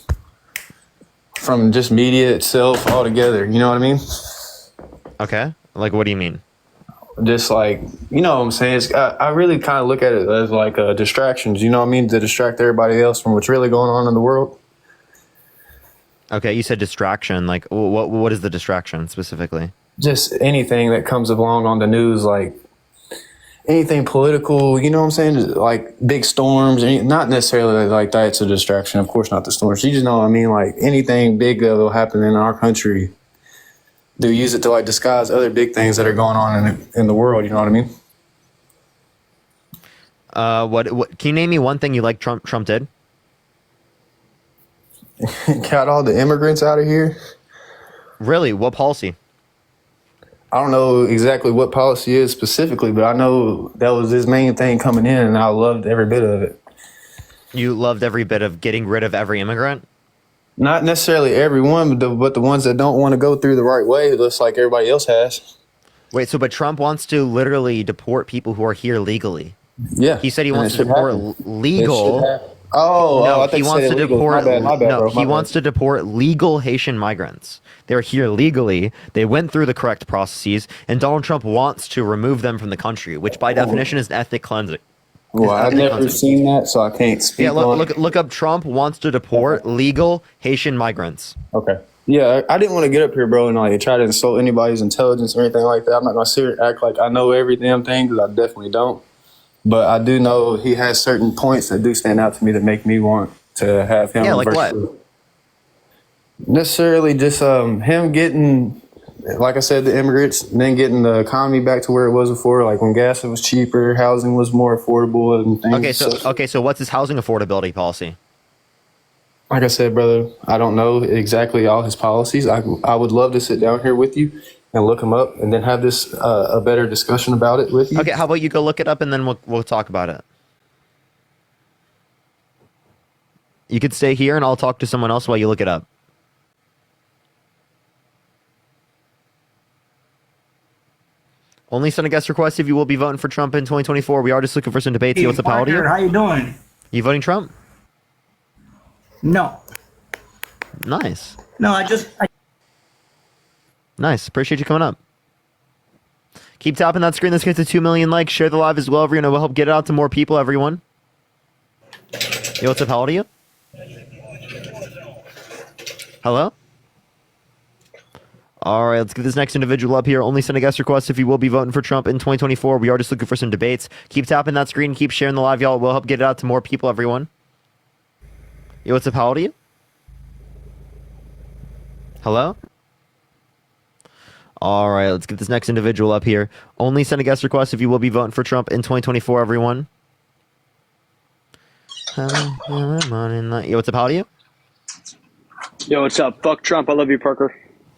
from just media itself altogether. You know what I mean? Okay. Like, what do you mean? Just like, you know what I'm saying? I really kind of look at it as like distractions, you know what I mean? To distract everybody else from what's really going on in the world. Okay, you said distraction. Like, what is the distraction specifically? Just anything that comes along on the news, like anything political, you know what I'm saying? Like big storms, not necessarily like that. It's a distraction. Of course, not the storms. You just know what I mean? Like anything big that will happen in our country, they'll use it to like disguise other big things that are going on in the world. You know what I mean? What can you name me one thing you like Trump did? Got all the immigrants out of here. Really? What policy? I don't know exactly what policy is specifically, but I know that was his main thing coming in, and I loved every bit of it. You loved every bit of getting rid of every immigrant? Not necessarily everyone, but the ones that don't want to go through the right way, just like everybody else has. Wait, but Trump wants to literally deport people who are here legally. Yeah. He said he wants to deport legal. No, he wants to deport. He wants to deport legal Haitian migrants. They're here legally. They went through the correct processes, and Donald Trump wants to remove them from the country, which by definition is ethnic cleansing. Well, I've never seen that, so I can't speak. Yeah, look up. Trump wants to deport legal Haitian migrants. Okay. Yeah, I didn't want to get up here, bro, and like try to insult anybody's intelligence or anything like that. I'm not gonna sit here and act like I know every damn thing, because I definitely don't. But I do know he has certain points that do stand out to me that make me want to have him. Yeah, like what? Necessarily just him getting, like I said, the immigrants, and then getting the economy back to where it was before, like when gas was cheaper, housing was more affordable, and things. So what's his housing affordability policy? Like I said, brother, I don't know exactly all his policies. I would love to sit down here with you and look them up, and then have this a better discussion about it with you. Okay, how about you go look it up, and then we'll talk about it. You could stay here, and I'll talk to someone else while you look it up. Only send a guest request if you will be voting for Trump in 2024. We are just looking for some debates. Hey, what's up, how old are you? How you doing? You voting Trump? No. Nice. No, Nice. Appreciate you coming up. Keep tapping that screen. Let's get to 2 million likes. Share the live as well. Everyone, it will help get it out to more people, everyone. Yo, what's up? How old are you? Hello? All right, let's get this next individual up here. Only send a guest request if you will be voting for Trump in 2024. We are just looking for some debates. Keep tapping that screen. Keep sharing the live, y'all. It will help get it out to more people, everyone. Yo, what's up? How old are you? Hello? All right, let's get this next individual up here. Only send a guest request if you will be voting for Trump in 2024, everyone. Yo, what's up? How old are you? Yo, what's up? Fuck Trump. I love you, Parker.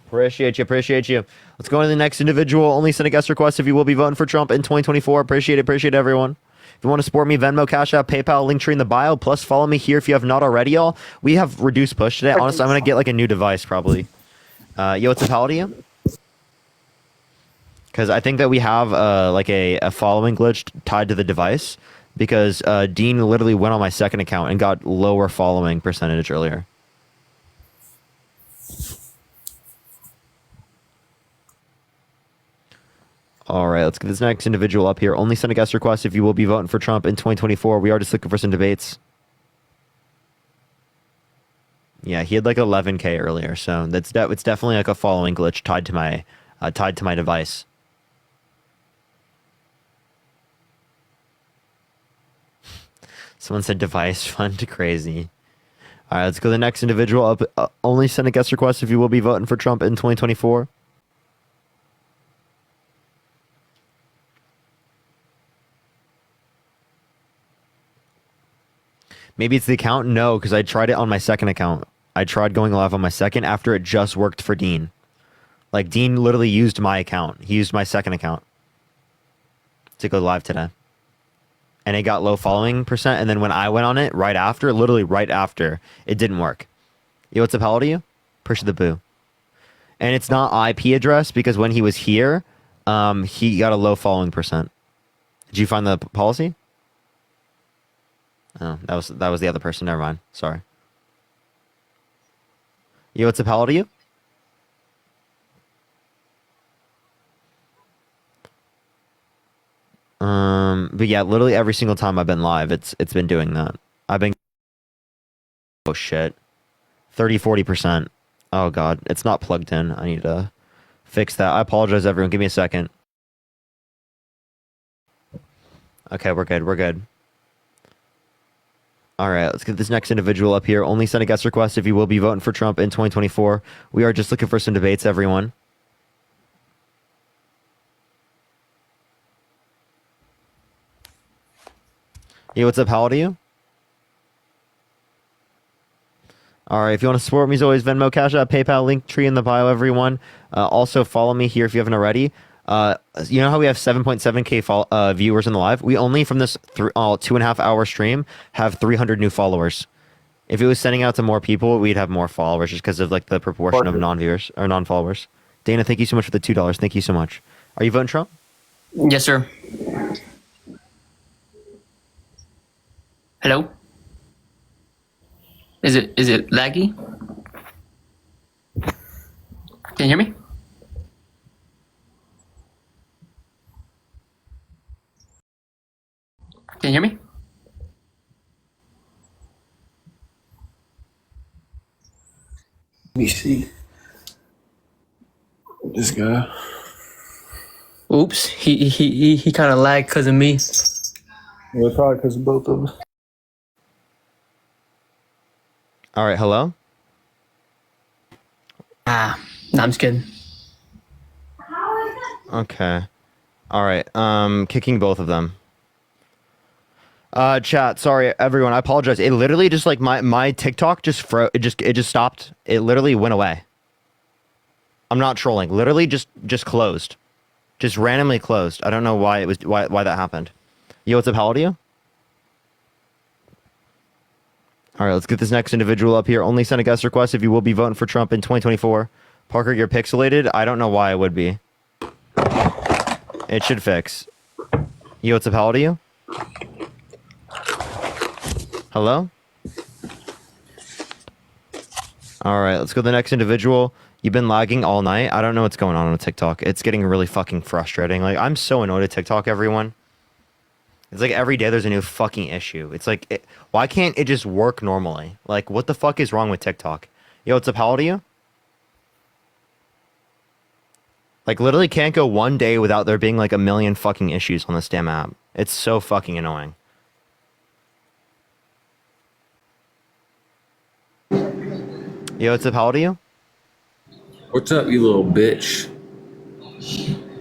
Appreciate you. Let's go on to the next individual. Only send a guest request if you will be voting for Trump in 2024. Appreciate everyone. If you want to support me, Venmo, Cash App, PayPal, link tree in the bio. Plus, follow me here if you have not already, y'all. We have reduced push today. Honestly, I'm going to get like a new device probably. Yo, what's up? How old are you? Because I think that we have like a following glitch tied to the device. Because Dean literally went on my second account and got lower following percentage earlier. All right, let's get this next individual up here. Only send a guest request if you will be voting for Trump in 2024. We are just looking for some debates. Yeah, he had like 11K earlier, so it's definitely like a following glitch tied to my device. Someone said device fun to crazy. All right, let's go to the next individual up. Only send a guest request if you will be voting for Trump in 2024. Maybe it's the account? No, because I tried it on my second account. I tried going live on my second after it just worked for Dean. Like, Dean literally used my account. He used my second account to go live today. And it got low following percent. And then when I went on it literally right after, it didn't work. Yo, what's up? How old are you? Push the boo. And it's not IP address because when he was here, he got a low following percent. Did you find the policy? Oh, that was the other person. Never mind. Sorry. Yo, what's up? How old are you? But yeah, literally every single time I've been live, it's been doing that. Oh shit. 30-40%. Oh god, it's not plugged in. I need to fix that. I apologize everyone. Give me a second. Okay, we're good. We're good. All right, let's get this next individual up here. Only send a guest request if you will be voting for Trump in 2024. We are just looking for some debates, everyone. Hey, what's up? How old are you? All right, if you want to support me, as always, Venmo, Cash App, PayPal, link tree in the bio, everyone. Also, follow me here if you haven't already. You know how we have 7.7K viewers in the live? We only, from this 2.5 hour stream, have 300 new followers. If it was sending out to more people, we'd have more followers just because of like the proportion of non-viewers or non-followers. Dana, thank you so much for the $2. Thank you so much. Are you voting Trump? Yes, sir. Hello? Is it laggy? Can you hear me? Can you hear me? Let me see. This guy. Oops, he kind of lagged because of me. Well, probably because of both of them. All right, hello? No, I'm just kidding. Okay. All right, kicking both of them. Chat, sorry, everyone, I apologize. It literally just like my TikTok just it just stopped. It literally went away. I'm not trolling. Literally just closed. Just randomly closed. I don't know why why that happened. Yo, what's up? How old are you? All right, let's get this next individual up here. Only send a guest request if you will be voting for Trump in 2024. Parker, you're pixelated. I don't know why it would be. It should fix. Yo, what's up? How old are you? Hello? All right, let's go to the next individual. You've been lagging all night. I don't know what's going on TikTok. It's getting really fucking frustrating. Like, I'm so annoyed at TikTok, everyone. It's like every day there's a new fucking issue. It's like, why can't it just work normally? Like, what the fuck is wrong with TikTok? Yo, what's up? How old are you? Like, literally can't go one day without there being like a million fucking issues on this damn app. It's so fucking annoying. Yo, what's up? How old are you? What's up, you little bitch?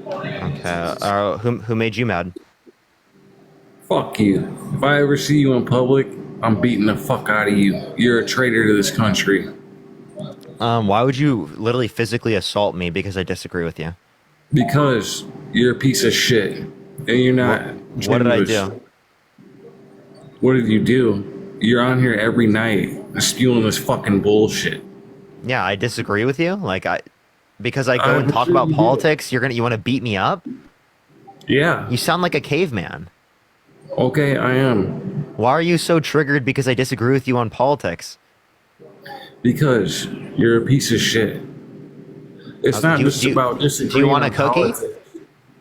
Okay. Who made you mad? Fuck you. If I ever see you in public, I'm beating the fuck out of you. You're a traitor to this country. Why would you literally physically assault me because I disagree with you? Because you're a piece of shit. And you're not. What did I do? What did you do? You're on here every night spewing this fucking bullshit. Yeah, I disagree with you. Like because I go and talk about politics, you want to beat me up? Yeah. You sound like a caveman. Okay, I am. Why are you so triggered because I disagree with you on politics? Because you're a piece of shit. It's not just about disagreeing. Do you want a cookie?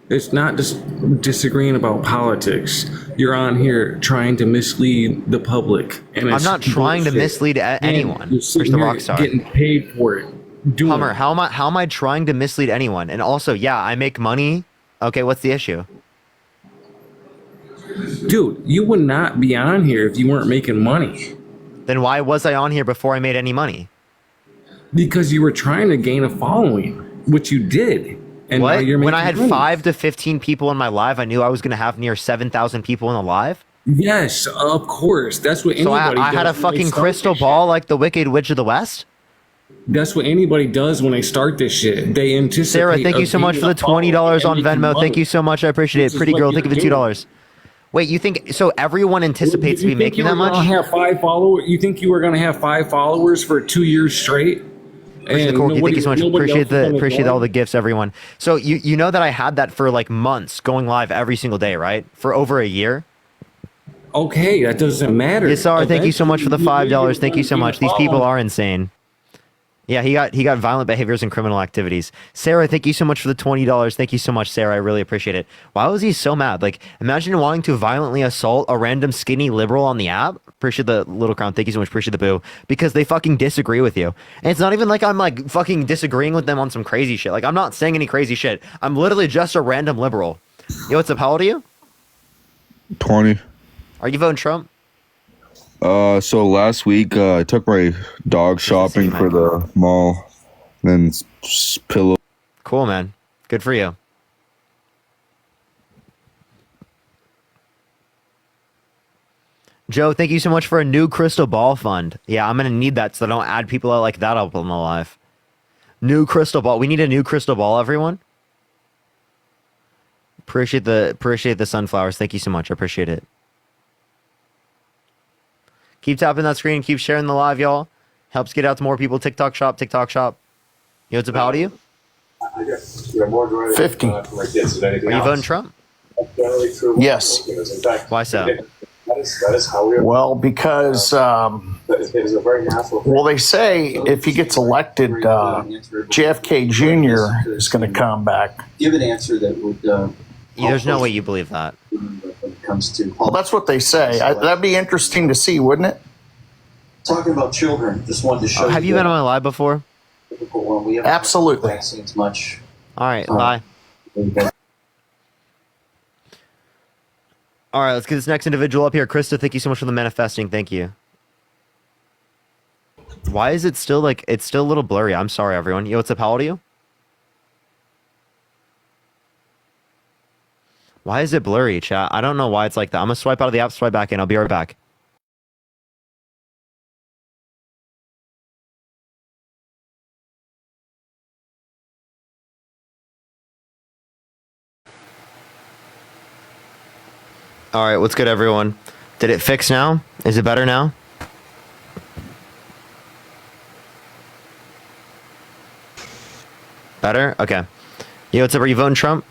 It's not just disagreeing about politics. You're on here trying to mislead the public, and I'm not trying to mislead anyone. Mr. Rockstar, getting paid for it. Hummer, how am I trying to mislead anyone? And also, yeah, I make money. Okay, what's the issue? Dude, you would not be on here if you weren't making money. Then why was I on here before I made any money? Because you were trying to gain a following, which you did. And what? Now you're when I had money. 5 to 15 people in my live, I knew I was going to have near 7,000 people in the live? Yes, of course. That's what anybody does. So I had a fucking crystal ball like the Wicked Witch of the West? That's what anybody does when they start this shit. They anticipate. Sarah, thank you so much for the $20 on Venmo. Thank you so much. I appreciate it. Pretty girl, thank you for the $2. Wait, you think so? Everyone anticipates me making that much? Have 5 followers? You think you were going to have 5 followers for 2 years straight? Appreciate the Corky. Thank you so much. Appreciate all the gifts, everyone. So you know that I had that for like months, going live every single day, right? For over a year. Okay, that doesn't matter. Yasar, thank you so much for the $5. Thank you so much. These people are insane. Yeah, he got violent behaviors and criminal activities. Sarah, thank you so much for the $20. Thank you so much, Sarah. I really appreciate it. Why was he so mad? Like, imagine wanting to violently assault a random skinny liberal on the app. Appreciate the little crown. Thank you so much. Appreciate the boo. Because they fucking disagree with you. And it's not even like I'm like fucking disagreeing with them on some crazy shit. Like, I'm not saying any crazy shit. I'm literally just a random liberal. Yo, what's up? How old are you? 20. Are you voting Trump? So last week I took my dog shopping for the mall, then pillow. Cool, man. Good for you. Joe, thank you so much for a new crystal ball fund. Yeah, I'm gonna need that so I don't add people out like that up on the live. New crystal ball. We need a new crystal ball, everyone. Appreciate the sunflowers. Thank you so much. I appreciate it. Keep tapping that screen. Keep sharing the live, y'all. Helps get out to more people. TikTok shop. TikTok shop. Yo, what's up? How do you? 50. Are you voting Trump? Yes. Why so? Well, because they say if he gets elected, JFK Jr. is going to come back. Give an answer that would. There's no way you believe that. When it comes to Well, that's what they say. That'd be interesting to see, wouldn't it? talking about children, just wanted to show. Have you been on my live before? Typical one. We haven't Absolutely. vaccines much. All right. Bye. All right, let's get this next individual up here. Krista, thank you so much for the manifesting. Thank you. Why is it still it's still a little blurry? I'm sorry, everyone. Yo, what's up? How old are you? Why is it blurry, chat? I don't know why it's like that. I'm going to swipe out of the app, swipe back in. I'll be right back. All right, what's good, everyone? Did it fix now? Is it better now? Better? Okay. Yo, what's up? Are you voting Trump?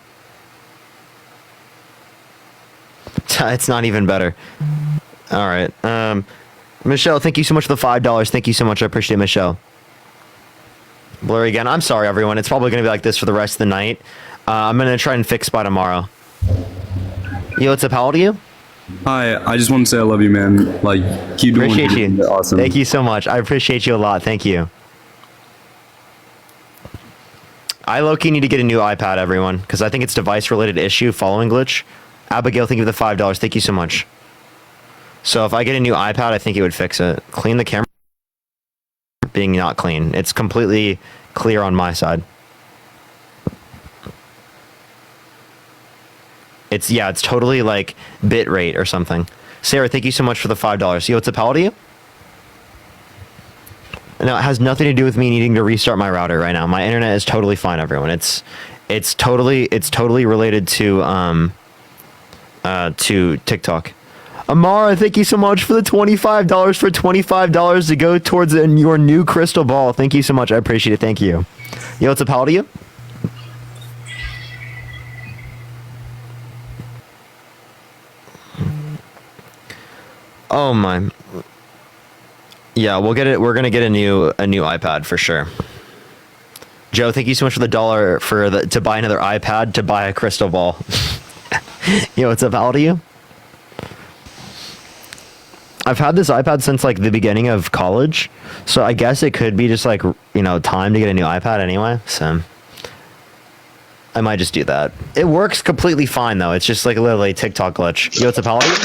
It's not even better. All right. Michelle, thank you so much for the $5. Thank you so much. I appreciate it, Michelle. Blurry again. I'm sorry, everyone. It's probably going to be like this for the rest of the night. I'm going to try and fix by tomorrow. Yo, what's up? How old are you? Hi, I just want to say I love you, man. Like, keep doing Appreciate what you. You're awesome. Thank you so much. I appreciate you a lot. Thank you. I low-key need to get a new iPad, everyone, because I think it's device-related issue, following glitch. Abigail, thank you for the $5. Thank you so much. So if I get a new iPad, I think it would fix it. Clean the camera. Being not clean. It's completely clear on my side. It's totally like bit rate or something. Sarah, thank you so much for the $5. Yo, what's up? How old are you? No, it has nothing to do with me needing to restart my router right now. My internet is totally fine, everyone. It's totally related to TikTok. Amara, thank you so much for the $25 for $25 to go towards your new crystal ball. Thank you so much. I appreciate it. Thank you. Yo, what's up? How old are you? Oh my. Yeah, we'll get it. We're gonna get a new iPad for sure. Joe, thank you so much for the $1 for to buy another iPad to buy a crystal ball. Yo, what's up? How old are you? I've had this iPad since like the beginning of college, so I guess it could be just like, time to get a new iPad anyway. So I might just do that. It works completely fine though. It's just like a little TikTok glitch. Yo, what's up? How old are you?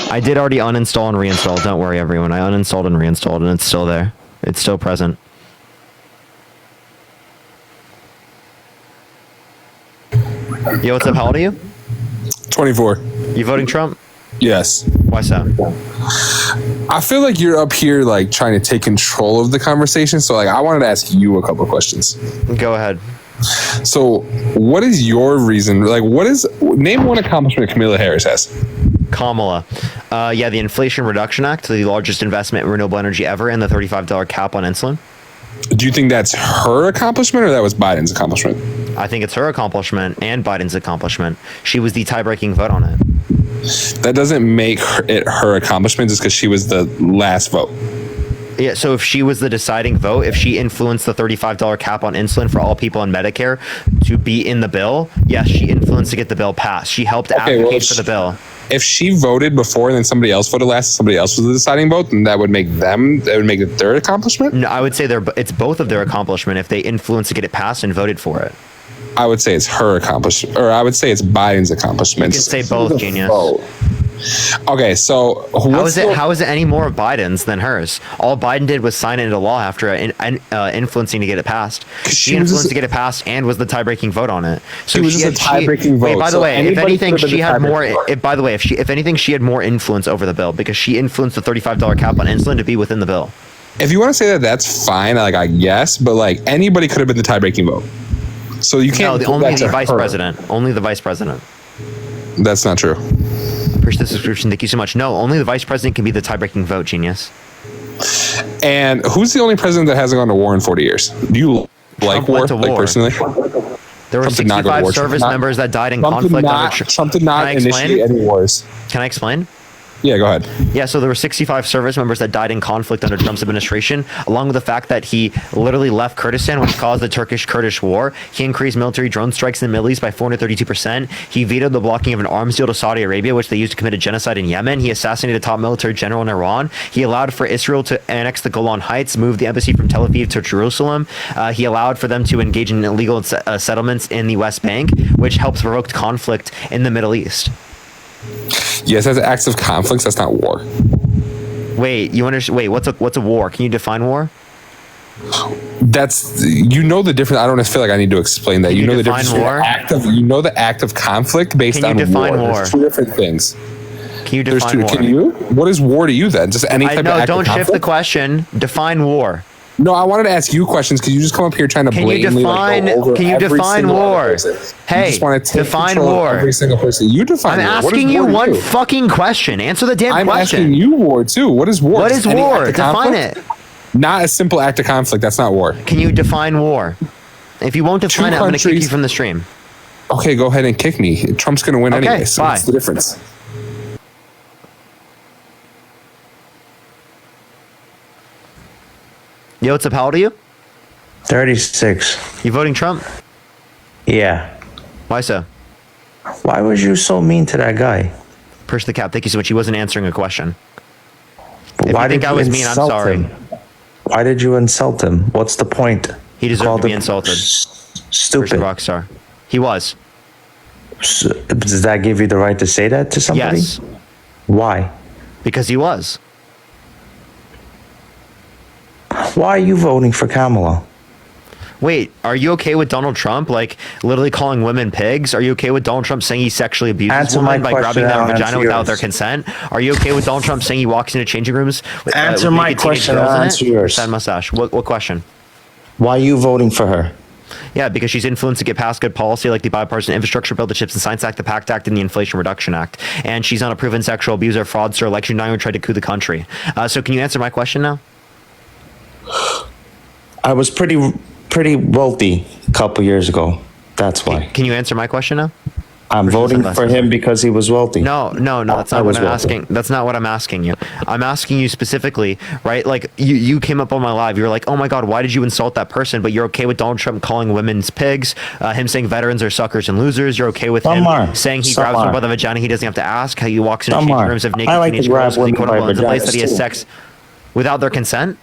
I did already uninstall and reinstall. Don't worry, everyone. I uninstalled and reinstalled, and it's still there. It's still present. Yo, what's up? How old are you? 24. You voting Trump? Yes. Why so? I feel like you're up here like trying to take control of the conversation. So like I wanted to ask you a couple of questions. Go ahead. So what is your reason? Like name one accomplishment Kamala Harris has. Kamala. The Inflation Reduction Act, the largest investment in renewable energy ever, and the $35 cap on insulin. Do you think that's her accomplishment or that was Biden's accomplishment? I think it's her accomplishment and Biden's accomplishment. She was the tie-breaking vote on it. That doesn't make it her accomplishment just because she was the last vote. Yeah, so if she was the deciding vote, if she influenced the $35 cap on insulin for all people on Medicare to be in the bill, yes, she influenced to get the bill passed. She helped advocate for the bill. If she voted before and then somebody else voted last and somebody else was the deciding vote, then that would make it their accomplishment? No, I would say it's both of their accomplishment if they influenced to get it passed and voted for it. I would say it's her accomplishment, or I would say it's Biden's You accomplishments. can say both, genius. Okay, so How is it any more of Biden's than hers? All Biden did was sign it into law after influencing to get it passed. She influenced to get it passed and was the tie-breaking vote on it. So She was just a tie-breaking vote. Wait, by the So way, if anybody anything, could've been she the had more. tiebreaking By the way, if anything, she had more influence over the bill because she influenced the $35 cap on insulin to be within the bill. If you want to say that, that's fine. Like I guess, but like anybody could have been the tie-breaking vote. So you can't. No, only the vice president. Only the vice president. That's not true. Appreciate the subscription. Thank you so much. No, only the vice president can be the tie-breaking vote, genius. And who's the only president that hasn't gone to war in 40 years? Do you like war? Like personally? There were 65 service members that died in conflict. Trump did not initiate any wars. Can I explain? Yeah, go ahead. Yeah, so there were 65 service members that died in conflict under Trump's administration, along with the fact that he literally left Kurdistan, which caused the Turkish-Kurdish war. He increased military drone strikes in the Middle East by 432%. He vetoed the blocking of an arms deal to Saudi Arabia, which they used to commit a genocide in Yemen. He assassinated a top military general in Iran. He allowed for Israel to annex the Golan Heights, move the embassy from Tel Aviv to Jerusalem. He allowed for them to engage in illegal settlements in the West Bank, which helps provoke conflict in the Middle East. Yes, that's acts of conflicts. That's not war. Wait, Wait, what's a war? Can you define war? That's the difference. I don't feel like I need to explain that. Can You know the define difference. war? The act of conflict based Can on you define war? There's two different things. Can you define war? Can you? What is war to you then? Just any type of act don't of shift the conflict? question. Define war. No, I wanted to ask you questions because you just come up here trying to blatantly go over Can you every define single war? person. Hey, you just want to take define control of war. every single person. You define I'm war. What is asking you war to one fucking question. Answer the damn I'm question. asking you war too. What is war? What Just is any war? act of Define conflict? it. Not a simple act of conflict. That's not war. Can you define war? If you won't define it, I'm going to kick you from the stream. Okay, go ahead and kick me. Trump's going to win Okay, anyway. So bye. what's the difference? Yo, what's up? How old are you? 36. You voting Trump? Yeah. Why so? Why was you so mean to that guy? Push the cap. Thank you so much. He wasn't answering a question. But If why you think did I you was mean, I'm insult sorry. him? Why did you insult him? What's the point? He deserved Called to be him insulted. Stupid. Rockstar. He was. Does that give you the right to say that to somebody? Yes. Why? Because he was. Why are you voting for Kamala? Wait, are you okay with Donald Trump, like, literally calling women pigs? Are you okay with Donald Trump saying he sexually abuses Answer women my by question, grabbing I'll their vagina answer without yours. their consent? Are you okay with Donald Trump saying he walks into changing rooms with, Answer with my naked teenage question, girls I'll in answer it? yours. Sad mustache. What question? Why are you voting for her? Yeah, because she's influenced to get past good policy like the Bipartisan Infrastructure Bill, the Chips and Science Act, the PACT Act, and the Inflation Reduction Act. And she's not a proven sexual abuser, fraudster, election denier who tried to coup the country. So can you answer my question now? I was pretty wealthy a couple years ago. That's why. Can you answer my question now? I'm voting for him because he was wealthy. No, that's I not what was I'm wealthy. asking. That's not what I'm asking you. I'm asking you specifically, right? Like you came up on my live. You're like, oh my God, why did you insult that person? But you're okay with Donald Trump calling women's pigs, him saying veterans are suckers and losers. You're okay with him saying he grabs women by the vagina. He doesn't have to ask. How he walks into changing rooms of naked I like to teenage grab girls with women by in the place that he has vaginas, too. sex without their consent.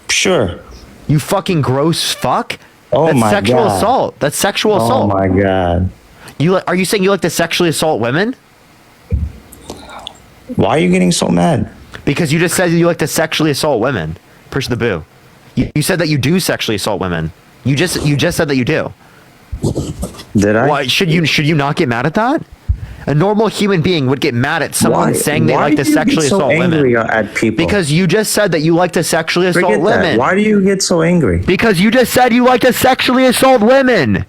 Sure. You fucking gross fuck. Oh That's my sexual God. assault. That's sexual Oh assault. my God. Are you saying you like to sexually assault women? Why are you getting so mad? Because you just said you like to sexually assault women. Push the boo. You said that you do sexually assault women. You just said that you do. Did I? Why should you not get mad at that? A normal human being would get mad at someone saying they like to sexually assault angry women. at people? Because you just said that you like to sexually assault Forget women. that. Why do you get so angry? Because you just said you like to sexually assault women.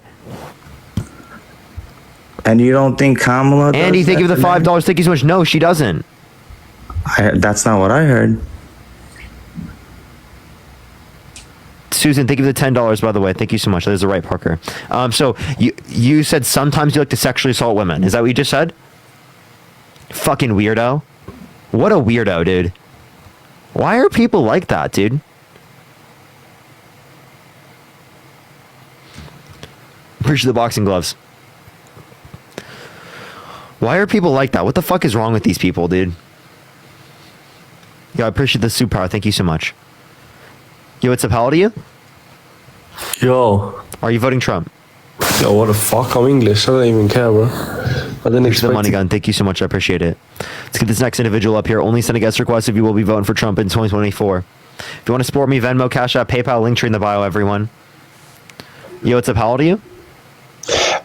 And you don't think Kamala does Andy, thank you for the that? $5. Thank you so much. No, she doesn't. That's not what I heard. Susan, thank you for the $10, by the way. Thank you so much. That is the right, Parker. So you said sometimes you like to sexually assault women. Is that what you just said? Fucking weirdo. What a weirdo, dude. Why are people like that, dude? Appreciate the boxing gloves. Why are people like that? What the fuck is wrong with these people, dude? Yo, I appreciate the superpower. Thank you so much. Yo, what's up? How old are you? Yo. Are you voting Trump? Yo, what the fuck? I'm English. I don't even care, bro. I didn't Here's the expect money it. gun. Thank you so much. I appreciate it. Let's get this next individual up here. Only send a guest request if you will be voting for Trump in 2024. If you want to support me, Venmo, Cash App, PayPal, link tree in the bio, everyone. Yo, what's up? How old are you?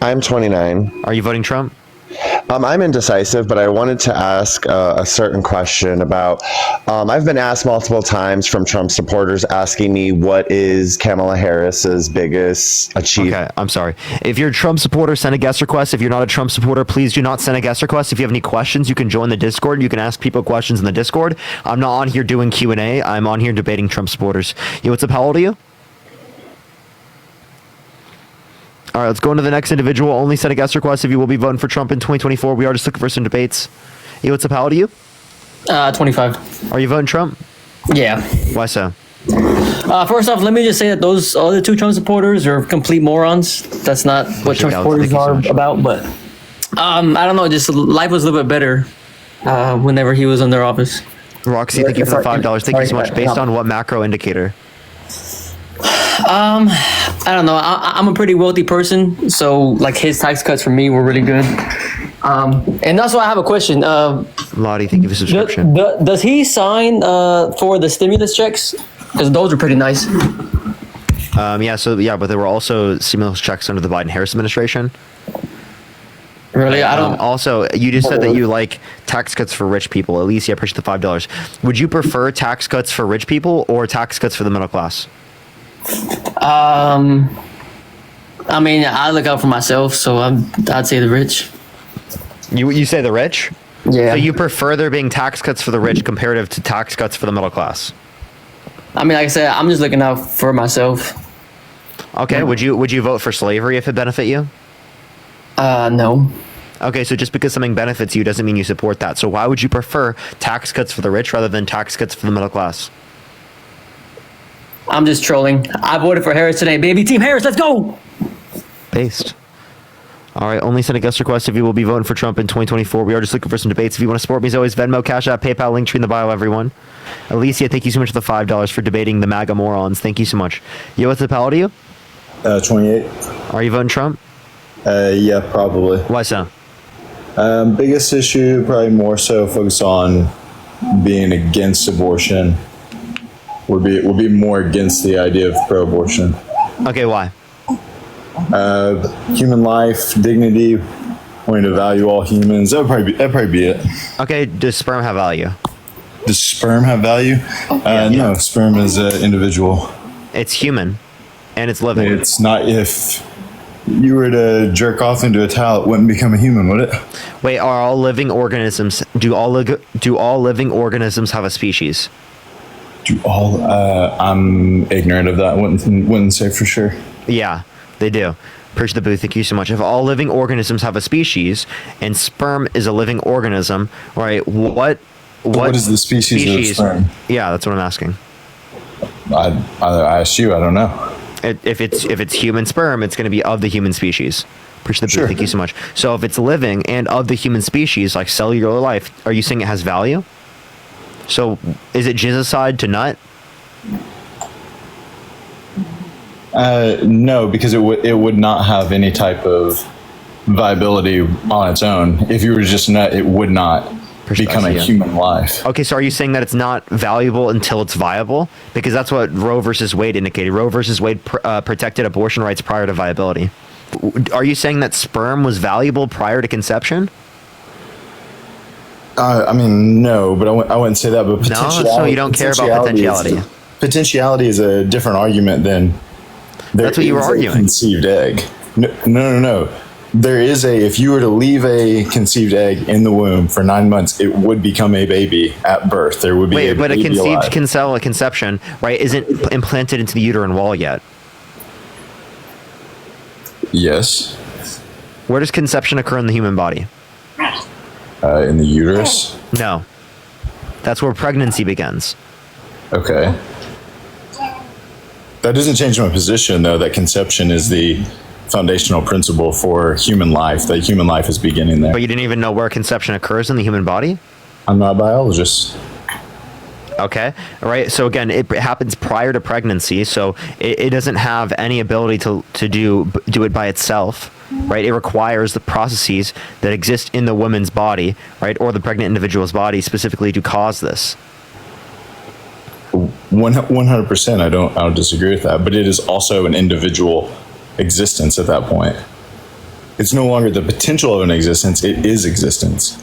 I'm 29. Are you voting Trump? I'm indecisive, but I wanted to ask a certain question about. I've been asked multiple times from Trump supporters asking me what is Kamala Harris's biggest achievement. Okay, I'm sorry. If you're a Trump supporter, send a guest request. If you're not a Trump supporter, please do not send a guest request. If you have any questions, you can join the Discord. You can ask people questions in the Discord. I'm not on here doing Q&A. I'm on here debating Trump supporters. Yo, what's up? How old are you? All right, let's go into the next individual. Only send a guest request if you will be voting for Trump in 2024. We are just looking for some debates. Yo, what's up? How old are you? 25. Are you voting Trump? Yeah. Why so? First off, let me just say that those other two Trump supporters are complete morons. That's not what Trump supporters are about. But I don't know. Just life was a little bit better whenever he was in their office. Roxy, thank you for the $5. Thank you so much. Based on what macro indicator? I don't know. I'm a pretty wealthy person, so like his tax cuts for me were really good. And also, I have a question. Lottie, thank you for the subscription. Does he sign for the stimulus checks? Because those are pretty nice. But there were also stimulus checks under the Biden-Harris administration. Really? I don't. Also, you just said that you like tax cuts for rich people. Alicia, I appreciate the $5. Would you prefer tax cuts for rich people or tax cuts for the middle class? I mean, I look out for myself, so I'd say the rich. You say the rich? Yeah. So you prefer there being tax cuts for the rich comparative to tax cuts for the middle class? I mean, like I said, I'm just looking out for myself. Okay. Would you vote for slavery if it benefit you? No. Okay, so just because something benefits you doesn't mean you support that. So why would you prefer tax cuts for the rich rather than tax cuts for the middle class? I'm just trolling. I voted for Harris today, baby. Team Harris, let's go! Based. All right, only send a guest request if you will be voting for Trump in 2024. We are just looking for some debates. If you want to support me, as always, Venmo, Cash App, PayPal, link tree in the bio, everyone. Alicia, thank you so much for the $5 for debating the MAGA morons. Thank you so much. Yo, what's up? How old are you? 28. Are you voting Trump? Yeah, probably. Why so? Biggest issue, probably more so focused on being against abortion. Would be more against the idea of pro-abortion. Okay, why? Human life, dignity, wanting to value all humans. That'd probably be it. Okay, does sperm have value? Does sperm have value? No, sperm is individual. It's human, and it's living. It's not. If you were to jerk off into a towel, it wouldn't become a human, would it? Wait, are all living organisms? Do all living organisms have a species? I'm ignorant of that. Wouldn't say for sure. Yeah, they do. Appreciate the booth. Thank you so much. If all living organisms have a species, and sperm is a living organism, right? What is the species of sperm? Yeah, that's what I'm asking. I asked you. I don't know. If it's human sperm, it's going to be of the human species. Appreciate the booth. Thank you so much. So if it's living and of the human species, like cellular life, are you saying it has value? So, is it jizzicide to nut? No, because it would not have any type of viability on its own. If you were to just nut, it would not become a human life. Okay, so are you saying that it's not valuable until it's viable? Because that's what Roe versus Wade indicated. Roe versus Wade protected abortion rights prior to viability. Are you saying that sperm was valuable prior to conception? I mean, no, but I wouldn't say that. But potentiality, no, so you don't care about potentiality. Potentiality is a different argument than that's what you were arguing. Conceived egg. No. There is if you were to leave a conceived egg in the womb for 9 months, it would become a baby at birth. There would be but a conceived conception, right, isn't implanted into the uterine wall yet. Yes. Where does conception occur in the human body? In the uterus? No. That's where pregnancy begins. Okay. That doesn't change my position, though, that conception is the foundational principle for human life, that human life is beginning there. But you didn't even know where conception occurs in the human body? I'm not a biologist. Okay, all right. So again, it happens prior to pregnancy, so it doesn't have any ability to do it by itself, right? It requires the processes that exist in the woman's body, right, or the pregnant individual's body specifically to cause this. 100%. I don't disagree with that, but it is also an individual existence at that point. It's no longer the potential of an existence; it is existence.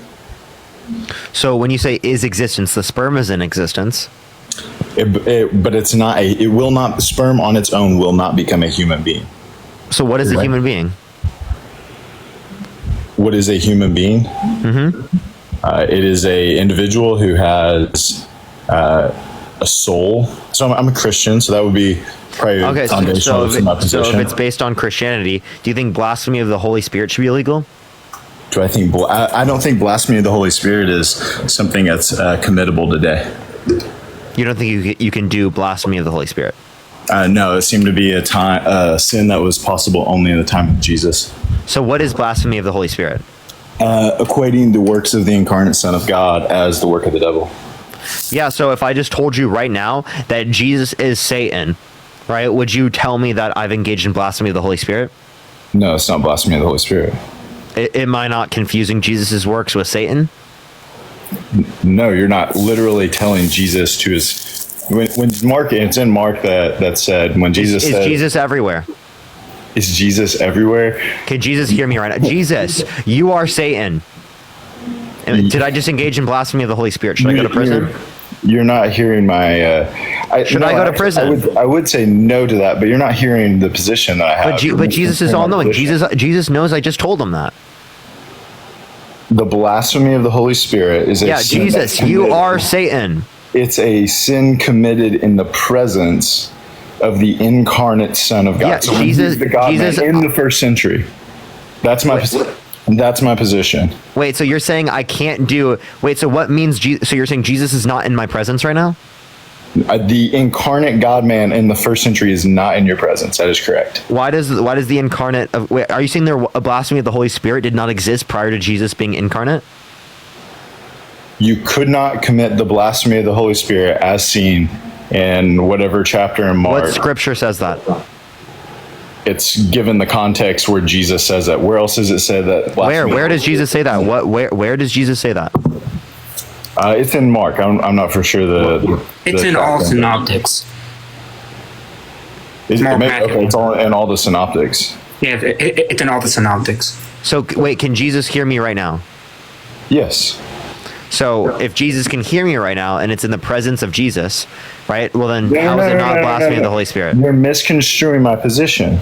So when you say is existence, the sperm is in existence. But it's not it will not, sperm on its own will not become a human being. So what is a human being? What is a human being? It is a individual who has a soul. So I'm a Christian, so that would be probably foundational to my position. So if it's based on Christianity, do you think blasphemy of the Holy Spirit should be illegal? Do I think? I don't think blasphemy of the Holy Spirit is something that's committable today. You don't think you can do blasphemy of the Holy Spirit? No, it seemed to be a sin that was possible only in the time of Jesus. So what is blasphemy of the Holy Spirit? Equating the works of the incarnate Son of God as the work of the devil. Yeah, so if I just told you right now that Jesus is Satan, right, would you tell me that I've engaged in blasphemy of the Holy Spirit? No, it's not blasphemy of the Holy Spirit. Am I not confusing Jesus' works with Satan? No, you're not literally telling Jesus to his... When Mark, it's in Mark that said, when Jesus said... Is Jesus everywhere? Is Jesus everywhere? Can Jesus hear me right now? Jesus, you are Satan. Did I just engage in blasphemy of the Holy Spirit? Should I go to prison? You're not hearing my... Should I go to prison? I would say no to that, but you're not hearing the position that I have. But Jesus is all-knowing. Jesus knows I just told him that. The blasphemy of the Holy Spirit is a sin. Jesus, you are Satan. It's a sin committed in the presence of the incarnate Son of God. Yeah, so Jesus, the God man in the first century. That's my position. Wait, so you're saying I can't do... Wait, so what means... So you're saying Jesus is not in my presence right now? The incarnate God man in the first century is not in your presence. That is correct. Why does the incarnate... Wait, are you saying a blasphemy of the Holy Spirit did not exist prior to Jesus being incarnate? You could not commit the blasphemy of the Holy Spirit as seen in whatever chapter in Mark. What scripture says that? It's given the context where Jesus says that. Where else does it say that? Where does Jesus say that? Where does Jesus say that? It's in Mark. I'm not for sure It's in all synoptics. It's all in all the synoptics. Yeah, it's in all the synoptics. So wait, can Jesus hear me right now? Yes. So if Jesus can hear me right now and it's in the presence of Jesus, right? Well then, how is it not blasphemy of the Holy Spirit? You're misconstruing my position.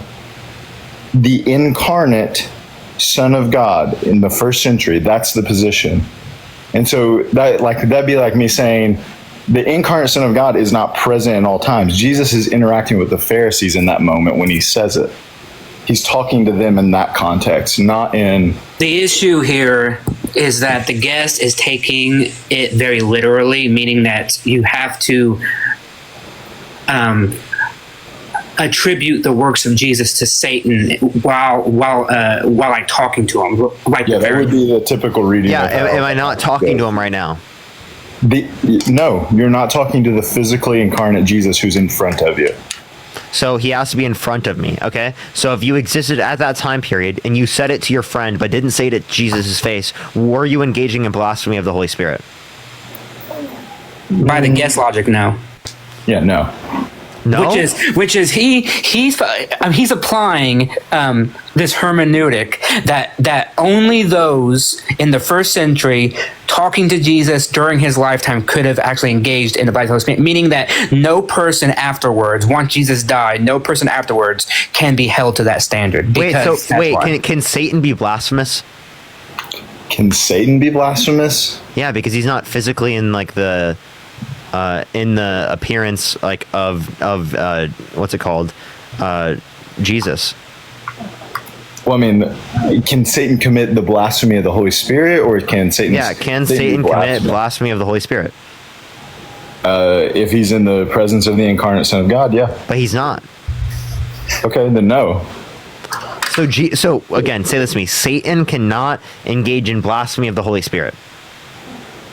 The incarnate Son of God in the first century, that's the position. And so that'd be like me saying the incarnate Son of God is not present in all times. Jesus is interacting with the Pharisees in that moment when he says it. He's talking to them in that context, not in... The issue here is that the guest is taking it very literally, meaning that you have to attribute the works of Jesus to Satan while like talking to him. Like that would be the typical reading. Yeah, am I not talking to him right now? No, you're not talking to the physically incarnate Jesus who's in front of you. So he has to be in front of me, okay? So if you existed at that time period and you said it to your friend but didn't say it at Jesus' face, were you engaging in blasphemy of the Holy Spirit? By the guest logic, no. Yeah, no. No? Which is he's applying this hermeneutic that only those in the first century talking to Jesus during his lifetime could have actually engaged in the baptism of the Holy Spirit, meaning that no person afterwards, once Jesus died, no person afterwards can be held to that standard. Can Satan be blasphemous? Can Satan be blasphemous? Yeah, because he's not physically in like the in the appearance like of what's it called, Jesus. Well, I mean, can Satan commit the blasphemy of the Holy Spirit, or can Satan? Yeah, can Satan commit blasphemy of the Holy Spirit? If he's in the presence of the incarnate Son of God, yeah. But he's not. Okay, then no. So again, say this to me: Satan cannot engage in blasphemy of the Holy Spirit.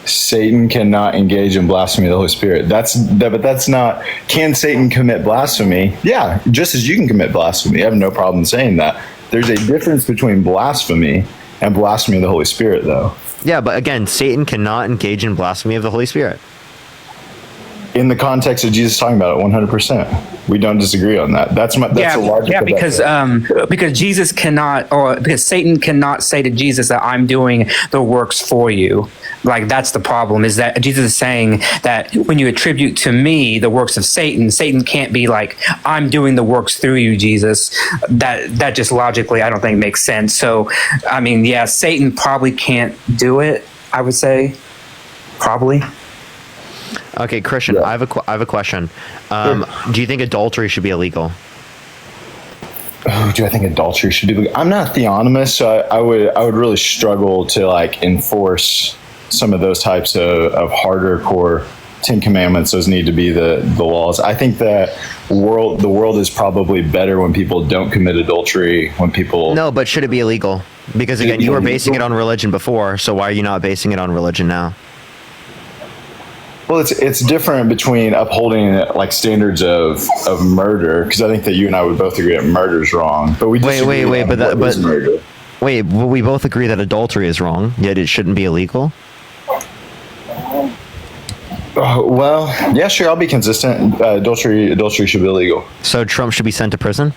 Satan cannot engage in blasphemy of the Holy Spirit. But that's not. Can Satan commit blasphemy? Yeah, just as you can commit blasphemy. I have no problem saying that. There's a difference between blasphemy and blasphemy of the Holy Spirit, though. Yeah, but again, Satan cannot engage in blasphemy of the Holy Spirit. In the context of Jesus talking about it, 100%. We don't disagree on that. That's the logic. Yeah, of because Jesus cannot, or because Satan cannot say to Jesus that I'm doing the works for you. Like, that's the problem, is that Jesus is saying that when you attribute to me the works of Satan, Satan can't be like, I'm doing the works through you, Jesus. That just logically, I don't think makes sense. So, I mean, yeah, Satan probably can't do it, I would say. Probably. Okay, Christian, I have a question. Do you think adultery should be illegal? Oh, do I think adultery should be legal? I'm not a theonomist, so I would really struggle to like enforce some of those types of harder core Ten Commandments. Those need to be the laws. I think that the world is probably better when people don't commit adultery. When people but should it be illegal? Because again, you were basing it on religion before, so why are you not basing it on religion now? Well, it's different between upholding like standards of murder, because I think that you and I would both agree that murder is wrong. But we disagree but we both agree that adultery is wrong, yet it shouldn't be illegal. Well, yeah, sure, I'll be consistent. Adultery should be illegal. So Trump should be sent to prison?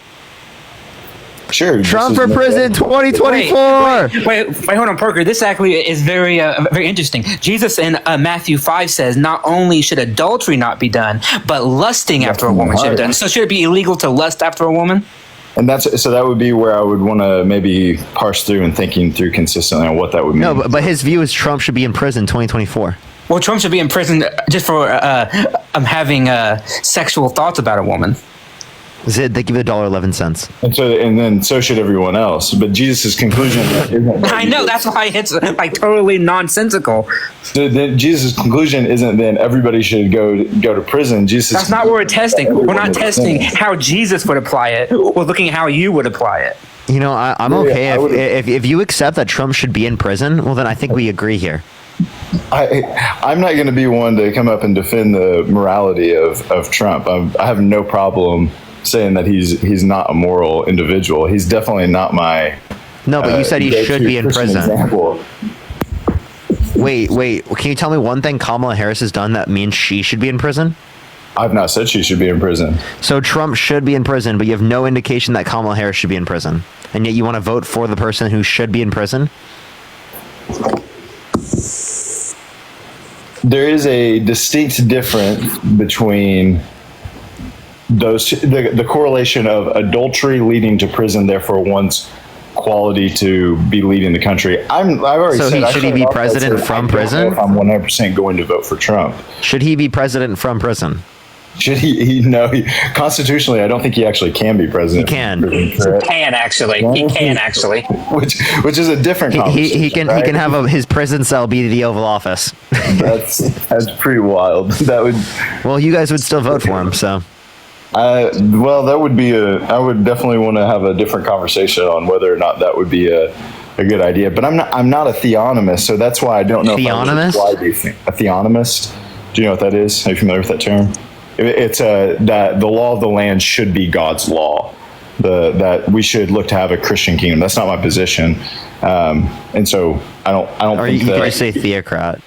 Sure. Trump for prison 2024. Wait, hold on, Parker. This actually is very interesting. Jesus in Matthew 5 says not only should adultery not be done, but lusting after a woman should be done. So should it be illegal to lust after a woman? And that would be where I would want to maybe parse through and thinking through consistently on what that would mean. No, but his view is Trump should be in prison 2024. Well, Trump should be in prison just for having sexual thoughts about a woman. They give it $1.11. And then so should everyone else. But Jesus' conclusion isn't. I know, that's why it's like totally nonsensical. Then Jesus' conclusion isn't then everybody should go to prison. That's not what we're testing. We're not testing how Jesus would apply it. We're looking at how you would apply it. You know, I'm okay if you accept that Trump should be in prison. Well, then I think we agree here. I'm not going to be one to come up and defend the morality of Trump. I have no problem saying that he's not a moral individual. He's definitely not my. No, but you said he should be in prison. Example. Wait. Can you tell me one thing Kamala Harris has done that means she should be in prison? I've not said she should be in prison. So Trump should be in prison, but you have no indication that Kamala Harris should be in prison, and yet you want to vote for the person who should be in prison? There is a distinct difference between the correlation of adultery leading to prison, therefore one's quality to be leading the country. I've already said. So should he be president from prison? If I'm 100% going to vote for Trump. Should he be president from prison? Should he? No. Constitutionally, I don't think he actually can be president. He can. He can actually. Which is a different conversation. He can have his prison cell be the Oval Office. That's pretty wild. That would. Well, you guys would still vote for him, so. Well, that would be I would definitely want to have a different conversation on whether or not that would be a good idea. But I'm not a theonomist, so that's why I don't know. Theonomist? A theonomist? Do you know what that is? Are you familiar with that term? It's that the law of the land should be God's law. That we should look to have a Christian kingdom. That's not my position, and so I don't. Or think you that, could say theocrat.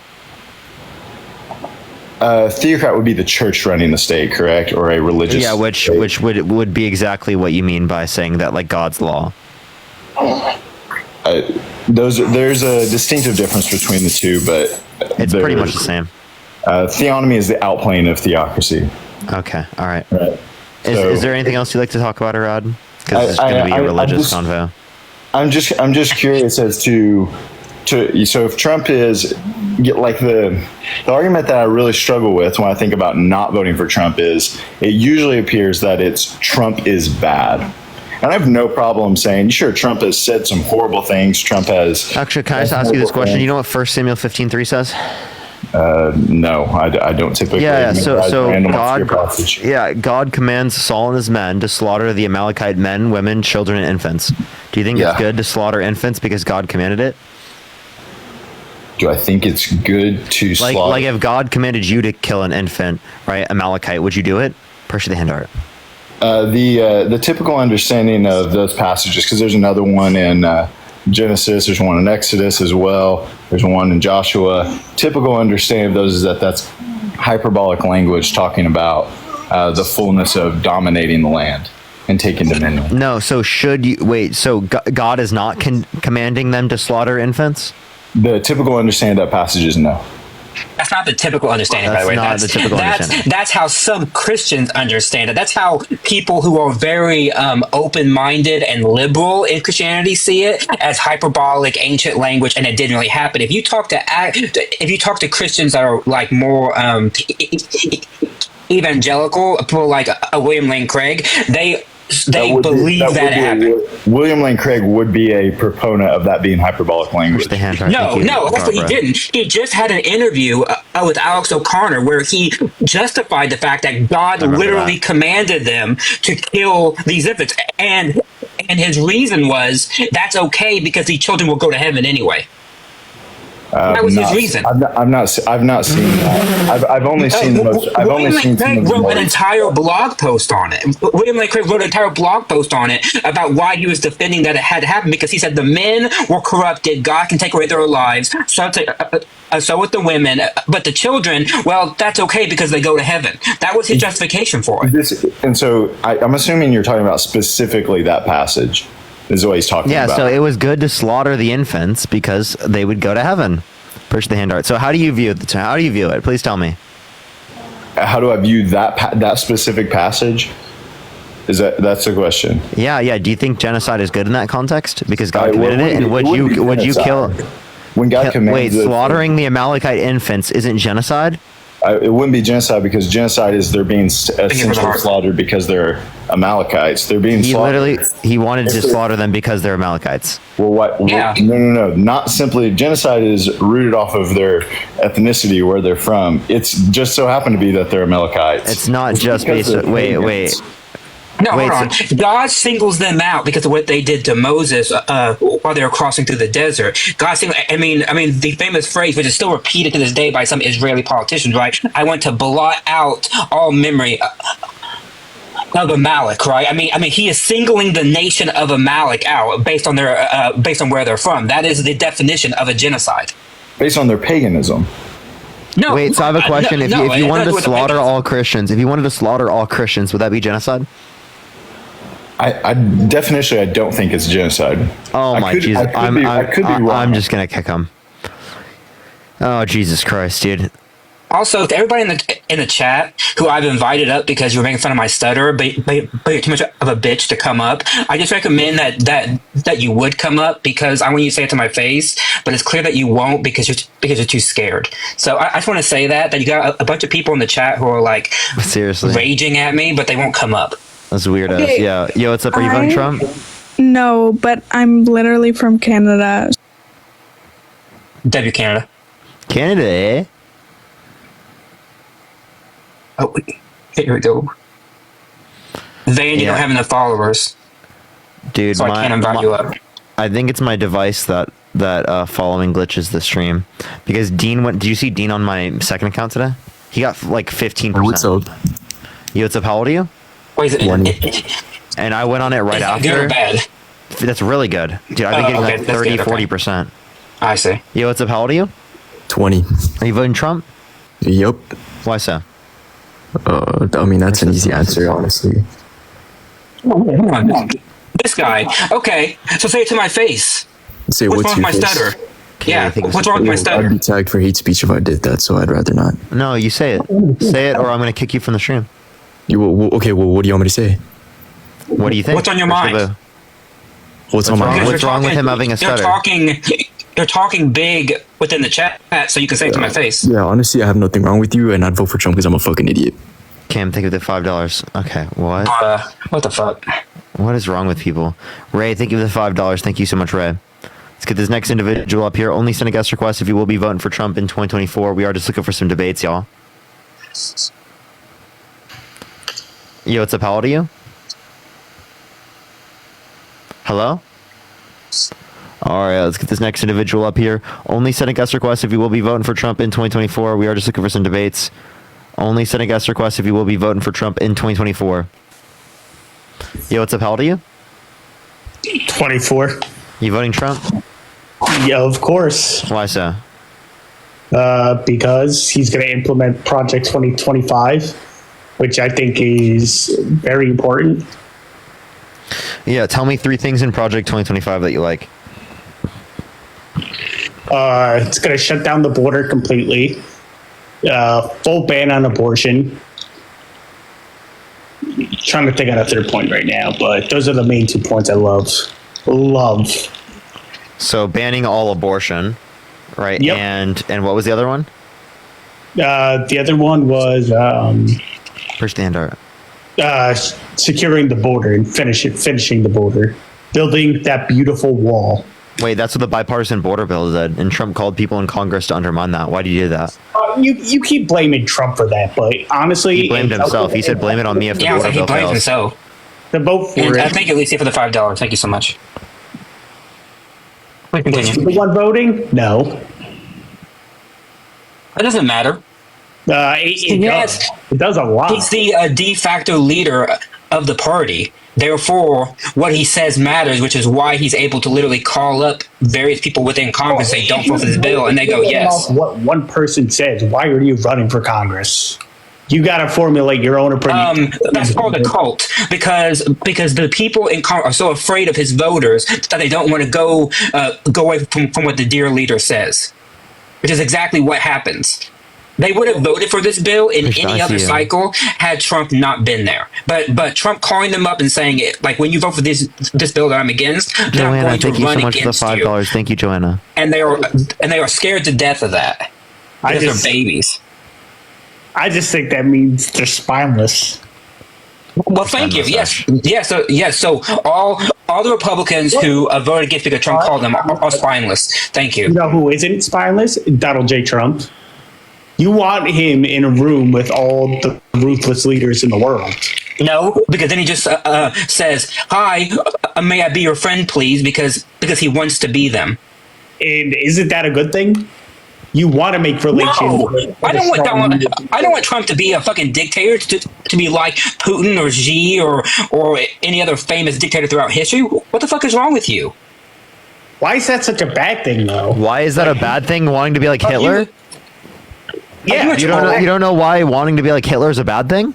Theocrat would be the church running the state, correct, or a religious? Yeah, which would be exactly what you mean by saying that, like God's law. There's a distinctive difference between the two, but it's pretty much the same. Theonomy is the outplaying of theocracy. Okay, all right. Is there anything else you'd like to talk about, Arad? Because it's going to be a religious convo. I'm just curious as to so if Trump is like the argument that I really struggle with when I think about not voting for Trump is it usually appears that it's Trump is bad. And I have no problem saying, sure, Trump has said some horrible things. Trump has. Actually, can I just ask you this question? You know what 1 Samuel 15:3 says? No, I don't typically. God commands Saul and his men to slaughter the Amalekite men, women, children, and infants. Do you think it's good to slaughter infants because God commanded it? Do I think it's good to slaughter? Like if God commanded you to kill an infant, right, Amalekite, would you do it? Push the hand art. The typical understanding of those passages, because there's another one in Genesis, there's one in Exodus as well, there's one in Joshua. Typical understanding of those is that that's hyperbolic language talking about the fullness of dominating the land and taking dominion. No, so should you wait? So God is not commanding them to slaughter infants? The typical understanding of that passage is no. That's not the typical understanding, by the way. That's not the typical understanding. That's how some Christians understand it. That's how people who are very open-minded and liberal in Christianity see it, as hyperbolic, ancient language, and it didn't really happen. If you talk to Christians that are like more evangelical, people like William Lane Craig, they believe that happened. William Lane Craig would be a proponent of that being hyperbolic language. No, that's what he didn't. He just had an interview with Alex O'Connor where he justified the fact that God literally commanded them to kill these infants, and his reason was that's okay because these children will go to heaven anyway. That was his reason. I've not seen that. I've only seen the most. I've only seen some of the wrote an entire blog post on it. William Lane Craig wrote an entire blog post on it about why he was defending that it had happened, because he said the men were corrupted. God can take away their lives. So with the women, but the children, well, that's okay because they go to heaven. That was his justification for it. And so I'm assuming you're talking about specifically that passage. Is what he's talking about. Yeah, so it was good to slaughter the infants because they would go to heaven. Push the hand art. So how do you view it? Please tell me. How do I view that specific passage? That's the question? Yeah. Do you think genocide is good in that context because God committed it? And would you kill? When God commands slaughtering the Amalekite infants isn't genocide? It wouldn't be genocide because genocide is they're being essentially slaughtered because they're Amalekites. They're being slaughtered. He wanted to slaughter them because they're Amalekites. Well, what? Yeah. No. Not simply. Genocide is rooted off of their ethnicity, where they're from. It's just so happened to be that they're Amalekites. It's not just based on... Wait. No, hold on. God singles them out because of what they did to Moses while they were crossing through the desert. I mean, the famous phrase, which is still repeated to this day by some Israeli politicians, right? I want to blot out all memory of Amalek, right? I mean, he is singling the nation of Amalek out based on where they're from. That is the definition of a genocide. Based on their paganism. No. Wait, so I have a question. If you wanted to slaughter all Christians, would that be genocide? I definitionally I don't think it's genocide. Oh my Jesus! I could be wrong. I'm just gonna kick him. Oh Jesus Christ, dude! Also, to everybody in the chat who I've invited up because you were making fun of my stutter, but you're too much of a bitch to come up, I just recommend that you would come up because I want you to say it to my face. But it's clear that you won't because you're too scared. So I just want to say that you got a bunch of people in the chat who are like seriously raging at me, but they won't come up. That's weirdos. Okay, yeah. Yo, what's up? Are you voting Trump? No, but I'm literally from Canada. W Canada. Canada, eh? Oh, here we go. Van, you don't have enough followers. Dude, so I can't invite you up. I think it's my device that following glitches the stream. Because Dean went... Did you see Dean on my second account today? He got like 15%. What's up? Yo, what's up? How old are you? Wait, is it, and I went on it right after. Good or bad? That's really good. Dude, I've been getting like 30, 40%. I see. Yo, what's up? How old are you? 20. Are you voting Trump? Yup. Why so? I mean, that's an easy answer, honestly. Come on. This guy. Okay, so say it to my face. Say what's what's wrong with my face? stutter? Yeah, what's wrong with my stutter? I'd be tagged for hate speech if I did that, so I'd rather not. No, you say it. Say it, or I'm going to kick you from the stream. Okay, well, what do you want me to say? What do you think? What's on your mind? What's on my mind? What's wrong with him having a stutter? You're talking big within the chat, so you can say it to my face. Yeah, honestly, I have nothing wrong with you, and I'd vote for Trump because I'm a fucking idiot. Cam, think of the $5. Okay, what? What the fuck? What is wrong with people? Ray, thank you for the $5. Thank you so much, Ray. Let's get this next individual up here. Only send a guest request if you will be voting for Trump in 2024. We are just looking for some debates, y'all. Yo, what's up? How old are you? Hello? All right, let's get this next individual up here. Only send a guest request if you will be voting for Trump in 2024. We are just looking for some debates. Only send a guest request if you will be voting for Trump in 2024. Yo, what's up? How old are you? 24. You voting Trump? Yeah, of course. Why so? Because he's going to implement Project 2025, which I think is very important. Yeah, tell me 3 things in Project 2025 that you like. It's going to shut down the border completely. Full ban on abortion. Trying to think of a third point right now, but those are the main 2 points I love. So banning all abortion, right? Yep. And what was the other one? The other one was for standard. Securing the border and finishing the border, building that beautiful wall. Wait, that's what the bipartisan border bill did, and Trump called people in Congress to undermine that. Why did you do that? You keep blaming Trump for that, but honestly, He blamed himself. He said, "Blame it on me if the border he bill blames fails." himself. The vote for And it. thank you, Alicia, for the $5. Thank you so much. Please Was continue. he the one voting? No. That doesn't matter. It does a lot. He's the de facto leader of the party. Therefore, what he says matters, which is why he's able to literally call up various people within Congress and say, don't vote for this bill, and they go, yes. What one person says, why are you running for Congress? You got to formulate your own opinion. That's called a cult because the people in Congress are so afraid of his voters that they don't want to go away from what the dear leader says, which is exactly what happens. They would have voted for this bill in any other cycle had Trump not been there. But Trump calling them up and saying, like, when you vote for this bill that I'm against, they're going to Thank you run so much for the against $5. you. Thank you, Joanna. And they are scared to death of that because they're babies. I just think that means they're spineless. Well, thank you. Yes. So all the Republicans who voted against because Trump called them are spineless. Thank you. You know who isn't spineless? Donald J. Trump. You want him in a room with all the ruthless leaders in the world. No, because then he just says, "Hi, may I be your friend, please?" Because he wants to be them. And isn't that a good thing? You want to make relations. No, I don't want Trump to be a fucking dictator, to be like Putin or Xi or any other famous dictator throughout history. What the fuck is wrong with you? Why is that such a bad thing, though? Why is that a bad thing? Wanting to be like Hitler? Yeah, you don't know why wanting to be like Hitler is a bad thing?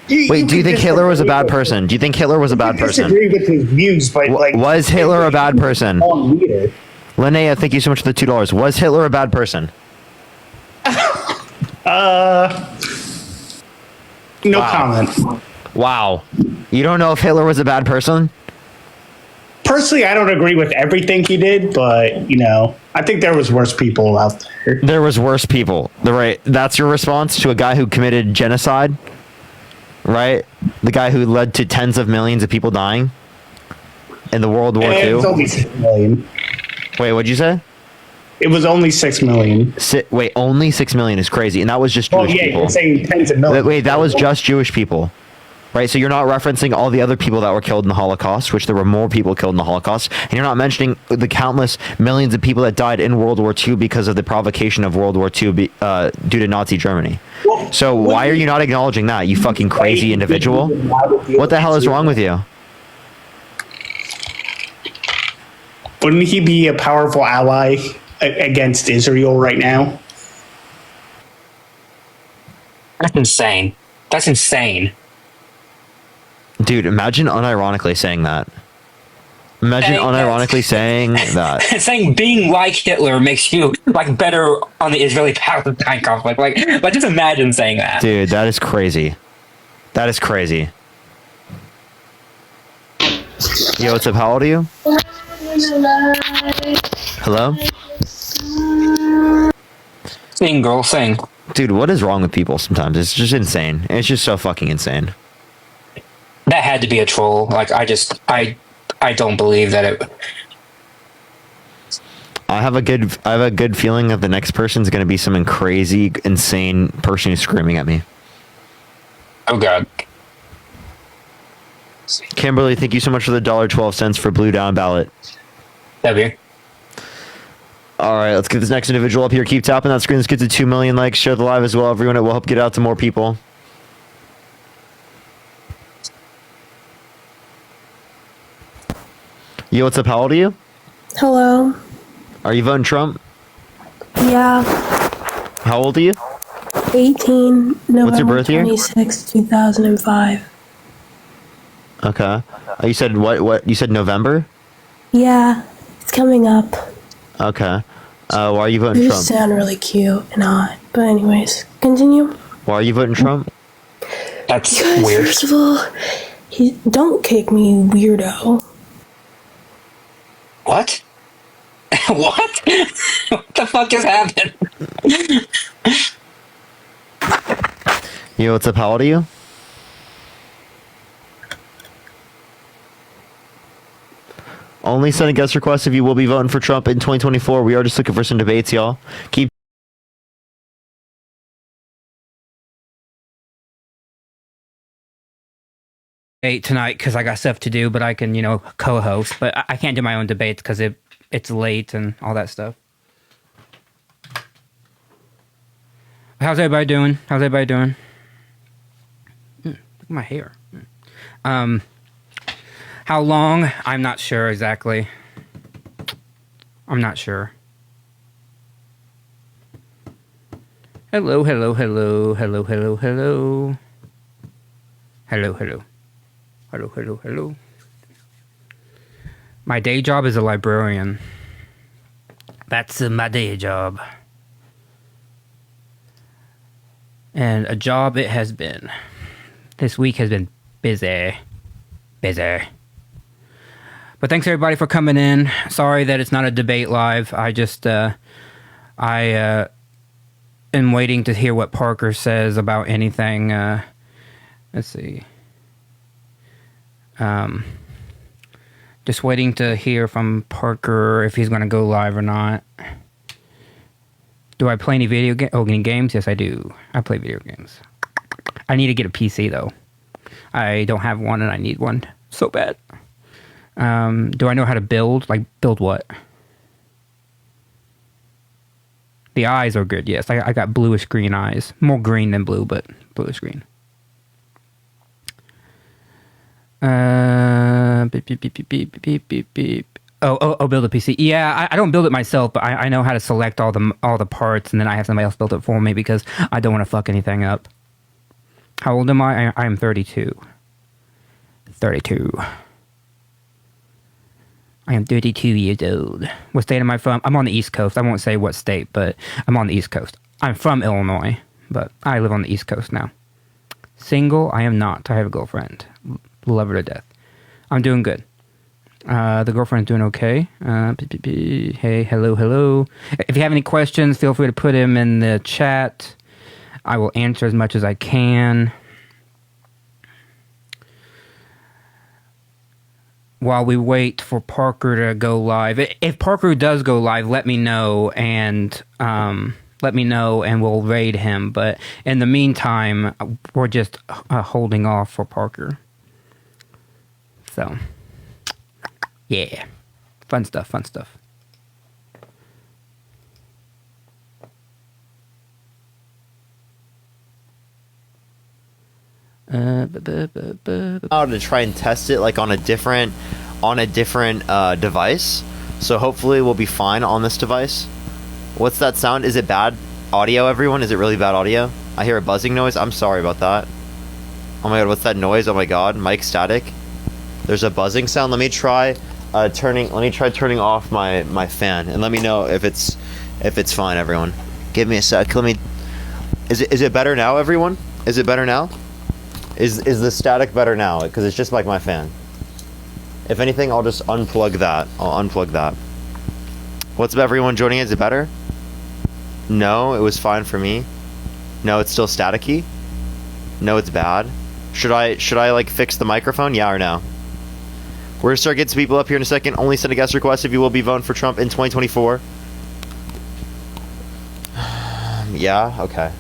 Wait, do you think Hitler was a bad person? Do you think Hitler was a bad person? Disagree with his views, but like, was Hitler a bad person? Linnea, thank you so much for the $2. Was Hitler a bad person? No comment. Wow. You don't know if Hitler was a bad person? Personally, I don't agree with everything he did, but I think there was worse people out there. There was worse people. Right. That's your response to a guy who committed genocide? Right? The guy who led to tens of millions of people dying in the World War II? It's only 6 million. Wait, what'd you say? It was only 6 million. Wait, only 6 million is crazy. And that was just Jewish people. You're saying tens of millions. Wait, that was just Jewish people. Right, so you're not referencing all the other people that were killed in the Holocaust, which there were more people killed in the Holocaust, and you're not mentioning the countless millions of people that died in World War II because of the provocation of World War II due to Nazi Germany. So why are you not acknowledging that, you fucking crazy individual? What the hell is wrong with you? Wouldn't he be a powerful ally against Israel right now? That's insane. That's insane. Dude, imagine unironically saying that. Imagine unironically saying that. Saying being like Hitler makes you like better on the Israeli-Palestine conflict. Like just imagine saying that. Dude, that is crazy. That is crazy. Yo, what's up? How old are you? Hello? Sing, girl, sing. Dude, what is wrong with people sometimes? It's just insane. It's just so fucking insane. That had to be a troll. Like, I don't believe that it. I have a good feeling that the next person's gonna be some crazy, insane person who's screaming at me. Oh God. Kimberly, thank you so much for the $1.12 for Blue Down Ballot. W. All right, let's get this next individual up here. Keep tapping that screen. Let's get to 2 million likes. Share the live as well, everyone. It will help get out to more people. Yo, what's up? How old are you? Hello. Are you voting Trump? Yeah. How old are you? 18. November What's your birth year? 26, 2005. Okay. You said what? You said November? Yeah. It's coming up. Okay. Why are you You voting just Trump? sound really cute and hot. But anyways, continue. Why are you voting Trump? That's Because weird. first of all, don't kick me, weirdo. What? What? What the fuck just happened? Yo, what's up? How old are you? Only send a guest request if you will be voting for Trump in 2024. We are just looking for some debates, y'all. Keep Tonight because I got stuff to do, but I can, co-host. But I can't do my own debates because it's late and all that stuff. How's everybody doing? Look at my hair. How long? I'm not sure exactly. I'm not sure. Hello. My day job is a librarian. That's my day job. And a job it has been. This week has been busy. But thanks everybody for coming in. Sorry that it's not a debate live. I just, am waiting to hear what Parker says about anything. Let's see. Just waiting to hear from Parker if he's going to go live or not. Do I play any any games? Yes, I do. I play video games. I need to get a PC though. I don't have one and I need one so bad. Do I know how to build? Like build what? The eyes are good. Yes, I got bluish green eyes. More green than blue, but bluish green. Beep, beep, beep, beep, beep, beep, beep, beep. Oh, build a PC. Yeah, I don't build it myself, but I know how to select all the parts, and then I have somebody else build it for me because I don't want to fuck anything up. How old am I? I am 32. 32. I am 32 years old. What state am I from? I'm on the East Coast. I won't say what state, but I'm on the East Coast. I'm from Illinois, but I live on the East Coast now. Single? I am not. I have a girlfriend. Love her to death. I'm doing good. The girlfriend's doing okay. Hey, hello. If you have any questions, feel free to put them in the chat. I will answer as much as I can. While we wait for Parker to go live. If Parker does go live, let me know and we'll raid him. But in the meantime, we're just holding off for Parker. So, yeah. Fun stuff. To try and test it like on a different device. So hopefully we'll be fine on this device. What's that sound? Is it bad audio, everyone? Is it really bad audio? I hear a buzzing noise. I'm sorry about that. Oh my god, what's that noise? Oh my god, mic static. There's a buzzing sound. Let me try turning off my fan and let me know if it's fine, everyone. Give me a sec. Is it better now, everyone? Is it better now? Is the static better now? Because it's just like my fan. If anything, I'll just unplug that. What's up, everyone joining? Is it better? No, it was fine for me. No, it's still staticky. No, it's bad. Should I like fix the microphone? Yeah or no? We're gonna start getting some people up here in a second. Only send a guest request if you will be voting for Trump in 2024. Yeah, okay.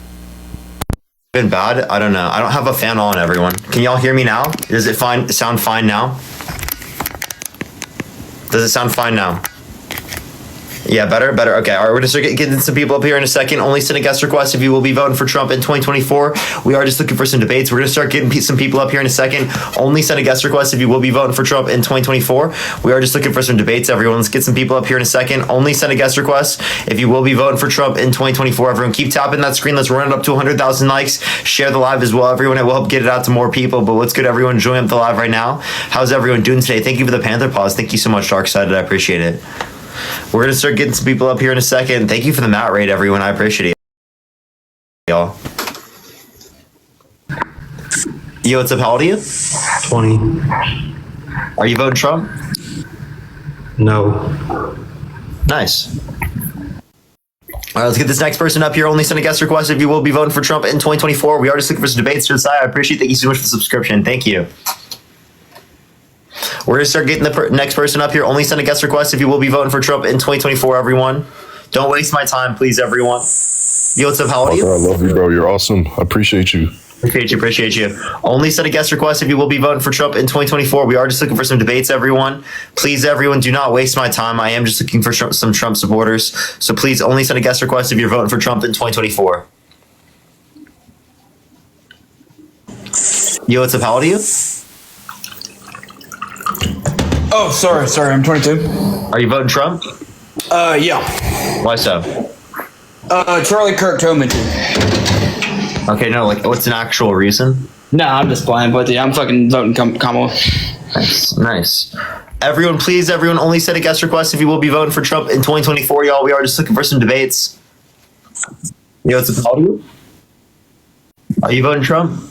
Been bad? I don't know. I don't have a fan on, everyone. Can y'all hear me now? Does it sound fine now? Does it sound fine now? Yeah, better. Okay, all right, we're gonna start getting some people up here in a second. Only send a guest request if you will be voting for Trump in 2024. We are just looking for some debates. We're gonna start getting some people up here in a second. Only send a guest request if you will be voting for Trump in 2024. We are just looking for some debates, everyone. Let's get some people up here in a second. Only send a guest request if you will be voting for Trump in 2024. Everyone, keep tapping that screen. Let's run it up to 100,000 likes. Share the live as well, everyone. It will help get it out to more people. But let's get everyone join up the live right now. How's everyone doing today? Thank you for the Panther Paws. Thank you so much, Darksided. I appreciate it. We're gonna start getting some people up here in a second. Thank you for the mat raid, everyone. I appreciate it, y'all. Yo, what's up? How old are you? 20. Are you voting Trump? No. Nice. All right, let's get this next person up here. Only send a guest request if you will be voting for Trump in 2024. We are just looking for some debates to decide. I appreciate. Thank you so much for the subscription. Thank you. We're going to start getting the next person up here. Only send a guest request if you will be voting for Trump in 2024, everyone. Don't waste my time, please, everyone. Yo, what's up? How old are you? I love you, bro. You're awesome. I appreciate you. Appreciate you. Only send a guest request if you will be voting for Trump in 2024. We are just looking for some debates, everyone. Please, everyone, do not waste my time. I am just looking for some Trump supporters. So please only send a guest request if you're voting for Trump in 2024. Yo, what's up? How old are you? Oh, sorry. I'm 22. Are you voting Trump? Yeah. Why so? Charlie Kirk told me to. Okay, no, like, what's an actual reason? Nah, I'm just playing, but yeah, I'm fucking voting Kamala. Nice. Everyone, please, everyone, only send a guest request if you will be voting for Trump in 2024, y'all. We are just looking for some debates. Yo, what's up? How old are you? Are you voting Trump?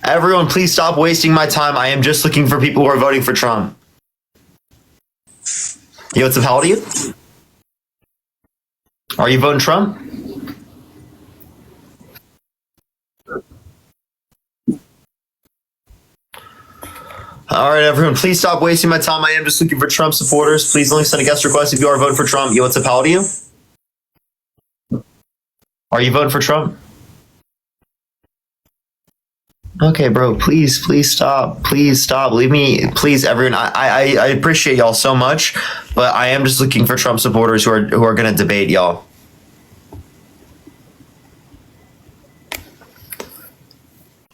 Everyone, please stop wasting my time. I am just looking for people who are voting for Trump. Yo, what's up? How old are you? Are you voting Trump? All right, everyone, please stop wasting my time. I am just looking for Trump supporters. Please only send a guest request if you are voting for Trump. Yo, what's up? How old are you? Are you voting for Trump? Okay, bro, please stop. Please stop. Leave me, please, everyone. I appreciate y'all so much, but I am just looking for Trump supporters who are gonna debate y'all.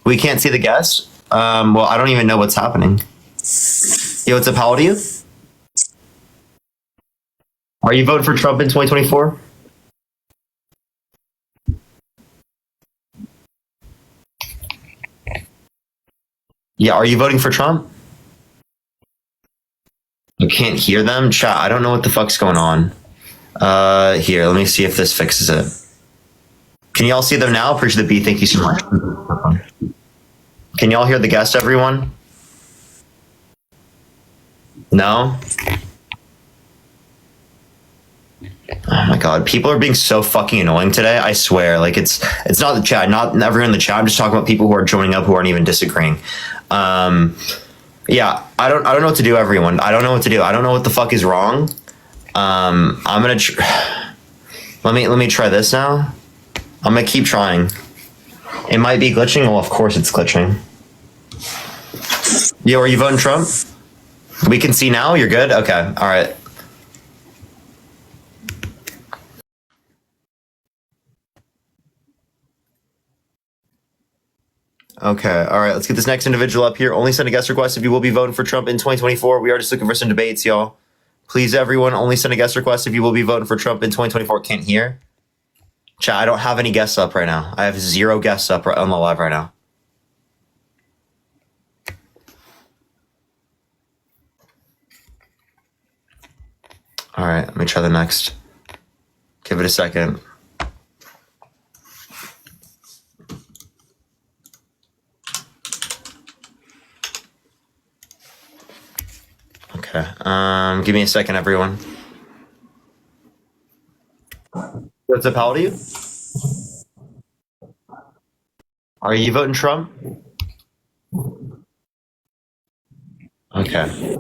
We can't see the guest. Well, I don't even know what's happening. Yo, what's up? How old are you? Are you voting for Trump in 2024? Yeah, are you voting for Trump? I can't hear them. Chat, I don't know what the fuck's going on. Here, let me see if this fixes it. Can y'all see them now? Appreciate the B. Thank you so much. Can y'all hear the guest, everyone? No? Oh my god, people are being so fucking annoying today. I swear, like it's not the chat, not everyone in the chat. I'm just talking about people who are joining up who aren't even disagreeing. Yeah, I don't know what to do, everyone. I don't know what to do. I don't know what the fuck is wrong. I'm gonna let me try this now. I'm gonna keep trying. It might be glitching. Well, of course it's glitching. Yo, are you voting Trump? We can see now. You're good. Okay. All right. Okay, all right, let's get this next individual up here. Only send a guest request if you will be voting for Trump in 2024. We are just looking for some debates, y'all. Please, everyone, only send a guest request if you will be voting for Trump in 2024. Can't hear? Chat, I don't have any guests up right now. I have 0 guests up on the live right now. All right, let me try the next. Give it a second. Okay, give me a second, everyone. What's up, how old are you? Are you voting Trump? Okay.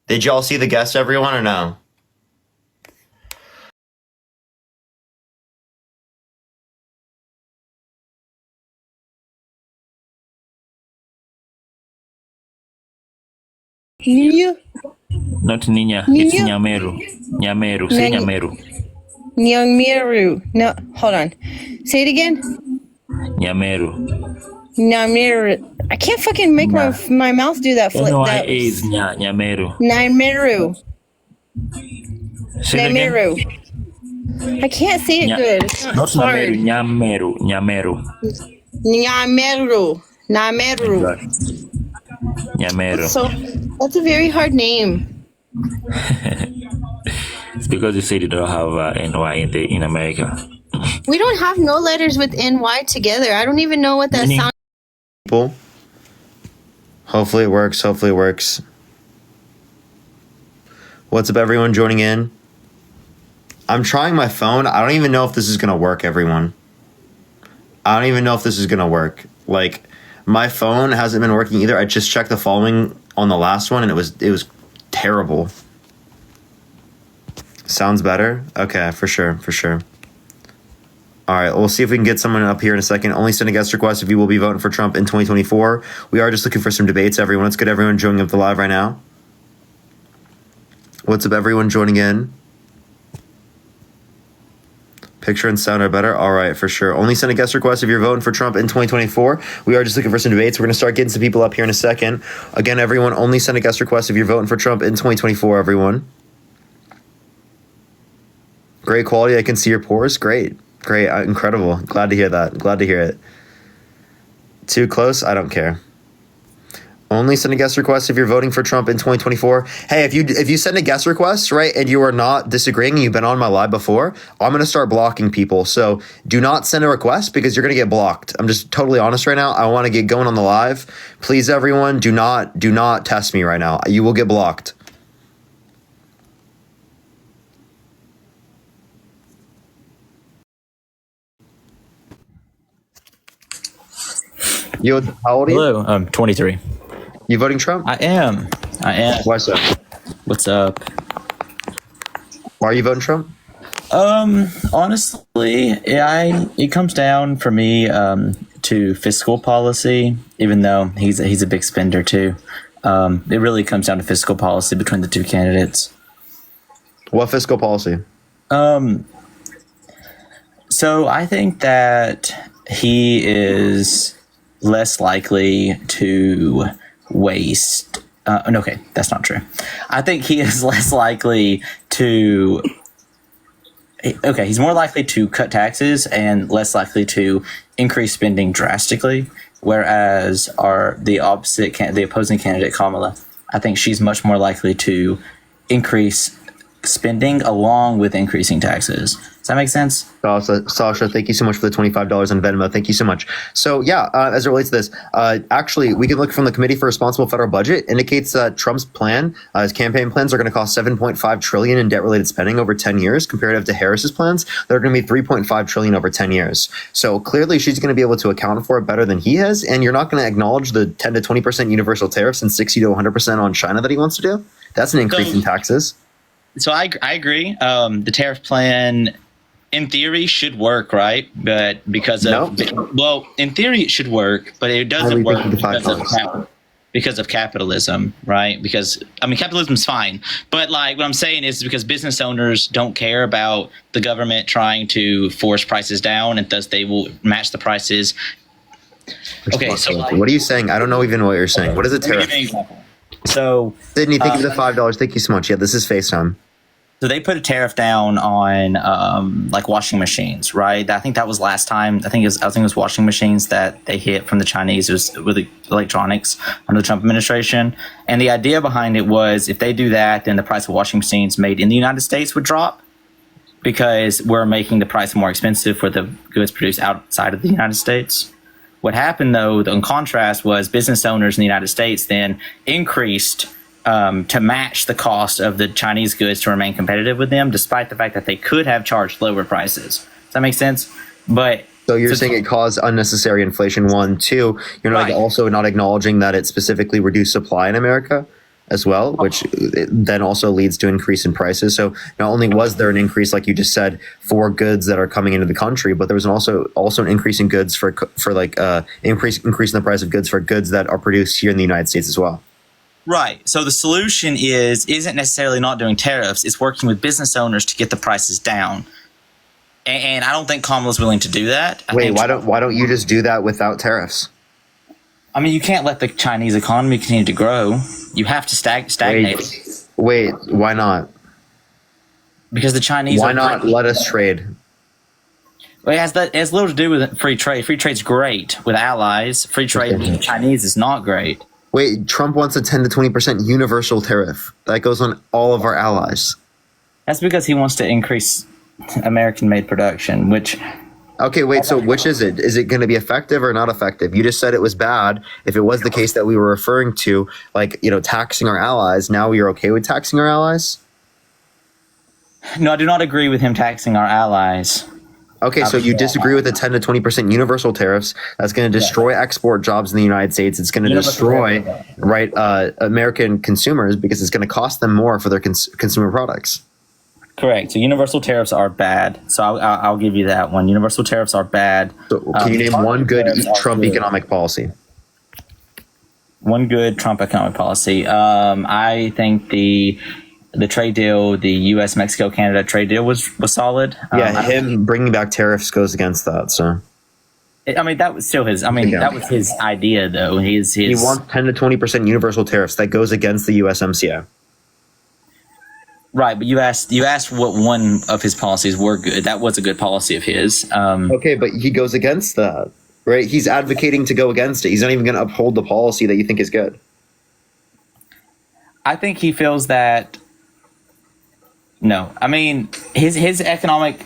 Did y'all see the guest, everyone, or no? Niño. Not niña. It's Nyameru. Nyameru. Say Nyameru. Nyameru. No, hold on. Say it again. Nyameru. Nyameru. I can't fucking make my mouth do that. That is Nyameru. Nyameru. Say it again. I can't say it good. It's Not hard. Nyameru. Nyameru. Nyameru. Nyameru. Nyameru. So that's a very hard name. It's because you said you don't have NY in America. We don't have no letters with NY together. I don't even know what that sounds. People. Hopefully it works. Hopefully it works. What's up, everyone joining in? I'm trying my phone. I don't even know if this is gonna work, everyone. I don't even know if this is gonna work. Like, my phone hasn't been working either. I just checked the following on the last one, and it was terrible. Sounds better? Okay, for sure. All right, we'll see if we can get someone up here in a second. Only send a guest request if you will be voting for Trump in 2024. We are just looking for some debates, everyone. Let's get everyone joining up the live right now. What's up, everyone joining in? Picture and sound are better? All right, for sure. Only send a guest request if you're voting for Trump in 2024. We are just looking for some debates. We're going to start getting some people up here in a second. Again, everyone, only send a guest request if you're voting for Trump in 2024, everyone. Great quality. I can see your pores. Great. Incredible. Glad to hear that. Glad to hear it. Too close? I don't care. Only send a guest request if you're voting for Trump in 2024. Hey, if you send a guest request, right, and you are not disagreeing and you've been on my live before, I'm going to start blocking people. So do not send a request because you're going to get blocked. I'm just totally honest right now. I want to get going on the live. Please, everyone, do not test me right now. You will get blocked. Yo, how old are you? Hello, I'm 23. You voting Trump? I am. Why so? What's up? Why are you voting Trump? Honestly, it comes down for me to fiscal policy, even though he's a big spender too. It really comes down to fiscal policy between the two candidates. What fiscal policy? So I think that he is less likely to waste. Okay, that's not true. I think he is less likely to. Okay, he's more likely to cut taxes and less likely to increase spending drastically. Whereas the opposing candidate Kamala, I think she's much more likely to increase spending along with increasing taxes. Does that make sense? Sasha, thank you so much for the $25 on Venmo. Thank you so much. So yeah, as it relates to this, actually, we can look from the Committee for Responsible Federal Budget indicates that Trump's plan, his campaign plans are going to cost $7.5 trillion in debt-related spending over 10 years, comparative to Harris's plans. They're going to be $3.5 trillion over 10 years. So clearly, she's going to be able to account for it better than he has. And you're not going to acknowledge the 10 to 20% universal tariffs and 60 to 100% on China that he wants to do. That's an increase in taxes. So I agree. The tariff plan, in theory, should work, right? But because of in theory it should work, but it doesn't work because of capitalism, right? Because capitalism's fine, but like what I'm saying is because business owners don't care about the government trying to force prices down, and thus they will match the prices. Okay, so what are you saying? I don't know even what you're saying. What is a tariff? So Sydney, thank you for the $5. Thank you so much. Yeah, this is FaceTime. So they put a tariff down on like washing machines, right? I think that was last time. I think it was washing machines that they hit from the Chinese. It was with electronics under the Trump administration. And the idea behind it was if they do that, then the price of washing machines made in the United States would drop because we're making the price more expensive for the goods produced outside of the United States. What happened, though, in contrast, was business owners in the United States then increased to match the cost of the Chinese goods to remain competitive with them, despite the fact that they could have charged lower prices. Does that make sense? So you're saying it caused unnecessary inflation, one. Two, you're not also not acknowledging that it specifically reduced supply in America as well, which then also leads to increase in prices. So not only was there an increase, like you just said, for goods that are coming into the country, but there was also an increase in goods for like increase in the price of goods for goods that are produced here in the United States as well. Right. So the solution isn't necessarily not doing tariffs. It's working with business owners to get the prices down. And I don't think Kamala's willing to do that. Wait, why don't you just do that without tariffs? I mean, you can't let the Chinese economy continue to grow. You have to stagnate. Wait, why not? Because the Chinese. Why not let us trade? Well, it has little to do with free trade. Free trade's great with allies. Free trade with the Chinese is not great. Wait, Trump wants a 10 to 20% universal tariff. That goes on all of our allies. That's because he wants to increase American-made production, which... Okay, wait, so which is it? Is it going to be effective or not effective? You just said it was bad. If it was the case that we were referring to, like, taxing our allies, now you're okay with taxing our allies? No, I do not agree with him taxing our allies. Okay, so you disagree with the 10 to 20% universal tariffs. That's going to destroy export jobs in the United States. It's going to destroy American consumers because it's going to cost them more for their consumer products. Correct. So universal tariffs are bad. So I'll give you that one. Universal tariffs are bad. So can you name one good Trump economic policy? One good Trump economic policy. I think the trade deal, the U.S. Mexico Canada trade deal was solid. Him bringing back tariffs goes against that. So, I mean, that was still his. I mean, that was his idea, though. He wants 10 to 20% universal tariffs. That goes against the USMCA. Right, but you asked what one of his policies were good. That was a good policy of his. Okay, but he goes against that, right? He's advocating to go against it. He's not even going to uphold the policy that you think is good. I think he feels that. No, I mean his economic.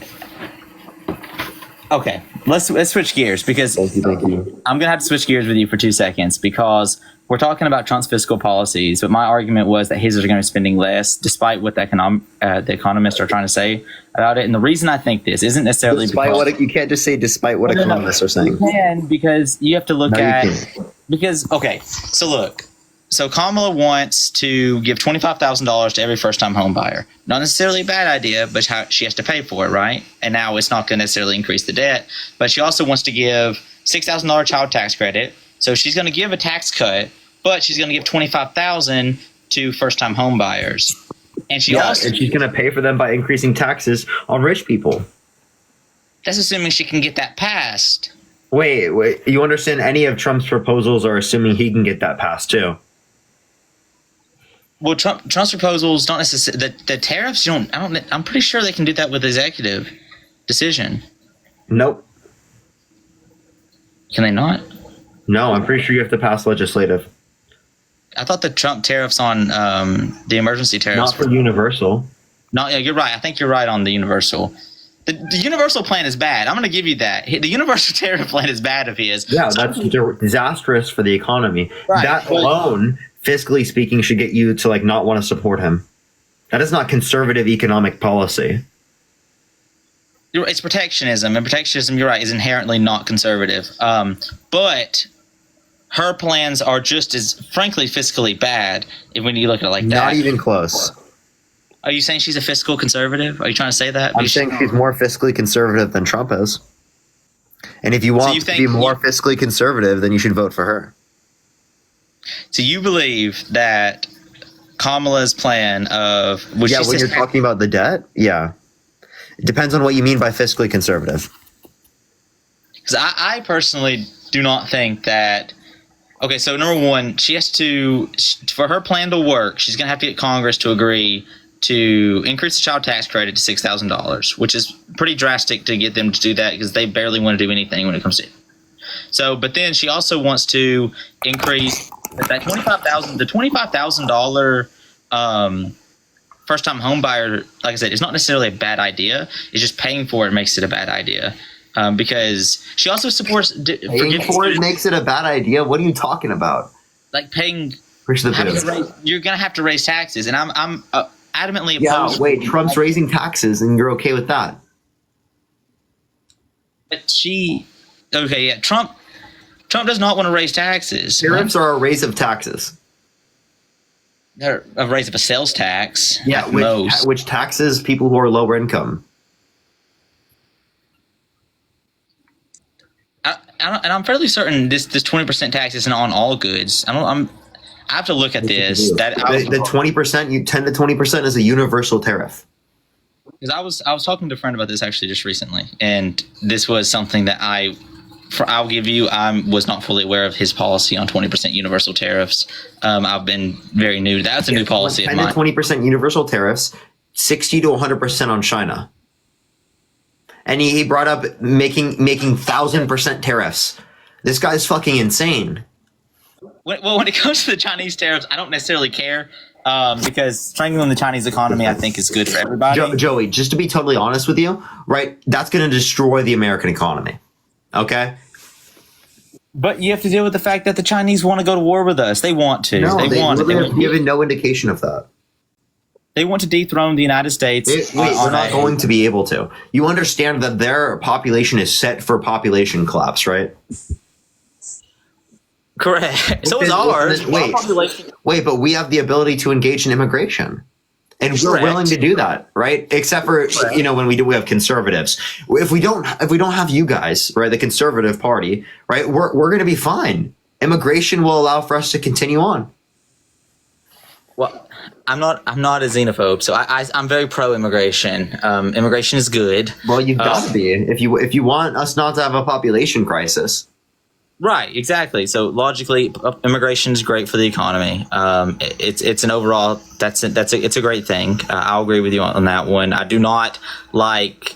Okay, let's switch gears because thank you. I'm gonna have to switch gears with you for 2 seconds because we're talking about Trump's fiscal policies, but my argument was that his are going to be spending less, despite what the economists are trying to say about it. And the reason I think this isn't necessarily you can't just say despite what economists are saying. You can, because you have to look So Kamala wants to give $25,000 to every first-time home buyer. Not necessarily a bad idea, but she has to pay for it, right? And now it's not going to necessarily increase the debt. But she also wants to give $6,000 child tax credit. So she's going to give a tax cut, but she's going to give $25,000 to first-time home buyers. And she's going to pay for them by increasing taxes on rich people. That's assuming she can get that passed. Wait. You understand any of Trump's proposals are assuming he can get that passed too? Well, Trump's proposals don't necessarily the tariffs. I'm pretty sure they can do that with executive decision. Nope. Can they not? No, I'm pretty sure you have to pass legislative. I thought the Trump tariffs on the emergency tariffs. Not for universal. No, yeah, you're right. I think you're right on the universal. The universal plan is bad. I'm going to give you that. The universal tariff plan is bad of his. Yeah, that's disastrous for the economy. Right. That alone, fiscally speaking, should get you to not want to support him. That is not conservative economic policy. It's protectionism, and protectionism, you're right, is inherently not conservative. But her plans are just as, frankly, fiscally bad when you look at it like that. Not even close. Are you saying she's a fiscal conservative? Are you trying to say that? I'm saying she's more fiscally conservative than Trump is. And if you want to be more fiscally conservative, then you should vote for her. So you believe that Kamala's plan of... when you're talking about the debt, yeah. It depends on what you mean by fiscally conservative. Because I personally do not think that... Okay, so number one, she has to... For her plan to work, she's going to have to get Congress to agree to increase the child tax credit to $6,000, which is pretty drastic to get them to do that because they barely want to do anything when it comes to it. So, but then she also wants to increase that $25,000. The $25,000 first-time home buyer, like I said, it's not necessarily a bad idea. It's just paying for it makes it a bad idea. Because she also supports paying for it makes it a bad idea. What are you talking about? Like paying. You're gonna have to raise taxes, and I'm adamantly opposed. Yeah, wait. Trump's raising taxes, and you're okay with that? But Trump does not want to raise taxes. Tariffs are a raise of taxes. They're a raise of a sales tax. Yeah, which taxes people who are lower income. And I'm fairly certain this 20% tax isn't on all goods. I'm I have to look at this. That The 20%, 10 to 20% is a universal tariff. because I was talking to a friend about this actually just recently, and this was something that I'll give you. I was not fully aware of his policy on 20% universal tariffs. I've been very new. That's a new policy of 10 mine. to 20% universal tariffs, 60 to 100% on China. And he brought up making 1,000% tariffs. This guy's fucking insane. When it comes to the Chinese tariffs, I don't necessarily care because strangling the Chinese economy, I think, is good for everybody. Joey, just to be totally honest with you, right? That's going to destroy the American economy. Okay? But you have to deal with the fact that the Chinese want to go to war with us. They want to. No, they want really to. have given no indication of that. They want to dethrone the United States. We're not going to be able to. You understand that their population is set for population collapse, right? Correct. So is ours. Wait, but we have the ability to engage in immigration. And we're willing to do that, right? Except for, when we have conservatives. If we don't have you guys, right, the conservative party, right, we're going to be fine. Immigration will allow for us to continue on. Well, I'm not a xenophobe, so I'm very pro immigration. Immigration is good. Well, you've got to be if you want us not to have a population crisis. Right, exactly. So logically, immigration is great for the economy. It's an overall it's a great thing. I'll agree with you on that one. I do not like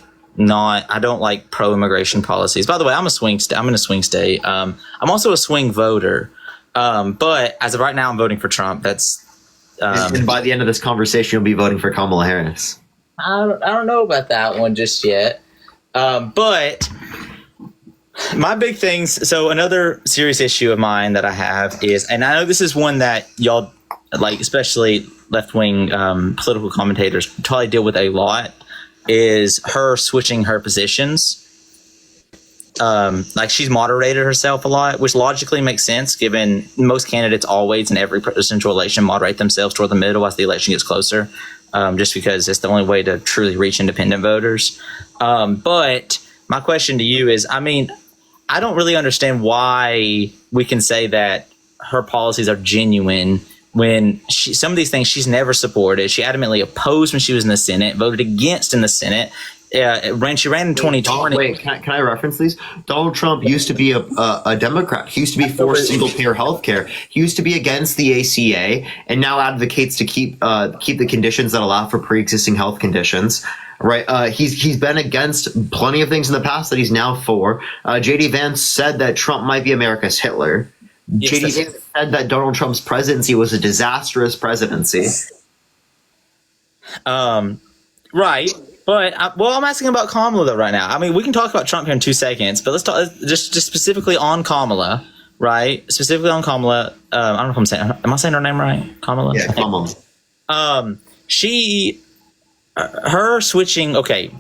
pro immigration policies. By the way, I'm in a swing state. I'm also a swing voter. But as of right now, I'm voting for Trump. And by the end of this conversation, you'll be voting for Kamala Harris. I don't know about that one just yet. But my big things. So another serious issue of mine that I have is, and I know this is one that y'all like, especially left-wing political commentators probably deal with a lot, is her switching her positions. Like she's moderated herself a lot, which logically makes sense given most candidates always in every presidential election moderate themselves toward the middle as the election gets closer, just because it's the only way to truly reach independent voters. But my question to you is, I don't really understand why we can say that her policies are genuine when some of these things she's never supported. She adamantly opposed when she was in the Senate, voted against in the Senate. She ran in 2020. Wait, can I reference these? Donald Trump used to be a Democrat. He used to be for single-payer health care. He used to be against the ACA and now advocates to keep the conditions that allow for pre-existing health conditions. Right. He's been against plenty of things in the past that he's now for. J.D. Vance said that Trump might be America's Hitler. Yes, J.D. Vance said that Donald Trump's presidency was a disastrous presidency. Right. But I'm asking about Kamala though right now. We can talk about Trump here in 2 seconds, but let's talk just specifically on Kamala, right? Specifically on Kamala. I don't know if am I saying her name right? Kamala? Yeah, Kamala. Her switching, okay.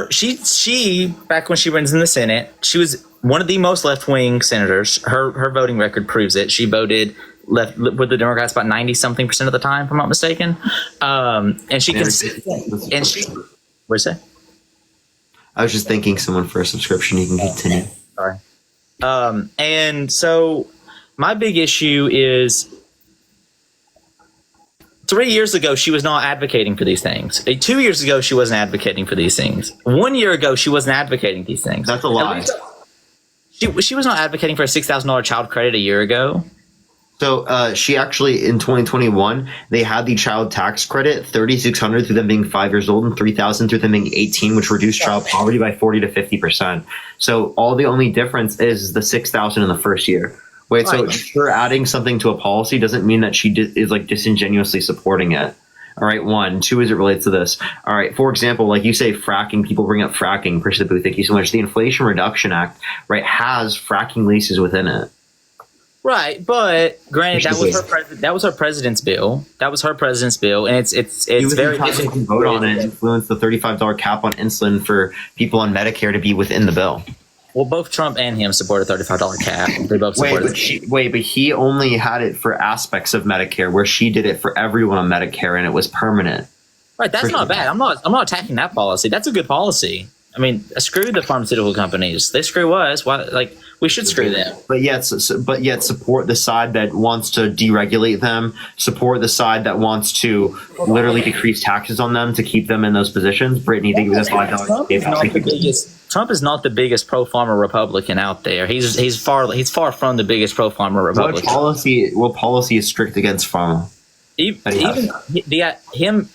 She back when she was in the Senate, she was one of the most left-wing senators. Her voting record proves it. She voted left with the Democrats about 90-something% of the time, if I'm not mistaken. And she what'd you say? I was just thanking someone for a subscription. You can continue. Sorry. And so my big issue is 3 years ago, she was not advocating for these things. 2 years ago, she wasn't advocating for these things. 1 year ago, she wasn't advocating these things. That's a lie. She was not advocating for a $6,000 child credit a year ago. So she actually, in 2021, they had the child tax credit, $3,600 through them being 5 years old and $3,000 through them being 18, which reduced child poverty by 40 to 50%. So all the only difference is the $6,000 in the first year. Wait, so her adding something to a policy doesn't mean that she is like disingenuously supporting it. All right, 1. 2, as it relates to this. All right, for example, like you say fracking, people bring up fracking. Appreciate the booth, thank you so much. The Inflation Reduction Act, right, has fracking leases within it. Right, but granted, that was her president's bill. That was her president's bill, and it's very difficult to vote on it. Influence the $35 cap on insulin for people on Medicare to be within the bill. Well, both Trump and him support a $35 cap. They both support but he only had it for aspects of Medicare, where she did it for everyone on Medicare, and it was permanent. Right, that's not bad. I'm not attacking that policy. That's a good policy. Screw the pharmaceutical companies. They screw us. Why We should screw them. But yet support the side that wants to deregulate them, support the side that wants to literally decrease taxes on them to keep them in those positions. Brittany, thank you for the $5. Trump is not the biggest pro-farmer Republican out there. He's far from the biggest pro-farmer Republican. What policy is strict against farmer? Even him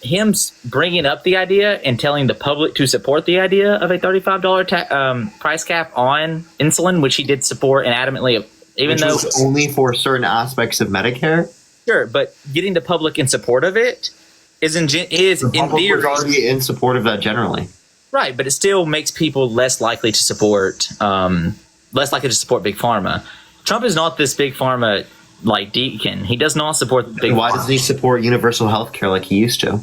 bringing up the idea and telling the public to support the idea of a $35 price cap on insulin, which he did support and adamantly, even though it's only for certain aspects of Medicare. Sure, but getting the public in support of it is in theory already in support of that generally. Right, but it still makes people less likely to support big pharma. Trump is not this big pharma like deacon. He does not support big pharma. Why doesn't he support universal health care like he used to?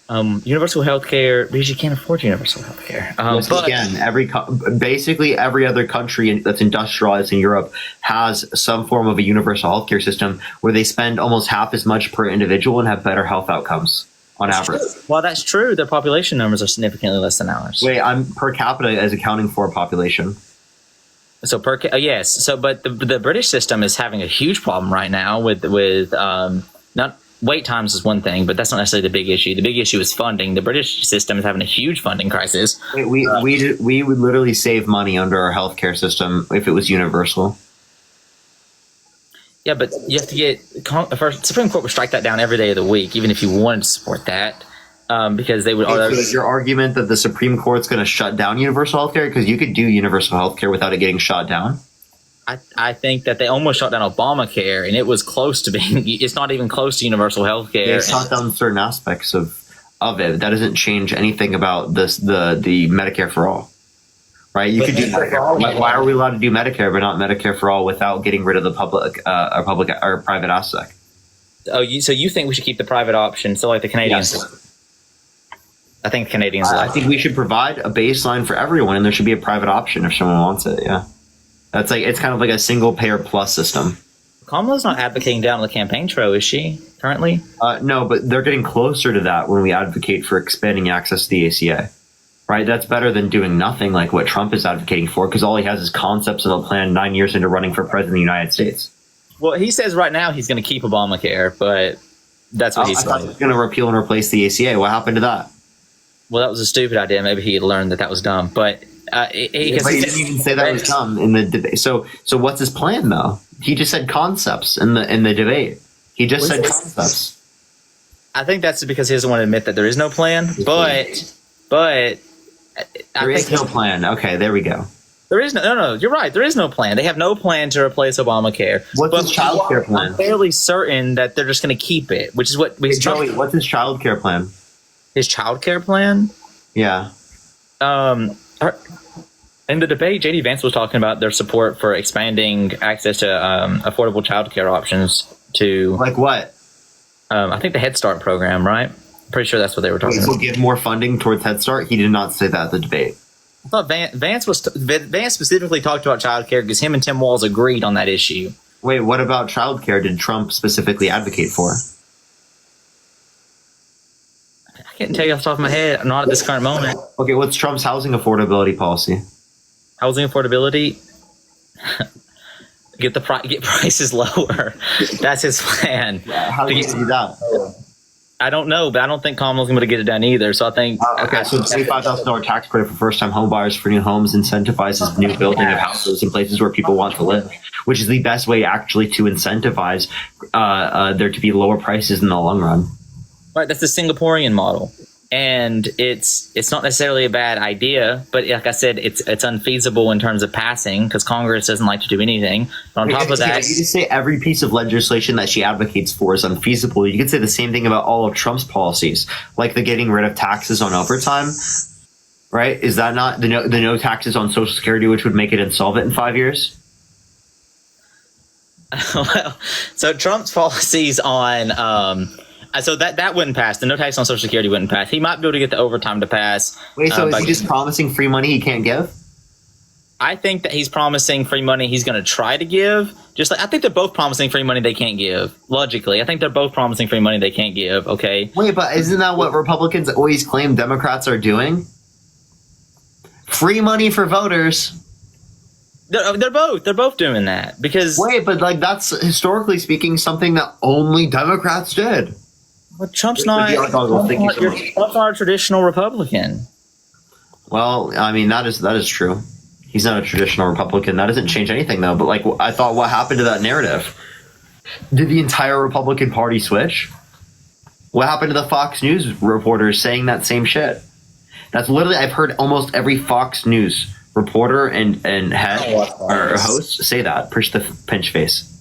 Universal health care, because you can't afford universal health care. But again, basically every other country that's industrialized in Europe has some form of a universal health care system where they spend almost half as much per individual and have better health outcomes. On average. Well, that's true. Their population numbers are significantly less than ours. Wait, I'm per capita as accounting for population. So yes. So, but the British system is having a huge problem right now with not wait times is one thing, but that's not necessarily the big issue. The big issue is funding. The British system is having a huge funding crisis. We would literally save money under our healthcare system if it was universal. Yeah, but you have to get Supreme Court would strike that down every day of the week, even if you wanted to support that, because they would. So is your argument that the Supreme Court's going to shut down universal health care because you could do universal health care without it getting shot down? I think that they almost shut down Obamacare, and it was close to being. It's not even close to universal health care. They shut down certain aspects of it. That doesn't change anything about the Medicare for all. Right, you could do Medicare. Why are we allowed to do Medicare but not Medicare for all without getting rid of the public or private aspect? So you think we should keep the private option? So like the Canadians, I think Canadians. I think we should provide a baseline for everyone, and there should be a private option if someone wants it. Yeah, that's it's kind of like a single payer plus system. Kamala's not advocating down on the campaign trail, is she? Currently, no, but they're getting closer to that when we advocate for expanding access to the ACA. Right, that's better than doing nothing like what Trump is advocating for, because all he has is concepts of a plan 9 years into running for president of the United States. Well, he says right now he's going to keep Obamacare, but that's what he's saying. He's going to repeal and replace the ACA. What happened to that? Well, that was a stupid idea. Maybe he had learned that was dumb, but he didn't even say that was dumb in the debate. So what's his plan though? He just said concepts in the debate. He just said concepts. I think that's because he doesn't want to admit that there is no plan, but. There is no plan. Okay, there we go. There is no. You're right. There is no plan. They have no plan to replace Obamacare. What's his child care plan? I'm fairly certain that they're just going to keep it, which is what. Joey, what's his child care plan? His child care plan? Yeah. In the debate, JD Vance was talking about their support for expanding access to affordable child care options to. Like what? I think the Head Start program, right? Pretty sure that's what they were talking about. So give more funding towards Head Start? He did not say that at the debate. I thought Vance specifically talked about childcare because him and Tim Walz agreed on that issue. Wait, what about childcare did Trump specifically advocate for? I can't tell you off the top of my head. Not at this current moment. Okay, what's Trump's housing affordability policy? Housing affordability? Get prices lower. That's his plan. Yeah, how do you do that? I don't know, but I don't think Kamala's going to get it done either. So I think okay. So $25,000 tax credit for first-time home buyers for new homes incentivizes new building of houses in places where people want to live, which is the best way actually to incentivize there to be lower prices in the long run. Right, that's the Singaporean model, and it's not necessarily a bad idea, but like I said, it's unfeasible in terms of passing because Congress doesn't like to do anything. But on top of that, you just say every piece of legislation that she advocates for is unfeasible. You could say the same thing about all of Trump's policies, like the getting rid of taxes on overtime. Right? Is that not the no taxes on Social Security, which would make it insolvent in 5 years? Well, so Trump's policies on. So that wouldn't pass. The no tax on Social Security wouldn't pass. He might be able to get the overtime to pass. Wait, so is he just promising free money he can't give? I think that he's promising free money he's going to try to give. Just like I think they're both promising free money they can't give. Logically, I think they're both promising free money they can't give. Okay. Wait, but isn't that what Republicans always claim Democrats are doing? Free money for voters. They're both doing that because Wait, but like that's historically speaking something that only Democrats did. well, Trump's not a traditional Republican. Well, I mean that is true. He's not a traditional Republican. That doesn't change anything though. But like I thought, what happened to that narrative? Did the entire Republican Party switch? What happened to the Fox News reporters saying that same shit? That's literally I've heard almost every Fox News reporter and head or host say that. Pinch face.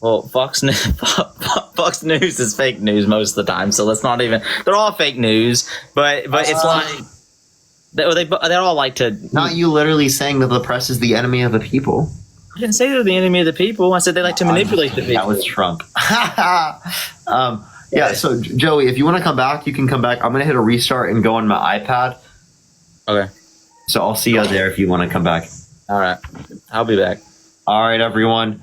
Well, Fox News is fake news most of the time, so let's not even. They're all fake news, but it's like they all like to. Not you literally saying that the press is the enemy of the people. I didn't say they're the enemy of the people. I said they like to manipulate the people. That was Trump. Yeah. So Joey, if you want to come back, you can come back. I'm gonna hit a restart and go on my iPad. Okay. So I'll see you there if you want to come back. All right. I'll be back. All right, everyone.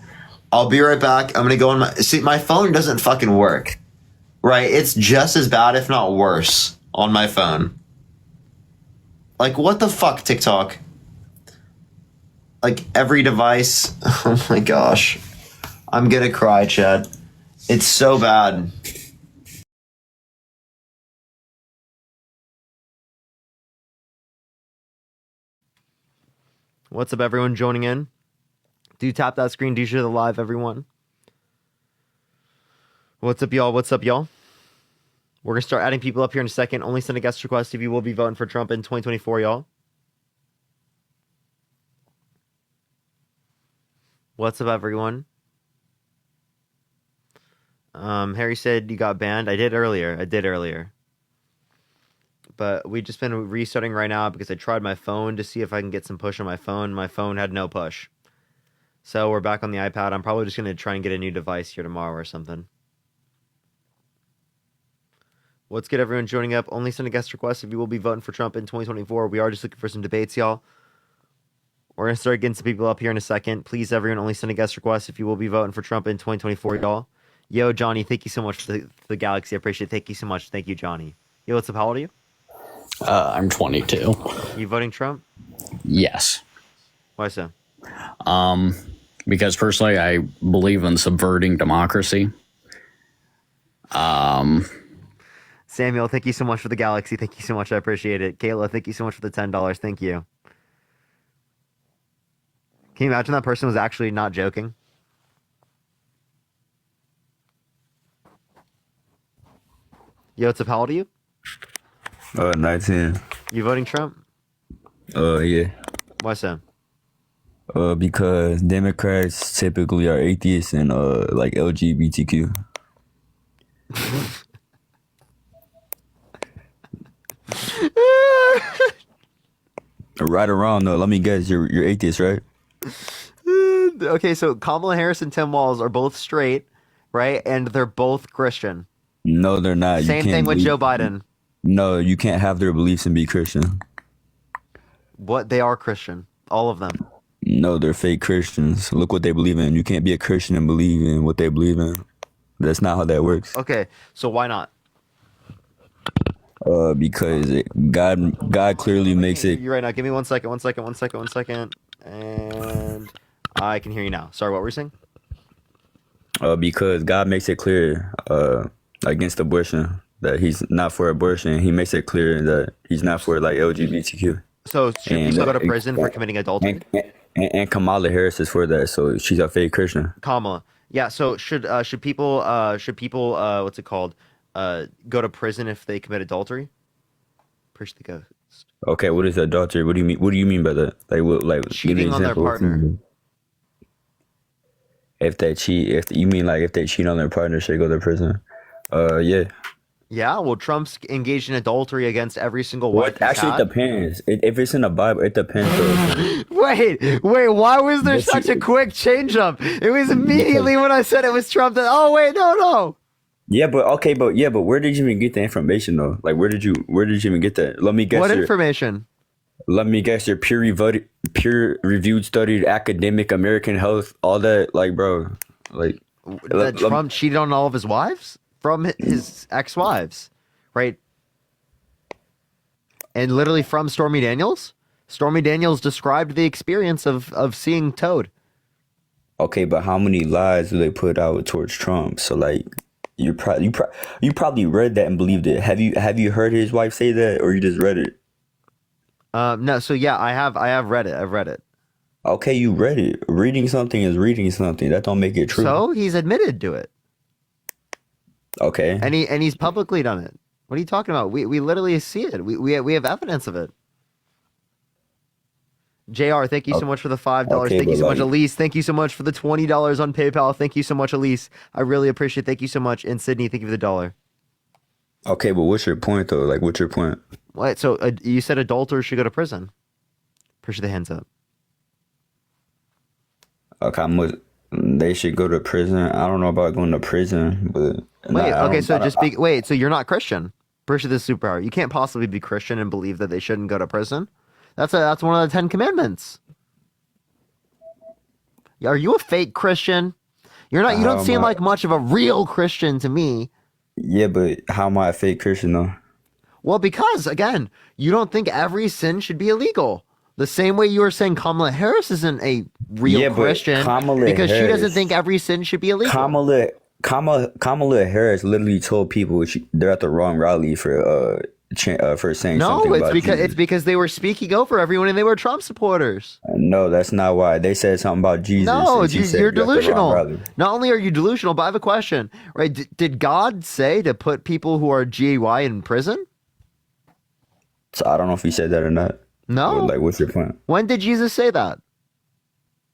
I'll be right back. I'm gonna go on my phone doesn't fucking work. Right? It's just as bad, if not worse, on my phone. Like what the fuck, TikTok? Like every device. Oh my gosh. I'm gonna cry, Chad. It's so bad. What's up, everyone joining in? Do tap that screen. Do share the live, everyone. What's up, y'all? What's up, y'all? We're going to start adding people up here in a second. Only send a guest request if you will be voting for Trump in 2024, y'all. What's up, everyone? Harry said you got banned. I did earlier. But we just been restarting right now because I tried my phone to see if I can get some push on my phone. My phone had no push. So we're back on the iPad. I'm probably just going to try and get a new device here tomorrow or something. What's good, everyone joining up? Only send a guest request if you will be voting for Trump in 2024. We are just looking for some debates, y'all. We're going to start getting some people up here in a second. Please, everyone, only send a guest request if you will be voting for Trump in 2024, y'all. Yo, Johnny, thank you so much for the Galaxy. I appreciate it. Thank you so much. Thank you, Johnny. Yo, what's up? How old are you? I'm 22. You voting Trump? Yes. Why so? Because personally, I believe in subverting democracy. Samuel, thank you so much for the Galaxy. Thank you so much. I appreciate it. Kayla, thank you so much for the $10. Thank you. Can you imagine that person was actually not joking? Yo, what's up? How old are you? 19. You voting Trump? Yeah. Why so? Because Democrats typically are atheists and like LGBTQ. Right or wrong though, let me guess, you're atheist, right? Okay, so Kamala Harris and Tim Walz are both straight, right? And they're both Christian. No, they're not. Same thing with Joe Biden. No, you can't have their beliefs and be Christian. What? They are Christian. All of them. No, they're fake Christians. Look what they believe in. You can't be a Christian and believe in what they believe in. That's not how that works. Okay, so why not? Because God clearly makes it. You're right now. Give me 1 second. And I can hear you now. Sorry, what were you saying? Because God makes it clear against abortion that he's not for abortion. He makes it clear that he's not for like LGBTQ. So should people go to prison for committing adultery? And Kamala Harris is for that, so she's a fake Christian. Kamala, yeah. So should people what's it called? Go to prison if they commit adultery? Push the ghost. Okay, what is adultery? What do you mean? What do you mean by that? Like what? Like cheating on their partner. If they cheat on their partner, should they go to prison? Yeah. Yeah, well, Trump's engaged in adultery against every single wife. Actually, it depends. If it's in the Bible, it depends. Wait, why was there such a quick change up? It was immediately when I said it was Trump that, oh, wait, no. Yeah, but where did you even get the information, though? Like, where did you even get that? Let me guess. What information? Let me guess your peer-reviewed, studied, academic, American health, all that, like, bro. Like, that Trump cheated on all of his wives? From his ex-wives, right? And literally from Stormy Daniels? Stormy Daniels described the experience of seeing Toad. Okay, but how many lies do they put out towards Trump? So like, you probably read that and believed it. Have you heard his wife say that, or you just read it? No. So yeah, I have read it. I've read it. Okay, you read it. Reading something is reading something. That don't make it true. So he's admitted to it. Okay. And he's publicly done it. What are you talking about? We literally see it. We have evidence of it. JR, thank you so much for the $5. Okay, thank you so much, like- Elise. Thank you so much for the $20 on PayPal. Thank you so much, Elise. I really appreciate it. Thank you so much. And Sydney, thank you for the $1. Okay, but what's your point though? Like, what's your point? What? So you said adulterers should go to prison. Appreciate the hands up. Okay, they should go to prison. I don't know about going to prison, but Wait, okay, so wait. so you're not Christian. Appreciate this superpower. You can't possibly be Christian and believe that they shouldn't go to prison. That's one of the 10 commandments. Are you a fake Christian? You're not. You don't seem like much of a real Christian to me. Yeah, but how am I a fake Christian though? Well, because again, you don't think every sin should be illegal. The same way you were saying Kamala Harris isn't a real Christian because she doesn't think every sin should be illegal. Kamala Harris literally told people they're at the wrong rally for saying something about Jesus. It's because they were speaking over everyone and they were Trump supporters. No, that's not why. They said something about Jesus. No, and she said you're at the wrong delusional. rally. Not only are you delusional, but I have a question. Right? Did God say to put people who are GAY in prison? So I don't know if he said that or not. No. Like, what's your point? When did Jesus say that?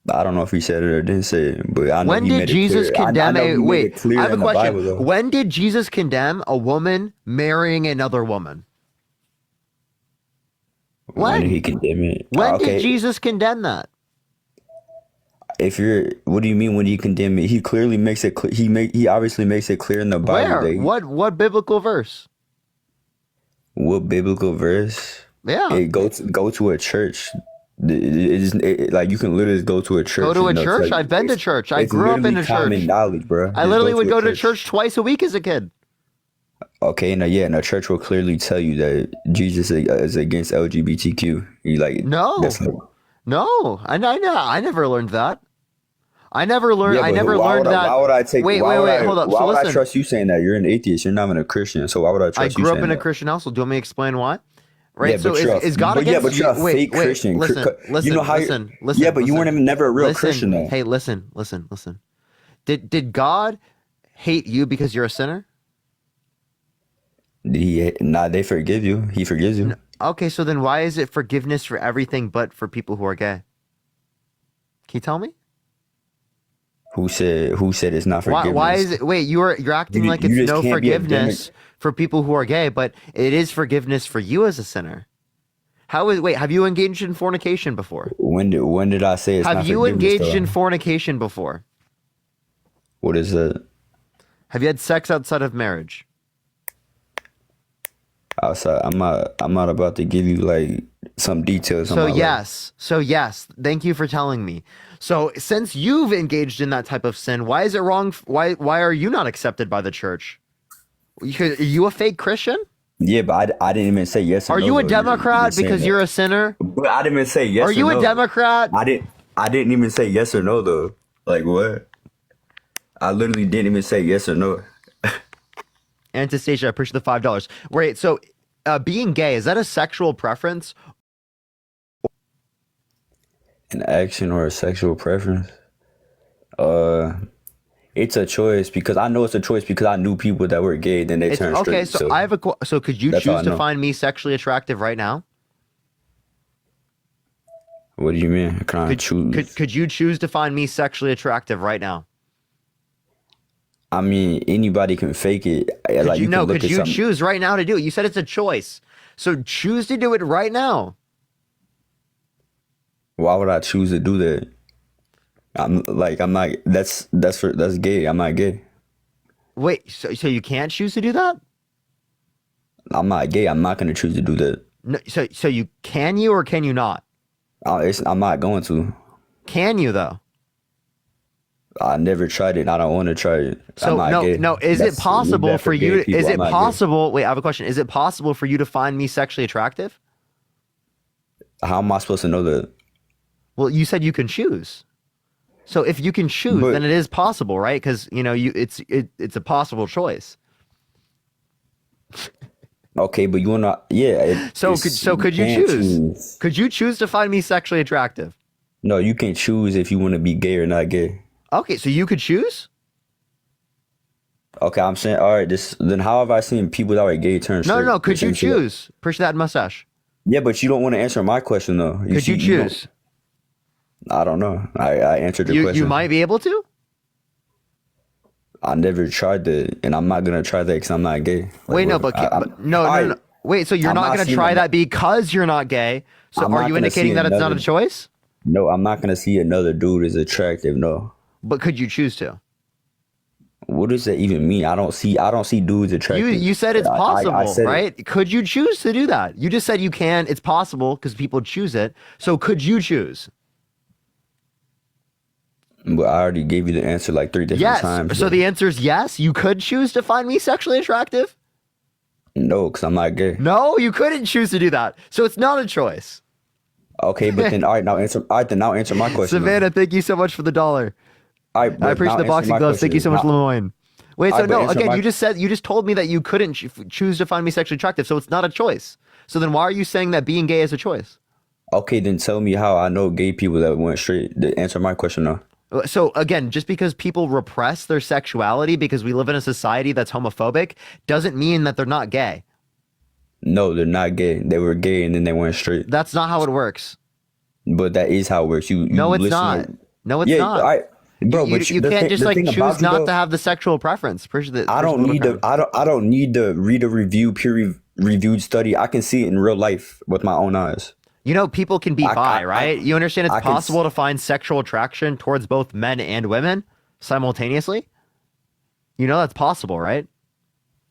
I don't know if he said it or didn't say it, but I know When he did made Jesus it clear. condemn I know he made it clear I have a in the question. Bible, though. When did Jesus condemn a woman marrying another woman? When did he condemn it? When did Jesus condemn that? What do you mean when he condemn it? He clearly makes it clear. He obviously makes it clear in the Bible. Where? What biblical verse? What biblical verse? Yeah. Go to a church. Like you can literally go to a church. Go to a church? Like, I've been to church. I grew up in a church. Common knowledge, bro. I literally would go to church twice a week as a kid. Okay, and a church will clearly tell you that Jesus is against LGBTQ. You like no, I never learned that. I never learned. Yeah, I never learned that. Why would I take? Wait, hold up. Why So would listen, I trust you saying that? You're an atheist. You're not even a Christian. So why would I trust you? I grew up in a that? Christian household. Do you want me to explain why? Right. Yeah, so but is God against? Yeah, but you're a fake Christian. Listen. You know how listen. Yeah, but you weren't never a real Christian though. Hey, listen. Did God hate you because you're a sinner? They forgive you. He forgives you. Okay, so then why is it forgiveness for everything but for people who are gay? Can you tell me? Who said it's not forgiveness? Why is it? Wait, you're acting like it's no forgiveness for people who are gay, but it is forgiveness for you as a sinner. Wait, have you engaged in fornication before? When did I say it's not forgiveness? Have you engaged in fornication before? What is that? Have you had sex outside of marriage? Outside, I'm not about to give you like some details. So yes, thank you for telling me. So since you've engaged in that type of sin, why is it wrong? Why are you not accepted by the church? Are you a fake Christian? Yeah, but I didn't even say yes or no. Are you a Democrat because you're a sinner? But I didn't even say yes. Are you a Democrat? I didn't even say yes or no though. Like what? I literally didn't even say yes or no. Anastasia, I appreciate the $5. Wait, so being gay, is that a sexual preference? An action or a sexual preference? It's a choice because I know it's a choice because I knew people that were gay, then they turned straight. Okay, so I have so could you choose to find me sexually attractive right now? What do you mean? Can I choose? Could you choose to find me sexually attractive right now? I mean, anybody can fake it. Could you choose right now to do it? You said it's a choice. So choose to do it right now. Why would I choose to do that? I'm not, that's gay. I'm not gay. Wait, so you can't choose to do that? I'm not gay. I'm not going to choose to do that. No, so you or can you not? I'm not going to. Can you though? I never tried it. I don't want to try it. So no. Is it possible for you? Is it possible? Wait, I have a question. Is it possible for you to find me sexually attractive? How am I supposed to know that? Well, you said you can choose. So if you can choose, then it is possible, right? Because it's a possible choice. Okay, but you wanna So could you choose? Could you choose to find me sexually attractive? No, you can choose if you want to be gay or not gay. Okay, so you could choose? Okay, I'm saying, all right, then how have I seen people that are gay turn straight? No, could you choose? Push that mustache. Yeah, but you don't want to answer my question though. Could you choose? I don't know. I answered your question. You might be able to? I never tried that, and I'm not gonna try that because I'm not gay. Wait, no. Wait, so you're not gonna try that because you're not gay? So are you indicating that it's not a choice? No, I'm not gonna see another dude as attractive. No. But could you choose to? What does that even mean? I don't see dudes attractive. You said it's possible, I said right? Could you choose to do that? You just said you can. It's possible because people choose it. So could you choose? But I already gave you the answer like 3 different times. Yes. So the answer is yes. You could choose to find me sexually attractive. No, because I'm not gay. No, you couldn't choose to do that. So it's not a choice. Okay, but then all right, now answer my question. Savannah, thank you so much for the $1. I appreciate the boxing gloves. Thank you so much, Lemoyne. Wait, so no, again, you just told me that you couldn't choose to find me sexually attractive, so it's not a choice. So then why are you saying that being gay is a choice? Okay, then tell me how I know gay people that went straight. To answer my question now. So again, just because people repress their sexuality because we live in a society that's homophobic doesn't mean that they're not gay. No, they're not gay. They were gay and then they went straight. That's not how it works. But that is how it works. No, it's not. No, it's not. Bro, you can't just like choose not to have the sexual preference. I don't need to read a peer-reviewed study. I can see it in real life with my own eyes. You know, people can be bi, right? You understand it's possible to find sexual attraction towards both men and women simultaneously? You know that's possible, right?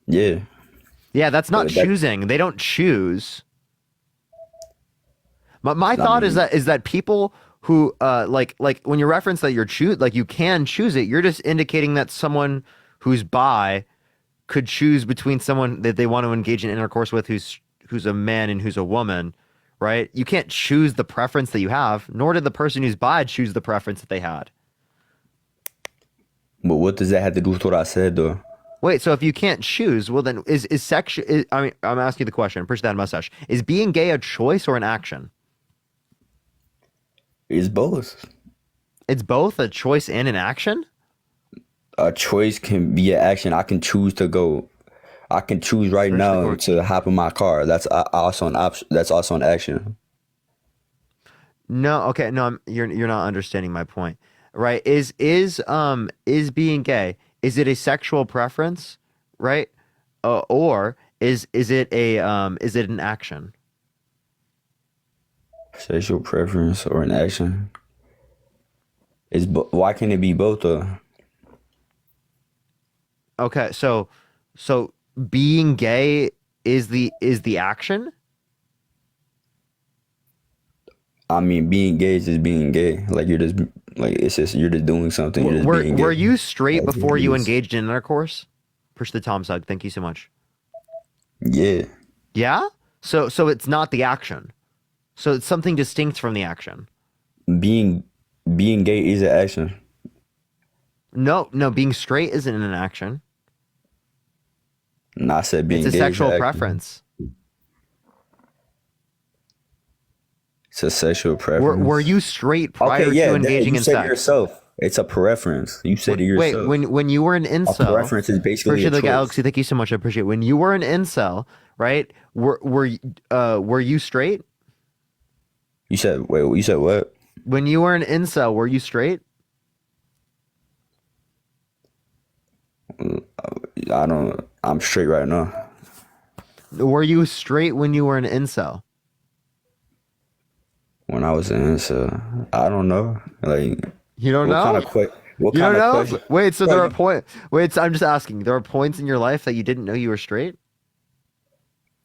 Yeah. Yeah, that's not choosing. They don't choose. My thought is that people who like when you reference that you can choose it, you're just indicating that someone who's bi could choose between someone that they want to engage in intercourse with who's a man and who's a woman. Right? You can't choose the preference that you have, nor did the person who's bi choose the preference that they had. But what does that have to do with what I said, though? Wait, so if you can't choose, well then is sex? I'm asking you the question. Push that mustache. Is being gay a choice or an action? It's both. It's both a choice and an action? A choice can be an action. I can choose to go. I can choose right now to hop in my car. That's also an option. That's also an action. No, okay, no, you're not understanding my point, right? Is being gay, is it a sexual preference, right? Or is it an action? Sexual preference or an action? Why can't it be both though? Okay, so being gay is the action? I mean, being gay is just being gay. Like you're just doing something. You're just being gay. Were you straight before you engaged in intercourse? Push the Tom Sug. Thank you so much. Yeah. Yeah? So it's not the action. So it's something distinct from the action. Being gay is an action. No, being straight isn't an action. No, I said being gay. It's a sexual preference. It's a sexual preference. Were you straight prior to engaging in sex? Yourself. It's a preference. You said it yourself. Wait, when you were an incel, a preference is basically a choice. Galaxy, thank you so much. I appreciate it. When you were an incel, right? Were you straight? You said what? When you were an incel, were you straight? I'm straight right now. Were you straight when you were an incel? When I was an incel, I don't know. Like you don't know. What kind of question? Wait, so there are points. Wait, so I'm just asking. There are points in your life that you didn't know you were straight?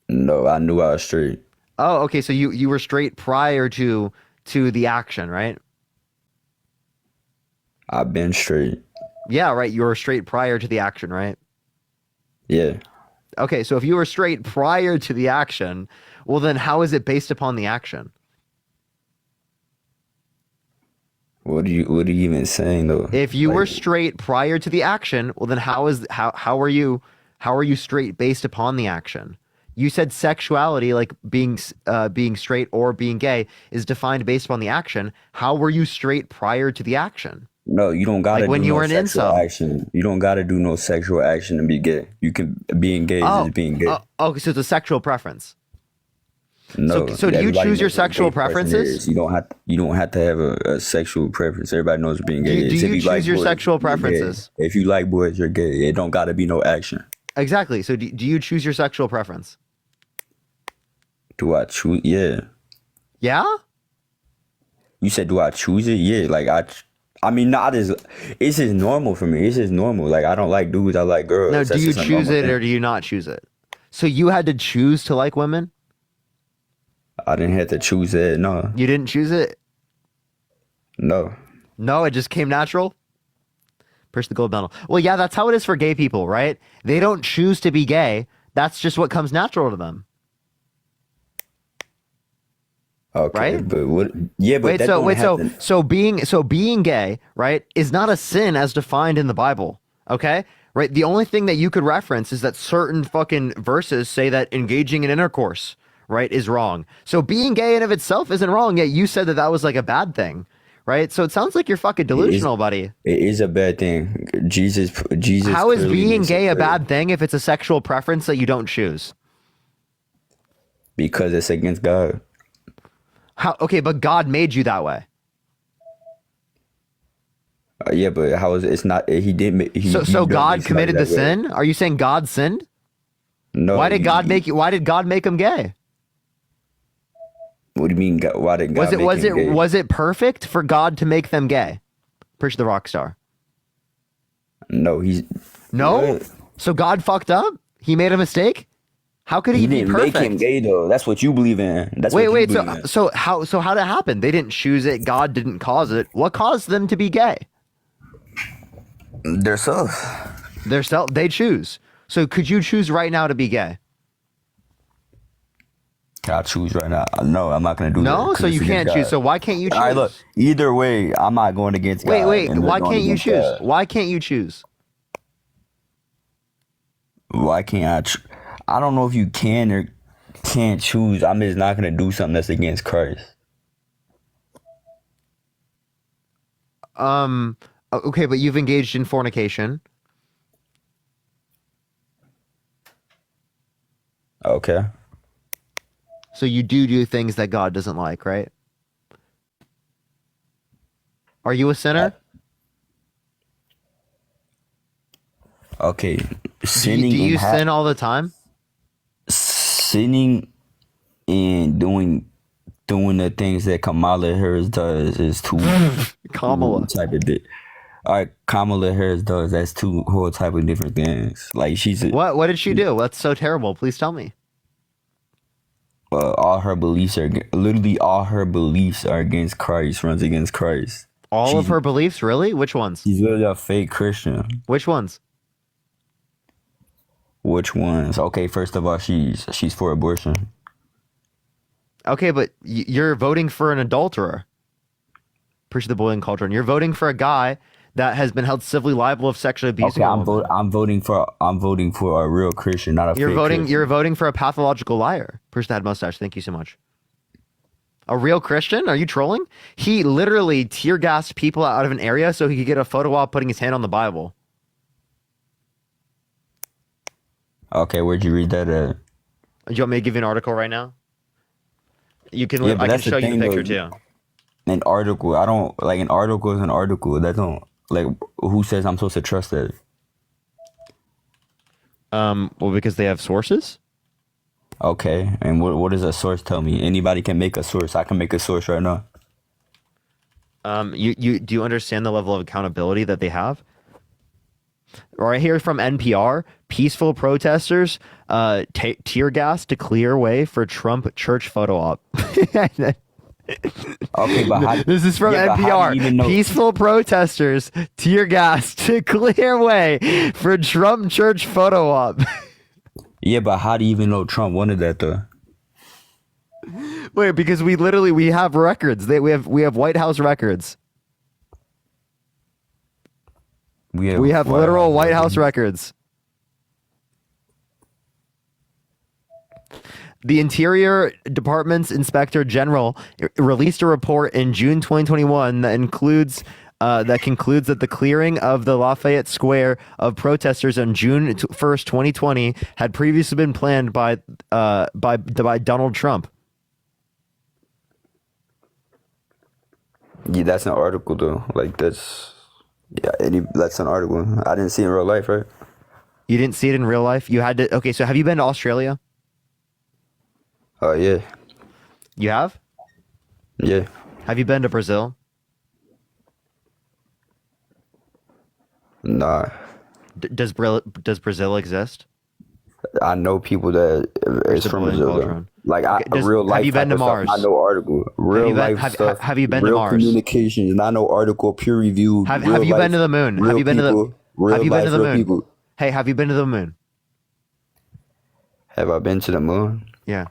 No, I knew I was straight. Oh, okay. So you were straight prior to the action, right? I've been straight. Yeah, right. You were straight prior to the action, right? Yeah. Okay, so if you were straight prior to the action, well then how is it based upon the action? What are you even saying though? If you were straight prior to the action, well then how are you straight based upon the action? You said sexuality, like being straight or being gay, is defined based upon the action. How were you straight prior to the action? No, you don't gotta Like when do you no were an sexual incel. action. You don't gotta do no sexual action to be gay. You can being gay is just being gay. Okay, so it's a sexual preference. No. So do you everybody choose your knows what a sexual gay person preferences? is. You don't have to have a sexual preference. Everybody knows what being gay is. Do If you choose your boys, sexual you're gay. preferences? If you like boys, you're gay. It don't gotta be no action. Exactly. So do you choose your sexual preference? Do I choose? Yeah. Yeah? You said, do I choose it? Yeah. Like I mean, not as it's just normal for me. It's just normal. Like I don't like dudes. I like girls. No, That's do you just a choose normal it thing. or do you not choose it? So you had to choose to like women? I didn't have to choose it. No. You didn't choose it? No. No, it just came natural? Push the gold medal. Well, yeah, that's how it is for gay people, right? They don't choose to be gay. That's just what comes natural to them. Okay. Right? But what? Yeah, but So being gay, right, is not a sin as defined in the Bible. Okay? Right? The only thing that you could reference is that certain fucking verses say that engaging in intercourse, right, is wrong. So being gay in of itself isn't wrong, yet you said that was like a bad thing. Right? So it sounds like you're fucking delusional, buddy. It is a bad thing. Jesus. How is clearly being makes it gay a clear. bad thing if it's a sexual preference that you don't choose? Because it's against God. How? Okay, but God made you that way. Yeah, but how is it's not? He didn't. So God committed the sin? Are you saying God sinned? No. Why did God make you? Why did God make him gay? What do you mean? Why did God Was make him gay? was it perfect for God to make them gay? Preach the rock star. No, No. What? So God fucked up. He made a mistake. How could he be didn't perfect? make him gay though. That's what you believe in. That's wait. what you believe in. So how did it happen? They didn't choose it. God didn't cause it. What caused them to be gay? Their self. They choose. So could you choose right now to be gay? Can I choose right now? No, I'm not gonna do that. No, 'cause so it's you against can't God. choose. So why can't you choose? All right, look. Either way, I'm not going against God. Wait. and they're Why going can't you against choose? God. Why can't you choose? Why can't I don't know if you can or can't choose. I'm just not gonna do something that's against Christ. Okay, but you've engaged in fornication. Okay. So you do things that God doesn't like, right? Are you a sinner? Okay. Do Sinning. you and sin all the time? Sinning and doing the things that Kamala Harris does is two Kamala type of bit. All right, Kamala Harris does that's two whole type of different things. Like What did she do? That's so terrible. Please tell me. all her beliefs are against Christ. Runs against Christ. All of her beliefs, really? Which ones? She's literally a fake Christian. Which ones? Which ones? Okay, first of all, she's for abortion. Okay, but you're voting for an adulterer. Preach the boiling cauldron. You're voting for a guy that has been held civilly liable of sexually abusing. Okay, I'm voting for a real Christian, not a fake Christian. You're voting for a pathological liar. Preach the head mustache. Thank you so much. A real Christian? Are you trolling? He literally tear gassed people out of an area so he could get a photo op putting his hand on the Bible. Okay, where'd you read that at? Do you want me to give you an article right now? You can. Yeah, but I can that's the show you thing, the picture though. too. An article, I don't like an article is an article. That don't like who says I'm supposed to trust that? Well, because they have sources. Okay, and what does a source tell me? Anybody can make a source. I can make a source right now. You do you understand the level of accountability that they have? Right here from NPR, peaceful protesters tear gas to clear way for Trump church photo op. Okay, but how, this is from yeah, NPR. Peaceful protesters tear gas to clear way for Trump church photo op. Yeah, but how do you even know Trump wanted that though? Wait, because we have records. We have White House records. We have literal White House records. The Interior Department's Inspector General released a report in June 2021 that concludes that the clearing of the Lafayette Square of protesters on June 1st, 2020, had previously been planned by Donald Trump. Yeah, that's an article though. Like that's an article. I didn't see it in real life, right? You didn't see it in real life? You had to. Okay, so have you been to Australia? Oh yeah. You have? Yeah. Have you been to Brazil? Nah. Does Brazil exist? I know people that is from Brazil. Like real life. Have you been to Mars? Not no article. Real life stuff. Have you been to real Mars? Communications, not no article. Peer review. Have you been to the moon? Have you been to the? Have you been to the moon? People. Hey, have you been to the moon? Have I been to the moon? Yeah.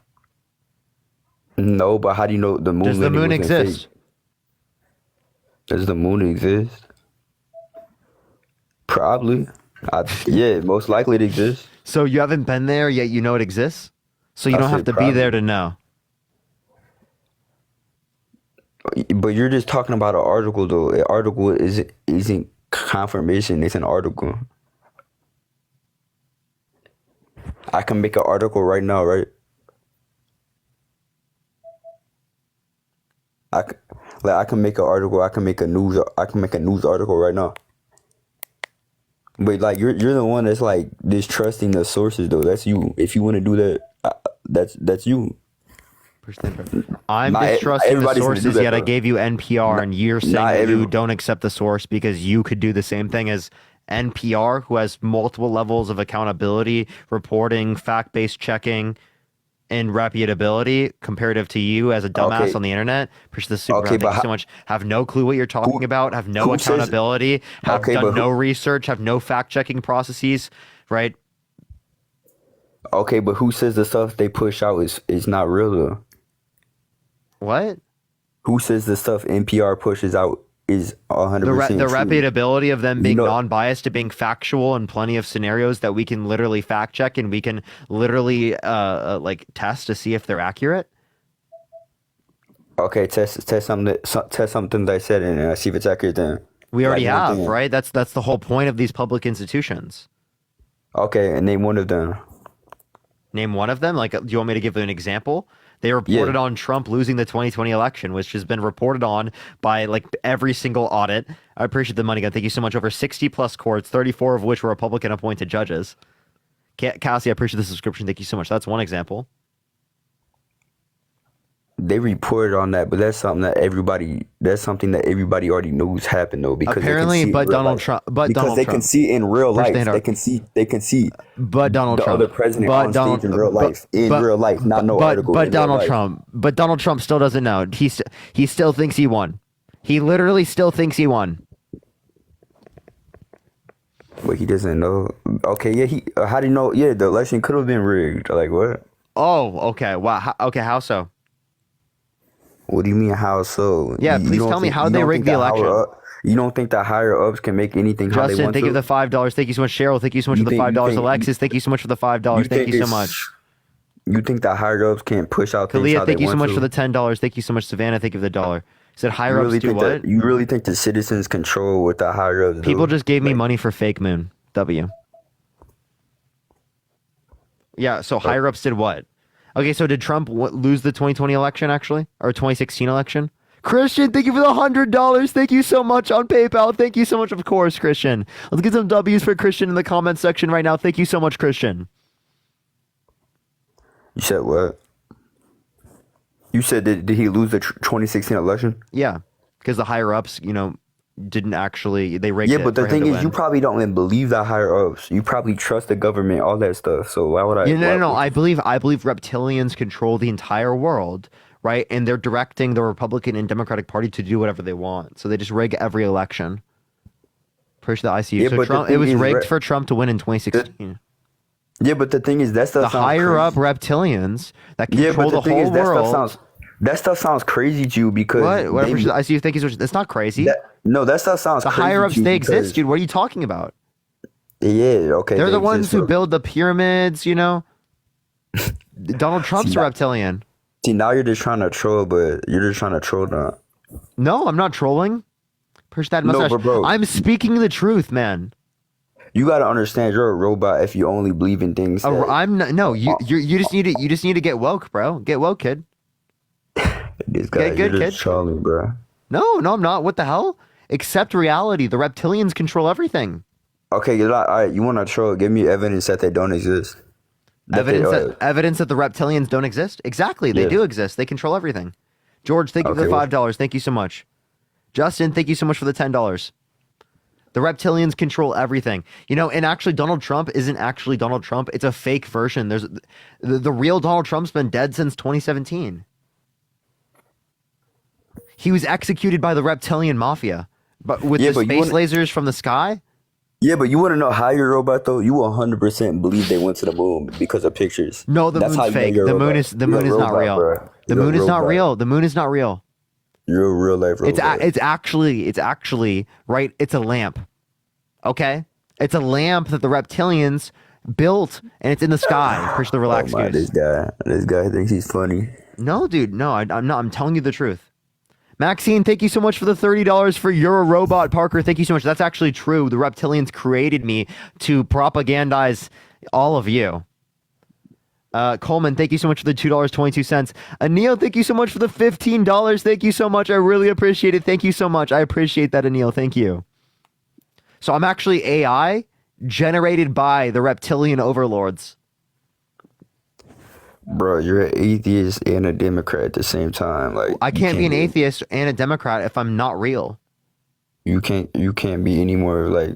No, but how do you know the moon? Does the moon exist? Does the moon exist? Probably. Yeah, most likely it exists. So you haven't been there yet you know it exists? So you don't have to be there to know. But you're just talking about an article though. An article isn't confirmation, it's an article. I can make an article right now, right? I can make an article. I can make a news article right now. But like you're the one that's like distrusting the sources though. That's you. If you want to do that, that's you. I'm distrusting the sources. Yet I gave you NPR, and you're saying you don't accept the source because you could do the same thing as NPR, who has multiple levels of accountability, reporting, fact-based checking, and reputability comparative to you as a dumbass on the internet. Push the super. Thank you so much. Have no clue what you're talking about. Have no accountability. Have done no research. Have no fact checking processes. Right. Okay, but who says the stuff they push out is not real though? What? Who says the stuff NPR pushes out is 100% the true? reputability of them being non-biased to being factual in plenty of scenarios that we can literally fact check and we can literally like test to see if they're accurate. Okay, test something that I said and see if it's accurate. Then we already have, right? That's the whole point of these public institutions. Okay, and name one of them. Name one of them. Like, do you want me to give you an example? They reported on Trump losing the 2020 election, which has been reported on by like every single audit. I appreciate the money gun. Thank you so much. Over 60 plus courts, 34 of which were Republican appointed judges. Cassie, I appreciate the subscription. Thank you so much. That's one example. They reported on that, but that's something that everybody already knows happened though. Because apparently, but Donald Trump, because they can see in real life, they can see. But Donald Trump, other president on stage in real life, not no article. But Donald Trump still doesn't know. He still thinks he won. He literally still thinks he won. But he doesn't know. Okay, yeah. How do you know? Yeah, the election could have been rigged. Like what? Oh, okay. Wow. Okay, how so? What do you mean how so? Yeah, please tell me how they rigged the election. You don't think that higher ups can make anything how they want to? Justin, thank you for the $5. Thank you so much, Cheryl. Thank you so much for the $5. Alexis, thank you so much for the $5. Thank you so much. You think that higher ups can't push out things Kalia, how thank they you so want much to? for the $10. Thank you so much, Savannah. Thank you for the $1. Said higher ups do what? You really think the citizens control what the higher ups do? People just gave me money for fake moon. W. Yeah, so higher ups did what? Okay, so did Trump lose the 2020 election actually? Or 2016 election? Christian, thank you for the $100. Thank you so much on PayPal. Thank you so much, of course, Christian. Let's get some W's for Christian in the comment section right now. Thank you so much, Christian. You said what? You said did he lose the 2016 election? Yeah, because the higher ups, didn't actually they rigged it. Yeah, but the thing is, you probably don't even believe the higher ups. You probably trust the government, all that stuff. So why would I? Yeah, no. I believe reptilians control the entire world. Right, and they're directing the Republican and Democratic Party to do whatever they want. So they just rig every election. Push the ICU. Yeah, so Trump, it was rigged for Trump to win in 2016. Yeah, but the thing is, the higher up reptilians that control the whole world. That stuff sounds crazy to you because What? Whatever. I see you think he's. That's not crazy. That stuff sounds the crazy. higher ups to you they because- exist, dude. What are you talking about? Yeah, okay. They're they the ones exist, who bro. build the pyramids. Donald Trump's a reptilian. See, now you're just trying to troll, but you're just trying to troll now. No, I'm not trolling. Push that mustache. but bro, I'm speaking the truth, man. You gotta understand, you're a robot if you only believe in things. I'm not, no. You just need to. You just need to get woke, bro. Get woke, kid. This guy, Get good, you're just kid. trolling, bro. No, I'm not. What the hell? Accept reality. The reptilians control everything. Okay, you're like, all right. You want to troll? Give me evidence that they don't exist. Evidence that the reptilians don't exist. Exactly, they do exist. They control everything. George, thank you for the $5. Thank you so much. Justin, thank you so much for the $10. The reptilians control everything. And actually, Donald Trump isn't actually Donald Trump. It's a fake version. There's the real Donald Trump's been dead since 2017. He was executed by the reptilian mafia, but with the space lasers from the sky. Yeah, but you want to know how you're a robot though? You 100% believe they went to the moon because of pictures. No, the moon's fake. The moon is not real. The moon is not real. The moon is not real. You're a real life robot. It's actually right. It's a lamp. Okay, it's a lamp that the reptilians built, and it's in the sky. Push the relax. This guy thinks he's funny. No, dude. No, I'm not. I'm telling you the truth. Maxine, thank you so much for the $30 for You're a Robot. Parker, thank you so much. That's actually true. The reptilians created me to propagandize all of you. Coleman, thank you so much for the $2.22. Anil, thank you so much for the $15. Thank you so much. I really appreciate it. Thank you so much. I appreciate that, Anil. Thank you. So I'm actually AI generated by the reptilian overlords. Bro, you're an atheist and a Democrat at the same time. Like I can't be an atheist and a Democrat if I'm not real. You can't be any more like.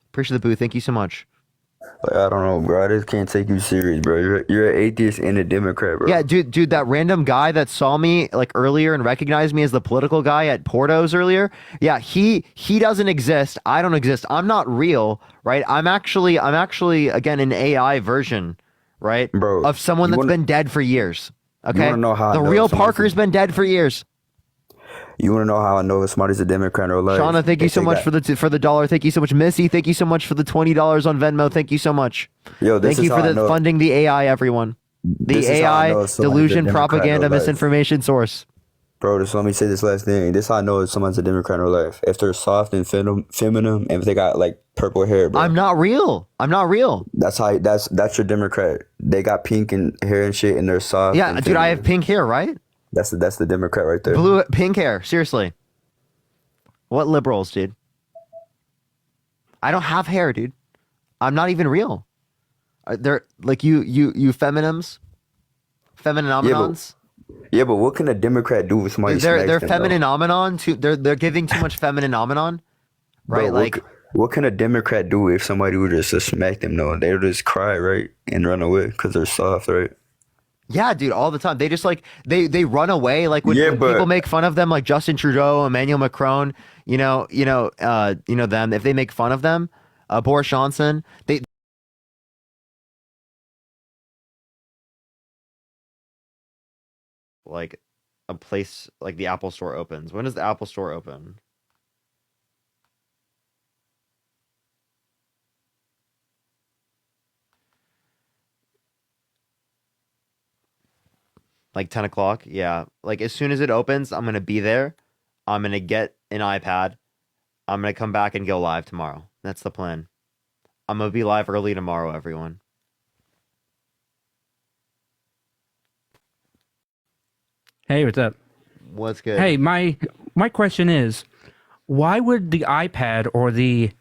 Appreciate the booth. Thank you so much. Like, I don't know, bro. I just can't take you serious, bro. You're an atheist and a Democrat, bro. Yeah, dude, that random guy that saw me like earlier and recognized me as the political guy at Porto's earlier. Yeah, he doesn't exist. I don't exist. I'm not real, right? I'm actually again an AI version. Right, bro, of someone that's been dead for years. Okay, you wanna know how the real Parker's been dead for years. You want to know how I know if somebody's a Democrat or like? Shauna, thank you so much for the dollar. Thank you so much, Missy. Thank you so much for the $20 on Venmo. Thank you so much. Yo, thank you for funding the AI, everyone. The AI delusion, propaganda, misinformation source. Bro, just let me say this last thing. This is how I know if someone's a Democrat or life. If they're soft and feminine, and if they got like purple hair, bro. I'm not real. That's your Democrat. They got pink and hair and shit, and they're soft. Yeah, dude, I have pink hair, right? That's the Democrat right there. Pink hair. Seriously. What liberals, dude? I don't have hair, dude. I'm not even real. They're like you feminines, femininominons. Yeah, but what can a Democrat do with somebody? They're femininomenon too. They're giving too much femininomenon, right? Bro, what can a Democrat do if somebody would just smack them? No, they'll just cry, right, and run away because they're soft, right? Yeah, dude, all the time. They just like they run away. Like when people make fun of them, like Justin Trudeau, Emmanuel Macron, them. If they make fun of them, Boris Johnson, they. Like a place like the Apple Store opens. When does the Apple Store open? Like 10 o'clock? Yeah. Like as soon as it opens, I'm going to be there. I'm going to get an iPad. I'm going to come back and go live tomorrow. That's the plan. I'm going to be live early tomorrow, everyone. Hey, what's up? What's good? Hey, my question is, why would the iPad or the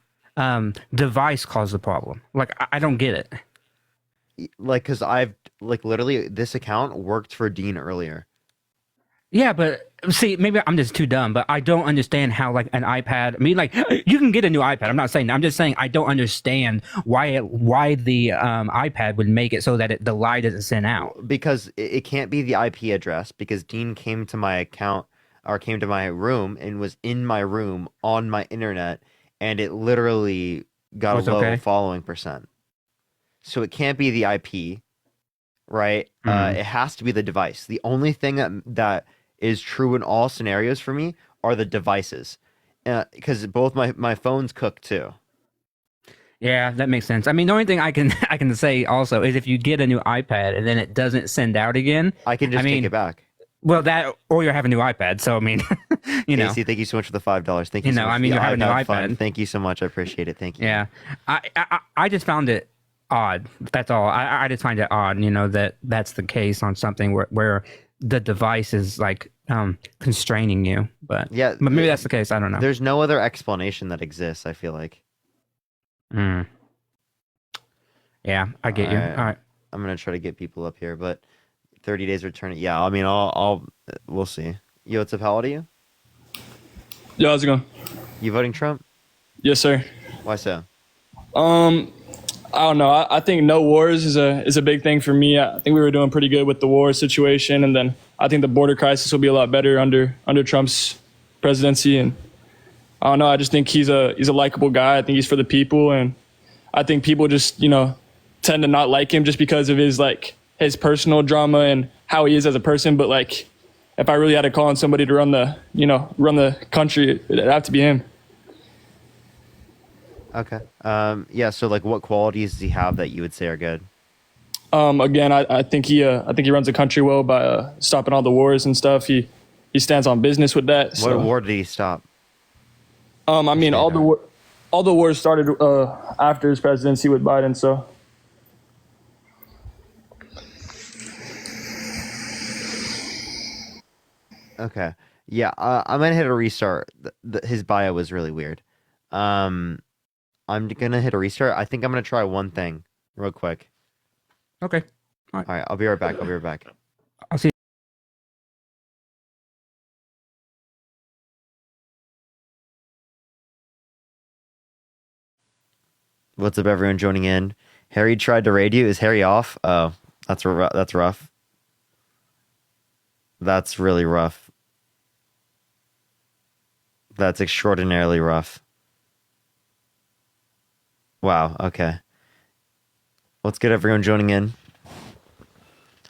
device cause the problem? Like, I don't get it. Like, because I've, like, literally, this account worked for Dean earlier. Yeah, but see, maybe I'm just too dumb, but I don't understand how, like, an iPad, I mean, like, you can get a new iPad. I'm not saying, I'm just saying I don't understand why the iPad would make it so that the light doesn't send out. Because it can't be the IP address, because Dean came to my account, or came to my room, and was in my room on my internet, and it literally got a low following percent. So it can't be the IP. right? It has to be the device. The only thing that is true in all scenarios for me are the devices, because both my phones cook too. Yeah, that makes sense. I mean, the only thing I can say also is if you get a new iPad and then it doesn't send out again, I can just take it back. Well, that or you have a new iPad. So I mean, Casey, thank you so much for the $5. Thank you. So much I mean, you have a new iPad. Fund. Thank you so much. I appreciate it. Thank you. Yeah, I just found it odd. That's all. I just find it odd. That's the case on something where the device is like constraining you. But yeah, but maybe that's the case. I don't know. There's no other explanation that exists. I feel like. Yeah, I get you. All right. I'm gonna try to get people up here, but 30 days returning. Yeah, I mean, we'll see. Yo, what's up? How old are you? Yo, how's it going? You voting Trump? Yes, sir. Why so? I don't know. I think no wars is a big thing for me. I think we were doing pretty good with the war situation, and then I think the border crisis will be a lot better under Trump's presidency. And I don't know. I just think he's a likable guy. I think he's for the people, and I think people just tend to not like him just because of his personal drama and how he is as a person. But like, if I really had to call on somebody to run the country, it'd have to be him. Okay. Yeah. So like, what qualities does he have that you would say are good? Again, I think he runs the country well by stopping all the wars and stuff. He stands on business with that. What war did he stop? I mean, all the wars started after his presidency with Biden. So. Okay. Yeah. I'm gonna hit a restart. His bio was really weird. I'm gonna hit a restart. I think I'm gonna try one thing real quick. Okay. All right. I'll be right back. I'll see. What's up, everyone joining in? Harry tried to raid you. Is Harry off? Oh, that's rough. That's really rough. That's extraordinarily rough. Wow, okay. What's good, everyone joining in?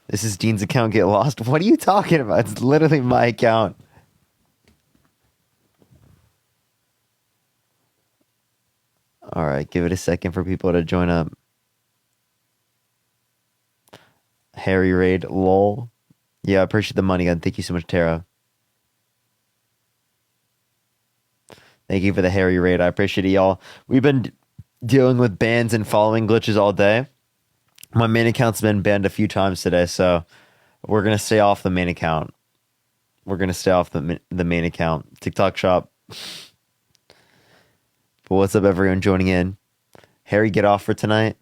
This is Dean's account get lost. What are you talking about? It's literally my account. All right, give it a second for people to join up. Harry raid, lol. Yeah, I appreciate the money, gun. Thank you so much, Tara. Thank you for the Harry raid. I appreciate it, y'all. We've been dealing with bans and following glitches all day. My main account's been banned a few times today, so we're gonna stay off the main account. We're gonna stay off the main account. TikTok shop. But what's up, everyone joining in? Harry, get off for tonight.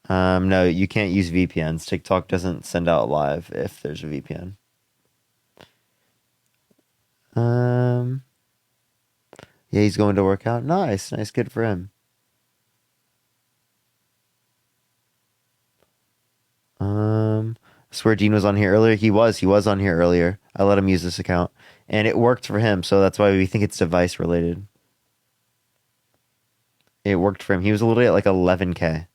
No, you can't use VPNs. TikTok doesn't send out live if there's a VPN. Yeah, he's going to work out. Nice, good for him. I swear Dean was on here earlier. He was on here earlier. I let him use this account, and it worked for him. So that's why we think it's device related. It worked for him. He was literally at like 11K.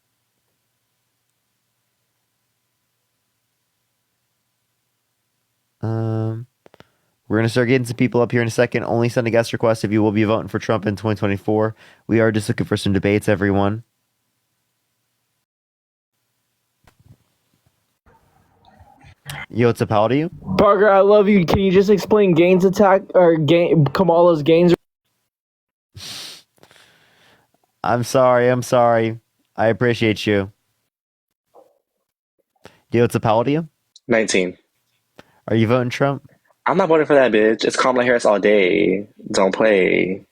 We're going to start getting some people up here in a second. Only send a guest request if you will be voting for Trump in 2024. We are just looking for some debates, everyone. Yo, what's up? How old are you? Parker, I love you. Can you just explain Gaines' attack or Kamala's Gaines? I'm sorry. I appreciate you. Yo, what's up? How old are you? 19. Are you voting Trump? I'm not voting for that bitch. It's Kamala Harris all day. Don't play.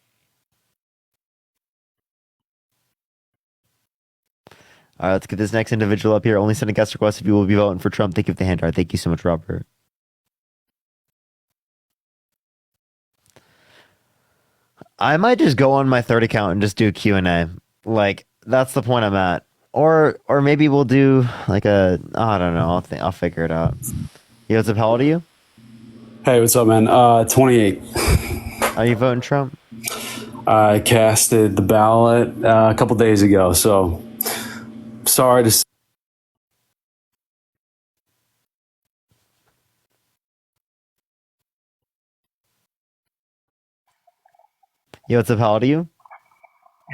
All right, let's get this next individual up here. Only send a guest request if you will be voting for Trump. Thank you for the hand art. Thank you so much, Robert. I might just go on my third account and just do Q&A. Like, that's the point I'm at. Or maybe we'll do like I don't know. I'll figure it out. Yo, what's up? How old are you? Hey, what's up, man? 28. Are you voting Trump? I casted the ballot a couple days ago, so sorry to. Yo, what's up? How old are you?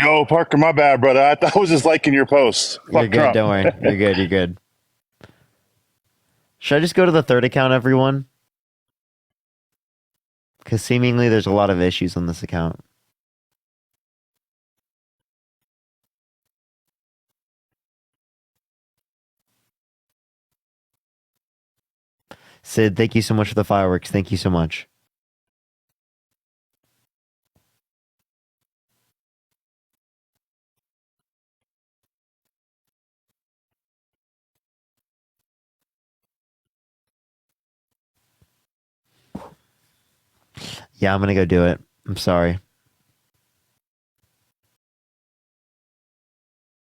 Yo, Parker, my bad, brother. I was just liking your post. You're Fuck good. Trump. Don't worry. You're good. You're good. Should I just go to the third account, everyone? Because seemingly there's a lot of issues on this account. Sid, thank you so much for the fireworks. Thank you so much. Yeah, I'm gonna go do it. I'm sorry.